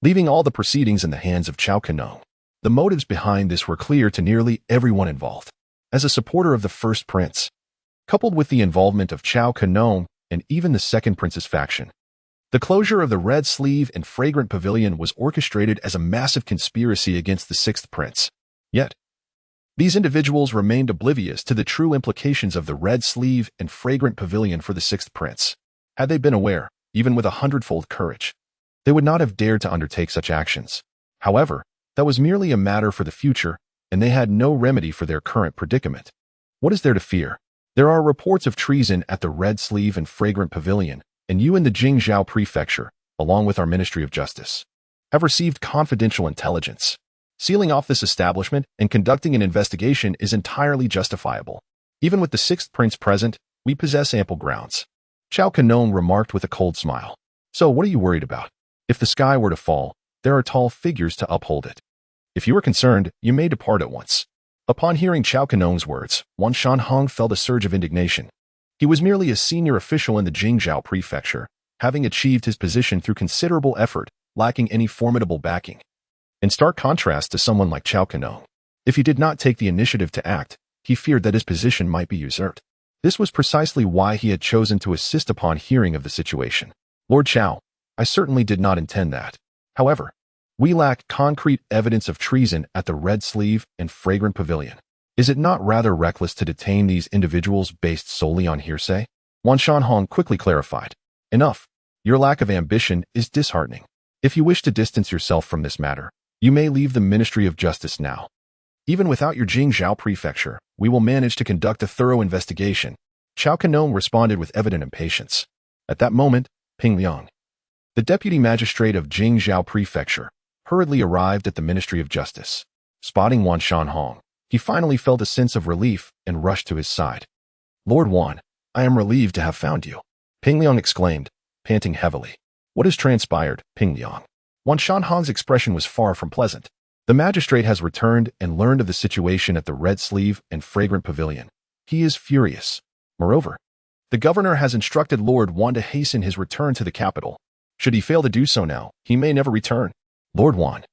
leaving all the proceedings in the hands of Chao Canong. The motives behind this were clear to nearly everyone involved. As a supporter of the first prince, coupled with the involvement of Chao Canong and even the second prince's faction, The closure of the Red Sleeve and Fragrant Pavilion was orchestrated as a massive conspiracy against the Sixth Prince. Yet, these individuals remained oblivious to the true implications of the Red Sleeve and Fragrant Pavilion for the Sixth Prince. Had they been aware, even with 100-fold courage, they would not have dared to undertake such actions. However, that was merely a matter for the future, and they had no remedy for their current predicament. What is there to fear? There are reports of treason at the Red Sleeve and Fragrant Pavilion, and you in the Jingzhou Prefecture, along with our Ministry of Justice, have received confidential intelligence. Sealing off this establishment and conducting an investigation is entirely justifiable. Even with the Sixth Prince present, we possess ample grounds. Chao Canong remarked with a cold smile. So what are you worried about? If the sky were to fall, there are tall figures to uphold it. If you are concerned, you may depart at once. Upon hearing Chao Canong's words, Wan Shanhong felt a surge of indignation. He was merely a senior official in the Jingzhou Prefecture, having achieved his position through considerable effort, lacking any formidable backing. In stark contrast to someone like Chao Canong, if he did not take the initiative to act, he feared that his position might be usurped. This was precisely why he had chosen to assist upon hearing of the situation. Lord Chao, I certainly did not intend that. However, we lack concrete evidence of treason at the Red Sleeve and Fragrant Pavilion. Is it not rather reckless to detain these individuals based solely on hearsay? Wan Shanhong quickly clarified. Enough. Your lack of ambition is disheartening. If you wish to distance yourself from this matter, you may leave the Ministry of Justice now. Even without your Jingzhou Prefecture, we will manage to conduct a thorough investigation. Chao Canong responded with evident impatience. At that moment, Ping Liang, the deputy magistrate of Jingzhou Prefecture, hurriedly arrived at the Ministry of Justice. Spotting Wan Shanhong, he finally felt a sense of relief and rushed to his side. Lord Wan, I am relieved to have found you, Ping Liang exclaimed, panting heavily. What has transpired, Ping Liang? Wan Shanhong's expression was far from pleasant. The magistrate has returned and learned of the situation at the Red Sleeve and Fragrant Pavilion. He is furious. Moreover, the governor has instructed Lord Wan to hasten his return to the capital. Should he fail to do so now, he may never return. Lord Wan,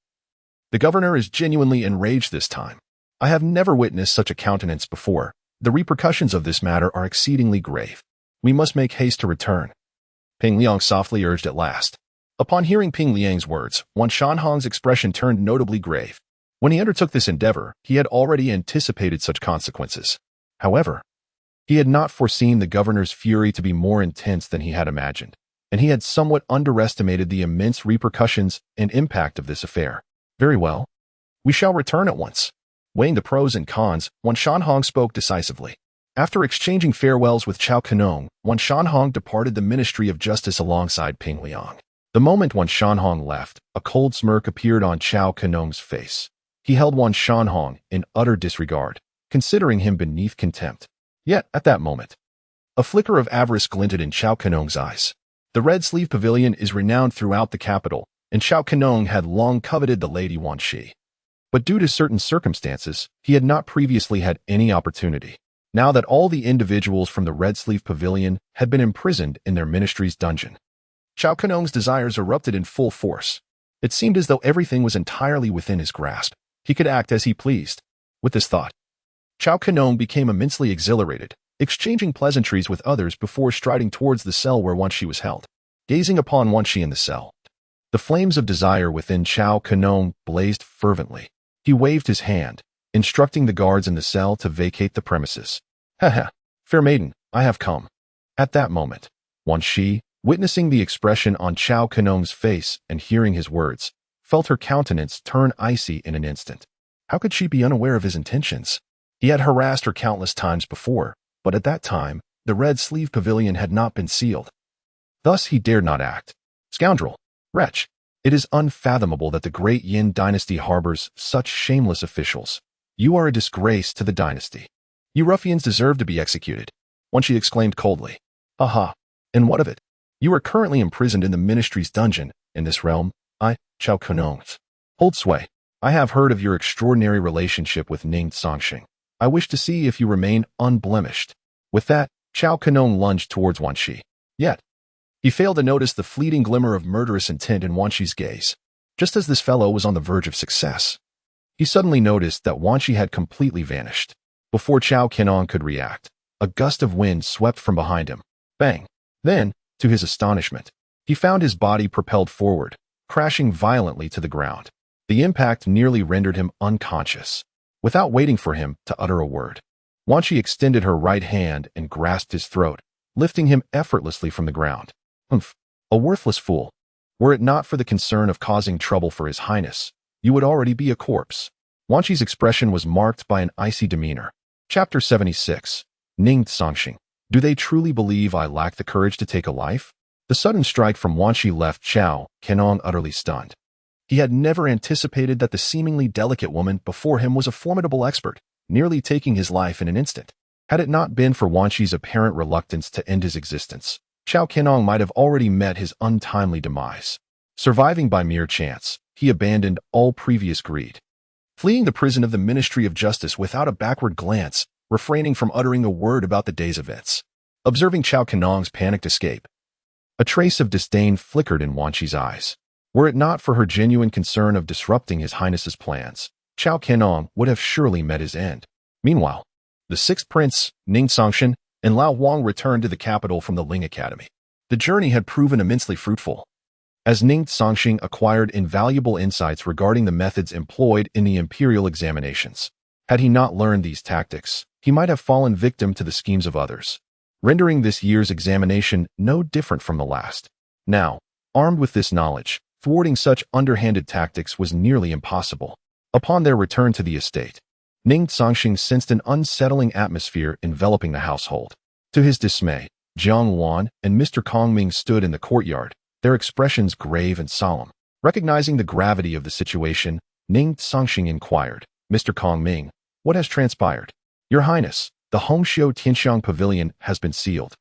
the governor is genuinely enraged this time. I have never witnessed such a countenance before. The repercussions of this matter are exceedingly grave. We must make haste to return. Ping Liang softly urged at last. Upon hearing Ping Liang's words, Wan Shanhong's expression turned notably grave. When he undertook this endeavor, he had already anticipated such consequences. However, he had not foreseen the governor's fury to be more intense than he had imagined, and he had somewhat underestimated the immense repercussions and impact of this affair. Very well. We shall return at once. Weighing the pros and cons, Wan Shanhong spoke decisively. After exchanging farewells with Chao Canong, Wan Shanhong departed the Ministry of Justice alongside Ping Liang. The moment Wan Shanhong left, a cold smirk appeared on Chao Canong's face. He held Wan Shanhong in utter disregard, considering him beneath contempt. Yet, at that moment, a flicker of avarice glinted in Chao Canong's eyes. The Red Sleeve Pavilion is renowned throughout the capital, and Chao Canong had long coveted the Lady Wan Shi. But due to certain circumstances, he had not previously had any opportunity. Now that all the individuals from the Red Sleeve Pavilion had been imprisoned in their ministry's dungeon, Chao Canong's desires erupted in full force. It seemed as though everything was entirely within his grasp. He could act as he pleased. With this thought, Chao Canong became immensely exhilarated, exchanging pleasantries with others before striding towards the cell where Wan Shi was held. Gazing upon Wan Shi in the cell, the flames of desire within Chao Canong blazed fervently. He waved his hand, instructing the guards in the cell to vacate the premises. Ha, fair maiden, I have come. At that moment, Wan Shi, witnessing the expression on Chao Canong's face and hearing his words, felt her countenance turn icy in an instant. How could she be unaware of his intentions? He had harassed her countless times before, but at that time, the Red Sleeve Pavilion had not been sealed. Thus he dared not act. Scoundrel! Wretch! It is unfathomable that the great Yin dynasty harbors such shameless officials. You are a disgrace to the dynasty. You ruffians deserve to be executed. Wan Shi exclaimed coldly. Aha! And what of it? You are currently imprisoned in the ministry's dungeon. In this realm, I, Chao Canong, hold sway. I have heard of your extraordinary relationship with Ning Cangsheng. I wish to see if you remain unblemished. With that, Chao Canong lunged towards Wan Shi. Yet, he failed to notice the fleeting glimmer of murderous intent in Wan Shi's gaze. Just as this fellow was on the verge of success, he suddenly noticed that Wan Shi had completely vanished. Before Chao Canong could react, a gust of wind swept from behind him. Bang! Then, to his astonishment, He found his body propelled forward, crashing violently to the ground. The impact nearly rendered him unconscious. Without waiting for him to utter a word, Wan Qi extended her right hand and grasped his throat, lifting him effortlessly from the ground. Humph, a worthless fool. Were it not for the concern of causing trouble for His Highness, you would already be a corpse. Wan Qi's expression was marked by an icy demeanor. Chapter 76. Ning Cangsheng. Do they truly believe I lack the courage to take a life? The sudden strike from Wan Qi left Chao Kenong utterly stunned. He had never anticipated that the seemingly delicate woman before him was a formidable expert, nearly taking his life in an instant. Had it not been for Wan Qi's apparent reluctance to end his existence, Chao Kenong might have already met his untimely demise. Surviving by mere chance, he abandoned all previous greed. Fleeing the prison of the Ministry of Justice without a backward glance, refraining from uttering a word about the day's events. Observing Chao Kenong's panicked escape, a trace of disdain flickered in Wan Qi's eyes. Were it not for her genuine concern of disrupting His Highness's plans, Chao Kenong would have surely met his end. Meanwhile, the sixth prince, Ning Cangsheng, and Lao Wang returned to the capital from the Ling Academy. The journey had proven immensely fruitful, as Ning Cangsheng acquired invaluable insights regarding the methods employed in the imperial examinations. Had he not learned these tactics, he might have fallen victim to the schemes of others, rendering this year's examination no different from the last. Now, armed with this knowledge, thwarting such underhanded tactics was nearly impossible. Upon their return to the estate, Ning Cangsheng sensed an unsettling atmosphere enveloping the household. To his dismay, Jiang Wan and Mr. Kongming stood in the courtyard, their expressions grave and solemn. Recognizing the gravity of the situation, Ning Cangsheng inquired, "Mr. Kongming, what has transpired?" "Your Highness, the Hongxiu Tianxiang Pavilion has been sealed,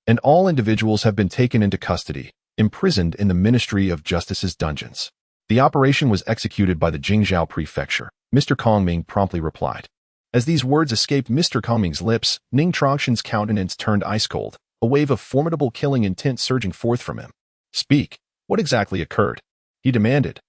and all individuals have been taken into custody, imprisoned in the Ministry of Justice's dungeons. The operation was executed by the Jingzhou Prefecture," Mr. Kongming promptly replied. As these words escaped Mr. Kongming's lips, Ning Cangsheng's countenance turned ice-cold, a wave of formidable killing intent surging forth from him. "Speak, what exactly occurred?" he demanded,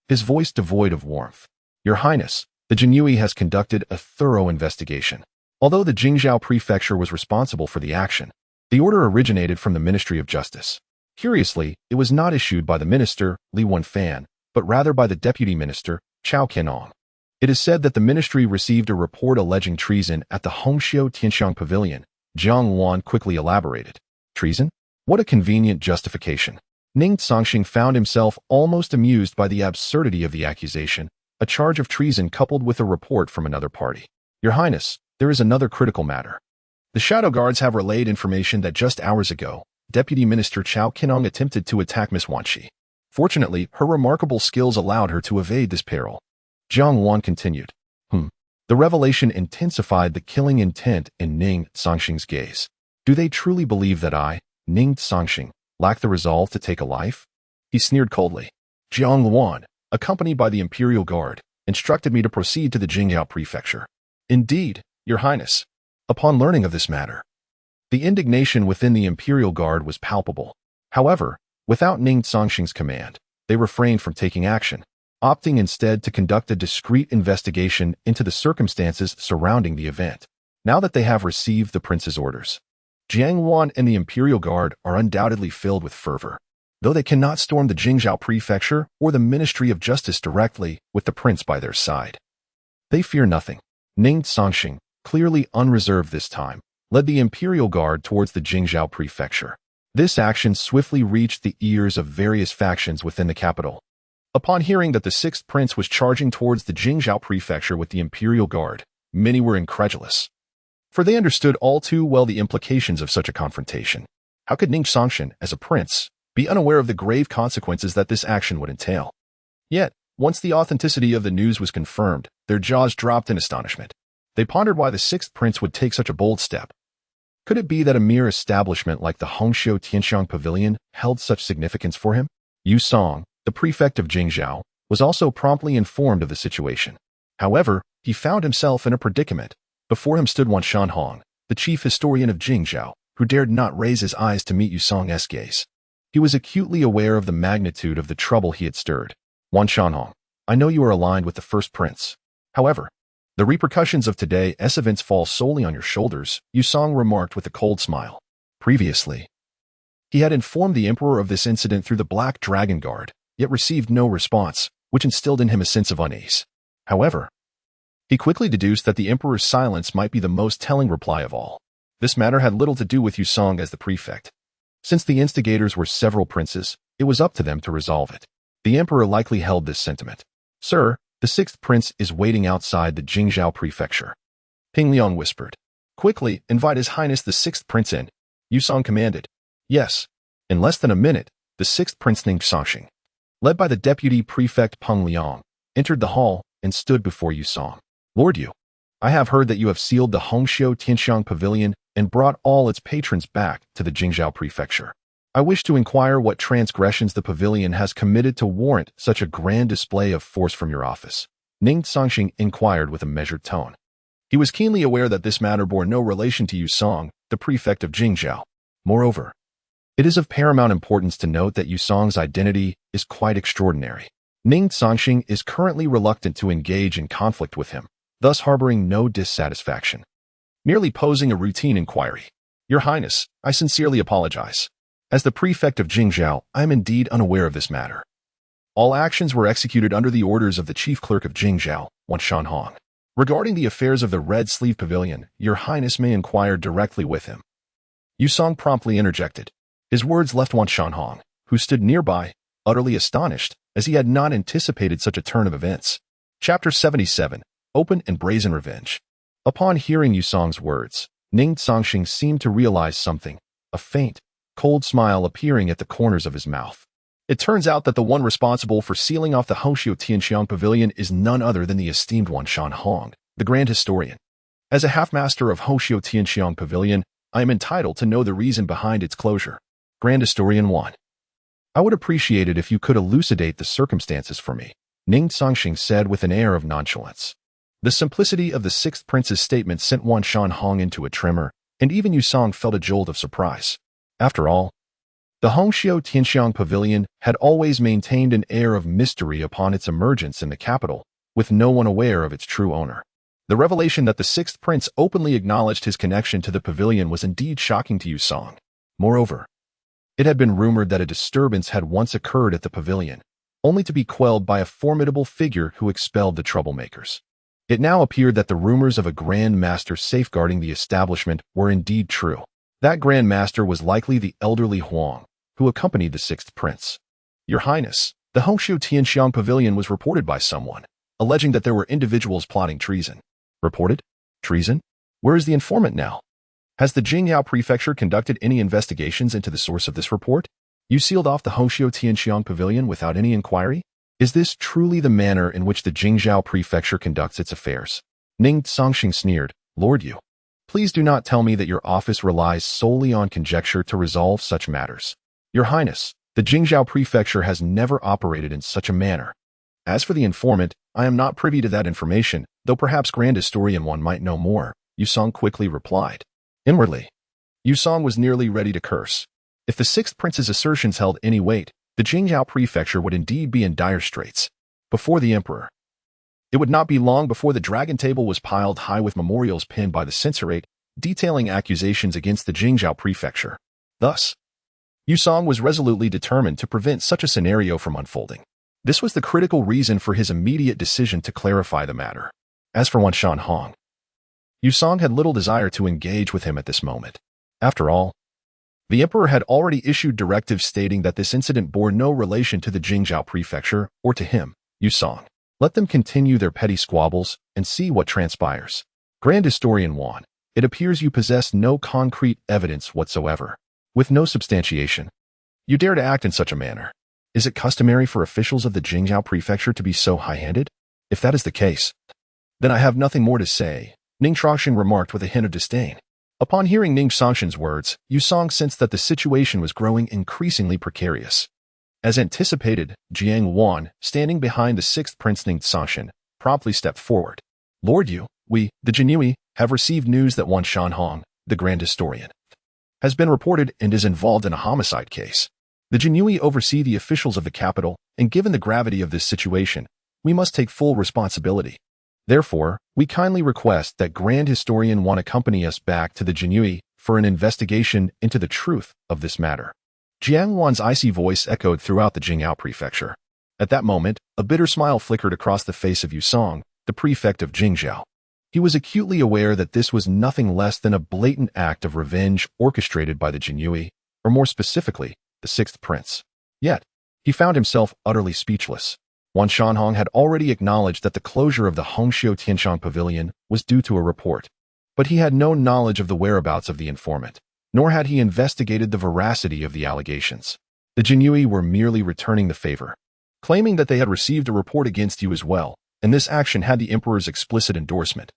his voice devoid of warmth. "Your Highness, the Jinyue has conducted a thorough investigation. Although the Jingzhou Prefecture was responsible for the action, the order originated from the Ministry of Justice. Curiously, it was not issued by the minister, Li Wenfan, but rather by the deputy minister, Chao Kenong. It is said that the ministry received a report alleging treason at the Hongxiu Tianxiang Pavilion." Jiang Wan quickly elaborated. "Treason? What a convenient justification." Ning Cangsheng found himself almost amused by the absurdity of the accusation, a charge of treason coupled with a report from another party. "Your Highness, there is another critical matter. The Shadow Guards have relayed information that just hours ago, Deputy Minister Chao Kenong attempted to attack Miss Wan Qi. Fortunately, her remarkable skills allowed her to evade this peril." Jiang Wan continued. The revelation intensified the killing intent in Ning Cangsheng's gaze. "Do they truly believe that I, Ning Cangsheng, lack the resolve to take a life?" He sneered coldly. "Jiang Wan, accompanied by the Imperial Guard, instructed me to proceed to the Jingzhou Prefecture." "Indeed, Your Highness." Upon learning of this matter, the indignation within the Imperial Guard was palpable. However, without Ning Cangsheng's command, they refrained from taking action, opting instead to conduct a discreet investigation into the circumstances surrounding the event. Now that they have received the prince's orders, Jiang Wan and the Imperial Guard are undoubtedly filled with fervor. Though they cannot storm the Jingzhou Prefecture or the Ministry of Justice directly with the prince by their side, they fear nothing. Ning Cangsheng, clearly unreserved this time, led the Imperial Guard towards the Jingzhou Prefecture. This action swiftly reached the ears of various factions within the capital. Upon hearing that the sixth prince was charging towards the Jingzhou Prefecture with the Imperial Guard, many were incredulous, for they understood all too well the implications of such a confrontation. How could Ning Cangsheng, as a prince, be unaware of the grave consequences that this action would entail? Yet, once the authenticity of the news was confirmed, their jaws dropped in astonishment. They pondered why the sixth prince would take such a bold step. Could it be that a mere establishment like the Hongxiu Tianxiang Pavilion held such significance for him? Yu Song, the prefect of Jingzhou, was also promptly informed of the situation. However, he found himself in a predicament. Before him stood Wan Shanhong, the chief historian of Jingzhou, who dared not raise his eyes to meet Yu Song's gaze. He was acutely aware of the magnitude of the trouble he had stirred. "Wan Shanhong, I know you are aligned with the first prince. However, the repercussions of today's events fall solely on your shoulders," Yu Song remarked with a cold smile. Previously, He had informed the emperor of this incident through the Black Dragon Guard, yet received no response, which instilled in him a sense of unease. However, he quickly deduced that the emperor's silence might be the most telling reply of all. This matter had little to do with Yusong as the prefect. Since the instigators were several princes, it was up to them to resolve it. The emperor likely held this sentiment. Sir, the sixth prince is waiting outside the Jingzhou prefecture. Ping Liang whispered. Quickly, invite His Highness the sixth prince in. Yusong commanded. Yes. In less than a minute, the sixth prince Ning Cangsheng, led by the deputy prefect Peng Liang, entered the hall and stood before Yusong. Lord Yu, I have heard that you have sealed the Hongxiu Tianxiang Pavilion and brought all its patrons back to the Jingzhou prefecture. I wish to inquire what transgressions the pavilion has committed to warrant such a grand display of force from your office. Ning Cangsheng inquired with a measured tone. He was keenly aware that this matter bore no relation to Yusong, the prefect of Jingzhou. Moreover, it is of paramount importance to note that Yusong's identity is quite extraordinary. Ning Cangsheng is currently reluctant to engage in conflict with him, thus harboring no dissatisfaction. Merely posing a routine inquiry. Your Highness, I sincerely apologize. As the prefect of Jingzhou, I am indeed unaware of this matter. All actions were executed under the orders of the chief clerk of Jingzhou, Wanshanhong. Regarding the affairs of the Red Sleeve Pavilion, Your Highness may inquire directly with him. Yusong promptly interjected. His words left Wanshanhong, who stood nearby, utterly astonished, as he had not anticipated such a turn of events. Chapter 77, Open and Brazen Revenge. Upon hearing Yusong's words, Ning Cangsheng seemed to realize something, a faint, cold smile appearing at the corners of his mouth. It turns out that the one responsible for sealing off the Hongxiu Tianxiang Pavilion is none other than the esteemed Wanshanhong, the Grand Historian. As a half-master of Hongxiu Tianxiang Pavilion, I am entitled to know the reason behind its closure. Grand Historian 1. I would appreciate it if you could elucidate the circumstances for me, Ning Cangsheng said with an air of nonchalance. The simplicity of the sixth prince's statement sent Wanshanhong into a tremor, and even Yusong felt a jolt of surprise. After all, the Hongxiu Tianxiang Pavilion had always maintained an air of mystery upon its emergence in the capital, with no one aware of its true owner. The revelation that the sixth prince openly acknowledged his connection to the pavilion was indeed shocking to Yusong. Moreover, it had been rumored that a disturbance had once occurred at the pavilion, only to be quelled by a formidable figure who expelled the troublemakers. It now appeared that the rumors of a Grand Master safeguarding the establishment were indeed true. That Grand Master was likely the elderly Huang, who accompanied the sixth prince. Your Highness, the Hongxiu Tianxiang Pavilion was reported by someone, alleging that there were individuals plotting treason. Reported? Treason? Where is the informant now? Has the Jingzhou Prefecture conducted any investigations into the source of this report? You sealed off the Hongxiu Tianxiang Pavilion without any inquiry? Is this truly the manner in which the Jingzhou Prefecture conducts its affairs? Ning Cangsheng sneered. Lord Yu, please do not tell me that your office relies solely on conjecture to resolve such matters. Your Highness, the Jingzhou Prefecture has never operated in such a manner. As for the informant, I am not privy to that information, though perhaps Grand Historian 1 might know more, Yusong quickly replied. Inwardly, Yusong was nearly ready to curse. If the sixth prince's assertions held any weight, the Jingzhou Prefecture would indeed be in dire straits. Before the emperor, it would not be long before the dragon table was piled high with memorials pinned by the censorate, detailing accusations against the Jingzhou Prefecture. Thus, Yusong was resolutely determined to prevent such a scenario from unfolding. This was the critical reason for his immediate decision to clarify the matter. As for Wanshanhong, Yusong had little desire to engage with him at this moment. After all, the emperor had already issued directives stating that this incident bore no relation to the Jingzhou Prefecture or to him, Yusong. Let them continue their petty squabbles and see what transpires. Grand Historian 1, it appears you possess no concrete evidence whatsoever. With no substantiation, you dare to act in such a manner. Is it customary for officials of the Jingzhou Prefecture to be so high-handed? If that is the case, then I have nothing more to say, Ning Cangsheng remarked with a hint of disdain. Upon hearing Ning Cangsheng's words, Yusong sensed that the situation was growing increasingly precarious. As anticipated, Jiang Wan, standing behind the sixth prince Ning Cangsheng, promptly stepped forward. Lord Yu, we, the Jinui, have received news that Wanshanhong, the Grand Historian, has been reported and is involved in a homicide case. The Jinui oversee the officials of the capital, and given the gravity of this situation, we must take full responsibility. Therefore, we kindly request that Grand Historian 1 accompany us back to the Jinui for an investigation into the truth of this matter. Jiang Wan's icy voice echoed throughout the Jing'ao prefecture. At that moment, a bitter smile flickered across the face of Yu Song, the prefect of Jingzhou. He was acutely aware that this was nothing less than a blatant act of revenge orchestrated by the Jinyui, or more specifically, the sixth prince. Yet, he found himself utterly speechless. Wan Shanhong had already acknowledged that the closure of the Hongxiu Tianshang Pavilion was due to a report, but he had no knowledge of the whereabouts of the informant, nor had he investigated the veracity of the allegations. The Jinyui were merely returning the favor, claiming that they had received a report against you as well, and this action had the emperor's explicit endorsement,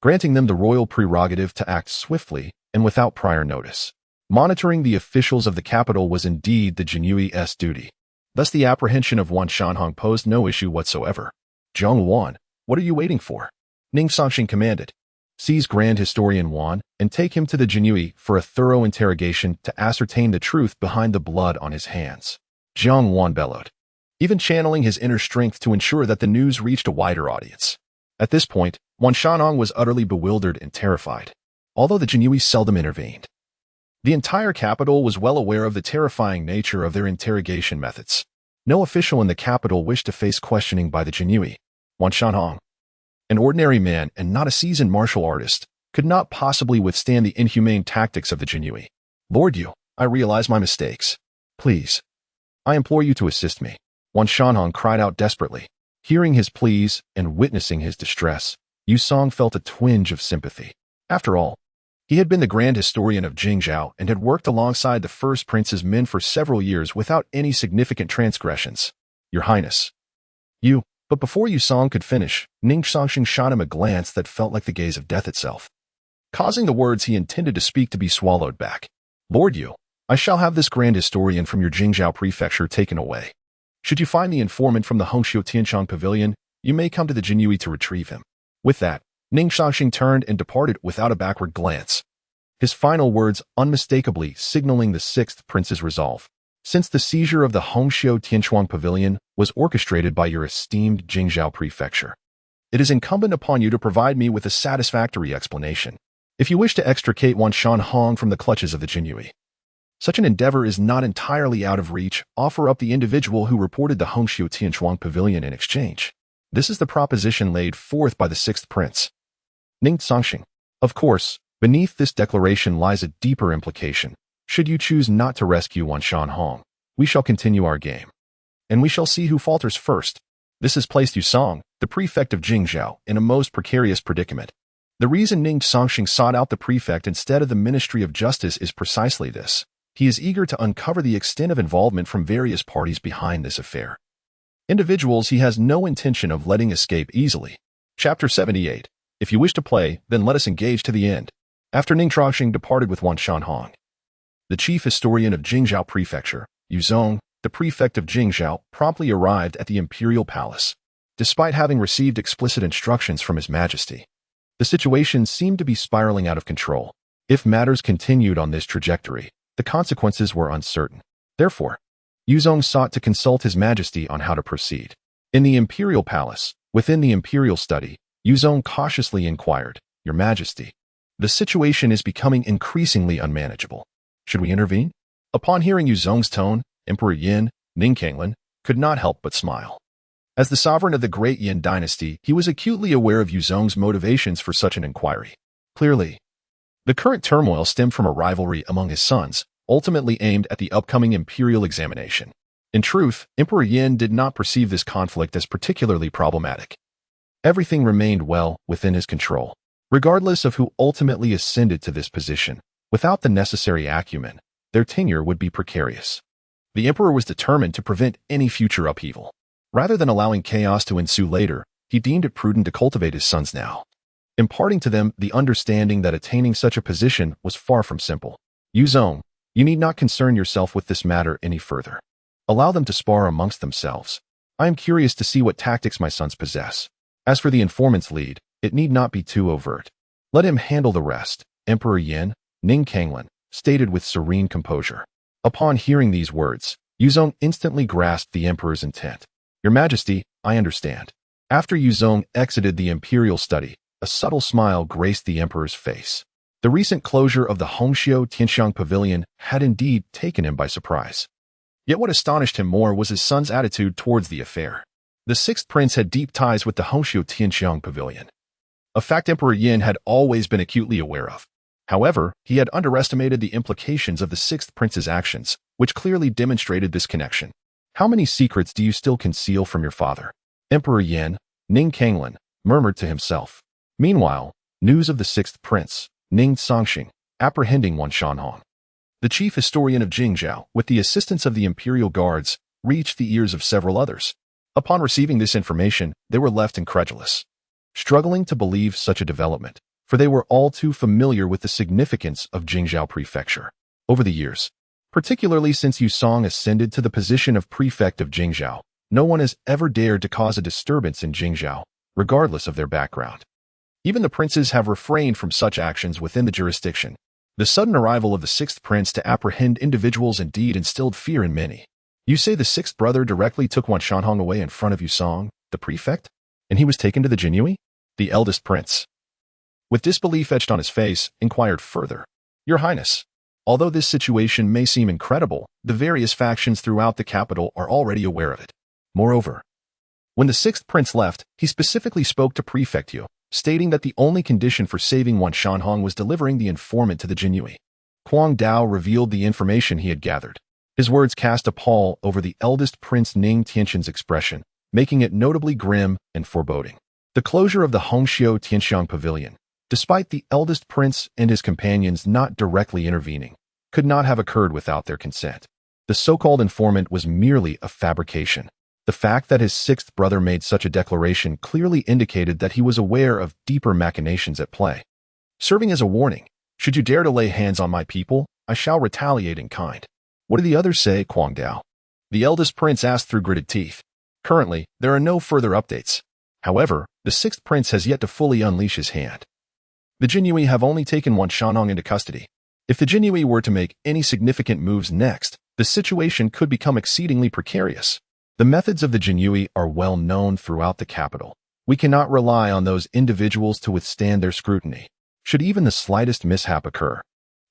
granting them the royal prerogative to act swiftly and without prior notice. Monitoring the officials of the capital was indeed the Jinyui's duty. Thus the apprehension of Wan Shanhong posed no issue whatsoever. Zhang Wan, what are you waiting for? Ning Cangsheng commanded. Seize Grand Historian Wan and take him to the Jinyui for a thorough interrogation to ascertain the truth behind the blood on his hands. Zhang Wan bellowed, even channeling his inner strength to ensure that the news reached a wider audience. At this point, Wan Shanhong was utterly bewildered and terrified, although the Jinyui seldom intervened. The entire capital was well aware of the terrifying nature of their interrogation methods. No official in the capital wished to face questioning by the Jinyui. Wan Shanhong, an ordinary man and not a seasoned martial artist, could not possibly withstand the inhumane tactics of the Jinyui. Lord Yu, I realize my mistakes. Please, I implore you to assist me. Wan Shanhong cried out desperately. Hearing his pleas and witnessing his distress, Yu Song felt a twinge of sympathy. After all, he had been the grand historian of Jingzhou and had worked alongside the first prince's men for several years without any significant transgressions. Your Highness. But before Yu Song could finish, Ning Cangsheng shot him a glance that felt like the gaze of death itself, causing the words he intended to speak to be swallowed back. Lord Yu, I shall have this grand historian from your Jingzhou prefecture taken away. Should you find the informant from the Hongxiu Tianshang Pavilion, you may come to the Jinyui to retrieve him. With that, Ning Cangsheng turned and departed without a backward glance, his final words unmistakably signaling the sixth prince's resolve. Since the seizure of the Hongxiu Tianshang Pavilion was orchestrated by your esteemed Jingzhou prefecture, it is incumbent upon you to provide me with a satisfactory explanation. If you wish to extricate Wan Shanhong from the clutches of the Jinyui, such an endeavor is not entirely out of reach. Offer up the individual who reported the Hongxiu Tianshang Pavilion in exchange. This is the proposition laid forth by the sixth prince. Ning Cangsheng. Of course, beneath this declaration lies a deeper implication. Should you choose not to rescue Wan Shanhong, we shall continue our game, and we shall see who falters first. This has placed Yu Song, the prefect of Jingzhou, in a most precarious predicament. The reason Ning Cangsheng sought out the prefect instead of the Ministry of Justice is precisely this. He is eager to uncover the extent of involvement from various parties behind this affair. Individuals he has no intention of letting escape easily. Chapter 78. If you wish to play, then let us engage to the end. After Ning Cangsheng departed with Wan Shanhong, the chief historian of Jingzhou Prefecture, Yu Zong, the prefect of Jingzhou, promptly arrived at the imperial palace. Despite having received explicit instructions from His Majesty, the situation seemed to be spiraling out of control. If matters continued on this trajectory, the consequences were uncertain. Therefore, Yu Zong sought to consult His Majesty on how to proceed. In the imperial palace, within the imperial study, Yu Zong cautiously inquired, Your Majesty, the situation is becoming increasingly unmanageable. Should we intervene? Upon hearing Yu Zong's tone, Emperor Yin, Ning Cangsheng, could not help but smile. As the sovereign of the great Yin dynasty, he was acutely aware of Yu Zong's motivations for such an inquiry. Clearly, the current turmoil stemmed from a rivalry among his sons, ultimately aimed at the upcoming imperial examination. In truth, Emperor Yin did not perceive this conflict as particularly problematic. Everything remained well within his control. Regardless of who ultimately ascended to this position, without the necessary acumen, their tenure would be precarious. The emperor was determined to prevent any future upheaval. Rather than allowing chaos to ensue later, he deemed it prudent to cultivate his sons now, imparting to them the understanding that attaining such a position was far from simple. Yu Zong, you need not concern yourself with this matter any further. Allow them to spar amongst themselves. I am curious to see what tactics my sons possess. As for the informant's lead, it need not be too overt. Let him handle the rest, Emperor Yin, Ning Cangsheng, stated with serene composure. Upon hearing these words, Yu Zong instantly grasped the emperor's intent. Your Majesty, I understand. After Yu Zong exited the imperial study, a subtle smile graced the emperor's face. The recent closure of the Hongxiu Tianxiang Pavilion had indeed taken him by surprise. Yet what astonished him more was his son's attitude towards the affair. The sixth prince had deep ties with the Hongxiu Tianxiang Pavilion, a fact Emperor Yin had always been acutely aware of. However, he had underestimated the implications of the sixth prince's actions, which clearly demonstrated this connection. How many secrets do you still conceal from your father? Emperor Yin, Ning Cangsheng, murmured to himself. Meanwhile, news of the sixth prince, Ning Cangsheng, apprehending Wan Shanhong, the chief historian of Jingzhou, with the assistance of the imperial guards, reached the ears of several others. Upon receiving this information, they were left incredulous, struggling to believe such a development, for they were all too familiar with the significance of Jingzhou Prefecture. Over the years, particularly since Yu Song ascended to the position of prefect of Jingzhou, no one has ever dared to cause a disturbance in Jingzhou, regardless of their background. Even the princes have refrained from such actions within the jurisdiction. The sudden arrival of the sixth prince to apprehend individuals indeed instilled fear in many. You say the sixth brother directly took Wan Shanhong away in front of Yu Song, the prefect? And he was taken to the Jinyue? The eldest prince, with disbelief etched on his face, inquired further. Your Highness, although this situation may seem incredible, the various factions throughout the capital are already aware of it. Moreover, when the sixth prince left, he specifically spoke to Prefect Yu, stating that the only condition for saving Wan Shanhong was delivering the informant to the Jinyue. Huang Dao revealed the information he had gathered. His words cast a pall over the eldest prince Ning Tiansheng's expression, making it notably grim and foreboding. The closure of the Hongxiu Tianxiang Pavilion, despite the eldest prince and his companions not directly intervening, could not have occurred without their consent. The so-called informant was merely a fabrication. The fact that his sixth brother made such a declaration clearly indicated that he was aware of deeper machinations at play. Serving as a warning, should you dare to lay hands on my people, I shall retaliate in kind. What do the others say, Huang Dao? The eldest prince asked through gritted teeth. Currently, there are no further updates. However, the sixth prince has yet to fully unleash his hand. The Jinyue have only taken Wan Shanhong into custody. If the Jinyue were to make any significant moves next, the situation could become exceedingly precarious. The methods of the Jinyue are well known throughout the capital. We cannot rely on those individuals to withstand their scrutiny. Should even the slightest mishap occur,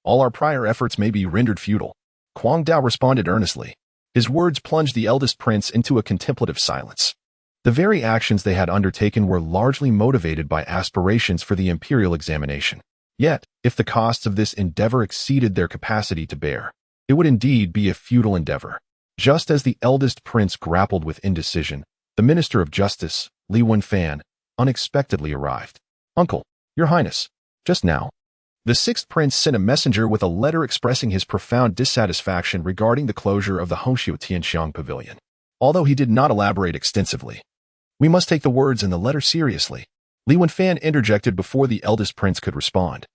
all our prior efforts may be rendered futile. Huang Dao responded earnestly. His words plunged the eldest prince into a contemplative silence. The very actions they had undertaken were largely motivated by aspirations for the imperial examination. Yet, if the costs of this endeavor exceeded their capacity to bear, it would indeed be a futile endeavor. Just as the eldest prince grappled with indecision, the Minister of Justice, Li Wenfan, unexpectedly arrived. Uncle, Your Highness, just now. The sixth prince sent a messenger with a letter expressing his profound dissatisfaction regarding the closure of the Hongxiu Tianxiang Pavilion. Although he did not elaborate extensively, we must take the words in the letter seriously. Li Wenfan interjected before the eldest prince could respond,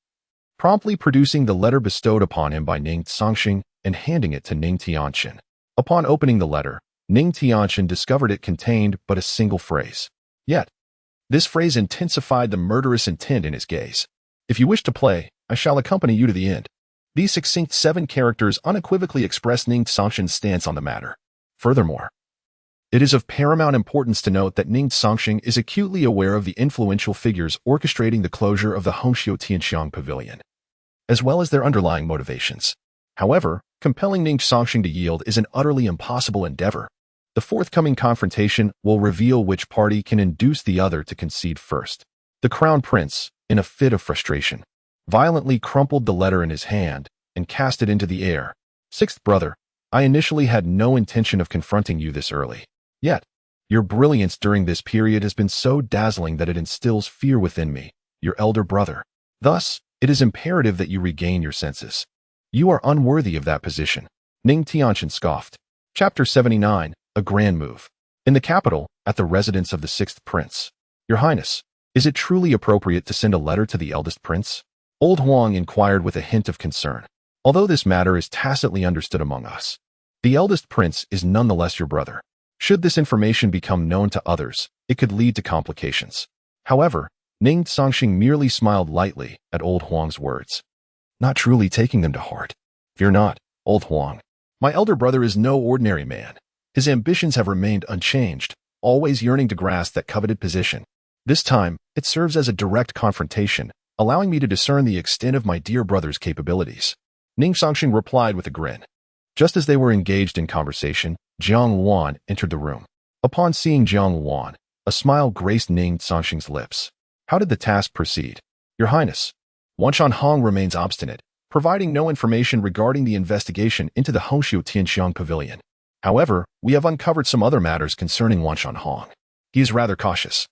promptly producing the letter bestowed upon him by Ning Cangsheng and handing it to Ning Tianchen. Upon opening the letter, Ning Tianchen discovered it contained but a single phrase. Yet, this phrase intensified the murderous intent in his gaze. If you wish to play, I shall accompany you to the end. These succinct 7 characters unequivocally express Ning Cangshen's stance on the matter. Furthermore, it is of paramount importance to note that Ning Cangsheng is acutely aware of the influential figures orchestrating the closure of the Hongxiu Tianxiang Pavilion, as well as their underlying motivations. However, compelling Ning Cangsheng to yield is an utterly impossible endeavor. The forthcoming confrontation will reveal which party can induce the other to concede first. The crown prince, in a fit of frustration, violently crumpled the letter in his hand and cast it into the air. Sixth brother, I initially had no intention of confronting you this early. Yet, your brilliance during this period has been so dazzling that it instills fear within me, your elder brother. Thus, it is imperative that you regain your senses. You are unworthy of that position. Ning Tianchen scoffed. Chapter 79, A Grand Move. In the capital, at the residence of the sixth prince. Your Highness, is it truly appropriate to send a letter to the eldest prince? Old Huang inquired with a hint of concern. Although this matter is tacitly understood among us, the eldest prince is nonetheless your brother. Should this information become known to others, it could lead to complications. However, Ning Cangsheng merely smiled lightly at old Huang's words, not truly taking them to heart. Fear not, old Huang. My elder brother is no ordinary man. His ambitions have remained unchanged, always yearning to grasp that coveted position. This time, it serves as a direct confrontation, allowing me to discern the extent of my dear brother's capabilities. Ning Cangsheng replied with a grin. Just as they were engaged in conversation, Jiang Wan entered the room. Upon seeing Jiang Wan, a smile graced Ning Cangsheng's lips. How did the task proceed? Your Highness, Wanshan Hong remains obstinate, providing no information regarding the investigation into the Hongshu Tianxiang Pavilion. However, we have uncovered some other matters concerning Wanshan Hong. He is rather cautious.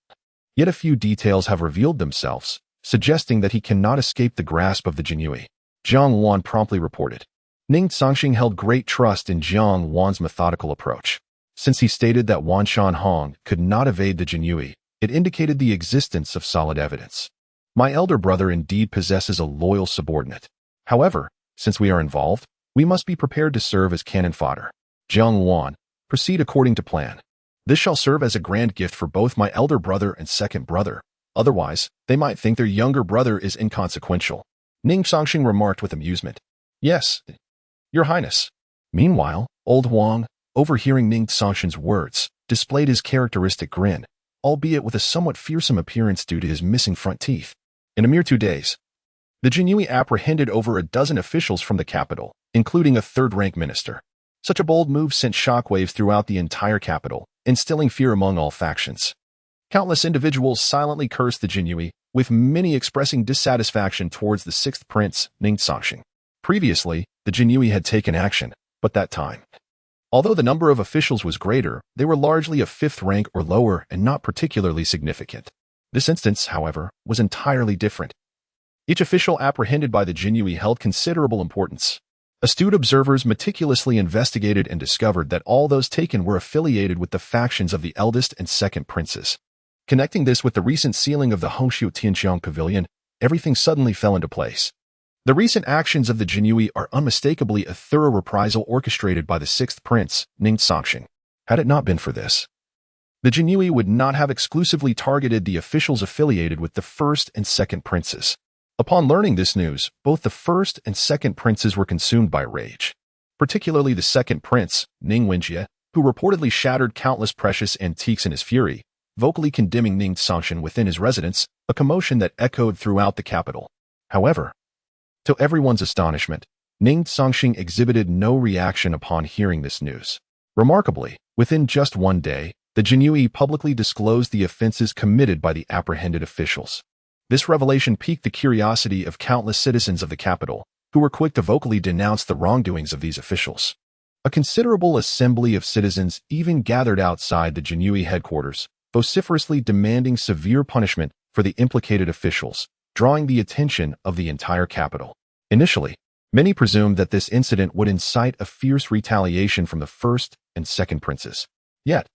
Yet a few details have revealed themselves, suggesting that he cannot escape the grasp of the Jinyui. Jiang Wan promptly reported. Ning Cangsheng held great trust in Jiang Wan's methodical approach. Since he stated that Wanshan Hong could not evade the Jinyui, it indicated the existence of solid evidence. My elder brother indeed possesses a loyal subordinate. However, since we are involved, we must be prepared to serve as cannon fodder. Jiang Wan, proceed according to plan. This shall serve as a grand gift for both my elder brother and second brother. Otherwise, they might think their younger brother is inconsequential. Ning Cangsheng remarked with amusement. Yes, Your Highness. Meanwhile, old Huang, overhearing Ning Cangsheng's words, displayed his characteristic grin, albeit with a somewhat fearsome appearance due to his missing front teeth. In a mere 2 days, the Jinyui apprehended over a dozen officials from the capital, including a third-rank minister. Such a bold move sent shockwaves throughout the entire capital, instilling fear among all factions. Countless individuals silently cursed the Jinyui, with many expressing dissatisfaction towards the sixth prince, Ning Cangsheng. Previously, the Jinyui had taken action, but that time, although the number of officials was greater, they were largely of fifth rank or lower and not particularly significant. This instance, however, was entirely different. Each official apprehended by the Jinyui held considerable importance. Astute observers meticulously investigated and discovered that all those taken were affiliated with the factions of the eldest and second princes. Connecting this with the recent sealing of the Hongshu Tianxiang Pavilion, everything suddenly fell into place. The recent actions of the Jinyui are unmistakably a thorough reprisal orchestrated by the sixth prince, Ning Cangsheng. Had it not been for this, the Jinyui would not have exclusively targeted the officials affiliated with the first and second princes. Upon learning this news, both the first and second princes were consumed by rage. Particularly the second prince, Ning Wenjie, who reportedly shattered countless precious antiques in his fury, vocally condemning Ning Cangsheng within his residence, a commotion that echoed throughout the capital. However, to everyone's astonishment, Ning Cangsheng exhibited no reaction upon hearing this news. Remarkably, within just 1 day, the Jinyui publicly disclosed the offenses committed by the apprehended officials. This revelation piqued the curiosity of countless citizens of the capital, who were quick to vocally denounce the wrongdoings of these officials. A considerable assembly of citizens even gathered outside the Jinyui headquarters, vociferously demanding severe punishment for the implicated officials, drawing the attention of the entire capital. Initially, many presumed that this incident would incite a fierce retaliation from the first and second princes. Yet,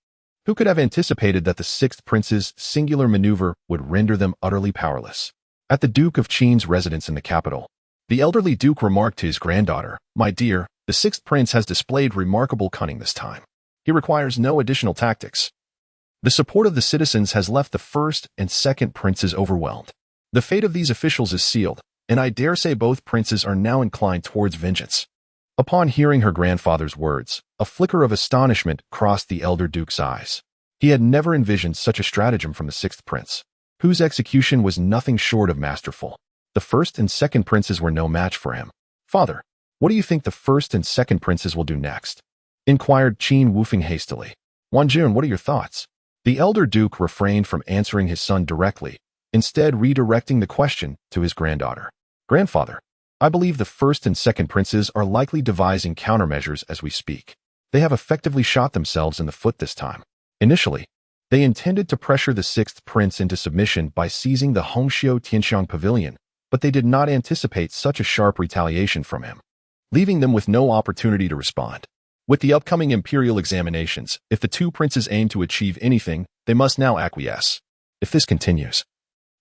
who could have anticipated that the sixth prince's singular maneuver would render them utterly powerless? At the Duke of Qin's residence in the capital, the elderly duke remarked to his granddaughter, "My dear, the sixth prince has displayed remarkable cunning this time. He requires no additional tactics." The support of the citizens has left the first and second princes overwhelmed. The fate of these officials is sealed, and I dare say both princes are now inclined towards vengeance. Upon hearing her grandfather's words, a flicker of astonishment crossed the elder duke's eyes. He had never envisioned such a stratagem from the sixth prince, whose execution was nothing short of masterful. The first and second princes were no match for him. "Father, what do you think the first and second princes will do next?" inquired Qin Wufeng hastily. "Wanjun, what are your thoughts?" The elder duke refrained from answering his son directly, instead redirecting the question to his granddaughter. "Grandfather, I believe the first and second princes are likely devising countermeasures as we speak. They have effectively shot themselves in the foot this time. Initially, they intended to pressure the sixth prince into submission by seizing the Hongshu Tianxiang Pavilion, but they did not anticipate such a sharp retaliation from him, leaving them with no opportunity to respond. With the upcoming imperial examinations, if the two princes aim to achieve anything, they must now acquiesce. If this continues,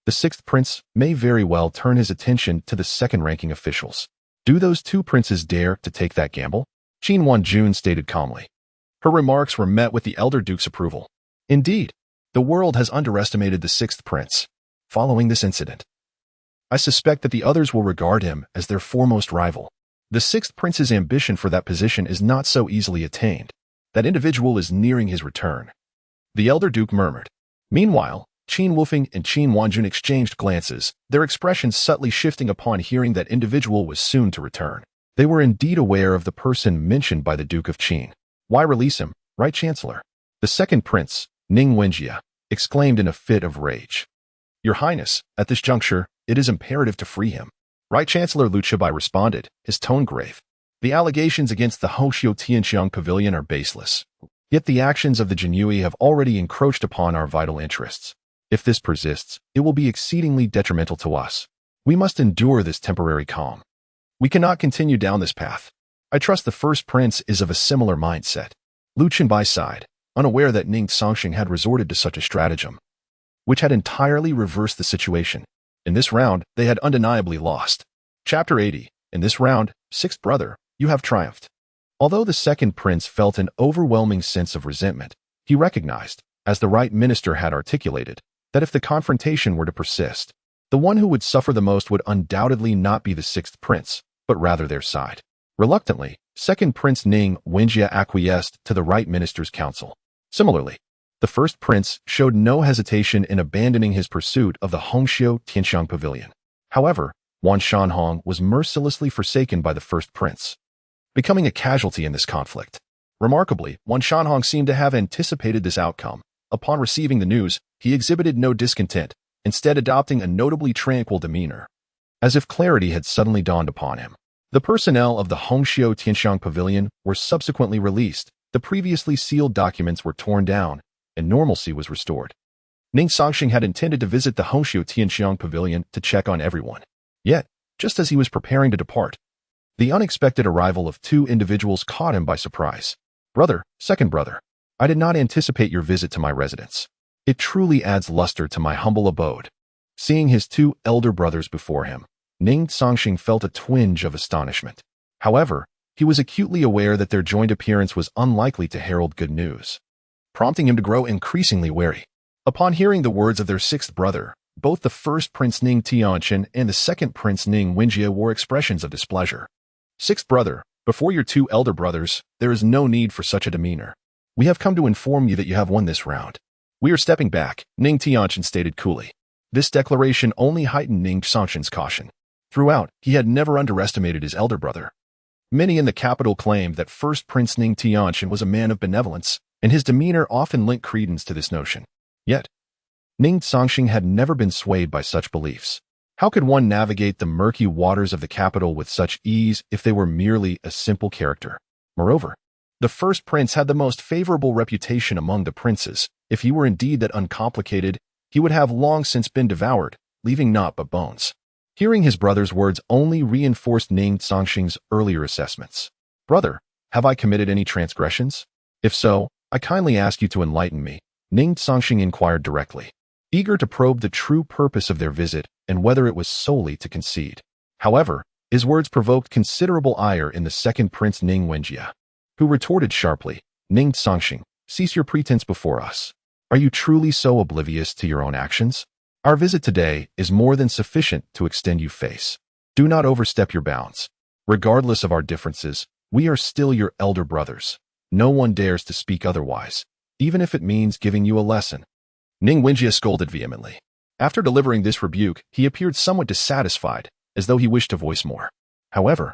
the sixth prince may very well turn his attention to the second-ranking officials. Do those two princes dare to take that gamble?" Qin Wanjun stated calmly. Her remarks were met with the elder duke's approval. Indeed, the world has underestimated the sixth prince. Following this incident, I suspect that the others will regard him as their foremost rival. The sixth prince's ambition for that position is not so easily attained. That individual is nearing his return. The elder duke murmured. Meanwhile, Qin Wufeng and Qin Wanjun exchanged glances, their expressions subtly shifting upon hearing that individual was soon to return. They were indeed aware of the person mentioned by the Duke of Qin. Why release him, right Chancellor? The second prince, Ning Wenjie, exclaimed in a fit of rage. Your Highness, at this juncture, it is imperative to free him. Right Chancellor Lu Chibai responded, his tone grave. The allegations against the Hongxiu Tianxiang Pavilion are baseless. Yet the actions of the Jinyue have already encroached upon our vital interests. If this persists, it will be exceedingly detrimental to us. We must endure this temporary calm. We cannot continue down this path. I trust the first prince is of a similar mindset. Lu Chenbai sighed, unaware that Ning Cangsheng had resorted to such a stratagem, which had entirely reversed the situation. In this round, they had undeniably lost. Chapter 80. In this round, sixth brother, you have triumphed. Although the second prince felt an overwhelming sense of resentment, he recognized, as the right minister had articulated, that if the confrontation were to persist, the one who would suffer the most would undoubtedly not be the sixth prince, but rather their side. Reluctantly, second prince Ning Wenjie acquiesced to the right minister's counsel. Similarly, the first prince showed no hesitation in abandoning his pursuit of the Hongxiu Tianxiang Pavilion. However, Wan Shanhong was mercilessly forsaken by the first prince, becoming a casualty in this conflict. Remarkably, Wan Shanhong seemed to have anticipated this outcome. Upon receiving the news, he exhibited no discontent, instead adopting a notably tranquil demeanor, as if clarity had suddenly dawned upon him. The personnel of the Hongxiu Tianxiang Pavilion were subsequently released, the previously sealed documents were torn down, and normalcy was restored. Ning Cangsheng had intended to visit the Hongxiu Tianxiang Pavilion to check on everyone. Yet, just as he was preparing to depart, the unexpected arrival of two individuals caught him by surprise. Brother, second brother, I did not anticipate your visit to my residence. It truly adds luster to my humble abode. Seeing his two elder brothers before him, Ning Cangsheng felt a twinge of astonishment. However, he was acutely aware that their joint appearance was unlikely to herald good news, prompting him to grow increasingly wary. Upon hearing the words of their sixth brother, both the first Prince Ning Tianqian and the second Prince Ning Wenjie wore expressions of displeasure. Sixth brother, before your two elder brothers, there is no need for such a demeanor. We have come to inform you that you have won this round. We are stepping back, Ning Tianqian stated coolly. This declaration only heightened Ning Cangsheng's caution. Throughout, he had never underestimated his elder brother. Many in the capital claimed that first Prince Ning Tianqian was a man of benevolence, and his demeanor often lent credence to this notion. Yet, Ning Cangsheng had never been swayed by such beliefs. How could one navigate the murky waters of the capital with such ease if they were merely a simple character? Moreover, the first prince had the most favorable reputation among the princes. If he were indeed that uncomplicated, he would have long since been devoured, leaving naught but bones. Hearing his brother's words only reinforced Ning Cangsheng's earlier assessments. Brother, have I committed any transgressions? If so, I kindly ask you to enlighten me, Ning Cangsheng inquired directly, eager to probe the true purpose of their visit and whether it was solely to concede. However, his words provoked considerable ire in the second prince Ning Wenjie, who retorted sharply, Ning Cangsheng, cease your pretense before us. Are you truly so oblivious to your own actions? Our visit today is more than sufficient to extend you face. Do not overstep your bounds. Regardless of our differences, we are still your elder brothers. No one dares to speak otherwise, even if it means giving you a lesson. Ning Wenjie scolded vehemently. After delivering this rebuke, he appeared somewhat dissatisfied, as though he wished to voice more. However,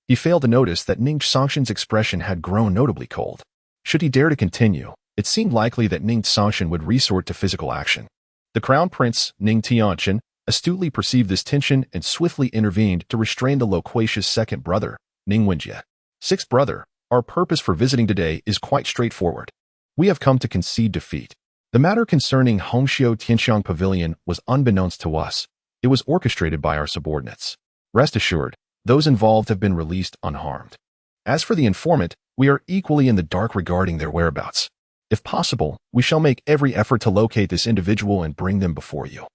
he failed to notice that Ning Cangsheng's expression had grown notably cold. Should he dare to continue, it seemed likely that Ning Cangsheng would resort to physical action. The crown prince, Ning Tianqian, astutely perceived this tension and swiftly intervened to restrain the loquacious second brother, Ning Wenjie. Sixth brother, our purpose for visiting today is quite straightforward. We have come to concede defeat. The matter concerning Hongxiu Tianxiang Pavilion was unbeknownst to us. It was orchestrated by our subordinates. Rest assured, those involved have been released unharmed. As for the informant, we are equally in the dark regarding their whereabouts. If possible, we shall make every effort to locate this individual and bring them before you.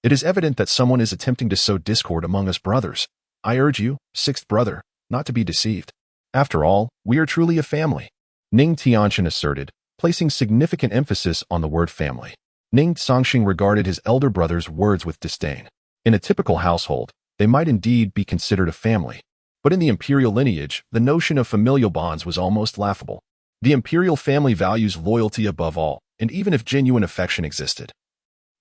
It is evident that someone is attempting to sow discord among us brothers. I urge you, sixth brother, not to be deceived. After all, we are truly a family, Ning Tianqian asserted, placing significant emphasis on the word family. Ning Cangsheng regarded his elder brother's words with disdain. In a typical household, they might indeed be considered a family, but in the imperial lineage, the notion of familial bonds was almost laughable. The imperial family values loyalty above all, and even if genuine affection existed,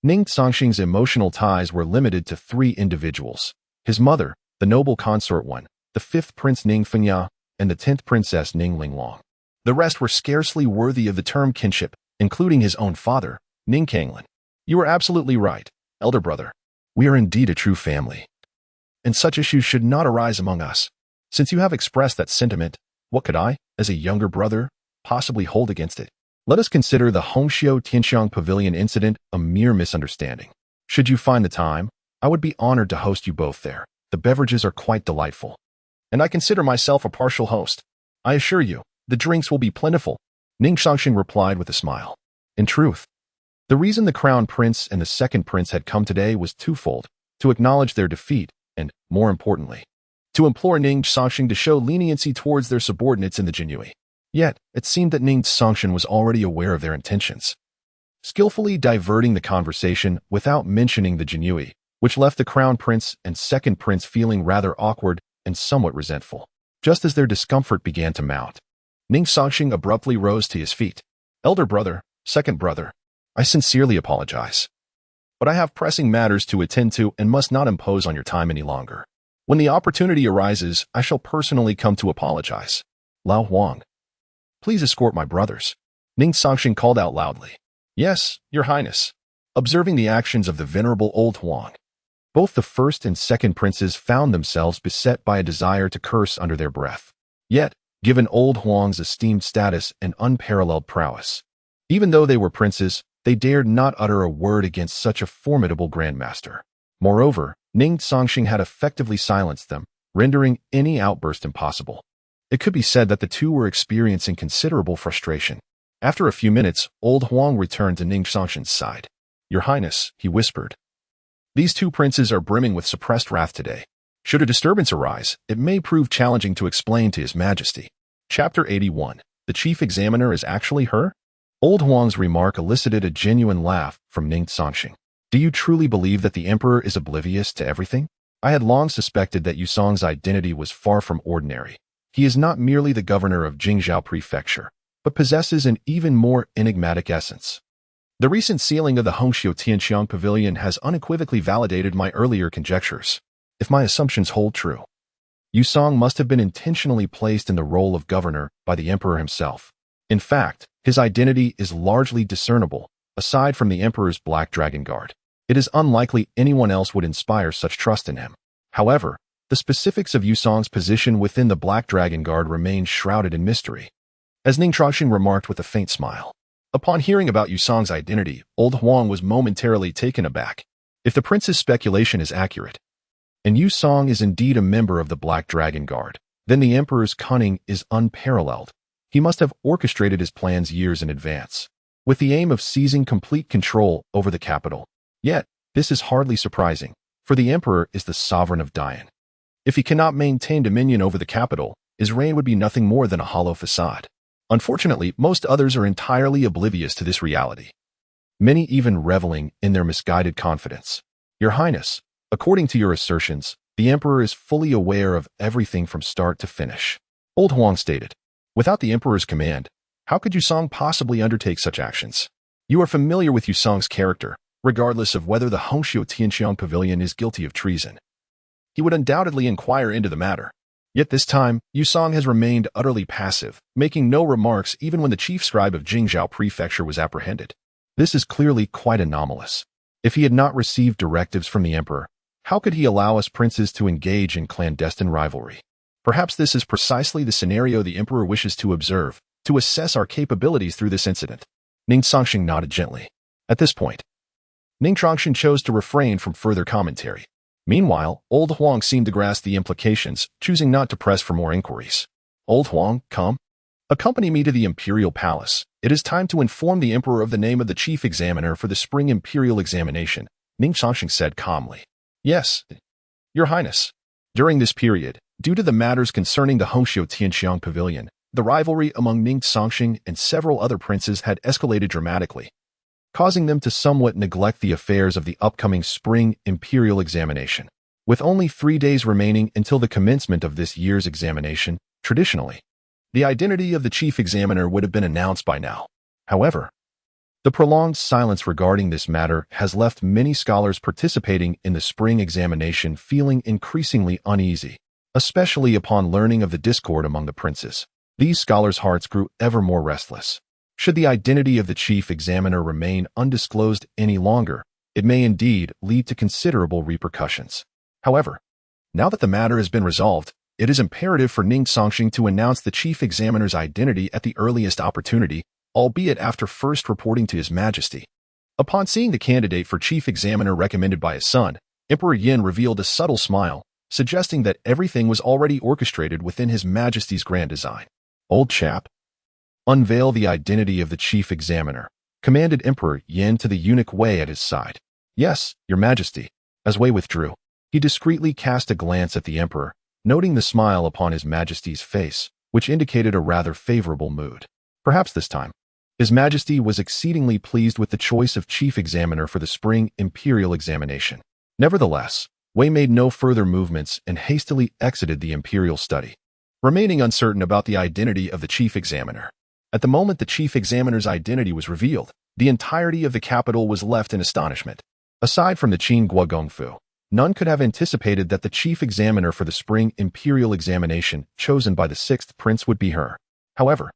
Ning Cangsheng's emotional ties were limited to 3 individuals: his mother, the noble consort one, the 5th prince Ning Fengya, and the 10th princess Ning Linglong. The rest were scarcely worthy of the term kinship, including his own father, Ning Cangsheng. You are absolutely right, elder brother. We are indeed a true family, and such issues should not arise among us. Since you have expressed that sentiment, what could I, as a younger brother, possibly hold against it? Let us consider the Hongxiu Tianxiang Pavilion incident a mere misunderstanding. Should you find the time, I would be honored to host you both there. The beverages are quite delightful, and I consider myself a partial host. I assure you, the drinks will be plentiful, Ning Cangsheng replied with a smile. In truth, the reason the crown prince and the 2nd prince had come today was twofold: to acknowledge their defeat and, more importantly, to implore Ning Cangsheng to show leniency towards their subordinates in the Jinyue. Yet, it seemed that Ning Cangsheng was already aware of their intentions, skillfully diverting the conversation without mentioning the Jinyue, which left the crown prince and 2nd prince feeling rather awkward and somewhat resentful. Just as their discomfort began to mount, Ning Cangsheng abruptly rose to his feet. Elder brother, 2nd brother, I sincerely apologize, but I have pressing matters to attend to and must not impose on your time any longer. When the opportunity arises, I shall personally come to apologize. Lao Huang, please escort my brothers, Ning Cangsheng called out loudly. Yes, your highness. Observing the actions of the venerable old Huang, both the 1st and 2nd princes found themselves beset by a desire to curse under their breath. Yet, given old Huang's esteemed status and unparalleled prowess, even though they were princes, they dared not utter a word against such a formidable grandmaster. Moreover, Ning Cangsheng had effectively silenced them, rendering any outburst impossible. It could be said that the two were experiencing considerable frustration. After a few minutes, old Huang returned to Ning Cangsheng's side. Your highness, he whispered, these 2 princes are brimming with suppressed wrath today. Should a disturbance arise, it may prove challenging to explain to His Majesty. Chapter 81. The chief examiner is actually her? Old Huang's remark elicited a genuine laugh from Ning Cangsheng. Do you truly believe that the emperor is oblivious to everything? I had long suspected that Yusong's identity was far from ordinary. He is not merely the governor of Jingzhou Prefecture, but possesses an even more enigmatic essence. The recent sealing of the Hongxiu Tianxiang Pavilion has unequivocally validated my earlier conjectures. If my assumptions hold true, Yusong must have been intentionally placed in the role of governor by the emperor himself. In fact, his identity is largely discernible, aside from the emperor's Black Dragon Guard. It is unlikely anyone else would inspire such trust in him. However, the specifics of Yusong's position within the Black Dragon Guard remain shrouded in mystery. As Ning Cangsheng remarked with a faint smile, upon hearing about Yusong's identity, old Huang was momentarily taken aback. If the prince's speculation is accurate, and Yusong is indeed a member of the Black Dragon Guard, then the emperor's cunning is unparalleled. He must have orchestrated his plans years in advance, with the aim of seizing complete control over the capital. Yet, this is hardly surprising, for the emperor is the sovereign of Dian. If he cannot maintain dominion over the capital, his reign would be nothing more than a hollow facade. Unfortunately, most others are entirely oblivious to this reality, many even reveling in their misguided confidence. Your Highness, according to your assertions, the emperor is fully aware of everything from start to finish. Old Huang stated, without the emperor's command, how could Yusong possibly undertake such actions? You are familiar with Yusong's character, regardless of whether the Hongxiu Tianxiang Pavilion is guilty of treason. He would undoubtedly inquire into the matter. Yet this time, Yusong has remained utterly passive, making no remarks even when the chief scribe of Jingzhou Prefecture was apprehended. This is clearly quite anomalous. If he had not received directives from the emperor, how could he allow us princes to engage in clandestine rivalry? Perhaps this is precisely the scenario the emperor wishes to observe, to assess our capabilities through this incident. Ning Cangsheng nodded gently. At this point, Ning Cangsheng chose to refrain from further commentary. Meanwhile, Old Huang seemed to grasp the implications, choosing not to press for more inquiries. Old Huang, come. Accompany me to the Imperial Palace. It is time to inform the Emperor of the name of the Chief Examiner for the spring Imperial Examination, Ning Cangsheng said calmly. Yes, Your Highness. During this period, due to the matters concerning the Hongxiu Tianxiang Pavilion, the rivalry among Ning Cangsheng and several other princes had escalated dramatically, causing them to somewhat neglect the affairs of the upcoming spring Imperial Examination. With only 3 days remaining until the commencement of this year's examination, traditionally, the identity of the chief examiner would have been announced by now. However, The prolonged silence regarding this matter has left many scholars participating in the spring examination feeling increasingly uneasy, especially upon learning of the discord among the princes. These scholars' hearts grew ever more restless. Should the identity of the chief examiner remain undisclosed any longer, it may indeed lead to considerable repercussions. However, now that the matter has been resolved, it is imperative for Ning Cangsheng to announce the chief examiner's identity at the earliest opportunity, albeit after first reporting to His Majesty. Upon seeing the candidate for chief examiner recommended by his son, Emperor Yin revealed a subtle smile, suggesting that everything was already orchestrated within His Majesty's grand design. "Old chap, unveil the identity of the chief examiner," commanded Emperor Yin to the eunuch Wei at his side. "Yes, Your Majesty." As Wei withdrew, he discreetly cast a glance at the emperor, noting the smile upon His Majesty's face, which indicated a rather favorable mood. Perhaps this time, His Majesty was exceedingly pleased with the choice of chief examiner for the spring imperial examination. Nevertheless, Wei made no further movements and hastily exited the imperial study, remaining uncertain about the identity of the chief examiner. At the moment the chief examiner's identity was revealed, the entirety of the capital was left in astonishment. Aside from the Qin Guogongfu, none could have anticipated that the chief examiner for the spring imperial examination chosen by the sixth prince would be her. However,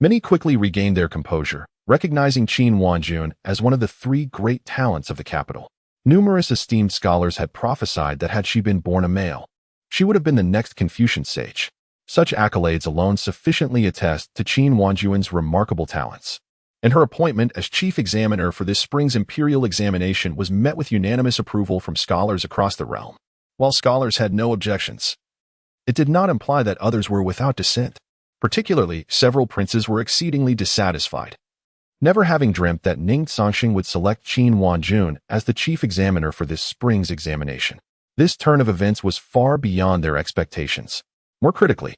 many quickly regained their composure, recognizing Qin Wanjun as one of the three great talents of the capital. Numerous esteemed scholars had prophesied that had she been born a male, she would have been the next Confucian sage. Such accolades alone sufficiently attest to Qin Wanjun's remarkable talents. And her appointment as chief examiner for this spring's imperial examination was met with unanimous approval from scholars across the realm. While scholars had no objections, it did not imply that others were without dissent. Particularly, several princes were exceedingly dissatisfied, never having dreamt that Ning Cangsheng would select Qin Wanjun as the chief examiner for this spring's examination. This turn of events was far beyond their expectations. More critically,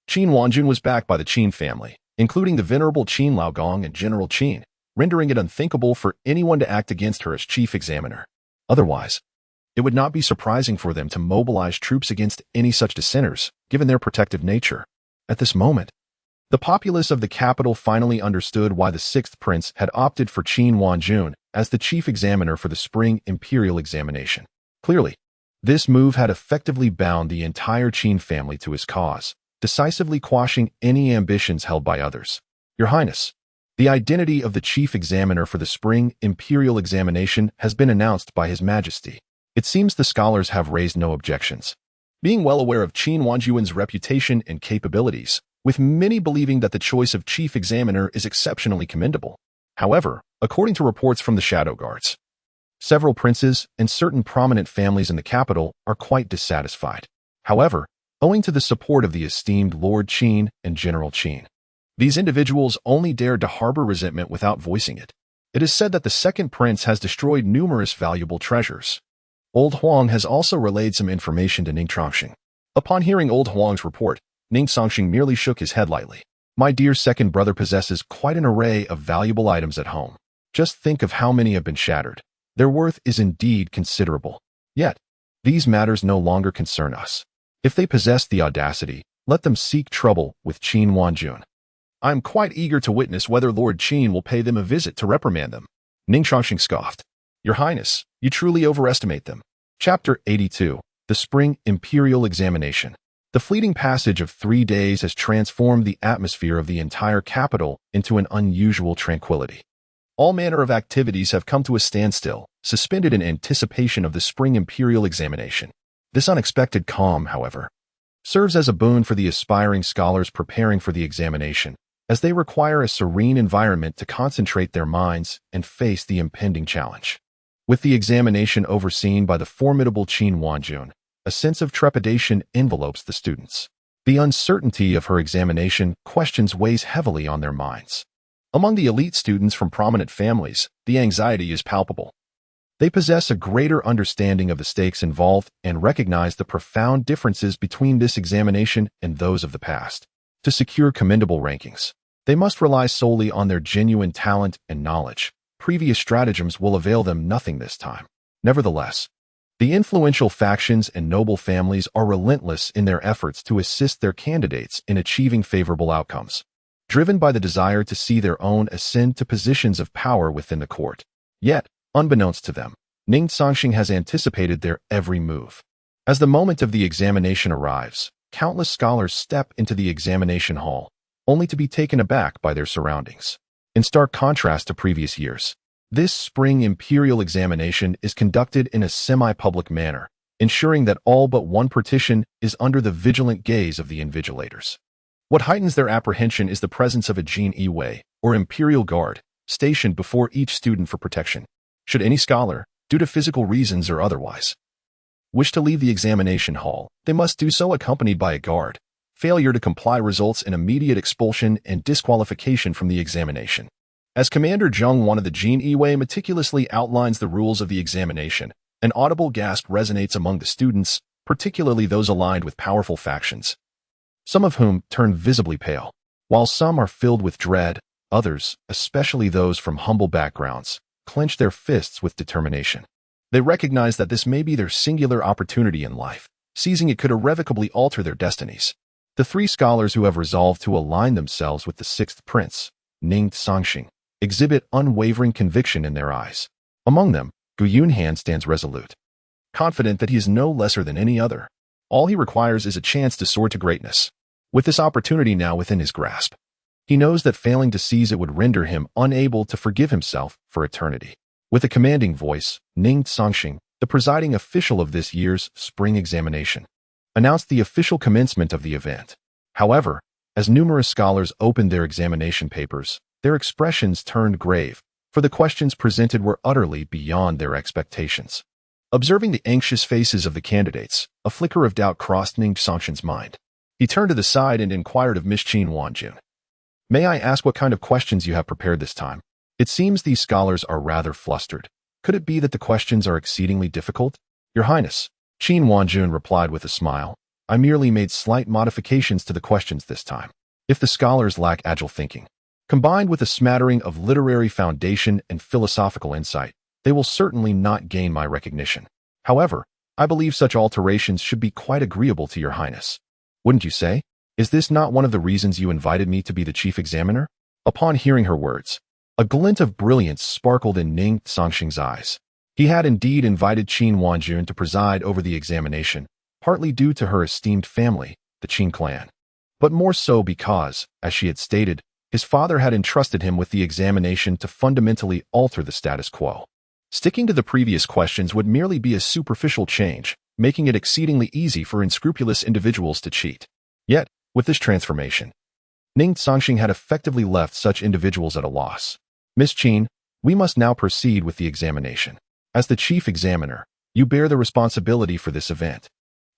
Qin Wanjun was backed by the Qin family, including the venerable Qin Laogong and General Qin, rendering it unthinkable for anyone to act against her as chief examiner. Otherwise, it would not be surprising for them to mobilize troops against any such dissenters, given their protective nature. At this moment, the populace of the capital finally understood why the sixth prince had opted for Qin Wanjun as the chief examiner for the spring imperial examination. Clearly, this move had effectively bound the entire Qin family to his cause, decisively quashing any ambitions held by others. "Your Highness, the identity of the chief examiner for the spring imperial examination has been announced by His Majesty." It seems the scholars have raised no objections. Being well aware of Qin Wanjun's reputation and capabilities, with many believing that the choice of chief examiner is exceptionally commendable. However, according to reports from the Shadow Guards, several princes and certain prominent families in the capital are quite dissatisfied. However, owing to the support of the esteemed Lord Qin and General Qin, these individuals only dared to harbor resentment without voicing it. It is said that the second prince has destroyed numerous valuable treasures. Old Huang has also relayed some information to Ning Cangsheng. Upon hearing Old Huang's report, Ning Cangsheng merely shook his head lightly. "My dear second brother possesses quite an array of valuable items at home. Just think of how many have been shattered. Their worth is indeed considerable. Yet, these matters no longer concern us. If they possess the audacity, let them seek trouble with Qin Wanjun. I am quite eager to witness whether Lord Qin will pay them a visit to reprimand them." Ning Cangsheng scoffed. "Your Highness, you truly overestimate them." Chapter 82. The Spring Imperial Examination. The fleeting passage of 3 days has transformed the atmosphere of the entire capital into an unusual tranquility. All manner of activities have come to a standstill, suspended in anticipation of the spring imperial examination. This unexpected calm, however, serves as a boon for the aspiring scholars preparing for the examination, as they require a serene environment to concentrate their minds and face the impending challenge. With the examination overseen by the formidable Qin Wanjun, a sense of trepidation envelopes the students. The uncertainty of her examination questions weighs heavily on their minds. Among the elite students from prominent families, the anxiety is palpable. They possess a greater understanding of the stakes involved and recognize the profound differences between this examination and those of the past. To secure commendable rankings, they must rely solely on their genuine talent and knowledge. Previous stratagems will avail them nothing this time. Nevertheless, the influential factions and noble families are relentless in their efforts to assist their candidates in achieving favorable outcomes. driven by the desire to see their own ascend to positions of power within the court. Yet, unbeknownst to them, Ning Cangsheng has anticipated their every move. As the moment of the examination arrives, countless scholars step into the examination hall, only to be taken aback by their surroundings. In stark contrast to previous years, this spring imperial examination is conducted in a semi-public manner, ensuring that all but one partition is under the vigilant gaze of the invigilators. What heightens their apprehension is the presence of a Jin Iwei, or imperial guard, stationed before each student for protection. Should any scholar, due to physical reasons or otherwise, wish to leave the examination hall, they must do so accompanied by a guard. Failure to comply results in immediate expulsion and disqualification from the examination. As Commander Zheng, one of the Jin Iwei, meticulously outlines the rules of the examination, an audible gasp resonates among the students, particularly those aligned with powerful factions, some of whom turn visibly pale. While some are filled with dread, others, especially those from humble backgrounds, clench their fists with determination. They recognize that this may be their singular opportunity in life. Seizing it could irrevocably alter their destinies. The three scholars who have resolved to align themselves with the sixth prince, Ning Cangsheng, exhibit unwavering conviction in their eyes. Among them, Gu Yunhan stands resolute, confident that he is no lesser than any other. All he requires is a chance to soar to greatness. With this opportunity now within his grasp, he knows that failing to seize it would render him unable to forgive himself for eternity. With a commanding voice, Ning Cangsheng, the presiding official of this year's spring examination, announced the official commencement of the event. However, as numerous scholars opened their examination papers, their expressions turned grave, for the questions presented were utterly beyond their expectations. Observing the anxious faces of the candidates, a flicker of doubt crossed Ning Cangsheng's mind. He turned to the side and inquired of Miss Qin Wanjun, "May I ask what kind of questions you have prepared this time? It seems these scholars are rather flustered. Could it be that the questions are exceedingly difficult?" "Your Highness," Qin Wanjun replied with a smile, "I merely made slight modifications to the questions this time. If the scholars lack agile thinking, combined with a smattering of literary foundation and philosophical insight, they will certainly not gain my recognition. However, I believe such alterations should be quite agreeable to your Highness. Wouldn't you say? Is this not one of the reasons you invited me to be the chief examiner?" Upon hearing her words, a glint of brilliance sparkled in Ning Cangsheng's eyes. He had indeed invited Qin Wanjun to preside over the examination, partly due to her esteemed family, the Qin clan, but more so because, as she had stated, his father had entrusted him with the examination to fundamentally alter the status quo. Sticking to the previous questions would merely be a superficial change, making it exceedingly easy for unscrupulous individuals to cheat. Yet, with this transformation, Ning Cangsheng had effectively left such individuals at a loss. "Miss Qin, we must now proceed with the examination. As the chief examiner, you bear the responsibility for this event.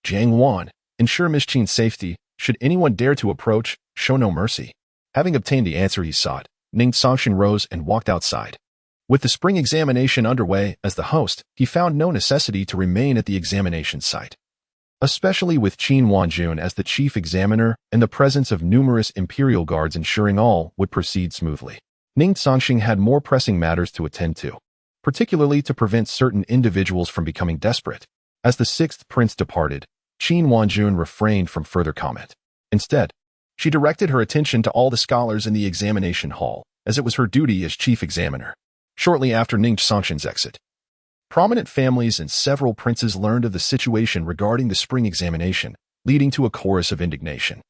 Jiang Wan, ensure Miss Qin's safety. Should anyone dare to approach, show no mercy." Having obtained the answer he sought, Ning Cangsheng rose and walked outside. With the spring examination underway, as the host, he found no necessity to remain at the examination site. Especially with Qin Wanjun as the chief examiner and the presence of numerous imperial guards ensuring all would proceed smoothly. Ning Cangsheng had more pressing matters to attend to, particularly to prevent certain individuals from becoming desperate. As the sixth prince departed, Qin Wanjun refrained from further comment. Instead, she directed her attention to all the scholars in the examination hall, as it was her duty as chief examiner. Shortly after Ning Cangsheng's exit, prominent families and several princes learned of the situation regarding the spring examination, leading to a chorus of indignation.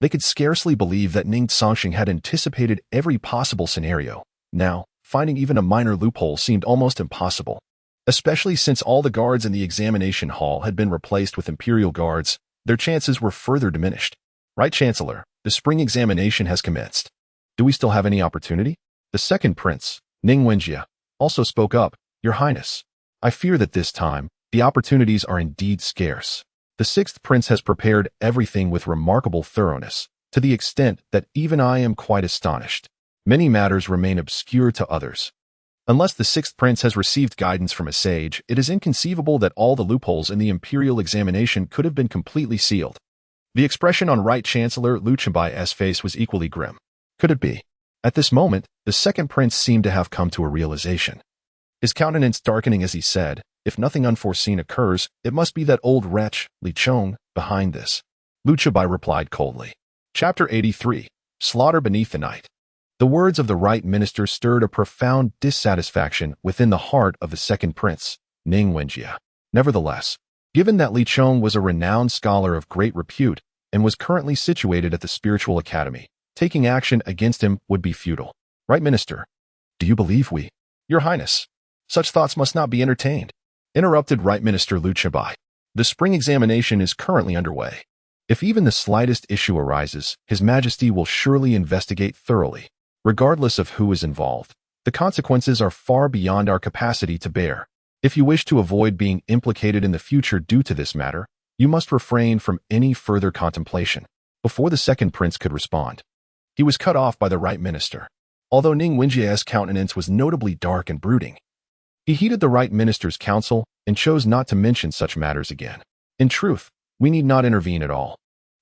They could scarcely believe that Ning Cangsheng had anticipated every possible scenario. Now, finding even a minor loophole seemed almost impossible, especially since all the guards in the examination hall had been replaced with imperial guards. Their chances were further diminished. "Right, Chancellor, the spring examination has commenced. Do we still have any opportunity?" The second prince, Ning Wenjie, also spoke up. "Your Highness, I fear that this time, the opportunities are indeed scarce. The sixth prince has prepared everything with remarkable thoroughness, to the extent that even I am quite astonished. Many matters remain obscure to others. Unless the sixth prince has received guidance from a sage, it is inconceivable that all the loopholes in the imperial examination could have been completely sealed." The expression on Right Chancellor Liu Chenbai's face was equally grim. Could it be? At this moment, the second prince seemed to have come to a realization. His countenance darkening as he said, "If nothing unforeseen occurs, it must be that old wretch, Li Chong, behind this." Liu Chenbai replied coldly. Chapter 83. slaughter beneath the night. The words of the right minister stirred a profound dissatisfaction within the heart of the second prince, Ning Cangsheng. Nevertheless, given that Li Chong was a renowned scholar of great repute and was currently situated at the spiritual academy, taking action against him would be futile. Right minister, do you believe we? Your Highness, such thoughts must not be entertained, interrupted Right Minister Lu Chibai. The spring examination is currently underway. If even the slightest issue arises, His Majesty will surely investigate thoroughly. Regardless of who is involved, the consequences are far beyond our capacity to bear. If you wish to avoid being implicated in the future due to this matter, you must refrain from any further contemplation. Before the second prince could respond, he was cut off by the right minister. Although Ning Cangsheng's countenance was notably dark and brooding, he heeded the right minister's counsel and chose not to mention such matters again. In truth, we need not intervene at all.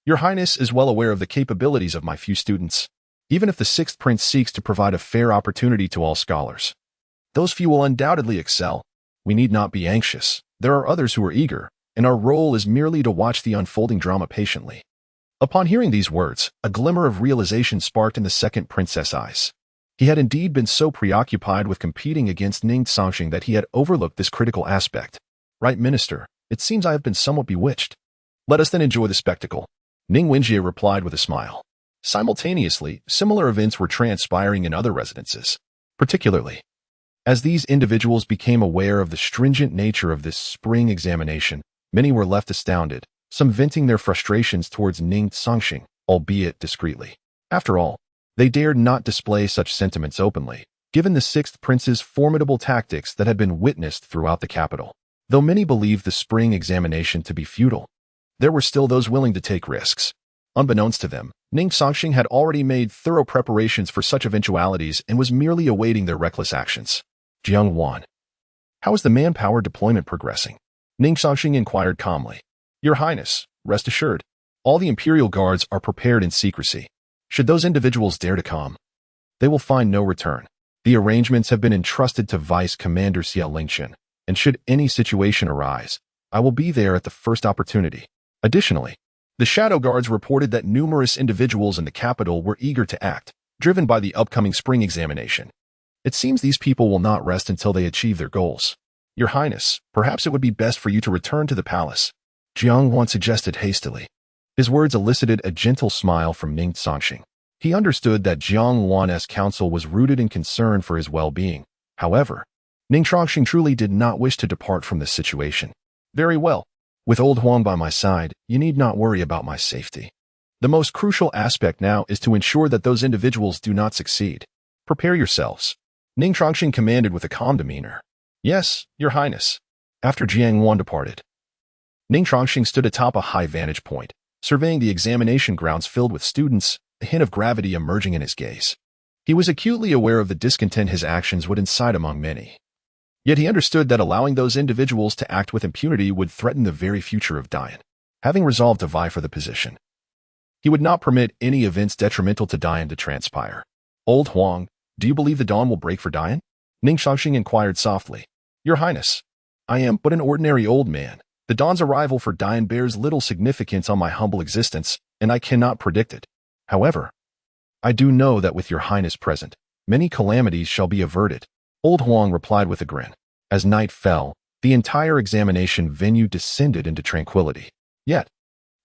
Your Highness is well aware of the capabilities of my few students. Even if the sixth prince seeks to provide a fair opportunity to all scholars, those few will undoubtedly excel. We need not be anxious. There are others who are eager, and our role is merely to watch the unfolding drama patiently. Upon hearing these words, a glimmer of realization sparked in the second prince's eyes. He had indeed been so preoccupied with competing against Ning Cangsheng that he had overlooked this critical aspect. Right minister, it seems I have been somewhat bewitched. Let us then enjoy the spectacle. Ning Cangsheng replied with a smile. Simultaneously, similar events were transpiring in other residences. Particularly, as these individuals became aware of the stringent nature of this spring examination, many were left astounded, some venting their frustrations towards Ning Cangsheng, albeit discreetly. After all, they dared not display such sentiments openly, given the sixth prince's formidable tactics that had been witnessed throughout the capital. Though many believed the spring examination to be futile, there were still those willing to take risks. Unbeknownst to them, Ning Cangsheng had already made thorough preparations for such eventualities and was merely awaiting their reckless actions. Jiang Wan, how is the manpower deployment progressing? Ning Cangsheng inquired calmly. Your Highness, rest assured, all the Imperial Guards are prepared in secrecy. Should those individuals dare to come, they will find no return. The arrangements have been entrusted to Vice Commander Xia Lingchen, and should any situation arise, I will be there at the first opportunity. Additionally, the Shadow Guards reported that numerous individuals in the capital were eager to act, driven by the upcoming spring examination. It seems these people will not rest until they achieve their goals. Your Highness, perhaps it would be best for you to return to the palace, Jiang Wan suggested hastily. His words elicited a gentle smile from Ning Cangsheng. He understood that Jiang Wan's counsel was rooted in concern for his well-being. However, Ning Cangsheng truly did not wish to depart from this situation. Very well. With old Huang by my side, you need not worry about my safety. The most crucial aspect now is to ensure that those individuals do not succeed. Prepare yourselves. Ning Cangsheng commanded with a calm demeanor. Yes, Your Highness. After Jiang Wan departed, Ning Cangsheng stood atop a high vantage point, surveying the examination grounds filled with students, a hint of gravity emerging in his gaze. He was acutely aware of the discontent his actions would incite among many. Yet he understood that allowing those individuals to act with impunity would threaten the very future of Dian. Having resolved to vie for the position, he would not permit any events detrimental to Dian to transpire. Old Huang, do you believe the dawn will break for Dian? Ning Cangsheng inquired softly. Your Highness, I am but an ordinary old man. The dawn's arrival for Dian bears little significance on my humble existence, and I cannot predict it. However, I do know that with Your Highness present, many calamities shall be averted. Old Huang replied with a grin. As night fell, the entire examination venue descended into tranquility. Yet,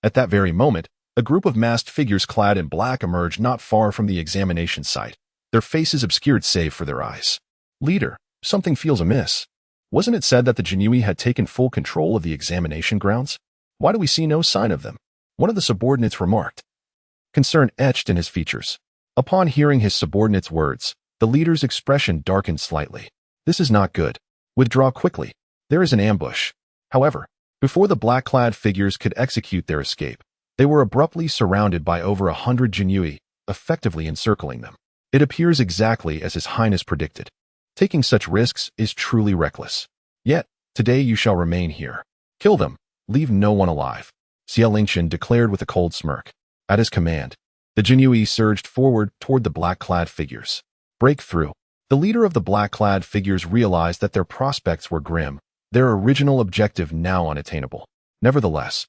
at that very moment, a group of masked figures clad in black emerged not far from the examination site, their faces obscured save for their eyes. Leader, something feels amiss. Wasn't it said that the Jinui had taken full control of the examination grounds? Why do we see no sign of them? One of the subordinates remarked. Concern etched in his features. Upon hearing his subordinate's words, the leader's expression darkened slightly. This is not good. Withdraw quickly. There is an ambush. However, before the black-clad figures could execute their escape, they were abruptly surrounded by over 100 Jinui, effectively encircling them. It appears exactly as His Highness predicted. Taking such risks is truly reckless. Yet, today you shall remain here. Kill them. Leave no one alive. Xia Lingchen declared with a cold smirk. At his command, the Jinui surged forward toward the black-clad figures. Break through. The leader of the black-clad figures realized that their prospects were grim, their original objective now unattainable. Nevertheless,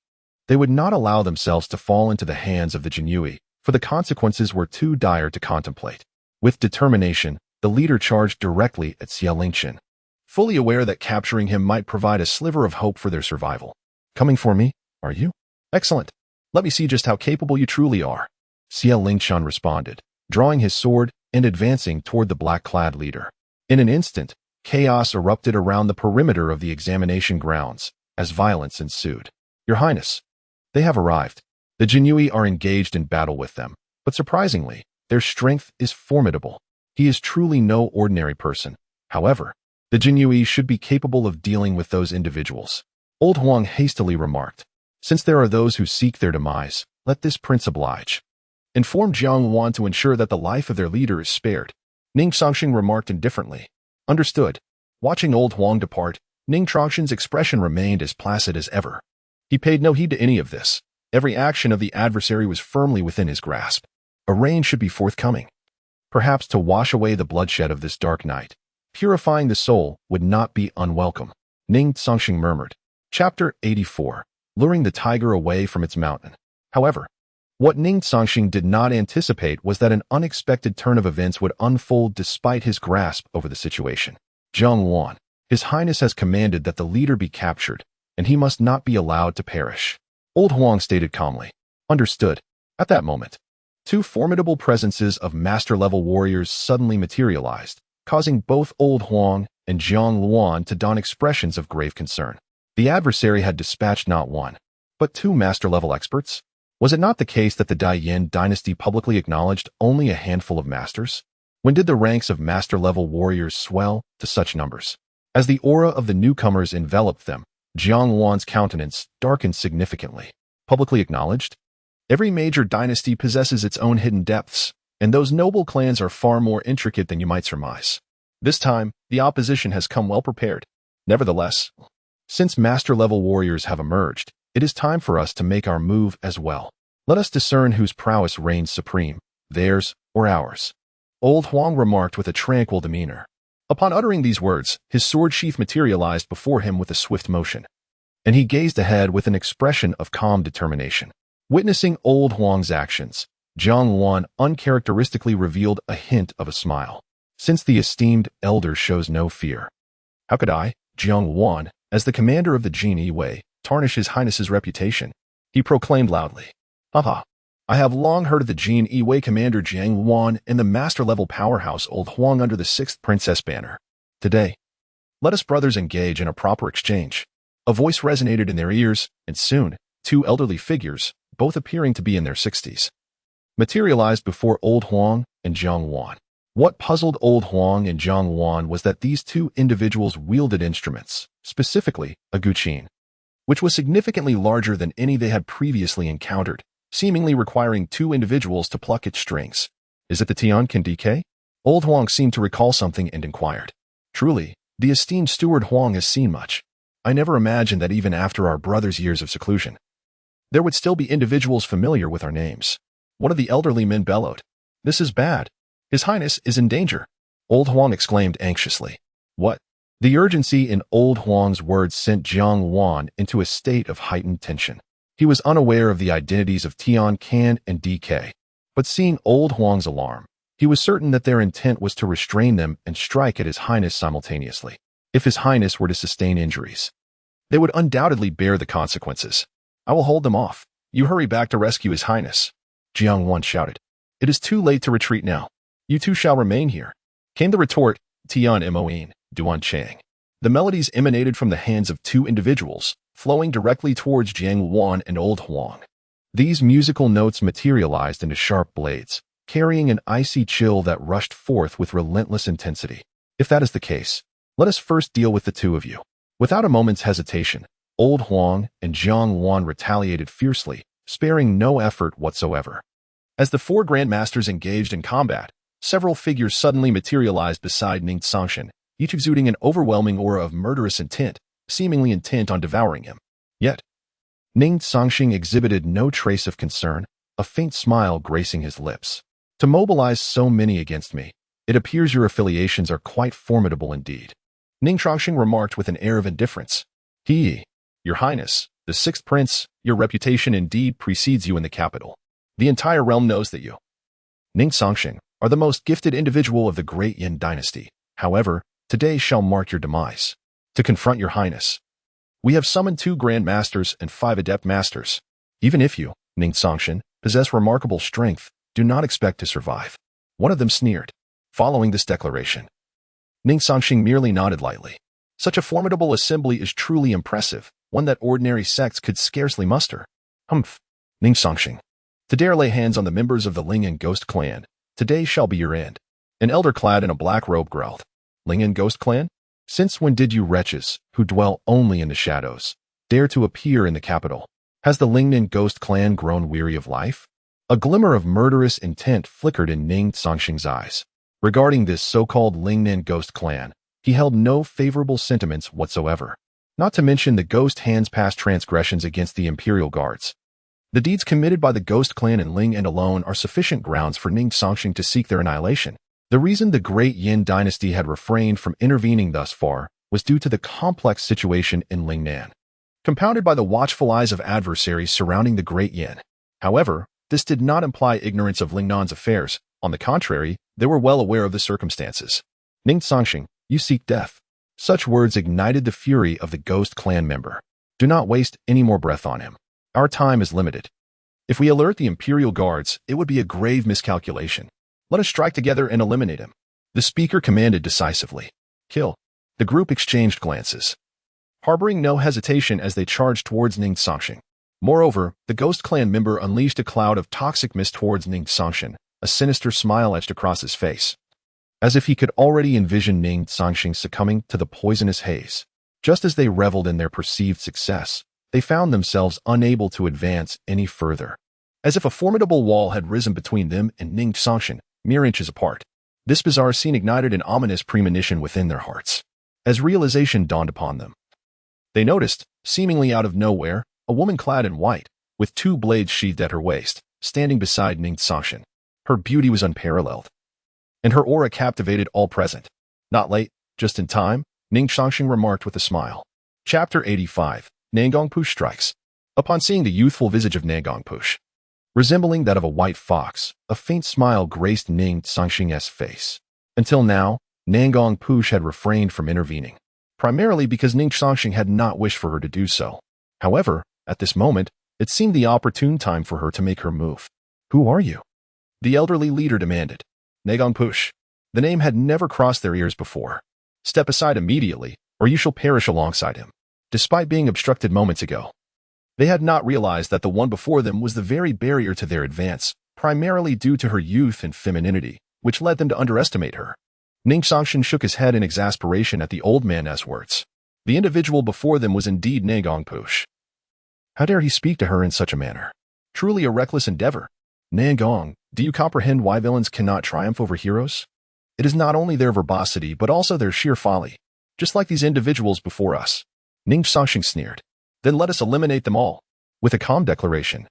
they would not allow themselves to fall into the hands of the Jinui, for the consequences were too dire to contemplate. With determination, the leader charged directly at Ning, fully aware that capturing him might provide a sliver of hope for their survival. Coming for me, are you? Excellent. Let me see just how capable you truly are. Ning responded, drawing his sword and advancing toward the black-clad leader. In an instant, chaos erupted around the perimeter of the examination grounds as violence ensued. Your Highness, they have arrived. The Jinui are engaged in battle with them, but surprisingly, their strength is formidable. He is truly no ordinary person. However, the Jinui should be capable of dealing with those individuals. Old Huang hastily remarked, since there are those who seek their demise, let this prince oblige. Inform Jiang Wan to ensure that the life of their leader is spared. Ning Cangsheng remarked indifferently. Understood. Watching Old Huang depart, Ning Cangsheng's expression remained as placid as ever. He paid no heed to any of this. Every action of the adversary was firmly within his grasp. A rain should be forthcoming. Perhaps to wash away the bloodshed of this dark night, purifying the soul would not be unwelcome. Ning Cangsheng murmured. Chapter 84. Luring the tiger away from its mountain. However, what Ning Cangsheng did not anticipate was that an unexpected turn of events would unfold despite his grasp over the situation. Jiang Wan, His Highness has commanded that the leader be captured, and he must not be allowed to perish. Old Huang stated calmly. Understood. At that moment, two formidable presences of master-level warriors suddenly materialized, causing both Old Huang and Jiang Luan to don expressions of grave concern. The adversary had dispatched not one, but two master-level experts. Was it not the case that the Daiyin dynasty publicly acknowledged only a handful of masters? When did the ranks of master-level warriors swell to such numbers? As the aura of the newcomers enveloped them, Jiang Wan's countenance darkened significantly. Publicly acknowledged? Every major dynasty possesses its own hidden depths, and those noble clans are far more intricate than you might surmise. This time, the opposition has come well prepared. Nevertheless, since master-level warriors have emerged, it is time for us to make our move as well. Let us discern whose prowess reigns supreme, theirs or ours. Old Huang remarked with a tranquil demeanor. Upon uttering these words, his sword sheath materialized before him with a swift motion, and he gazed ahead with an expression of calm determination. Witnessing Old Huang's actions, Jiang Wan uncharacteristically revealed a hint of a smile. Since the esteemed elder shows no fear, how could I, Jiang Wan, as the commander of the Jin Yi, tarnish His Highness's reputation? He proclaimed loudly. Haha. I have long heard of the Jin Yi commander Jiang Wan and the master-level powerhouse Old Huang under the 6th Princess banner. Today, let us brothers engage in a proper exchange. A voice resonated in their ears, and soon, two elderly figures, both appearing to be in their 60s, materialized before Old Huang and Jiang Wan. What puzzled Old Huang and Jiang Wan was that these two individuals wielded instruments, specifically a guqin, which was significantly larger than any they had previously encountered, seemingly requiring two individuals to pluck its strings. Is it the Tianqin DK? Old Huang seemed to recall something and inquired. Truly, the esteemed steward Huang has seen much. I never imagined that even after our brother's years of seclusion, there would still be individuals familiar with our names. One of the elderly men bellowed. This is bad. His Highness is in danger. Old Huang exclaimed anxiously. What? The urgency in Old Huang's words sent Jiang Wan into a state of heightened tension. He was unaware of the identities of Tianqin and DK, but seeing Old Huang's alarm, he was certain that their intent was to restrain them and strike at His Highness simultaneously. If His Highness were to sustain injuries, they would undoubtedly bear the consequences. I will hold them off. You hurry back to rescue His Highness, Jiang Wan shouted. It is too late to retreat now. You two shall remain here. Came the retort, Tian Moin, Duan Chang. The melodies emanated from the hands of two individuals, flowing directly towards Jiang Wan and Old Huang. These musical notes materialized into sharp blades, carrying an icy chill that rushed forth with relentless intensity. If that is the case, let us first deal with the two of you. Without a moment's hesitation, Old Huang and Jiang Wan retaliated fiercely, sparing no effort whatsoever. As the four grandmasters engaged in combat, several figures suddenly materialized beside Ning Cangsheng, each exuding an overwhelming aura of murderous intent, seemingly intent on devouring him. Yet, Ning Cangsheng exhibited no trace of concern, a faint smile gracing his lips. To mobilize so many against me, it appears your affiliations are quite formidable indeed. Ning Cangsheng remarked with an air of indifference. Your Highness, the 6th Prince, your reputation indeed precedes you in the capital. The entire realm knows that you, Ning Cangsheng, are the most gifted individual of the great Yin dynasty. However, today shall mark your demise. To confront your highness, we have summoned 2 Grand Masters and 5 Adept Masters. Even if you, Ning Cangsheng, possess remarkable strength, do not expect to survive. One of them sneered. Following this declaration, Ning Cangsheng merely nodded lightly. Such a formidable assembly is truly impressive, one that ordinary sects could scarcely muster. Humph. Ning Cangsheng, to dare lay hands on the members of the Ling and Ghost clan, today shall be your end. An elder clad in a black robe growled. Ling and Ghost clan? Since when did you wretches, who dwell only in the shadows, dare to appear in the capital? Has the Ling and Ghost clan grown weary of life? A glimmer of murderous intent flickered in Ning Cangsheng's eyes. Regarding this so-called Ling and Ghost clan, he held no favorable sentiments whatsoever. Not to mention the Ghost Hand's past transgressions against the Imperial Guards. The deeds committed by the Ghost clan and Ling and alone are sufficient grounds for Ning Cangsheng to seek their annihilation. The reason the great Yin dynasty had refrained from intervening thus far was due to the complex situation in Lingnan, compounded by the watchful eyes of adversaries surrounding the great Yin. However, this did not imply ignorance of Lingnan's affairs. On the contrary, they were well aware of the circumstances. Ning Cangsheng, you seek death. Such words ignited the fury of the Ghost clan member. Do not waste any more breath on him. Our time is limited. If we alert the Imperial Guards, it would be a grave miscalculation. Let us strike together and eliminate him. The speaker commanded decisively. Kill. The group exchanged glances, harboring no hesitation as they charged towards Ning Cangsheng. Moreover, the Ghost clan member unleashed a cloud of toxic mist towards Ning Cangsheng, a sinister smile etched across his face, as if he could already envision Ning Cangsheng succumbing to the poisonous haze. Just as they reveled in their perceived success, they found themselves unable to advance any further, as if a formidable wall had risen between them and Ning Cangsheng, mere inches apart. This bizarre scene ignited an ominous premonition within their hearts. As realization dawned upon them, they noticed, seemingly out of nowhere, a woman clad in white, with 2 blades sheathed at her waist, standing beside Ning Cangsheng. Her beauty was unparalleled, and her aura captivated all present. Not late, just in time, Ning Cangsheng remarked with a smile. Chapter 85. Nangongpush Strikes. Upon seeing the youthful visage of Nangongpush, resembling that of a white fox, a faint smile graced Ning Cangsheng's face. Until now, Nangongpush had refrained from intervening, primarily because Ning Cangsheng had not wished for her to do so. However, at this moment, it seemed the opportune time for her to make her move. Who are you? The elderly leader demanded. Nangongpush. The name had never crossed their ears before. Step aside immediately, or you shall perish alongside him. Despite being obstructed moments ago, they had not realized that the one before them was the very barrier to their advance, primarily due to her youth and femininity, which led them to underestimate her. Ning Cangsheng shook his head in exasperation at the old man's words. The individual before them was indeed Nangongpush. How dare he speak to her in such a manner? Truly a reckless endeavor. Nangong, do you comprehend why villains cannot triumph over heroes? It is not only their verbosity but also their sheer folly, just like these individuals before us. Ning Cangsheng sneered. Then let us eliminate them all. With a calm declaration,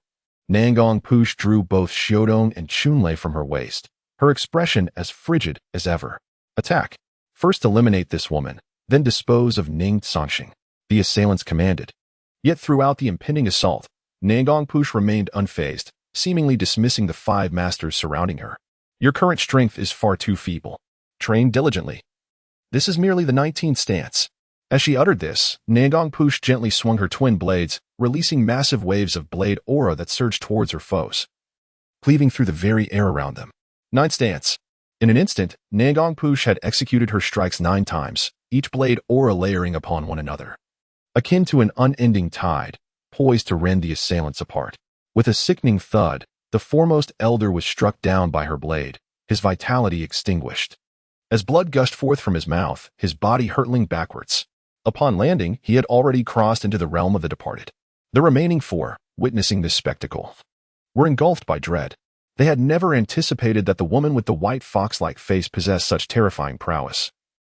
Nangongpush drew both Xiaodong and Chunlei from her waist, her expression as frigid as ever. Attack. First eliminate this woman, then dispose of Ning Cangsheng, the assailants commanded. Yet throughout the impending assault, Nangongpush remained unfazed, seemingly dismissing the 5 masters surrounding her. Your current strength is far too feeble. Train diligently. This is merely the 19th stance. As she uttered this, Nangongpush gently swung her twin blades, releasing massive waves of blade aura that surged towards her foes, cleaving through the very air around them. 9th stance. In an instant, Nangongpush had executed her strikes 9 times, each blade aura layering upon one another, akin to an unending tide, poised to rend the assailants apart. With a sickening thud, the foremost elder was struck down by her blade, his vitality extinguished. As blood gushed forth from his mouth, his body hurtling backwards. Upon landing, he had already crossed into the realm of the departed. The remaining 4, witnessing this spectacle, were engulfed by dread. They had never anticipated that the woman with the white fox-like face possessed such terrifying prowess,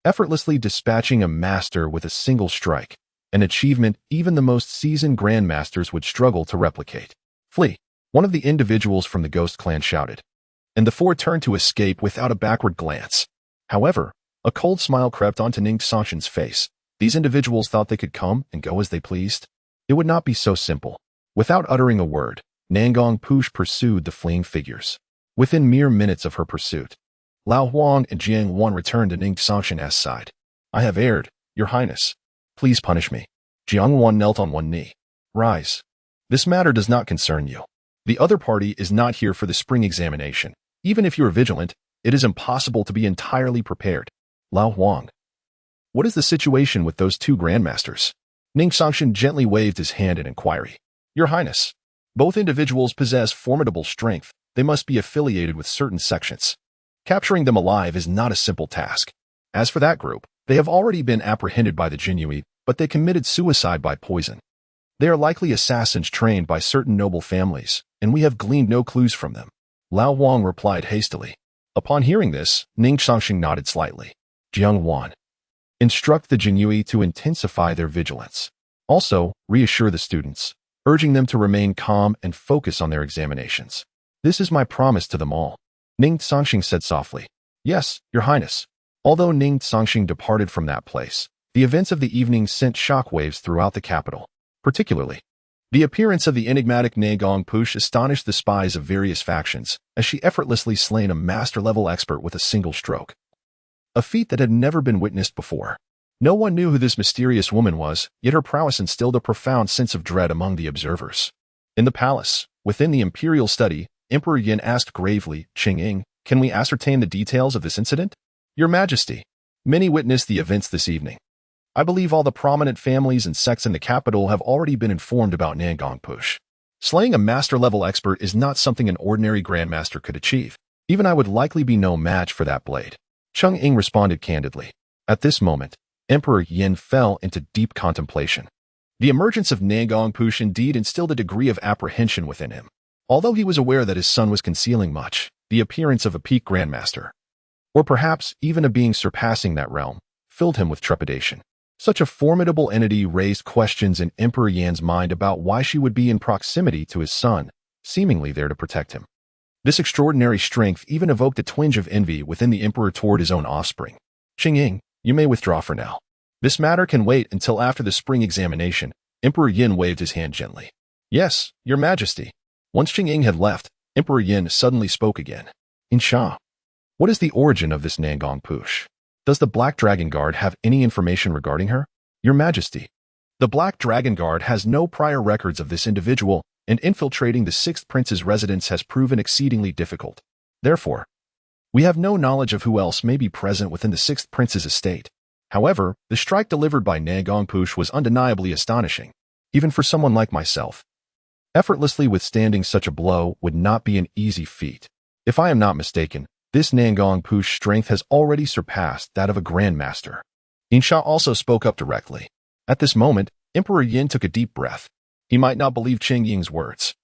effortlessly dispatching a master with a single strike, an achievement even the most seasoned grandmasters would struggle to replicate. Flee, one of the individuals from the Ghost clan shouted, and the 4 turned to escape without a backward glance. However, a cold smile crept onto Ning Cangsheng's face. These individuals thought they could come and go as they pleased. It would not be so simple. Without uttering a word, Nangong Push pursued the fleeing figures. Within mere minutes of her pursuit, Lao Huang and Jiang Wan returned to Ning Cangsheng's side. I have erred, Your Highness. Please punish me. Jiang Wan knelt on one knee. Rise. This matter does not concern you. The other party is not here for the spring examination. Even if you are vigilant, it is impossible to be entirely prepared. Lao Huang. What is the situation with those two grandmasters? Ning Cangsheng gently waved his hand in inquiry. Your Highness. Both individuals possess formidable strength. They must be affiliated with certain sections. Capturing them alive is not a simple task. As for that group, they have already been apprehended by the Jinyui, but they committed suicide by poison. They are likely assassins trained by certain noble families, and we have gleaned no clues from them. Lao Huang replied hastily. Upon hearing this, Ning Cangsheng nodded slightly. Jiang Wan. Instruct the Jinyui to intensify their vigilance. Also, reassure the students, urging them to remain calm and focus on their examinations. This is my promise to them all. Ning Cangsheng said softly. Yes, Your Highness. Although Ning Cangsheng departed from that place, the events of the evening sent shockwaves throughout the capital. Particularly, the appearance of the enigmatic Nangong Push astonished the spies of various factions, as she effortlessly slain a master-level expert with a single stroke. A feat that had never been witnessed before. No one knew who this mysterious woman was, yet her prowess instilled a profound sense of dread among the observers. In the palace, within the imperial study, Emperor Yin asked gravely, Qing, can we ascertain the details of this incident? Your Majesty, many witnessed the events this evening. I believe all the prominent families and sects in the capital have already been informed about Nangong Push. Slaying a master-level expert is not something an ordinary grandmaster could achieve. Even I would likely be no match for that blade. Cheng Ying responded candidly. At this moment, Emperor Yin fell into deep contemplation. The emergence of Nangong Push indeed instilled a degree of apprehension within him. Although he was aware that his son was concealing much, the appearance of a peak grandmaster, or perhaps even a being surpassing that realm, filled him with trepidation. Such a formidable entity raised questions in Emperor Yan's mind about why she would be in proximity to his son, seemingly there to protect him. This extraordinary strength even evoked a twinge of envy within the emperor toward his own offspring. Qing, you may withdraw for now. This matter can wait until after the spring examination. Emperor Yin waved his hand gently. Yes, Your Majesty. Once Qing had left, Emperor Yin suddenly spoke again. Insha, what is the origin of this Nangong Push? Does the Black Dragon Guard have any information regarding her? Your Majesty. The Black Dragon Guard has no prior records of this individual, and infiltrating the Sixth Prince's residence has proven exceedingly difficult. Therefore, we have no knowledge of who else may be present within the Sixth Prince's estate. However, the strike delivered by Nangong Push was undeniably astonishing, even for someone like myself. Effortlessly withstanding such a blow would not be an easy feat. If I am not mistaken, this Nangong Push strength has already surpassed that of a grandmaster. Insha also spoke up directly. At this moment, Emperor Yin took a deep breath. He might not believe Qing Ying's words,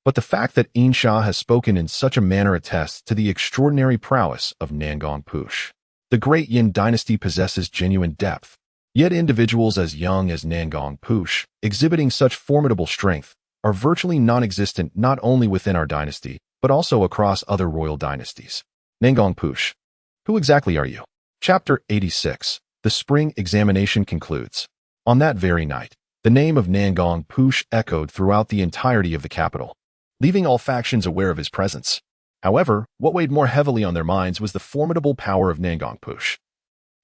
but the fact that Insha has spoken in such a manner attests to the extraordinary prowess of Nangong Push. The great Yin dynasty possesses genuine depth, yet individuals as young as Nangong Push, exhibiting such formidable strength, are virtually non-existent not only within our dynasty, but also across other royal dynasties. Nangong Push. Who exactly are you? Chapter 86. The spring examination concludes. On that very night, the name of Nangong Push echoed throughout the entirety of the capital, leaving all factions aware of his presence. However, what weighed more heavily on their minds was the formidable power of Nangong Push,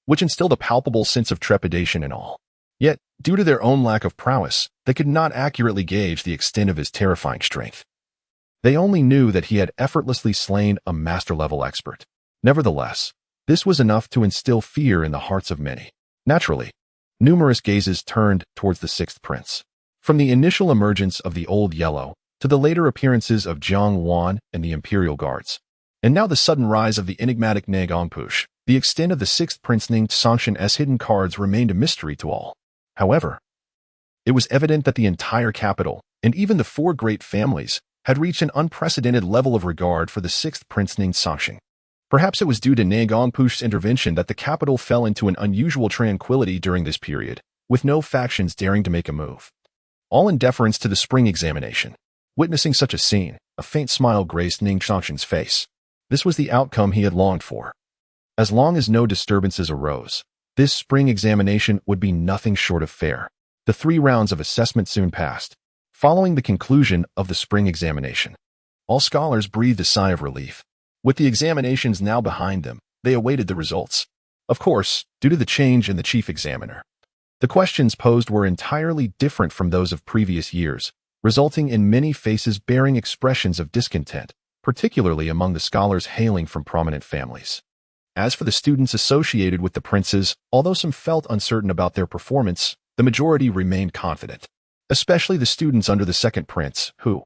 which instilled a palpable sense of trepidation in all. Yet, due to their own lack of prowess, they could not accurately gauge the extent of his terrifying strength. They only knew that he had effortlessly slain a master-level expert. Nevertheless, this was enough to instill fear in the hearts of many. Naturally, numerous gazes turned towards the Sixth Prince. From the initial emergence of the Old Yellow to the later appearances of Jiang Wan and the Imperial Guards, and now the sudden rise of the enigmatic Nangong Push, the extent of the Sixth Prince Ning Cangsheng's hidden cards remained a mystery to all. However, it was evident that the entire capital, and even the four great families, had reached an unprecedented level of regard for the Sixth Prince Ning Cangsheng. Perhaps it was due to Nangong Push's intervention that the capital fell into an unusual tranquility during this period, with no factions daring to make a move. All in deference to the spring examination. Witnessing such a scene, a faint smile graced Ning Cangsheng's face. This was the outcome he had longed for. As long as no disturbances arose, this spring examination would be nothing short of fair. The 3 rounds of assessment soon passed. Following the conclusion of the spring examination, all scholars breathed a sigh of relief. With the examinations now behind them, they awaited the results. Of course, due to the change in the chief examiner, the questions posed were entirely different from those of previous years, resulting in many faces bearing expressions of discontent, particularly among the scholars hailing from prominent families. As for the students associated with the princes, although some felt uncertain about their performance, the majority remained confident, especially the students under the second prince, who,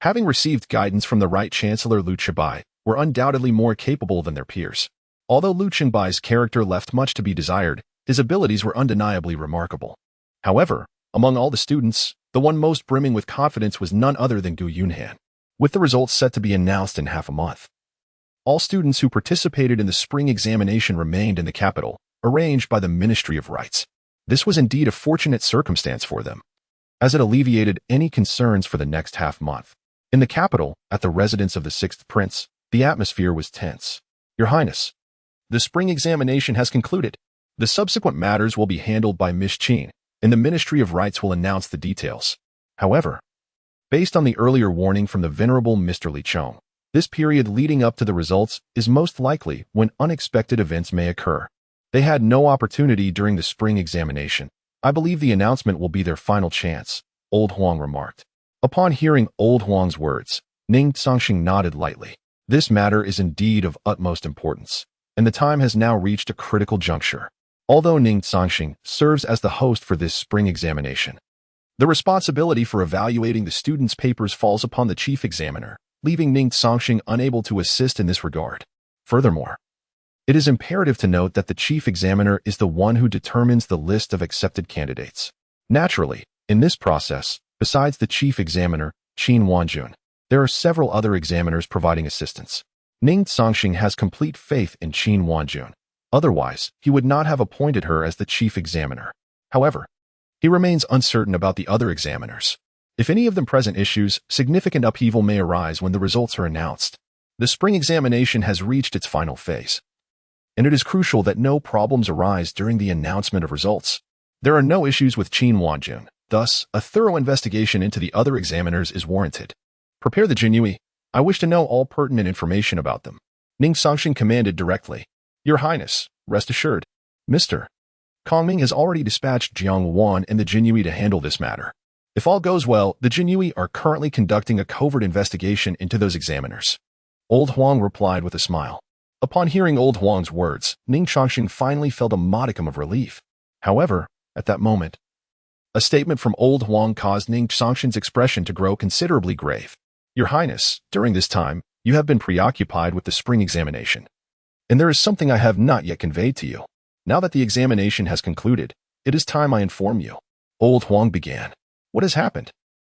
having received guidance from the Right Chancellor Liu Qibai, were undoubtedly more capable than their peers. Although Liu Qingbai's character left much to be desired, his abilities were undeniably remarkable. However, among all the students, the one most brimming with confidence was none other than Gu Yunhan, with the results set to be announced in half a month. All students who participated in the spring examination remained in the capital, arranged by the Ministry of Rites. This was indeed a fortunate circumstance for them, as it alleviated any concerns for the next half month. In the capital, at the residence of the sixth prince, the atmosphere was tense. Your Highness, the spring examination has concluded. The subsequent matters will be handled by Miss Qin, and the Ministry of Rites will announce the details. However, based on the earlier warning from the venerable Mr. Li Chong, this period leading up to the results is most likely when unexpected events may occur. They had no opportunity during the spring examination. I believe the announcement will be their final chance, Old Huang remarked. Upon hearing Old Huang's words, Ning Cangsheng nodded lightly. This matter is indeed of utmost importance, and the time has now reached a critical juncture. Although Ning Cangsheng serves as the host for this spring examination, the responsibility for evaluating the students' papers falls upon the chief examiner, leaving Ning Cangsheng unable to assist in this regard. Furthermore, it is imperative to note that the chief examiner is the one who determines the list of accepted candidates. Naturally, in this process, besides the chief examiner, Qin Wanjun, there are several other examiners providing assistance. Ning Cangsheng has complete faith in Qin Wanjun. Otherwise, he would not have appointed her as the chief examiner. However, he remains uncertain about the other examiners. If any of them present issues, significant upheaval may arise when the results are announced. The spring examination has reached its final phase, and it is crucial that no problems arise during the announcement of results. There are no issues with Qin Wanjun, thus, a thorough investigation into the other examiners is warranted. Prepare the Jinyui. I wish to know all pertinent information about them. Ning Cangsheng commanded directly. Your Highness, rest assured, Mr. Kongming has already dispatched Jiang Wan and the Jinyui to handle this matter. If all goes well, the Jinyui are currently conducting a covert investigation into those examiners. Old Huang replied with a smile. Upon hearing Old Huang's words, Ning Cangsheng finally felt a modicum of relief. However, at that moment, a statement from Old Huang caused Ning Cangsheng's expression to grow considerably grave. Your Highness, during this time, you have been preoccupied with the spring examination, and there is something I have not yet conveyed to you. Now that the examination has concluded, it is time I inform you. Old Huang began. What has happened?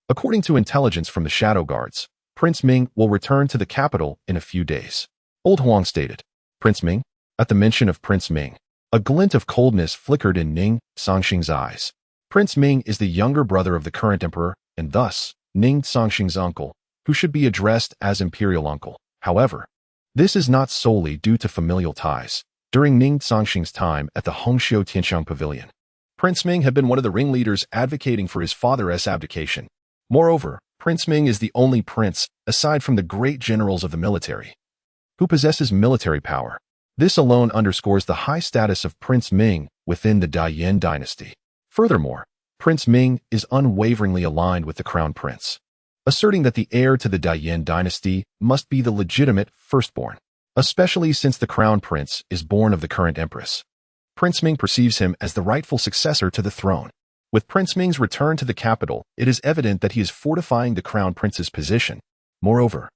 According to intelligence from the Shadow Guards, Prince Ming will return to the capital in a few days. Old Huang stated. Prince Ming? At the mention of Prince Ming, a glint of coldness flickered in Ning Cangsheng's eyes. Prince Ming is the younger brother of the current emperor, and thus, Ning Cangsheng's uncle, who should be addressed as imperial uncle. However, this is not solely due to familial ties. During Ning Cangsheng's time at the Hongxiu Tianxiang Pavilion, Prince Ming had been one of the ringleaders advocating for his father's abdication. Moreover, Prince Ming is the only prince, aside from the great generals of the military, who possesses military power. This alone underscores the high status of Prince Ming within the Daiyan dynasty. Furthermore, Prince Ming is unwaveringly aligned with the crown prince, asserting that the heir to the Daiyan dynasty must be the legitimate firstborn, especially since the crown prince is born of the current empress. Prince Ming perceives him as the rightful successor to the throne. With Prince Ming's return to the capital, it is evident that he is fortifying the crown prince's position. Moreover,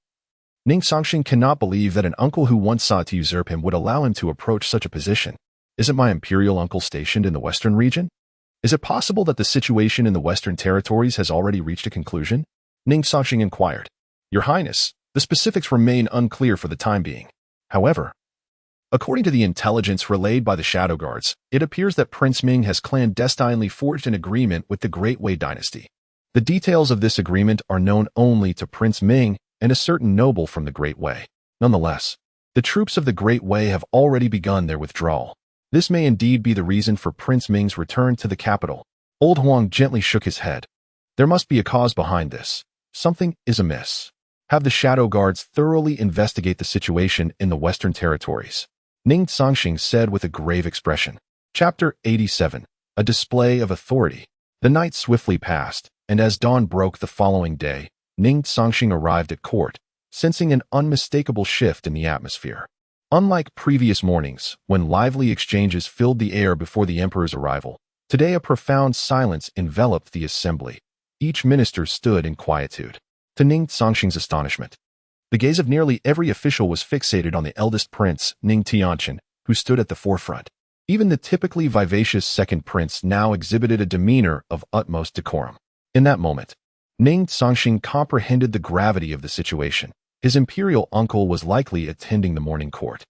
Ning Cangsheng cannot believe that an uncle who once sought to usurp him would allow him to approach such a position. Isn't my imperial uncle stationed in the western region? Is it possible that the situation in the western territories has already reached a conclusion? Ning Cangsheng inquired. Your Highness, the specifics remain unclear for the time being. However, according to the intelligence relayed by the Shadow Guards, it appears that Prince Ming has clandestinely forged an agreement with the Great Wei dynasty. The details of this agreement are known only to Prince Ming and a certain noble from the Great Wei. Nonetheless, the troops of the Great Wei have already begun their withdrawal. This may indeed be the reason for Prince Ming's return to the capital. Old Huang gently shook his head. There must be a cause behind this. Something is amiss. Have the shadow guards thoroughly investigate the situation in the Western Territories. Ning Cangsheng said with a grave expression. Chapter 87. A Display of Authority. The night swiftly passed, and as dawn broke the following day, Ning Cangsheng arrived at court, sensing an unmistakable shift in the atmosphere. Unlike previous mornings, when lively exchanges filled the air before the emperor's arrival, today a profound silence enveloped the assembly. Each minister stood in quietude. To Ning Cangsheng's astonishment, the gaze of nearly every official was fixated on the eldest prince, Ning Cangsheng, who stood at the forefront. Even the typically vivacious second prince now exhibited a demeanor of utmost decorum. In that moment, Ning Cangsheng comprehended the gravity of the situation. His imperial uncle was likely attending the morning court.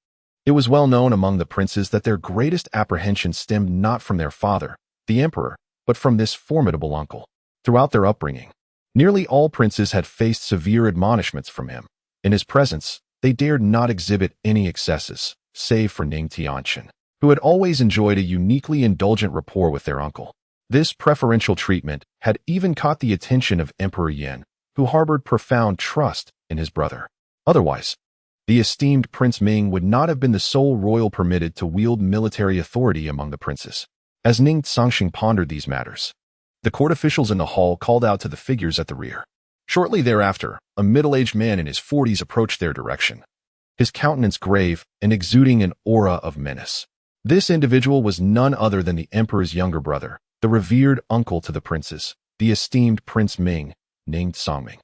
It was well known among the princes that their greatest apprehension stemmed not from their father, the emperor, but from this formidable uncle. Throughout their upbringing, nearly all princes had faced severe admonishments from him. In his presence, they dared not exhibit any excesses, save for Ning Cangsheng, who had always enjoyed a uniquely indulgent rapport with their uncle. This preferential treatment had even caught the attention of Emperor Yan, who harbored profound trust in his brother. Otherwise, the esteemed Prince Ming would not have been the sole royal permitted to wield military authority among the princes. As Ning Cangsheng pondered these matters, the court officials in the hall called out to the figures at the rear. Shortly thereafter, a middle-aged man in his 40s approached their direction, his countenance grave and exuding an aura of menace. This individual was none other than the emperor's younger brother, the revered uncle to the princes, the esteemed Prince Ming, Ning Cangsheng.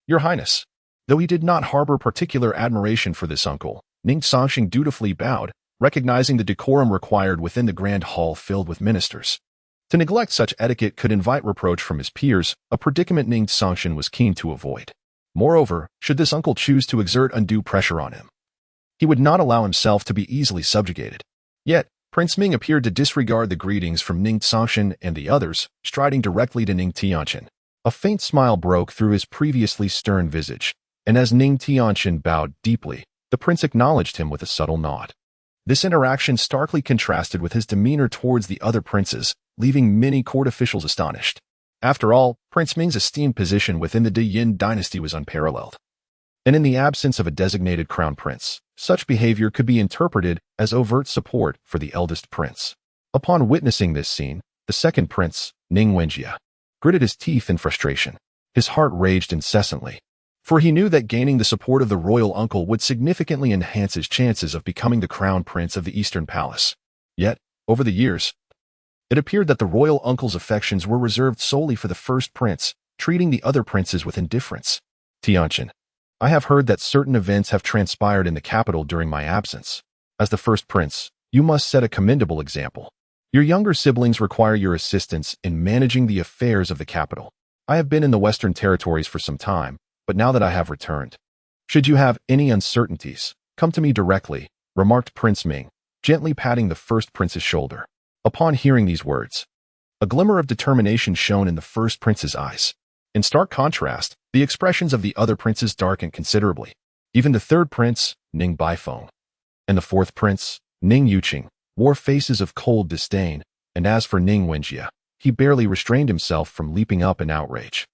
Your Highness. Though he did not harbor particular admiration for this uncle, Ning Cangsheng dutifully bowed, recognizing the decorum required within the grand hall filled with ministers. To neglect such etiquette could invite reproach from his peers, a predicament Ning Cangsheng was keen to avoid. Moreover, should this uncle choose to exert undue pressure on him, he would not allow himself to be easily subjugated. Yet, Prince Ming appeared to disregard the greetings from Ning Cangsheng and the others, striding directly to Ning Cangsheng. A faint smile broke through his previously stern visage, and as Ning Cangsheng bowed deeply, the prince acknowledged him with a subtle nod. This interaction starkly contrasted with his demeanor towards the other princes, leaving many court officials astonished. After all, Prince Ming's esteemed position within the Yin dynasty was unparalleled. And in the absence of a designated crown prince, such behavior could be interpreted as overt support for the eldest prince. Upon witnessing this scene, the second prince, Ning Wenjie, gritted his teeth in frustration. His heart raged incessantly, for he knew that gaining the support of the royal uncle would significantly enhance his chances of becoming the crown prince of the Eastern Palace. Yet, over the years, it appeared that the royal uncle's affections were reserved solely for the first prince, treating the other princes with indifference. Cangsheng, I have heard that certain events have transpired in the capital during my absence. As the first prince, you must set a commendable example. Your younger siblings require your assistance in managing the affairs of the capital. I have been in the Western Territories for some time, but now that I have returned, should you have any uncertainties, come to me directly, remarked Prince Ming, gently patting the first prince's shoulder. Upon hearing these words, a glimmer of determination shone in the first prince's eyes. In stark contrast, the expressions of the other princes darkened considerably. Even the third prince, Ning Baifeng, and the fourth prince, Ning Yuqing, wore faces of cold disdain, and as for Ning Wenjie, he barely restrained himself from leaping up in outrage.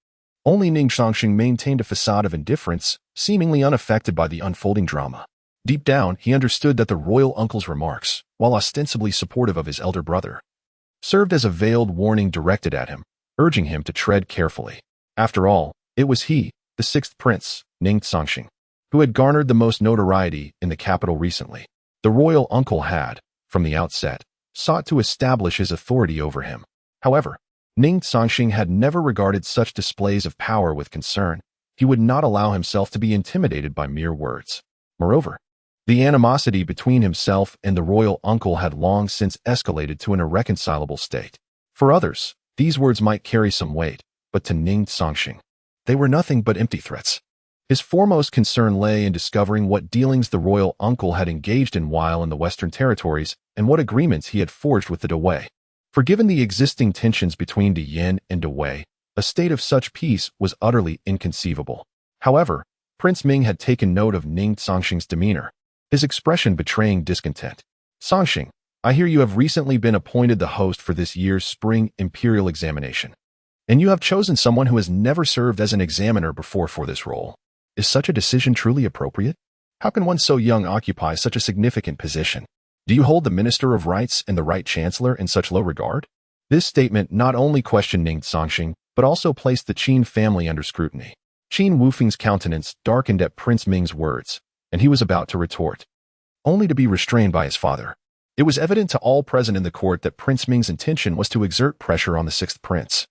Only Ning Cangsheng maintained a facade of indifference, seemingly unaffected by the unfolding drama. Deep down, he understood that the royal uncle's remarks, while ostensibly supportive of his elder brother, served as a veiled warning directed at him, urging him to tread carefully. After all, it was he, the sixth prince, Ning Cangsheng, who had garnered the most notoriety in the capital recently. The royal uncle had, from the outset, sought to establish his authority over him. However, Ning Cangsheng had never regarded such displays of power with concern. He would not allow himself to be intimidated by mere words. Moreover, the animosity between himself and the royal uncle had long since escalated to an irreconcilable state. For others, these words might carry some weight, but to Ning Cangsheng, they were nothing but empty threats. His foremost concern lay in discovering what dealings the royal uncle had engaged in while in the Western Territories and what agreements he had forged with the Dewei. For given the existing tensions between the Yin and Dewei, a state of such peace was utterly inconceivable. However, Prince Ming had taken note of Ning Cangsheng's demeanor, his expression betraying discontent. Cangsheng, I hear you have recently been appointed the host for this year's spring imperial examination. And you have chosen someone who has never served as an examiner before for this role. Is such a decision truly appropriate? How can one so young occupy such a significant position? Do you hold the Minister of Rights and the Right Chancellor in such low regard? This statement not only questioned Ning Cangsheng, but also placed the Qin family under scrutiny. Qin Wufeng's countenance darkened at Prince Ming's words, and he was about to retort, only to be restrained by his father. It was evident to all present in the court that Prince Ming's intention was to exert pressure on the sixth prince,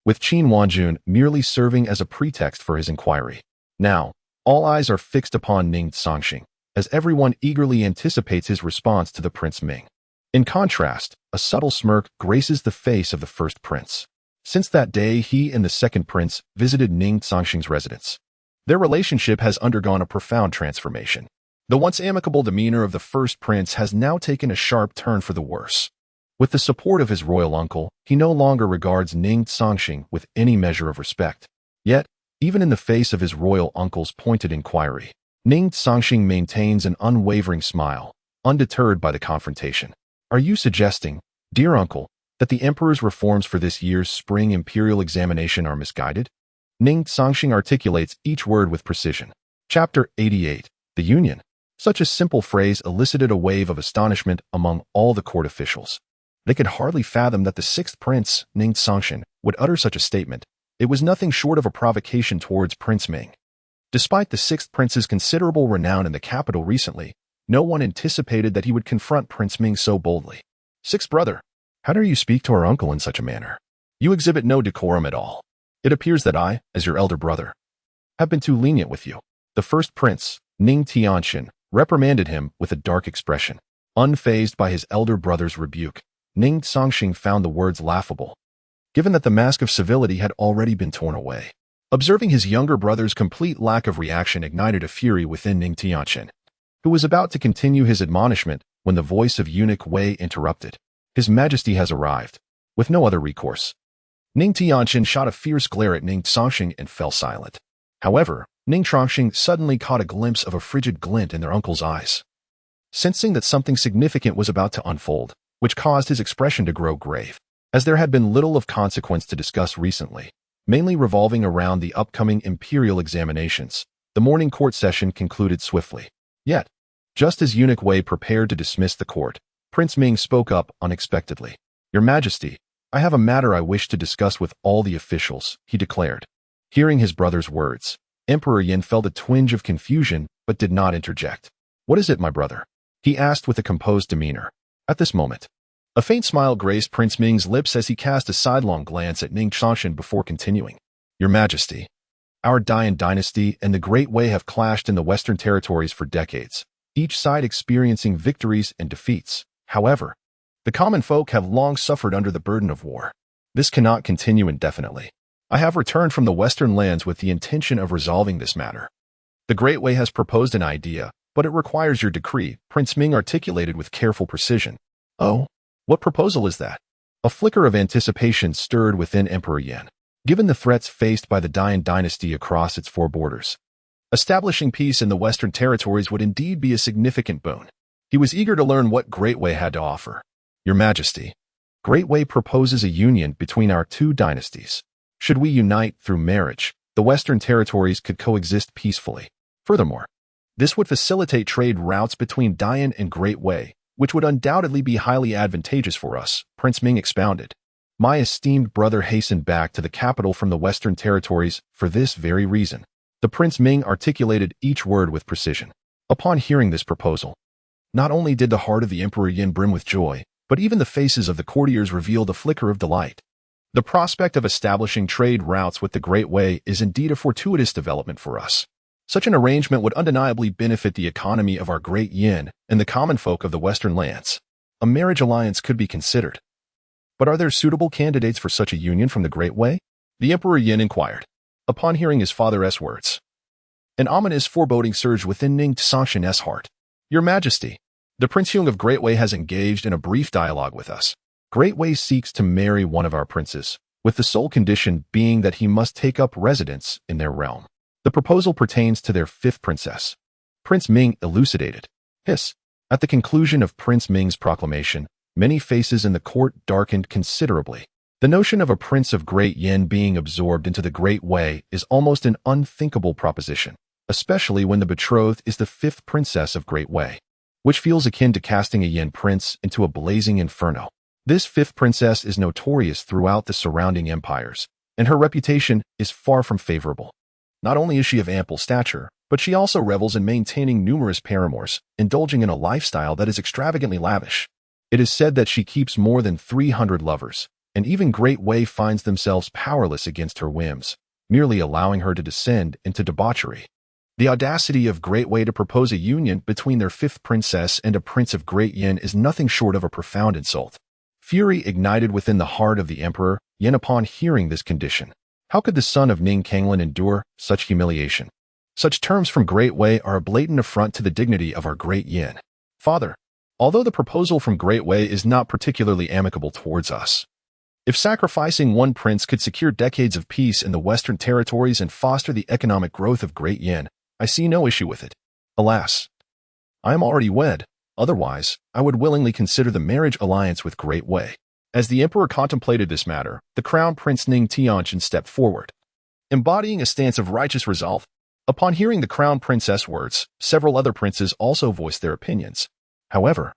with Qin Wanjun merely serving as a pretext for his inquiry. Now, all eyes are fixed upon Ning Cangsheng, as everyone eagerly anticipates his response to the Prince Ming. In contrast, a subtle smirk graces the face of the first prince. Since that day, he and the second prince visited Ning Cangsheng's residence. Their relationship has undergone a profound transformation. The once amicable demeanor of the first prince has now taken a sharp turn for the worse. With the support of his royal uncle, he no longer regards Ning Cangsheng with any measure of respect. Yet, even in the face of his royal uncle's pointed inquiry, Ning Cangsheng maintains an unwavering smile, undeterred by the confrontation. Are you suggesting, dear uncle, that the emperor's reforms for this year's spring imperial examination are misguided? Ning Cangsheng articulates each word with precision. Chapter 88. The Union. Such a simple phrase elicited a wave of astonishment among all the court officials. They could hardly fathom that the sixth prince, Ning Cangsheng, would utter such a statement. It was nothing short of a provocation towards Prince Ming. Despite the sixth prince's considerable renown in the capital recently, no one anticipated that he would confront Prince Ming so boldly. Sixth brother, how dare you speak to our uncle in such a manner? You exhibit no decorum at all. It appears that I, as your elder brother, have been too lenient with you. The first prince, Ning Cangsheng, reprimanded him with a dark expression. Unfazed by his elder brother's rebuke, Ning Cangsheng found the words laughable, given that the mask of civility had already been torn away. Observing his younger brother's complete lack of reaction ignited a fury within Ning Cangsheng, who was about to continue his admonishment when the voice of eunuch Wei interrupted. His Majesty has arrived. With no other recourse, Ning Cangsheng shot a fierce glare at Ning Cangsheng and fell silent. However, Ning Cangsheng suddenly caught a glimpse of a frigid glint in their uncle's eyes, sensing that something significant was about to unfold, which caused his expression to grow grave. As there had been little of consequence to discuss recently, mainly revolving around the upcoming imperial examinations, the morning court session concluded swiftly. Yet, just as eunuch Wei prepared to dismiss the court, Prince Ming spoke up unexpectedly. Your Majesty, I have a matter I wish to discuss with all the officials, he declared. Hearing his brother's words, Emperor Yin felt a twinge of confusion but did not interject. What is it, my brother? He asked with a composed demeanor. At this moment, a faint smile graced Prince Ming's lips as he cast a sidelong glance at Ning Cangsheng before continuing. Your Majesty, our Dian dynasty and the Great Wei have clashed in the Western territories for decades, each side experiencing victories and defeats. However, the common folk have long suffered under the burden of war. This cannot continue indefinitely. I have returned from the Western lands with the intention of resolving this matter. The Great Wei has proposed an idea, but it requires your decree, Prince Ming articulated with careful precision. Oh? What proposal is that? A flicker of anticipation stirred within Emperor Yin. Given the threats faced by the Dian dynasty across its four borders, establishing peace in the Western territories would indeed be a significant boon. He was eager to learn what Great Wei had to offer. Your Majesty, Great Wei proposes a union between our two dynasties. Should we unite through marriage, the Western territories could coexist peacefully. Furthermore, this would facilitate trade routes between Dian and Great Wei, which would undoubtedly be highly advantageous for us, Prince Ming expounded. My esteemed brother hastened back to the capital from the Western territories for this very reason. The Prince Ming articulated each word with precision. Upon hearing this proposal, not only did the heart of the Emperor Yin brim with joy, but even the faces of the courtiers revealed a flicker of delight. The prospect of establishing trade routes with the Great Wei is indeed a fortuitous development for us. Such an arrangement would undeniably benefit the economy of our great yin and the common folk of the Western lands. A marriage alliance could be considered. But are there suitable candidates for such a union from the Great Wei? The Emperor Yin inquired, upon hearing his father's words. An ominous foreboding surged within Ning Cangsheng's heart. Your Majesty, the Prince Hyung of Great Wei has engaged in a brief dialogue with us. Great Wei seeks to marry one of our princes, with the sole condition being that he must take up residence in their realm. The proposal pertains to their fifth princess. Prince Ming elucidated. Hiss. At the conclusion of Prince Ming's proclamation, many faces in the court darkened considerably. The notion of a prince of Great Yin being absorbed into the Great Way is almost an unthinkable proposition, especially when the betrothed is the fifth princess of Great Way, which feels akin to casting a Yin prince into a blazing inferno. This fifth princess is notorious throughout the surrounding empires, and her reputation is far from favorable. Not only is she of ample stature, but she also revels in maintaining numerous paramours, indulging in a lifestyle that is extravagantly lavish. It is said that she keeps more than 300 lovers, and even Great Way finds themselves powerless against her whims, merely allowing her to descend into debauchery. The audacity of Great Way to propose a union between their fifth princess and a prince of Great Yin is nothing short of a profound insult. Fury ignited within the heart of the emperor Yin upon hearing this condition. How could the son of Ning Cangsheng endure such humiliation? Such terms from Great Way are a blatant affront to the dignity of our Great Yin. Father, although the proposal from Great Way is not particularly amicable towards us, if sacrificing one prince could secure decades of peace in the Western territories and foster the economic growth of Great Yin, I see no issue with it. Alas, I am already wed. Otherwise, I would willingly consider the marriage alliance with Great Way. As the emperor contemplated this matter, the crown prince Ning Cangsheng stepped forward, embodying a stance of righteous resolve. Upon hearing the crown princess' words, several other princes also voiced their opinions. However,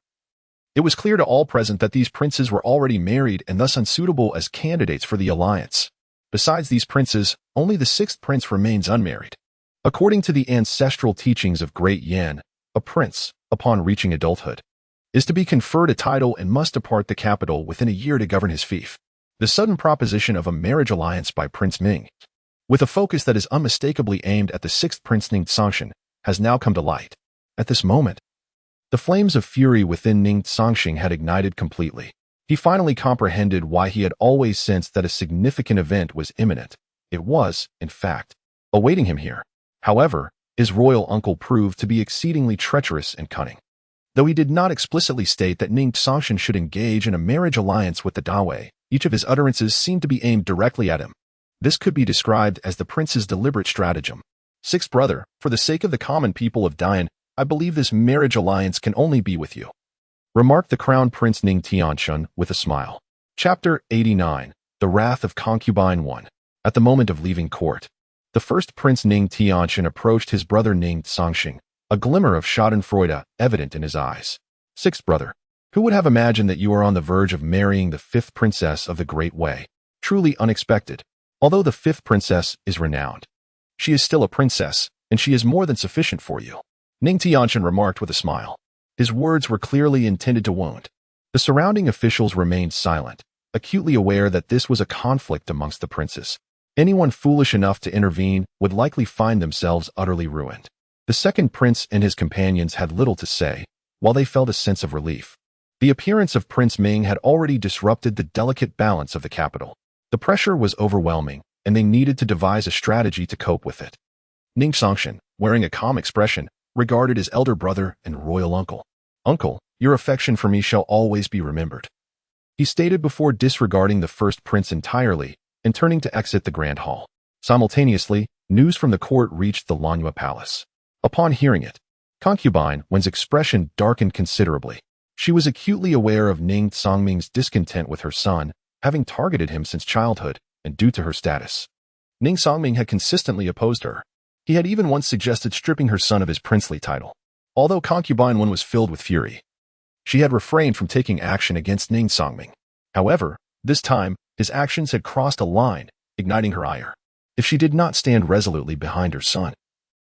it was clear to all present that these princes were already married and thus unsuitable as candidates for the alliance. Besides these princes, only the sixth prince remains unmarried. According to the ancestral teachings of Great Yin, a prince, upon reaching adulthood, is to be conferred a title and must depart the capital within a year to govern his fief. The sudden proposition of a marriage alliance by Prince Ming, with a focus that is unmistakably aimed at the sixth prince Ning Cangsheng, has now come to light. At this moment, the flames of fury within Ning Cangsheng had ignited completely. He finally comprehended why he had always sensed that a significant event was imminent. It was, in fact, awaiting him here. However, his royal uncle proved to be exceedingly treacherous and cunning. Though he did not explicitly state that Ning Cangsheng should engage in a marriage alliance with the Dawei, each of his utterances seemed to be aimed directly at him. This could be described as the prince's deliberate stratagem. Sixth brother, for the sake of the common people of Dian, I believe this marriage alliance can only be with you, remarked the crown prince Ning Cangsheng with a smile. Chapter 89. The Wrath of Concubine 1. At the moment of leaving court, the first prince Ning Cangsheng approached his brother Ning Cangsheng, a glimmer of schadenfreude evident in his eyes. Sixth brother, who would have imagined that you are on the verge of marrying the fifth princess of the Great Way? Truly unexpected. Although the fifth princess is renowned, she is still a princess, and she is more than sufficient for you, Ning Cangsheng remarked with a smile. His words were clearly intended to wound. The surrounding officials remained silent, acutely aware that this was a conflict amongst the princes. Anyone foolish enough to intervene would likely find themselves utterly ruined. The second prince and his companions had little to say, while they felt a sense of relief. The appearance of Prince Ming had already disrupted the delicate balance of the capital. The pressure was overwhelming, and they needed to devise a strategy to cope with it. Ning Cangsheng, wearing a calm expression, regarded his elder brother and royal uncle. Uncle, your affection for me shall always be remembered, he stated before disregarding the first prince entirely and turning to exit the grand hall. Simultaneously, news from the court reached the Lanyue Palace. Upon hearing it, concubine Wen's expression darkened considerably. She was acutely aware of Ning Cangming's discontent with her son, having targeted him since childhood, and due to her status. Ning Cangming had consistently opposed her. He had even once suggested stripping her son of his princely title. Although concubine Wen was filled with fury, she had refrained from taking action against Ning Cangming. However, this time, his actions had crossed a line, igniting her ire. If she did not stand resolutely behind her son,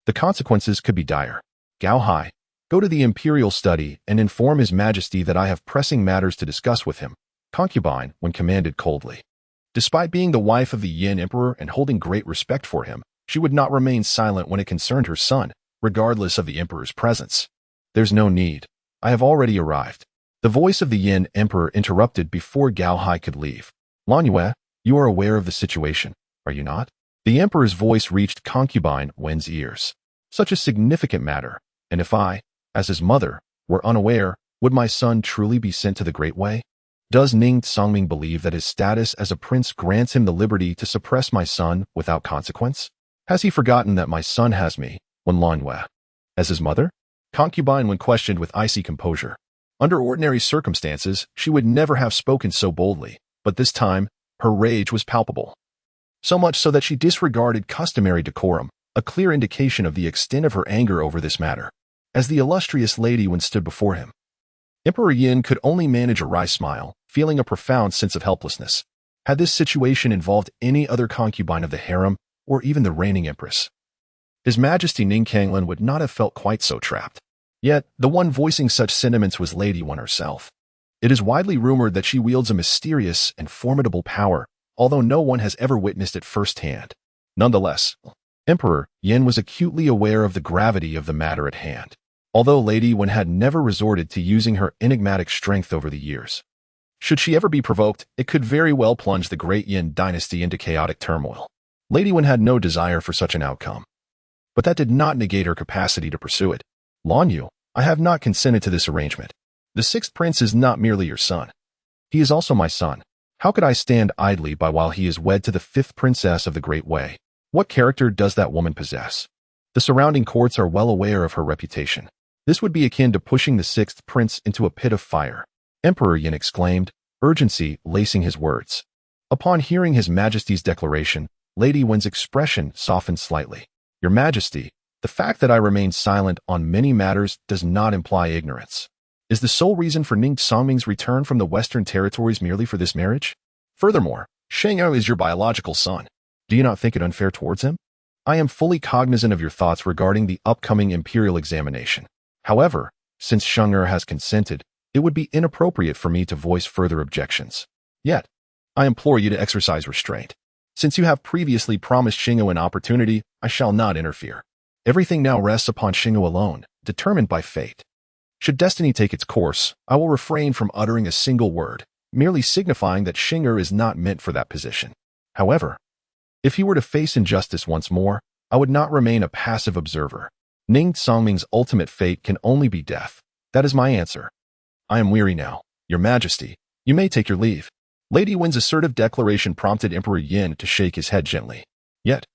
the consequences could be dire. Gao Hai, go to the imperial study and inform His Majesty that I have pressing matters to discuss with him, concubine Wen commanded coldly. Despite being the wife of the Yin Emperor and holding great respect for him, she would not remain silent when it concerned her son, regardless of the Emperor's presence. There's no need. I have already arrived. The voice of the Yin Emperor interrupted before Gao Hai could leave. Lanyue, you are aware of the situation, are you not? The Emperor's voice reached concubine Wen's ears. Such a significant matter, and if I, as his mother, were unaware, would my son truly be sent to the Great Way? Does Ning Cangming believe that his status as a prince grants him the liberty to suppress my son without consequence? Has he forgotten that my son has me, Wen Lanyue, as his mother? Concubine Wen questioned with icy composure. Under ordinary circumstances, she would never have spoken so boldly, but this time, Her rage was palpable, so much so that she disregarded customary decorum, a clear indication of the extent of her anger over this matter. As the illustrious Lady Wen stood before him, Emperor Yin could only manage a wry smile, feeling a profound sense of helplessness. Had this situation involved any other concubine of the harem, or even the reigning empress, His Majesty Ning Cangsheng would not have felt quite so trapped. Yet, the one voicing such sentiments was Lady Wen herself. It is widely rumored that she wields a mysterious and formidable power, although no one has ever witnessed it firsthand. Nonetheless, Emperor Yin was acutely aware of the gravity of the matter at hand, although Lady Wen had never resorted to using her enigmatic strength over the years. Should she ever be provoked, it could very well plunge the great Yin dynasty into chaotic turmoil. Lady Wen had no desire for such an outcome, but that did not negate her capacity to pursue it. Lan Yu, I have not consented to this arrangement. The sixth prince is not merely your son. He is also my son. How could I stand idly by while he is wed to the fifth princess of the Great Way? What character does that woman possess? The surrounding courts are well aware of her reputation. This would be akin to pushing the sixth prince into a pit of fire. Emperor Yin exclaimed, urgency lacing his words. Upon hearing His Majesty's declaration, Lady Wen's expression softened slightly. Your Majesty, the fact that I remain silent on many matters does not imply ignorance. Is the sole reason for Ning Cangsheng's return from the Western Territories merely for this marriage? Furthermore, Sheng'ou is your biological son. Do you not think it unfair towards him? I am fully cognizant of your thoughts regarding the upcoming imperial examination. However, since Sheng'ou has consented, it would be inappropriate for me to voice further objections. Yet, I implore you to exercise restraint. Since you have previously promised Sheng'ou an opportunity, I shall not interfere. Everything now rests upon Sheng'ou alone, determined by fate. Should destiny take its course, I will refrain from uttering a single word, merely signifying that Sheng'ou is not meant for that position. However, if he were to face injustice once more, I would not remain a passive observer. Ning Cangsheng's ultimate fate can only be death. That is my answer. I am weary now. Your Majesty, you may take your leave. Lady Wen's assertive declaration prompted Emperor Yin to shake his head gently. Yet,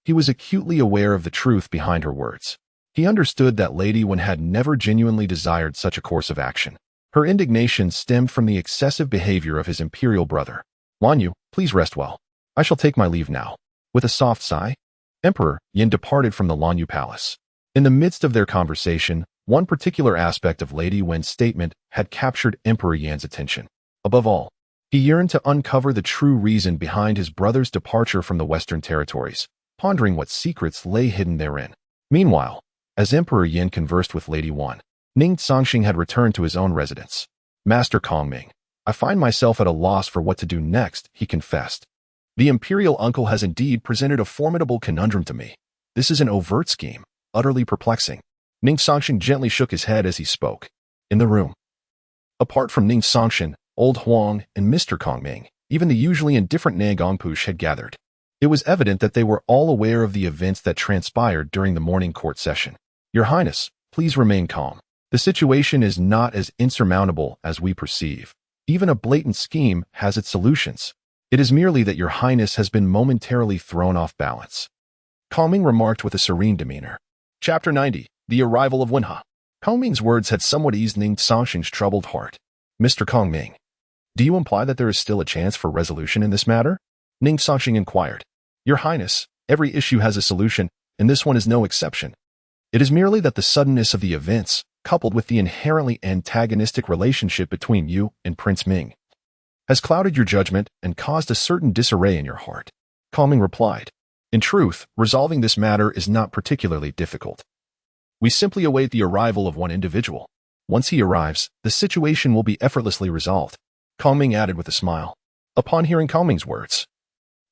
he was acutely aware of the truth behind her words. He understood that Lady Wen had never genuinely desired such a course of action. Her indignation stemmed from the excessive behavior of his imperial brother. Lan Yu, please rest well. I shall take my leave now. With a soft sigh, Emperor Yin departed from the Lan Yu palace. In the midst of their conversation, one particular aspect of Lady Wen's statement had captured Emperor Yin's attention. Above all, he yearned to uncover the true reason behind his brother's departure from the Western Territories, pondering what secrets lay hidden therein. Meanwhile, as Emperor Yin conversed with Lady Wen, Ning Cangsheng had returned to his own residence. Master Kongming, I find myself at a loss for what to do next, he confessed. The imperial uncle has indeed presented a formidable conundrum to me. This is an overt scheme, utterly perplexing. Ning Cangsheng gently shook his head as he spoke. In the room, apart from Ning Cangsheng, Old Huang, and Mr. Kongming, even the usually indifferent Na Gongpush had gathered. It was evident that they were all aware of the events that transpired during the morning court session. Your Highness, please remain calm. The situation is not as insurmountable as we perceive. Even a blatant scheme has its solutions. It is merely that Your Highness has been momentarily thrown off balance. Kongming remarked with a serene demeanor. Chapter 90, The Arrival of Wenha. Kongming's words had somewhat eased Ning Cangsheng's troubled heart. Mr. Kongming, do you imply that there is still a chance for resolution in this matter? Ning Cangsheng inquired. Your Highness, every issue has a solution, and this one is no exception. It is merely that the suddenness of the events, coupled with the inherently antagonistic relationship between you and Prince Ming, has clouded your judgment and caused a certain disarray in your heart. Kongming replied. In truth, resolving this matter is not particularly difficult. We simply await the arrival of one individual. Once he arrives, the situation will be effortlessly resolved. Kongming added with a smile. Upon hearing Kongming's words,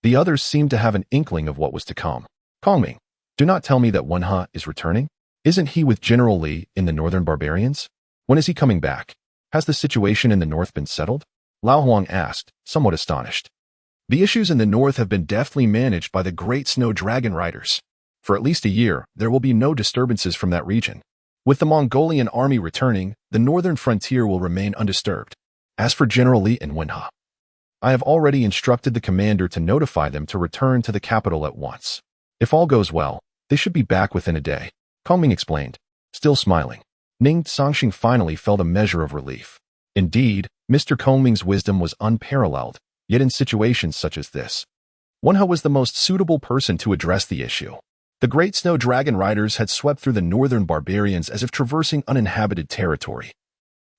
the others seemed to have an inkling of what was to come. Kongming, do not tell me that Wenha is returning. Isn't he with General Li in the Northern Barbarians? When is he coming back? Has the situation in the North been settled? Lao Huang asked, somewhat astonished. The issues in the North have been deftly managed by the great Snow Dragon Riders. For at least a year, there will be no disturbances from that region. With the Mongolian army returning, the northern frontier will remain undisturbed. As for General Li and Wenha, I have already instructed the commander to notify them to return to the capital at once. If all goes well, they should be back within a day. Kongming explained, still smiling. Ning Cangsheng finally felt a measure of relief. Indeed, Mr. Kongming's wisdom was unparalleled, Yet in situations such as this, Wenhe was the most suitable person to address the issue. The great snow dragon riders had swept through the northern barbarians as if traversing uninhabited territory.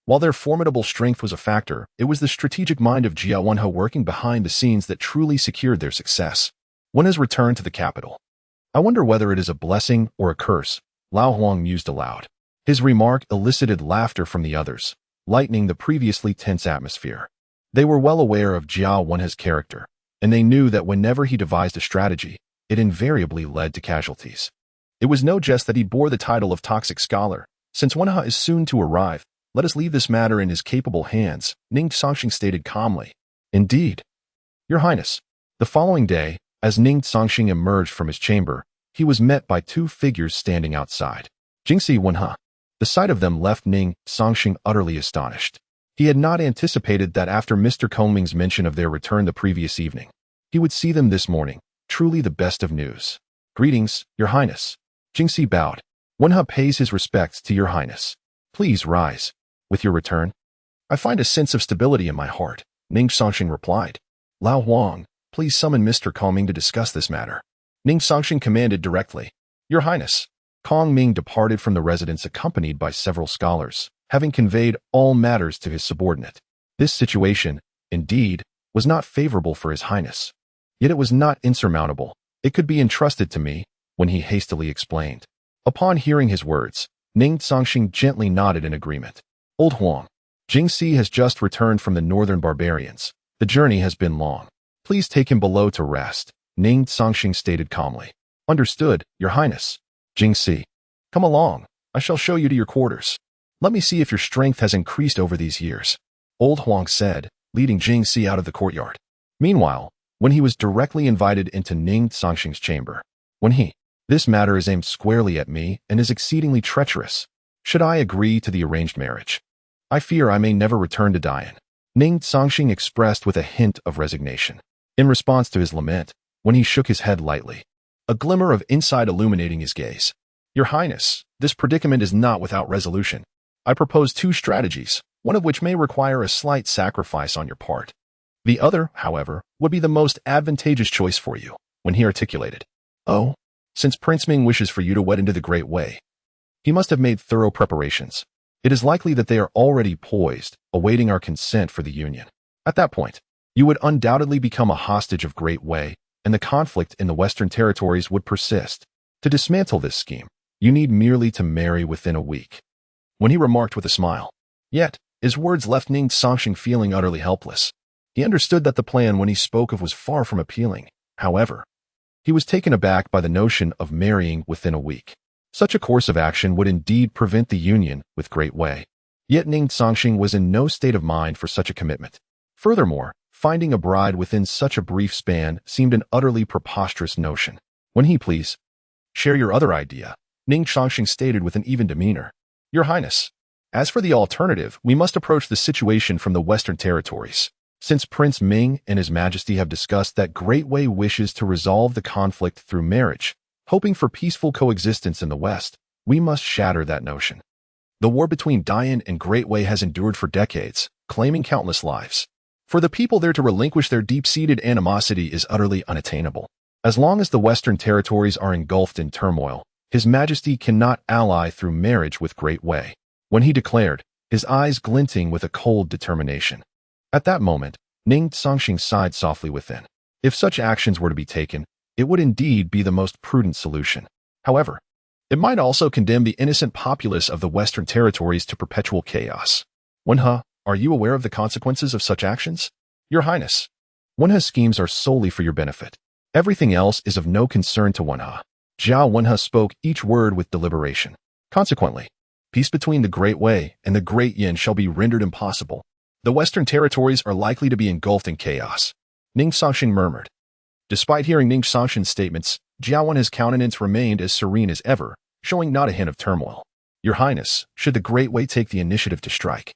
While their formidable strength was a factor, it was the strategic mind of Jia Wenhe working behind the scenes that truly secured their success. Wenhe's return to the capital. I wonder whether it is a blessing or a curse, Lao Huang mused aloud. His remark elicited laughter from the others, lightening the previously tense atmosphere. They were well aware of Jia Wenhe's character, and they knew that whenever he devised a strategy, it invariably led to casualties. It was no jest that he bore the title of toxic scholar. Since Wenhe is soon to arrive, let us leave this matter in his capable hands, Ning Cangsheng stated calmly. Indeed. Your Highness. The following day, as Ning Cangsheng emerged from his chamber, he was met by two figures standing outside. Jingxi Wenhe. The sight of them left Ning Cangsheng utterly astonished. He had not anticipated that after Mr. Kongming's mention of their return the previous evening, he would see them this morning, truly the best of news. Greetings, Your Highness. Jingxi bowed. Wenhe pays his respects to Your Highness. Please rise. With your return, I find a sense of stability in my heart, Ning Cangsheng replied. Lao Huang, please summon Mr. Kongming to discuss this matter. Ning Cangsheng commanded directly. Your Highness. Kongming departed from the residence accompanied by several scholars, having conveyed all matters to his subordinate. This situation, indeed, was not favorable for His Highness. Yet it was not insurmountable. It could be entrusted to me, when he hastily explained. Upon hearing his words, Ning Cangsheng gently nodded in agreement. Old Huang, Jingxi has just returned from the northern barbarians. The journey has been long. Please take him below to rest, Ning Cangsheng stated calmly. Understood, Your Highness. Jingxi, come along. I shall show you to your quarters. Let me see if your strength has increased over these years, Old Huang said, leading Jingxi out of the courtyard. Meanwhile, when he was directly invited into Ning Cangsheng's chamber, this matter is aimed squarely at me and is exceedingly treacherous. Should I agree to the arranged marriage? I fear I may never return to Dian, Ning Cangsheng expressed with a hint of resignation. In response to his lament, when he shook his head lightly, a glimmer of insight illuminating his gaze. Your Highness, this predicament is not without resolution. I propose two strategies, one of which may require a slight sacrifice on your part. The other, however, would be the most advantageous choice for you, when he articulated. Oh, since Prince Ming wishes for you to wed into the Great Way, he must have made thorough preparations. It is likely that they are already poised, awaiting our consent for the union. At that point, you would undoubtedly become a hostage of Great Way, and the conflict in the Western territories would persist. To dismantle this scheme, you need merely to marry within a week. When he remarked with a smile. Yet, his words left Ning Cangsheng feeling utterly helpless. He understood that the plan when he spoke of was far from appealing. However, he was taken aback by the notion of marrying within a week. Such a course of action would indeed prevent the union with Great Way. Yet Ning Cangsheng was in no state of mind for such a commitment. Furthermore, finding a bride within such a brief span seemed an utterly preposterous notion. When he please, share your other idea, Ning Cangsheng stated with an even demeanor. Your Highness, as for the alternative, we must approach the situation from the Western territories. Since Prince Ming and His Majesty have discussed that Great Way wishes to resolve the conflict through marriage, hoping for peaceful coexistence in the West, we must shatter that notion. The war between Dian and Great Way has endured for decades, claiming countless lives. For the people there to relinquish their deep-seated animosity is utterly unattainable. As long as the Western territories are engulfed in turmoil, His Majesty cannot ally through marriage with Great Way. When he declared, his eyes glinting with a cold determination. At that moment, Ning Cangsheng sighed softly within. If such actions were to be taken, it would indeed be the most prudent solution. However, it might also condemn the innocent populace of the Western territories to perpetual chaos. Wenhe, are you aware of the consequences of such actions? Your Highness, Wenhe's schemes are solely for your benefit. Everything else is of no concern to Wenhe. Zhao Wenhe spoke each word with deliberation. Consequently, peace between the Great Way and the Great Yin shall be rendered impossible. The Western territories are likely to be engulfed in chaos. Ning Cangsheng murmured. Despite hearing Ning Cangsheng's statements, Zhao Wenhe's countenance remained as serene as ever, showing not a hint of turmoil. Your Highness, should the Great Way take the initiative to strike,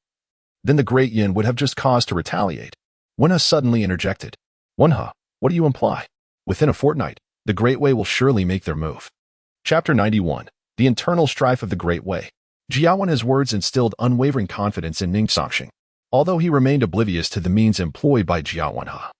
then the Great Yin would have just cause to retaliate. Wenhe suddenly interjected. Wenhe, what do you imply? Within a fortnight, the Great Way will surely make their move. Chapter 91. The Internal Strife of the Great Way. Zhao Wenhe's words instilled unwavering confidence in Ning Cangsheng. Although he remained oblivious to the means employed by Zhao Wenhe,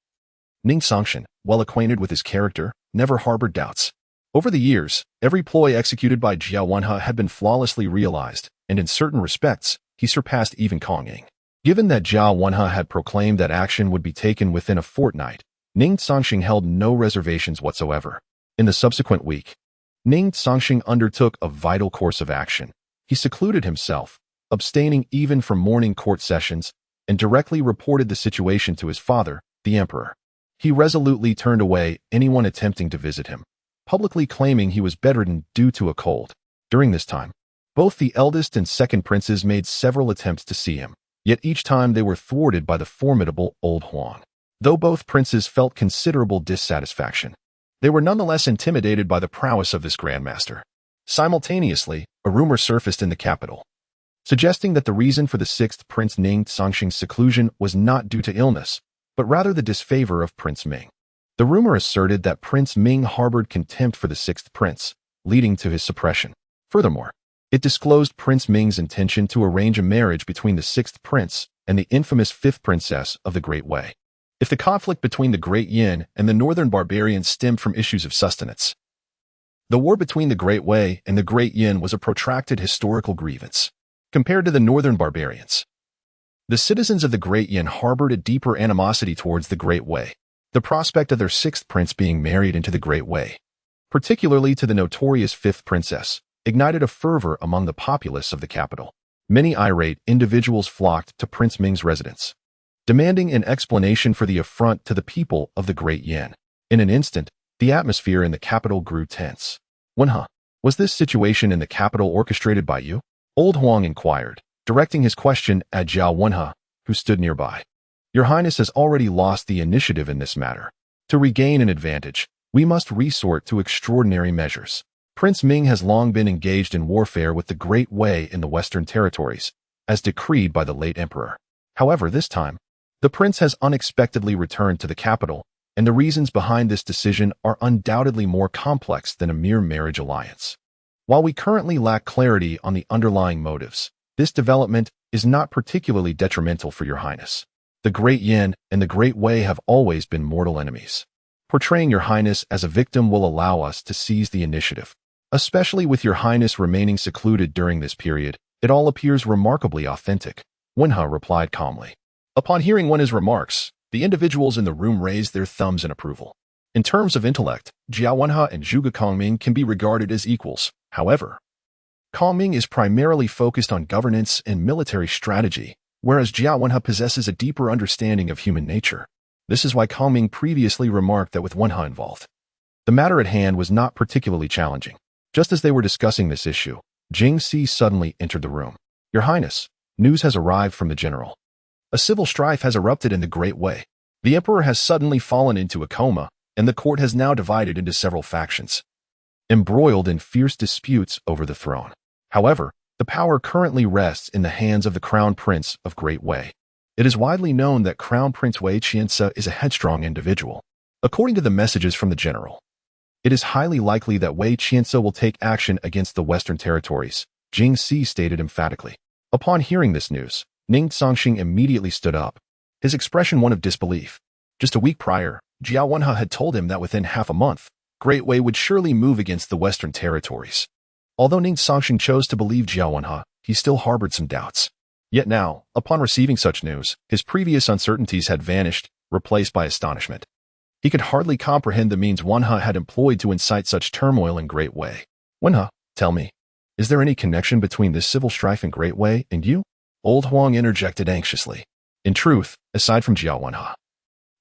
Ning Cangsheng, well acquainted with his character, never harbored doubts. Over the years, every ploy executed by Jiao Wenhe had been flawlessly realized, and in certain respects, he surpassed even Kong Ying. Given that Jiao Wenhe had proclaimed that action would be taken within a fortnight, Ning Cangsheng held no reservations whatsoever. In the subsequent week, Ning Cangsheng undertook a vital course of action. He secluded himself, abstaining even from morning court sessions, and directly reported the situation to his father, the emperor. He resolutely turned away anyone attempting to visit him, publicly claiming he was bedridden due to a cold. During this time, both the eldest and second princes made several attempts to see him, yet each time they were thwarted by the formidable old Huang. Though both princes felt considerable dissatisfaction, they were nonetheless intimidated by the prowess of this grandmaster. Simultaneously, a rumor surfaced in the capital, suggesting that the reason for the sixth Prince Ning Cangsheng's seclusion was not due to illness, but rather the disfavor of Prince Ming. The rumor asserted that Prince Ming harbored contempt for the sixth prince, leading to his suppression. Furthermore, it disclosed Prince Ming's intention to arrange a marriage between the sixth prince and the infamous fifth princess of the Great Wei. If the conflict between the Great Yin and the northern barbarians stemmed from issues of sustenance, the war between the Great Wei and the Great Yin was a protracted historical grievance. Compared to the northern barbarians, the citizens of the Great Yin harbored a deeper animosity towards the Great Wei. The prospect of their sixth prince being married into the Great Wei, particularly to the notorious fifth princess, ignited a fervor among the populace of the capital. Many irate individuals flocked to Prince Ming's residence, demanding an explanation for the affront to the people of the Great Yin. In an instant, the atmosphere in the capital grew tense. Wenhe, was this situation in the capital orchestrated by you? Old Huang inquired, directing his question at Jiao Wenhe, who stood nearby. Your Highness has already lost the initiative in this matter. To regain an advantage, we must resort to extraordinary measures. Prince Ming has long been engaged in warfare with the Great Wei in the Western territories, as decreed by the late emperor. However, this time, the prince has unexpectedly returned to the capital, and the reasons behind this decision are undoubtedly more complex than a mere marriage alliance. While we currently lack clarity on the underlying motives, this development is not particularly detrimental for your Highness. The Great Yin and the Great Wei have always been mortal enemies. Portraying your Highness as a victim will allow us to seize the initiative. Especially with your Highness remaining secluded during this period, it all appears remarkably authentic. Wenhe replied calmly. Upon hearing Wenhe's remarks, the individuals in the room raised their thumbs in approval. In terms of intellect, Jiao Wenhe and Zhuge Kongming can be regarded as equals. However, Kongming is primarily focused on governance and military strategy, whereas Jiao Wenhe possesses a deeper understanding of human nature. This is why Kongming previously remarked that with Wenhe involved, the matter at hand was not particularly challenging. Just as they were discussing this issue, Jing Si suddenly entered the room. Your Highness, news has arrived from the general. A civil strife has erupted in the Great Wei. The emperor has suddenly fallen into a coma, and the court has now divided into several factions, embroiled in fierce disputes over the throne. However, the power currently rests in the hands of the Crown Prince of Great Wei. It is widely known that Crown Prince Wei Qianse is a headstrong individual. According to the messages from the general, it is highly likely that Wei Qianse will take action against the Western territories, Jing Si stated emphatically. Upon hearing this news, Ning Cangsheng immediately stood up, his expression one of disbelief. Just a week prior, Jiao Wenhe had told him that within half a month, Great Wei would surely move against the Western territories. Although Ning Cangsheng chose to believe Jiao Wenhe, he still harbored some doubts. Yet now, upon receiving such news, his previous uncertainties had vanished, replaced by astonishment. He could hardly comprehend the means Wenhe had employed to incite such turmoil in Great Wei. Wenhe, tell me, is there any connection between this civil strife in Great Wei and you? Old Huang interjected anxiously. In truth, aside from Jiao Wenhe,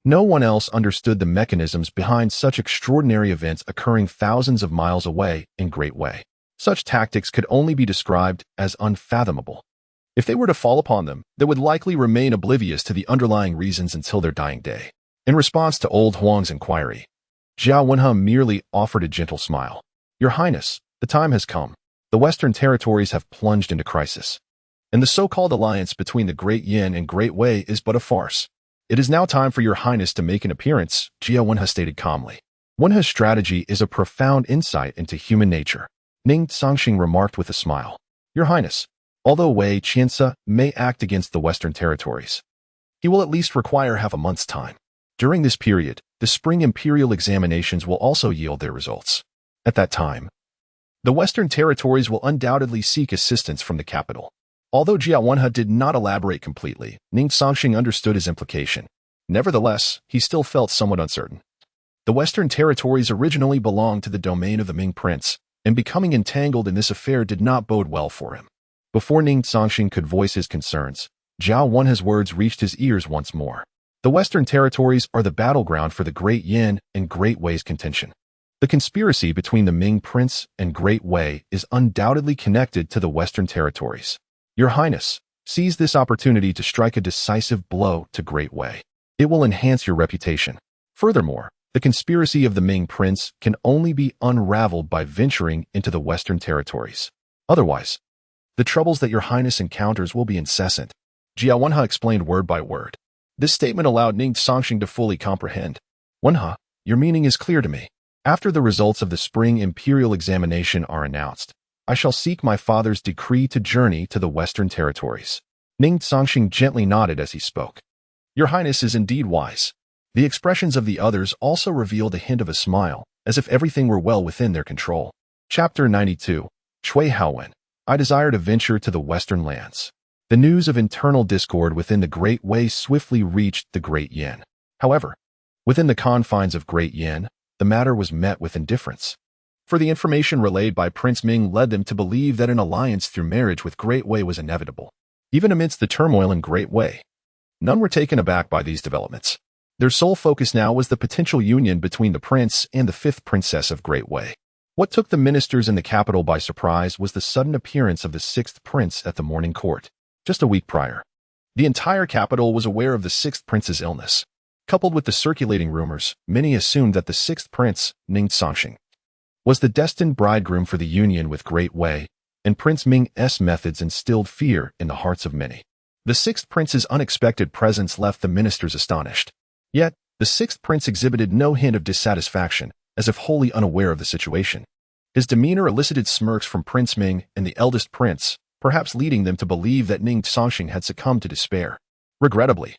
no one else understood the mechanisms behind such extraordinary events occurring thousands of miles away in Great Wei. Such tactics could only be described as unfathomable. If they were to fall upon them, they would likely remain oblivious to the underlying reasons until their dying day. In response to Old Huang's inquiry, Jiao Wenhe merely offered a gentle smile. Your Highness, the time has come. The Western territories have plunged into crisis, and the so-called alliance between the Great Yin and Great Wei is but a farce. It is now time for your Highness to make an appearance, Jiao Wenhe stated calmly. Wenhe's strategy is a profound insight into human nature, Ning Cangsheng remarked with a smile. Your Highness, although Wei Qianse may act against the Western territories, he will at least require half a month's time. During this period, the spring imperial examinations will also yield their results. At that time, the Western territories will undoubtedly seek assistance from the capital. Although Jia Wenhe did not elaborate completely, Ning Cangsheng understood his implication. Nevertheless, he still felt somewhat uncertain. The Western territories originally belonged to the domain of the Ming prince, and becoming entangled in this affair did not bode well for him. Before Ning Cangsheng could voice his concerns, Jia Wenhe's words reached his ears once more. The Western territories are the battleground for the Great Yin and Great Wei's contention. The conspiracy between the Ming prince and Great Wei is undoubtedly connected to the Western territories. Your Highness, seize this opportunity to strike a decisive blow to Great Wei. It will enhance your reputation. Furthermore, the conspiracy of the Ming prince can only be unraveled by venturing into the Western territories. Otherwise, the troubles that Your Highness encounters will be incessant. Jia Wenhe explained word by word. This statement allowed Ning Cangsheng to fully comprehend. Wenhe, your meaning is clear to me. After the results of the spring imperial examination are announced, I shall seek my father's decree to journey to the Western territories. Ning Cangsheng gently nodded as he spoke. Your Highness is indeed wise. The expressions of the others also revealed a hint of a smile, as if everything were well within their control. Chapter 92. Cui Haowen. I desire to venture to the Western lands. The news of internal discord within the Great Wei swiftly reached the Great Yin. However, within the confines of Great Yin, the matter was met with indifference. For the information relayed by Prince Ming led them to believe that an alliance through marriage with Great Wei was inevitable. Even amidst the turmoil in Great Wei, none were taken aback by these developments. Their sole focus now was the potential union between the prince and the fifth princess of Great Wei. What took the ministers in the capital by surprise was the sudden appearance of the sixth prince at the morning court. Just a week prior, the entire capital was aware of the sixth prince's illness. Coupled with the circulating rumors, many assumed that the sixth prince, Ning Cangsheng, was the destined bridegroom for the union with Great Wei, and Prince Ming's methods instilled fear in the hearts of many. The sixth prince's unexpected presence left the ministers astonished. Yet, the sixth prince exhibited no hint of dissatisfaction, as if wholly unaware of the situation. His demeanor elicited smirks from Prince Ming and the eldest prince, perhaps leading them to believe that Ning Cangsheng had succumbed to despair. Regrettably,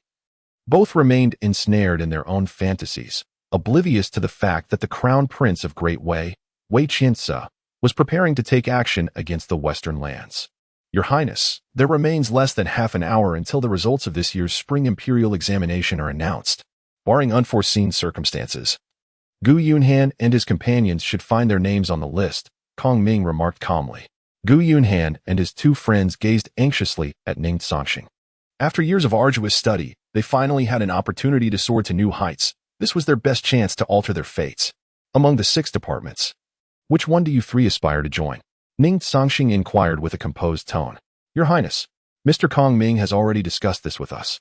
both remained ensnared in their own fantasies, oblivious to the fact that the crown prince of Great Wei, Wei Qianse, was preparing to take action against the Western lands. Your Highness, there remains less than half an hour until the results of this year's spring imperial examination are announced. Barring unforeseen circumstances, Gu Yunhan and his companions should find their names on the list, Kong Ming remarked calmly. Gu Yunhan and his two friends gazed anxiously at Ning Cangsheng. After years of arduous study, they finally had an opportunity to soar to new heights. This was their best chance to alter their fates. Among the 6 departments, which one do you 3 aspire to join? Ning Cangsheng inquired with a composed tone. Your Highness, Mr. Kong Ming has already discussed this with us,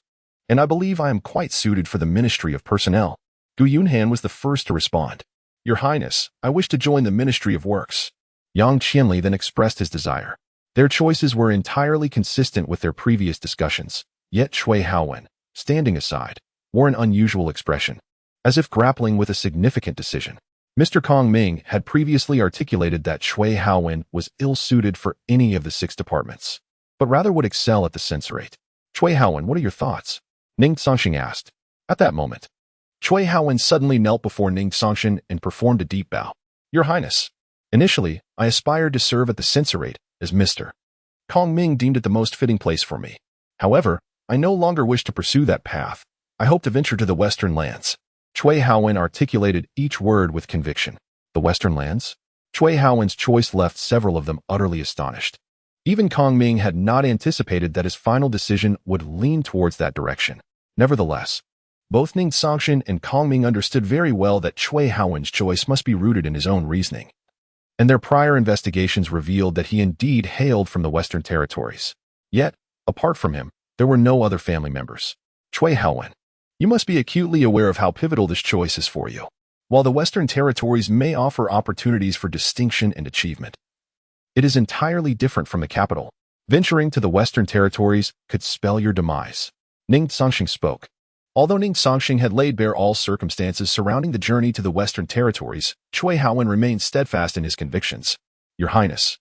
and I believe I am quite suited for the Ministry of Personnel. Gu Yunhan was the first to respond. Your Highness, I wish to join the Ministry of Works. Yang Qianli then expressed his desire. Their choices were entirely consistent with their previous discussions, yet Cui Haowen, standing aside, wore an unusual expression, as if grappling with a significant decision. Mr. Kong Ming had previously articulated that Cui Haowen was ill-suited for any of the 6 departments, but rather would excel at the censorate. Cui Haowen, what are your thoughts? Ning Cangsheng asked. At that moment, Cui Haowen suddenly knelt before Ning Cangsheng and performed a deep bow. Your Highness, initially, I aspired to serve at the censorate as Mr. Kong Ming deemed it the most fitting place for me. However, I no longer wish to pursue that path. I hope to venture to the Western lands. Cui Haowen articulated each word with conviction. The Western lands? Cui Haowen's choice left several of them utterly astonished. Even Kong Ming had not anticipated that his final decision would lean towards that direction. Nevertheless, both Ning Cangsheng and Kong Ming understood very well that Cui Haowen's choice must be rooted in his own reasoning, and their prior investigations revealed that he indeed hailed from the Western territories. Yet, apart from him, there were no other family members. Cui Haowen, you must be acutely aware of how pivotal this choice is for you. While the Western territories may offer opportunities for distinction and achievement, it is entirely different from the capital. Venturing to the Western territories could spell your demise. Ning Cangsheng spoke. Although Ning Cangsheng had laid bare all circumstances surrounding the journey to the Western territories, Cui Haowen remained steadfast in his convictions. Your Highness,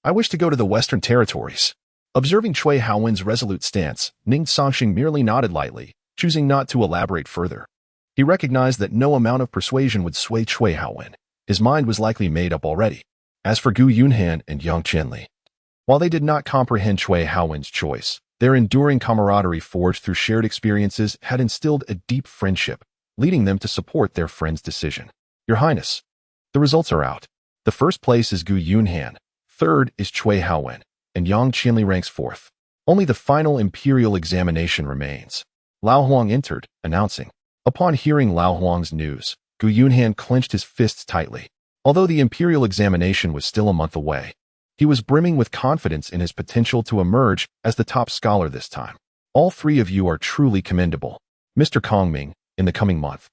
I wish to go to the Western territories. Observing Cui Haowen's resolute stance, Ning Cangsheng merely nodded lightly, choosing not to elaborate further. He recognized that no amount of persuasion would sway Cui Haowen. His mind was likely made up already. As for Gu Yunhan and Yang Qianli, while they did not comprehend Cui Haowen's choice, their enduring camaraderie forged through shared experiences had instilled a deep friendship, leading them to support their friend's decision. Your Highness, the results are out. The first place is Gu Yunhan, third is Cui Haowen, and Yang Qianli ranks fourth. Only the final imperial examination remains. Lao Huang entered, announcing. Upon hearing Lao Huang's news, Gu Yunhan clenched his fists tightly. Although the imperial examination was still a month away, he was brimming with confidence in his potential to emerge as the top scholar this time. All three of you are truly commendable. Mr. Kongming, in the coming month,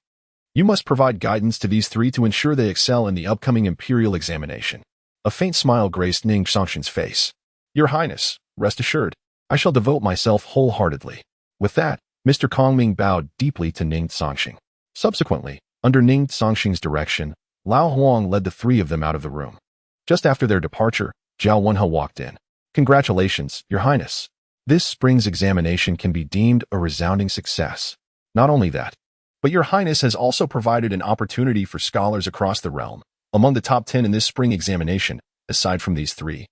you must provide guidance to these three to ensure they excel in the upcoming imperial examination. A faint smile graced Ning Cangsheng's face. Your Highness, rest assured, I shall devote myself wholeheartedly. With that, Mr. Kongming bowed deeply to Ning Cangsheng. Subsequently, under Ning Cangsheng's direction, Lao Huang led the three of them out of the room. Just after their departure, Zhao Wenhe walked in. Congratulations, Your Highness. This spring's examination can be deemed a resounding success. Not only that, but Your Highness has also provided an opportunity for scholars across the realm. Among the top 10 in this spring examination, aside from these three,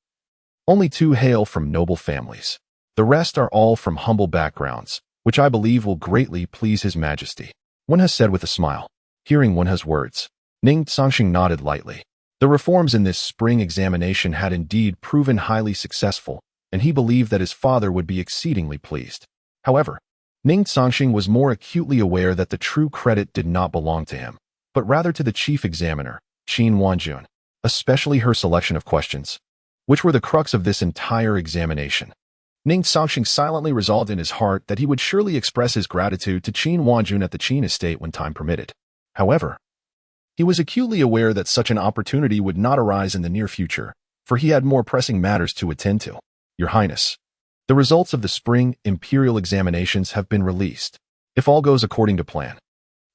only 2 hail from noble families. The rest are all from humble backgrounds, which I believe will greatly please His Majesty. Wenhe said with a smile. Hearing Wenhe's words, Ning Cangsheng nodded lightly. The reforms in this spring examination had indeed proven highly successful, and he believed that his father would be exceedingly pleased. However, Ning Cangsheng was more acutely aware that the true credit did not belong to him, but rather to the chief examiner, Qin Wanjun, especially her selection of questions, which were the crux of this entire examination. Ning Cangsheng silently resolved in his heart that he would surely express his gratitude to Qin Wanjun at the Qin estate when time permitted. However, he was acutely aware that such an opportunity would not arise in the near future, for he had more pressing matters to attend to. Your Highness, the results of the spring imperial examinations have been released. If all goes according to plan,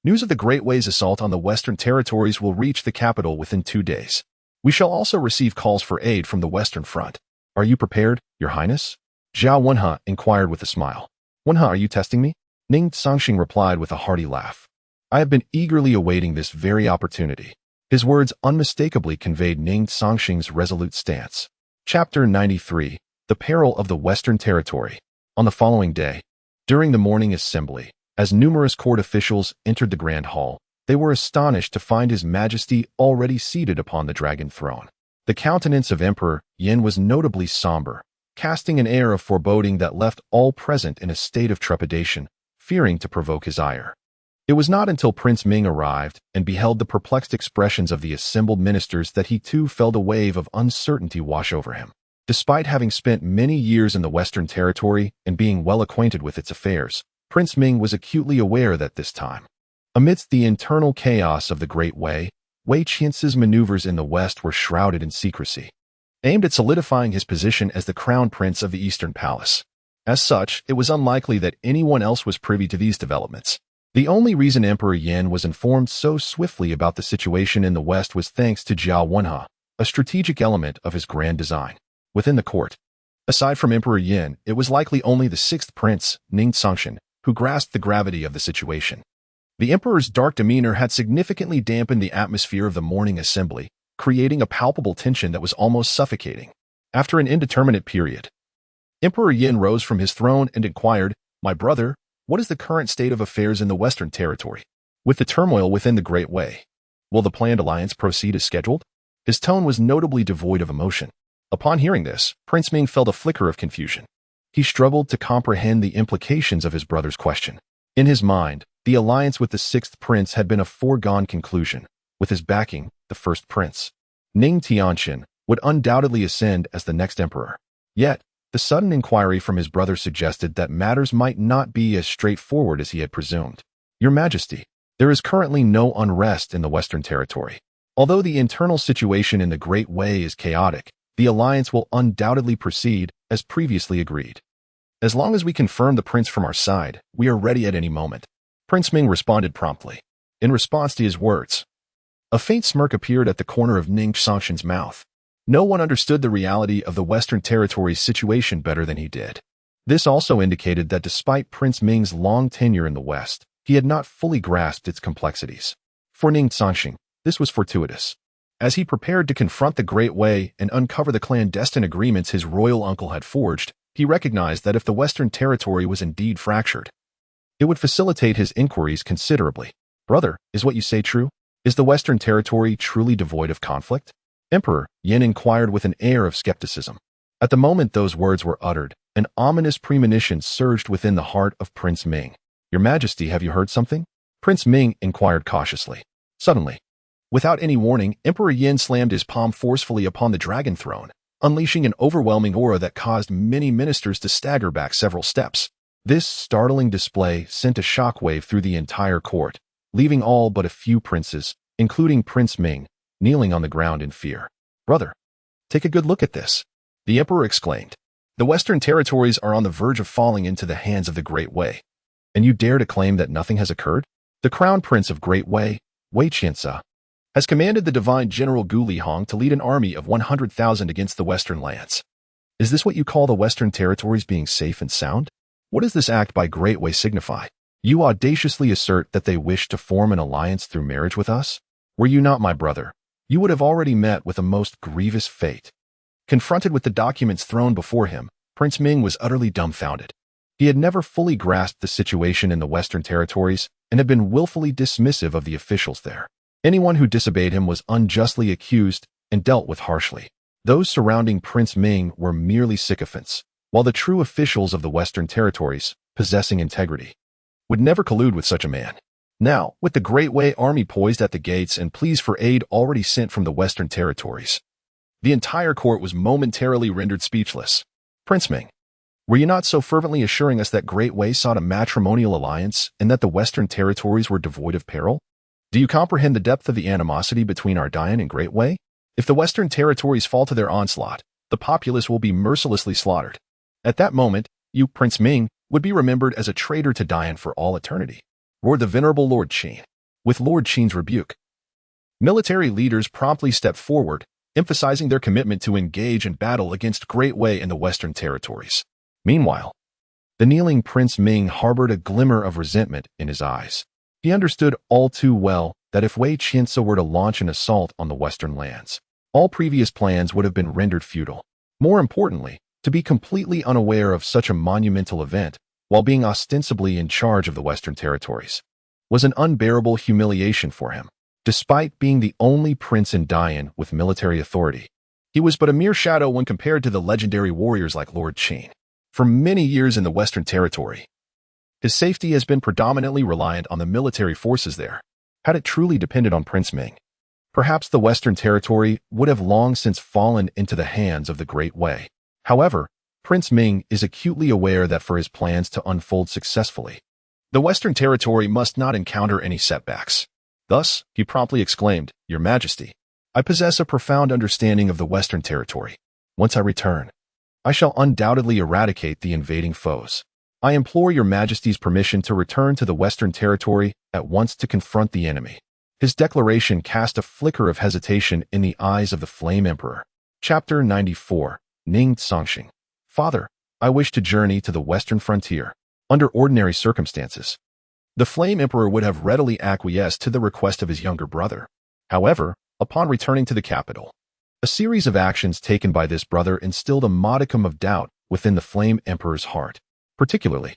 news of the Great Wei's assault on the Western territories will reach the capital within 2 days. We shall also receive calls for aid from the Western Front. Are you prepared, Your Highness? Zhao Wenhe inquired with a smile. Wenhe, are you testing me? Ning Cangsheng replied with a hearty laugh. I have been eagerly awaiting this very opportunity. His words unmistakably conveyed Ning Cangsheng's resolute stance. Chapter 93. The Peril of the Western Territory. On the following day, during the morning assembly, as numerous court officials entered the Grand Hall, they were astonished to find His Majesty already seated upon the dragon throne. The countenance of Emperor Yin was notably somber, casting an air of foreboding that left all present in a state of trepidation, fearing to provoke his ire. It was not until Prince Ming arrived and beheld the perplexed expressions of the assembled ministers that he too felt a wave of uncertainty wash over him. Despite having spent many years in the Western Territory and being well acquainted with its affairs, Prince Ming was acutely aware that this time, amidst the internal chaos of the Great Wei, Wei Qiance's maneuvers in the West were shrouded in secrecy, aimed at solidifying his position as the crown prince of the Eastern Palace. As such, it was unlikely that anyone else was privy to these developments. The only reason Emperor Yin was informed so swiftly about the situation in the West was thanks to Zhao Wenhe, a strategic element of his grand design. Within the court, aside from Emperor Yin, it was likely only the 6th prince, Ning Cangsheng, who grasped the gravity of the situation. The emperor's dark demeanor had significantly dampened the atmosphere of the morning assembly, creating a palpable tension that was almost suffocating. After an indeterminate period, Emperor Yin rose from his throne and inquired, "My brother, what is the current state of affairs in the Western Territory? With the turmoil within the Great Wei, will the planned alliance proceed as scheduled?" His tone was notably devoid of emotion. Upon hearing this, Prince Ming felt a flicker of confusion. He struggled to comprehend the implications of his brother's question. In his mind, the alliance with the 6th prince had been a foregone conclusion. With his backing, the 1st prince, Ning Tianqian, would undoubtedly ascend as the next emperor. Yet, the sudden inquiry from his brother suggested that matters might not be as straightforward as he had presumed. Your Majesty, there is currently no unrest in the Western Territory. Although the internal situation in the Great Wei is chaotic, the alliance will undoubtedly proceed as previously agreed. As long as we confirm the prince from our side, we are ready at any moment. Prince Ming responded promptly. In response to his words, a faint smirk appeared at the corner of Ning Cangsheng's mouth. No one understood the reality of the Western Territory's situation better than he did. This also indicated that despite Prince Ming's long tenure in the West, he had not fully grasped its complexities. For Ning Cangsheng, this was fortuitous. As he prepared to confront the Great Way and uncover the clandestine agreements his royal uncle had forged, he recognized that if the Western Territory was indeed fractured, it would facilitate his inquiries considerably. Brother, is what you say true? Is the Western Territory truly devoid of conflict? Emperor Yin inquired with an air of skepticism. At the moment those words were uttered, an ominous premonition surged within the heart of Prince Ming. Your Majesty, have you heard something? Prince Ming inquired cautiously. Suddenly, without any warning, Emperor Yin slammed his palm forcefully upon the dragon throne, unleashing an overwhelming aura that caused many ministers to stagger back several steps. This startling display sent a shockwave through the entire court, leaving all but a few princes, including Prince Ming, kneeling on the ground in fear. Brother, take a good look at this, the emperor exclaimed. The Western Territories are on the verge of falling into the hands of the Great Way, and you dare to claim that nothing has occurred? The Crown Prince of Great Wei, Wei Qiansa, has commanded the divine General Gu Lihong to lead an army of 100,000 against the Western lands. Is this what you call the Western Territories being safe and sound? What does this act by Great Wei signify? You audaciously assert that they wish to form an alliance through marriage with us? Were you not my brother, you would have already met with a most grievous fate. Confronted with the documents thrown before him, Prince Ming was utterly dumbfounded. He had never fully grasped the situation in the Western Territories and had been willfully dismissive of the officials there. Anyone who disobeyed him was unjustly accused and dealt with harshly. Those surrounding Prince Ming were merely sycophants, while the true officials of the Western Territories, possessing integrity, would never collude with such a man. Now, with the Great Wei army poised at the gates and pleas for aid already sent from the Western Territories, the entire court was momentarily rendered speechless. Prince Ming, were you not so fervently assuring us that Great Wei sought a matrimonial alliance and that the Western Territories were devoid of peril? Do you comprehend the depth of the animosity between our Dian and Great Wei? If the Western Territories fall to their onslaught, the populace will be mercilessly slaughtered. At that moment, you, Prince Ming, would be remembered as a traitor to Dian for all eternity, roared the venerable Lord Qin. With Lord Qin's rebuke, military leaders promptly stepped forward, emphasizing their commitment to engage in battle against Great Wei in the Western Territories. Meanwhile, the kneeling Prince Ming harbored a glimmer of resentment in his eyes. He understood all too well that if Wei Qiansa were to launch an assault on the Western lands, all previous plans would have been rendered futile. More importantly, to be completely unaware of such a monumental event, while being ostensibly in charge of the Western Territories, was an unbearable humiliation for him. Despite being the only prince in Dian with military authority, he was but a mere shadow when compared to the legendary warriors like Lord Qin. For many years in the Western Territory, his safety has been predominantly reliant on the military forces there. Had it truly depended on Prince Ming, perhaps the Western Territory would have long since fallen into the hands of the Great Wei. However, Prince Ming is acutely aware that for his plans to unfold successfully, the Western Territory must not encounter any setbacks. Thus, he promptly exclaimed, Your Majesty, I possess a profound understanding of the Western Territory. Once I return, I shall undoubtedly eradicate the invading foes. I implore Your Majesty's permission to return to the Western Territory at once to confront the enemy. His declaration cast a flicker of hesitation in the eyes of the Flame Emperor. Chapter 94, Ning Cangsheng. Father, I wish to journey to the Western frontier. Under ordinary circumstances, the Flame Emperor would have readily acquiesced to the request of his younger brother. However, upon returning to the capital, a series of actions taken by this brother instilled a modicum of doubt within the Flame Emperor's heart. Particularly,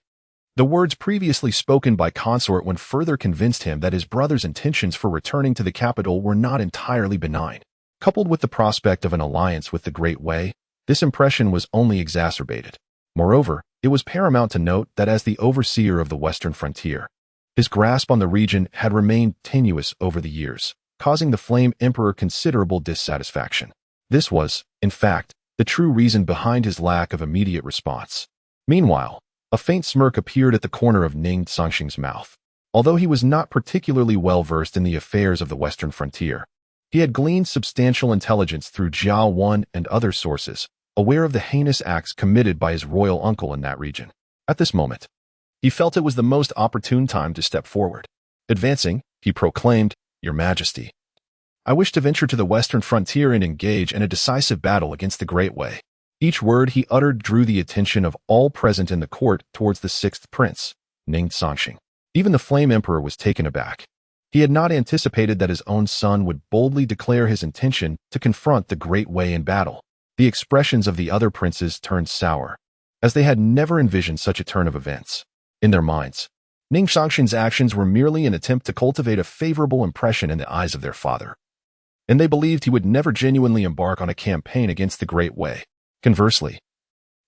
the words previously spoken by Consort when further convinced him that his brother's intentions for returning to the capital were not entirely benign. Coupled with the prospect of an alliance with the Great Wei, this impression was only exacerbated. Moreover, it was paramount to note that as the overseer of the Western frontier, his grasp on the region had remained tenuous over the years, causing the Flame Emperor considerable dissatisfaction. This was, in fact, the true reason behind his lack of immediate response. Meanwhile, a faint smirk appeared at the corner of Ning Cangsheng's mouth. Although he was not particularly well versed in the affairs of the Western frontier, he had gleaned substantial intelligence through Jiao Wan and other sources, aware of the heinous acts committed by his royal uncle in that region. At this moment, he felt it was the most opportune time to step forward. Advancing, he proclaimed, Your Majesty, I wish to venture to the Western frontier and engage in a decisive battle against the Great Wei. Each word he uttered drew the attention of all present in the court towards the sixth prince, Ning Cangsheng. Even the Flame Emperor was taken aback. He had not anticipated that his own son would boldly declare his intention to confront the Great Way in battle. The expressions of the other princes turned sour, as they had never envisioned such a turn of events. In their minds, Ning Cangsheng's actions were merely an attempt to cultivate a favorable impression in the eyes of their father, and they believed he would never genuinely embark on a campaign against the Great Way. Conversely,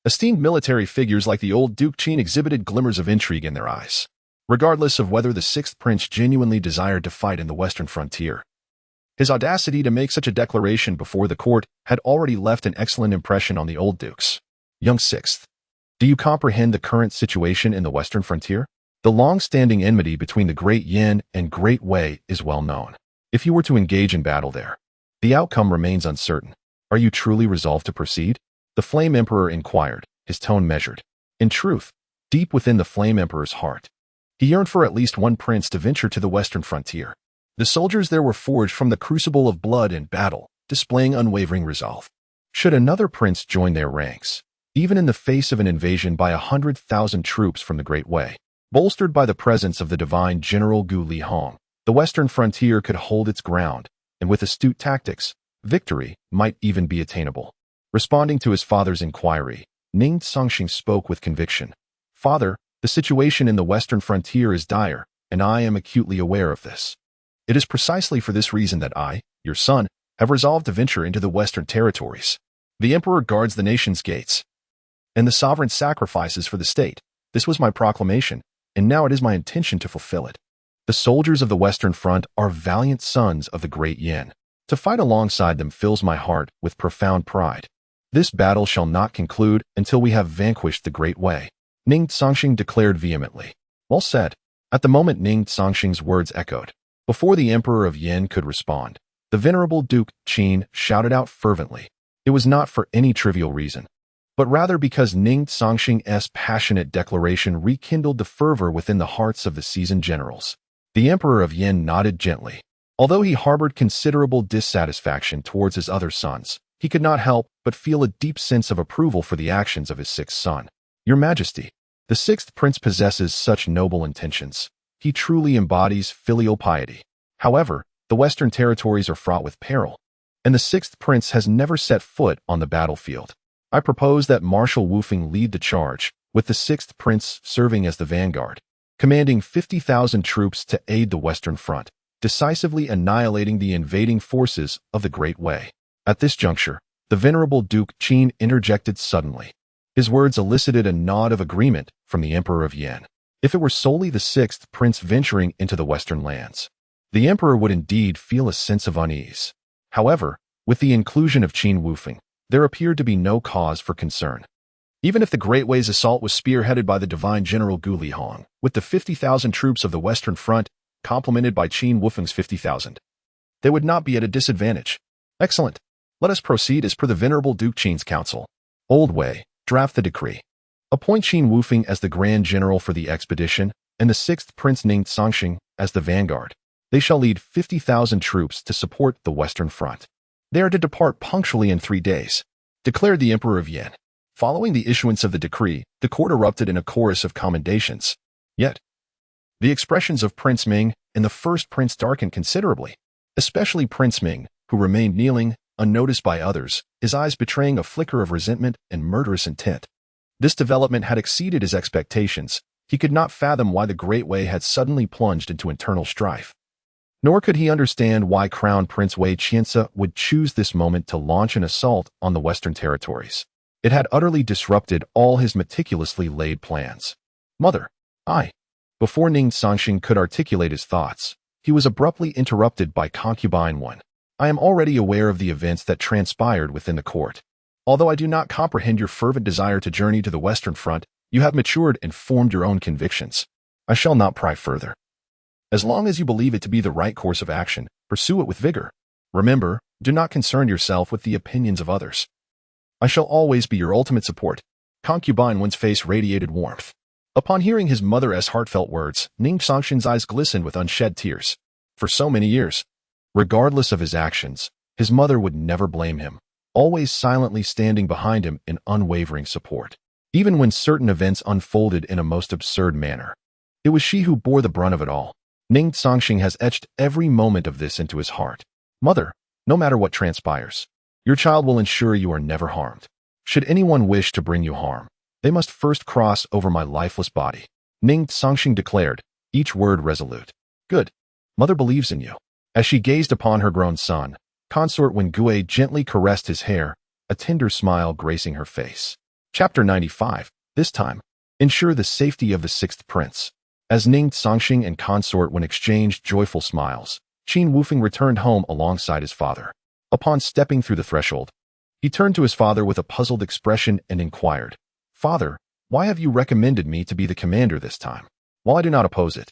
esteemed military figures like the old Duke Qin exhibited glimmers of intrigue in their eyes, regardless of whether the sixth prince genuinely desired to fight in the western frontier. His audacity to make such a declaration before the court had already left an excellent impression on the old dukes. Young Sixth, do you comprehend the current situation in the western frontier? The long-standing enmity between the Great Yin and Great Wei is well known. If you were to engage in battle there, the outcome remains uncertain. Are you truly resolved to proceed? The Flame Emperor inquired, his tone measured. In truth, deep within the Flame Emperor's heart, he yearned for at least one prince to venture to the western frontier. The soldiers there were forged from the crucible of blood and battle, displaying unwavering resolve. Should another prince join their ranks, even in the face of an invasion by 100,000 troops from the Great Wei, bolstered by the presence of the divine General Gu Lihong, the western frontier could hold its ground, and with astute tactics, victory might even be attainable. Responding to his father's inquiry, Ning Cangsheng spoke with conviction. Father, the situation in the western frontier is dire, and I am acutely aware of this. It is precisely for this reason that I, your son, have resolved to venture into the western territories. The emperor guards the nation's gates, and the sovereign sacrifices for the state. This was my proclamation, and now it is my intention to fulfill it. The soldiers of the western front are valiant sons of the Great Yin. To fight alongside them fills my heart with profound pride. This battle shall not conclude until we have vanquished the Great Wei, Ning Cangsheng declared vehemently. Well said. At the moment Ning Cangsheng's words echoed, before the Emperor of Yin could respond, the venerable Duke Qin shouted out fervently. It was not for any trivial reason, but rather because Ning Cangsheng's passionate declaration rekindled the fervor within the hearts of the seasoned generals. The Emperor of Yin nodded gently. Although he harbored considerable dissatisfaction towards his other sons, he could not help but feel a deep sense of approval for the actions of his sixth son. Your Majesty, the sixth prince possesses such noble intentions. He truly embodies filial piety. However, the western territories are fraught with peril, and the sixth prince has never set foot on the battlefield. I propose that Marshal Wufeng lead the charge, with the sixth prince serving as the vanguard, commanding 50,000 troops to aid the western front, decisively annihilating the invading forces of the Great Wei. At this juncture, the venerable Duke Qin interjected suddenly. His words elicited a nod of agreement from the Emperor of Yin. If it were solely the sixth prince venturing into the western lands, the emperor would indeed feel a sense of unease. However, with the inclusion of Qin Wufeng, there appeared to be no cause for concern. Even if the Great Wei's assault was spearheaded by the divine General Gu Lihong, with the 50,000 troops of the western front, complemented by Qin Wufeng's 50,000, they would not be at a disadvantage. Excellent. Let us proceed as per the venerable Duke Qin's counsel. Old Wei, draft the decree. Appoint Qin Wufeng as the Grand General for the expedition, and the sixth Prince Ning Cangsheng as the vanguard. They shall lead 50,000 troops to support the western front. They are to depart punctually in 3 days, declared the Emperor of Yin. Following the issuance of the decree, the court erupted in a chorus of commendations. Yet, the expressions of Prince Ming and the first prince darkened considerably, especially Prince Ming, who remained kneeling, unnoticed by others, his eyes betraying a flicker of resentment and murderous intent. This development had exceeded his expectations. He could not fathom why the Great Wei had suddenly plunged into internal strife. Nor could he understand why Crown Prince Wei Qianzi would choose this moment to launch an assault on the western territories. It had utterly disrupted all his meticulously laid plans. Mother, Before Ning Cangsheng could articulate his thoughts, he was abruptly interrupted by Concubine 1. I am already aware of the events that transpired within the court. Although I do not comprehend your fervent desire to journey to the western front, you have matured and formed your own convictions. I shall not pry further. As long as you believe it to be the right course of action, pursue it with vigor. Remember, do not concern yourself with the opinions of others. I shall always be your ultimate support. Concubine 1's face radiated warmth. Upon hearing his mother's heartfelt words, Ning Cangsheng's eyes glistened with unshed tears. For so many years, regardless of his actions, his mother would never blame him, always silently standing behind him in unwavering support. Even when certain events unfolded in a most absurd manner, It was she who bore the brunt of it all. Ning Cangsheng has etched every moment of this into his heart. Mother, no matter what transpires, your child will ensure you are never harmed. Should anyone wish to bring you harm, they must first cross over my lifeless body. Ning Cangsheng declared, each word resolute. Good. Mother believes in you. As she gazed upon her grown son, consort Wen Gui gently caressed his hair, a tender smile gracing her face. Chapter 95. This time, ensure the safety of the sixth prince. As Ning Cangsheng and consort Wen exchanged joyful smiles, Qin Wufeng returned home alongside his father. Upon stepping through the threshold, he turned to his father with a puzzled expression and inquired, Father, why have you recommended me to be the commander this time? While I do not oppose it,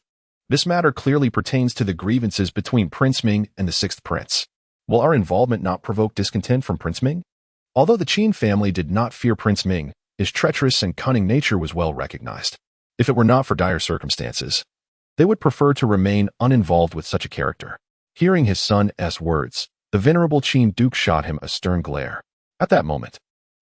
this matter clearly pertains to the grievances between Prince Ming and the sixth prince. Will our involvement not provoke discontent from Prince Ming? Although the Qin family did not fear Prince Ming, his treacherous and cunning nature was well recognized. If it were not for dire circumstances, they would prefer to remain uninvolved with such a character. Hearing his son's words, the venerable Qin Duke shot him a stern glare. At that moment,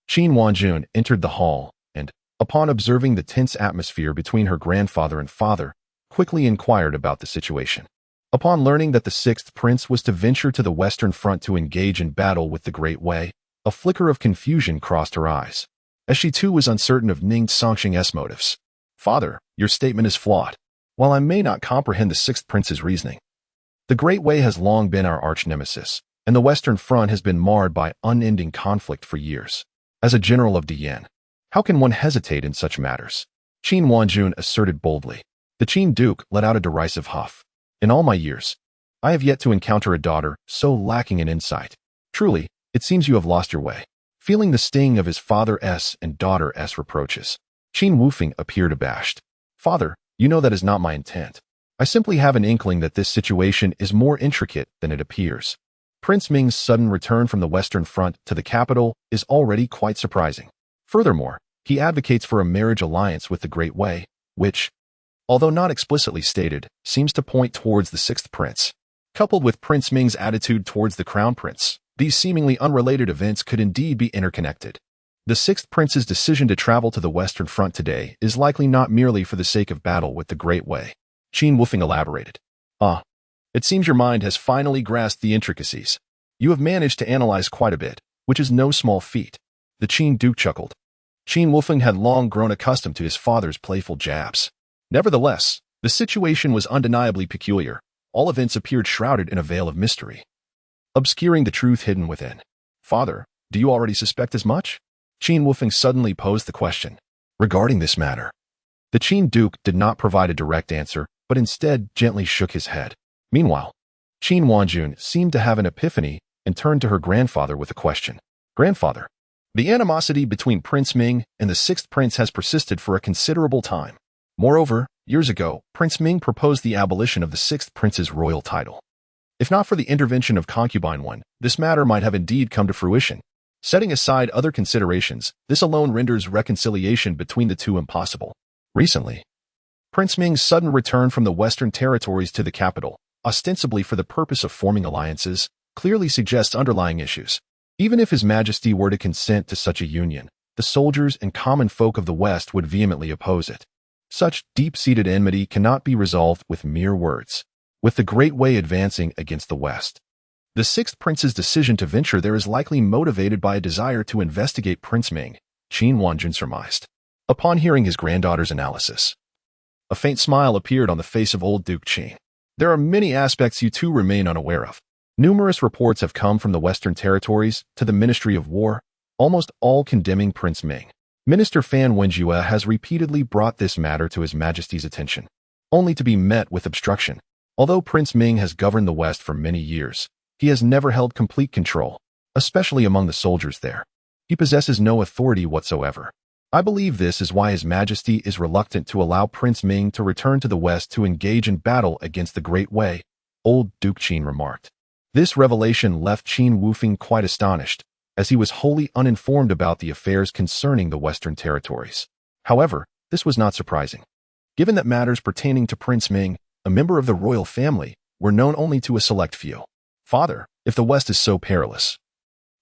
Qin Wanjun entered the hall and, upon observing the tense atmosphere between her grandfather and father, quickly inquired about the situation. Upon learning that the sixth prince was to venture to the western front to engage in battle with the Great Wei, a flicker of confusion crossed her eyes, as she too was uncertain of Ning Cangsheng's motives. Father, your statement is flawed. While I may not comprehend the sixth prince's reasoning, the Great Wei has long been our arch-nemesis, and the western front has been marred by unending conflict for years. As a general of Dian, how can one hesitate in such matters? Qin Wanjun asserted boldly. The Qin Duke let out a derisive huff. In all my years, I have yet to encounter a daughter so lacking in insight. Truly, it seems you have lost your way. Feeling the sting of his father's and daughter's reproaches, Qin Wufeng appeared abashed. Father, you know that is not my intent. I simply have an inkling that this situation is more intricate than it appears. Prince Ming's sudden return from the Western Front to the capital is already quite surprising. Furthermore, he advocates for a marriage alliance with the Great Wei, which, although not explicitly stated, seems to point towards the sixth prince. Coupled with Prince Ming's attitude towards the crown prince, these seemingly unrelated events could indeed be interconnected. The sixth prince's decision to travel to the Western Front today is likely not merely for the sake of battle with the Great Wei. Qin Wufeng elaborated. It seems your mind has finally grasped the intricacies. You have managed to analyze quite a bit, which is no small feat. The Qin Duke chuckled. Qin Wufeng had long grown accustomed to his father's playful jabs. Nevertheless, the situation was undeniably peculiar. All events appeared shrouded in a veil of mystery, obscuring the truth hidden within. Father, do you already suspect as much? Qin Wufeng suddenly posed the question. Regarding this matter, the Qin Duke did not provide a direct answer, but instead gently shook his head. Meanwhile, Qin Wanjun seemed to have an epiphany and turned to her grandfather with a question. Grandfather, the animosity between Prince Ming and the sixth prince has persisted for a considerable time. Moreover, years ago, Prince Ming proposed the abolition of the sixth prince's royal title. If not for the intervention of concubine one, this matter might have indeed come to fruition. Setting aside other considerations, this alone renders reconciliation between the two impossible. Recently, Prince Ming's sudden return from the Western territories to the capital, ostensibly for the purpose of forming alliances, clearly suggests underlying issues. Even if His Majesty were to consent to such a union, the soldiers and common folk of the West would vehemently oppose it. Such deep-seated enmity cannot be resolved with mere words. With the Great Wei advancing against the West, the sixth prince's decision to venture there is likely motivated by a desire to investigate Prince Ming, Qin Wanjun surmised. Upon hearing his granddaughter's analysis, a faint smile appeared on the face of old Duke Qin. There are many aspects you two remain unaware of. Numerous reports have come from the Western territories to the Ministry of War, almost all condemning Prince Ming. Minister Fan Wenjue has repeatedly brought this matter to His Majesty's attention, only to be met with obstruction. Although Prince Ming has governed the West for many years, he has never held complete control, especially among the soldiers there. He possesses no authority whatsoever. I believe this is why His Majesty is reluctant to allow Prince Ming to return to the West to engage in battle against the Great Wei, old Duke Qin remarked. This revelation left Qin Wufeng quite astonished, as he was wholly uninformed about the affairs concerning the Western territories. However, this was not surprising, given that matters pertaining to Prince Ming, a member of the royal family, were known only to a select few. Father, if the West is so perilous,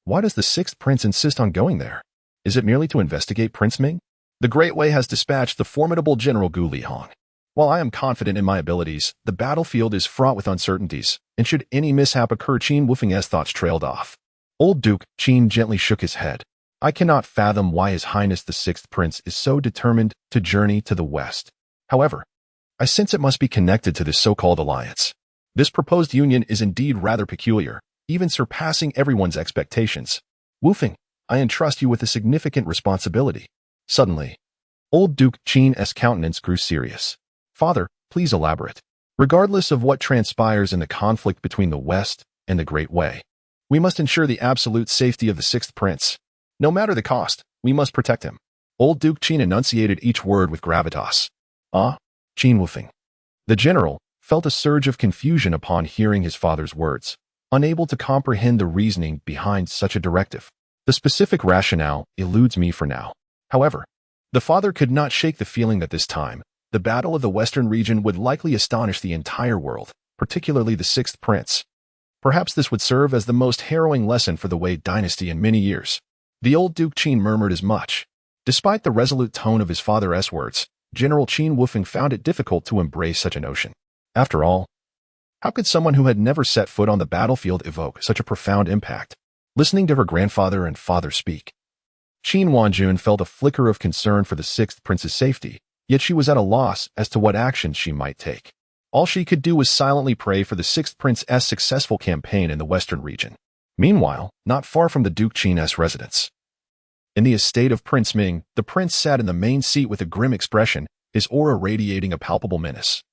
why does the sixth prince insist on going there? Is it merely to investigate Prince Ming? The Great Wei has dispatched the formidable General Gu Lihong. While I am confident in my abilities, the battlefield is fraught with uncertainties, and should any mishap occur, Qin Wufeng's thoughts trailed off. Old Duke Qin gently shook his head. I cannot fathom why His Highness the Sixth Prince is so determined to journey to the west. However, I sense it must be connected to this so-called alliance. This proposed union is indeed rather peculiar, even surpassing everyone's expectations. Wufeng, I entrust you with a significant responsibility. Suddenly, Old Duke Qin's countenance grew serious. Father, please elaborate. Regardless of what transpires in the conflict between the West and the Great Way, we must ensure the absolute safety of the Sixth Prince. No matter the cost, we must protect him. Old Duke Qin enunciated each word with gravitas. Ah, Qin Wufeng. The general felt a surge of confusion upon hearing his father's words, unable to comprehend the reasoning behind such a directive. The specific rationale eludes me for now. However, the father could not shake the feeling that this time, the battle of the Western region would likely astonish the entire world, particularly the Sixth Prince. Perhaps this would serve as the most harrowing lesson for the Wei dynasty in many years. The old Duke Qin murmured as much. Despite the resolute tone of his father's words, General Qin Wufeng found it difficult to embrace such a notion. After all, how could someone who had never set foot on the battlefield evoke such a profound impact? Listening to her grandfather and father speak, Qin Wanjun felt a flicker of concern for the Sixth Prince's safety, yet she was at a loss as to what actions she might take. All she could do was silently pray for the Sixth Prince's successful campaign in the Western region. Meanwhile, not far from the Duke Qin's residence, in the estate of Prince Ming, the prince sat in the main seat with a grim expression, his aura radiating a palpable menace.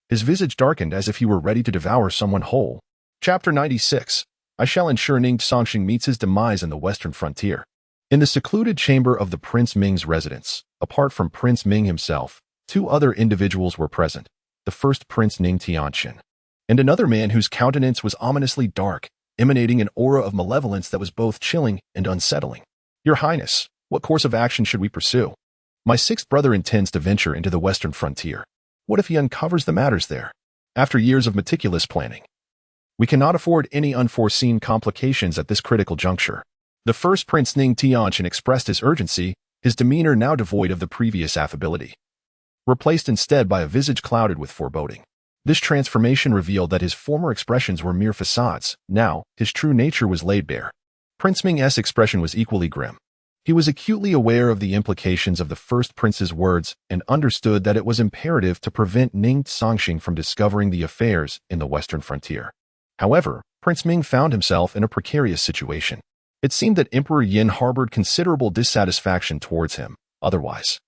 His visage darkened as if he were ready to devour someone whole. Chapter 96. I shall ensure Ning Cangsheng meets his demise in the western frontier. In the secluded chamber of the Prince Ming's residence, apart from Prince Ming himself, two other individuals were present. The first Prince Ning Cangsheng, and another man whose countenance was ominously dark, emanating an aura of malevolence that was both chilling and unsettling. Your Highness, what course of action should we pursue? My sixth brother intends to venture into the western frontier. What if he uncovers the matters there? After years of meticulous planning, we cannot afford any unforeseen complications at this critical juncture. The first Prince Ning Cangsheng expressed his urgency, his demeanor now devoid of the previous affability, replaced instead by a visage clouded with foreboding. This transformation revealed that his former expressions were mere facades. Now, his true nature was laid bare. Prince Ming's expression was equally grim. He was acutely aware of the implications of the first prince's words and understood that it was imperative to prevent Ning Cangsheng from discovering the affairs in the western frontier. However, Prince Ming found himself in a precarious situation. It seemed that Emperor Yin harbored considerable dissatisfaction towards him. Otherwise,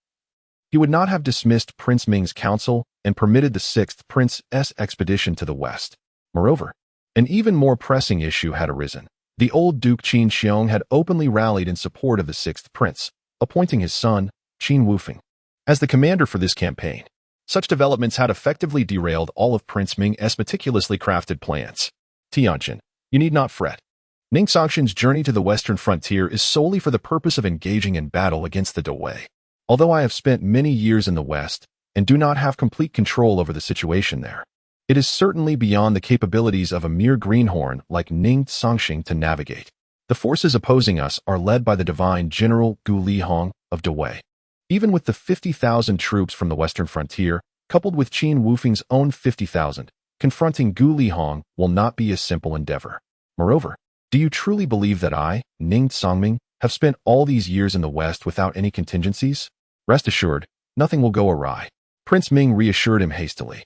he would not have dismissed Prince Ming's counsel and permitted the sixth prince's expedition to the west. Moreover, an even more pressing issue had arisen. The old Duke Qin Xiong had openly rallied in support of the sixth prince, appointing his son, Qin Wufeng, as the commander for this campaign. Such developments had effectively derailed all of Prince Ming's meticulously crafted plans. Tianjin, you need not fret. Ning Cangsheng's journey to the western frontier is solely for the purpose of engaging in battle against the Dawei. Although I have spent many years in the West and do not have complete control over the situation there, it is certainly beyond the capabilities of a mere greenhorn like Ning Cangsheng to navigate. The forces opposing us are led by the divine General Gu Lihong of Dawei. Even with the 50,000 troops from the western frontier, coupled with Qin Wufeng's own 50,000, confronting Gu Lihong will not be a simple endeavor. Moreover, do you truly believe that I, Ning Cangsheng, have spent all these years in the West without any contingencies? Rest assured, nothing will go awry. Prince Ming reassured him hastily.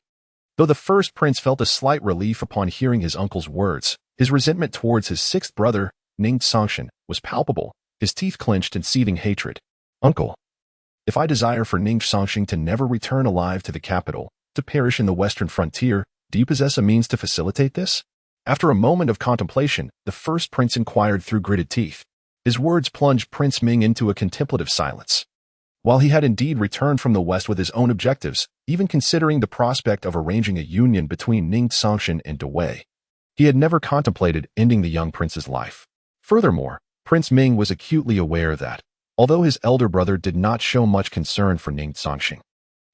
Though the first prince felt a slight relief upon hearing his uncle's words, his resentment towards his sixth brother, Ning Cangsheng, was palpable, his teeth clenched in seething hatred. Uncle, if I desire for Ning Cangsheng to never return alive to the capital, to perish in the western frontier, do you possess a means to facilitate this? After a moment of contemplation, the first prince inquired through gritted teeth. His words plunged Prince Ming into a contemplative silence. While he had indeed returned from the West with his own objectives, even considering the prospect of arranging a union between Ning Cangsheng and Dawei, he had never contemplated ending the young prince's life. Furthermore, Prince Ming was acutely aware that, although his elder brother did not show much concern for Ning Cangsheng,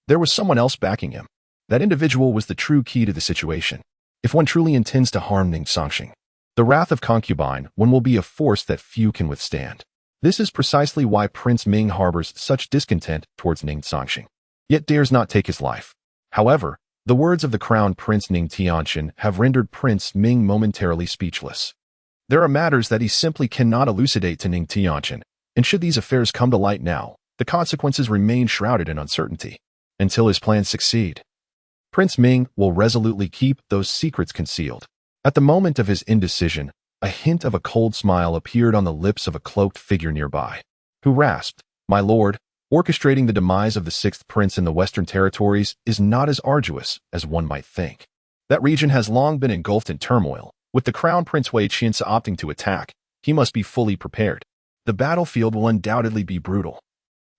there was someone else backing him. That individual was the true key to the situation. If one truly intends to harm Ning Cangsheng, the wrath of concubine, one will be a force that few can withstand. This is precisely why Prince Ming harbors such discontent towards Ning Cangsheng, yet dares not take his life. However, the words of the Crown Prince Ning Cangsheng have rendered Prince Ming momentarily speechless. There are matters that he simply cannot elucidate to Ning Cangsheng, and should these affairs come to light now, the consequences remain shrouded in uncertainty. Until his plans succeed, Prince Ming will resolutely keep those secrets concealed. At the moment of his indecision, a hint of a cold smile appeared on the lips of a cloaked figure nearby, who rasped, "My lord, orchestrating the demise of the sixth prince in the Western Territories is not as arduous as one might think. That region has long been engulfed in turmoil. With the Crown Prince Wei Qianzi opting to attack, he must be fully prepared. The battlefield will undoubtedly be brutal,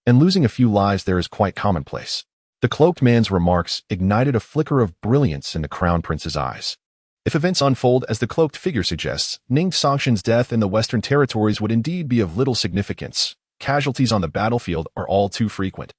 and losing a few lives there is quite commonplace." The cloaked man's remarks ignited a flicker of brilliance in the Crown Prince's eyes. If events unfold as the cloaked figure suggests, Ning Cangsheng's death in the Western Territories would indeed be of little significance. Casualties on the battlefield are all too frequent.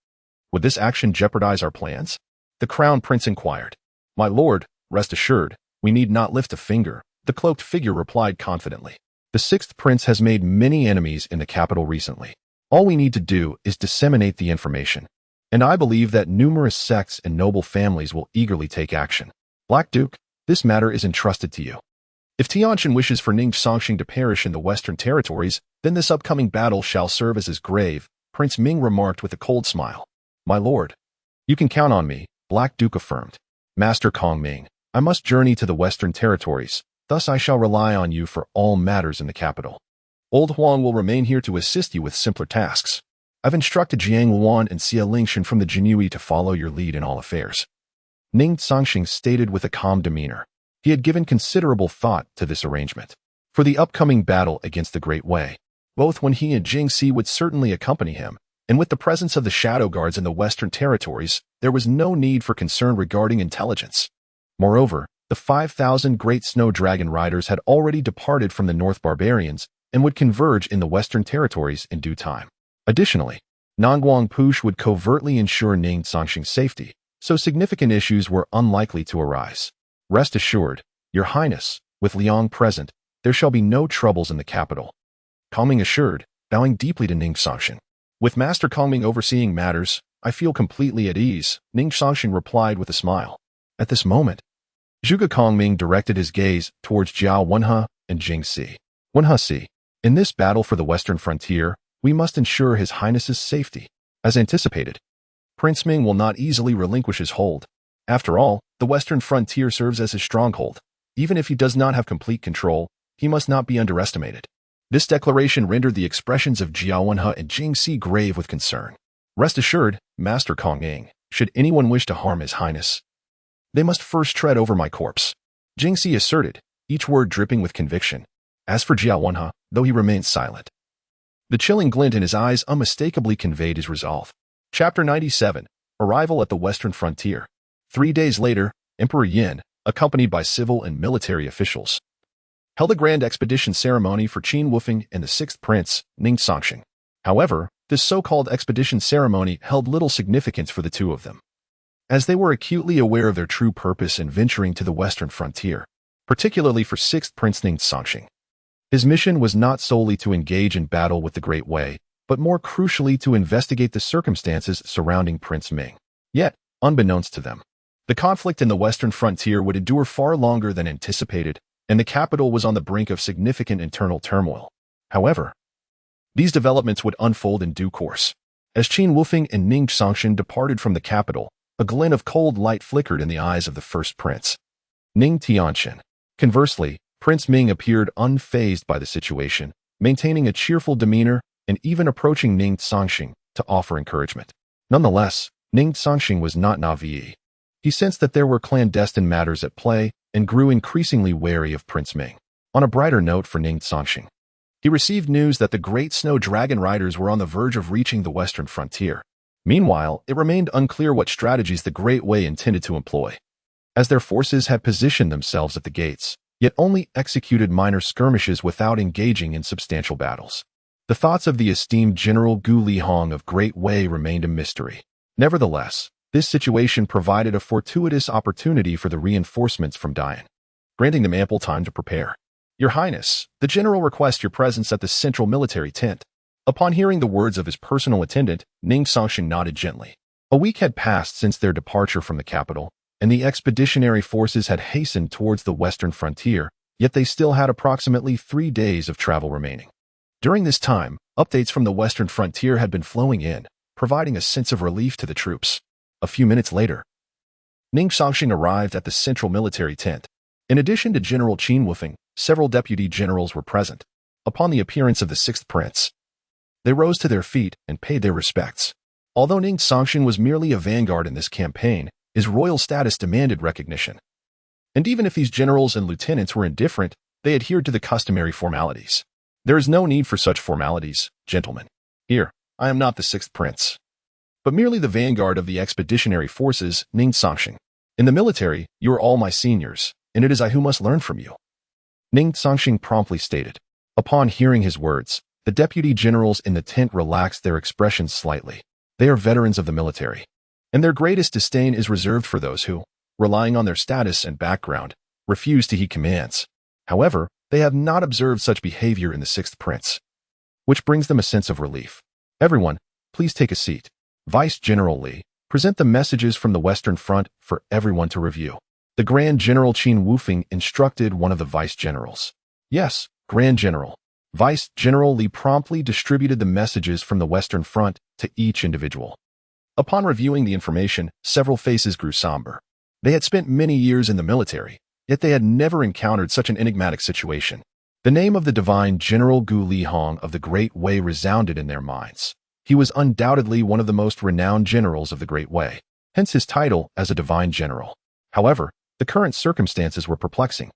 Would this action jeopardize our plans? The Crown Prince inquired. "My lord, rest assured, we need not lift a finger," the cloaked figure replied confidently. "The sixth prince has made many enemies in the capital recently. All we need to do is disseminate the information, and I believe that numerous sects and noble families will eagerly take action. Black Duke, this matter is entrusted to you. If Tianjin wishes for Ning Cangsheng to perish in the Western Territories, then this upcoming battle shall serve as his grave," Prince Ming remarked with a cold smile. "My lord, you can count on me," Black Duke affirmed. "Master Kong Ming, I must journey to the Western Territories, thus I shall rely on you for all matters in the capital. Old Huang will remain here to assist you with simpler tasks. I've instructed Jiang Luan and Xia Lingshan from the Jinui to follow your lead in all affairs." Ning Cangsheng stated with a calm demeanor. He had given considerable thought to this arrangement. For the upcoming battle against the Great Wei, both when he and Jing Si would certainly accompany him, and with the presence of the Shadow Guards in the Western Territories, there was no need for concern regarding intelligence. Moreover, the 5,000 Great Snow Dragon Riders had already departed from the North Barbarians and would converge in the Western Territories in due time. Additionally, Nangguang Push would covertly ensure Ning Cangsheng's safety, so significant issues were unlikely to arise. "Rest assured, Your Highness, with Liang present, there shall be no troubles in the capital," Kong Ming assured, bowing deeply to Ning Cangsheng. "With Master Kong Ming overseeing matters, I feel completely at ease," Ning Cangsheng replied with a smile. At this moment, Zhuge Kong Ming directed his gaze towards Jiao Wenhe and Jing Si. "Wenhe Si, in this battle for the Western frontier, we must ensure His Highness's safety." As anticipated, Prince Ming will not easily relinquish his hold. After all, the Western frontier serves as his stronghold. Even if he does not have complete control, he must not be underestimated. This declaration rendered the expressions of Jiao Wenhe and Jing Si grave with concern. "Rest assured, Master Kong Ming, should anyone wish to harm His Highness, they must first tread over my corpse," Jing Si asserted, each word dripping with conviction. As for Jiao Wenhe, though he remained silent, the chilling glint in his eyes unmistakably conveyed his resolve. Chapter 97. Arrival at the Western Frontier. 3 days later, Emperor Yin, accompanied by civil and military officials, held a grand expedition ceremony for Qin Wufeng and the sixth prince, Ning Cangsheng. However, this so-called expedition ceremony held little significance for the two of them, as they were acutely aware of their true purpose in venturing to the Western frontier, particularly for sixth prince Ning Cangsheng. His mission was not solely to engage in battle with the Great Wei, but more crucially to investigate the circumstances surrounding Prince Ming. Yet, unbeknownst to them, the conflict in the Western frontier would endure far longer than anticipated, and the capital was on the brink of significant internal turmoil. However, these developments would unfold in due course. As Qin Wufeng and Ning Cangsheng departed from the capital, a glint of cold light flickered in the eyes of the first prince, Ning Cangsheng. Conversely, Prince Ming appeared unfazed by the situation, maintaining a cheerful demeanor and even approaching Ning Cangsheng to offer encouragement. Nonetheless, Ning Cangsheng was not naive. He sensed that there were clandestine matters at play and grew increasingly wary of Prince Ming. On a brighter note for Ning Cangsheng, he received news that the Great Snow Dragon Riders were on the verge of reaching the Western frontier. Meanwhile, it remained unclear what strategies the Great Wei intended to employ, as their forces had positioned themselves at the gates, yet only executed minor skirmishes without engaging in substantial battles. The thoughts of the esteemed General Gu Lihong of Great Wei remained a mystery. Nevertheless, this situation provided a fortuitous opportunity for the reinforcements from Dian, granting them ample time to prepare. "Your Highness, the general requests your presence at the central military tent." Upon hearing the words of his personal attendant, Ning Cangsheng nodded gently. A week had passed since their departure from the capital, and the expeditionary forces had hastened towards the western frontier, yet they still had approximately 3 days of travel remaining. During this time, updates from the western frontier had been flowing in, providing a sense of relief to the troops. A few minutes later, Ning Cangsheng arrived at the central military tent. In addition to General Qin Wufeng, several deputy generals were present. Upon the appearance of the sixth prince, they rose to their feet and paid their respects. Although Ning Cangsheng was merely a vanguard in this campaign, his royal status demanded recognition. And even if these generals and lieutenants were indifferent, they adhered to the customary formalities. There is no need for such formalities, gentlemen. Here, I am not the sixth prince, but merely the vanguard of the expeditionary forces, Ning Cangsheng. In the military, you are all my seniors, and it is I who must learn from you. Ning Cangsheng promptly stated. Upon hearing his words, the deputy generals in the tent relaxed their expressions slightly. They are veterans of the military, and their greatest disdain is reserved for those who, relying on their status and background, refuse to heed commands. However, they have not observed such behavior in the sixth prince, which brings them a sense of relief. Everyone, please take a seat. Vice General Li, present the messages from the Western Front for everyone to review. The Grand General Qin Wufeng instructed one of the vice generals. Yes, Grand General. Vice General Li promptly distributed the messages from the Western Front to each individual. Upon reviewing the information, several faces grew somber. They had spent many years in the military, yet they had never encountered such an enigmatic situation. The name of the divine General Gu Lihong of the Great Wei resounded in their minds. He was undoubtedly one of the most renowned generals of the Great Wei, hence his title as a divine general. However, the current circumstances were perplexing.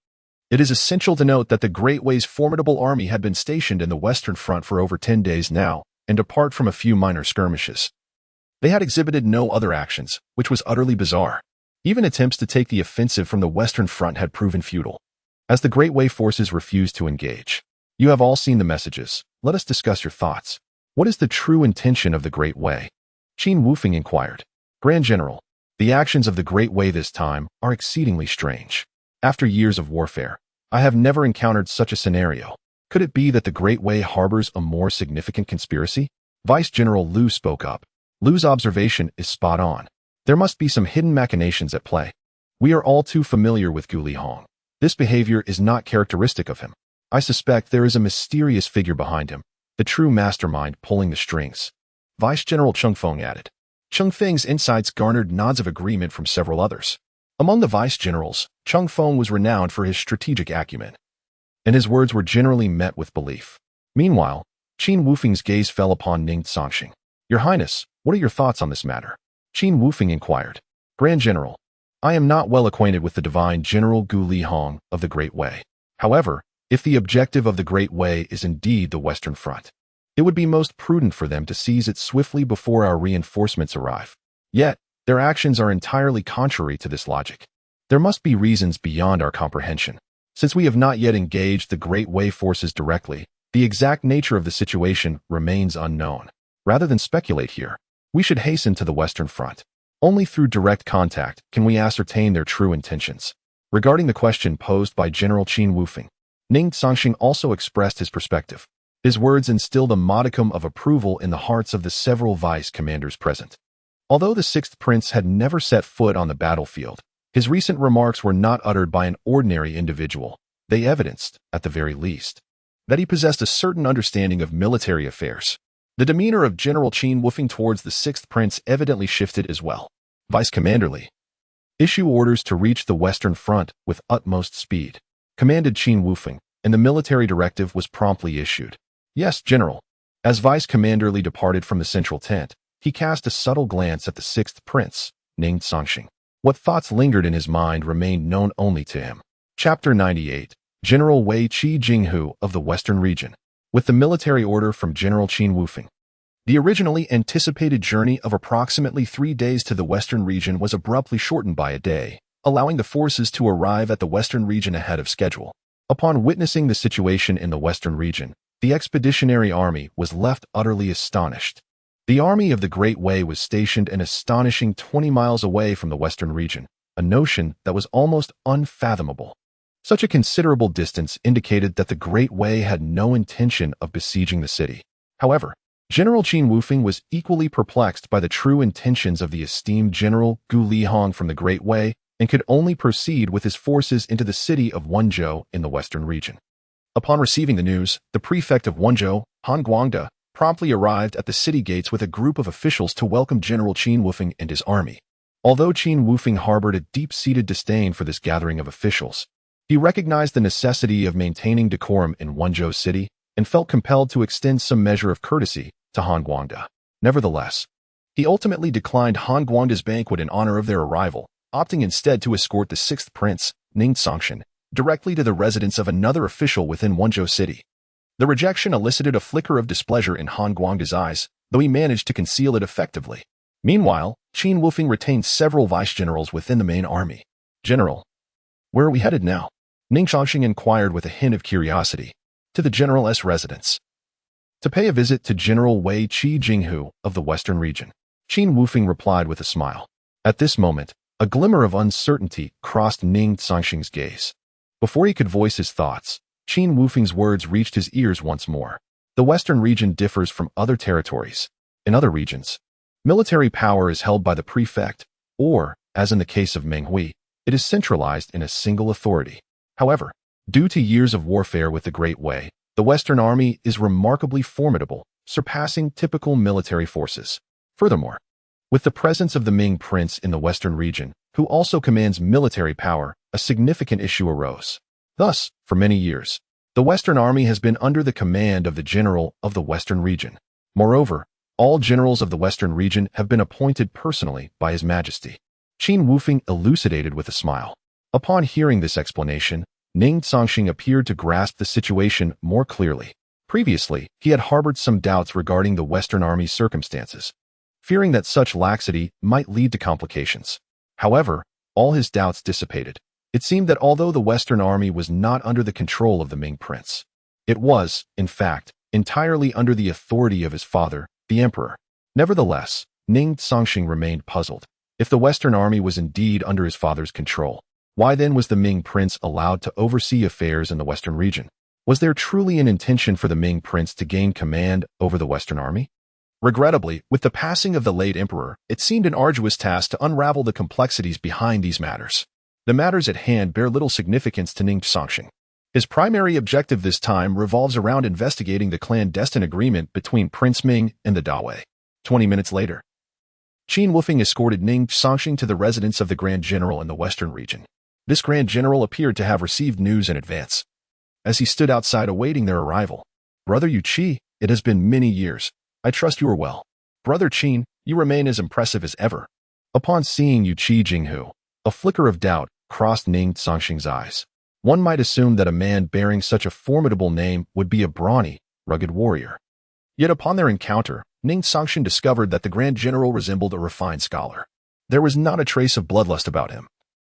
It is essential to note that the Great Wei's formidable army had been stationed in the Western Front for over 10 days now, and apart from a few minor skirmishes, they had exhibited no other actions, which was utterly bizarre. Even attempts to take the offensive from the Western Front had proven futile, as the Great Wei forces refused to engage. You have all seen the messages. Let us discuss your thoughts. What is the true intention of the Great Wei? Qin Wufeng inquired. Grand General, the actions of the Great Wei this time are exceedingly strange. After years of warfare, I have never encountered such a scenario. Could it be that the Great Wei harbors a more significant conspiracy? Vice General Lu spoke up. Lu's observation is spot on. There must be some hidden machinations at play. We are all too familiar with Gu Lihong. This behavior is not characteristic of him. I suspect there is a mysterious figure behind him, the true mastermind pulling the strings. Vice General Cheng Feng added. Cheng Feng's insights garnered nods of agreement from several others. Among the vice generals, Cheng Feng was renowned for his strategic acumen, and his words were generally met with belief. Meanwhile, Qin Wufeng's gaze fell upon Ning Cangsheng. Your Highness, what are your thoughts on this matter? Qin Wufeng inquired. Grand General, I am not well acquainted with the divine General Gu Lihong of the Great Wei. However, if the objective of the Great Wei is indeed the Western Front, it would be most prudent for them to seize it swiftly before our reinforcements arrive. Yet, their actions are entirely contrary to this logic. There must be reasons beyond our comprehension. Since we have not yet engaged the Great Wei forces directly, the exact nature of the situation remains unknown. Rather than speculate here, we should hasten to the Western Front. Only through direct contact can we ascertain their true intentions. Regarding the question posed by General Qin Wufeng, Ning Cangsheng also expressed his perspective. His words instilled a modicum of approval in the hearts of the several vice commanders present. Although the sixth prince had never set foot on the battlefield, his recent remarks were not uttered by an ordinary individual. They evidenced, at the very least, that he possessed a certain understanding of military affairs. The demeanor of General Qin Wufeng towards the sixth prince evidently shifted as well. Vice Commander Li, issue orders to reach the Western Front with utmost speed, commanded Qin Wufeng, and the military directive was promptly issued. Yes, General. As Vice Commander Li departed from the central tent, he cast a subtle glance at the sixth prince, Ning Cangsheng. What thoughts lingered in his mind remained known only to him. Chapter 98. General Wei Qi Jinghu of the Western Region. With the military order from General Qin Wufeng, the originally anticipated journey of approximately 3 days to the Western Region was abruptly shortened by a day, allowing the forces to arrive at the Western Region ahead of schedule. Upon witnessing the situation in the Western Region, the expeditionary army was left utterly astonished. The army of the Great Wei was stationed an astonishing 20 miles away from the Western Region, a notion that was almost unfathomable. Such a considerable distance indicated that the Great Wei had no intention of besieging the city. However, General Qin Wufeng was equally perplexed by the true intentions of the esteemed General Gu Lihong from the Great Wei and could only proceed with his forces into the city of Wenzhou in the western region. Upon receiving the news, the prefect of Wenzhou, Han Guangde, promptly arrived at the city gates with a group of officials to welcome General Qin Wufeng and his army. Although Qin Wufeng harbored a deep-seated disdain for this gathering of officials, he recognized the necessity of maintaining decorum in Wenzhou city and felt compelled to extend some measure of courtesy to Han Guangde. Nevertheless, he ultimately declined Han Guangde's banquet in honor of their arrival, opting instead to escort the sixth prince, Ning Cangsheng, directly to the residence of another official within Wenzhou city. The rejection elicited a flicker of displeasure in Han Guangde's eyes, though he managed to conceal it effectively. Meanwhile, Qin Wufeng retained several vice-generals within the main army. "General, where are we headed now?" Ning Cangsheng inquired with a hint of curiosity. "To the general's residence, to pay a visit to General Wei Qi Jinghu of the western region," Qin Wufeng replied with a smile. At this moment, a glimmer of uncertainty crossed Ning Cangsheng's gaze. Before he could voice his thoughts, Qin Wufeng's words reached his ears once more. The western region differs from other territories. In other regions, military power is held by the prefect, or, as in the case of Menghui, it is centralized in a single authority. However, due to years of warfare with the Great Wei, the Western Army is remarkably formidable, surpassing typical military forces. Furthermore, with the presence of the Ming Prince in the Western region, who also commands military power, a significant issue arose. Thus, for many years, the Western Army has been under the command of the General of the Western region. Moreover, all generals of the Western region have been appointed personally by His Majesty. Qin Wufeng elucidated with a smile. Upon hearing this explanation, Ning Cangsheng appeared to grasp the situation more clearly. Previously, he had harbored some doubts regarding the Western Army's circumstances, fearing that such laxity might lead to complications. However, all his doubts dissipated. It seemed that although the Western Army was not under the control of the Ming Prince, it was, in fact, entirely under the authority of his father, the Emperor. Nevertheless, Ning Cangsheng remained puzzled. If the Western Army was indeed under his father's control, why then was the Ming Prince allowed to oversee affairs in the Western region? Was there truly an intention for the Ming Prince to gain command over the Western Army? Regrettably, with the passing of the late emperor, it seemed an arduous task to unravel the complexities behind these matters. The matters at hand bear little significance to Ning Cangsheng. His primary objective this time revolves around investigating the clandestine agreement between Prince Ming and the Dawei. 20 minutes later, Qin Wufeng escorted Ning Cangsheng to the residence of the Grand General in the Western region. This Grand General appeared to have received news in advance. As he stood outside awaiting their arrival, "Brother Yu Qi, it has been many years. I trust you are well. Brother Qin, you remain as impressive as ever." Upon seeing Yu Qi Jinghu, a flicker of doubt crossed Ning Cangsheng's eyes. One might assume that a man bearing such a formidable name would be a brawny, rugged warrior. Yet upon their encounter, Ning Cangsheng discovered that the Grand General resembled a refined scholar. There was not a trace of bloodlust about him,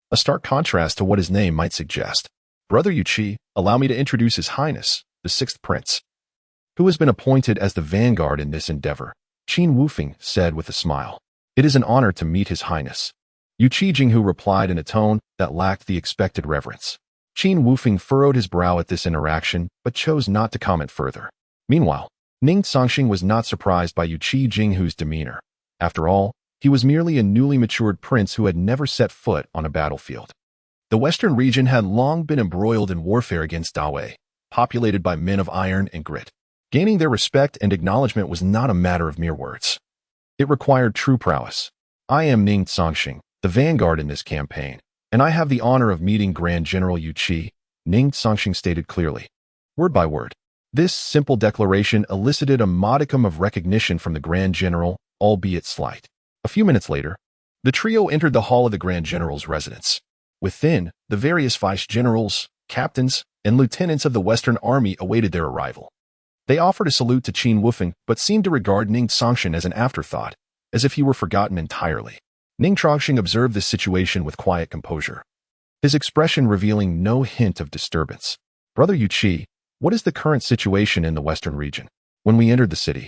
a stark contrast to what his name might suggest. "Brother Yu Qi, allow me to introduce His Highness, the Sixth Prince, who has been appointed as the vanguard in this endeavor," Qin Wufeng said with a smile. "It is an honor to meet His Highness." Yu Qi Jinghu replied in a tone that lacked the expected reverence. Qin Wufeng furrowed his brow at this interaction, but chose not to comment further. Meanwhile, Ning Cangsheng was not surprised by Yu Qi Jinghu's demeanor. After all, he was merely a newly matured prince who had never set foot on a battlefield. The Western region had long been embroiled in warfare against Dawei, populated by men of iron and grit. Gaining their respect and acknowledgement was not a matter of mere words. It required true prowess. "I am Ning Cangsheng, the vanguard in this campaign, and I have the honor of meeting Grand General Yu Qi," Ning Cangsheng stated clearly, word by word. This simple declaration elicited a modicum of recognition from the Grand General, albeit slight. A few minutes later, the trio entered the hall of the Grand General's residence. Within, the various vice-generals, captains, and lieutenants of the Western Army awaited their arrival. They offered a salute to Qin Wufeng, but seemed to regard Ning Cangsheng as an afterthought, as if he were forgotten entirely. Ning Cangsheng observed this situation with quiet composure, his expression revealing no hint of disturbance. "Brother Yu Qi, what is the current situation in the Western region? When we entered the city,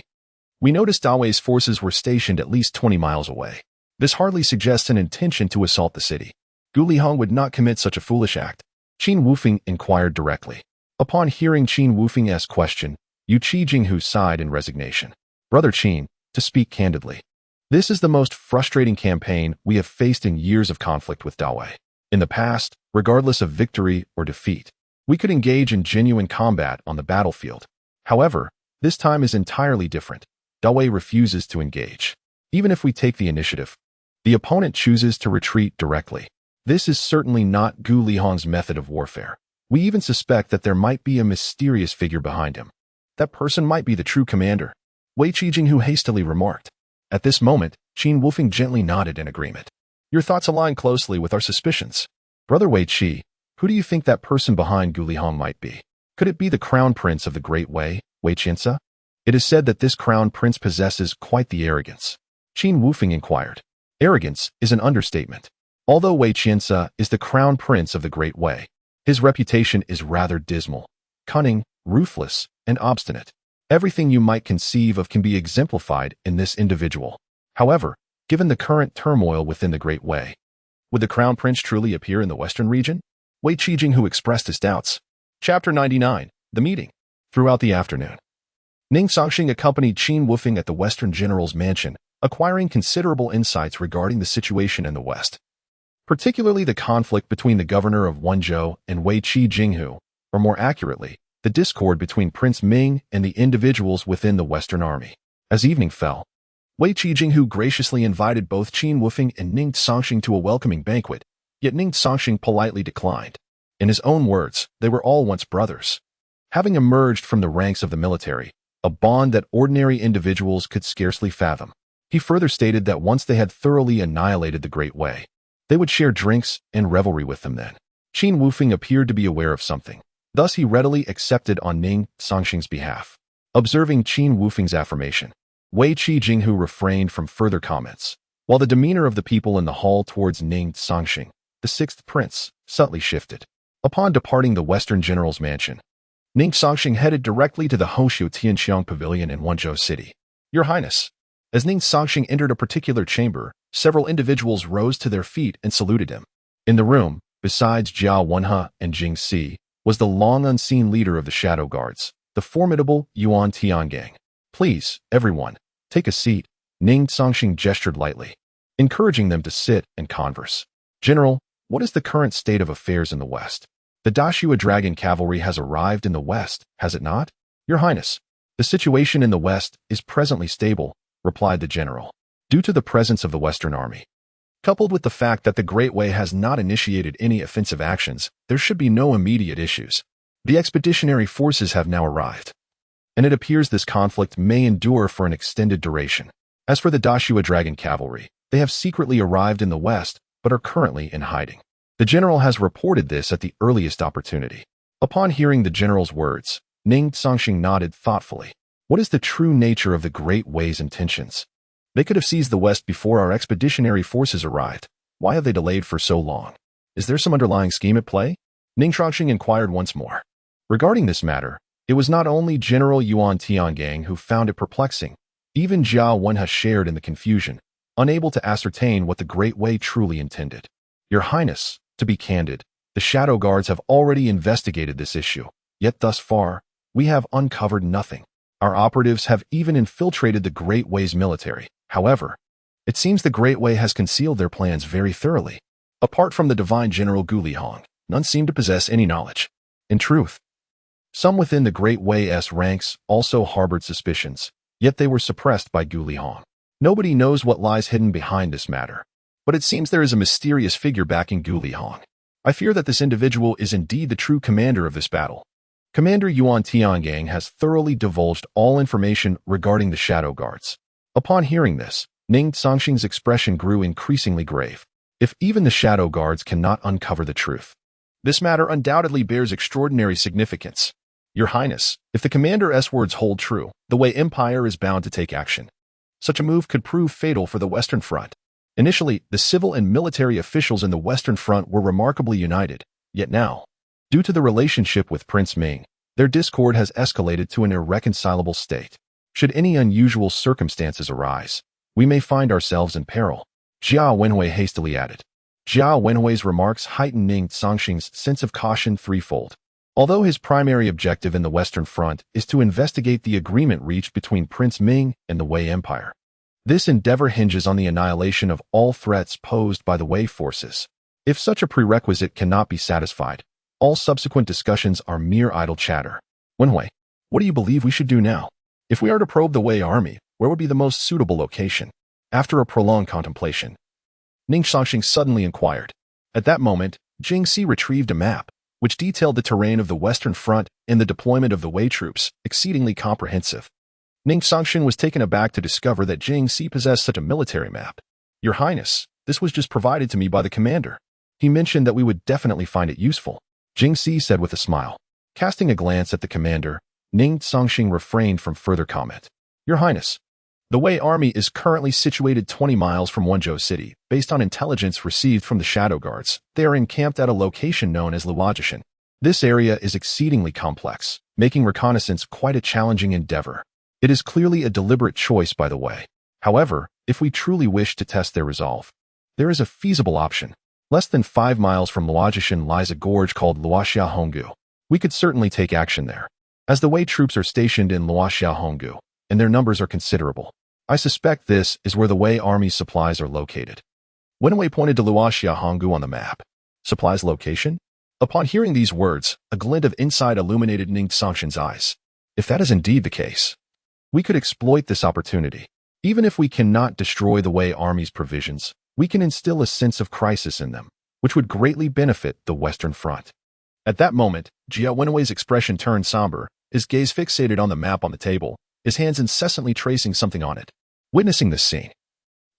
we noticed Dawei's forces were stationed at least 20 miles away. This hardly suggests an intention to assault the city. Gu Lihong would not commit such a foolish act," Qin Wufeng inquired directly. Upon hearing Qin Wufeng's question, Yu Qi Jinghu sighed in resignation. Brother Qin, to speak candidly, this is the most frustrating campaign we have faced in years of conflict with Dawei. In the past, regardless of victory or defeat, we could engage in genuine combat on the battlefield. However, this time is entirely different. Dawei refuses to engage. Even if we take the initiative, the opponent chooses to retreat directly. This is certainly not Gu Lihong's method of warfare. We even suspect that there might be a mysterious figure behind him. That person might be the true commander, Wei Qijing hastily remarked. At this moment, Qin Wufeng gently nodded in agreement. Your thoughts align closely with our suspicions. Brother Wei Qi, who do you think that person behind Gu Lihong might be? Could it be the crown prince of the Great Wei, Wei Qiansa? It is said that this crown prince possesses quite the arrogance. Qin Wufeng inquired. Arrogance is an understatement. Although Wei Qiansa is the crown prince of the Great Wei, his reputation is rather dismal, cunning, ruthless, and obstinate. Everything you might conceive of can be exemplified in this individual. However, given the current turmoil within the Great Wei, would the crown prince truly appear in the western region? Wei Qijing expressed his doubts. Chapter 99. The Meeting. Throughout the afternoon, Ning Cangsheng accompanied Qin Wufeng at the Western General's mansion, acquiring considerable insights regarding the situation in the West, particularly the conflict between the governor of Wenzhou and Wei Qijing, or more accurately, the discord between Prince Ming and the individuals within the Western Army. As evening fell, Wei Qijing graciously invited both Qin Wufeng and Ning Cangsheng to a welcoming banquet, yet Ning Cangsheng politely declined. In his own words, they were all once brothers, having emerged from the ranks of the military, a bond that ordinary individuals could scarcely fathom. He further stated that once they had thoroughly annihilated the Great Wei, they would share drinks and revelry with them then. Qin Wufeng appeared to be aware of something. Thus he readily accepted on Ning Cangsheng's behalf. Observing Qin Wufeng's affirmation, Wei Qijing refrained from further comments, while the demeanor of the people in the hall towards Ning Cangsheng, the sixth prince, subtly shifted. Upon departing the Western General's mansion, Ning Cangsheng headed directly to the Hoshu Tianxiang Pavilion in Wenzhou City. Your Highness. As Ning Cangsheng entered a particular chamber, several individuals rose to their feet and saluted him. In the room, besides Jiao Wenhe and Jing Si, was the long-unseen leader of the Shadow Guards, the formidable Yuan Tiangang. Please, everyone, take a seat, Ning Cangsheng gestured lightly, encouraging them to sit and converse. General, what is the current state of affairs in the West? The Dashua Dragon Cavalry has arrived in the West, has it not? Your Highness, the situation in the West is presently stable, replied the general, due to the presence of the Western Army. Coupled with the fact that the Great Wei has not initiated any offensive actions, there should be no immediate issues. The expeditionary forces have now arrived, and it appears this conflict may endure for an extended duration. As for the Dashua Dragon Cavalry, they have secretly arrived in the West, but are currently in hiding. The general has reported this at the earliest opportunity. Upon hearing the general's words, Ning Cangsheng nodded thoughtfully. What is the true nature of the Great Wei's intentions? They could have seized the West before our expeditionary forces arrived. Why have they delayed for so long? Is there some underlying scheme at play? Ning Cangsheng inquired once more. Regarding this matter, it was not only General Yuan Tiangang who found it perplexing. Even Jiao Wenhe shared in the confusion, unable to ascertain what the Great Wei truly intended. Your Highness, to be candid, the Shadow Guards have already investigated this issue, yet thus far, we have uncovered nothing. Our operatives have even infiltrated the Great Wei's military. However, it seems the Great Wei has concealed their plans very thoroughly. Apart from the divine General Gu Lihong, none seem to possess any knowledge. In truth, some within the Great Wei's ranks also harbored suspicions, yet they were suppressed by Gu Lihong. Nobody knows what lies hidden behind this matter, but it seems there is a mysterious figure backing Gu Lihong. I fear that this individual is indeed the true commander of this battle. Commander Yuan Tiangang has thoroughly divulged all information regarding the Shadow Guards. Upon hearing this, Ning Cangsheng's expression grew increasingly grave. If even the Shadow Guards cannot uncover the truth, this matter undoubtedly bears extraordinary significance. Your Highness, if the Commander's words hold true, the Wei Empire is bound to take action. Such a move could prove fatal for the Western Front. Initially, the civil and military officials in the Western Front were remarkably united, yet now, due to the relationship with Prince Ming, their discord has escalated to an irreconcilable state. Should any unusual circumstances arise, we may find ourselves in peril, Jiao Wenhe hastily added. Jiao Wenhui's remarks heightened Ning Cangsheng's sense of caution threefold. Although his primary objective in the Western Front is to investigate the agreement reached between Prince Ming and the Wei Empire. This endeavor hinges on the annihilation of all threats posed by the Wei forces. If such a prerequisite cannot be satisfied, all subsequent discussions are mere idle chatter. Wenhui, what do you believe we should do now? If we are to probe the Wei army, where would be the most suitable location? After a prolonged contemplation, Ning Cangsheng suddenly inquired. At that moment, Jingxi retrieved a map, which detailed the terrain of the Western Front and the deployment of the Wei troops, exceedingly comprehensive. Ning Cangsheng was taken aback to discover that Jingxi possessed such a military map. Your Highness, this was just provided to me by the commander. He mentioned that we would definitely find it useful, Jingxi said with a smile. Casting a glance at the commander, Ning Cangsheng refrained from further comment. Your Highness, the Wei army is currently situated 20 miles from Wenzhou City. Based on intelligence received from the Shadow Guards, they are encamped at a location known as Luojishan. This area is exceedingly complex, making reconnaissance quite a challenging endeavor. It is clearly a deliberate choice by the Wei. However, if we truly wish to test their resolve, there is a feasible option. Less than 5 miles from Luojishan lies a gorge called Luoxia Honggu. We could certainly take action there. As the Wei troops are stationed in Luoxia Honggu, and their numbers are considerable, I suspect this is where the Wei army's supplies are located. Wenhui pointed to Luoxia Honggu on the map. Supplies location? Upon hearing these words, a glint of insight illuminated Ning Cangsheng's eyes. If that is indeed the case, we could exploit this opportunity. Even if we cannot destroy the Wei army's provisions, we can instill a sense of crisis in them, which would greatly benefit the Western Front. At that moment, Jia Wenhui's expression turned somber, his gaze fixated on the map on the table, his hands incessantly tracing something on it. Witnessing this scene,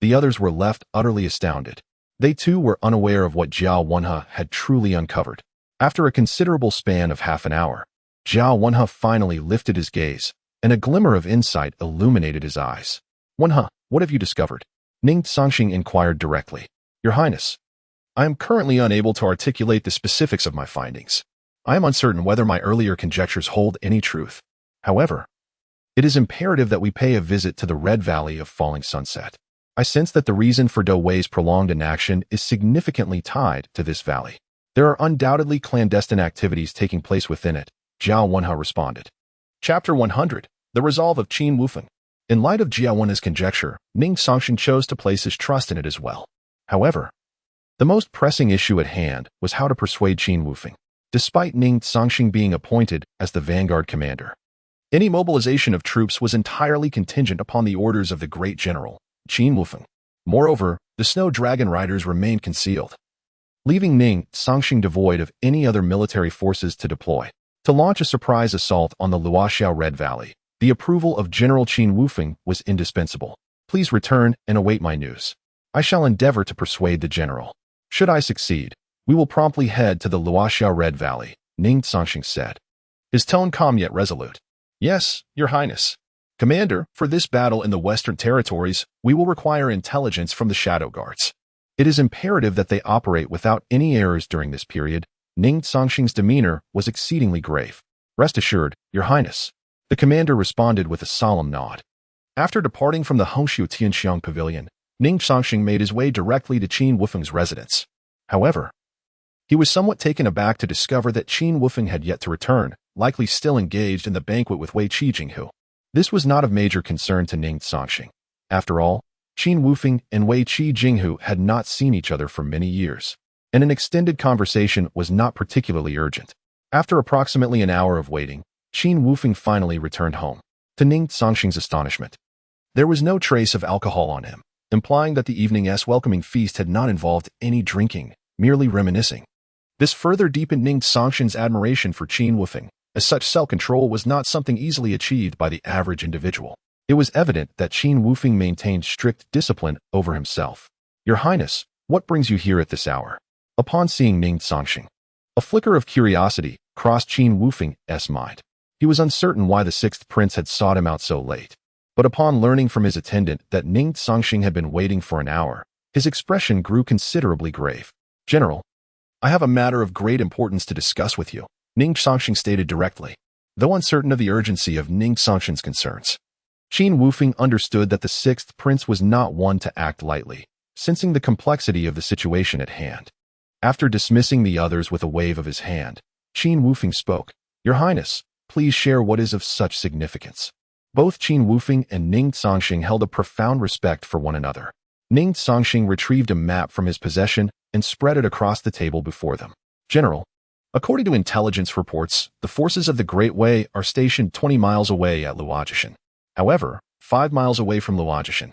the others were left utterly astounded. They too were unaware of what Jiao Wenhe had truly uncovered. After a considerable span of half an hour, Jiao Wenhe finally lifted his gaze, and a glimmer of insight illuminated his eyes. Wenhe, what have you discovered? Ning Cangsheng inquired directly. Your Highness, I am currently unable to articulate the specifics of my findings. I am uncertain whether my earlier conjectures hold any truth. However, it is imperative that we pay a visit to the Red Valley of Falling Sunset. I sense that the reason for Do Wei's prolonged inaction is significantly tied to this valley. There are undoubtedly clandestine activities taking place within it, Jiao Wenhe responded. Chapter 100, The Resolve of Qin Wufeng. In light of Jiao Wenhe's conjecture, Ning Cangsheng chose to place his trust in it as well. However, the most pressing issue at hand was how to persuade Qin Wufeng. Despite Ning Cangsheng being appointed as the vanguard commander, any mobilization of troops was entirely contingent upon the orders of the great general, Qin Wufeng. Moreover, the Snow Dragon Riders remained concealed, leaving Ning Cangsheng devoid of any other military forces to deploy. To launch a surprise assault on the Luoxiao Red Valley, the approval of General Qin Wufeng was indispensable. Please return and await my news. I shall endeavor to persuade the general. Should I succeed, we will promptly head to the Luoxiao Red Valley, Ning Cangsheng said, his tone calm yet resolute. Yes, Your Highness. Commander, for this battle in the Western Territories, we will require intelligence from the Shadow Guards. It is imperative that they operate without any errors during this period. Ning Cangsheng's demeanor was exceedingly grave. Rest assured, Your Highness. The commander responded with a solemn nod. After departing from the Hongshu Tianxiang Pavilion, Ning Cangsheng made his way directly to Qin Wufeng's residence. However, he was somewhat taken aback to discover that Qin Wufeng had yet to return, likely still engaged in the banquet with Wei Qi Jinghu. This was not of major concern to Ning Cangsheng. After all, Qin Wufeng and Wei Qi Jinghu had not seen each other for many years, and an extended conversation was not particularly urgent. After approximately an hour of waiting, Qin Wufeng finally returned home. To Ning Cangsheng's astonishment, there was no trace of alcohol on him, implying that the evening's welcoming feast had not involved any drinking, merely reminiscing. This further deepened Ning Cangsheng's admiration for Qin Wufeng, as such self-control was not something easily achieved by the average individual. It was evident that Qin Wufeng maintained strict discipline over himself. Your Highness, what brings you here at this hour? Upon seeing Ning Cangsheng, a flicker of curiosity crossed Qin Wufeng's mind. He was uncertain why the sixth prince had sought him out so late. But upon learning from his attendant that Ning Cangsheng had been waiting for an hour, his expression grew considerably grave. General, I have a matter of great importance to discuss with you, Ning Cangsheng stated directly, though uncertain of the urgency of Ning Cangsheng's concerns. Qin Wufeng understood that the sixth prince was not one to act lightly, sensing the complexity of the situation at hand. After dismissing the others with a wave of his hand, Qin Wufeng spoke. Your Highness, please share what is of such significance. Both Qin Wufeng and Ning Cangsheng held a profound respect for one another. Ning Cangsheng retrieved a map from his possession and spread it across the table before them. General, according to intelligence reports, the forces of the Great Wei are stationed 20 miles away at Luojishan. However, 5 miles away from Luojishan,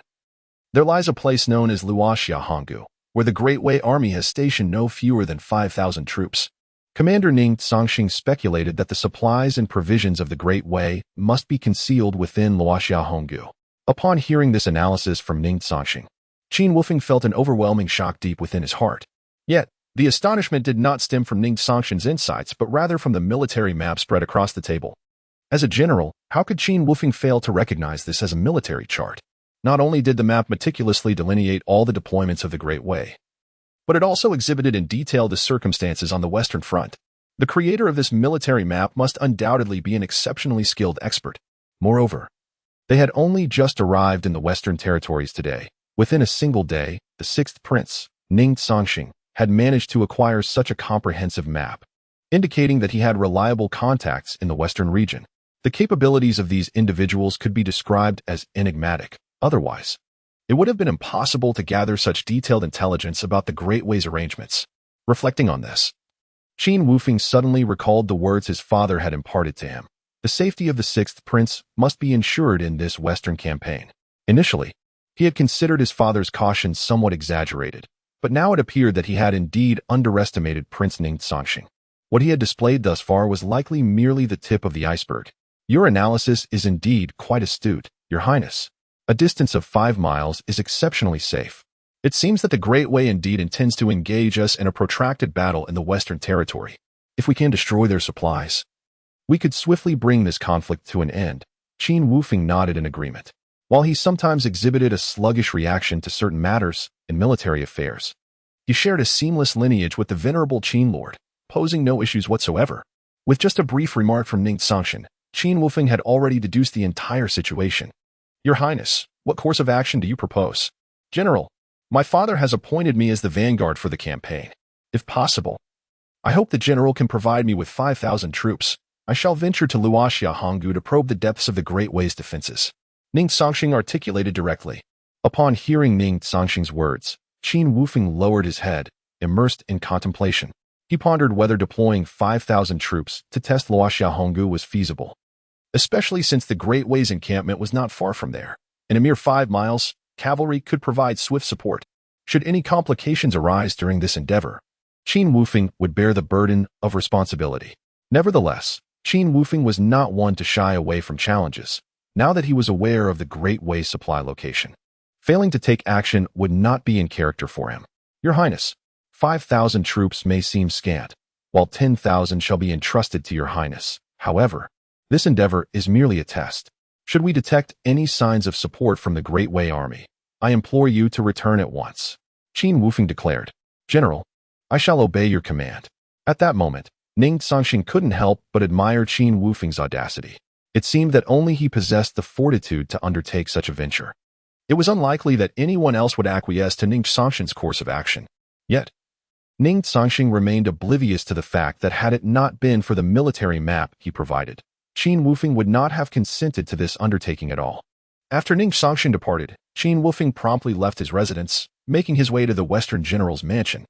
there lies a place known as Luoxiahonggu, where the Great Wei army has stationed no fewer than 5,000 troops. Commander Ning Cangsheng speculated that the supplies and provisions of the Great Wei must be concealed within Luoxiahonggu. Upon hearing this analysis from Ning Cangsheng, Qin Wufeng felt an overwhelming shock deep within his heart. Yet, the astonishment did not stem from Ning Cangsheng's insights, but rather from the military map spread across the table. As a general, how could Qin Wufeng fail to recognize this as a military chart? Not only did the map meticulously delineate all the deployments of the Great Wei, but it also exhibited in detail the circumstances on the Western Front. The creator of this military map must undoubtedly be an exceptionally skilled expert. Moreover, they had only just arrived in the Western territories today. Within a single day, the sixth prince, Ning Cangsheng, had managed to acquire such a comprehensive map, indicating that he had reliable contacts in the Western region. The capabilities of these individuals could be described as enigmatic. Otherwise, it would have been impossible to gather such detailed intelligence about the Great Wei's arrangements. Reflecting on this, Qin Wufeng suddenly recalled the words his father had imparted to him. The safety of the sixth prince must be ensured in this Western campaign. Initially, he had considered his father's caution somewhat exaggerated, but now it appeared that he had indeed underestimated Prince Ning Cangsheng. What he had displayed thus far was likely merely the tip of the iceberg. Your analysis is indeed quite astute, Your Highness. A distance of 5 miles is exceptionally safe. It seems that the Great Wei indeed intends to engage us in a protracted battle in the Western Territory. If we can destroy their supplies, we could swiftly bring this conflict to an end. Qin Wufeng nodded in agreement. While he sometimes exhibited a sluggish reaction to certain matters in military affairs, he shared a seamless lineage with the venerable Qin Lord, posing no issues whatsoever. With just a brief remark from Ning Cangsheng, Qin Wufeng had already deduced the entire situation. Your Highness, what course of action do you propose? General, my father has appointed me as the vanguard for the campaign. If possible, I hope the general can provide me with 5,000 troops. I shall venture to Luoxiahonggu to probe the depths of the Great Wei's defenses. Ning Cangsheng articulated directly. Upon hearing Ning Cangsheng's words, Qin Wufeng lowered his head, immersed in contemplation. He pondered whether deploying 5,000 troops to test Luoxiahonggu was feasible, especially since the Great Wei's encampment was not far from there. In a mere 5 miles, cavalry could provide swift support. Should any complications arise during this endeavor, Qin Wufeng would bear the burden of responsibility. Nevertheless, Qin Wufeng was not one to shy away from challenges, now that he was aware of the Great Wei's supply location. Failing to take action would not be in character for him. Your Highness, 5,000 troops may seem scant, while 10,000 shall be entrusted to Your Highness. However, this endeavor is merely a test. Should we detect any signs of support from the Great Wei army, I implore you to return at once. Qin Wufeng declared. General, I shall obey your command. At that moment, Ning Cangsheng couldn't help but admire Qin Wufeng's audacity. It seemed that only he possessed the fortitude to undertake such a venture. It was unlikely that anyone else would acquiesce to Ning Cangsheng's course of action. Yet, Ning Cangsheng remained oblivious to the fact that had it not been for the military map he provided, Qin Wufeng would not have consented to this undertaking at all. After Ning Cangsheng departed, Qin Wufeng promptly left his residence, making his way to the Western General's mansion.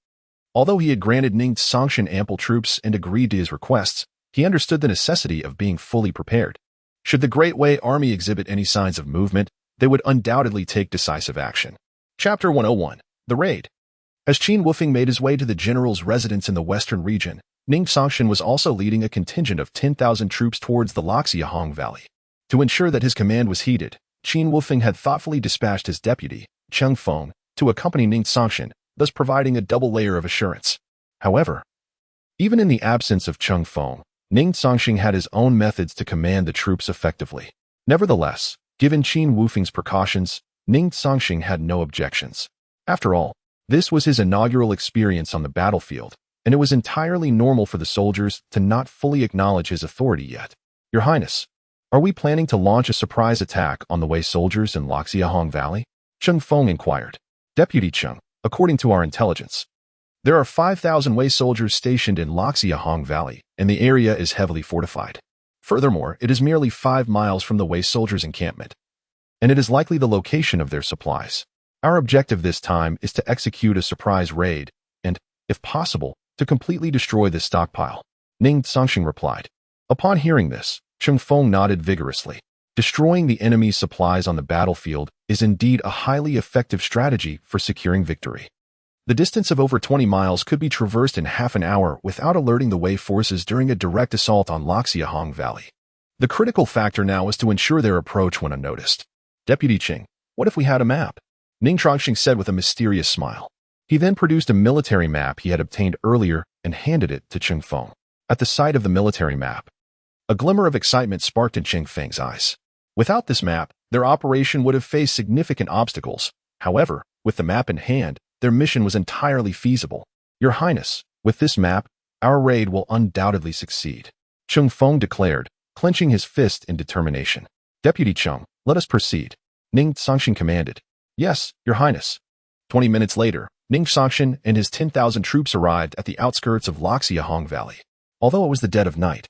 Although he had granted Ning Cangsheng ample troops and agreed to his requests, he understood the necessity of being fully prepared. Should the Great Wei army exhibit any signs of movement, they would undoubtedly take decisive action. Chapter 101. The Raid. As Qin Wufeng made his way to the general's residence in the western region, Ning Cangsheng was also leading a contingent of 10,000 troops towards the Luoxiahong Valley. To ensure that his command was heeded, Qin Wufeng had thoughtfully dispatched his deputy, Cheng Feng, to accompany Ning Cangsheng, thus providing a double layer of assurance. However, even in the absence of Cheng Feng, Ning Cangsheng had his own methods to command the troops effectively. Nevertheless, given Qin Wufeng's precautions, Ning Cangsheng had no objections. After all, this was his inaugural experience on the battlefield, and it was entirely normal for the soldiers to not fully acknowledge his authority yet. Your Highness, are we planning to launch a surprise attack on the Wei soldiers in Luoxiahong Valley? Cheng Feng inquired. Deputy Cheng, according to our intelligence, There are 5,000 Wei soldiers stationed in Loxiahong Valley, and the area is heavily fortified. Furthermore, it is merely 5 miles from the Wei soldiers' encampment, and it is likely the location of their supplies. Our objective this time is to execute a surprise raid and, if possible, to completely destroy this stockpile. Ning Cangsheng replied. Upon hearing this, Cheng Feng nodded vigorously. Destroying the enemy's supplies on the battlefield is indeed a highly effective strategy for securing victory. The distance of over 20 miles could be traversed in half an hour without alerting the Wei forces during a direct assault on Loxiahong Valley. The critical factor now is to ensure their approach when unnoticed. Deputy Ching, what if we had a map? Ning Cangsheng said with a mysterious smile. He then produced a military map he had obtained earlier and handed it to Cheng Feng. At the sight of the military map, a glimmer of excitement sparked in Cheng Feng's eyes. Without this map, their operation would have faced significant obstacles. However, with the map in hand, their mission was entirely feasible. Your Highness, with this map, our raid will undoubtedly succeed, Cheng Feng declared, clenching his fist in determination. Deputy Cheng, let us proceed, Ning Cangsheng commanded. Yes, Your Highness. 20 minutes later, Ning Cangsheng and his 10,000 troops arrived at the outskirts of Loxiahong Valley. Although it was the dead of night,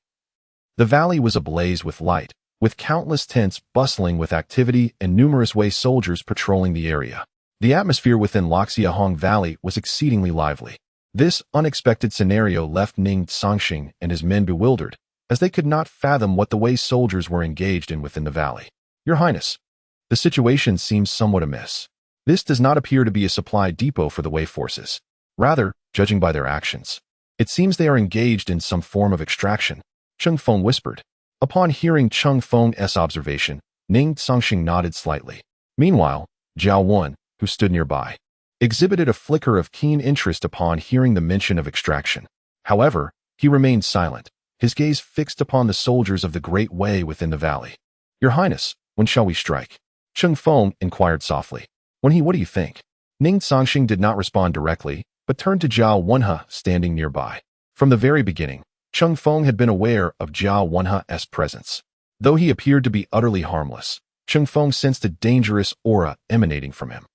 the valley was ablaze with light, with countless tents bustling with activity and numerous Wei soldiers patrolling the area. The atmosphere within Loxiahong Valley was exceedingly lively. This unexpected scenario left Ning Cangsheng and his men bewildered, as they could not fathom what the Wei soldiers were engaged in within the valley. Your Highness, the situation seems somewhat amiss. This does not appear to be a supply depot for the Wei forces. Rather, judging by their actions, it seems they are engaged in some form of extraction, Cheng Feng whispered. Upon hearing Cheng Feng's observation, Ning Cangsheng nodded slightly. Meanwhile, Zhao Wen, who stood nearby, exhibited a flicker of keen interest upon hearing the mention of extraction. However, he remained silent, his gaze fixed upon the soldiers of the Great Wei within the valley. Your Highness, when shall we strike? Cheng Feng inquired softly. What do you think? Ning Cangsheng did not respond directly, but turned to Zhao Wenhe standing nearby. From the very beginning, Cheng Feng had been aware of Zhao Wenhe's presence. Though he appeared to be utterly harmless, Cheng Feng sensed a dangerous aura emanating from him,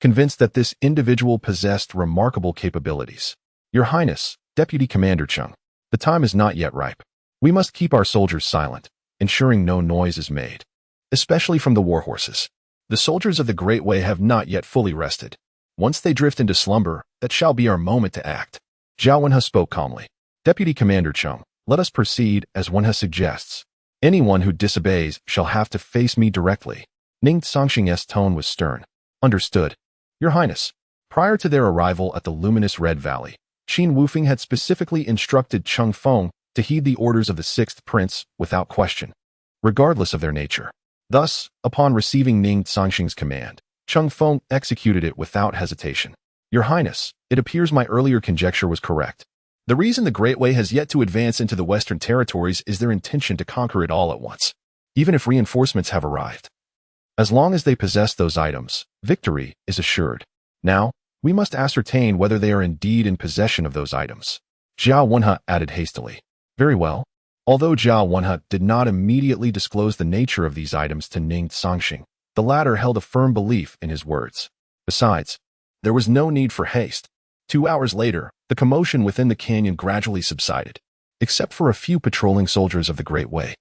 convinced that this individual possessed remarkable capabilities. Your Highness, Deputy Commander Cheng, the time is not yet ripe. We must keep our soldiers silent, ensuring no noise is made, especially from the war horses. The soldiers of the Great Wei have not yet fully rested. Once they drift into slumber, that shall be our moment to act. Zhao Wenhe spoke calmly. Deputy Commander Cheng, let us proceed as Wenhe suggests. Anyone who disobeys shall have to face me directly. Ning Cangsheng's tone was stern. Understood. Your Highness, prior to their arrival at the luminous Red Valley, Qin Wufeng had specifically instructed Cheng Feng to heed the orders of the sixth prince without question, regardless of their nature. Thus, upon receiving Ning Cangsheng's command, Cheng Feng executed it without hesitation. Your Highness, it appears my earlier conjecture was correct. The reason the Great Wei has yet to advance into the Western territories is their intention to conquer it all at once, even if reinforcements have arrived. As long as they possess those items, victory is assured. Now, we must ascertain whether they are indeed in possession of those items. Zhao Wenhe added hastily. Very well. Although Zhao Wenhe did not immediately disclose the nature of these items to Ning Cangsheng, the latter held a firm belief in his words. Besides, there was no need for haste. 2 hours later, the commotion within the canyon gradually subsided, except for a few patrolling soldiers of the Great Wei.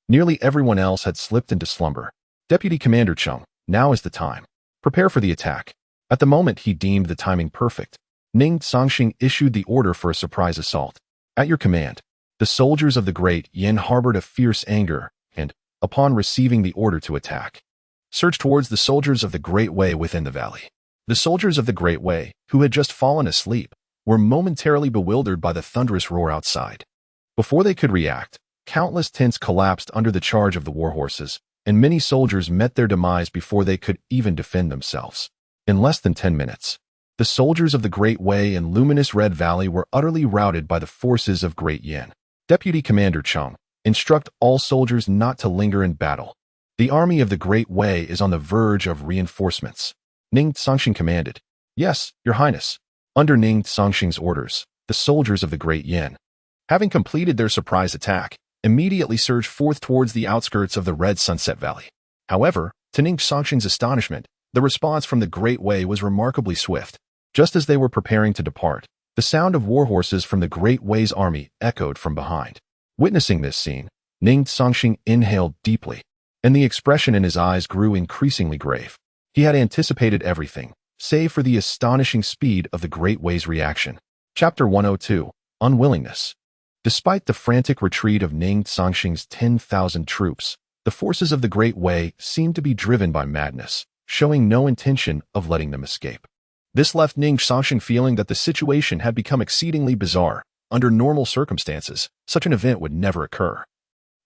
Nearly everyone else had slipped into slumber. Deputy Commander Cheng, now is the time. Prepare for the attack. At the moment he deemed the timing perfect, Ning Cangsheng issued the order for a surprise assault. At your command. The soldiers of the Great Yin harbored a fierce anger and, upon receiving the order to attack, surged towards the soldiers of the Great Wei within the valley. The soldiers of the Great Wei, who had just fallen asleep, were momentarily bewildered by the thunderous roar outside. Before they could react, countless tents collapsed under the charge of the war horses, and many soldiers met their demise before they could even defend themselves. In less than 10 minutes, the soldiers of the Great Wei and luminous Red Valley were utterly routed by the forces of Great Yin. Deputy Commander Cheng, instruct all soldiers not to linger in battle. The army of the Great Wei is on the verge of reinforcements. Ning Cangsheng commanded. Yes, Your Highness. Under Ning Cangsheng's orders, the soldiers of the Great Yin, having completed their surprise attack, immediately surged forth towards the outskirts of the Red Sunset Valley. However, to Ning Cangsheng's astonishment, the response from the Great Wei was remarkably swift. Just as they were preparing to depart, The sound of war horses from the Great Wei's army echoed from behind. Witnessing this scene, Ning Cangsheng inhaled deeply, and the expression in his eyes grew increasingly grave. He had anticipated everything, save for the astonishing speed of the Great Wei's reaction. Chapter 102. Unwillingness. Despite the frantic retreat of Ning Cangsheng's 10,000 troops, the forces of the Great Wei seemed to be driven by madness, showing no intention of letting them escape. This left Ning Cangsheng feeling that the situation had become exceedingly bizarre. Under normal circumstances, such an event would never occur,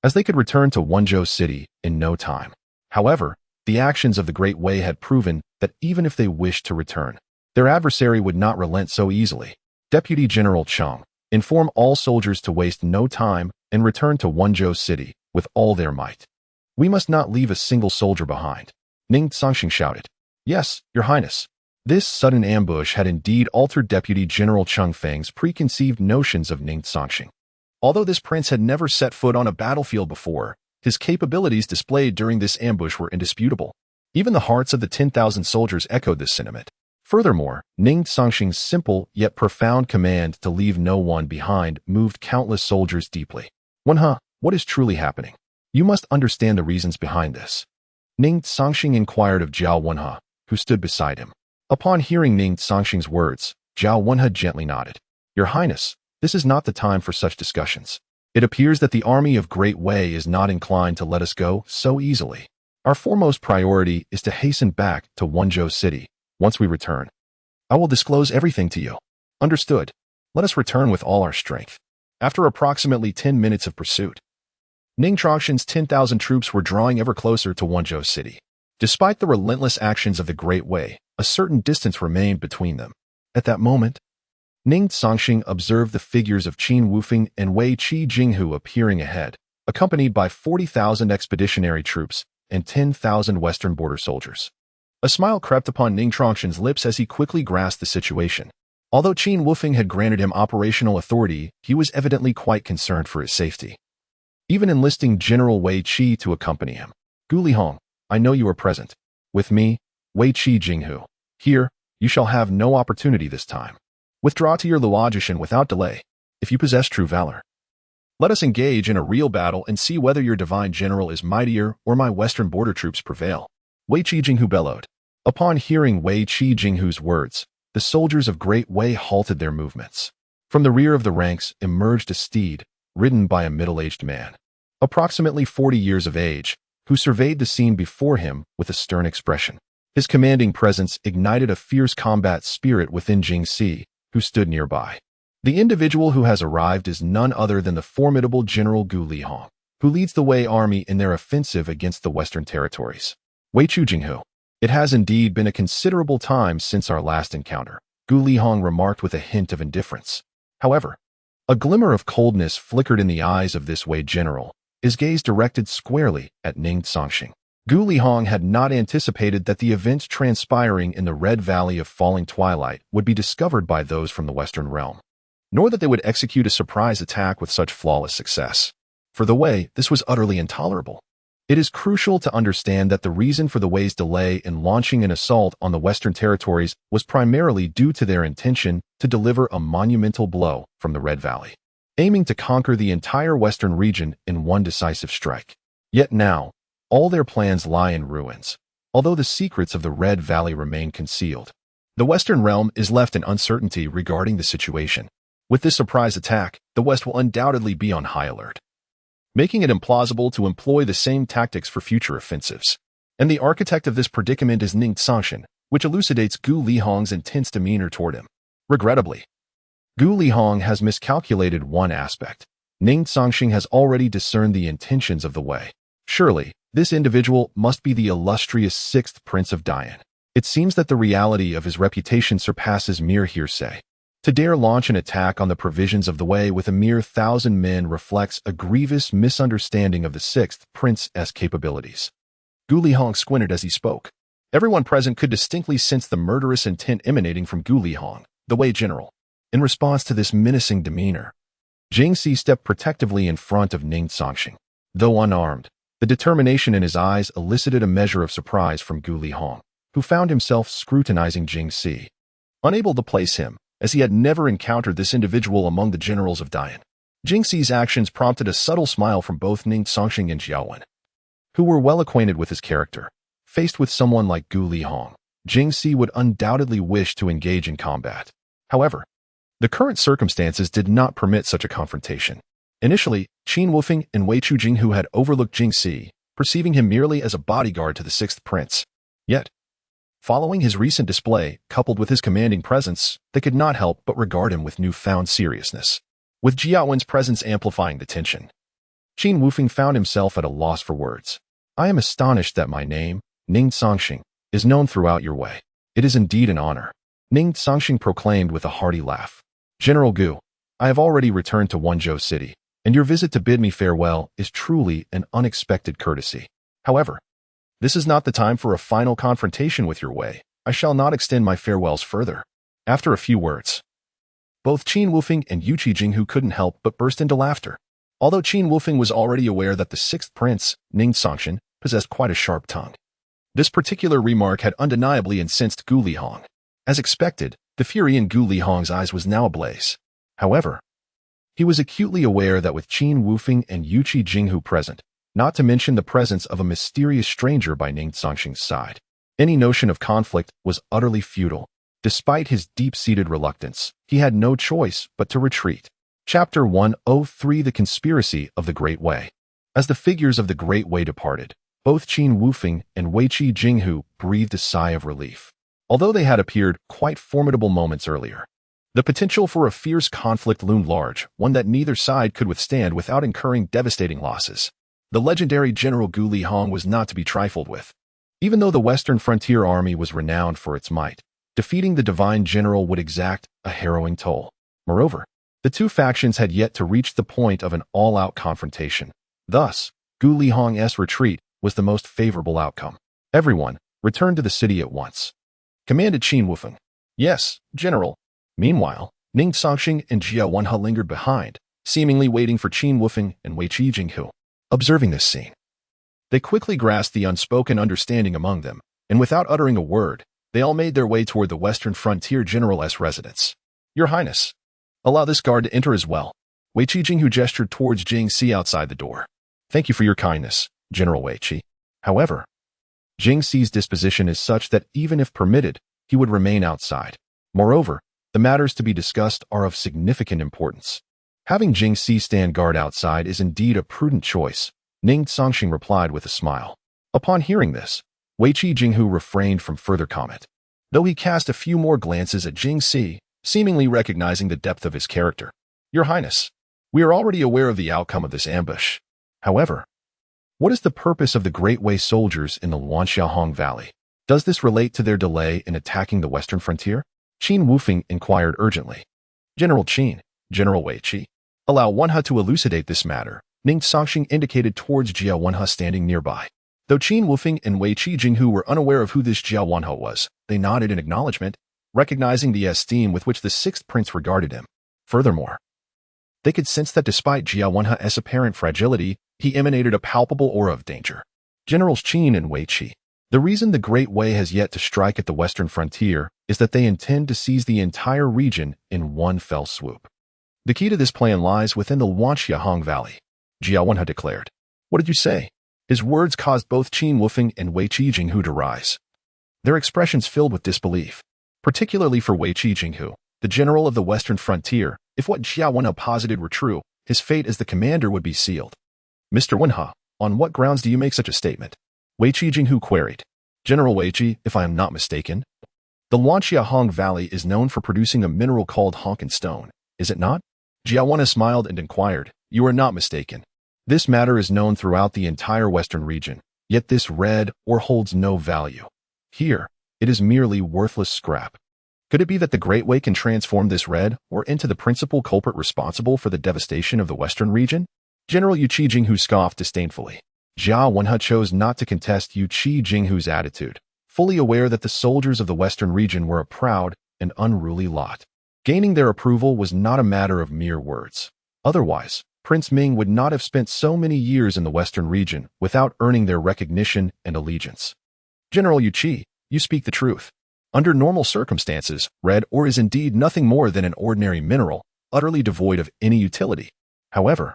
as they could return to Wenzhou City in no time. However, the actions of the Great Wei had proven that even if they wished to return, their adversary would not relent so easily. Deputy General Cheng, inform all soldiers to waste no time and return to Wenzhou City with all their might. We must not leave a single soldier behind. Ning Cangsheng shouted. Yes, Your Highness. This sudden ambush had indeed altered Deputy General Cheng Feng's preconceived notions of Ning Cangsheng. Although this prince had never set foot on a battlefield before, his capabilities displayed during this ambush were indisputable. Even the hearts of the 10,000 soldiers echoed this sentiment. Furthermore, Ning Cangsheng's simple yet profound command to leave no one behind moved countless soldiers deeply. Wenhe, what is truly happening? You must understand the reasons behind this. Ning Cangsheng inquired of Zhao Wenhe, who stood beside him. Upon hearing Ning Cangsheng's words, Zhao Wenhe gently nodded. Your Highness, this is not the time for such discussions. It appears that the army of Great Wei is not inclined to let us go so easily. Our foremost priority is to hasten back to Wenzhou City. Once we return, I will disclose everything to you. Understood. Let us return with all our strength. After approximately 10 minutes of pursuit, Ning Cangsheng's 10,000 troops were drawing ever closer to Wenzhou City. Despite the relentless actions of the Great Wei, a certain distance remained between them. At that moment, Ning Cangsheng observed the figures of Qin Wufeng and Wei Qi Jinghu appearing ahead, accompanied by 40,000 expeditionary troops and 10,000 western border soldiers. A smile crept upon Ning Cangsheng's lips as he quickly grasped the situation. Although Qin Wufeng had granted him operational authority, he was evidently quite concerned for his safety, even enlisting General Wei Qi to accompany him. Gu Lihong, I know you are present. With me, Wei Qi Jinghu. Here, you shall have no opportunity this time. Withdraw to your Luogishan without delay, if you possess true valor. Let us engage in a real battle and see whether your divine general is mightier or my western border troops prevail. Wei Qi Jinghu bellowed. Upon hearing Wei Qi Jinghu's words, the soldiers of Great Wei halted their movements. From the rear of the ranks emerged a steed, ridden by a middle-aged man, approximately 40 years of age, who surveyed the scene before him with a stern expression. His commanding presence ignited a fierce combat spirit within Jing Si, who stood nearby. The individual who has arrived is none other than the formidable General Gu Lihong, who leads the Wei army in their offensive against the Western territories. Wei Chu Jinghu. It has indeed been a considerable time since our last encounter, Gu Lihong remarked with a hint of indifference. However, a glimmer of coldness flickered in the eyes of this Wei general, his gaze directed squarely at Ning Cangsheng. Gu Lihong had not anticipated that the events transpiring in the Red Valley of Falling Twilight would be discovered by those from the Western realm, nor that they would execute a surprise attack with such flawless success. For the Wei, this was utterly intolerable. It is crucial to understand that the reason for the Wei's delay in launching an assault on the Western territories was primarily due to their intention to deliver a monumental blow from the Red Valley, aiming to conquer the entire Western region in one decisive strike. Yet now, all their plans lie in ruins, although the secrets of the Red Valley remain concealed. The Western realm is left in uncertainty regarding the situation. With this surprise attack, the West will undoubtedly be on high alert, making it implausible to employ the same tactics for future offensives. And the architect of this predicament is Ning Cangsheng, which elucidates Gu Lihong's intense demeanor toward him. Regrettably, Gu Lihong has miscalculated one aspect. Ning Cangsheng has already discerned the intentions of the Wei. Surely, this individual must be the illustrious 6th Prince of Dian. It seems that the reality of his reputation surpasses mere hearsay. To dare launch an attack on the provisions of the Wei with a mere 1,000 men reflects a grievous misunderstanding of the 6th Prince's capabilities. Gu Lihong squinted as he spoke. Everyone present could distinctly sense the murderous intent emanating from Gu Lihong, the Wei general. In response to this menacing demeanor, Jing Si stepped protectively in front of Ning Cangsheng. Though unarmed, the determination in his eyes elicited a measure of surprise from Gu Lihong, who found himself scrutinizing Jing Si. Unable to place him, as he had never encountered this individual among the generals of Dian. Jingxi's actions prompted a subtle smile from both Ning Cangsheng and Jiawen, who were well acquainted with his character. Faced with someone like Gu Lihong, Jingxi would undoubtedly wish to engage in combat. However, the current circumstances did not permit such a confrontation. Initially, Qin Wufeng and Wei Chujinghu had overlooked Jingxi, perceiving him merely as a bodyguard to the sixth prince. Yet, following his recent display, coupled with his commanding presence, they could not help but regard him with newfound seriousness. With Jiawen's presence amplifying the tension, Qin Wufeng found himself at a loss for words. I am astonished that my name, Ning Cangsheng, is known throughout your way. It is indeed an honor. Ning Cangsheng proclaimed with a hearty laugh. General Gu, I have already returned to Wenzhou City, and your visit to bid me farewell is truly an unexpected courtesy. However, this is not the time for a final confrontation with your way. I shall not extend my farewells further. After a few words, both Qin Wufeng and Yu Qijinghu couldn't help but burst into laughter. Although Qin Wufeng was already aware that the sixth prince, Ning Cangsheng, possessed quite a sharp tongue, this particular remark had undeniably incensed Gu Lihong. As expected, the fury in Gu Lihong's eyes was now ablaze. However, he was acutely aware that with Qin Wufeng and Yu Qijinghu present, not to mention the presence of a mysterious stranger by Ning Cangsheng's side, any notion of conflict was utterly futile. Despite his deep-seated reluctance, he had no choice but to retreat. Chapter 103: The Conspiracy of the Great Way. As the figures of the Great Way departed, both Qin Wufeng and Wei Qijinghu breathed a sigh of relief. Although they had appeared quite formidable moments earlier, the potential for a fierce conflict loomed large, one that neither side could withstand without incurring devastating losses. The legendary General Gu Lihong was not to be trifled with. Even though the Western Frontier Army was renowned for its might, defeating the divine general would exact a harrowing toll. Moreover, the two factions had yet to reach the point of an all-out confrontation. Thus, Gu Lihong's retreat was the most favorable outcome. Everyone returned to the city at once, commanded Qin Wufeng. Yes, General. Meanwhile, Ning Cangsheng and Jia Wenhe lingered behind, seemingly waiting for Qin Wufeng and Wei Qijinghu. Observing this scene, they quickly grasped the unspoken understanding among them, and without uttering a word, they all made their way toward the Western Frontier General's residence. Your Highness, allow this guard to enter as well. Wei Qijinghu gestured towards Jingxi outside the door. Thank you for your kindness, General Wei Qi. However, Jingxi's disposition is such that even if permitted, he would remain outside. Moreover, the matters to be discussed are of significant importance. Having Jingxi stand guard outside is indeed a prudent choice, Ning Cangsheng replied with a smile. Upon hearing this, Wei Qijinghu refrained from further comment, though he cast a few more glances at Jingxi, seemingly recognizing the depth of his character. Your Highness, we are already aware of the outcome of this ambush. However, what is the purpose of the Great Way soldiers in the Wanxiahong Valley? Does this relate to their delay in attacking the western frontier? Qin Wufeng inquired urgently. General Qin, General Wei Qi, allow Wenhe to elucidate this matter. Ning Cangsheng indicated towards Jia Wenhe standing nearby. Though Qin Wufeng and Wei Qijinghu were unaware of who this Jia Wenhe was, they nodded in acknowledgement, recognizing the esteem with which the sixth prince regarded him. Furthermore, they could sense that despite Jia Wenhe's apparent fragility, he emanated a palpable aura of danger. Generals Qin and Wei Qi, the reason the Great Way has yet to strike at the western frontier is that they intend to seize the entire region in one fell swoop. The key to this plan lies within the Wanxiahong Valley, Jia Wenhe declared. What did you say? His words caused both Qin Wufeng and Wei Qijinghu to rise, their expressions filled with disbelief, particularly for Wei Qijinghu, the general of the western frontier. If what Jia Wenhe posited were true, his fate as the commander would be sealed. Mr. Wenhe, on what grounds do you make such a statement? Wei Qijinghu queried. General Wei Qi, if I am not mistaken, the Wanxiahong Valley is known for producing a mineral called honkin stone, is it not? Jia Wenhe smiled and inquired. You are not mistaken. This matter is known throughout the entire western region, yet this red ore holds no value. Here, it is merely worthless scrap. Could it be that the Great Way can transform this red ore into the principal culprit responsible for the devastation of the western region? General Yu Qijinghu scoffed disdainfully. Jia Wenhe chose not to contest Yu Qijinghu's attitude, fully aware that the soldiers of the western region were a proud and unruly lot. Gaining their approval was not a matter of mere words. Otherwise, Prince Ming would not have spent so many years in the western region without earning their recognition and allegiance. General Yu Qi, you speak the truth. Under normal circumstances, red ore is indeed nothing more than an ordinary mineral, utterly devoid of any utility. However,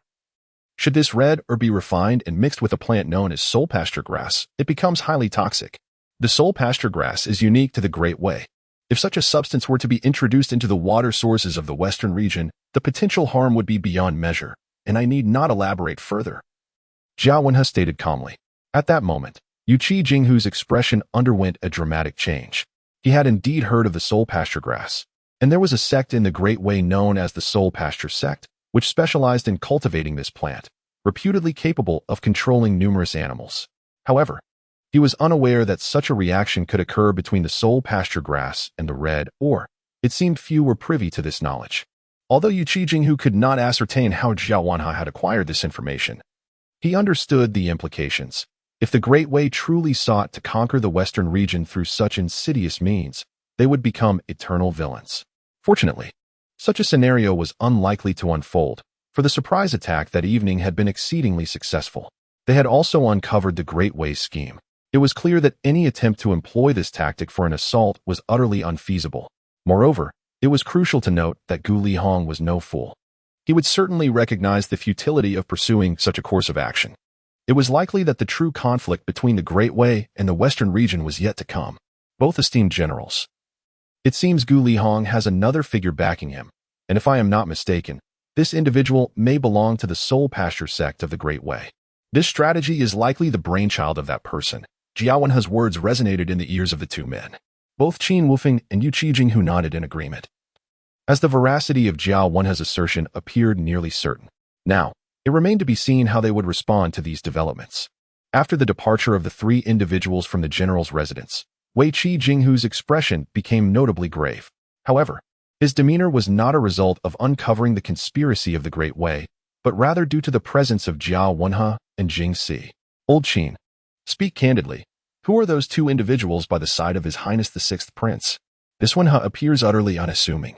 should this red ore be refined and mixed with a plant known as soul pasture grass, it becomes highly toxic. The soul pasture grass is unique to the Great Way. If such a substance were to be introduced into the water sources of the western region, the potential harm would be beyond measure, and I need not elaborate further. Jiao Wenhe stated calmly. At that moment, Yuqi Jinghu's expression underwent a dramatic change. He had indeed heard of the soul pasture grass, and there was a sect in the Great Way known as the Soul Pasture Sect, which specialized in cultivating this plant, reputedly capable of controlling numerous animals. However, he was unaware that such a reaction could occur between the soul pasture grass and the red ore. It seemed few were privy to this knowledge. Although Yuqi Jinghu could not ascertain how Jiao Wenhe had acquired this information, he understood the implications. If the Great Way truly sought to conquer the western region through such insidious means, they would become eternal villains. Fortunately, such a scenario was unlikely to unfold, for the surprise attack that evening had been exceedingly successful. They had also uncovered the Great Way's scheme. It was clear that any attempt to employ this tactic for an assault was utterly unfeasible. Moreover, it was crucial to note that Gu Lihong was no fool. He would certainly recognize the futility of pursuing such a course of action. It was likely that the true conflict between the Great Way and the western region was yet to come. Both esteemed generals. It seems Gu Lihong has another figure backing him, and if I am not mistaken, this individual may belong to the Soul Pasture sect of the Great Way. This strategy is likely the brainchild of that person. Jiao Wenhe's words resonated in the ears of the two men. Both Qin Wufeng and Yuqi Jinghu nodded in agreement, as the veracity of Jiao Wenhe's assertion appeared nearly certain. Now, it remained to be seen how they would respond to these developments. After the departure of the three individuals from the general's residence, Yuqi Jinghu's expression became notably grave. However, his demeanor was not a result of uncovering the conspiracy of the Great Way, but rather due to the presence of Jiao Wenhe and Jing Si. Old Qin, speak candidly. Who are those two individuals by the side of His Highness the Sixth Prince? This Wenhe appears utterly unassuming.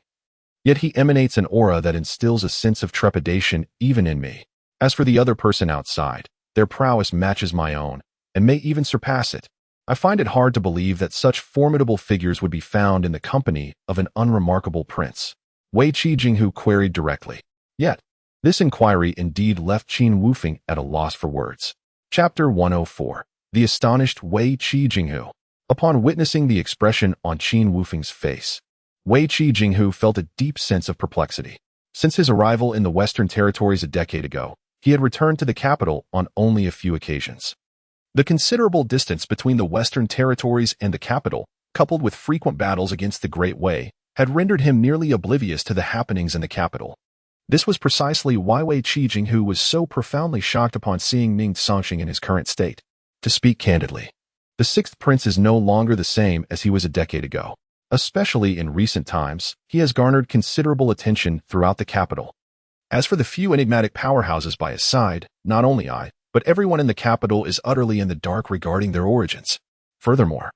Yet he emanates an aura that instills a sense of trepidation even in me. As for the other person outside, their prowess matches my own, and may even surpass it. I find it hard to believe that such formidable figures would be found in the company of an unremarkable prince. Yuqi Jinghu queried directly. Yet, this inquiry indeed left Qin Wufeng at a loss for words. Chapter 104. The astonished Yuqi Jinghu. Upon witnessing the expression on Qin Wufeng's face, Yuqi Jinghu felt a deep sense of perplexity. Since his arrival in the Western Territories a decade ago, he had returned to the capital on only a few occasions. The considerable distance between the Western Territories and the capital, coupled with frequent battles against the Great Way, had rendered him nearly oblivious to the happenings in the capital. This was precisely why Yuqi Jinghu was so profoundly shocked upon seeing Ning Cangsheng in his current state. To speak candidly, the Sixth Prince is no longer the same as he was a decade ago. Especially in recent times, he has garnered considerable attention throughout the capital. As for the few enigmatic powerhouses by his side, not only I, but everyone in the capital is utterly in the dark regarding their origins. Furthermore,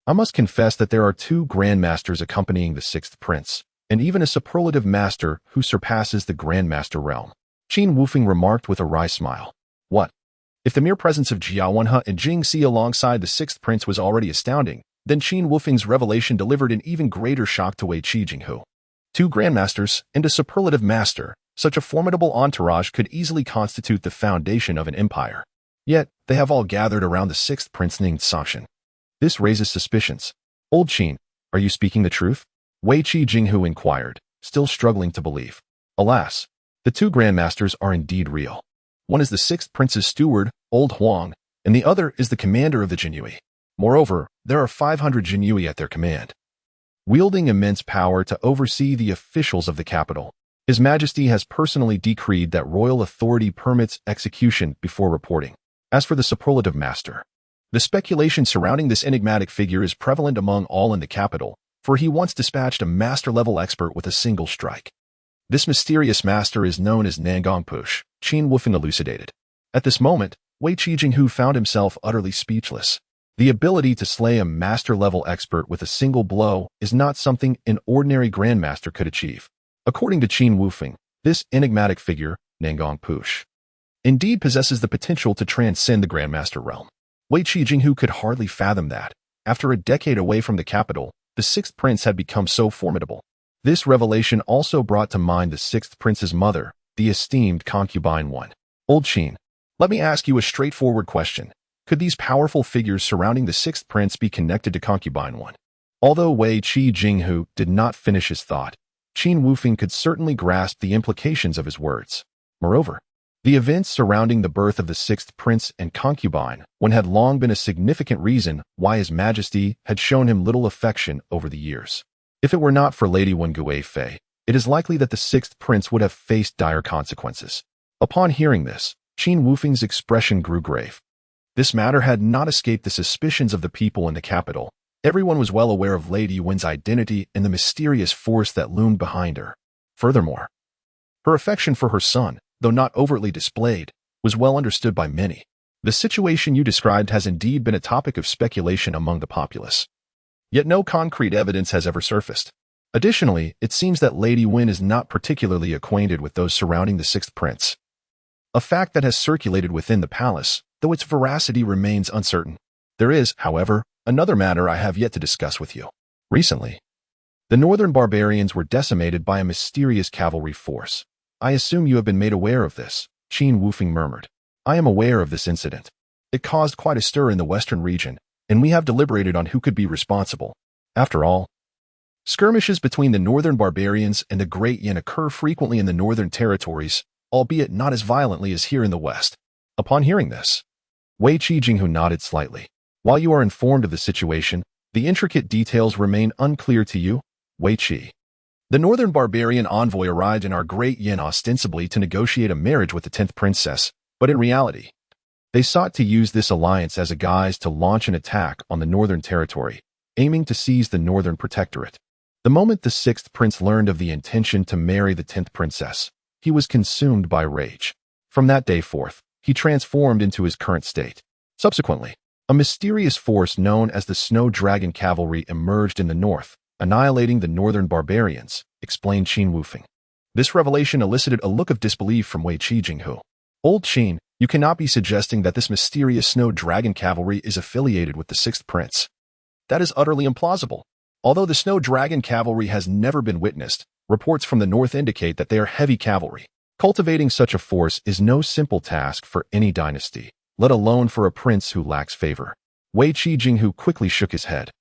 I must confess that there are two grandmasters accompanying the Sixth Prince, and even a superlative master who surpasses the grandmaster realm. Qin Wufeng remarked with a wry smile. What? If the mere presence of Jiao Wenhe and Jing Si alongside the Sixth Prince was already astounding, then Qin Wufeng's revelation delivered an even greater shock to Yuqi Jinghu. Two grandmasters and a superlative master, such a formidable entourage could easily constitute the foundation of an empire. Yet, they have all gathered around the Sixth Prince Ning Cangsheng. This raises suspicions. Old Qin, are you speaking the truth? Yuqi Jinghu inquired, still struggling to believe. Alas, the two grandmasters are indeed real. One is the Sixth Prince's steward, Old Huang, and the other is the commander of the Jinyue. Moreover, there are 500 Jinyue at their command, wielding immense power to oversee the officials of the capital. His Majesty has personally decreed that royal authority permits execution before reporting. As for the superlative master, the speculation surrounding this enigmatic figure is prevalent among all in the capital, for he once dispatched a master-level expert with a single strike. This mysterious master is known as Nangongpush, Qin Wufeng elucidated. At this moment, Yuqi Jinghu found himself utterly speechless. The ability to slay a master-level expert with a single blow is not something an ordinary grandmaster could achieve. According to Qin Wufeng, this enigmatic figure, Nangongpush, indeed possesses the potential to transcend the grandmaster realm. Yuqi Jinghu could hardly fathom that, after a decade away from the capital, the sixth prince had become so formidable. This revelation also brought to mind the sixth prince's mother, the esteemed concubine one. Old Qin, let me ask you a straightforward question. Could these powerful figures surrounding the sixth prince be connected to concubine one? Although Wei Qi Jinghu did not finish his thought, Qin Wufeng could certainly grasp the implications of his words. Moreover, the events surrounding the birth of the sixth prince and concubine one had long been a significant reason why His Majesty had shown him little affection over the years. If it were not for Lady Wen Guifei, it is likely that the sixth prince would have faced dire consequences. Upon hearing this, Qin Wufeng's expression grew grave. This matter had not escaped the suspicions of the people in the capital. Everyone was well aware of Lady Wen's identity and the mysterious force that loomed behind her. Furthermore, her affection for her son, though not overtly displayed, was well understood by many. The situation you described has indeed been a topic of speculation among the populace. Yet no concrete evidence has ever surfaced. Additionally, it seems that Lady Wen is not particularly acquainted with those surrounding the sixth prince. A fact that has circulated within the palace, though its veracity remains uncertain. There is, however, another matter I have yet to discuss with you. Recently, the northern barbarians were decimated by a mysterious cavalry force. I assume you have been made aware of this, Qin Wufeng murmured. I am aware of this incident. It caused quite a stir in the western region, and we have deliberated on who could be responsible. After all, skirmishes between the northern barbarians and the Great Yin occur frequently in the northern territories, albeit not as violently as here in the west. Upon hearing this, Wei Qi Jinghu nodded slightly. While you are informed of the situation, the intricate details remain unclear to you, Wei Qi. The northern barbarian envoy arrived in our Great Yin ostensibly to negotiate a marriage with the 10th princess, but in reality, they sought to use this alliance as a guise to launch an attack on the northern territory, aiming to seize the northern protectorate. The moment the 6th prince learned of the intention to marry the 10th princess, he was consumed by rage. From that day forth, he transformed into his current state. Subsequently, a mysterious force known as the Snow Dragon Cavalry emerged in the north, annihilating the northern barbarians, explained Qin Wufeng. This revelation elicited a look of disbelief from Wei Qi Jinghu. Old Qin, you cannot be suggesting that this mysterious Snow Dragon Cavalry is affiliated with the 6th prince. That is utterly implausible. Although the Snow Dragon Cavalry has never been witnessed, reports from the north indicate that they are heavy cavalry. Cultivating such a force is no simple task for any dynasty, let alone for a prince who lacks favor. Wei Qi Jinghu quickly shook his head.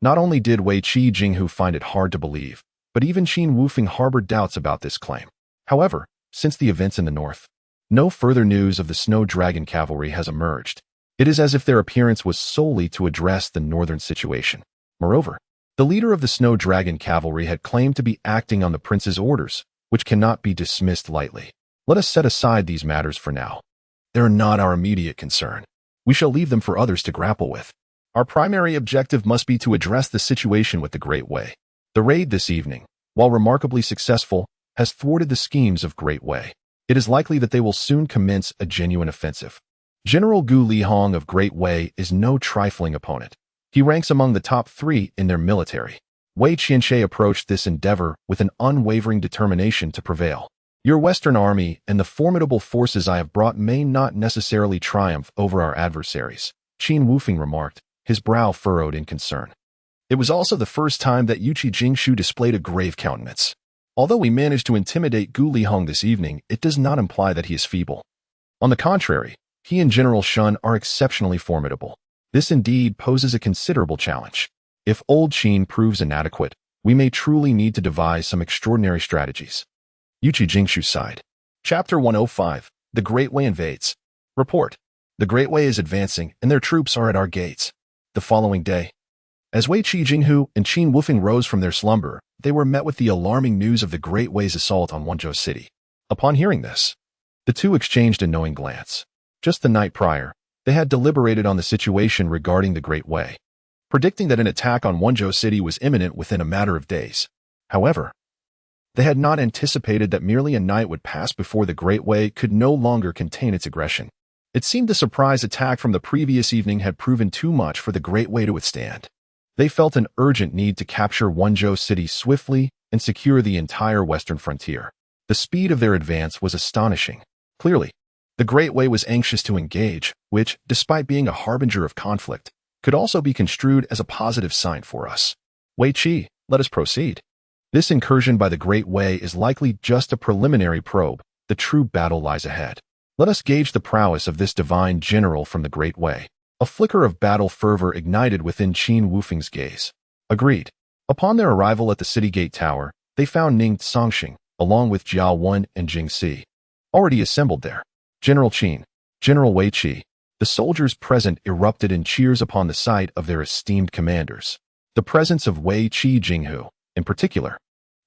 Not only did Wei Qi Jinghu find it hard to believe, but even Qin Wufeng harbored doubts about this claim. However, since the events in the north, no further news of the Snow Dragon Cavalry has emerged. It is as if their appearance was solely to address the northern situation. Moreover, the leader of the Snow Dragon Cavalry had claimed to be acting on the prince's orders, which cannot be dismissed lightly. Let us set aside these matters for now. They are not our immediate concern. We shall leave them for others to grapple with. Our primary objective must be to address the situation with the Great Wei. The raid this evening, while remarkably successful, has thwarted the schemes of Great Wei. It is likely that they will soon commence a genuine offensive. General Gu Lihong of Great Wei is no trifling opponent. He ranks among the top 3 in their military. Wei Qianxie approached this endeavor with an unwavering determination to prevail. Your Western army and the formidable forces I have brought may not necessarily triumph over our adversaries, Qin Wufeng remarked, his brow furrowed in concern. It was also the first time that Yuqi Jingshu displayed a grave countenance. Although we managed to intimidate Gu Lihong this evening, it does not imply that he is feeble. On the contrary, he and General Shun are exceptionally formidable. This indeed poses a considerable challenge. If Old Qin proves inadequate, we may truly need to devise some extraordinary strategies. Yuqi Jingshu sighed. Chapter 105. The Great Wei invades. Report. The Great Wei is advancing, and their troops are at our gates. The following day, as Wei Qi Jinghu and Qin Wufeng rose from their slumber, they were met with the alarming news of the Great Wei's assault on Wenzhou City. Upon hearing this, the two exchanged a knowing glance. Just the night prior, they had deliberated on the situation regarding the Great Wei, predicting that an attack on Wenzhou City was imminent within a matter of days. However, they had not anticipated that merely a night would pass before the Great Wei could no longer contain its aggression. It seemed the surprise attack from the previous evening had proven too much for the Great Wei to withstand. They felt an urgent need to capture Wenzhou City swiftly and secure the entire western frontier. The speed of their advance was astonishing. Clearly, the Great Wei was anxious to engage, which, despite being a harbinger of conflict, could also be construed as a positive sign for us. Wei Qi, let us proceed. This incursion by the Great Wei is likely just a preliminary probe. The true battle lies ahead. Let us gauge the prowess of this divine general from the Great Wei. A flicker of battle fervor ignited within Qin Wufeng's gaze. Agreed. Upon their arrival at the city gate tower, they found Ning Cangsheng, along with Jiao Wen and Jing Si, already assembled there. General Qin, General Wei Qi. The soldiers present erupted in cheers upon the sight of their esteemed commanders. The presence of Wei Qi Jinghu, in particular,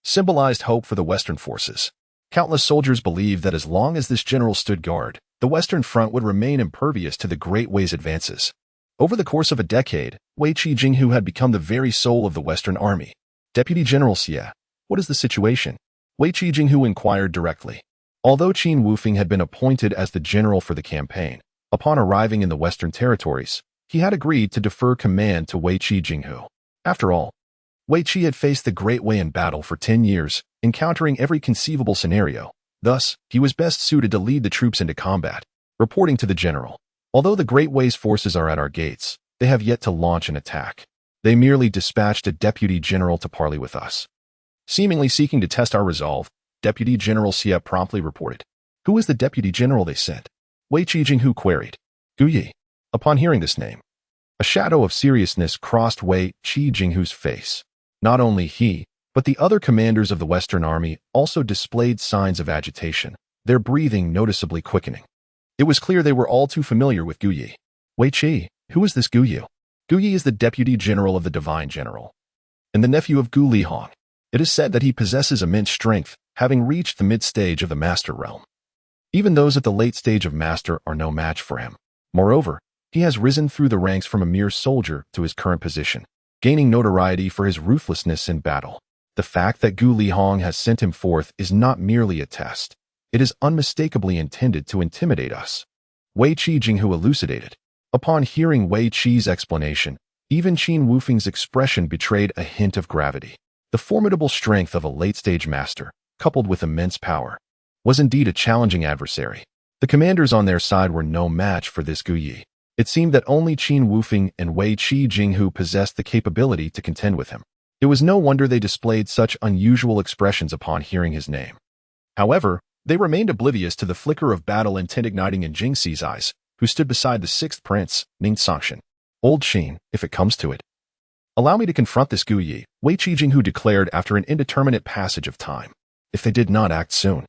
symbolized hope for the Western forces. Countless soldiers believed that as long as this general stood guard, the Western front would remain impervious to the Great Wei's advances. Over the course of a decade, Wei Qi Jinghu had become the very soul of the Western army. Deputy General Xie, what is the situation? Wei Qi Jinghu inquired directly. Although Qin Wufeng had been appointed as the general for the campaign, upon arriving in the Western territories, he had agreed to defer command to Wei Qi Jinghu. After all, Wei Qi had faced the Great Wei in battle for 10 years, encountering every conceivable scenario. Thus, he was best suited to lead the troops into combat. Reporting to the general, although the Great Wei's forces are at our gates, they have yet to launch an attack. They merely dispatched a deputy general to parley with us. Seemingly seeking to test our resolve, Deputy General Xie promptly reported. Who is the deputy general they sent? Wei Qi Jinghu queried. Gu Yi. Upon hearing this name, a shadow of seriousness crossed Wei Qi Jinghu's face. Not only he, but the other commanders of the Western Army also displayed signs of agitation, their breathing noticeably quickening. It was clear they were all too familiar with Gu Yi. Wei Qi, who is this Gu Yi? Gu Yi is the deputy general of the Divine General, and the nephew of Gu Lihong. It is said that he possesses immense strength, having reached the mid-stage of the Master Realm. Even those at the late stage of Master are no match for him. Moreover, he has risen through the ranks from a mere soldier to his current position, gaining notoriety for his ruthlessness in battle. The fact that Gu Lihong has sent him forth is not merely a test. It is unmistakably intended to intimidate us. Wei Qi Jinghu elucidated. Upon hearing Wei Qi's explanation, even Qin Wufeng's expression betrayed a hint of gravity. The formidable strength of a late-stage master, coupled with immense power, was indeed a challenging adversary. The commanders on their side were no match for this Gu Yi. It seemed that only Qin Wufeng and Wei Qi Jinghu possessed the capability to contend with him. It was no wonder they displayed such unusual expressions upon hearing his name. However, they remained oblivious to the flicker of battle intent igniting in Jing Si's eyes, who stood beside the sixth prince, Ning Cangsheng. Old Qin, if it comes to it. Allow me to confront this Gu Yi, Wei Qi Jinghu declared after an indeterminate passage of time. If they did not act soon,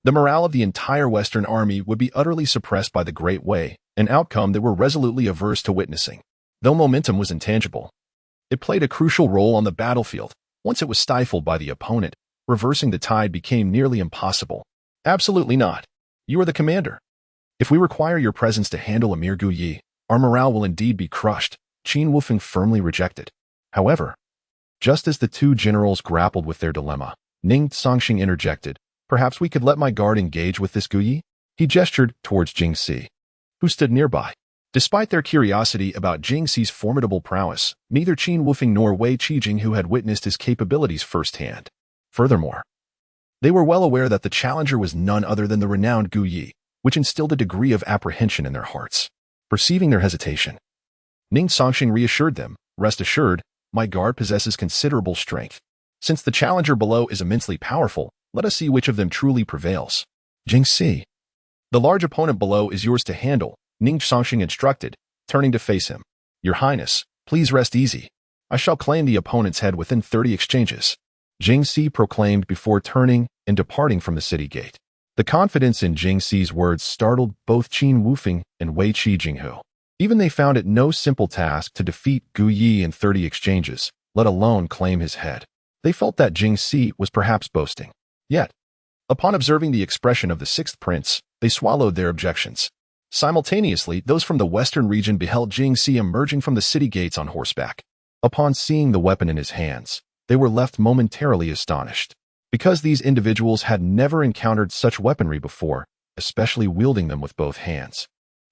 the morale of the entire Western army would be utterly suppressed by the Great Wei, an outcome they were resolutely averse to witnessing. Though momentum was intangible, it played a crucial role on the battlefield. Once it was stifled by the opponent, reversing the tide became nearly impossible. Absolutely not. You are the commander. If we require your presence to handle a mere Gu Yi, our morale will indeed be crushed, Qin Wufeng firmly rejected. However, just as the two generals grappled with their dilemma, Ning Cangsheng interjected, perhaps we could let my guard engage with this Gu Yi? He gestured towards Jing Si, who stood nearby. Despite their curiosity about Jing Si's formidable prowess, neither Qin Wufeng nor Wei Qi Jinghu had witnessed his capabilities firsthand. Furthermore, they were well aware that the challenger was none other than the renowned Gu Yi, which instilled a degree of apprehension in their hearts. Perceiving their hesitation, Ning Cangsheng reassured them, rest assured, my guard possesses considerable strength. Since the challenger below is immensely powerful, let us see which of them truly prevails. Jing Si, the large opponent below is yours to handle, Ning Cangsheng instructed, turning to face him. Your Highness, please rest easy. I shall claim the opponent's head within 30 exchanges. Jing Si proclaimed before turning and departing from the city gate. The confidence in Jing Si's words startled both Qin Wufeng and Wei Qi Jinghu. Even they found it no simple task to defeat Gu Yi in 30 exchanges, let alone claim his head. They felt that Jing Si was perhaps boasting. Yet, upon observing the expression of the sixth prince, they swallowed their objections. Simultaneously, those from the western region beheld Jing Si emerging from the city gates on horseback. Upon seeing the weapon in his hands, they were left momentarily astonished. Because these individuals had never encountered such weaponry before, especially wielding them with both hands.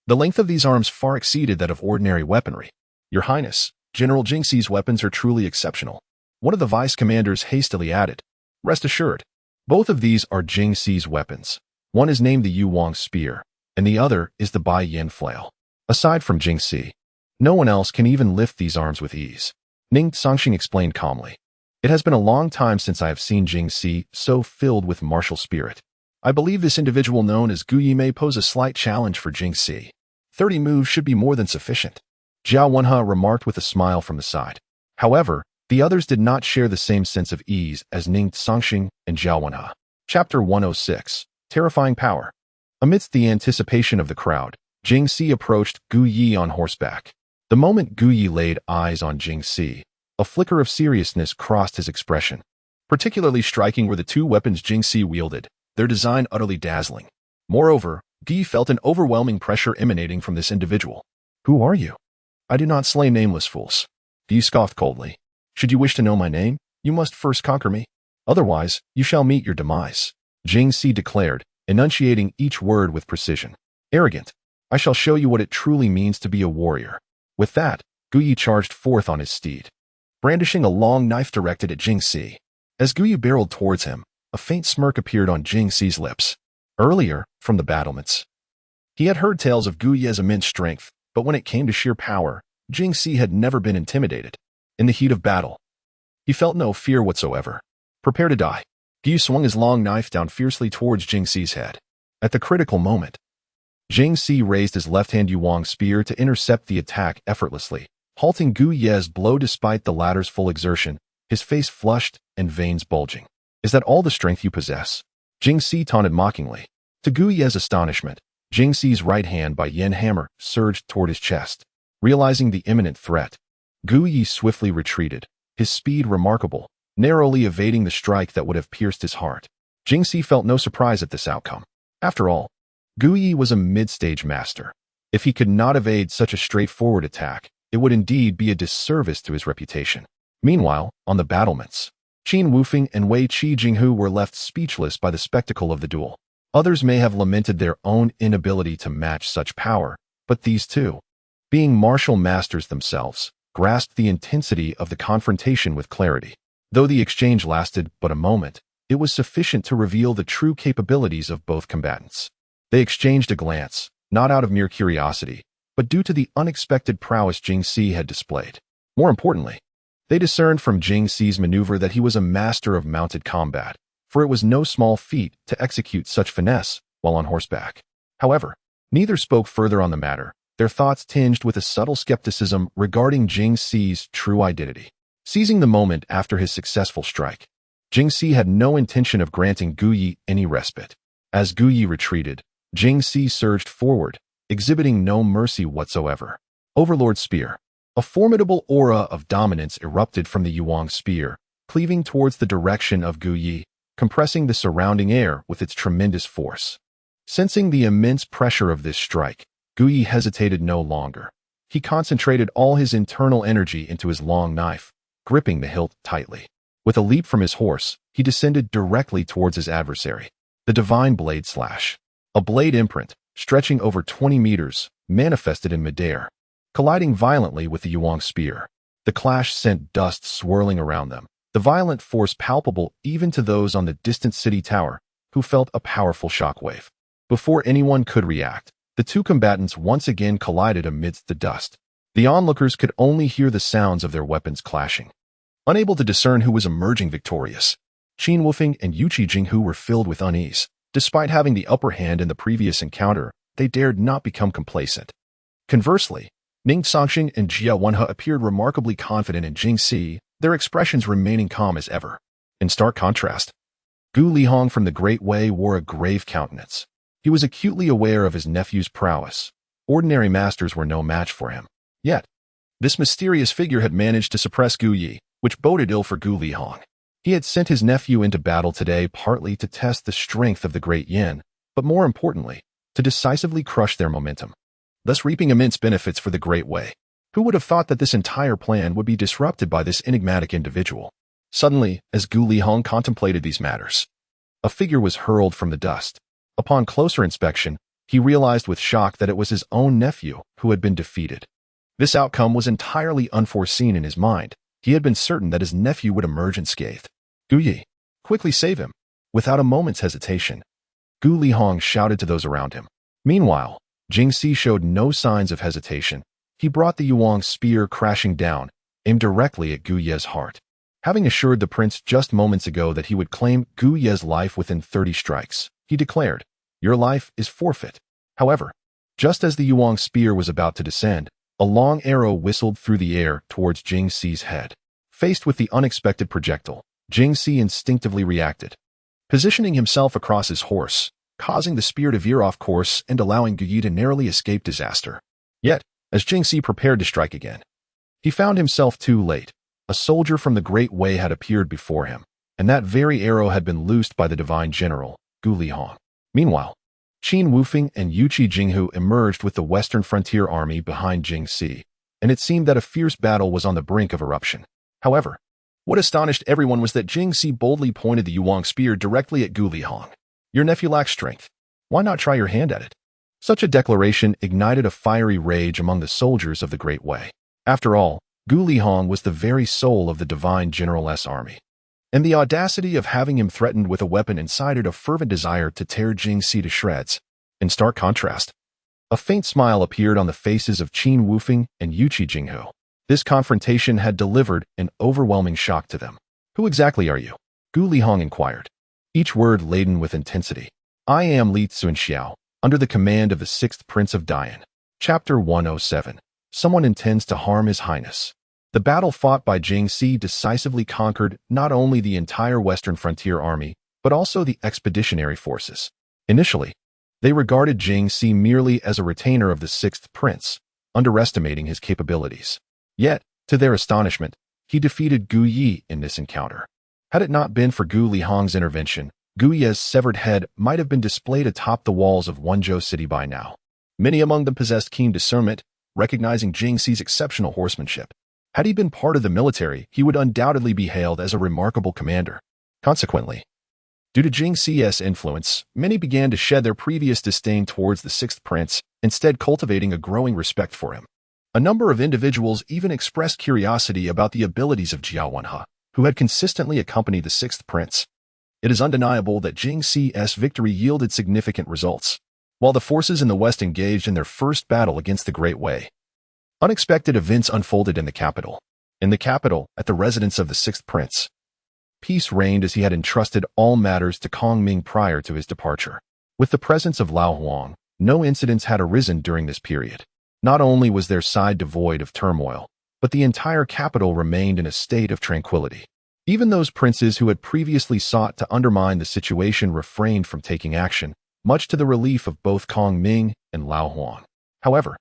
The length of these arms far exceeded that of ordinary weaponry. Your Highness, General Jing Si's weapons are truly exceptional. One of the vice commanders hastily added. Rest assured, both of these are Jing Si's weapons. One is named the Yu Wang Spear, and the other is the Bai Yin Flail. Aside from Jing Si, no one else can even lift these arms with ease. Ning Cangsheng explained calmly. It has been a long time since I have seen Jing Si so filled with martial spirit. I believe this individual known as Gu Yi may pose a slight challenge for Jing Si. 30 moves should be more than sufficient, Jiao Wenhe remarked with a smile from the side. However, the others did not share the same sense of ease as Ning Cangsheng and Jiao Wenhe. Chapter 106. Terrifying Power. Amidst the anticipation of the crowd, Jing Si approached Gu Yi on horseback. The moment Gu Yi laid eyes on Jing Si, a flicker of seriousness crossed his expression. Particularly striking were the two weapons Jing Si wielded, their design utterly dazzling. Moreover, Gu Yi felt an overwhelming pressure emanating from this individual. Who are you? I do not slay nameless fools. Gu Yi scoffed coldly. Should you wish to know my name, you must first conquer me. Otherwise, you shall meet your demise, Jing Si declared, enunciating each word with precision. Arrogant, I shall show you what it truly means to be a warrior. With that, Gu Yi charged forth on his steed, brandishing a long knife directed at Jing Si. As Gu Yi barreled towards him, a faint smirk appeared on Jing Si's lips. Earlier, from the battlements, he had heard tales of Gu Yi's immense strength, but when it came to sheer power, Jing Si had never been intimidated. In the heat of battle, he felt no fear whatsoever. Prepare to die. Gu Yi swung his long knife down fiercely towards Jing Si's head. At the critical moment, Jing Si raised his left-hand Yuang spear to intercept the attack effortlessly, halting Gu Yi's blow despite the latter's full exertion, his face flushed and veins bulging. Is that all the strength you possess? Jing Si taunted mockingly. To Gu Yi's astonishment, Jing Si's right hand by yen hammer surged toward his chest. Realizing the imminent threat, Gu Yi swiftly retreated, his speed remarkable, narrowly evading the strike that would have pierced his heart. Jing Si felt no surprise at this outcome. After all, Gu Yi was a mid-stage master. If he could not evade such a straightforward attack, it would indeed be a disservice to his reputation. Meanwhile, on the battlements, Qin Wufeng and Wei Qi Jinghu were left speechless by the spectacle of the duel. Others may have lamented their own inability to match such power, but these two, being martial masters themselves, grasped the intensity of the confrontation with clarity. Though the exchange lasted but a moment, it was sufficient to reveal the true capabilities of both combatants. They exchanged a glance, not out of mere curiosity, but due to the unexpected prowess Jing Si had displayed. More importantly, they discerned from Jing Si's maneuver that he was a master of mounted combat, for it was no small feat to execute such finesse while on horseback. However, neither spoke further on the matter, their thoughts tinged with a subtle skepticism regarding Jing Si's true identity. Seizing the moment after his successful strike, Jing Si had no intention of granting Gu Yi any respite. As Gu Yi retreated, Jing Si surged forward, exhibiting no mercy whatsoever. Overlord Spear. A formidable aura of dominance erupted from the Yuang spear, cleaving towards the direction of Gu Yi, compressing the surrounding air with its tremendous force. Sensing the immense pressure of this strike, Gu Yi hesitated no longer. He concentrated all his internal energy into his long knife, gripping the hilt tightly. With a leap from his horse, he descended directly towards his adversary. The divine blade slash, a blade imprint, stretching over 20 meters, manifested in midair, colliding violently with the Yuang spear. The clash sent dust swirling around them, the violent force palpable even to those on the distant city tower, who felt a powerful shockwave. Before anyone could react, the two combatants once again collided amidst the dust. The onlookers could only hear the sounds of their weapons clashing. Unable to discern who was emerging victorious, Qin Wufeng and Yuqi Jinghu were filled with unease. Despite having the upper hand in the previous encounter, they dared not become complacent. Conversely, Ning Cangsheng and Jiao Wenhe appeared remarkably confident in Jing Si, their expressions remaining calm as ever. In stark contrast, Gu Lihong from the Great Way wore a grave countenance. He was acutely aware of his nephew's prowess. Ordinary masters were no match for him. Yet, this mysterious figure had managed to suppress Gu Yi, which boded ill for Gu Lihong. He had sent his nephew into battle today partly to test the strength of the Great Yin, but more importantly, to decisively crush their momentum, thus reaping immense benefits for the Great Way. Who would have thought that this entire plan would be disrupted by this enigmatic individual? Suddenly, as Gu Lihong contemplated these matters, a figure was hurled from the dust. Upon closer inspection, he realized with shock that it was his own nephew who had been defeated. This outcome was entirely unforeseen in his mind. He had been certain that his nephew would emerge unscathed. Gu Yi, quickly save him. Without a moment's hesitation, Gu Lihong shouted to those around him. Meanwhile, Jing Si showed no signs of hesitation. He brought the Yuang spear crashing down, aimed directly at Gu Ye's heart. Having assured the prince just moments ago that he would claim Gu Ye's life within 30 strikes, he declared, "Your life is forfeit." However, just as the Yuang spear was about to descend, a long arrow whistled through the air towards Jing Si's head. Faced with the unexpected projectile, Jing Si instinctively reacted, positioning himself across his horse, causing the spear to veer off course and allowing Gu Yi to narrowly escape disaster. Yet, as Jing Si prepared to strike again, he found himself too late. A soldier from the Great Wei had appeared before him, and that very arrow had been loosed by the divine general, Gu Lihong. Meanwhile, Qin Wufeng and Yuqi Jinghu emerged with the Western Frontier Army behind Jing Si, and it seemed that a fierce battle was on the brink of eruption. However, what astonished everyone was that Jing Si boldly pointed the Yuang spear directly at Gu Lihong. "Your nephew lacks strength. Why not try your hand at it?" Such a declaration ignited a fiery rage among the soldiers of the Great Wei. After all, Gu Lihong was the very soul of the divine general's army, and the audacity of having him threatened with a weapon incited a fervent desire to tear Jing Si to shreds. In stark contrast, a faint smile appeared on the faces of Qin Wufeng and Yuqi Jinghu. This confrontation had delivered an overwhelming shock to them. "Who exactly are you?" Gu Lihong inquired, each word laden with intensity. "I am Li Tsunxiao, under the command of the 6th Prince of Dian." Chapter 107. Someone intends to harm His Highness. The battle fought by Jing Si decisively conquered not only the entire Western Frontier Army, but also the expeditionary forces. Initially, they regarded Jing Si merely as a retainer of the 6th Prince, underestimating his capabilities. Yet, to their astonishment, he defeated Gu Yi in this encounter. Had it not been for Gu Lihong's intervention, Gu Ye's severed head might have been displayed atop the walls of Wenzhou City by now. Many among them possessed keen discernment, recognizing Jing Si's exceptional horsemanship. Had he been part of the military, he would undoubtedly be hailed as a remarkable commander. Consequently, due to Jing Si's influence, many began to shed their previous disdain towards the 6th Prince, instead cultivating a growing respect for him. A number of individuals even expressed curiosity about the abilities of Jiao Wenhe, who had consistently accompanied the 6th Prince. It is undeniable that Jing Si's victory yielded significant results. While the forces in the West engaged in their first battle against the Great Wei, unexpected events unfolded in the capital. In the capital, at the residence of the 6th Prince, peace reigned as he had entrusted all matters to Kong Ming prior to his departure. With the presence of Lao Huang, no incidents had arisen during this period. Not only was their side devoid of turmoil, but the entire capital remained in a state of tranquility. Even those princes who had previously sought to undermine the situation refrained from taking action, much to the relief of both Kong Ming and Lao Huang. However,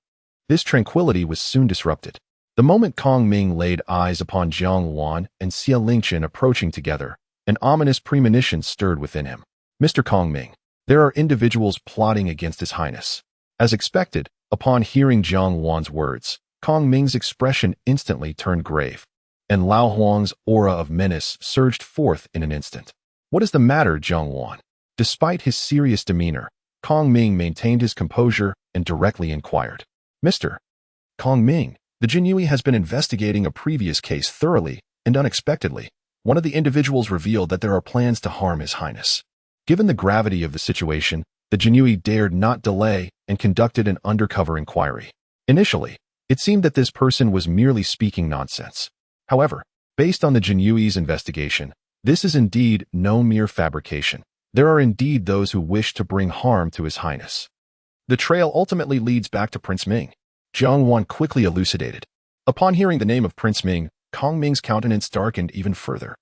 this tranquility was soon disrupted. The moment Kong Ming laid eyes upon Jiang Wan and Xia Lingqian approaching together, an ominous premonition stirred within him. "Mr. Kong Ming, there are individuals plotting against His Highness." As expected, upon hearing Jiang Wan's words, Kong Ming's expression instantly turned grave, and Lao Huang's aura of menace surged forth in an instant. "What is the matter, Jiang Wan?" Despite his serious demeanor, Kong Ming maintained his composure and directly inquired. "Mr. Kong Ming, the Jinyui has been investigating a previous case thoroughly and unexpectedly. One of the individuals revealed that there are plans to harm His Highness." Given the gravity of the situation, the Jinyui dared not delay and conducted an undercover inquiry. Initially, it seemed that this person was merely speaking nonsense. However, based on the Jinyui's investigation, this is indeed no mere fabrication. There are indeed those who wish to bring harm to His Highness. The trail ultimately leads back to Prince Ming, Jiang Wan quickly elucidated. Upon hearing the name of Prince Ming, Kong Ming's countenance darkened even further.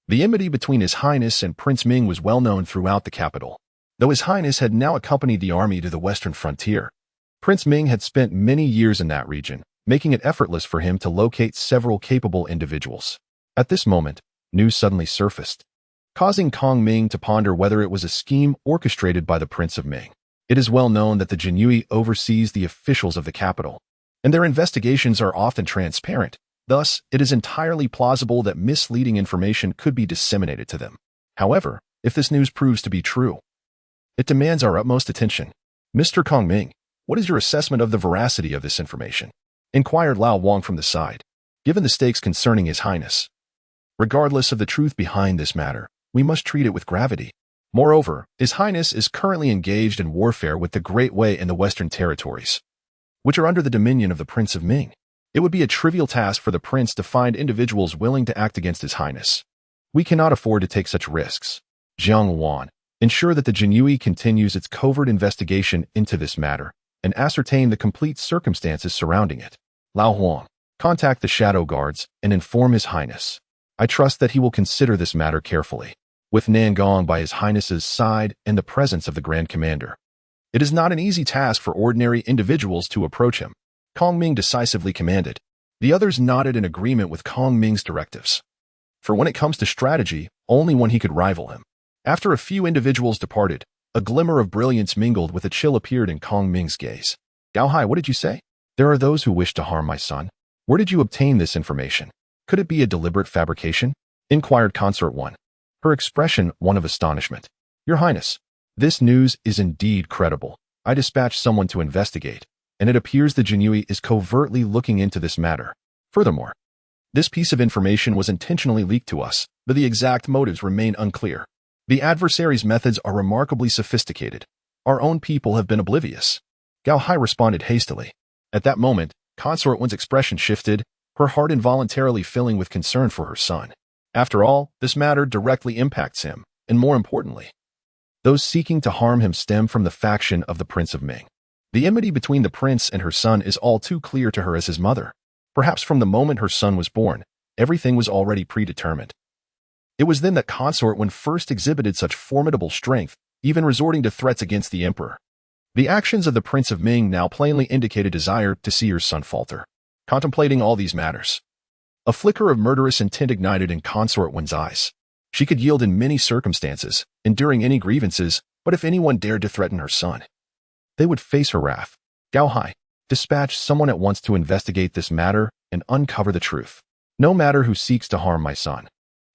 The enmity between His Highness and Prince Ming was well known throughout the capital. Though His Highness had now accompanied the army to the western frontier, Prince Ming had spent many years in that region, making it effortless for him to locate several capable individuals. At this moment, news suddenly surfaced, causing Kong Ming to ponder whether it was a scheme orchestrated by the Prince of Ming. It is well known that the Jinyui oversees the officials of the capital, and their investigations are often transparent. Thus, it is entirely plausible that misleading information could be disseminated to them. However, if this news proves to be true, it demands our utmost attention. "Mr. Kong Ming, what is your assessment of the veracity of this information?" inquired Lao Wang from the side. "Given the stakes concerning His Highness, regardless of the truth behind this matter, we must treat it with gravity. Moreover, His Highness is currently engaged in warfare with the Great Wei in the Western territories, which are under the dominion of the Prince of Ming. It would be a trivial task for the prince to find individuals willing to act against His Highness. We cannot afford to take such risks. Jiang Wan, ensure that the Jinhui continues its covert investigation into this matter and ascertain the complete circumstances surrounding it. Lao Huang, contact the Shadow Guards and inform His Highness. I trust that he will consider this matter carefully. With Nangong by His Highness's side and the presence of the Grand Commander, it is not an easy task for ordinary individuals to approach him. Kong Ming decisively commanded. The others nodded in agreement with Kong Ming's directives. For when it comes to strategy, only one he could rival him. After a few individuals departed, a glimmer of brilliance mingled with a chill appeared in Kong Ming's gaze. Gao Hai, what did you say? There are those who wish to harm my son. Where did you obtain this information? Could it be a deliberate fabrication? Inquired Consort 1. Her expression one of astonishment. Your Highness, this news is indeed credible. I dispatched someone to investigate, and it appears the Jinhui is covertly looking into this matter. Furthermore, this piece of information was intentionally leaked to us, but the exact motives remain unclear. The adversary's methods are remarkably sophisticated. Our own people have been oblivious. Gao Hai responded hastily. At that moment, Consort 1's expression shifted, her heart involuntarily filling with concern for her son. After all, this matter directly impacts him, and more importantly, those seeking to harm him stem from the faction of the Prince of Ming. The enmity between the prince and her son is all too clear to her as his mother. Perhaps from the moment her son was born, everything was already predetermined. It was then that Consort 1 first exhibited such formidable strength, even resorting to threats against the emperor. The actions of the Prince of Ming now plainly indicate a desire to see her son falter. Contemplating all these matters, a flicker of murderous intent ignited in Consort 1's eyes. She could yield in many circumstances, enduring any grievances, but if anyone dared to threaten her son, they would face her wrath. Gao Hai, dispatch someone at once to investigate this matter and uncover the truth. No matter who seeks to harm my son,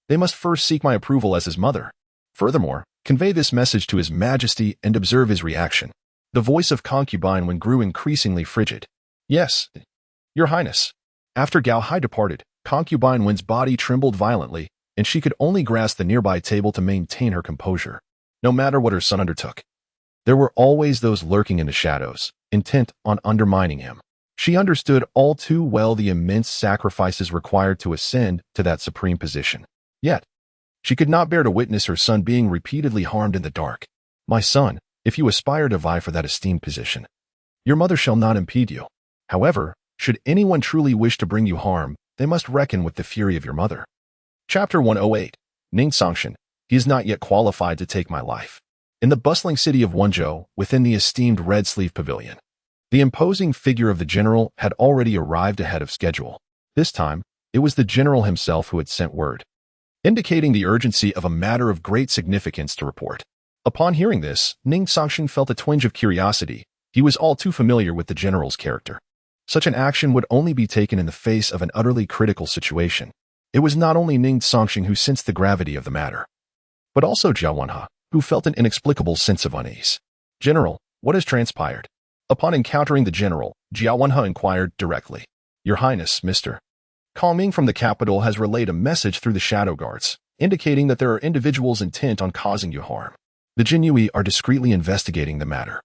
they must first seek my approval as his mother. Furthermore, convey this message to His Majesty and observe his reaction. The voice of Concubine Wen grew increasingly frigid. Yes, Your Highness. After Gao Hai departed, Concubine Wen's body trembled violently, and she could only grasp the nearby table to maintain her composure. No matter what her son undertook, there were always those lurking in the shadows, intent on undermining him. She understood all too well the immense sacrifices required to ascend to that supreme position. Yet, she could not bear to witness her son being repeatedly harmed in the dark. My son, if you aspire to vie for that esteemed position, your mother shall not impede you. However, should anyone truly wish to bring you harm, they must reckon with the fury of your mother. Chapter 108. Ning Cangsheng. He is not yet qualified to take my life. In the bustling city of Wenzhou, within the esteemed Red Sleeve Pavilion, the imposing figure of the general had already arrived ahead of schedule. This time, it was the general himself who had sent word, indicating the urgency of a matter of great significance to report. Upon hearing this, Ning Cangsheng felt a twinge of curiosity. He was all too familiar with the general's character. Such an action would only be taken in the face of an utterly critical situation. It was not only Ning Cangsheng who sensed the gravity of the matter, but also Jiao Wenhe, who felt an inexplicable sense of unease. General, what has transpired? Upon encountering the general, Jiao Wenhe inquired directly. Your Highness, Mr. Kong Ming from the capital has relayed a message through the Shadow Guards, indicating that there are individuals intent on causing you harm. The Jinhui are discreetly investigating the matter,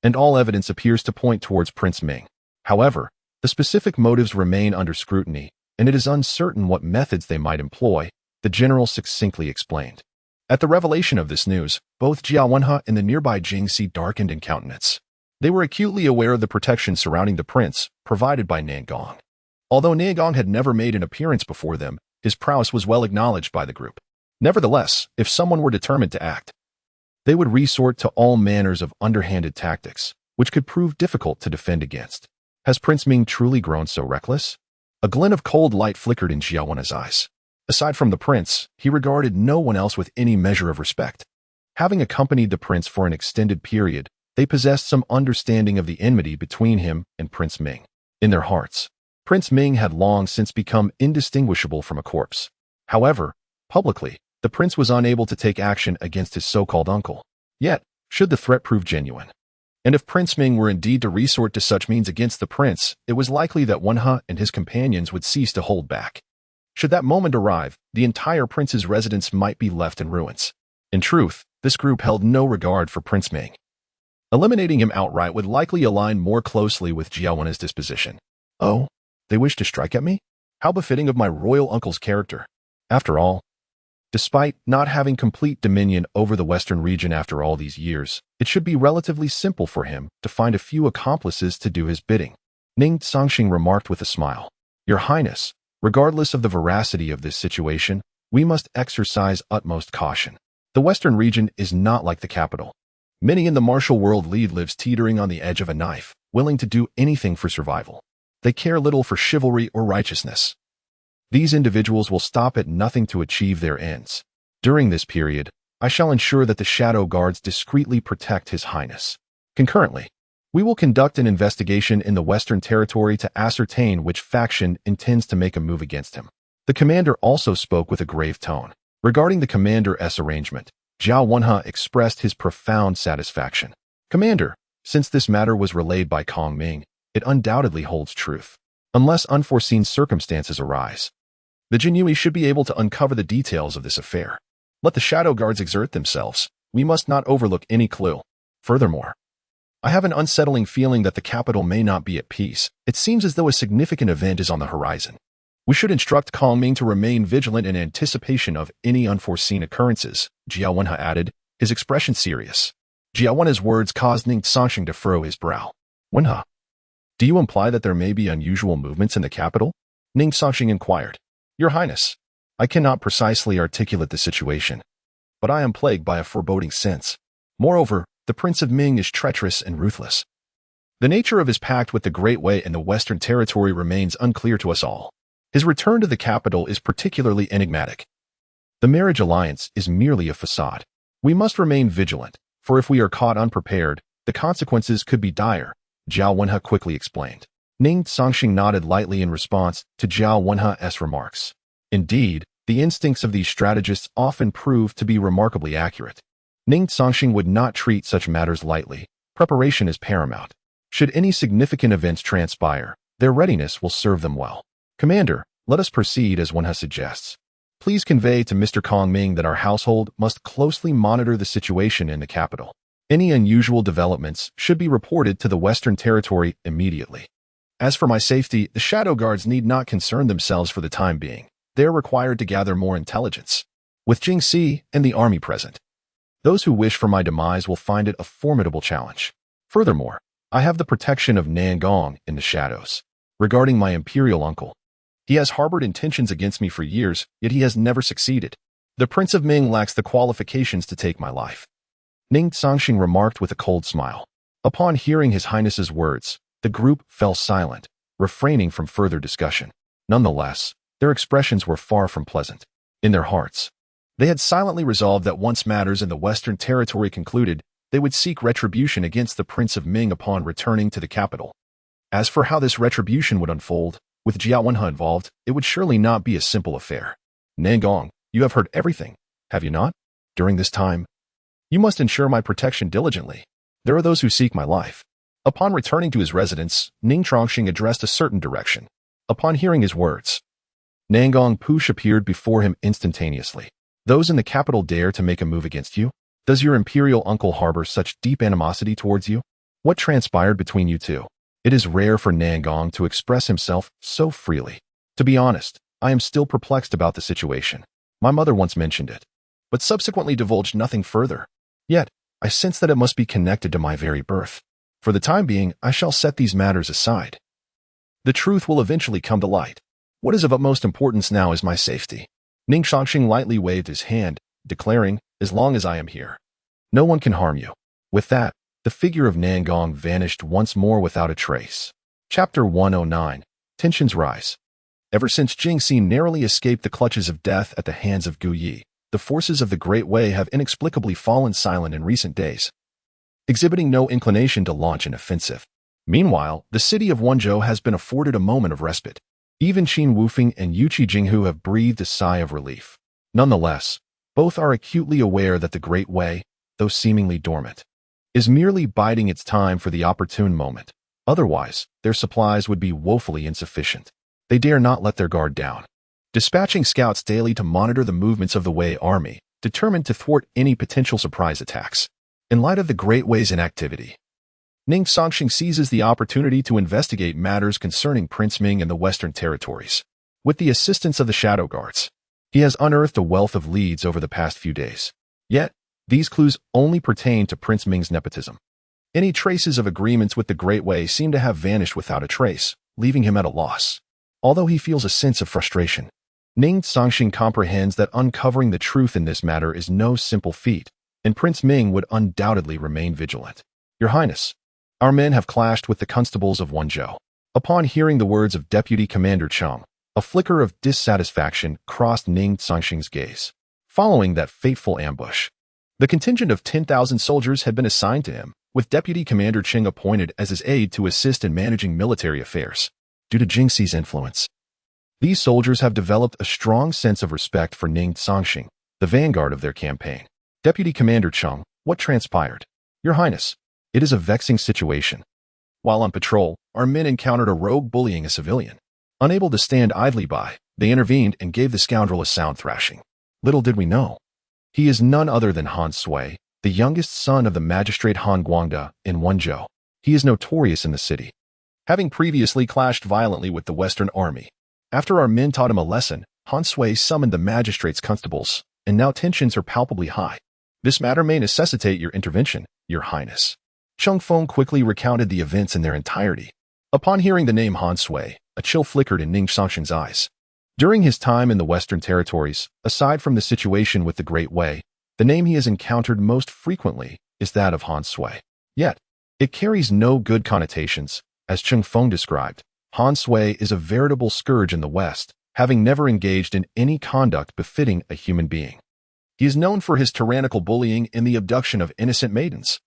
and all evidence appears to point towards Prince Ming. However, the specific motives remain under scrutiny, and it is uncertain what methods they might employ, the general succinctly explained. At the revelation of this news, both Jiao Wenhe and the nearby Jingxi darkened in countenance. They were acutely aware of the protection surrounding the prince, provided by Nangong. Although Nangong had never made an appearance before them, his prowess was well acknowledged by the group. Nevertheless, if someone were determined to act, they would resort to all manners of underhanded tactics, which could prove difficult to defend against. Has Prince Ming truly grown so reckless? A glint of cold light flickered in Jiao Wenhe's eyes. Aside from the prince, he regarded no one else with any measure of respect. Having accompanied the prince for an extended period, they possessed some understanding of the enmity between him and Prince Ming. In their hearts, Prince Ming had long since become indistinguishable from a corpse. However, publicly, the prince was unable to take action against his so-called uncle. Yet, should the threat prove genuine, and if Prince Ming were indeed to resort to such means against the prince, it was likely that Wenhe and his companions would cease to hold back. Should that moment arrive, the entire prince's residence might be left in ruins. In truth, this group held no regard for Prince Ming. Eliminating him outright would likely align more closely with Jiao Wenhe's disposition. Oh, They wish to strike at me? How befitting of my royal uncle's character. After all, despite not having complete dominion over the western region after all these years, it should be relatively simple for him to find a few accomplices to do his bidding. Ning Cangsheng remarked with a smile. Your Highness, regardless of the veracity of this situation, we must exercise utmost caution. The western region is not like the capital. Many in the martial world lead lives teetering on the edge of a knife, willing to do anything for survival. They care little for chivalry or righteousness. These individuals will stop at nothing to achieve their ends. During this period, I shall ensure that the shadow guards discreetly protect His Highness. Concurrently, we will conduct an investigation in the Western Territory to ascertain which faction intends to make a move against him. The commander also spoke with a grave tone. Regarding the commander's arrangement, Zhao Wenhe expressed his profound satisfaction. Commander, since this matter was relayed by Kong Ming, it undoubtedly holds truth. Unless unforeseen circumstances arise, the Jinyui should be able to uncover the details of this affair. Let the shadow guards exert themselves. We must not overlook any clue. Furthermore, I have an unsettling feeling that the capital may not be at peace. It seems as though a significant event is on the horizon. We should instruct Kong Ming to remain vigilant in anticipation of any unforeseen occurrences, Zhao Wenhe added, his expression serious. Zhao Wenhe's words caused Ning Cangsheng to furrow his brow. Wenhe, do you imply that there may be unusual movements in the capital? Ning Cangsheng inquired. Your Highness, I cannot precisely articulate the situation, but I am plagued by a foreboding sense. Moreover, the Prince of Ming is treacherous and ruthless. The nature of his pact with the Great Way in the Western Territory remains unclear to us all. His return to the capital is particularly enigmatic. The marriage alliance is merely a facade. We must remain vigilant, for if we are caught unprepared, the consequences could be dire, Zhao Wenhe quickly explained. Ning Cangsheng nodded lightly in response to Zhao Wenhe's remarks. Indeed, the instincts of these strategists often prove to be remarkably accurate. Ning Cangsheng would not treat such matters lightly. Preparation is paramount. Should any significant events transpire, their readiness will serve them well. Commander, let us proceed as Wenhe suggests. Please convey to Mr. Kong Ming that our household must closely monitor the situation in the capital. Any unusual developments should be reported to the Western Territory immediately. As for my safety, the shadow guards need not concern themselves for the time being. They are required to gather more intelligence. With Jingxi and the army present, those who wish for my demise will find it a formidable challenge. Furthermore, I have the protection of Nangong in the shadows. Regarding my imperial uncle, he has harbored intentions against me for years, yet he has never succeeded. The Prince of Ming lacks the qualifications to take my life. Ning Cangsheng remarked with a cold smile. Upon hearing His Highness's words, the group fell silent, refraining from further discussion. Nonetheless, their expressions were far from pleasant. In their hearts, they had silently resolved that once matters in the Western Territory concluded, they would seek retribution against the Prince of Ming upon returning to the capital. As for how this retribution would unfold, with Zhao Wenhe involved, it would surely not be a simple affair. Nangong, you have heard everything, have you not? During this time, you must ensure my protection diligently. There are those who seek my life. Upon returning to his residence, Ning Cangsheng addressed a certain direction. Upon hearing his words, Nangong Push appeared before him instantaneously. Those in the capital dare to make a move against you? Does your imperial uncle harbor such deep animosity towards you? What transpired between you two? It is rare for Nangong to express himself so freely. To be honest, I am still perplexed about the situation. My mother once mentioned it, but subsequently divulged nothing further. Yet, I sense that it must be connected to my very birth. For the time being, I shall set these matters aside. The truth will eventually come to light. What is of utmost importance now is my safety. Ning Cangsheng lightly waved his hand, declaring, as long as I am here, no one can harm you. With that, the figure of Nangong vanished once more without a trace. Chapter 109. Tensions rise. Ever since Jingxi narrowly escaped the clutches of death at the hands of Gu Yi, the forces of the Great Way have inexplicably fallen silent in recent days, exhibiting no inclination to launch an offensive. Meanwhile, the city of Wenzhou has been afforded a moment of respite. Even Qin Wufeng and Yuqi Jinghu have breathed a sigh of relief. Nonetheless, both are acutely aware that the Great Way, though seemingly dormant, is merely biding its time for the opportune moment. Otherwise, their supplies would be woefully insufficient. They dare not let their guard down, dispatching scouts daily to monitor the movements of the Wei army, determined to thwart any potential surprise attacks. In light of the Great Way's inactivity, Ning Cangsheng seizes the opportunity to investigate matters concerning Prince Ming and the Western Territories. With the assistance of the Shadow Guards, he has unearthed a wealth of leads over the past few days. Yet, these clues only pertain to Prince Ming's nepotism. Any traces of agreements with the Great Way seem to have vanished without a trace, leaving him at a loss. Although he feels a sense of frustration, Ning Cangsheng comprehends that uncovering the truth in this matter is no simple feat, and Prince Ming would undoubtedly remain vigilant. Your Highness, our men have clashed with the constables of Wenzhou. Upon hearing the words of Deputy Commander Cheng, a flicker of dissatisfaction crossed Ning Cangsheng's gaze. Following that fateful ambush, the contingent of 10,000 soldiers had been assigned to him, with Deputy Commander Cheng appointed as his aide to assist in managing military affairs. Due to Jingxi's influence, these soldiers have developed a strong sense of respect for Ning Cangsheng, the vanguard of their campaign. Deputy Commander Cheng, what transpired? Your Highness, it is a vexing situation. While on patrol, our men encountered a rogue bullying a civilian. Unable to stand idly by, they intervened and gave the scoundrel a sound thrashing. Little did we know, he is none other than Han Sui, the youngest son of the magistrate Han Guangda in Wenzhou. He is notorious in the city, having previously clashed violently with the Western Army. After our men taught him a lesson, Han Sui summoned the magistrate's constables, and now tensions are palpably high. This matter may necessitate your intervention, Your Highness. Cheng Feng quickly recounted the events in their entirety. Upon hearing the name Han Sui, a chill flickered in Ning Cangsheng's eyes. During his time in the Western Territories, aside from the situation with the Great Way, the name he has encountered most frequently is that of Han Sui. Yet, it carries no good connotations. As Cheng Feng described, Han Sui is a veritable scourge in the West, having never engaged in any conduct befitting a human being. He is known for his tyrannical bullying and the abduction of innocent maidens.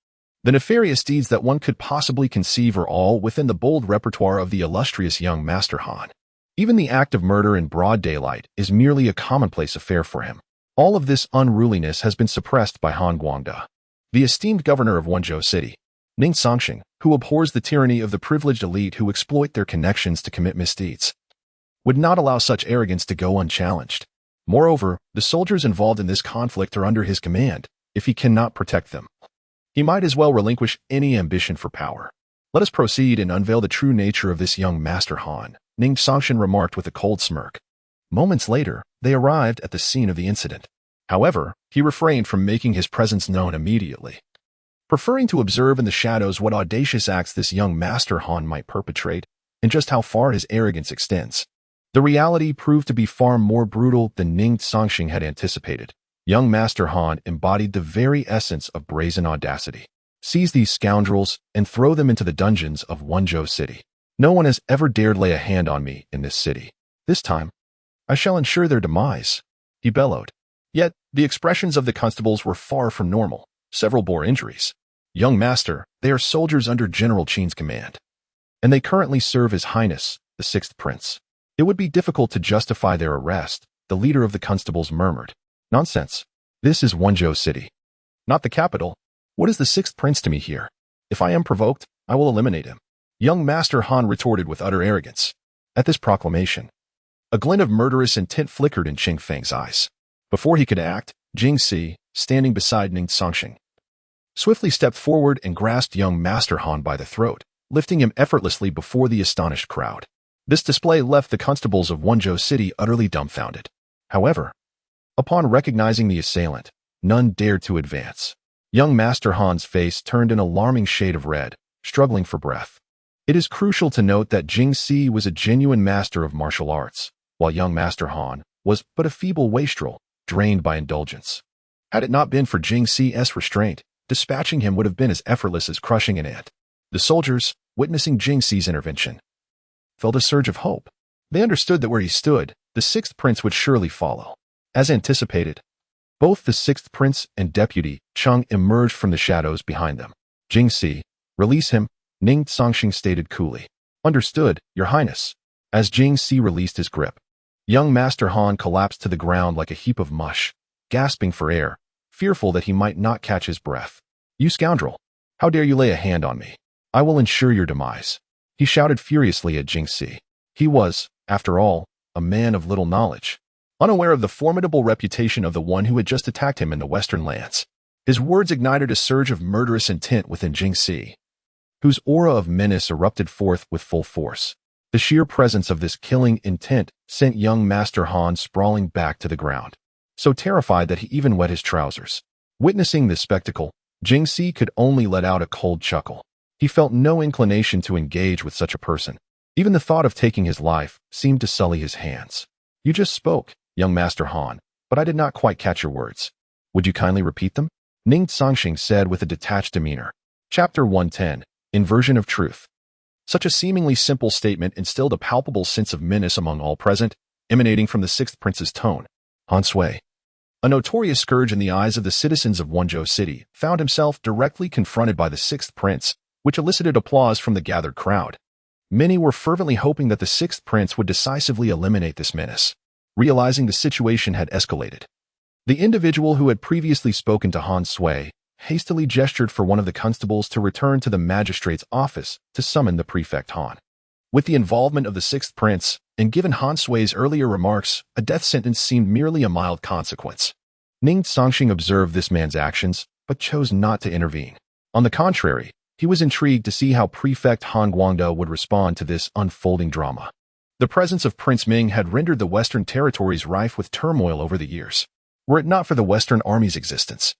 The nefarious deeds that one could possibly conceive are all within the bold repertoire of the illustrious young Master Han. Even the act of murder in broad daylight is merely a commonplace affair for him. All of this unruliness has been suppressed by Han Guangda, the esteemed governor of Wenzhou City. Ning Cangsheng, who abhors the tyranny of the privileged elite who exploit their connections to commit misdeeds, would not allow such arrogance to go unchallenged. Moreover, the soldiers involved in this conflict are under his command. If he cannot protect them, he might as well relinquish any ambition for power. Let us proceed and unveil the true nature of this young Master Han, Ning Cangsheng remarked with a cold smirk. Moments later, they arrived at the scene of the incident. However, he refrained from making his presence known immediately, preferring to observe in the shadows what audacious acts this young Master Han might perpetrate and just how far his arrogance extends. The reality proved to be far more brutal than Ning Cangsheng had anticipated. Young Master Han embodied the very essence of brazen audacity. Seize these scoundrels and throw them into the dungeons of Wenzhou City. No one has ever dared lay a hand on me in this city. This time, I shall ensure their demise, he bellowed. Yet, the expressions of the constables were far from normal. Several bore injuries. Young Master, they are soldiers under General Qin's command, and they currently serve His Highness, the Sixth Prince. It would be difficult to justify their arrest, the leader of the constables murmured. Nonsense. This is Wenzhou City, not the capital. What is the Sixth Prince to me here? If I am provoked, I will eliminate him. Young Master Han retorted with utter arrogance. At this proclamation, a glint of murderous intent flickered in Cheng Feng's eyes. Before he could act, Jingxi, standing beside Ning Cangsheng, swiftly stepped forward and grasped young Master Han by the throat, lifting him effortlessly before the astonished crowd. This display left the constables of Wenzhou City utterly dumbfounded. However, upon recognizing the assailant, none dared to advance. Young Master Han's face turned an alarming shade of red, struggling for breath. It is crucial to note that Jingxi was a genuine master of martial arts, while young Master Han was but a feeble wastrel, drained by indulgence. Had it not been for Jingxi's restraint, dispatching him would have been as effortless as crushing an ant. The soldiers, witnessing Jingxi's intervention, felt a surge of hope. They understood that where he stood, the Sixth Prince would surely follow. As anticipated, both the Sixth Prince and Deputy Cheng emerged from the shadows behind them. Jingxi, release him, Ning Cangsheng stated coolly. Understood, Your Highness. As Jingxi released his grip, young Master Han collapsed to the ground like a heap of mush, gasping for air, fearful that he might not catch his breath. You scoundrel! How dare you lay a hand on me? I will ensure your demise. He shouted furiously at Jingxi. He was, after all, a man of little knowledge, unaware of the formidable reputation of the one who had just attacked him in the Western lands. His words ignited a surge of murderous intent within Jingxi. whose aura of menace erupted forth with full force. The sheer presence of this killing intent sent young Master Han sprawling back to the ground, so terrified that he even wet his trousers. Witnessing this spectacle, Jingxi could only let out a cold chuckle. He felt no inclination to engage with such a person. Even the thought of taking his life seemed to sully his hands. "You just spoke, young Master Han, but I did not quite catch your words. Would you kindly repeat them?" Ning Cangsheng said with a detached demeanor. Chapter 110, Inversion of Truth. Such a seemingly simple statement instilled a palpable sense of menace among all present, emanating from the sixth prince's tone. Han Sui, a notorious scourge in the eyes of the citizens of Wenzhou City, found himself directly confronted by the sixth prince, which elicited applause from the gathered crowd. Many were fervently hoping that the sixth prince would decisively eliminate this menace, realizing the situation had escalated. The individual who had previously spoken to Han Sui hastily gestured for one of the constables to return to the magistrate's office to summon the prefect Han. With the involvement of the sixth prince, and given Han Sui's earlier remarks, a death sentence seemed merely a mild consequence. Ning Cangsheng observed this man's actions, but chose not to intervene. On the contrary, he was intrigued to see how Prefect Han Guangde would respond to this unfolding drama. The presence of Prince Ming had rendered the Western territories rife with turmoil over the years. Were it not for the Western Army's existence,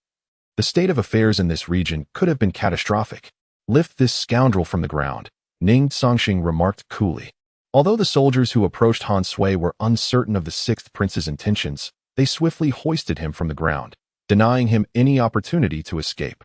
the state of affairs in this region could have been catastrophic. "Lift this scoundrel from the ground," Ning Cangsheng remarked coolly. Although the soldiers who approached Han Sui were uncertain of the sixth prince's intentions, they swiftly hoisted him from the ground, denying him any opportunity to escape.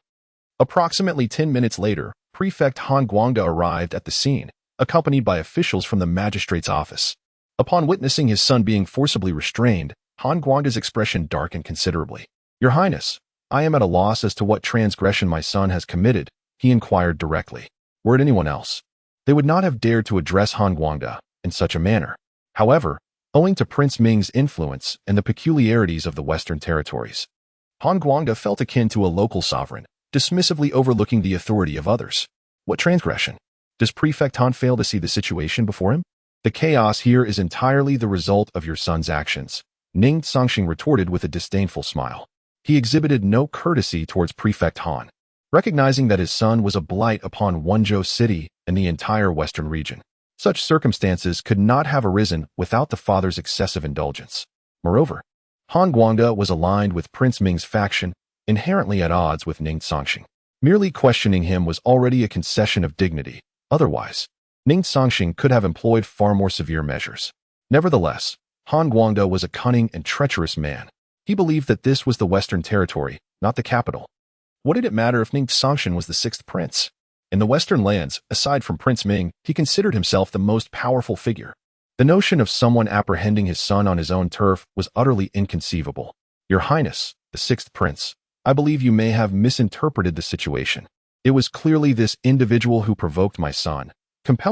Approximately 10 minutes later, Prefect Han Guangde arrived at the scene, accompanied by officials from the magistrate's office. Upon witnessing his son being forcibly restrained, Han Guangde's expression darkened considerably. "Your Highness, I am at a loss as to what transgression my son has committed," he inquired directly. Were it anyone else, they would not have dared to address Han Guangde in such a manner. However, owing to Prince Ming's influence and the peculiarities of the Western territories, Han Guangde felt akin to a local sovereign, dismissively overlooking the authority of others. What transgression? Does Prefect Han fail to see the situation before him? "The chaos here is entirely the result of your son's actions," Ning Cangsheng retorted with a disdainful smile. He exhibited no courtesy towards Prefect Han, recognizing that his son was a blight upon Wenzhou City and the entire western region. Such circumstances could not have arisen without the father's excessive indulgence. Moreover, Han Guangde was aligned with Prince Ming's faction, inherently at odds with Ning Cangsheng. Merely questioning him was already a concession of dignity. Otherwise, Ning Cangsheng could have employed far more severe measures. Nevertheless, Han Guangde was a cunning and treacherous man. He believed that this was the Western territory, not the capital. What did it matter if Ning Cangsheng was the sixth prince? In the Western lands, aside from Prince Ming, he considered himself the most powerful figure. The notion of someone apprehending his son on his own turf was utterly inconceivable. "Your Highness, the sixth prince, I believe you may have misinterpreted the situation. It was clearly this individual who provoked my son, compelling